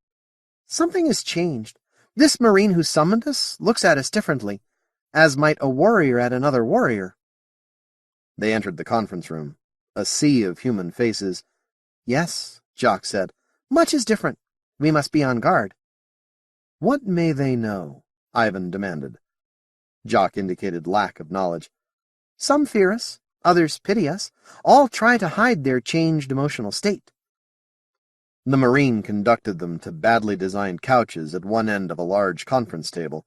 Something has changed. This Marine who summoned us looks at us differently, as might a warrior at another warrior.
They entered the conference room, a sea of human faces.
Yes, Jock said. Much is different. We must be on guard.
What may they know? Ivan demanded. Jock indicated lack of knowledge.
Some fear us, others pity us. All try to hide their changed emotional state.
The Marine conducted them to badly designed couches at one end of a large conference table.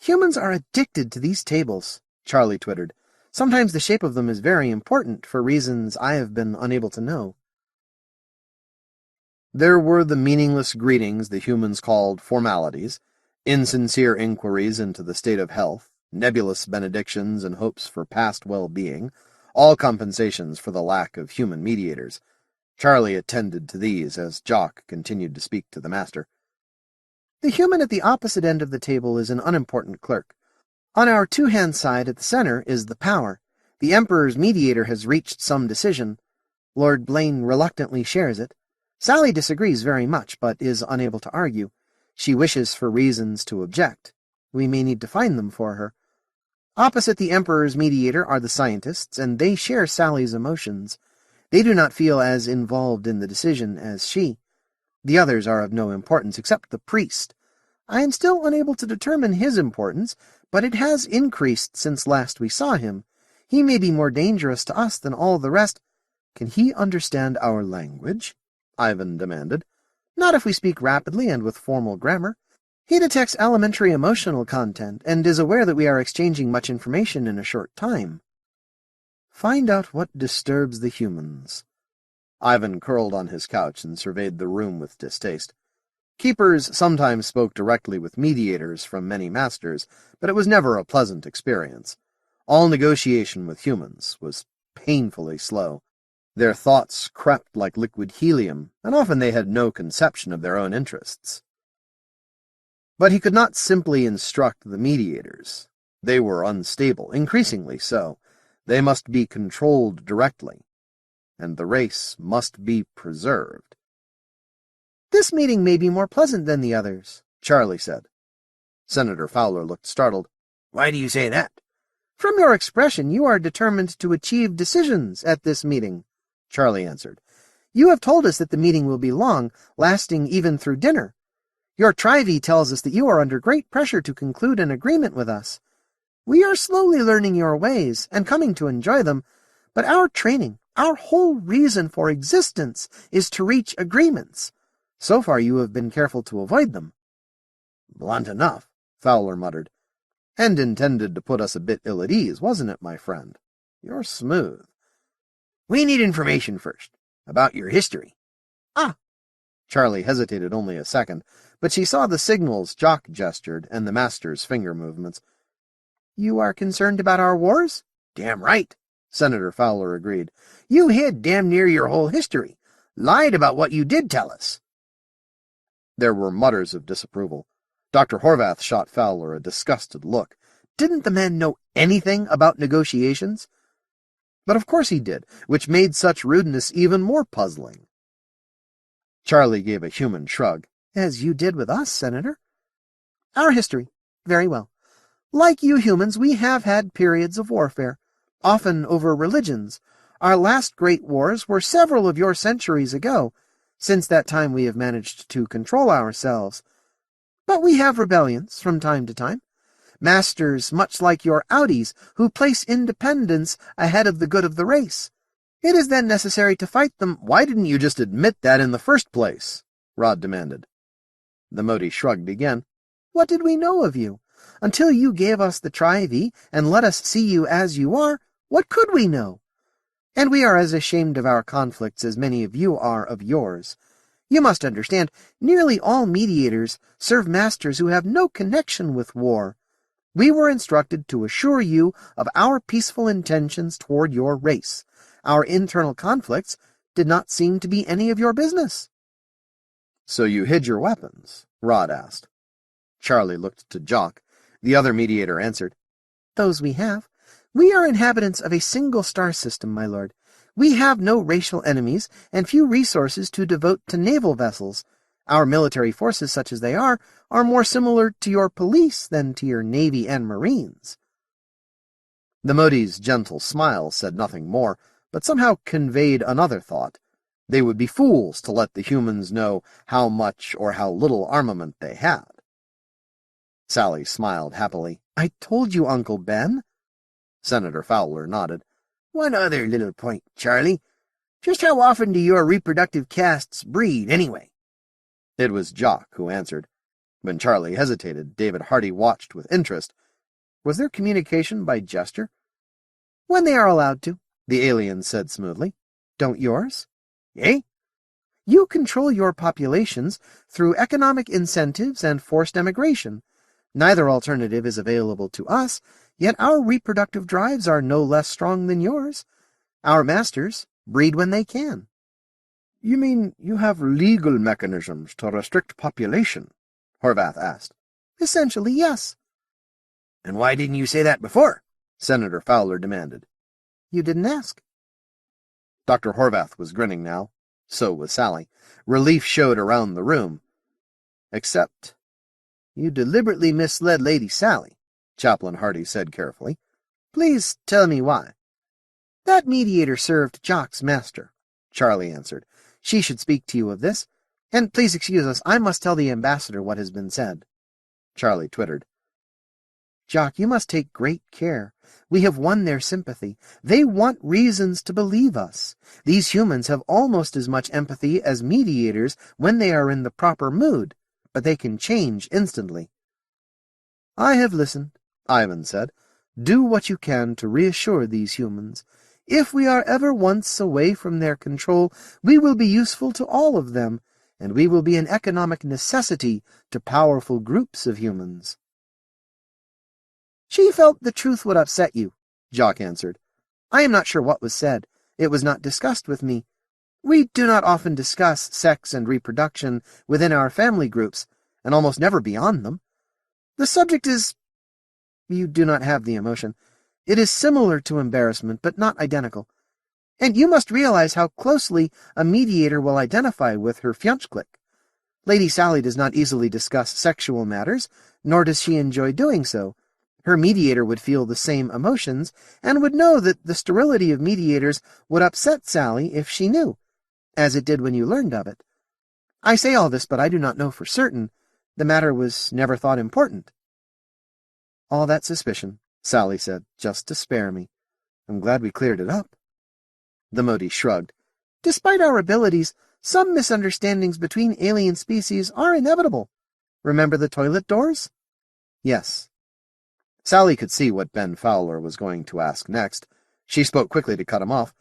Humans are addicted to these tables, Charlie twittered. Sometimes the shape of them is very important for reasons I have been unable to know.
There were the meaningless greetings the humans called formalities, insincere inquiries into the state of health, nebulous benedictions and hopes for past well-being, all compensations for the lack of human mediators. Charlie attended to these as Jock continued to speak to the master.
The human at the opposite end of the table is an unimportant clerk. On our two-hand side at the center is the power. The Emperor's mediator has reached some decision. Lord Blaine reluctantly shares it. Sally disagrees very much, but is unable to argue. She wishes for reasons to object. We may need to find them for her. Opposite the Emperor's mediator are the scientists, and they share Sally's emotions. They do not feel as involved in the decision as she. The others are of no importance except the priest. I am still unable to determine his importance, but it has increased since last we saw him. He may be more dangerous to us than all the rest.
Can he understand our language? Ivan demanded.
Not if we speak rapidly and with formal grammar. He detects elementary emotional content and is aware that we are exchanging much information in a short time.
Find out what disturbs the humans. Ivan curled on his couch and surveyed the room with distaste. Keepers sometimes spoke directly with mediators from many masters, but it was never a pleasant experience. All negotiation with humans was painfully slow. Their thoughts crept like liquid helium, and often they had no conception of their own interests. But he could not simply instruct the mediators. They were unstable, increasingly so. They must be controlled directly, and the race must be preserved.
"This meeting may be more pleasant than the others,"
Charlie said. Senator Fowler looked startled.
"Why do you say that?"
"From your expression, you are determined to achieve decisions at this meeting," Charlie answered. "You have told us that the meeting will be long, lasting even through dinner. Your Trivy tells us that you are under great pressure to conclude an agreement with us. We are slowly learning your ways and coming to enjoy them, but our training, our whole reason for existence, is to reach agreements. So far you have been careful to avoid them."
"Blunt enough,"
Fowler muttered. "And intended to put us a bit ill at ease, wasn't it, my friend? You're smooth."
"We need information first, about your history."
"Ah."
Charlie hesitated only a second, but she saw the signals Jock gestured and the master's finger movements.
"You are concerned about our wars?"
"Damn right,"
Senator Fowler agreed.
"You hid damn near your whole history. Lied about what you did tell us."
There were mutters of disapproval. Dr. Horvath shot Fowler a disgusted look. Didn't the man know anything about negotiations? But of course he did, which made such rudeness even more puzzling. Charlie gave a human shrug.
"As you did with us, Senator." "Our history. Very well. Like you humans, we have had periods of warfare, often over religions. Our last great wars were several of your centuries ago. Since that time we have managed to control ourselves. But we have rebellions from time to time. Masters much like your Audis, who place independence ahead of the good of the race. It is then necessary to fight them."
"Why didn't you just admit that in the first place?" Rod demanded. The Mote shrugged again.
"What did we know of you? Until you gave us the Trivy and let us see you as you are, what could we know? And we are as ashamed of our conflicts as many of you are of yours. You must understand, nearly all mediators serve masters who have no connection with war. We were instructed to assure you of our peaceful intentions toward your race. Our internal conflicts did not seem to be any of your business."
"So you hid your weapons?" Rod asked. Charlie looked to Jock. The other mediator answered.
"Those we have. We are inhabitants of a single star system, my lord. We have no racial enemies and few resources to devote to naval vessels. Our military forces, such as they are more similar to your police than to your navy and marines."
The Mote's gentle smile said nothing more, but somehow conveyed another thought. They would be fools to let the humans know how much or how little armament they had. Sally smiled happily.
"I told you, Uncle Ben."
Senator Fowler nodded.
"One other little point, Charlie. Just how often do your reproductive castes breed, anyway?"
It was Jock who answered. When Charlie hesitated, David Hardy watched with interest. Was there communication by gesture?
"When they are allowed to,"
the alien said smoothly.
"Don't yours?"
"Eh?"
"You control your populations through economic incentives and forced emigration. Neither alternative is available to us, yet our reproductive drives are no less strong than yours. Our masters breed when they can."
"You mean you have legal mechanisms to restrict population?" Horvath asked.
"Essentially, yes."
"And why didn't you say that before?"
Senator Fowler demanded.
"You didn't ask."
Dr. Horvath was grinning now. So was Sally. Relief showed around the room. "Except you deliberately misled Lady Sally," Chaplain Hardy said carefully.
"Please tell me why." "That mediator served Jock's master," Charlie answered. "She should speak to you of this. And please excuse us, I must tell the ambassador what has been said."
Charlie twittered.
"Jock, you must take great care. We have won their sympathy. They want reasons to believe us. These humans have almost as much empathy as mediators when they are in the proper mood, but they can change instantly." "I have listened," Ivan said. "Do what you can to reassure these humans. If we are ever once away from their control, we will be useful to all of them, and we will be an economic necessity to powerful groups of humans." "She felt the truth would upset you," Jock answered. "I am not sure what was said, It was not discussed with me. We do not often discuss sex and reproduction within our family groups, and almost never beyond them. The subject is— You do not have the emotion. It is similar to embarrassment, but not identical. And you must realize how closely a mediator will identify with her fiancé. Lady Sally does not easily discuss sexual matters, nor does she enjoy doing so. Her mediator would feel the same emotions, and would know that the sterility of mediators would upset Sally if she knew, as it did when you learned of it. I say all this, but I do not know for certain. The matter was never thought important.
All that suspicion, Sally said, just to spare me. I'm glad we cleared it up.
The Mote shrugged. Despite our abilities, some misunderstandings between alien species are inevitable. Remember the toilet doors?
Yes. Sally could see what Ben Fowler was going to ask next. She spoke quickly to cut him off.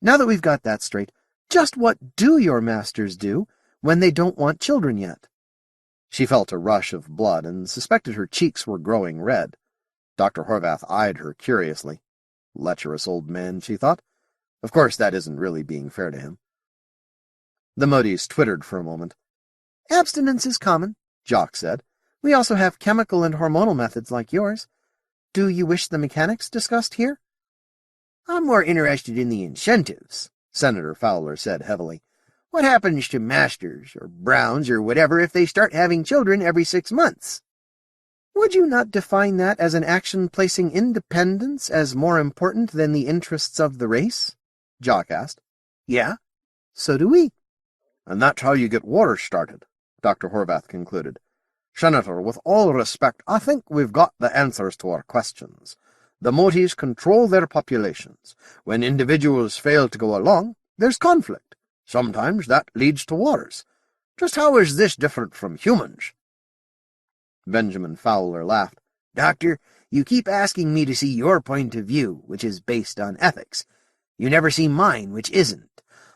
Now that we've got that straight, just what do your masters do when they don't want children yet?
She felt a rush of blood and suspected her cheeks were growing red. Dr. Horvath eyed her curiously. Lecherous old man, she thought. Of course, that isn't really being fair to him. The Motes twittered for a moment.
Abstinence is common, Jock said. We also have chemical and hormonal methods like yours. Do you wish the mechanics discussed here?
I'm more interested in the incentives, Senator Fowler said heavily. What happens to masters, or browns, or whatever if they start having children every 6 months?
Would you not define that as an action placing independence as more important than the interests of the race?
Jock asked.
Yeah?
So do we.
And that's how you get wars started, Dr. Horvath concluded. Senator, with all respect, I think we've got the answers to our questions. The Motes control their populations. When individuals fail to go along, there's conflict. Sometimes that leads to wars. Just how is this different from humans?
Benjamin Fowler laughed.
Doctor, you keep asking me to see your point of view, which is based on ethics. You never see mine, which isn't.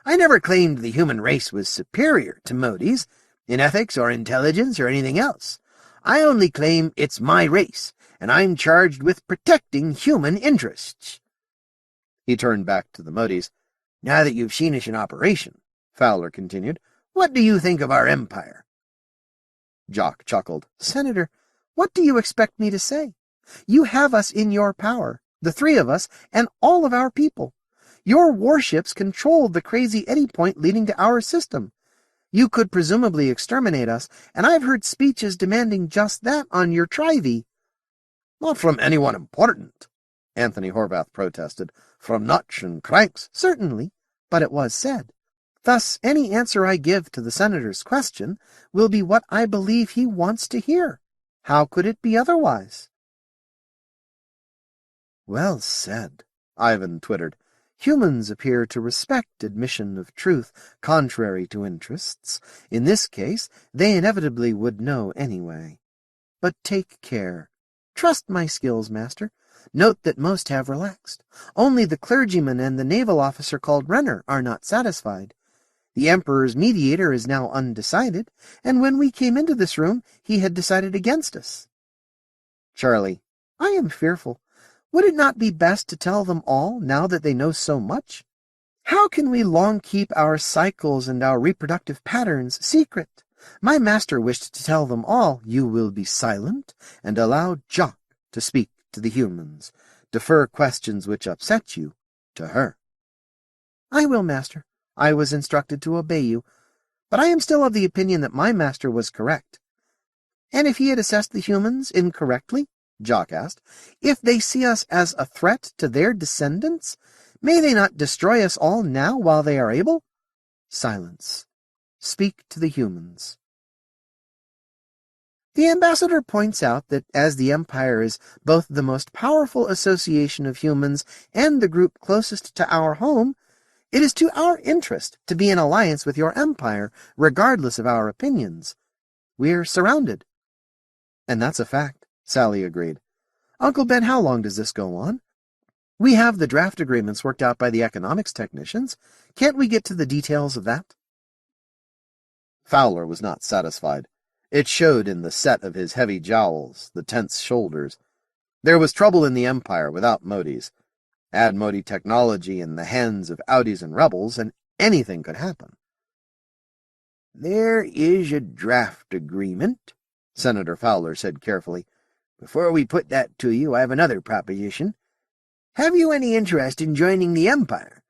I never claimed the human race was superior to Motes, in ethics or intelligence or anything else. I only claim it's my race, and I'm charged with protecting human interests.
He turned back to the Motes.
Now that you've seen us in operation, Fowler continued, what do you think of our empire?
Jock chuckled. Senator, what do you expect me to say? You have us in your power, the 3 of us, and all of our people. Your warships control the crazy eddy point leading to our system. You could presumably exterminate us, and I've heard speeches demanding just that on your Trivy.
Not from anyone important, Anthony Horvath protested. From nuts and cranks.
Certainly, but it was said. Thus, any answer I give to the senator's question will be what I believe he wants to hear. How could it be otherwise?
Well said, Ivan twittered.
Humans appear to respect admission of truth contrary to interests. In this case, they inevitably would know anyway. But take care. Trust my skills, Master. Note that most have relaxed. Only the clergyman and the naval officer called Renner are not satisfied. The Emperor's mediator is now undecided, and when we came into this room, he had decided against us.
Charlie,
I am fearful. Would it not be best to tell them all, now that they know so much? How can we long keep our cycles and our reproductive patterns secret? My master wished to tell them all, you will be silent, and allow Jock to speak to the humans. Defer questions which upset you to her. I will, master. I was instructed to obey you, but I am still of the opinion that my master was correct. And if he had assessed the humans incorrectly? Jock asked. If they see us as a threat to their descendants, may they not destroy us all now while they are able? Silence. Speak to the humans. The ambassador points out that as the Empire is both the most powerful association of humans and the group closest to our home, it is to our interest to be in alliance with your empire, regardless of our opinions. We're surrounded.
And that's a fact, Sally agreed.
Uncle Ben, how long does this go on? We have the draft agreements worked out by the economics technicians. Can't we get to the details of that?
Fowler was not satisfied. It showed in the set of his heavy jowls, the tense shoulders. There was trouble in the Empire without Motes. Add Mote technology in the hands of Audis and rebels, and anything could happen.
There is a draft agreement, Senator Fowler said carefully. Before we put that to you, I have another proposition. Have you any interest in joining the Empire?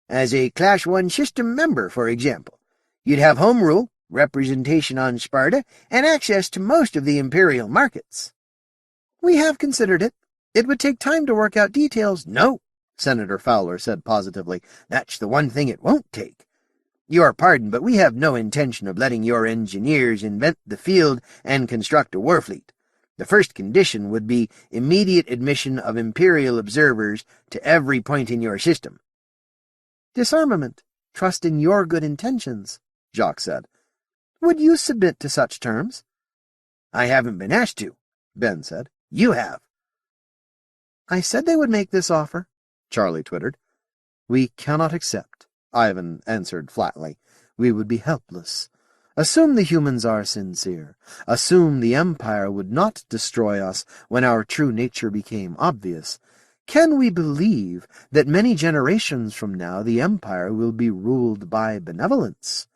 As a Class 1 system member, for example. You'd have home rule, representation on Sparta, and access to most of the Imperial markets.
We have considered it. It would take time to work out details.
No, Senator Fowler said positively. That's the one thing it won't take. Your pardon, but we have no intention of letting your engineers invent the field and construct a war fleet. The first condition would be immediate admission of Imperial observers to every point in your system.
Disarmament. Trust in your good intentions, Jacques said. Would you submit to such terms?
I haven't been asked to, Ben said. You have.
I said they would make this offer,
Charlie twittered. We cannot accept, Ivan answered flatly. We would be helpless. Assume the humans are sincere. Assume the Empire would not destroy us when our true nature became obvious. Can we believe that many generations from now the Empire will be ruled by benevolence?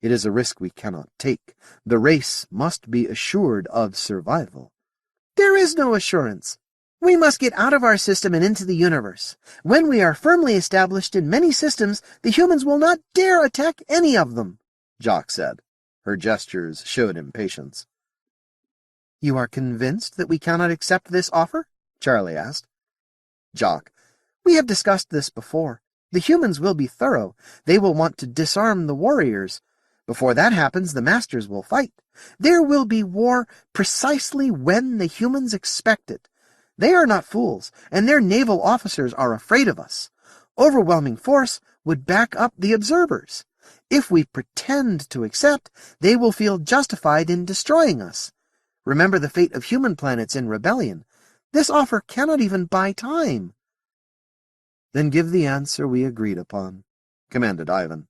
It is a risk we cannot take. The race must be assured of survival.
There is no assurance. We must get out of our system and into the universe. When we are firmly established in many systems, the humans will not dare attack any of them,
Jacques said. Her gestures showed impatience.
You are convinced that we cannot accept this offer? Charlie asked.
Jacques,
we have discussed this before. The humans will be thorough. They will want to disarm the warriors. Before that happens, the masters will fight. There will be war precisely when the humans expect it. They are not fools, and their naval officers are afraid of us. Overwhelming force would back up the observers. If we pretend to accept, they will feel justified in destroying us. Remember the fate of human planets in rebellion. This offer cannot even buy time.
Then give the answer we agreed upon, commanded Ivan.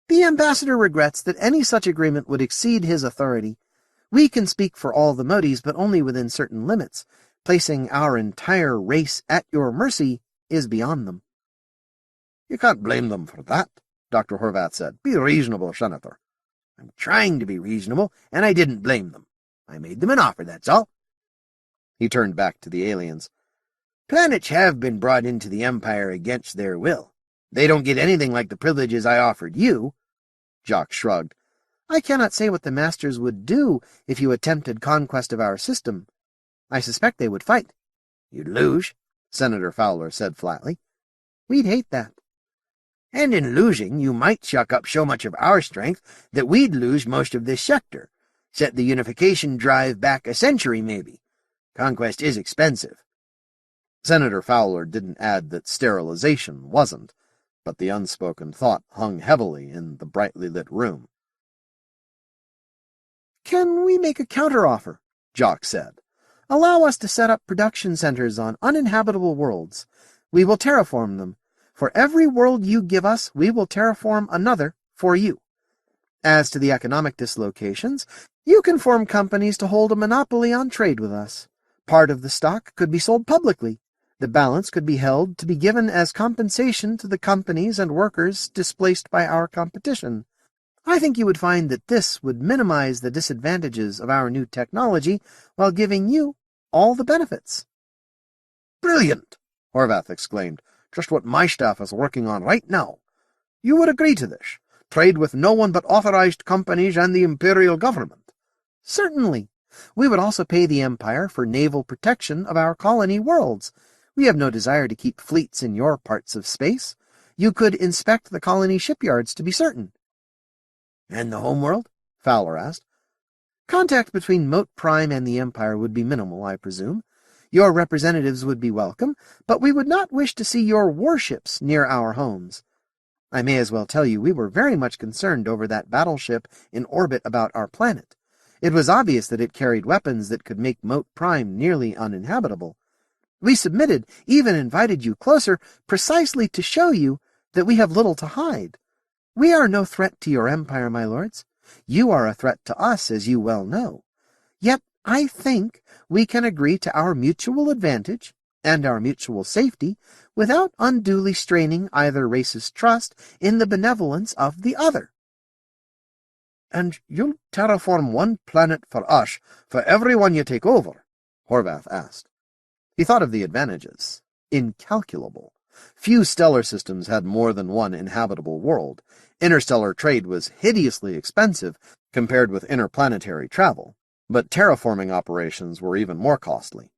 The ambassador regrets that any such agreement would exceed his authority. We can speak for all the Motes, but only within certain limits. Placing our entire race at your mercy is beyond them.
You can't blame them for that, Dr. Horvath said. Be reasonable, Senator.
I'm trying to be reasonable, and I didn't blame them. I made them an offer, that's all.
He turned back to the aliens.
Planets have been brought into the Empire against their will. They don't get anything like the privileges I offered you.
Jacques shrugged.
I cannot say what the masters would do if you attempted conquest of our system. I suspect they would fight.
You'd lose,
Senator Fowler said flatly.
We'd hate that.
And in losing, you might chuck up so much of our strength that we'd lose most of this sector. Set the unification drive back a century, maybe. Conquest is expensive.
Senator Fowler didn't add that sterilization wasn't, but the unspoken thought hung heavily in the brightly lit room.
Can we make a counteroffer? Jacques said. Allow us to set up production centers on uninhabitable worlds. We will terraform them. For every world you give us, we will terraform another for you. As to the economic dislocations, you can form companies to hold a monopoly on trade with us. Part of the stock could be sold publicly. The balance could be held to be given as compensation to the companies and workers displaced by our competition. I think you would find that this would minimize the disadvantages of our new technology while giving you all the benefits.
Brilliant, Horvath exclaimed. Just what my staff is working on right now. You would agree to this? Trade with no one but authorized companies and the Imperial government?
Certainly. We would also pay the Empire for naval protection of our colony worlds. We have no desire to keep fleets in your parts of space. You could inspect the colony shipyards to be certain.
And the homeworld?
Fowler asked. Contact between Mote Prime and the Empire would be minimal, I presume. Your representatives would be welcome, but we would not wish to see your warships near our homes. I may as well tell you we were very much concerned over that battleship in orbit about our planet. It was obvious that it carried weapons that could make Mote Prime nearly uninhabitable. We submitted, even invited you closer, precisely to show you that we have little to hide. We are no threat to your empire, my lords. You are a threat to us, as you well know. Yet I think we can agree to our mutual advantage
and our mutual safety without unduly straining either race's trust in the benevolence of the other."
"And you'll terraform one planet for us for every one you take over?" Horvath asked. He thought of the advantages. Incalculable. Few stellar systems had more than one inhabitable world. Interstellar trade was hideously expensive compared with interplanetary travel, but terraforming operations were even more costly.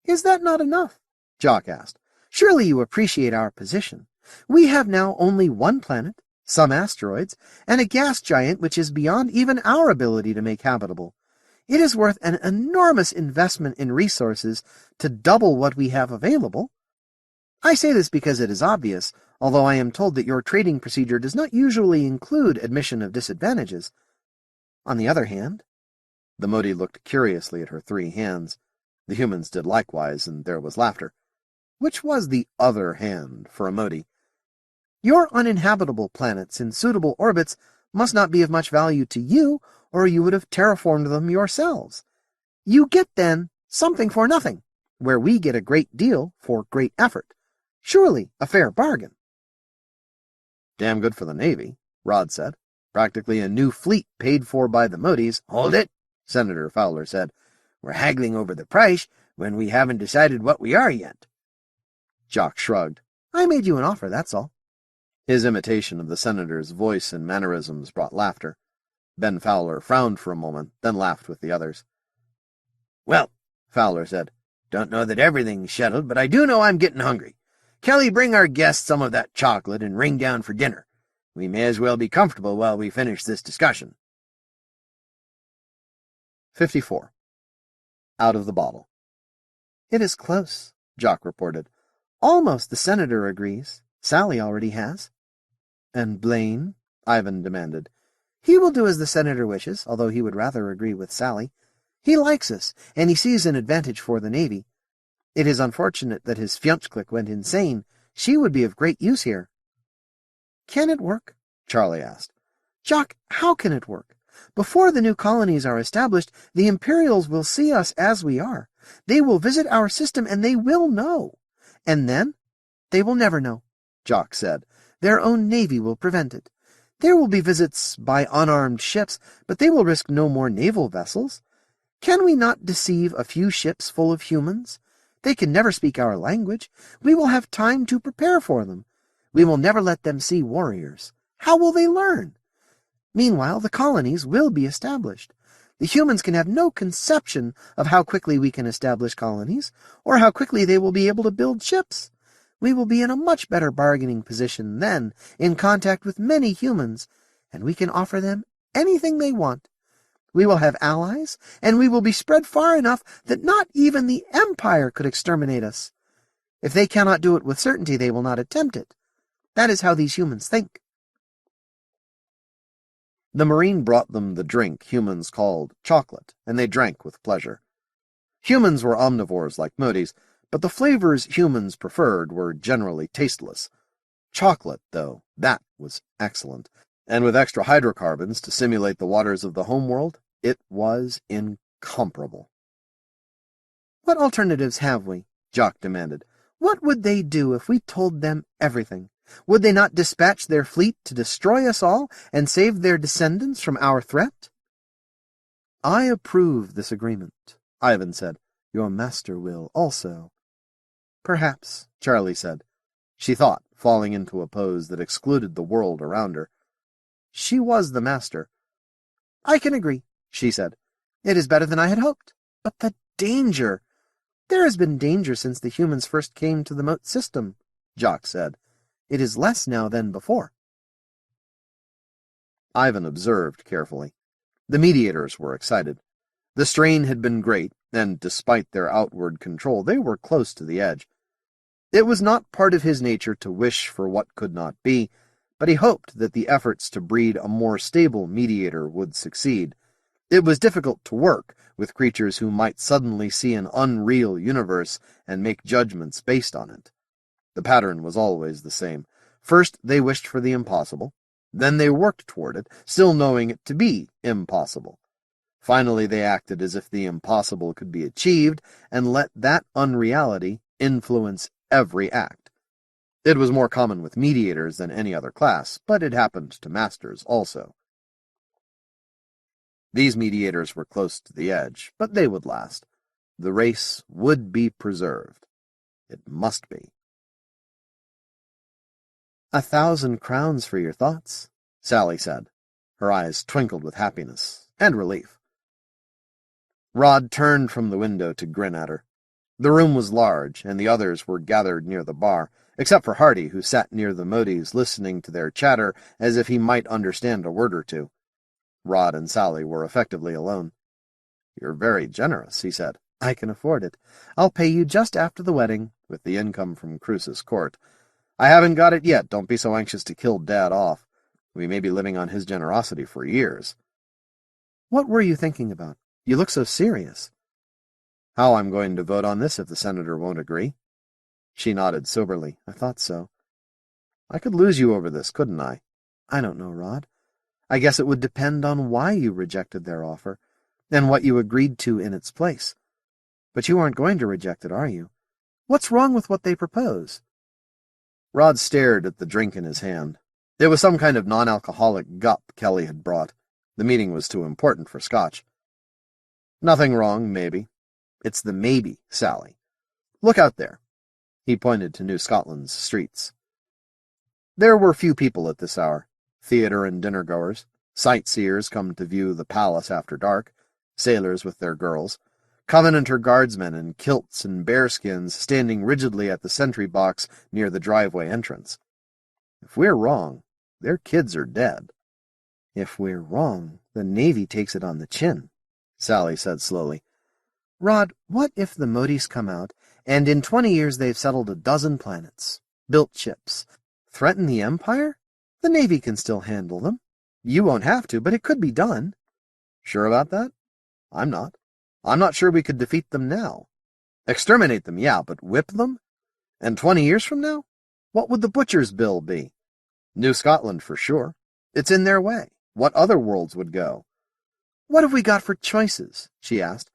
"Is that not enough?" Jock asked. "Surely you appreciate our position. We have now only one planet, some asteroids, and a gas giant which is beyond even our ability to make habitable. It is worth an enormous investment in resources to double what we have available. I say this because it is obvious, although I am told that your trading procedure does not usually include admission of disadvantages. On the other hand—"
The Mote looked curiously at her 3 hands. The humans did likewise, and there was laughter. Which was the other hand for a Mote?
"Your uninhabitable planets in suitable orbits must not be of much value to you, or you would have terraformed them yourselves. You get, then, something for nothing, where we get a great deal for great effort. Surely a fair bargain."
"Damn good for the Navy," Rod said. "Practically a new fleet paid for by the Motes."
"Hold it," Senator Fowler said. "We're haggling over the price when we haven't decided what we are yet."
Jock shrugged.
"I made you an offer, that's all."
His imitation of the senator's voice and mannerisms brought laughter. Ben Fowler frowned for a moment, then laughed with the others.
"Well," Fowler said, "don't know that everything's settled, but I do know I'm getting hungry. Kelly, bring our guests some of that chocolate and ring down for dinner. We may as well be comfortable while we finish this discussion."
54. Out of the bottle.
"It is close," Jock reported. "Almost the senator agrees. Sally already has."
"And Blaine?" Ivan demanded.
"He will do as the senator wishes, although he would rather agree with Sally. He likes us, and he sees an advantage for the Navy. It is unfortunate that his Fjonsklik went insane. She would be of great use here." "Can it work?" Charlie asked. "Jock, how can it work? Before the new colonies are established, the Imperials will see us as we are. They will visit our system, and they will know. And then they will never know," Jock said. "Their own navy will prevent it. There will be visits by unarmed ships, but they will risk no more naval vessels. Can we not deceive a few ships full of humans? They can never speak our language. We will have time to prepare for them. We will never let them see warriors. How will they learn? Meanwhile, the colonies will be established. The humans can have no conception of how quickly we can establish colonies, or how quickly they will be able to build ships. We will be in a much better bargaining position then, in contact with many humans, and we can offer them anything they want. We will have allies, and we will be spread far enough that not even the Empire could exterminate us. If they cannot do it with certainty, they will not attempt it. That is how these humans think."
The Marine brought them the drink humans called chocolate, and they drank with pleasure. Humans were omnivores like Motes, but the flavors humans preferred were generally tasteless. Chocolate, though, that was excellent, and with extra hydrocarbons to simulate the waters of the homeworld, it was incomparable.
"What alternatives have we?" Jock demanded. "What would they do if we told them everything? Would they not dispatch their fleet to destroy us all and save their descendants from our threat?"
"I approve this agreement," Ivan said. "Your master will also."
"Perhaps,"
Charlie said. She thought, falling into a pose that excluded the world around her. She was the master.
"I can agree," she said. "It is better than I had hoped. But the danger! There has been danger since the humans first came to the Mote system," Jock said. "It is less now than before."
Ivan observed carefully. The mediators were excited. The strain had been great, and despite their outward control, they were close to the edge. It was not part of his nature to wish for what could not be, but he hoped that the efforts to breed a more stable mediator would succeed. It was difficult to work with creatures who might suddenly see an unreal universe and make judgments based on it. The pattern was always the same. First, they wished for the impossible. Then they worked toward it, still knowing it to be impossible. Finally, they acted as if the impossible could be achieved, and let that unreality influence every act. It was more common with mediators than any other class, but it happened to masters also. These mediators were close to the edge, but they would last. The race would be preserved. It must be.
1,000 crowns for your thoughts,
Sally said. Her eyes twinkled with happiness and relief. Rod turned from the window to grin at her. The room was large, and the others were gathered near the bar, except for Hardy, who sat near the Motes listening to their chatter as if he might understand a word or two. Rod and Sally were effectively alone. "You're very generous," he said.
"I can afford it. I'll pay you just after the wedding,
with the income from Cruce's court. I haven't got it yet. Don't be so anxious to kill Dad off. We may be living on his generosity for years."
"What were you thinking about? You look so serious."
"How I'm going to vote on this if the senator won't agree." She nodded soberly. "I thought so." "I could lose you over this, couldn't I?"
"I don't know, Rod. I guess it would depend on why you rejected their offer, and what you agreed to in its place. But you aren't going to reject it, are you? What's wrong with what they propose?"
Rod stared at the drink in his hand. It was some kind of non-alcoholic gup Kelly had brought. The meeting was too important for scotch. "Nothing wrong, maybe." "It's the maybe, Sally. Look out there." He pointed to New Scotland's streets. There were few people at this hour. Theater and dinner-goers, sightseers come to view the palace after dark, sailors with their girls, Covenanter guardsmen in kilts and bearskins standing rigidly at the sentry box near the driveway entrance. If we're wrong, their kids are dead.
"If we're wrong, the Navy takes it on the chin,"
Sally said slowly.
"Rod, what if the Motes come out, and in 20 years they've settled a dozen planets, built ships, threatened the Empire? The Navy can still handle them. You won't have to, but it could be done."
"Sure about that?" "I'm not. I'm not sure we could defeat them now. Exterminate them, yeah, but whip them? And 20 years from now? What would the butcher's bill be? New Scotland, for sure. It's in their way. What other worlds would go?"
"What have we got for choices?" she asked.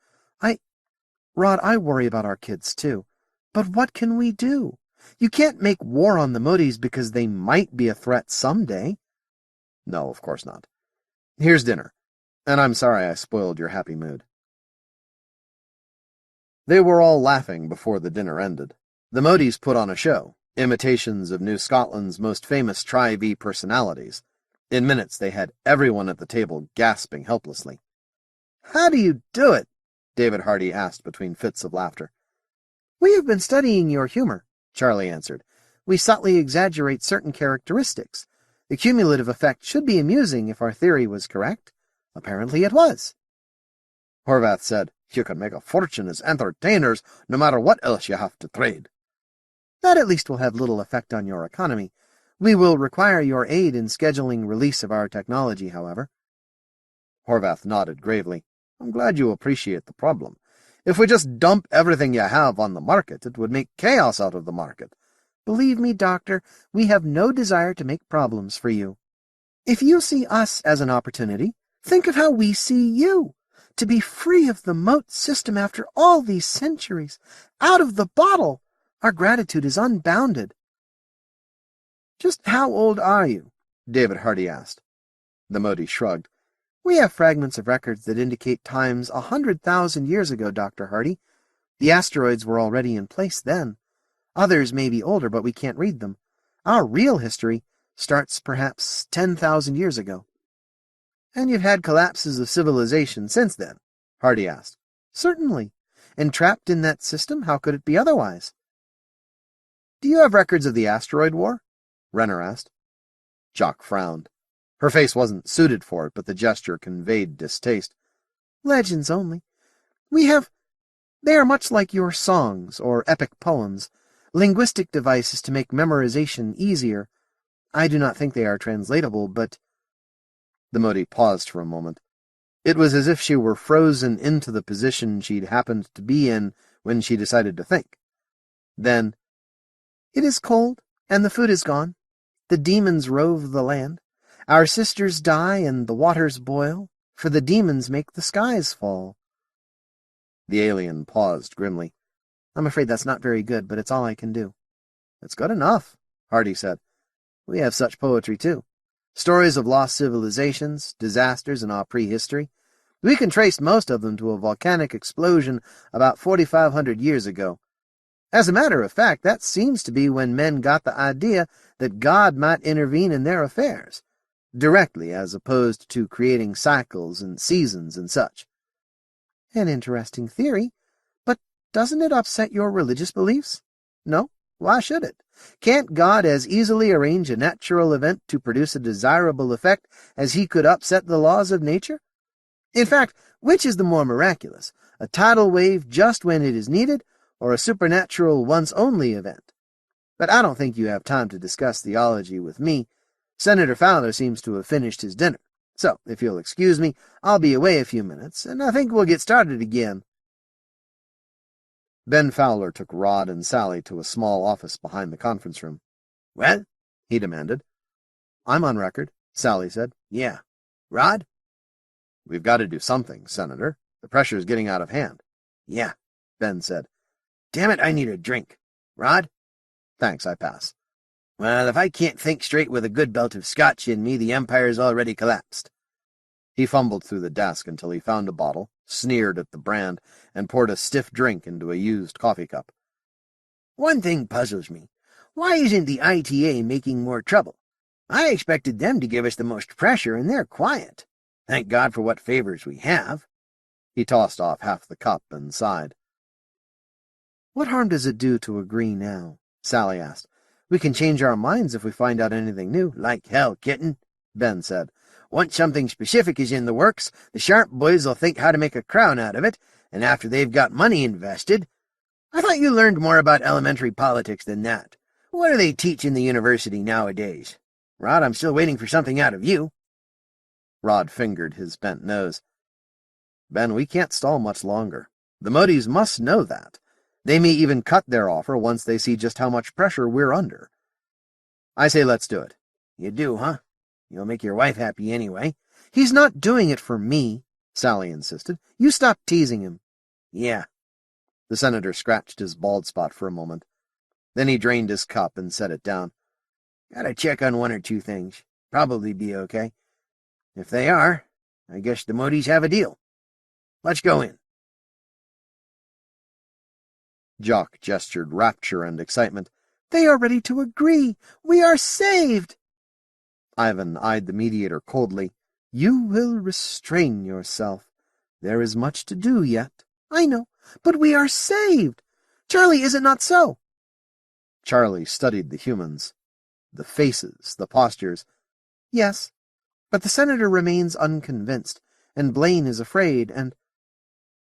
Rod, I worry about our kids, too. But what can we do? You can't make war on the Motes because they might be a threat someday."
"No, of course not. Here's dinner, and I'm sorry I spoiled your happy mood." They were all laughing before the dinner ended. The Motes put on a show, imitations of New Scotland's most famous Tri-V personalities. In minutes they had everyone at the table gasping helplessly.
"How do you do it?"
David Hardy asked between fits of laughter.
"We have been studying your humor," Charlie answered. "We subtly exaggerate certain characteristics. The cumulative effect should be amusing if our theory was correct. Apparently it was."
Horvath said, "You can make a fortune as entertainers, no matter what else you have to trade."
"That at least will have little effect on your economy. We will require your aid in scheduling release of our technology, however."
Horvath nodded gravely. "I'm glad you appreciate the problem. If we just dump everything you have on the market, it would make chaos out of the market."
"Believe me, Doctor, we have no desire to make problems for you. If you see us as an opportunity, think of how we see you. To be free of the Mote system after all these centuries, out of the bottle, our gratitude is unbounded."
"Just how old are you?" David Hardy asked. The Mote shrugged.
"We have fragments of records that indicate times 100,000 years ago, Dr. Hardy. The asteroids were already in place then. Others may be older, but we can't read them. Our real history starts perhaps 10,000 years ago."
"And you've had collapses of civilization since then?" Hardy asked.
"Certainly. And trapped in that system, how could it be otherwise?"
"Do you have records of the asteroid war?" Renner asked. Jock frowned. Her face wasn't suited for it, but the gesture conveyed distaste.
"Legends only. They are much like your songs or epic poems, linguistic devices to make memorization easier. I do not think they are translatable, but—"
The Mote paused for a moment. It was as if she were frozen into the position she'd happened to be in when she decided to think. Then,
"It is cold, and the food is gone. The demons rove the land. Our sisters die, and the waters boil. For the demons make the skies fall."
The alien paused grimly.
"I'm afraid that's not very good, but it's all I can do."
"It's good enough," Hardy said.
"We have such poetry, too. Stories of lost civilizations, disasters in our prehistory. We can trace most of them to a volcanic explosion about 4,500 years ago. As a matter of fact, that seems to be when men got the idea that God might intervene in their affairs, directly as opposed to creating cycles and seasons and such." "An interesting theory, but doesn't it upset your religious beliefs?" "No. Why should it? Can't God as easily arrange a natural event to produce a desirable effect as he could upset the laws of nature? In fact, which is the more miraculous, a tidal wave just when it is needed, or a supernatural once-only event? But I don't think you have time to discuss theology with me. Senator Fowler seems to have finished his dinner. So, if you'll excuse me, I'll be away a few minutes, and I think we'll get started again."
Ben Fowler took Rod and Sally to a small office behind the conference room.
"Well?"
he demanded.
"I'm on record," Sally said.
"Yeah. Rod?"
"We've got to do something, Senator. The pressure's getting out of hand."
"Yeah,"
Ben said.
"Damn it, I need a drink. Rod?"
"Thanks, I pass."
"Well, if I can't think straight with a good belt of scotch in me, the Empire's already collapsed."
He fumbled through the desk until he found a bottle, sneered at the brand, and poured a stiff drink into a used coffee cup.
"One thing puzzles me. Why isn't the ITA making more trouble? I expected them to give us the most pressure, and they're quiet. Thank God for what favors we have."
He tossed off half the cup and sighed.
"What harm does it do to agree now?" Sally asked. "We can change our minds if we find out anything new."
"Like hell, kitten," Ben said. "Once something specific is in the works, the sharp boys will think how to make a crown out of it, and after they've got money invested. I thought you learned more about elementary politics than that. What do they teach in the university nowadays? Rod, I'm still waiting for something out of you."
Rod fingered his bent nose. "Ben, we can't stall much longer. The Motes must know that. They may even cut their offer once they see just how much pressure we're under. I say let's do it."
"You do, huh? You'll make your wife happy anyway."
"He's not doing it for me," Sally insisted. "You stop teasing him."
"Yeah."
The senator scratched his bald spot for a moment. Then he drained his cup and set it down.
"Gotta check on one or two things. Probably be okay. If they are, I guess the Motes have a deal. Let's go in."
Jock gestured rapture and excitement.
"They are ready to agree. We are saved."
Ivan eyed the mediator coldly.
"You will restrain yourself. There is much to do yet." "I know, but we are saved. Charlie, is it not so?"
Charlie studied the humans. The faces, the postures.
"Yes, but the senator remains unconvinced, and Blaine is afraid, and—"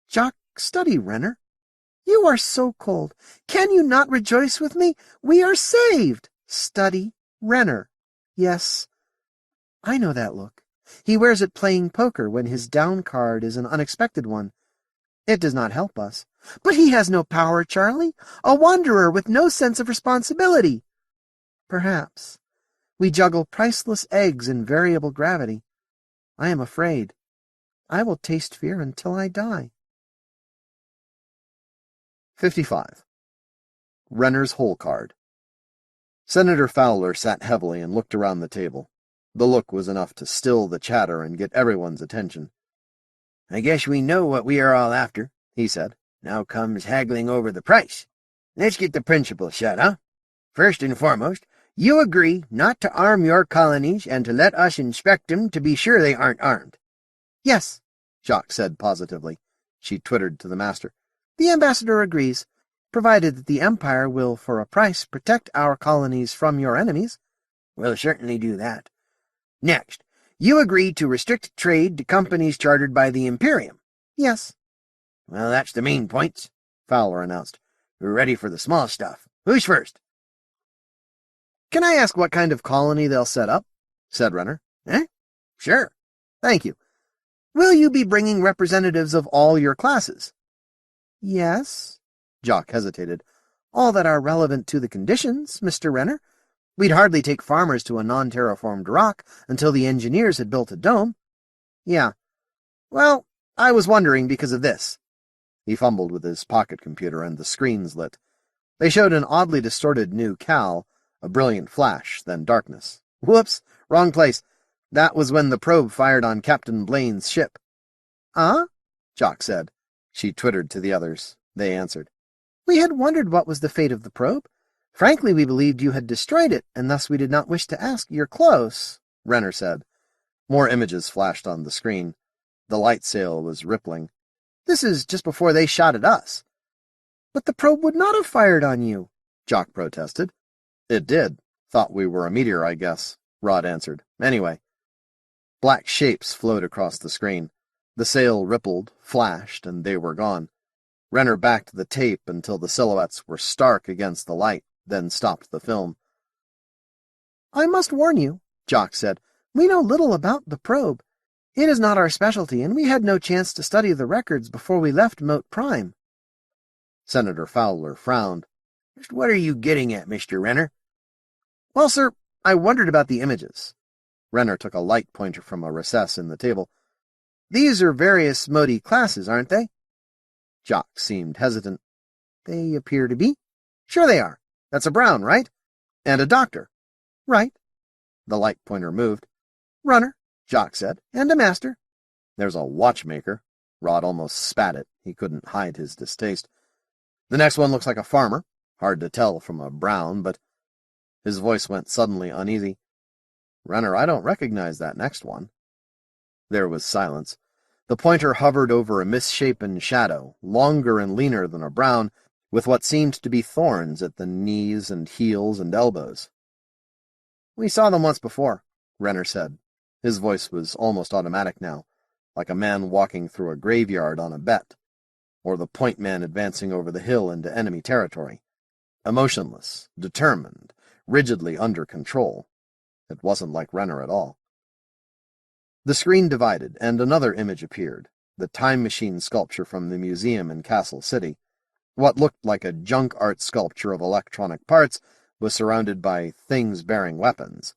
"Jock, study Renner. You are so cold. Can you not rejoice with me? We are saved." "Study Renner. Yes, I know that look. He wears it playing poker when his down card is an unexpected one. It does not help us." "But he has no power, Charlie. A wanderer with no sense of responsibility." "Perhaps. We juggle priceless eggs in variable gravity. I am afraid. I will taste fear until I die."
55. Renner's hole card. Senator Fowler sat heavily and looked around the table. The look was enough to still the chatter and get everyone's attention.
"I guess we know what we are all after," he said. "Now comes haggling over the price. Let's get the principle set, huh? First and foremost, you agree not to arm your colonies and to let us inspect them to be sure they aren't armed."
"Yes,"
Jock said positively. She twittered to the master.
"The ambassador agrees, provided that the Empire will, for a price, protect our colonies from your enemies."
"We'll certainly do that. Next, you agree to restrict trade to companies chartered by the Imperium."
"Yes."
"Well, that's the main points," Fowler announced. "We're ready for the small stuff. Who's first?"
"Can I ask what kind of colony they'll set up?" said Renner.
"Eh? Sure."
"Thank you. Will you be bringing representatives of all your classes?" "Yes." Jock hesitated. "All that are relevant to the conditions, Mr. Renner. We'd hardly take farmers to a non-terraformed rock until the engineers had built a dome." "Yeah, Well, I was wondering because of this. He fumbled with his pocket computer, and the screens lit. They showed an oddly distorted new cal, a brilliant flash, then darkness. Whoops, wrong place. That was when the probe fired on Captain Blaine's ship. Huh? Jock said. She twittered to the others. They answered. We had wondered what was the fate of the probe. Frankly, we believed you had destroyed it, and thus we did not wish to ask. You're close, Renner said. More images flashed on the screen. The light sail was rippling. This is just before they shot at us. But the probe would not have fired on you, Jock protested. It did. Thought we were a meteor, I guess, Rod answered. Anyway. Black shapes flowed across the screen. The sail rippled, flashed, and they were gone. Renner backed the tape until the silhouettes were stark against the light, then stopped the film. I must warn you, Jock said. We know little about the probe. It is not our specialty, and we had no chance to study the records before we left Mote Prime. Senator Fowler frowned. Just what are you getting at, Mr. Renner? Well, sir, I wondered about the images. Renner took a light pointer from a recess in the table. These are various Mote classes, aren't they? Jock seemed hesitant. They appear to be. Sure they are. That's a Brown, right? And a doctor. Right. The light pointer moved. Runner, Jock said, and a master. There's a watchmaker. Rod almost spat it. He couldn't hide his distaste. The next one looks like a farmer. Hard to tell from a Brown, but... His voice went suddenly uneasy. Renner, I don't recognize that next one. There was silence. The pointer hovered over a misshapen shadow, longer and leaner than a Brown, with what seemed to be thorns at the knees and heels and elbows. We saw them once before, Renner said. His voice was almost automatic now, like a man walking through a graveyard on a bet, or the point man advancing over the hill into enemy territory. Emotionless, determined, rigidly under control. It wasn't like Renner at all. The screen divided, and another image appeared, the time machine sculpture from the museum in Castle City. What looked like a junk art sculpture of electronic parts was surrounded by things bearing weapons.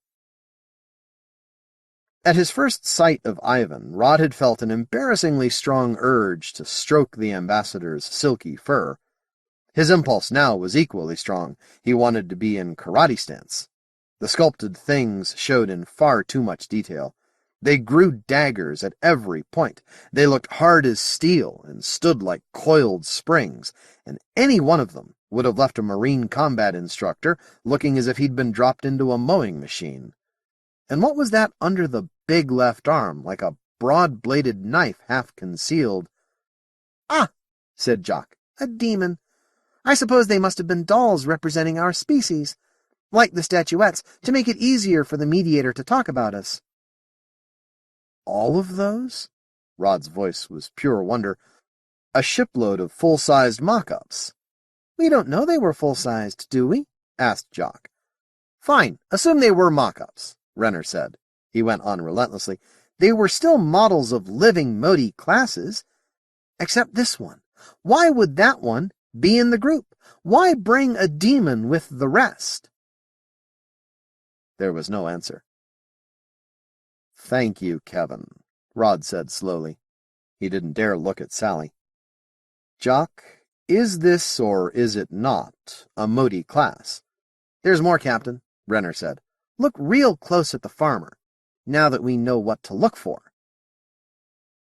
At his first sight of Ivan, Rod had felt an embarrassingly strong urge to stroke the ambassador's silky fur. His impulse now was equally strong. He wanted to be in karate stance. The sculpted things showed in far too much detail. They grew daggers at every point. They looked hard as steel and stood like coiled springs, and any one of them would have left a Marine combat instructor looking as if he'd been dropped into a mowing machine. And what was that under the big left arm, like a broad-bladed knife half concealed? Ah, said Jock, a demon. I suppose they must have been dolls representing our species, like the statuettes, to make it easier for the mediator to talk about us. All of those? Rod's voice was pure wonder. A shipload of full-sized mock-ups. We don't know they were full-sized, do we? Asked Jock. Fine, assume they were mock-ups, Renner said. He went on relentlessly. They were still models of living Mote classes. Except this one. Why would that one be in the group? Why bring a demon with the rest? There was no answer. Thank you, Kevin, Rod said slowly. He didn't dare look at Sally. Jock, is this or is it not a Mote class? There's more, Captain, Renner said. Look real close at the farmer, now that we know what to look for.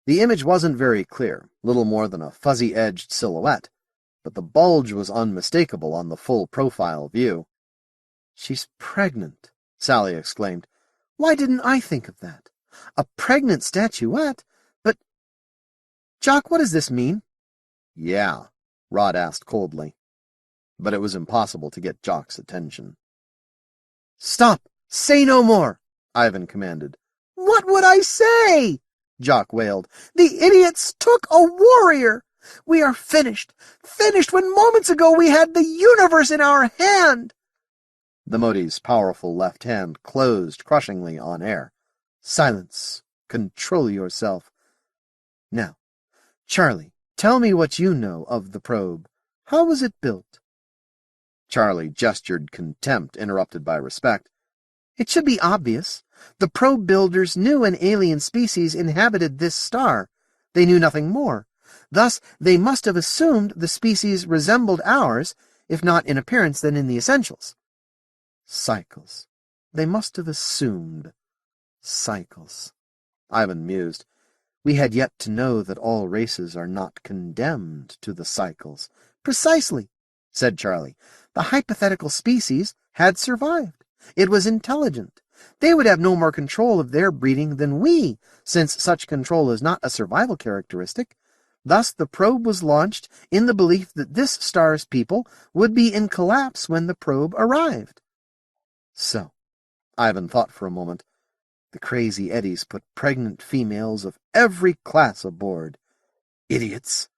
The image wasn't very clear, little more than a fuzzy-edged silhouette, but the bulge was unmistakable on the full-profile view. She's pregnant, Sally exclaimed. Why didn't I think of that? A pregnant statuette? But... Jock, what does this mean? Yeah, Rod asked coldly. But it was impossible to get Jock's attention. Stop! Say no more! Ivan commanded. What would I say? Jock wailed. The idiots took a warrior! We are finished! Finished when moments ago we had the universe in our hand! The Mote's powerful left hand closed crushingly on air. Silence. Control yourself. Now, Charlie, tell me what you know of the probe. How was it built? Charlie gestured contempt, interrupted by respect. It should be obvious. The probe builders knew an alien species inhabited this star. They knew nothing more. Thus, they must have assumed the species resembled ours, if not in appearance, then in the essentials. Cycles. They must have assumed. Cycles. Ivan mused. We had yet to know that all races are not condemned to the cycles. Precisely, said Charlie. The hypothetical species had survived. It was intelligent. They would have no more control of their breeding than we, since such control is not a survival characteristic. Thus the probe was launched in the belief that this star's people would be in collapse when the probe arrived. So, Ivan thought for a moment, the crazy eddies put pregnant females of every class aboard. Idiots.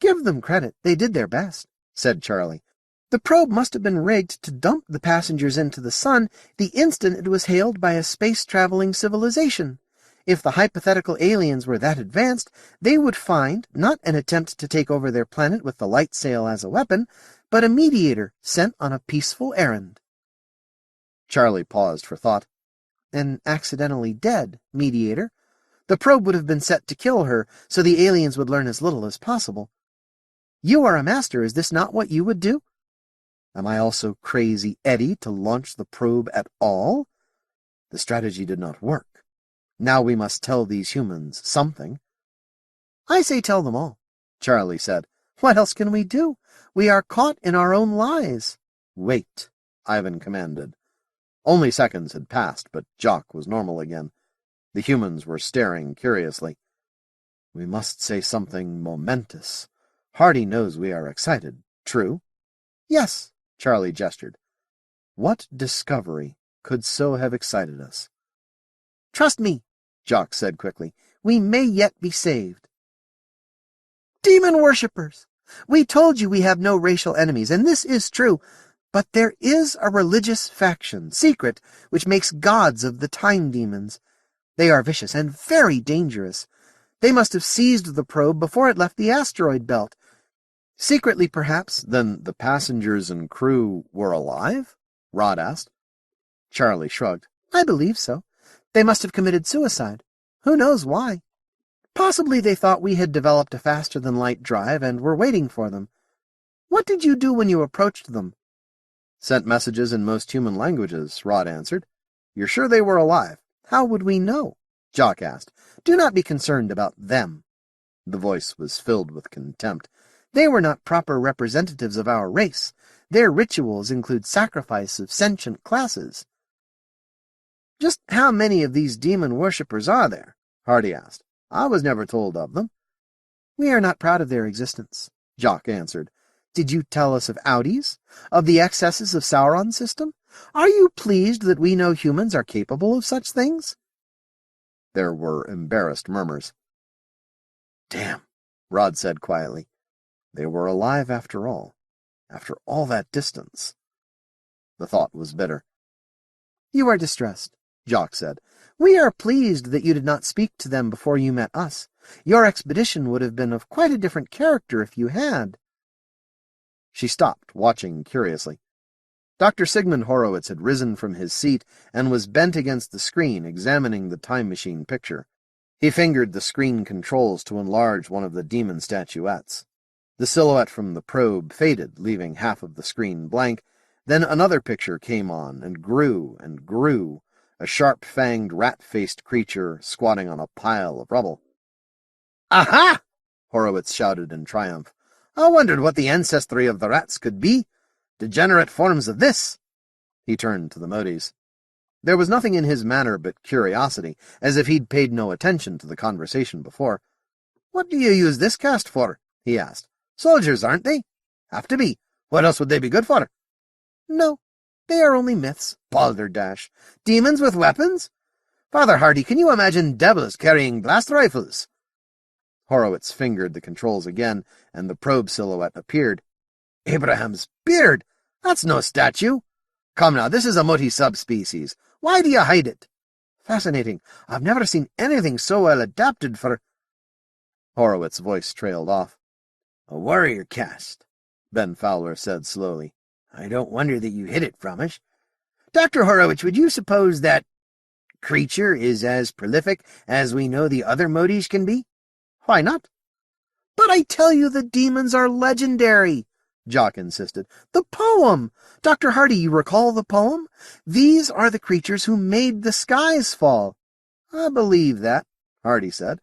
Give them credit. They did their best, said Charlie. The probe must have been rigged to dump the passengers into the sun the instant it was hailed by a space-traveling civilization. If the hypothetical aliens were that advanced, they would find not an attempt to take over their planet with the light sail as a weapon, but a mediator sent on a peaceful errand. Charlie paused for thought. An accidentally dead mediator. The probe would have been set to kill her, so the aliens would learn as little as possible. You are a master. Is this not what you would do? Am I also crazy Eddie to launch the probe at all? The strategy did not work. Now we must tell these humans something. I say tell them all, Charlie said. What else can we do? We are caught in our own lies. Wait, Ivan commanded. Only seconds had passed, but Jock was normal again. The humans were staring curiously. We must say something momentous. Hardy knows we are excited. True? Yes, Charlie gestured. What discovery could so have excited us? Trust me, Jock said quickly. We may yet be saved. Demon worshippers! We told you we have no racial enemies, and this is true. But there is a religious faction, secret, which makes gods of the time demons. They are vicious and very dangerous. They must have seized the probe before it left the asteroid belt. Secretly, perhaps. Then the passengers and crew were alive? Rod asked. Charlie shrugged. I believe so. They must have committed suicide. Who knows why? Possibly they thought we had developed a faster-than-light drive and were waiting for them. What did you do when you approached them? Sent messages in most human languages, Rod answered. You're sure they were alive? How would we know? Jock asked. Do not be concerned about them. The voice was filled with contempt. They were not proper representatives of our race. Their rituals include sacrifice of sentient classes. Just how many of these demon worshippers are there? Hardy asked. I was never told of them. We are not proud of their existence, Jock answered. Did you tell us of Audis? Of the excesses of Sauron's system? Are you pleased that we know humans are capable of such things? There were embarrassed murmurs. Damn, Rod said quietly. They were alive after all that distance. The thought was bitter. You are distressed, Jock said. We are pleased that you did not speak to them before you met us. Your expedition would have been of quite a different character if you had. She stopped, watching curiously. Dr. Sigmund Horowitz had risen from his seat and was bent against the screen, examining the time machine picture. He fingered the screen controls to enlarge one of the demon statuettes. The silhouette from the probe faded, leaving half of the screen blank. Then another picture came on and grew, a sharp-fanged, rat-faced creature squatting on a pile of rubble. Aha! Horowitz shouted in triumph. I wondered what the ancestry of the rats could be. Degenerate forms of this. He turned to the Motes. There was nothing in his manner but curiosity, as if he'd paid no attention to the conversation before. What do you use this cast for? He asked. Soldiers, aren't they? Have to be. What else would they be good for? No, they are only myths. Balderdash. Demons with weapons? Father Hardy, can you imagine devils carrying blast rifles? Horowitz fingered the controls again, and the probe silhouette appeared. Abraham's beard! That's no statue! Come now, this is a Mote subspecies. Why do you hide it? Fascinating. I've never seen anything so well adapted for... Horowitz's voice trailed off. A warrior caste, Ben Fowler said slowly. I don't wonder that you hid it from us. Dr. Horowitz, would you suppose that creature is as prolific as we know the other Motes can be? Why not? But I tell you the demons are legendary, Jock insisted. The poem! Dr. Hardy, you recall the poem? These are the creatures who made the skies fall. I believe that, Hardy said.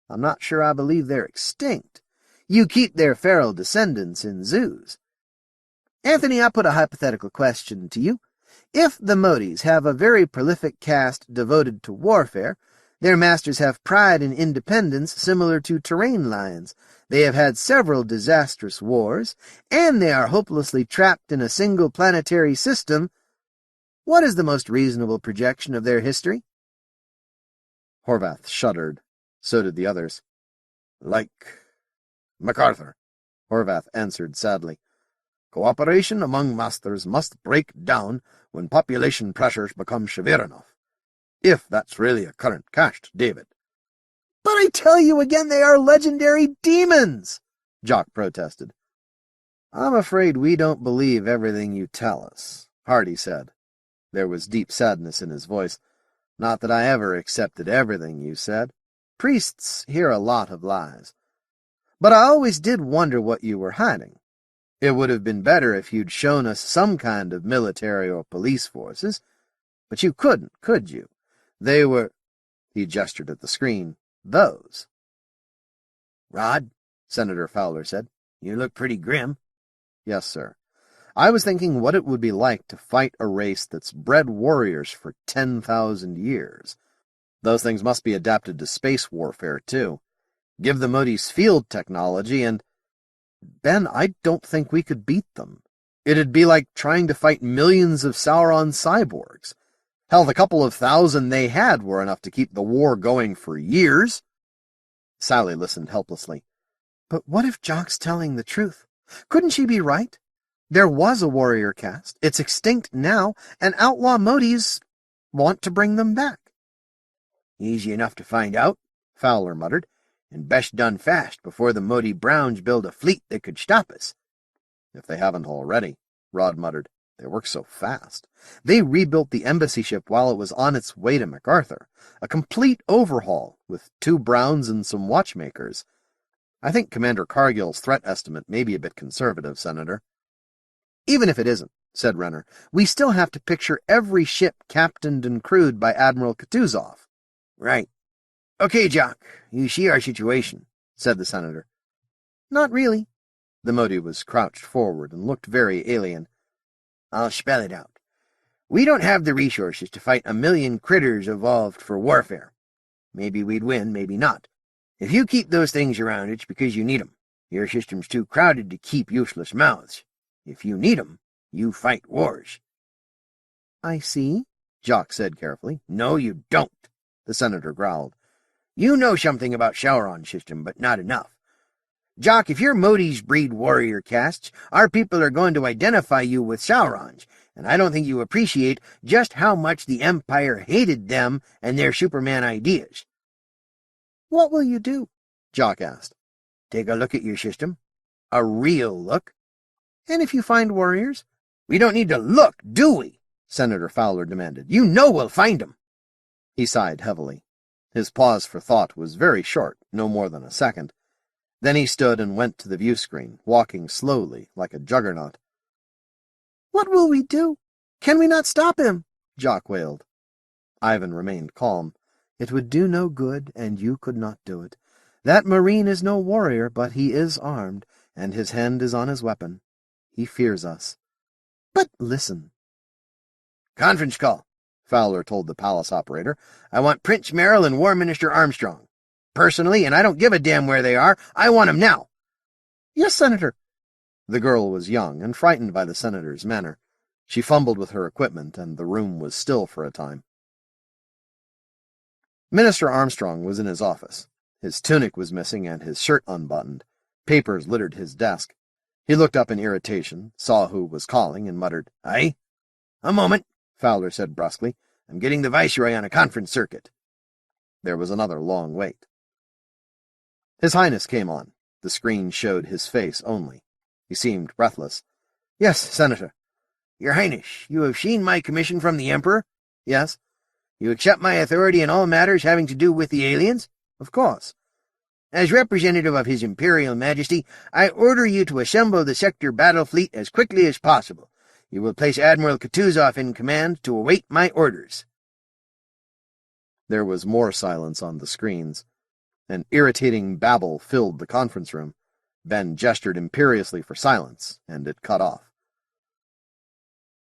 I'm not sure I believe they're extinct. You keep their feral descendants in zoos. Anthony, I put a hypothetical question to you. If the Motes have a very prolific caste devoted to warfare, their masters have pride and independence similar to terrain lions. They have had several disastrous wars, and they are hopelessly trapped in a single planetary system. What is the most reasonable projection of their history?
Horvath shuddered. So did the others. Like MacArthur, Horvath answered sadly. Cooperation among masters must break down when population pressures become severe enough. If that's really a current caste, David.
But I tell you again, they are legendary demons,
Jock protested. I'm afraid we don't believe everything you tell us, Hardy said. There was deep sadness in his voice. Not that I ever accepted everything you said. Priests hear a lot of lies. But I always did wonder what you were hiding. It would have been better if you'd shown us some kind of military or police forces. But you couldn't, could you? They were— He gestured at the screen. Those.
Rod, Senator Fowler said, you look pretty grim.
Yes, sir. I was thinking what it would be like to fight a race that's bred warriors for 10,000 years. Those things must be adapted to space warfare, too. Give the Motes field technology and— Ben, I don't think we could beat them. It'd be like trying to fight millions of Sauron cyborgs. Hell, the couple of thousand they had were enough to keep the war going for years. Sally listened helplessly.
But what if Jock's telling the truth? Couldn't she be right? There was a warrior caste. It's extinct now, and outlaw Motes want to bring them back.
Easy enough to find out, Fowler muttered, and best done fast before the Mote Browns build a fleet that could stop us.
If they haven't already, Rod muttered. They work so fast. They rebuilt the embassy ship while it was on its way to MacArthur. A complete overhaul, with 2 Browns and some Watchmakers. I think Commander Cargill's threat estimate may be a bit conservative, Senator.
Even if it isn't, said Renner, we still have to picture every ship captained and crewed by Admiral Kutuzov.
Right. Okay, Jock, you see our situation, said the Senator.
Not really.
The Mote was crouched forward and looked very alien.
I'll spell it out. We don't have the resources to fight 1,000,000 critters evolved for warfare. Maybe we'd win, maybe not. If you keep those things around, it's because you need 'em. Your system's too crowded to keep useless mouths. If you need 'em, you fight wars.
I see,
Jock said carefully.
No, you don't, the Senator growled. You know something about Sauron's system, but not enough. Jock, if your Motes breed warrior castes, our people are going to identify you with Sauron's, and I don't think you appreciate just how much the Empire hated them and their Superman ideas.
What will you do?
Jock asked.
Take a look at your system. A real look.
And if you find warriors?
We don't need to look, do we? Senator Fowler demanded. You know we'll find 'em.
He sighed heavily. His pause for thought was very short, no more than a second. Then he stood and went to the view screen, walking slowly, like a juggernaut.
What will we do? Can we not stop him?
Jock wailed. Ivan remained calm. It would do no good, and you could not do it. That Marine is no warrior, but he is armed, and his hand is on his weapon. He fears us.
But listen.
Conference call, Fowler told the palace operator. I want Prince Merrill and War Minister Armstrong. Personally, and I don't give a damn where they are, I want 'em now.
Yes, Senator.
The girl was young and frightened by the senator's manner. She fumbled with her equipment, and the room was still for a time. Minister Armstrong was in his office. His tunic was missing and his shirt unbuttoned. Papers littered his desk. He looked up in irritation, saw who was calling, and muttered, "Aye?" "A moment," Fowler said brusquely. "I'm getting the Viceroy on a conference circuit." There was another long wait. His Highness came on. The screen showed his face only. He seemed breathless. "Yes, Senator." "Your Highness, you have seen my commission from the Emperor?" "Yes." "You accept my authority in all matters having to do with the aliens?" "Of course."
As representative of His Imperial Majesty, I order you to assemble the sector battle fleet as quickly as possible. You will place Admiral Kutuzov in command to await my orders."
There was more silence on the screens. An irritating babble filled the conference room. Ben gestured imperiously for silence, and it cut off.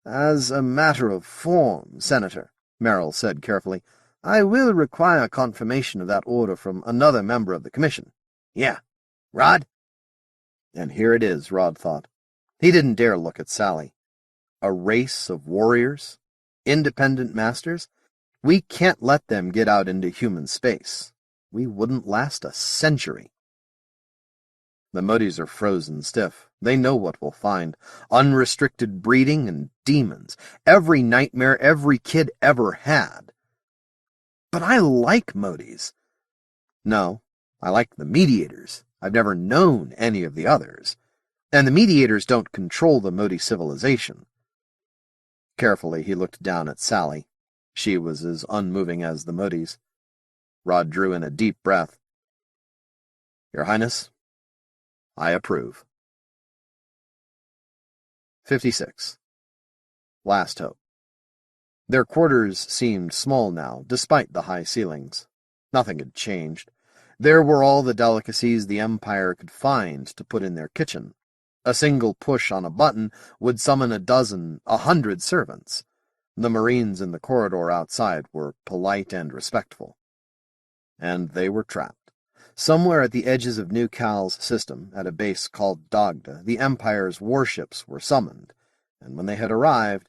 "As a matter of form, Senator," Merrill said carefully, "I will require confirmation of that order from another member of the Commission."
"Yeah. Rod?"
And here it is, Rod thought. He didn't dare look at Sally. A race of warriors? Independent masters? We can't let them get out into human space. We wouldn't last a century. The Motes are frozen stiff. They know what we'll find. Unrestricted breeding and demons. Every nightmare every kid ever had. But I like Motes. No, I like the mediators. I've never known any of the others. And the mediators don't control the Mote civilization. Carefully, he looked down at Sally. She was as unmoving as the Motes. Rod drew in a deep breath. "Your Highness, I approve." 56. Last Hope. Their quarters seemed small now, despite the high ceilings. Nothing had changed. There were all the delicacies the Empire could find to put in their kitchen. A single push on a button would summon 100 servants. The Marines in the corridor outside were polite and respectful. And they were trapped. Somewhere at the edges of New Cal's system, at a base called Dagda, the Empire's warships were summoned, and when they had arrived...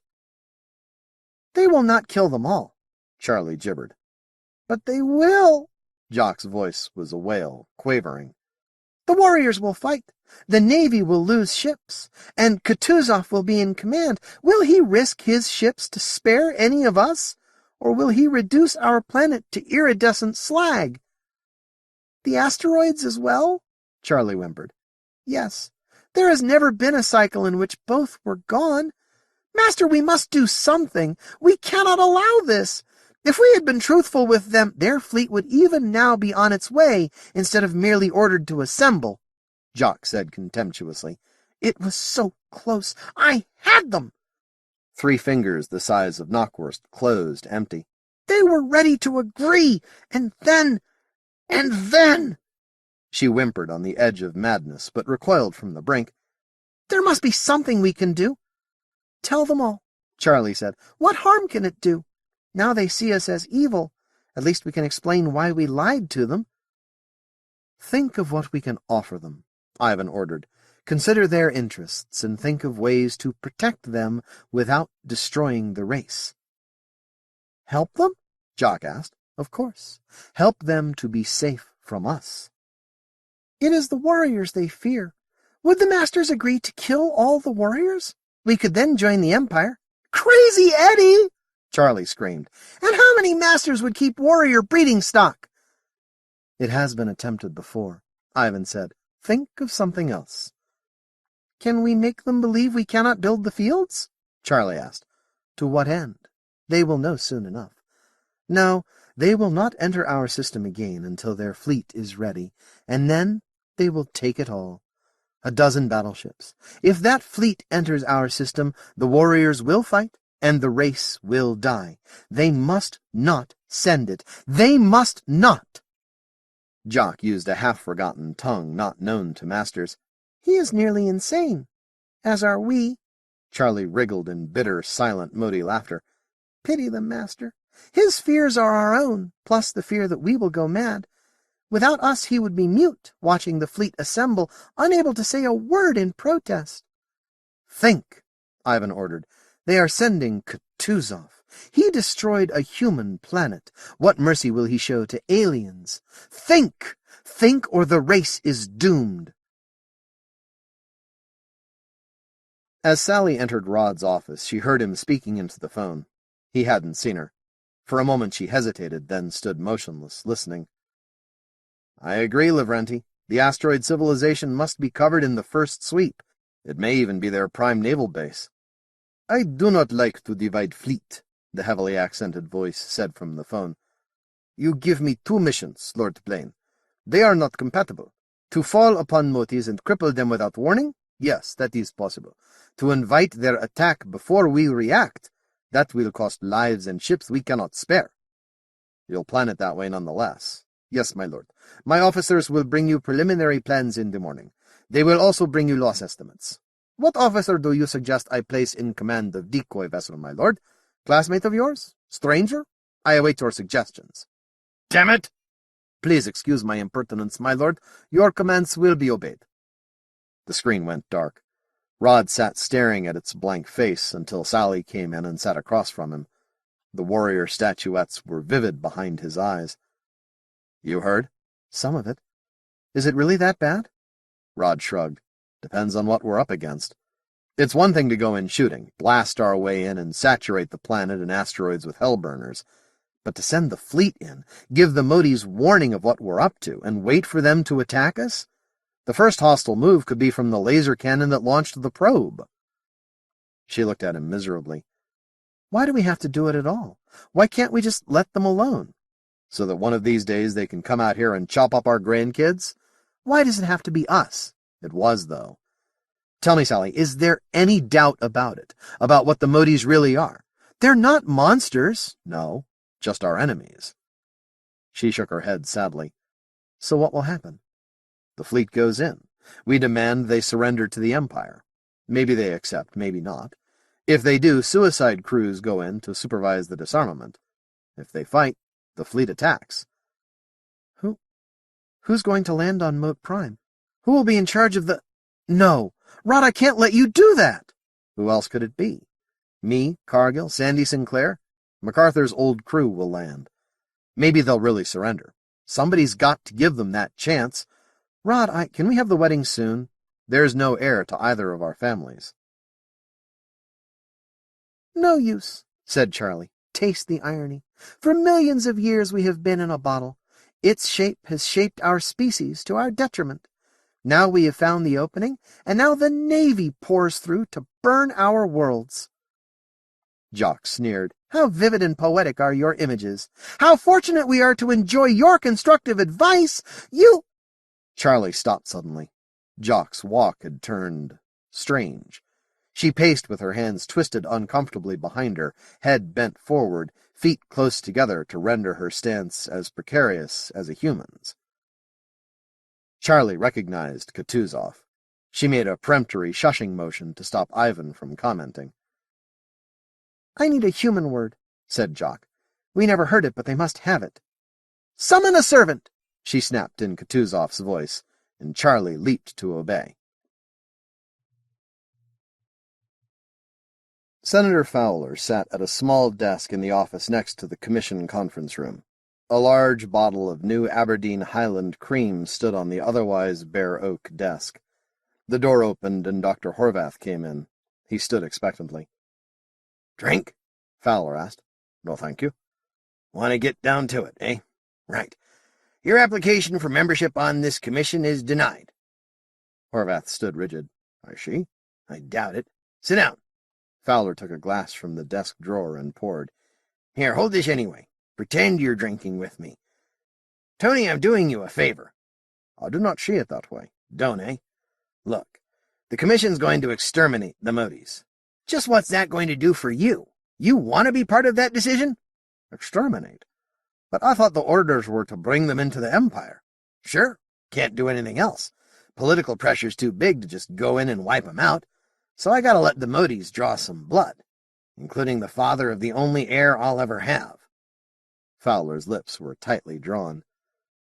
"They will not kill them all,"
Charlie gibbered.
"But they will."
Jock's voice was a wail, quavering.
"The warriors will fight. The Navy will lose ships, and Kutuzov will be in command. Will he risk his ships to spare any of us, or will he reduce our planet to iridescent slag?" "The asteroids as well?" Charlie whimpered. "Yes. There has never been a cycle in which both were gone. Master, we must do something. We cannot allow this. If we had been truthful with them, their fleet would even now be on its way, instead of merely ordered to assemble," Jock said contemptuously. "It was so close. I had them."
3 fingers the size of knockwurst closed empty.
"They were ready to agree, and then... She
whimpered on the edge of madness, but recoiled from the brink.
"There must be something we can do." "Tell them all," Charlie said. "What harm can it do? Now they see us as evil. At least we can explain why we lied to them."
"Think of what we can offer them," Ivan ordered. "Consider their interests and think of ways to protect them without destroying the race."
"Help them?"
Jock asked. "Of course. Help them to be safe from us."
"It is the warriors they fear. Would the masters agree to kill all the warriors? We could then join the Empire." "Crazy Eddie!" Charlie screamed. "And how many masters would keep warrior breeding stock?"
"It has been attempted before," Ivan said. "Think of something else."
"Can we make them believe we cannot build the fields?" Charlie asked.
"To what end? They will know soon enough. No, they will not enter our system again until their fleet is ready, and then they will take it all. 12 battleships. If that fleet enters our system, the warriors will fight, and the race will die. They must not send it. They must not." Jock used a half-forgotten tongue not known to masters.
"He is nearly insane. As are we."
Charlie wriggled in bitter, silent, Mote laughter.
"Pity the master. His fears are our own, plus the fear that we will go mad. Without us he would be mute, watching the fleet assemble, unable to say a word in protest."
"Think," Ivan ordered. "They are sending Kutuzov. He destroyed a human planet. What mercy will he show to aliens? Think! Think, or the race is doomed." As Sally entered Rod's office, she heard him speaking into the phone. He hadn't seen her. For a moment she hesitated, then stood motionless, listening. "I agree, Lavrenti. The asteroid civilization must be covered in the first sweep. It may even be their prime naval base." "I do not like to divide fleet," the heavily accented voice said from the phone. "You give me 2 missions, Lord Blaine.
They are not compatible. To fall upon Motes and cripple them without warning? Yes, that is possible. To invite their attack before we react, that will cost lives and ships we cannot spare. You'll plan it that way nonetheless. Yes, my lord. My officers will bring you preliminary plans in the morning. They will also bring you loss estimates. What officer do you suggest I place in command of decoy vessel, my lord? Classmate of yours? Stranger? I await your suggestions.
Damn it!
Please excuse my impertinence, my lord. Your commands will be obeyed.
The screen went dark. Rod sat staring at its blank face until Sally came in and sat across from him. The warrior statuettes were vivid behind his eyes. You heard?
Some of it. Is it really that bad?
Rod shrugged. Depends on what we're up against. It's one thing to go in shooting, blast our way in and saturate the planet and asteroids with hellburners. But to send the fleet in, give the Motes warning of what we're up to, and wait for them to attack us? The first hostile move could be from the laser cannon that launched the probe. She looked at him miserably.
Why do we have to do it at all? Why can't we just let them alone?
So that one of these days they can come out here and chop up our grandkids?
Why does it have to be us?
It was, though.
Tell me, Sally, is there any doubt about it? About what the Motes really are? They're not monsters.
No, just our enemies. She shook her head sadly.
So what will happen?
The fleet goes in. We demand they surrender to the Empire. Maybe they accept, maybe not. If they do, suicide crews go in to supervise the disarmament. If they fight, the fleet attacks.
Who's going to land on Mote Prime? Who will be in charge of the... No! Rod, I can't let you do that!
Who else could it be? Me, Cargill, Sandy Sinclair? MacArthur's old crew will land. Maybe they'll really surrender. Somebody's got to give them that chance.
Rod, can we have the wedding soon?
There's no heir to either of our families.
No use, said Charlie. Taste the irony. For millions of years we have been in a bottle. Its shape has shaped our species to our detriment. Now we have found the opening, and now the Navy pours through to burn our worlds.
Jock sneered.
How vivid and poetic are your images. How fortunate we are to enjoy your constructive advice. You...
Charlie stopped suddenly. Jock's walk had turned strange. She paced with her hands twisted uncomfortably behind her, head bent forward, feet close together to render her stance as precarious as a human's. Charlie recognized Kutuzov. She made a peremptory shushing motion to stop Ivan from commenting.
I need a human word, said Jock. We never heard it, but they must have it. Summon a servant, she snapped in Kutuzov's voice, and Charlie leaped to obey.
Senator Fowler sat at a small desk in the office next to the commission conference room. A large bottle of new Aberdeen Highland cream stood on the otherwise bare oak desk. The door opened and Dr. Horvath came in. He stood expectantly.
"Drink?"
Fowler asked.
"No, thank you." "Want to get down to it, eh? Right. Your application for membership on this commission is denied."
Horvath stood rigid.
"I see. I doubt it. Sit down."
Fowler took a glass from the desk drawer and poured.
"Here, hold this anyway. Pretend you're drinking with me. Tony, I'm doing you a favor."
"I do not see it that way."
"Don't, eh? Look, the commission's going to exterminate the Motes. Just what's that going to do for you? You want to be part of that decision?"
"Exterminate? But I thought the orders were to bring them into the Empire."
"Sure. Can't do anything else. Political pressure's too big to just go in and wipe them out. So I gotta let the Motes draw some blood, including the father of the only heir I'll ever have."
Fowler's lips were tightly drawn.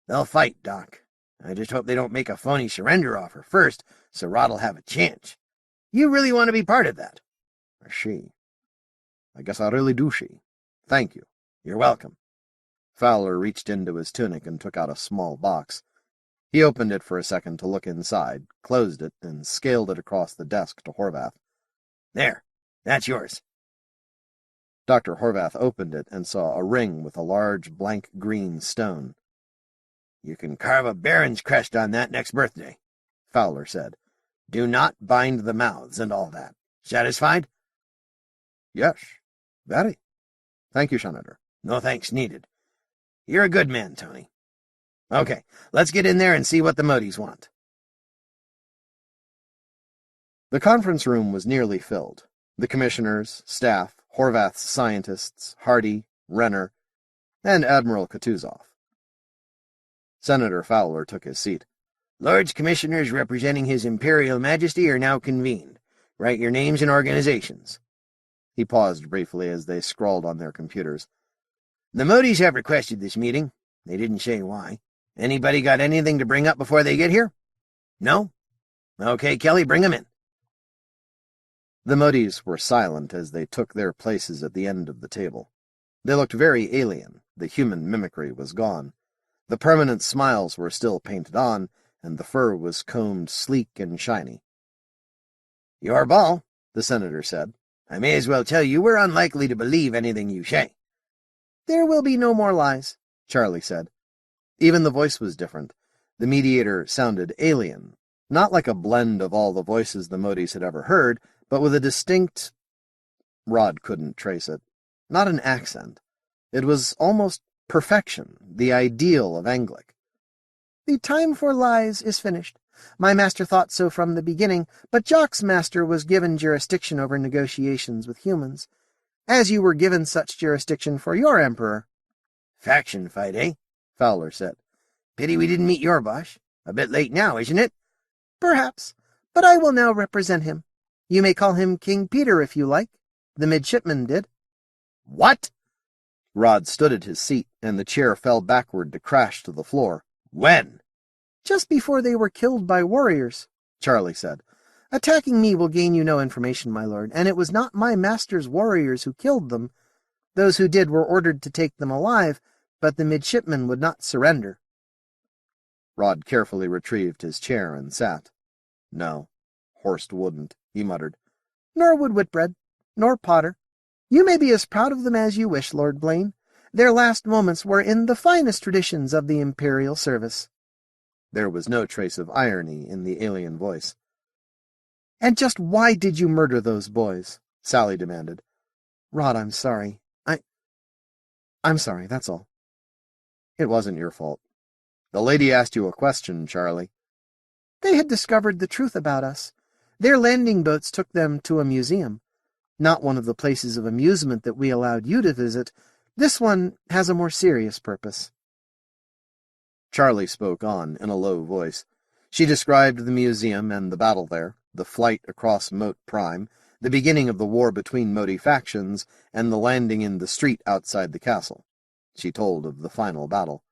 "They'll fight, Doc. I just hope they don't make a phony surrender offer first, so Rod'll have a chance. You really want to be part of that?"
"She. I guess I really do she. Thank you."
"You're welcome."
Fowler reached into his tunic and took out a small box. He opened it for a second to look inside, closed it, and scaled it across the desk to Horvath.
"There. That's yours."
Dr. Horvath opened it and saw a ring with a large blank green stone.
"You can carve a baron's crest on that next birthday," Fowler said. "Do not bind the mouths and all that. Satisfied?"
"Yes, very. Thank you, Senator."
"No thanks needed. You're a good man, Tony."
Okay, let's get in there and see what the Motes want.
The conference room was nearly filled. The commissioners, staff, Horvath's scientists, Hardy, Renner, and Admiral Kutuzov. Senator Fowler took his seat.
Lords Commissioners representing His Imperial Majesty are now convened. Write your names and organizations.
He paused briefly as they scrawled on their computers.
The Motes have requested this meeting. They didn't say why. Anybody got anything to bring up before they get here? No? Okay, Kelly, bring them in.
The Motes were silent as they took their places at the end of the table. They looked very alien. The human mimicry was gone. The permanent smiles were still painted on, and the fur was combed sleek and shiny.
Your ball,
the senator said.
I may as well tell you we're unlikely to believe anything you say.
There will be no more lies,
Charlie said. Even the voice was different. The mediator sounded alien, not like a blend of all the voices the Motes had ever heard, but with a distinct— Rod couldn't trace it. Not an accent. It was almost perfection, the ideal of Anglic.
The time for lies is finished. My master thought so from the beginning, but Jock's master was given jurisdiction over negotiations with humans, as you were given such jurisdiction for your emperor.
Faction fight, eh?
Fowler said.
Pity we didn't meet your boss. A bit late now, isn't it?
Perhaps, but I will now represent him. You may call him King Peter if you like. The midshipman did.
What?
Rod stood at his seat, and the chair fell backward to crash to the floor.
When?
Just before they were killed by warriors,
Charlie said.
Attacking me will gain you no information, my lord, and it was not my master's warriors who killed them. Those who did were ordered to take them alive, but the midshipman would not surrender.
Rod carefully retrieved his chair and sat. No, Horst wouldn't, he muttered.
Nor would Whitbread, nor Potter. You may be as proud of them as you wish, Lord Blaine. Their last moments were in the finest traditions of the Imperial service.
There was no trace of irony in the alien voice.
And just why did you murder those boys?
Sally demanded.
Rod, I'm sorry. I'm sorry, that's all.
It wasn't your fault. The lady asked you a question, Charlie.
They had discovered the truth about us. Their landing boats took them to a museum. Not one of the places of amusement that we allowed you to visit. This one has a more serious purpose.
Charlie spoke on in a low voice. She described the museum and the battle there, the flight across Mote Prime, the beginning of the war between Mote factions, and the landing in the street outside the castle. She told of the final battle.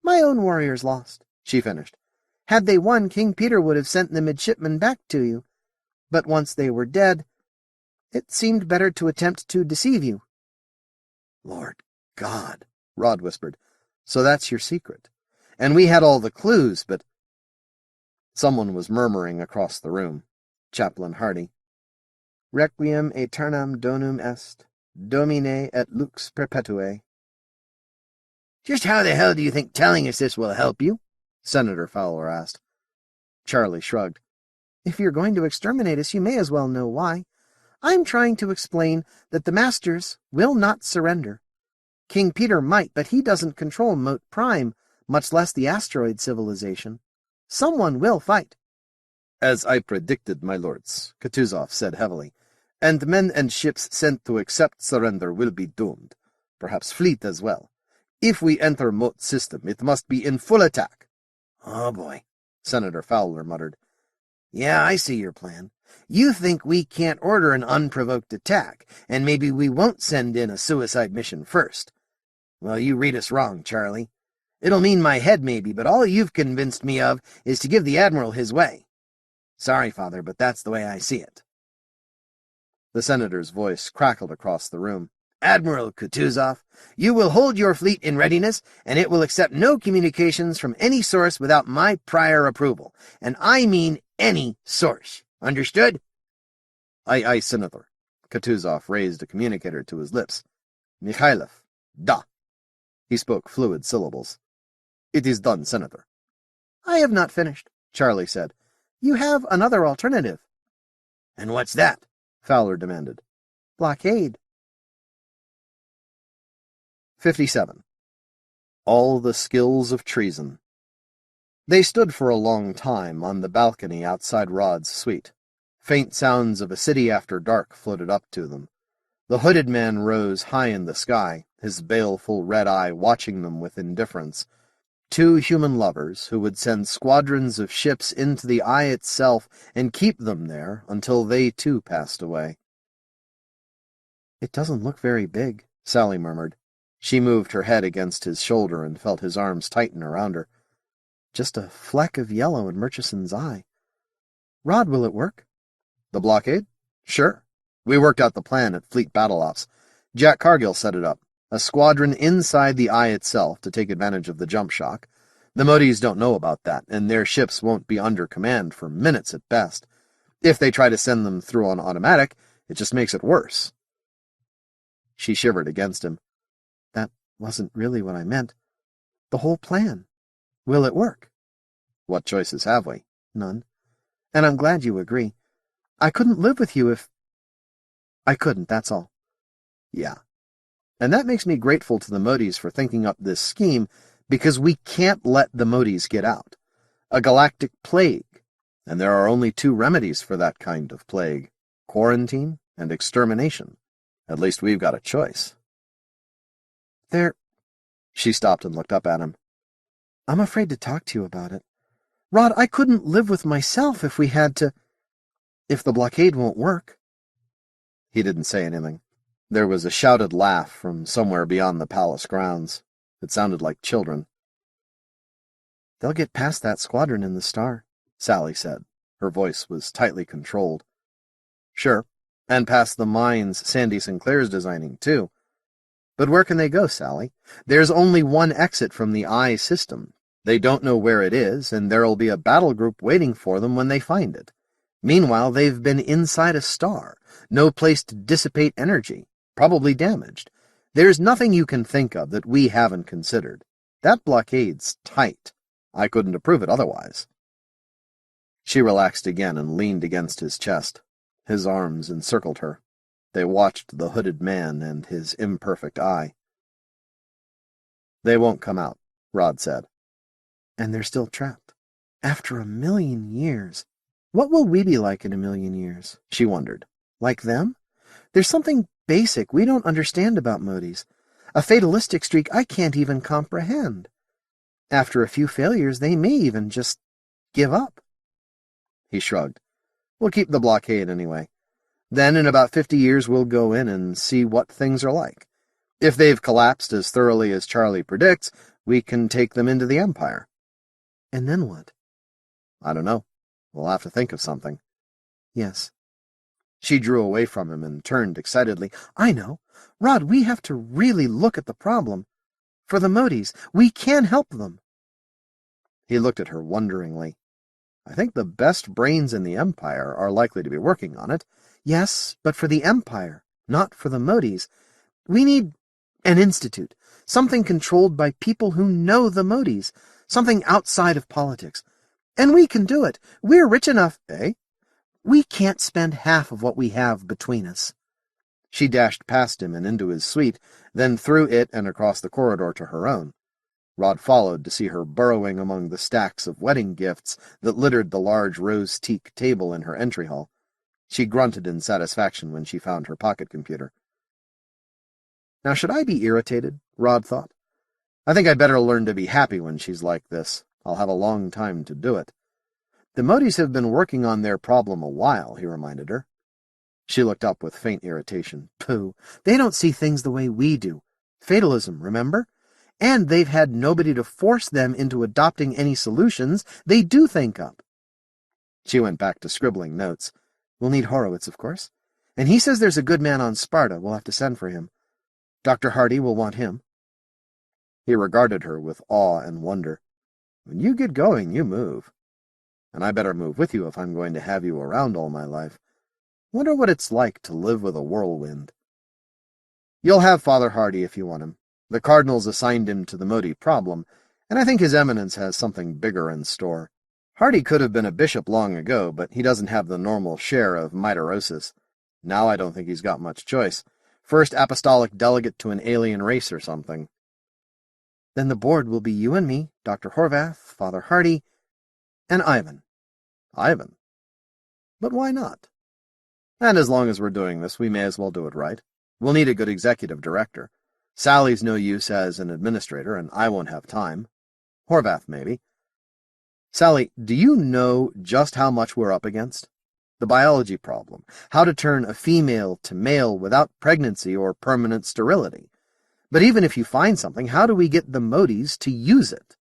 My own warriors lost, she finished. Had they won, King Peter would have sent the midshipmen back to you. But once they were dead, it seemed better to attempt to deceive you.
Lord God, Rod whispered. So that's your secret. And we had all the clues, but— Someone was murmuring across the room. Chaplain Hardy.
Requiem aeternam donum est, Domine et lux perpetue.
Just how the hell do you think telling us this will help you?
Senator Fowler asked. Charlie shrugged.
If you're going to exterminate us, you may as well know why. I'm trying to explain that the Masters will not surrender. King Peter might, but he doesn't control Mote Prime, much less the asteroid civilization. Someone will fight.
As I predicted, my lords, Kutuzov said heavily, and men and ships sent to accept surrender will be doomed, perhaps fleet as well. If we enter Mote's system, it must be in full attack.
Oh, boy,
Senator Fowler muttered.
Yeah, I see your plan. You think we can't order an unprovoked attack, and maybe we won't send in a suicide mission first. Well, you read us wrong, Charlie. It'll mean my head maybe, but all you've convinced me of is to give the Admiral his way. Sorry, Father, but that's the way I see it.
The senator's voice crackled across the room.
Admiral Kutuzov, you will hold your fleet in readiness, and it will accept no communications from any source without my prior approval. And I mean any source. Understood?
Aye, Senator. Kutuzov raised a communicator to his lips. Mikhailov, da. He spoke fluid syllables. It is done, Senator.
I have not finished,
Charlie said.
You have another alternative.
And what's that?
Fowler demanded.
Blockade.
57. All the Skills of Treason. They stood for a long time on the balcony outside Rod's suite. Faint sounds of a city after dark floated up to them. The hooded man rose high in the sky, his baleful red eye watching them with indifference. Two human lovers who would send squadrons of ships into the eye itself and keep them there until they too passed away.
"It doesn't look very big,"
Sally murmured. She moved her head against his shoulder and felt his arms tighten around her.
"Just a fleck of yellow in Murchison's eye. Rod, will it work?"
The blockade? Sure. We worked out the plan at Fleet Battle Ops. Jack Cargill set it up. A squadron inside the eye itself to take advantage of the jump shock. The Motes don't know about that, and their ships won't be under command for minutes at best. If they try to send them through on automatic, it just makes it worse. She shivered against him.
"That wasn't really what I meant. The whole plan. Will it work?"
What choices have we?
"None. And I'm glad you agree. I couldn't live with you if... I couldn't, that's all."
Yeah. And that makes me grateful to the Motes for thinking up this scheme, because we can't let the Motes get out. A galactic plague. And there are only two remedies for that kind of plague: quarantine and extermination. At least we've got a choice. She stopped and looked up at him.
"I'm afraid to talk to you about it. Rod, I couldn't live with myself if we had to... if the blockade won't work."
He didn't say anything. There was a shouted laugh from somewhere beyond the palace grounds. It sounded like children.
"They'll get past that squadron in the Star,"
Sally said. Her voice was tightly controlled. "Sure, and past the mines Sandy Sinclair's designing, too. But where can they go, Sally? There's only one exit from the eye system. They don't know where it is, and there'll be a battle group waiting for them when they find it. Meanwhile, they've been inside a star. No place to dissipate energy. Probably damaged. There's nothing you can think of that we haven't considered. That blockade's tight. I couldn't approve it otherwise." She relaxed again and leaned against his chest. His arms encircled her. They watched the hooded man and his imperfect eye. "They won't come out," Rod said.
"And they're still trapped. After 1,000,000 years. What will we be like in 1,000,000 years?"
she wondered.
Like them? There's something basic we don't understand about Motes. A fatalistic streak I can't even comprehend. After a few failures, they may even just give up."
He shrugged. "We'll keep the blockade anyway. Then in about 50 years we'll go in and see what things are like. If they've collapsed as thoroughly as Charlie predicts, we can take them into the Empire."
"And then what?"
"I don't know. We'll have to think of something."
"Yes."
She drew away from him and turned excitedly.
"I know. Rod, we have to really look at the problem. For the Motes, we can help them."
He looked at her wonderingly. "I think the best brains in the Empire are likely to be working on it."
"Yes, but for the Empire, not for the Motes. We need an institute, something controlled by people who know the Motes, something outside of politics. And we can do it. We're rich enough."
"Eh?"
"We can't spend half of what we have between us."
She dashed past him and into his suite, then through it and across the corridor to her own. Rod followed to see her burrowing among the stacks of wedding gifts that littered the large rose teak table in her entry hall. She grunted in satisfaction when she found her pocket computer. Now, should I be irritated? Rod thought. I think I'd better learn to be happy when she's like this. I'll have a long time to do it. The Motes have been working on their problem a while, he reminded her. She looked up with faint irritation.
Pooh, they don't see things the way we do. Fatalism, remember? And they've had nobody to force them into adopting any solutions they do think up.
She went back to scribbling notes.
We'll need Horowitz, of course. And he says there's a good man on Sparta. We'll have to send for him. Dr. Hardy will want him.
He regarded her with awe and wonder. When you get going, you move. And I better move with you if I'm going to have you around all my life. Wonder what it's like to live with a whirlwind. You'll have Father Hardy if you want him. The Cardinals assigned him to the Mote problem, and I think His Eminence has something bigger in store. Hardy could have been a bishop long ago, but he doesn't have the normal share of mitorosis. Now I don't think he's got much choice. First apostolic delegate to an alien race or something.
Then the board will be you and me, Dr. Horvath, Father Hardy, and Ivan.
Ivan? But why not? And as long as we're doing this, we may as well do it right. We'll need a good executive director. Sally's no use as an administrator, and I won't have time. Horvath, maybe. Sally, do you know just how much we're up against? The biology problem. How to turn a female to male without pregnancy or permanent sterility. But even if you find something, how do we get the Motes to use it?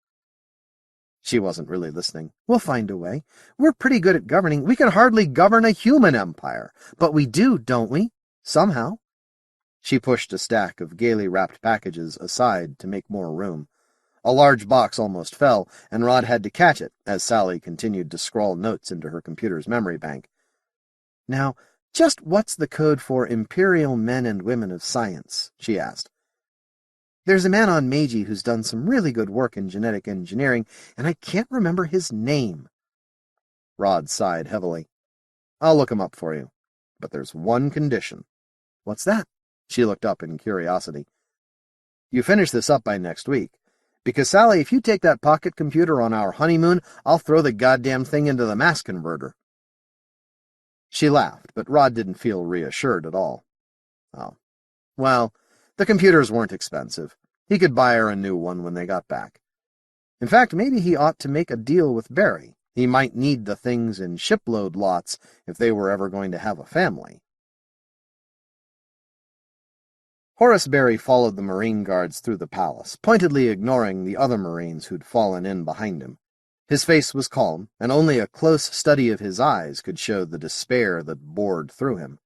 She wasn't really listening.
We'll find a way. We're pretty good at governing. We can hardly govern a human empire. But we do, don't we? Somehow.
She pushed a stack of gaily wrapped packages aside to make more room. A large box almost fell, and Rod had to catch it as Sally continued to scrawl notes into her computer's memory bank.
Now, just what's the code for imperial men and women of science? She asked. There's a man on Meiji who's done some really good work in genetic engineering, and I can't remember his name.
Rod sighed heavily. I'll look him up for you. But there's one condition.
What's that?
She looked up in curiosity. You finish this up by next week. Because, Sally, if you take that pocket computer on our honeymoon, I'll throw the goddamn thing into the mass converter. She laughed, but Rod didn't feel reassured at all. Oh. Well, the computers weren't expensive. He could buy her a new one when they got back. In fact, maybe he ought to make a deal with Barry. He might need the things in shipload lots if they were ever going to have a family. Horace Barry followed the Marine guards through the palace, pointedly ignoring the other Marines who'd fallen in behind him. His face was calm, and only a close study of his eyes could show the despair that bored through him.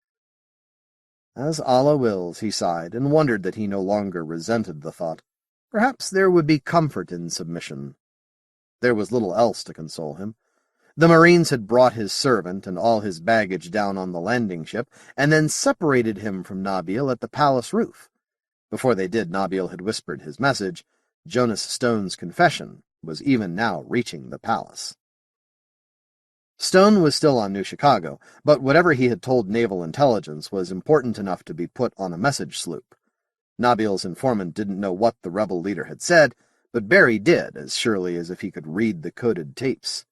As Allah wills, he sighed, and wondered that he no longer resented the thought. Perhaps there would be comfort in submission. There was little else to console him. The Marines had brought his servant and all his baggage down on the landing ship, and then separated him from Nabil at the palace roof. Before they did, Nabil had whispered his message. Jonas Stone's confession was even now reaching the palace. Stone was still on New Chicago, but whatever he had told Naval Intelligence was important enough to be put on a message sloop. Nabil's informant didn't know what the rebel leader had said, but Barry did, as surely as if he could read the coded tapes.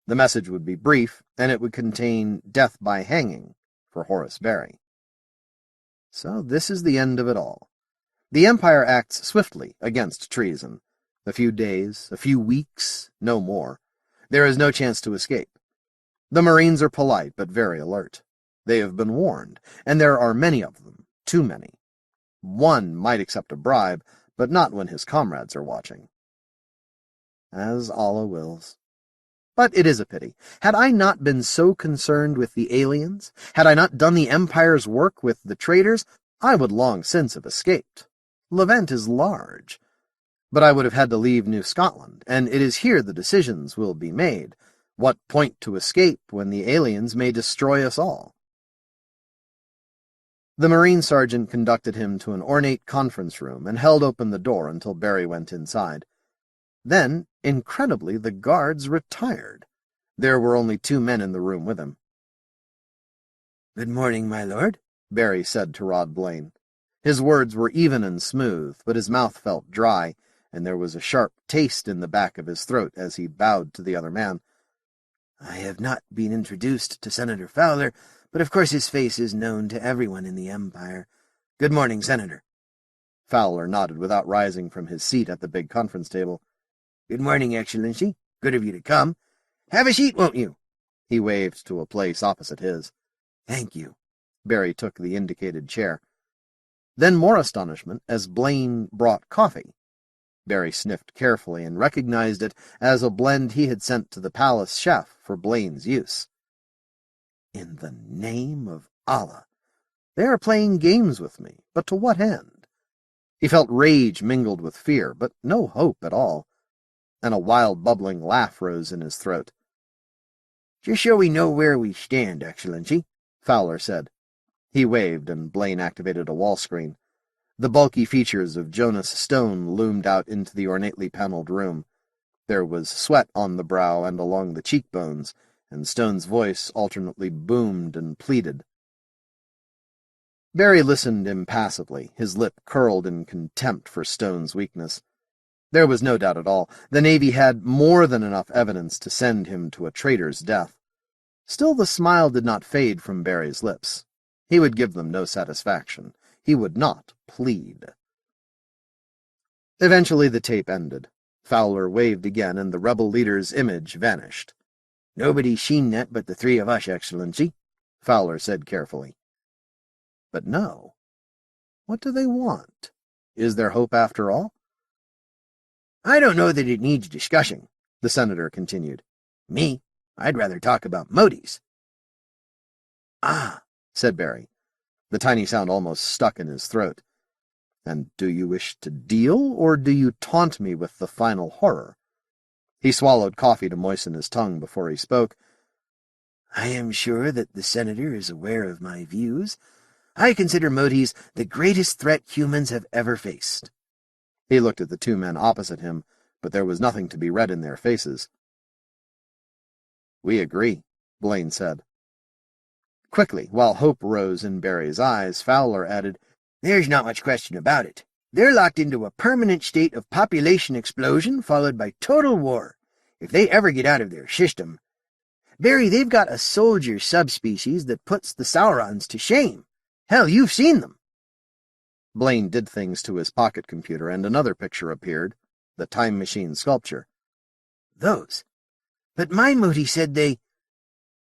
The message would be brief, and it would contain death by hanging for Horace Barry. So this is the end of it all. The Empire acts swiftly against treason. A few days, a few weeks, no more. There is no chance to escape. The Marines are polite, but very alert. They have been warned, and there are many of them, too many. One might accept a bribe, but not when his comrades are watching. As Allah wills. But it is a pity. Had I not been so concerned with the aliens, had I not done the Empire's work with the traitors, I would long since have escaped. Lament is large. But I would have had to leave New Scotland, and it is here the decisions will be made. What point to escape when the aliens may destroy us all? The Marine sergeant conducted him to an ornate conference room and held open the door until Barry went inside. Then, incredibly, the guards retired. There were only 2 men in the room with him.
"Good morning, my lord,"
Barry said to Rod Blaine. His words were even and smooth, but his mouth felt dry, and there was a sharp taste in the back of his throat as he bowed to the other man.
"I have not been introduced to Senator Fowler, but of course his face is known to everyone in the Empire. Good morning, Senator."
Fowler nodded without rising from his seat at the big conference table.
"Good morning, Excellency. Good of you to come. Have a seat, won't you?"
He waved to a place opposite his.
"Thank you."
Barry took the indicated chair. Then more astonishment as Blaine brought coffee. Barry sniffed carefully and recognized it as a blend he had sent to the palace chef for Blaine's use. In the name of Allah! They are playing games with me, but to what end? He felt rage mingled with fear, but no hope at all. And a wild bubbling laugh rose in his throat.
"Just so we know where we stand, Excellency,"
Fowler said. He waved, and Blaine activated a wall screen. The bulky features of Jonas Stone loomed out into the ornately paneled room. There was sweat on the brow and along the cheekbones, and Stone's voice alternately boomed and pleaded. Barry listened impassively, his lip curled in contempt for Stone's weakness. There was no doubt at all. The Navy had more than enough evidence to send him to a traitor's death. Still, the smile did not fade from Barry's lips. He would give them no satisfaction. He would not plead. Eventually the tape ended. Fowler waved again, and the rebel leader's image vanished.
"Nobody's seen that but the three of us, Excellency,"
Fowler said carefully. But no. What do they want? Is there hope after all?
"I don't know that it needs discussing," the senator continued. "Me, I'd rather talk about Motes."
"Ah," said Barry. The tiny sound almost stuck in his throat. "And do you wish to deal, or do you taunt me with the final horror?" He swallowed coffee to moisten his tongue before he spoke.
"I am sure that the senator is aware of my views. I consider Motes the greatest threat humans have ever faced."
He looked at the two men opposite him, but there was nothing to be read in their faces. "We agree," Blaine said. Quickly, while hope rose in Barry's eyes, Fowler added,
"There's not much question about it. They're locked into a permanent state of population explosion followed by total war, if they ever get out of their system. Barry, they've got a soldier subspecies that puts the Saurons to shame. Hell, you've seen them."
Blaine did things to his pocket computer, and another picture appeared, the time machine sculpture.
"Those. But my Mote said they—"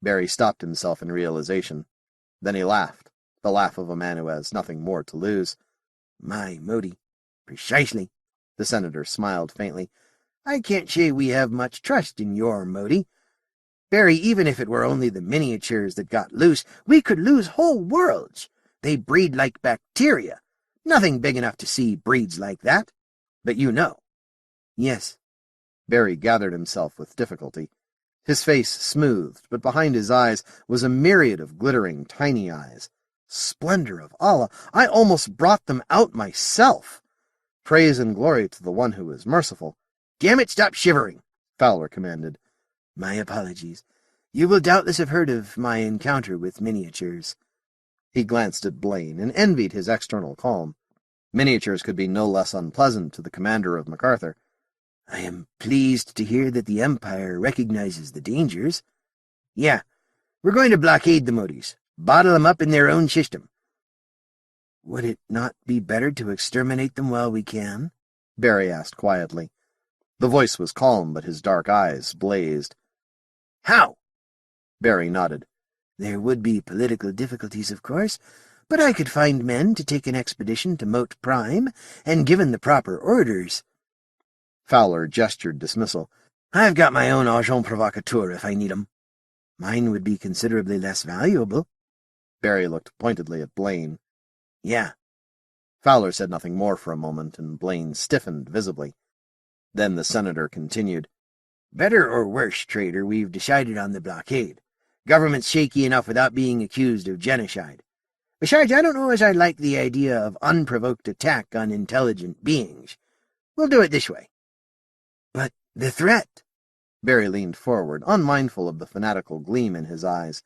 Barry stopped himself in realization. Then he laughed, the laugh of a man who has nothing more to lose.
"My Mote. Precisely."
The senator smiled faintly.
"I can't say we have much trust in your Mote. Barry, even if it were only the miniatures that got loose, we could lose whole worlds. They breed like bacteria. Nothing big enough to see breeds like that. But you know." "Yes."
Barry gathered himself with difficulty. His face smoothed, but behind his eyes was a myriad of glittering tiny eyes. Splendor of Allah! I almost brought them out myself. Praise and glory to the one who is merciful.
"Damn it, stop shivering,"
Fowler commanded.
"My apologies. You will doubtless have heard of my encounter with miniatures."
He glanced at Blaine and envied his external calm. Miniatures could be no less unpleasant to the commander of MacArthur.
"I am pleased to hear that the Empire recognizes the dangers. Yeah, we're going to blockade the Motes, bottle them up in their own system." "Would it not be better to exterminate them while we can?"
Barry asked quietly. The voice was calm, but his dark eyes blazed.
"How?"
Barry nodded.
"There would be political difficulties, of course, but I could find men to take an expedition to Mote Prime, and given the proper orders—"
Fowler gestured dismissal.
"I've got my own agent provocateur if I need 'em. Mine would be considerably less valuable."
Barry looked pointedly at Blaine.
"Yeah."
Fowler said nothing more for a moment, and Blaine stiffened visibly. Then the senator continued.
"Better or worse, traitor, we've decided on the blockade. Government's shaky enough without being accused of genocide. Besides, I don't know as I like the idea of unprovoked attack on intelligent beings. We'll do it this way." "But the threat—"
Barry leaned forward, unmindful of the fanatical gleam in his eyes.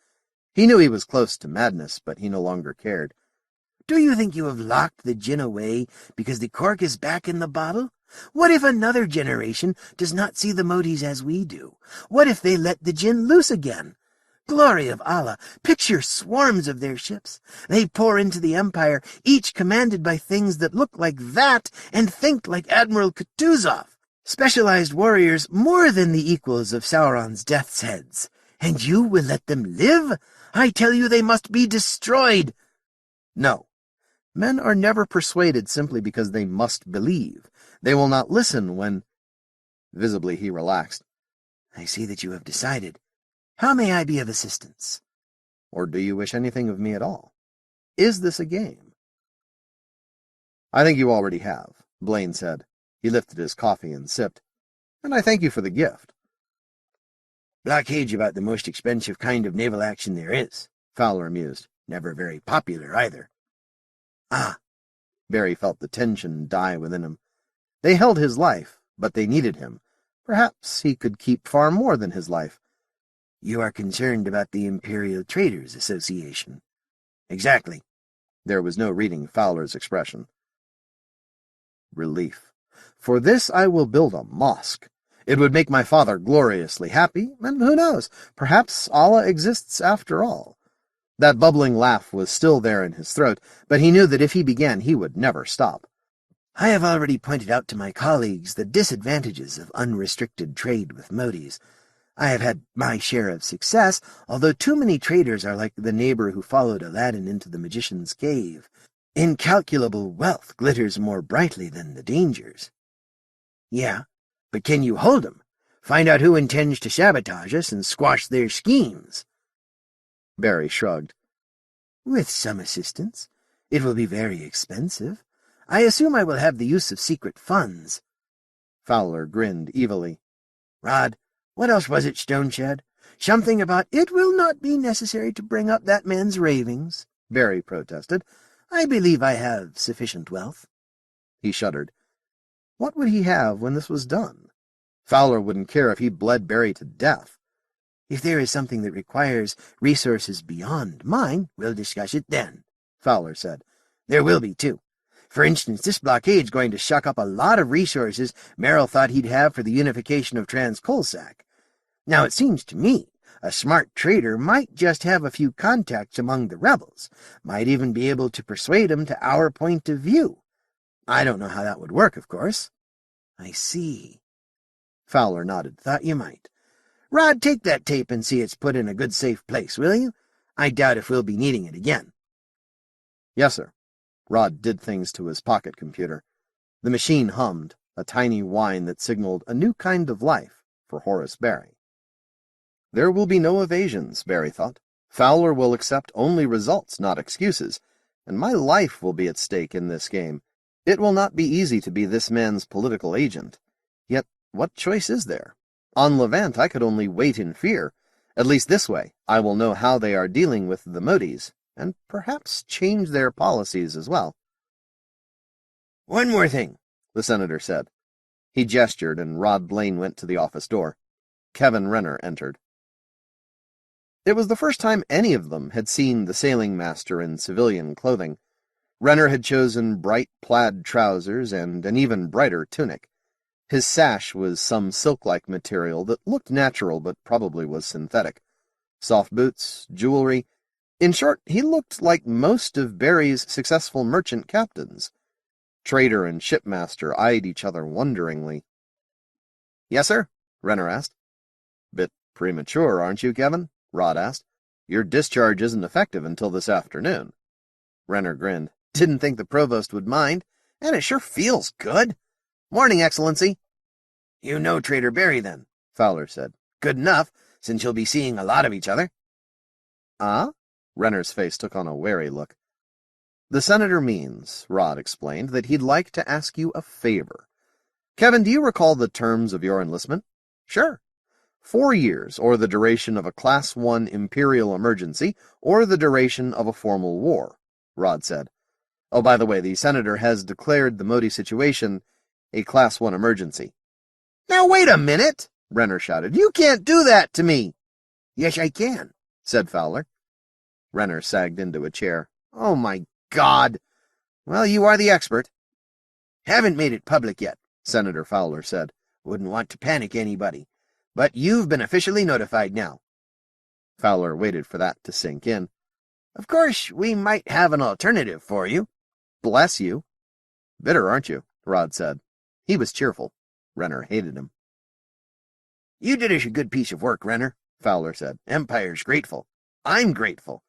He knew he was close to madness, but he no longer cared.
"Do you think you have locked the Djinn away because the cork is back in the bottle? What if another generation does not see the Motes as we do? What if they let the Djinn loose again? Glory of Allah, picture swarms of their ships. They pour into the Empire, each commanded by things that look like that and think like Admiral Kutuzov. Specialized warriors more than the equals of Sauron's death's heads. And you will let them live? I tell you they must be destroyed."
No. Men are never persuaded simply because they must believe. They will not listen when— Visibly he relaxed.
"I see that you have decided. How may I be of assistance?"
Or do you wish anything of me at all? Is this a game? "I think you already have," Blaine said. He lifted his coffee and sipped. "And I thank you for the gift."
"Blockade's about the most expensive kind of naval action there is," Fowler mused. "Never very popular, either."
"Ah." Barry felt the tension die within him. They held his life, but they needed him. Perhaps he could keep far more than his life.
"You are concerned about the Imperial Traders Association." "Exactly."
There was no reading Fowler's expression. Relief. For this I will build a mosque. It would make my father gloriously happy, and who knows, perhaps Allah exists after all." That bubbling laugh was still there in his throat, but he knew that if he began he would never stop.
"I have already pointed out to my colleagues the disadvantages of unrestricted trade with Motes. I have had my share of success, although too many traders are like the neighbor who followed Aladdin into the magician's cave. Incalculable wealth glitters more brightly than the dangers." "Yeah, but can you hold 'em? Find out who intends to sabotage us and squash their schemes?"
Barry shrugged.
"With some assistance. It will be very expensive. I assume I will have the use of secret funds."
Fowler grinned evilly.
"Rod, what else was it Stoneshed? Something about it will not be necessary to bring up that man's ravings," Barry protested. "I believe I have sufficient wealth."
He shuddered. What would he have when this was done? Fowler wouldn't care if he bled Barry to death.
"If there is something that requires resources beyond mine, we'll discuss it then," Fowler said. "There will be, too. For instance, this blockade's going to suck up a lot of resources Merrill thought he'd have for the unification of Transcolsac. Now, it seems to me a smart trader might just have a few contacts among the rebels, might even be able to persuade them to our point of view. I don't know how that would work, of course." "I see." Fowler nodded. "Thought you might. Rod, take that tape and see it's put in a good safe place, will you? I doubt if we'll be needing it again."
"Yes, sir." Rod did things to his pocket computer. The machine hummed, a tiny whine that signaled a new kind of life for Horace Barry. There will be no evasions, Barry thought. Fowler will accept only results, not excuses, and my life will be at stake in this game. It will not be easy to be this man's political agent. Yet, what choice is there? On Levant, I could only wait in fear. At least this way, I will know how they are dealing with the Motes, and perhaps change their policies as well.
"One more thing,"
the senator said. He gestured, and Rod Blaine went to the office door. Kevin Renner entered. It was the first time any of them had seen the sailing master in civilian clothing. Renner had chosen bright plaid trousers and an even brighter tunic. His sash was some silk-like material that looked natural but probably was synthetic. Soft boots, jewelry. In short, he looked like most of Barry's successful merchant captains. Trader and shipmaster eyed each other wonderingly. "Yes, sir?" Renner asked. "Bit premature, aren't you, Kevin?" Rod asked. "Your discharge isn't effective until this afternoon." Renner grinned.
"Didn't think the provost would mind, and it sure feels good. Morning, Excellency." "You know Trader Barry, then?" Fowler said. "Good enough, since you'll be seeing a lot of each other."
"Ah?" Renner's face took on a wary look. "The senator means," Rod explained, "that he'd like to ask you a favor. Kevin, do you recall the terms of your enlistment?"
"Sure."
4 years, or the duration of a Class 1 Imperial emergency, or the duration of a formal war," Rod said. "Oh, by the way, the senator has declared the Mote situation a Class 1 emergency."
"Now wait a minute!" Renner shouted. "You can't do that to me!" "Yes, I can," said Fowler.
Renner sagged into a chair.
"Oh, my God! Well, you are the expert." "Haven't made it public yet," Senator Fowler said. "Wouldn't want to panic anybody. But you've been officially notified now."
Fowler waited for that to sink in.
"Of course, we might have an alternative for you."
"Bless you. Bitter, aren't you?" Rod said. He was cheerful. Renner hated him.
"You did us a good piece of work, Renner," Fowler said. "Empire's grateful. I'm grateful.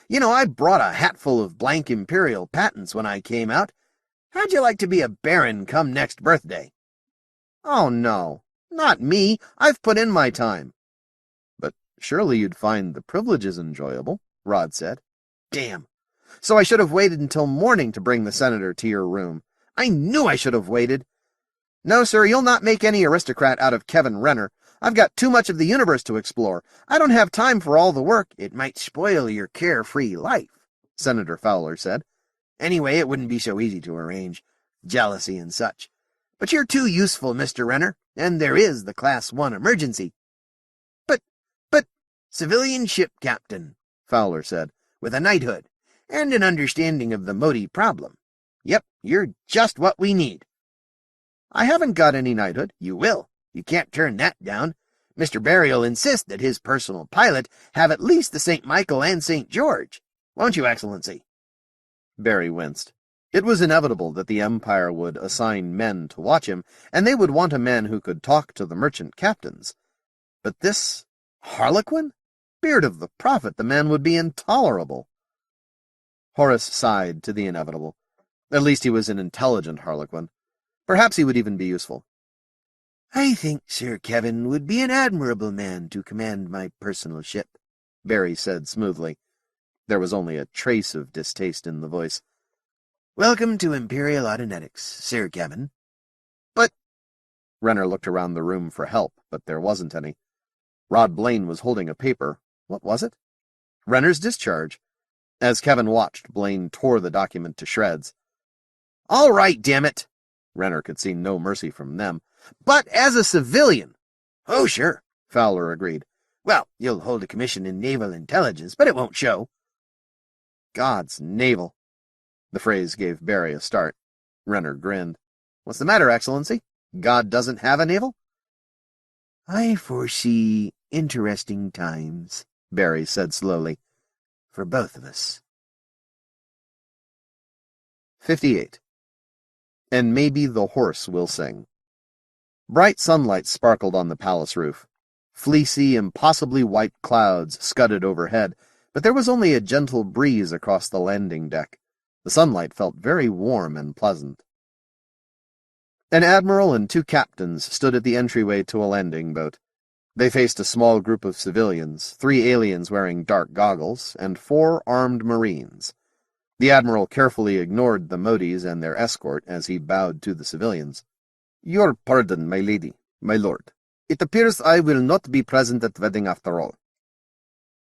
You know, I brought a hatful of blank Imperial patents when I came out. How'd you like to be a baron come next birthday?"
"Oh, no. Not me. I've put in my time." "But surely you'd find the privileges enjoyable," Rod said.
"Damn.
So I should have waited until morning to bring the senator to your room.
I knew I should have waited."
"No, sir, you'll not make any aristocrat out of Kevin Renner. I've got too much of the universe to explore. I don't have time for all the work."
"It might spoil your carefree life,"
Senator Fowler said.
"Anyway, it wouldn't be so easy to arrange. Jealousy and such. But you're too useful, Mr. Renner, and there is the Class 1 emergency." But, civilian ship captain," Fowler said, "with a knighthood, and an understanding of the Mote problem. Yep, you're just what we need." I haven't got any knighthood. You will. You can't turn that down. Mr. Barry'll insist that his personal pilot have at least the St. Michael and St. George. Won't you, Excellency?
Barry winced. It was inevitable that the Empire would assign men to watch him, and they would want a man who could talk to the merchant captains. But this Harlequin? Beard of the Prophet, the man would be intolerable. Horace sighed to the inevitable. At least he was an intelligent Harlequin. Perhaps he would even be useful.
I think Sir Kevin would be an admirable man to command my personal ship,
Barry said smoothly. There was only a trace of distaste in the voice.
Welcome to Imperial Autonetics, Sir Kevin.
But... Renner looked around the room for help, but there wasn't any. Rod Blaine was holding a paper. What was it? Renner's discharge. As Kevin watched, Blaine tore the document to shreds.
All right, damn it!
Renner could see no mercy from them.
But as a civilian...
Oh, sure, Fowler agreed.
Well, you'll hold a commission in naval intelligence, but it won't show.
God's naval. The phrase gave Barry a start. Renner grinned. What's the matter, Excellency? God doesn't have a naval?
I foresee interesting times, Barry said slowly, for both of us.
58. And maybe the horse will sing. Bright sunlight sparkled on the palace roof. Fleecy, impossibly white clouds scudded overhead, but there was only a gentle breeze across the landing deck. The sunlight felt very warm and pleasant. An admiral and 2 captains stood at the entryway to a landing boat. They faced a small group of civilians, 3 aliens wearing dark goggles, and 4 armed marines. The admiral carefully ignored the Motes and their escort as he bowed to the civilians. "Your pardon, my lady, my lord. It appears I will not be present at the wedding after all.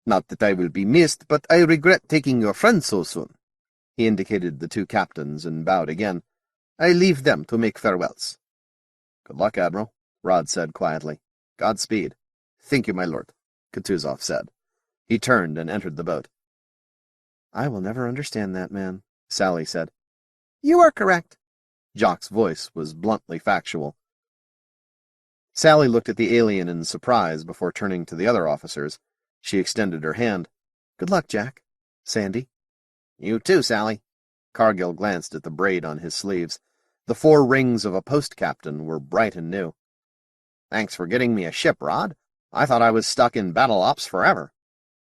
Not that I will be missed, but I regret taking your friend so soon." He indicated the 2 captains and bowed again. "I leave them to make farewells." "Good luck, Admiral," Rod said quietly. "Godspeed." "Thank you, my lord," Kutuzov said. He turned and entered the boat. "I will never understand that man," Sally said.
"You are correct."
Jock's voice was bluntly factual. Sally looked at the alien in surprise before turning to the other officers. She extended her hand. "Good luck, Jack. Sandy." "You too, Sally." Cargill glanced at the braid on his sleeves. The 4 rings of a post captain were bright and new. "Thanks for getting me a ship, Rod. I thought I was stuck in battle ops forever."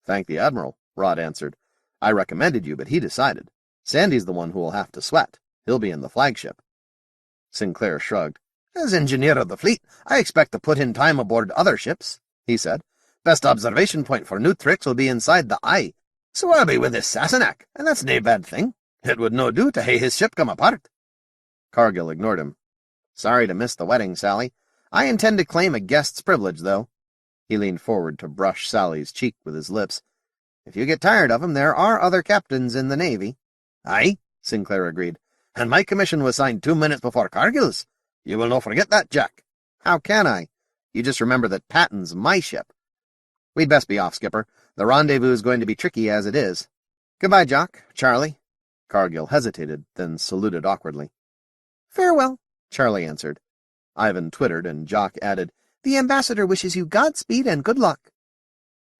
"Thank the Admiral," Rod answered. "I recommended you, but he decided. Sandy's the one who will have to sweat. He'll be in the flagship." Sinclair shrugged.
"As engineer of the fleet, I expect to put in time aboard other ships," he said. "Best observation point for new tricks will be inside the eye. So I'll be with this Sassenach, and that's nae bad thing. It would no do to hae his ship come apart."
Cargill ignored him. "Sorry to miss the wedding, Sally. I intend to claim a guest's privilege, though." He leaned forward to brush Sally's cheek with his lips. "If you get tired of him, there are other captains in the Navy."
"Aye," Sinclair agreed. "And my commission was signed 2 minutes before Cargill's. You will no forget that, Jack."
"How can I? You just remember that Patton's my ship." "We'd best be off, Skipper. The rendezvous is going to be tricky as it is. Goodbye, Jock. Charlie." Cargill hesitated, then saluted awkwardly.
"Farewell,"
Charlie answered. Ivan twittered, and Jock added,
"The ambassador wishes you Godspeed and good luck."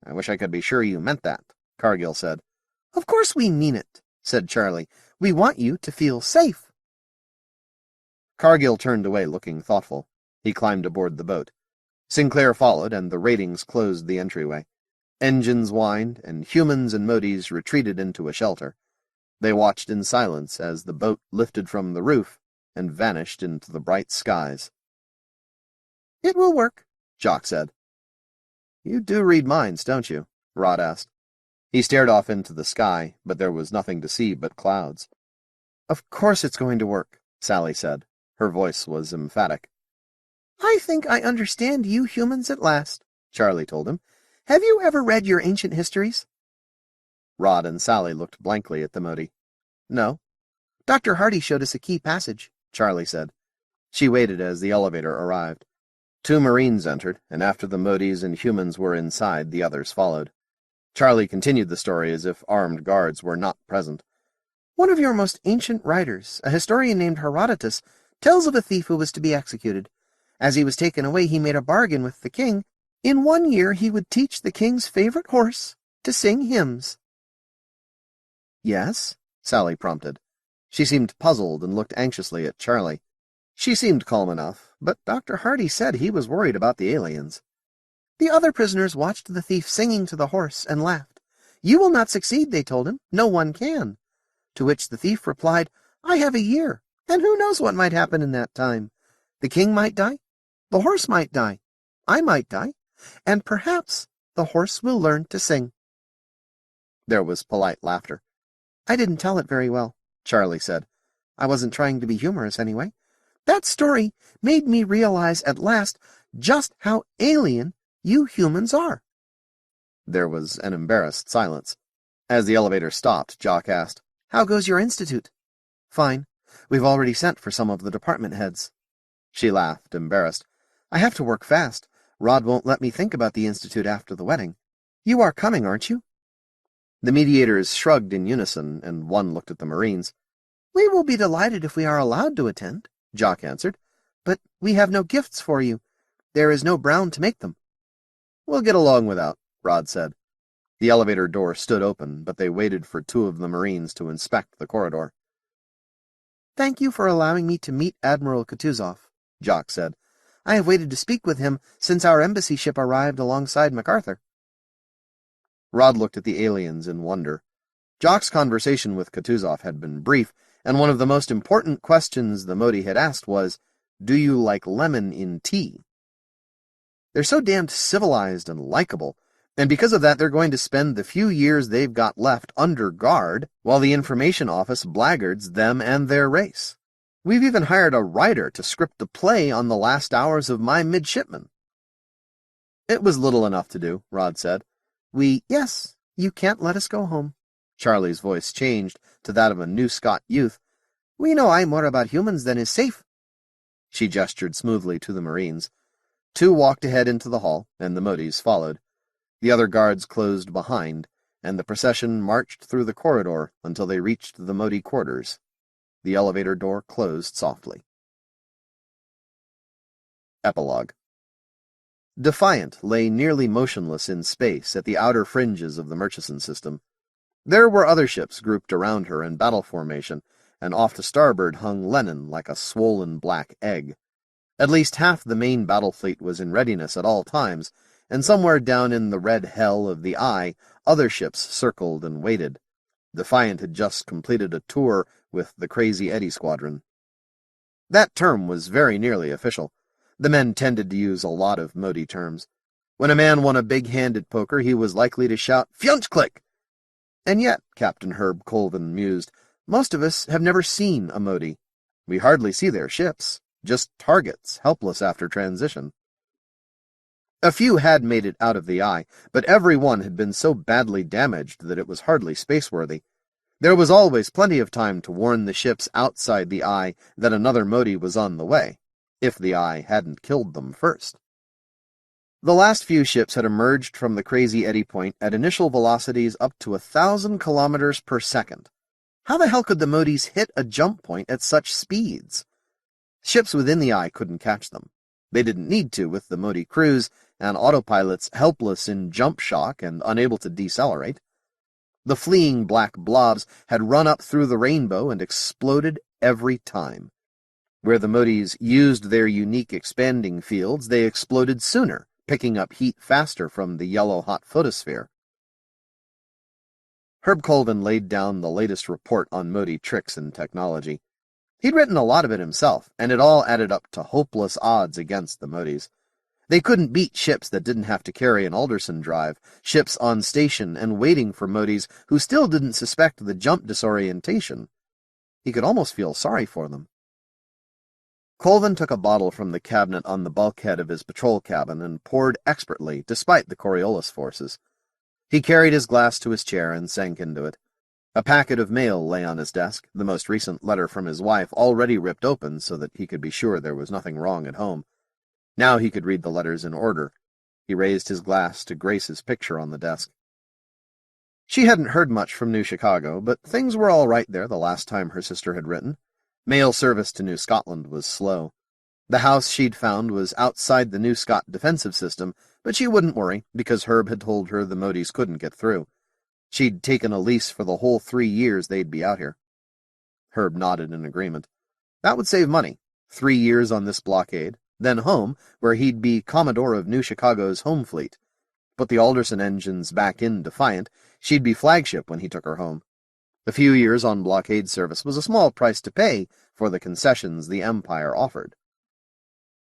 "I wish I could be sure you meant that," Cargill said.
"Of course we mean it," said Charlie. "We want you to feel safe."
Cargill turned away, looking thoughtful. He climbed aboard the boat. Sinclair followed, and the ratings closed the entryway. Engines whined, and humans and Motes retreated into a shelter. They watched in silence as the boat lifted from the roof and vanished into the bright skies.
"It will work,"
Jock said. "You do read minds, don't you?" Rod asked. He stared off into the sky, but there was nothing to see but clouds. "Of course it's going to work," Sally said. Her voice was emphatic.
"I think I understand you humans at last," Charlie told him. "Have you ever read your ancient histories?"
Rod and Sally looked blankly at the Mote. "No."
"Dr. Hardy showed us a key passage," Charlie said.
She waited as the elevator arrived. 2 Marines entered, and after the Motes and humans were inside, the others followed. Charlie continued the story as if armed guards were not present.
"One of your most ancient writers, a historian named Herodotus, Tells of a thief who was to be executed. As he was taken away, he made a bargain with the king. In 1 year he would teach the king's favorite horse to sing hymns.
Yes? Sally prompted. She seemed puzzled and looked anxiously at Charlie. She seemed calm enough, but Dr. Hardy said he was worried about the aliens.
The other prisoners watched the thief singing to the horse and laughed. You will not succeed, they told him. No one can. To which the thief replied, I have a year, and who knows what might happen in that time. The king might die, the horse might die, I might die, and perhaps the horse will learn to sing.
There was polite laughter.
I didn't tell it very well, Charlie said. I wasn't trying to be humorous anyway. That story made me realize at last just how alien you humans are.
There was an embarrassed silence. As the elevator stopped, Jock asked,
How goes your institute? Fine. We've already sent for some of the department heads.
She laughed, embarrassed.
I have to work fast. Rod won't let me think about the institute after the wedding. You are coming, aren't you?
The mediators shrugged in unison, and one looked at the Marines.
We will be delighted if we are allowed to attend, Jock answered. But we have no gifts for you. There is no Brown to make them.
We'll get along without, Rod said. The elevator door stood open, but they waited for 2 of the Marines to inspect the corridor.
Thank you for allowing me to meet Admiral Kutuzov, Jock said. I have waited to speak with him since our embassy ship arrived alongside MacArthur.
Rod looked at the aliens in wonder. Jock's conversation with Kutuzov had been brief, and one of the most important questions the Mote had asked was, Do you like lemon in tea? They're so damned civilized and likable, and because of that they're going to spend the few years they've got left under guard while the information office blackguards them and their race. We've even hired a writer to script a play on the last hours of my midshipman. It was little enough to do, Rod said.
Yes, you can't let us go home.
Charlie's voice changed to that of a New Scot youth.
We know more about humans than is safe.
She gestured smoothly to the Marines. 2 walked ahead into the hall, and the Motes followed. The other guards closed behind, and the procession marched through the corridor until they reached the Mote quarters. The elevator door closed softly. Epilogue. Defiant lay nearly motionless in space at the outer fringes of the Murchison system. There were other ships grouped around her in battle formation, and off to starboard hung Lenin like a swollen black egg. At least half the main battle fleet was in readiness at all times, and somewhere down in the red hell of the eye, other ships circled and waited. Defiant had just completed a tour with the Crazy Eddie Squadron. That term was very nearly official. The men tended to use a lot of Mote terms. When a man won a big-handed poker, he was likely to shout, "Fjuntsklick!" And yet, Captain Herb Colvin mused, most of us have never seen a Mote. We hardly see their ships, just targets, helpless after transition. A few had made it out of the eye, but every one had been so badly damaged that it was hardly spaceworthy. There was always plenty of time to warn the ships outside the eye that another Mote was on the way, if the eye hadn't killed them first. The last few ships had emerged from the Crazy Eddy Point at initial velocities up to 1,000 kilometers per second. How the hell could the Motes hit a jump point at such speeds? Ships within the eye couldn't catch them. They didn't need to, with the Mote crews and autopilots helpless in jump shock and unable to decelerate. The fleeing black blobs had run up through the rainbow and exploded every time. Where the Motes used their unique expanding fields, they exploded sooner, picking up heat faster from the yellow-hot photosphere. Herb Colvin laid down the latest report on Mote tricks and technology. He'd written a lot of it himself, and it all added up to hopeless odds against the Motes. They couldn't beat ships that didn't have to carry an Alderson drive, ships on station and waiting for Motes who still didn't suspect the jump disorientation. He could almost feel sorry for them. Colvin took a bottle from the cabinet on the bulkhead of his patrol cabin and poured expertly, despite the Coriolis forces. He carried his glass to his chair and sank into it. A packet of mail lay on his desk, the most recent letter from his wife already ripped open so that he could be sure there was nothing wrong at home. Now he could read the letters in order. He raised his glass to Grace's picture on the desk. She hadn't heard much from New Chicago, but things were all right there the last time her sister had written. Mail service to New Scotland was slow. The house she'd found was outside the New Scot defensive system, but she wouldn't worry, because Herb had told her the Motes couldn't get through. She'd taken a lease for the whole 3 years they'd be out here. Herb nodded in agreement. That would save money. 3 years on this blockade, then home, where he'd be Commodore of New Chicago's home fleet. Put the Alderson engines back in Defiant, she'd be flagship when he took her home. A few years on blockade service was a small price to pay for the concessions the Empire offered.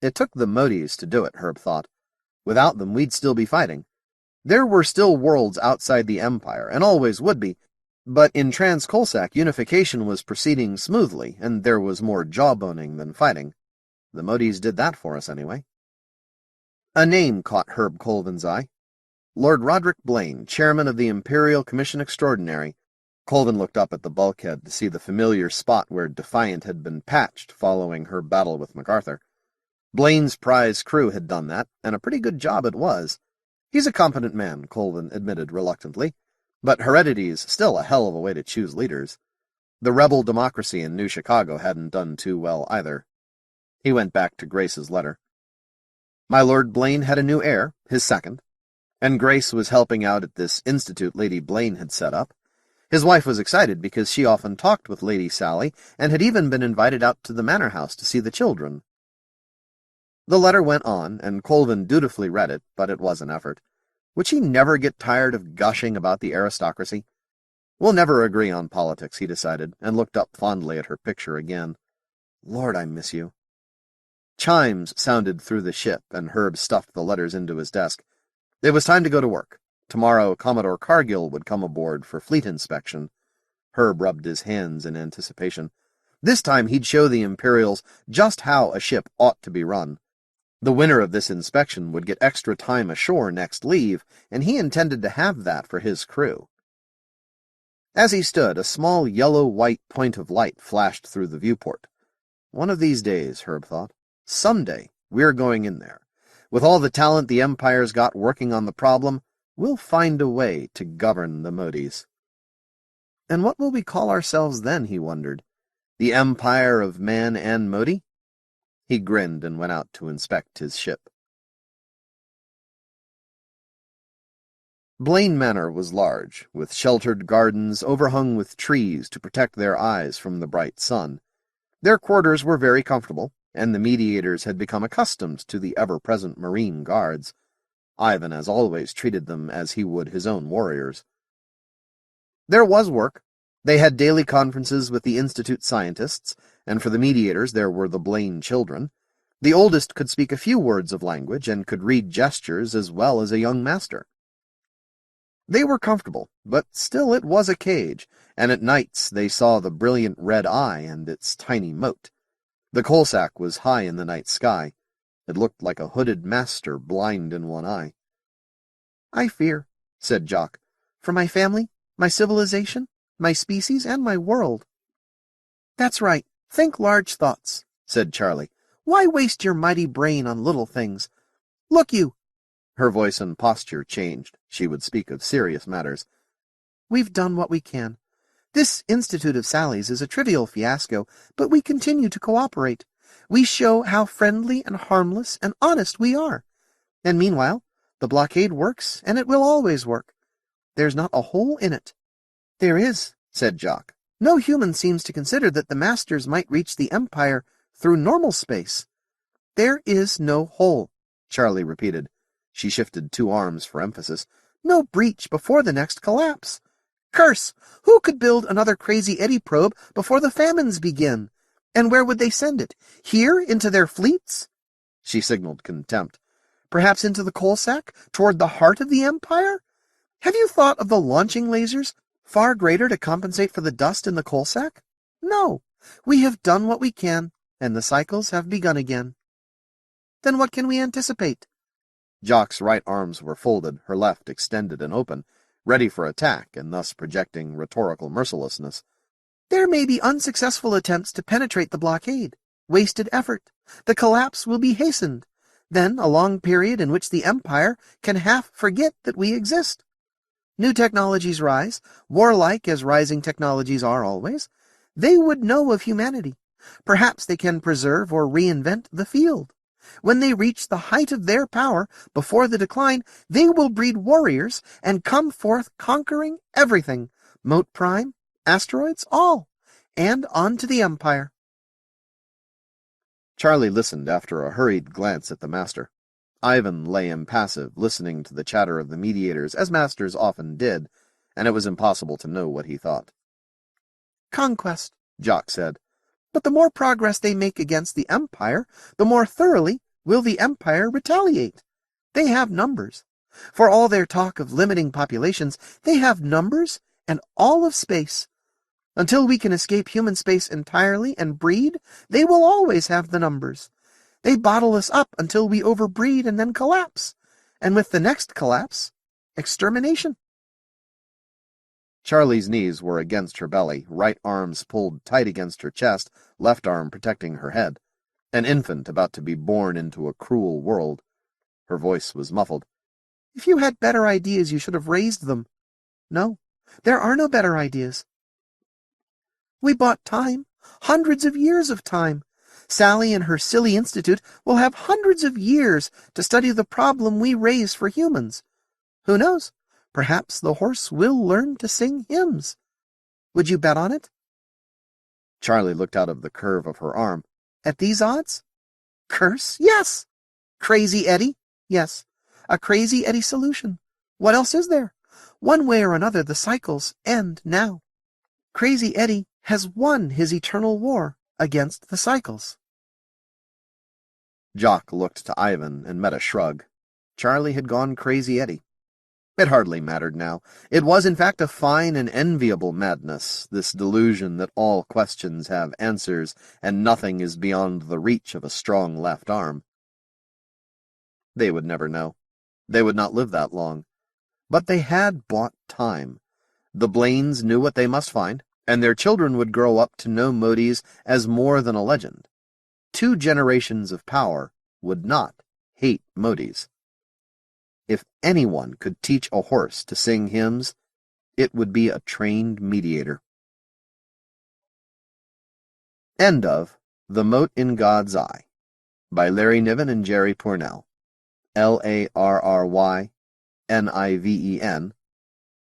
It took the Motes to do it, Herb thought. Without them, we'd still be fighting. There were still worlds outside the Empire, and always would be, but in Trans-Colsac, unification was proceeding smoothly, and there was more jawboning than fighting. The Motes did that for us, anyway. A name caught Herb Colvin's eye. Lord Roderick Blaine, chairman of the Imperial Commission Extraordinary. Colvin looked up at the bulkhead to see the familiar spot where Defiant had been patched following her battle with MacArthur. Blaine's prize crew had done that, and a pretty good job it was. He's a competent man, Colvin admitted reluctantly, but heredity's still a hell of a way to choose leaders. The rebel democracy in New Chicago hadn't done too well either. He went back to Grace's letter. My Lord Blaine had a new heir, his second, and Grace was helping out at this institute Lady Blaine had set up. His wife was excited because she often talked with Lady Sally and had even been invited out to the manor house to see the children. The letter went on, and Colvin dutifully read it, but it was an effort. Would she never get tired of gushing about the aristocracy? We'll never agree on politics, he decided, and looked up fondly at her picture again. Lord, I miss you. Chimes sounded through the ship, and Herb stuffed the letters into his desk. It was time to go to work. Tomorrow Commodore Cargill would come aboard for fleet inspection. Herb rubbed his hands in anticipation. This time he'd show the Imperials just how a ship ought to be run. The winner of this inspection would get extra time ashore next leave, and he intended to have that for his crew. As he stood, a small yellow-white point of light flashed through the viewport. One of these days, Herb thought, someday we're going in there. With all the talent the Empire's got working on the problem, we'll find a way to govern the Motes. And what will we call ourselves then, he wondered. The Empire of Man and Mote? He grinned and went out to inspect his ship. Blaine Manor was large, with sheltered gardens overhung with trees to protect their eyes from the bright sun. Their quarters were very comfortable, and the mediators had become accustomed to the ever-present marine guards. Ivan, as always, treated them as he would his own warriors. There was work. They had daily conferences with the Institute scientists, and for the mediators there were the Blaine children. The oldest could speak a few words of language and could read gestures as well as a young master. They were comfortable, but still it was a cage, and at nights they saw the brilliant red eye and its tiny mote. The Colsac was high in the night sky. It looked like a hooded master blind in one eye. I fear, said Jock, for my family, my civilization, my species, and my world. That's right. Think large thoughts, said Charlie. Why waste your mighty brain on little things? Look you. Her voice and posture changed. She would speak of serious matters. We've done what we can. This Institute of Sally's is a trivial fiasco, but we continue to cooperate. We show how friendly and harmless and honest we are. And meanwhile, the blockade works, and it will always work. There's not a hole in it. There is, said Jock. No human seems to consider that the masters might reach the Empire through normal space. There is no hole, Charlie repeated. She shifted 2 arms for emphasis. No breach before the next collapse. Curse! Who could build another crazy eddy probe before the famines begin? And where would they send it? Here, into their fleets? She signaled contempt. Perhaps into the Colsac, toward the heart of the Empire? Have you thought of the launching lasers, far greater to compensate for the dust in the Colsac? No. We have done what we can, and the cycles have begun again. Then what can we anticipate? Jock's right arms were folded, her left extended and open, ready for attack, and thus projecting rhetorical mercilessness. There may be unsuccessful attempts to penetrate the blockade. Wasted effort. The collapse will be hastened. Then a long period in which the Empire can half forget that we exist. New technologies rise, warlike as rising technologies are always. They would know of humanity,
Perhaps they can preserve or reinvent the field. When they reach the height of their power, before the decline, they will breed warriors and come forth conquering everything, Mote Prime, asteroids, all, and on to the Empire.
Charlie listened after a hurried glance at the master. Ivan lay impassive, listening to the chatter of the mediators, as masters often did, and it was impossible to know what he thought.
Conquest,
Jock said.
But the more progress they make against the Empire, the more thoroughly will the Empire retaliate. They have numbers. For all their talk of limiting populations, they have numbers and all of space. Until we can escape human space entirely and breed, they will always have the numbers. They bottle us up until we overbreed and then collapse. And with the next collapse, extermination.
Charlie's knees were against her belly, right arms pulled tight against her chest, left arm protecting her head. An infant about to be born into a cruel world. Her voice was muffled.
If you had better ideas, you should have raised them. No, there are no better ideas. We bought time, hundreds of years of time. Sally and her silly institute will have hundreds of years to study the problem we raise for humans. Who knows? Perhaps the horse will learn to sing hymns. Would you bet on it?
Charlie looked out of the curve of her arm.
At these odds? Curse? Yes. Crazy Eddie? Yes. A Crazy Eddie solution. What else is there? One way or another, the cycles end now. Crazy Eddie has won his eternal war against the cycles.
Jock looked to Ivan and met a shrug. Charlie had gone Crazy Eddie. It hardly mattered now. It was, in fact, a fine and enviable madness, this delusion that all questions have answers, and nothing is beyond the reach of a strong left arm. They would never know. They would not live that long. But they had bought time. The Blaines knew what they must find, and their children would grow up to know Motes as more than a legend. 2 generations of power would not hate Motes. If anyone could teach a horse to sing hymns, it would be a trained mediator. End of The Mote in God's Eye by Larry Niven and Jerry Pournelle. LARRYNIVEN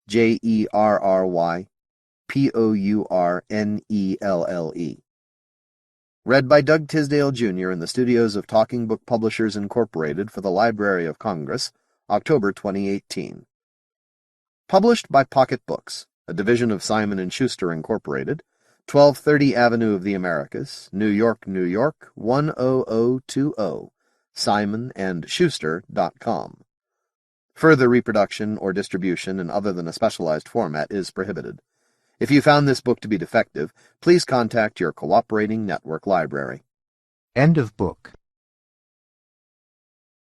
JERRYPOURNELLE. Read by Doug Tisdale, Jr. in the studios of Talking Book Publishers Incorporated for the Library of Congress, October 2018. Published by Pocket Books, a division of Simon & Schuster Incorporated, 1230 Avenue of the Americas, New York, New York, 10020, simonandschuster.com. Further reproduction or distribution in other than a specialized format is prohibited. If you found this book to be defective, please contact your cooperating network library.
End of book.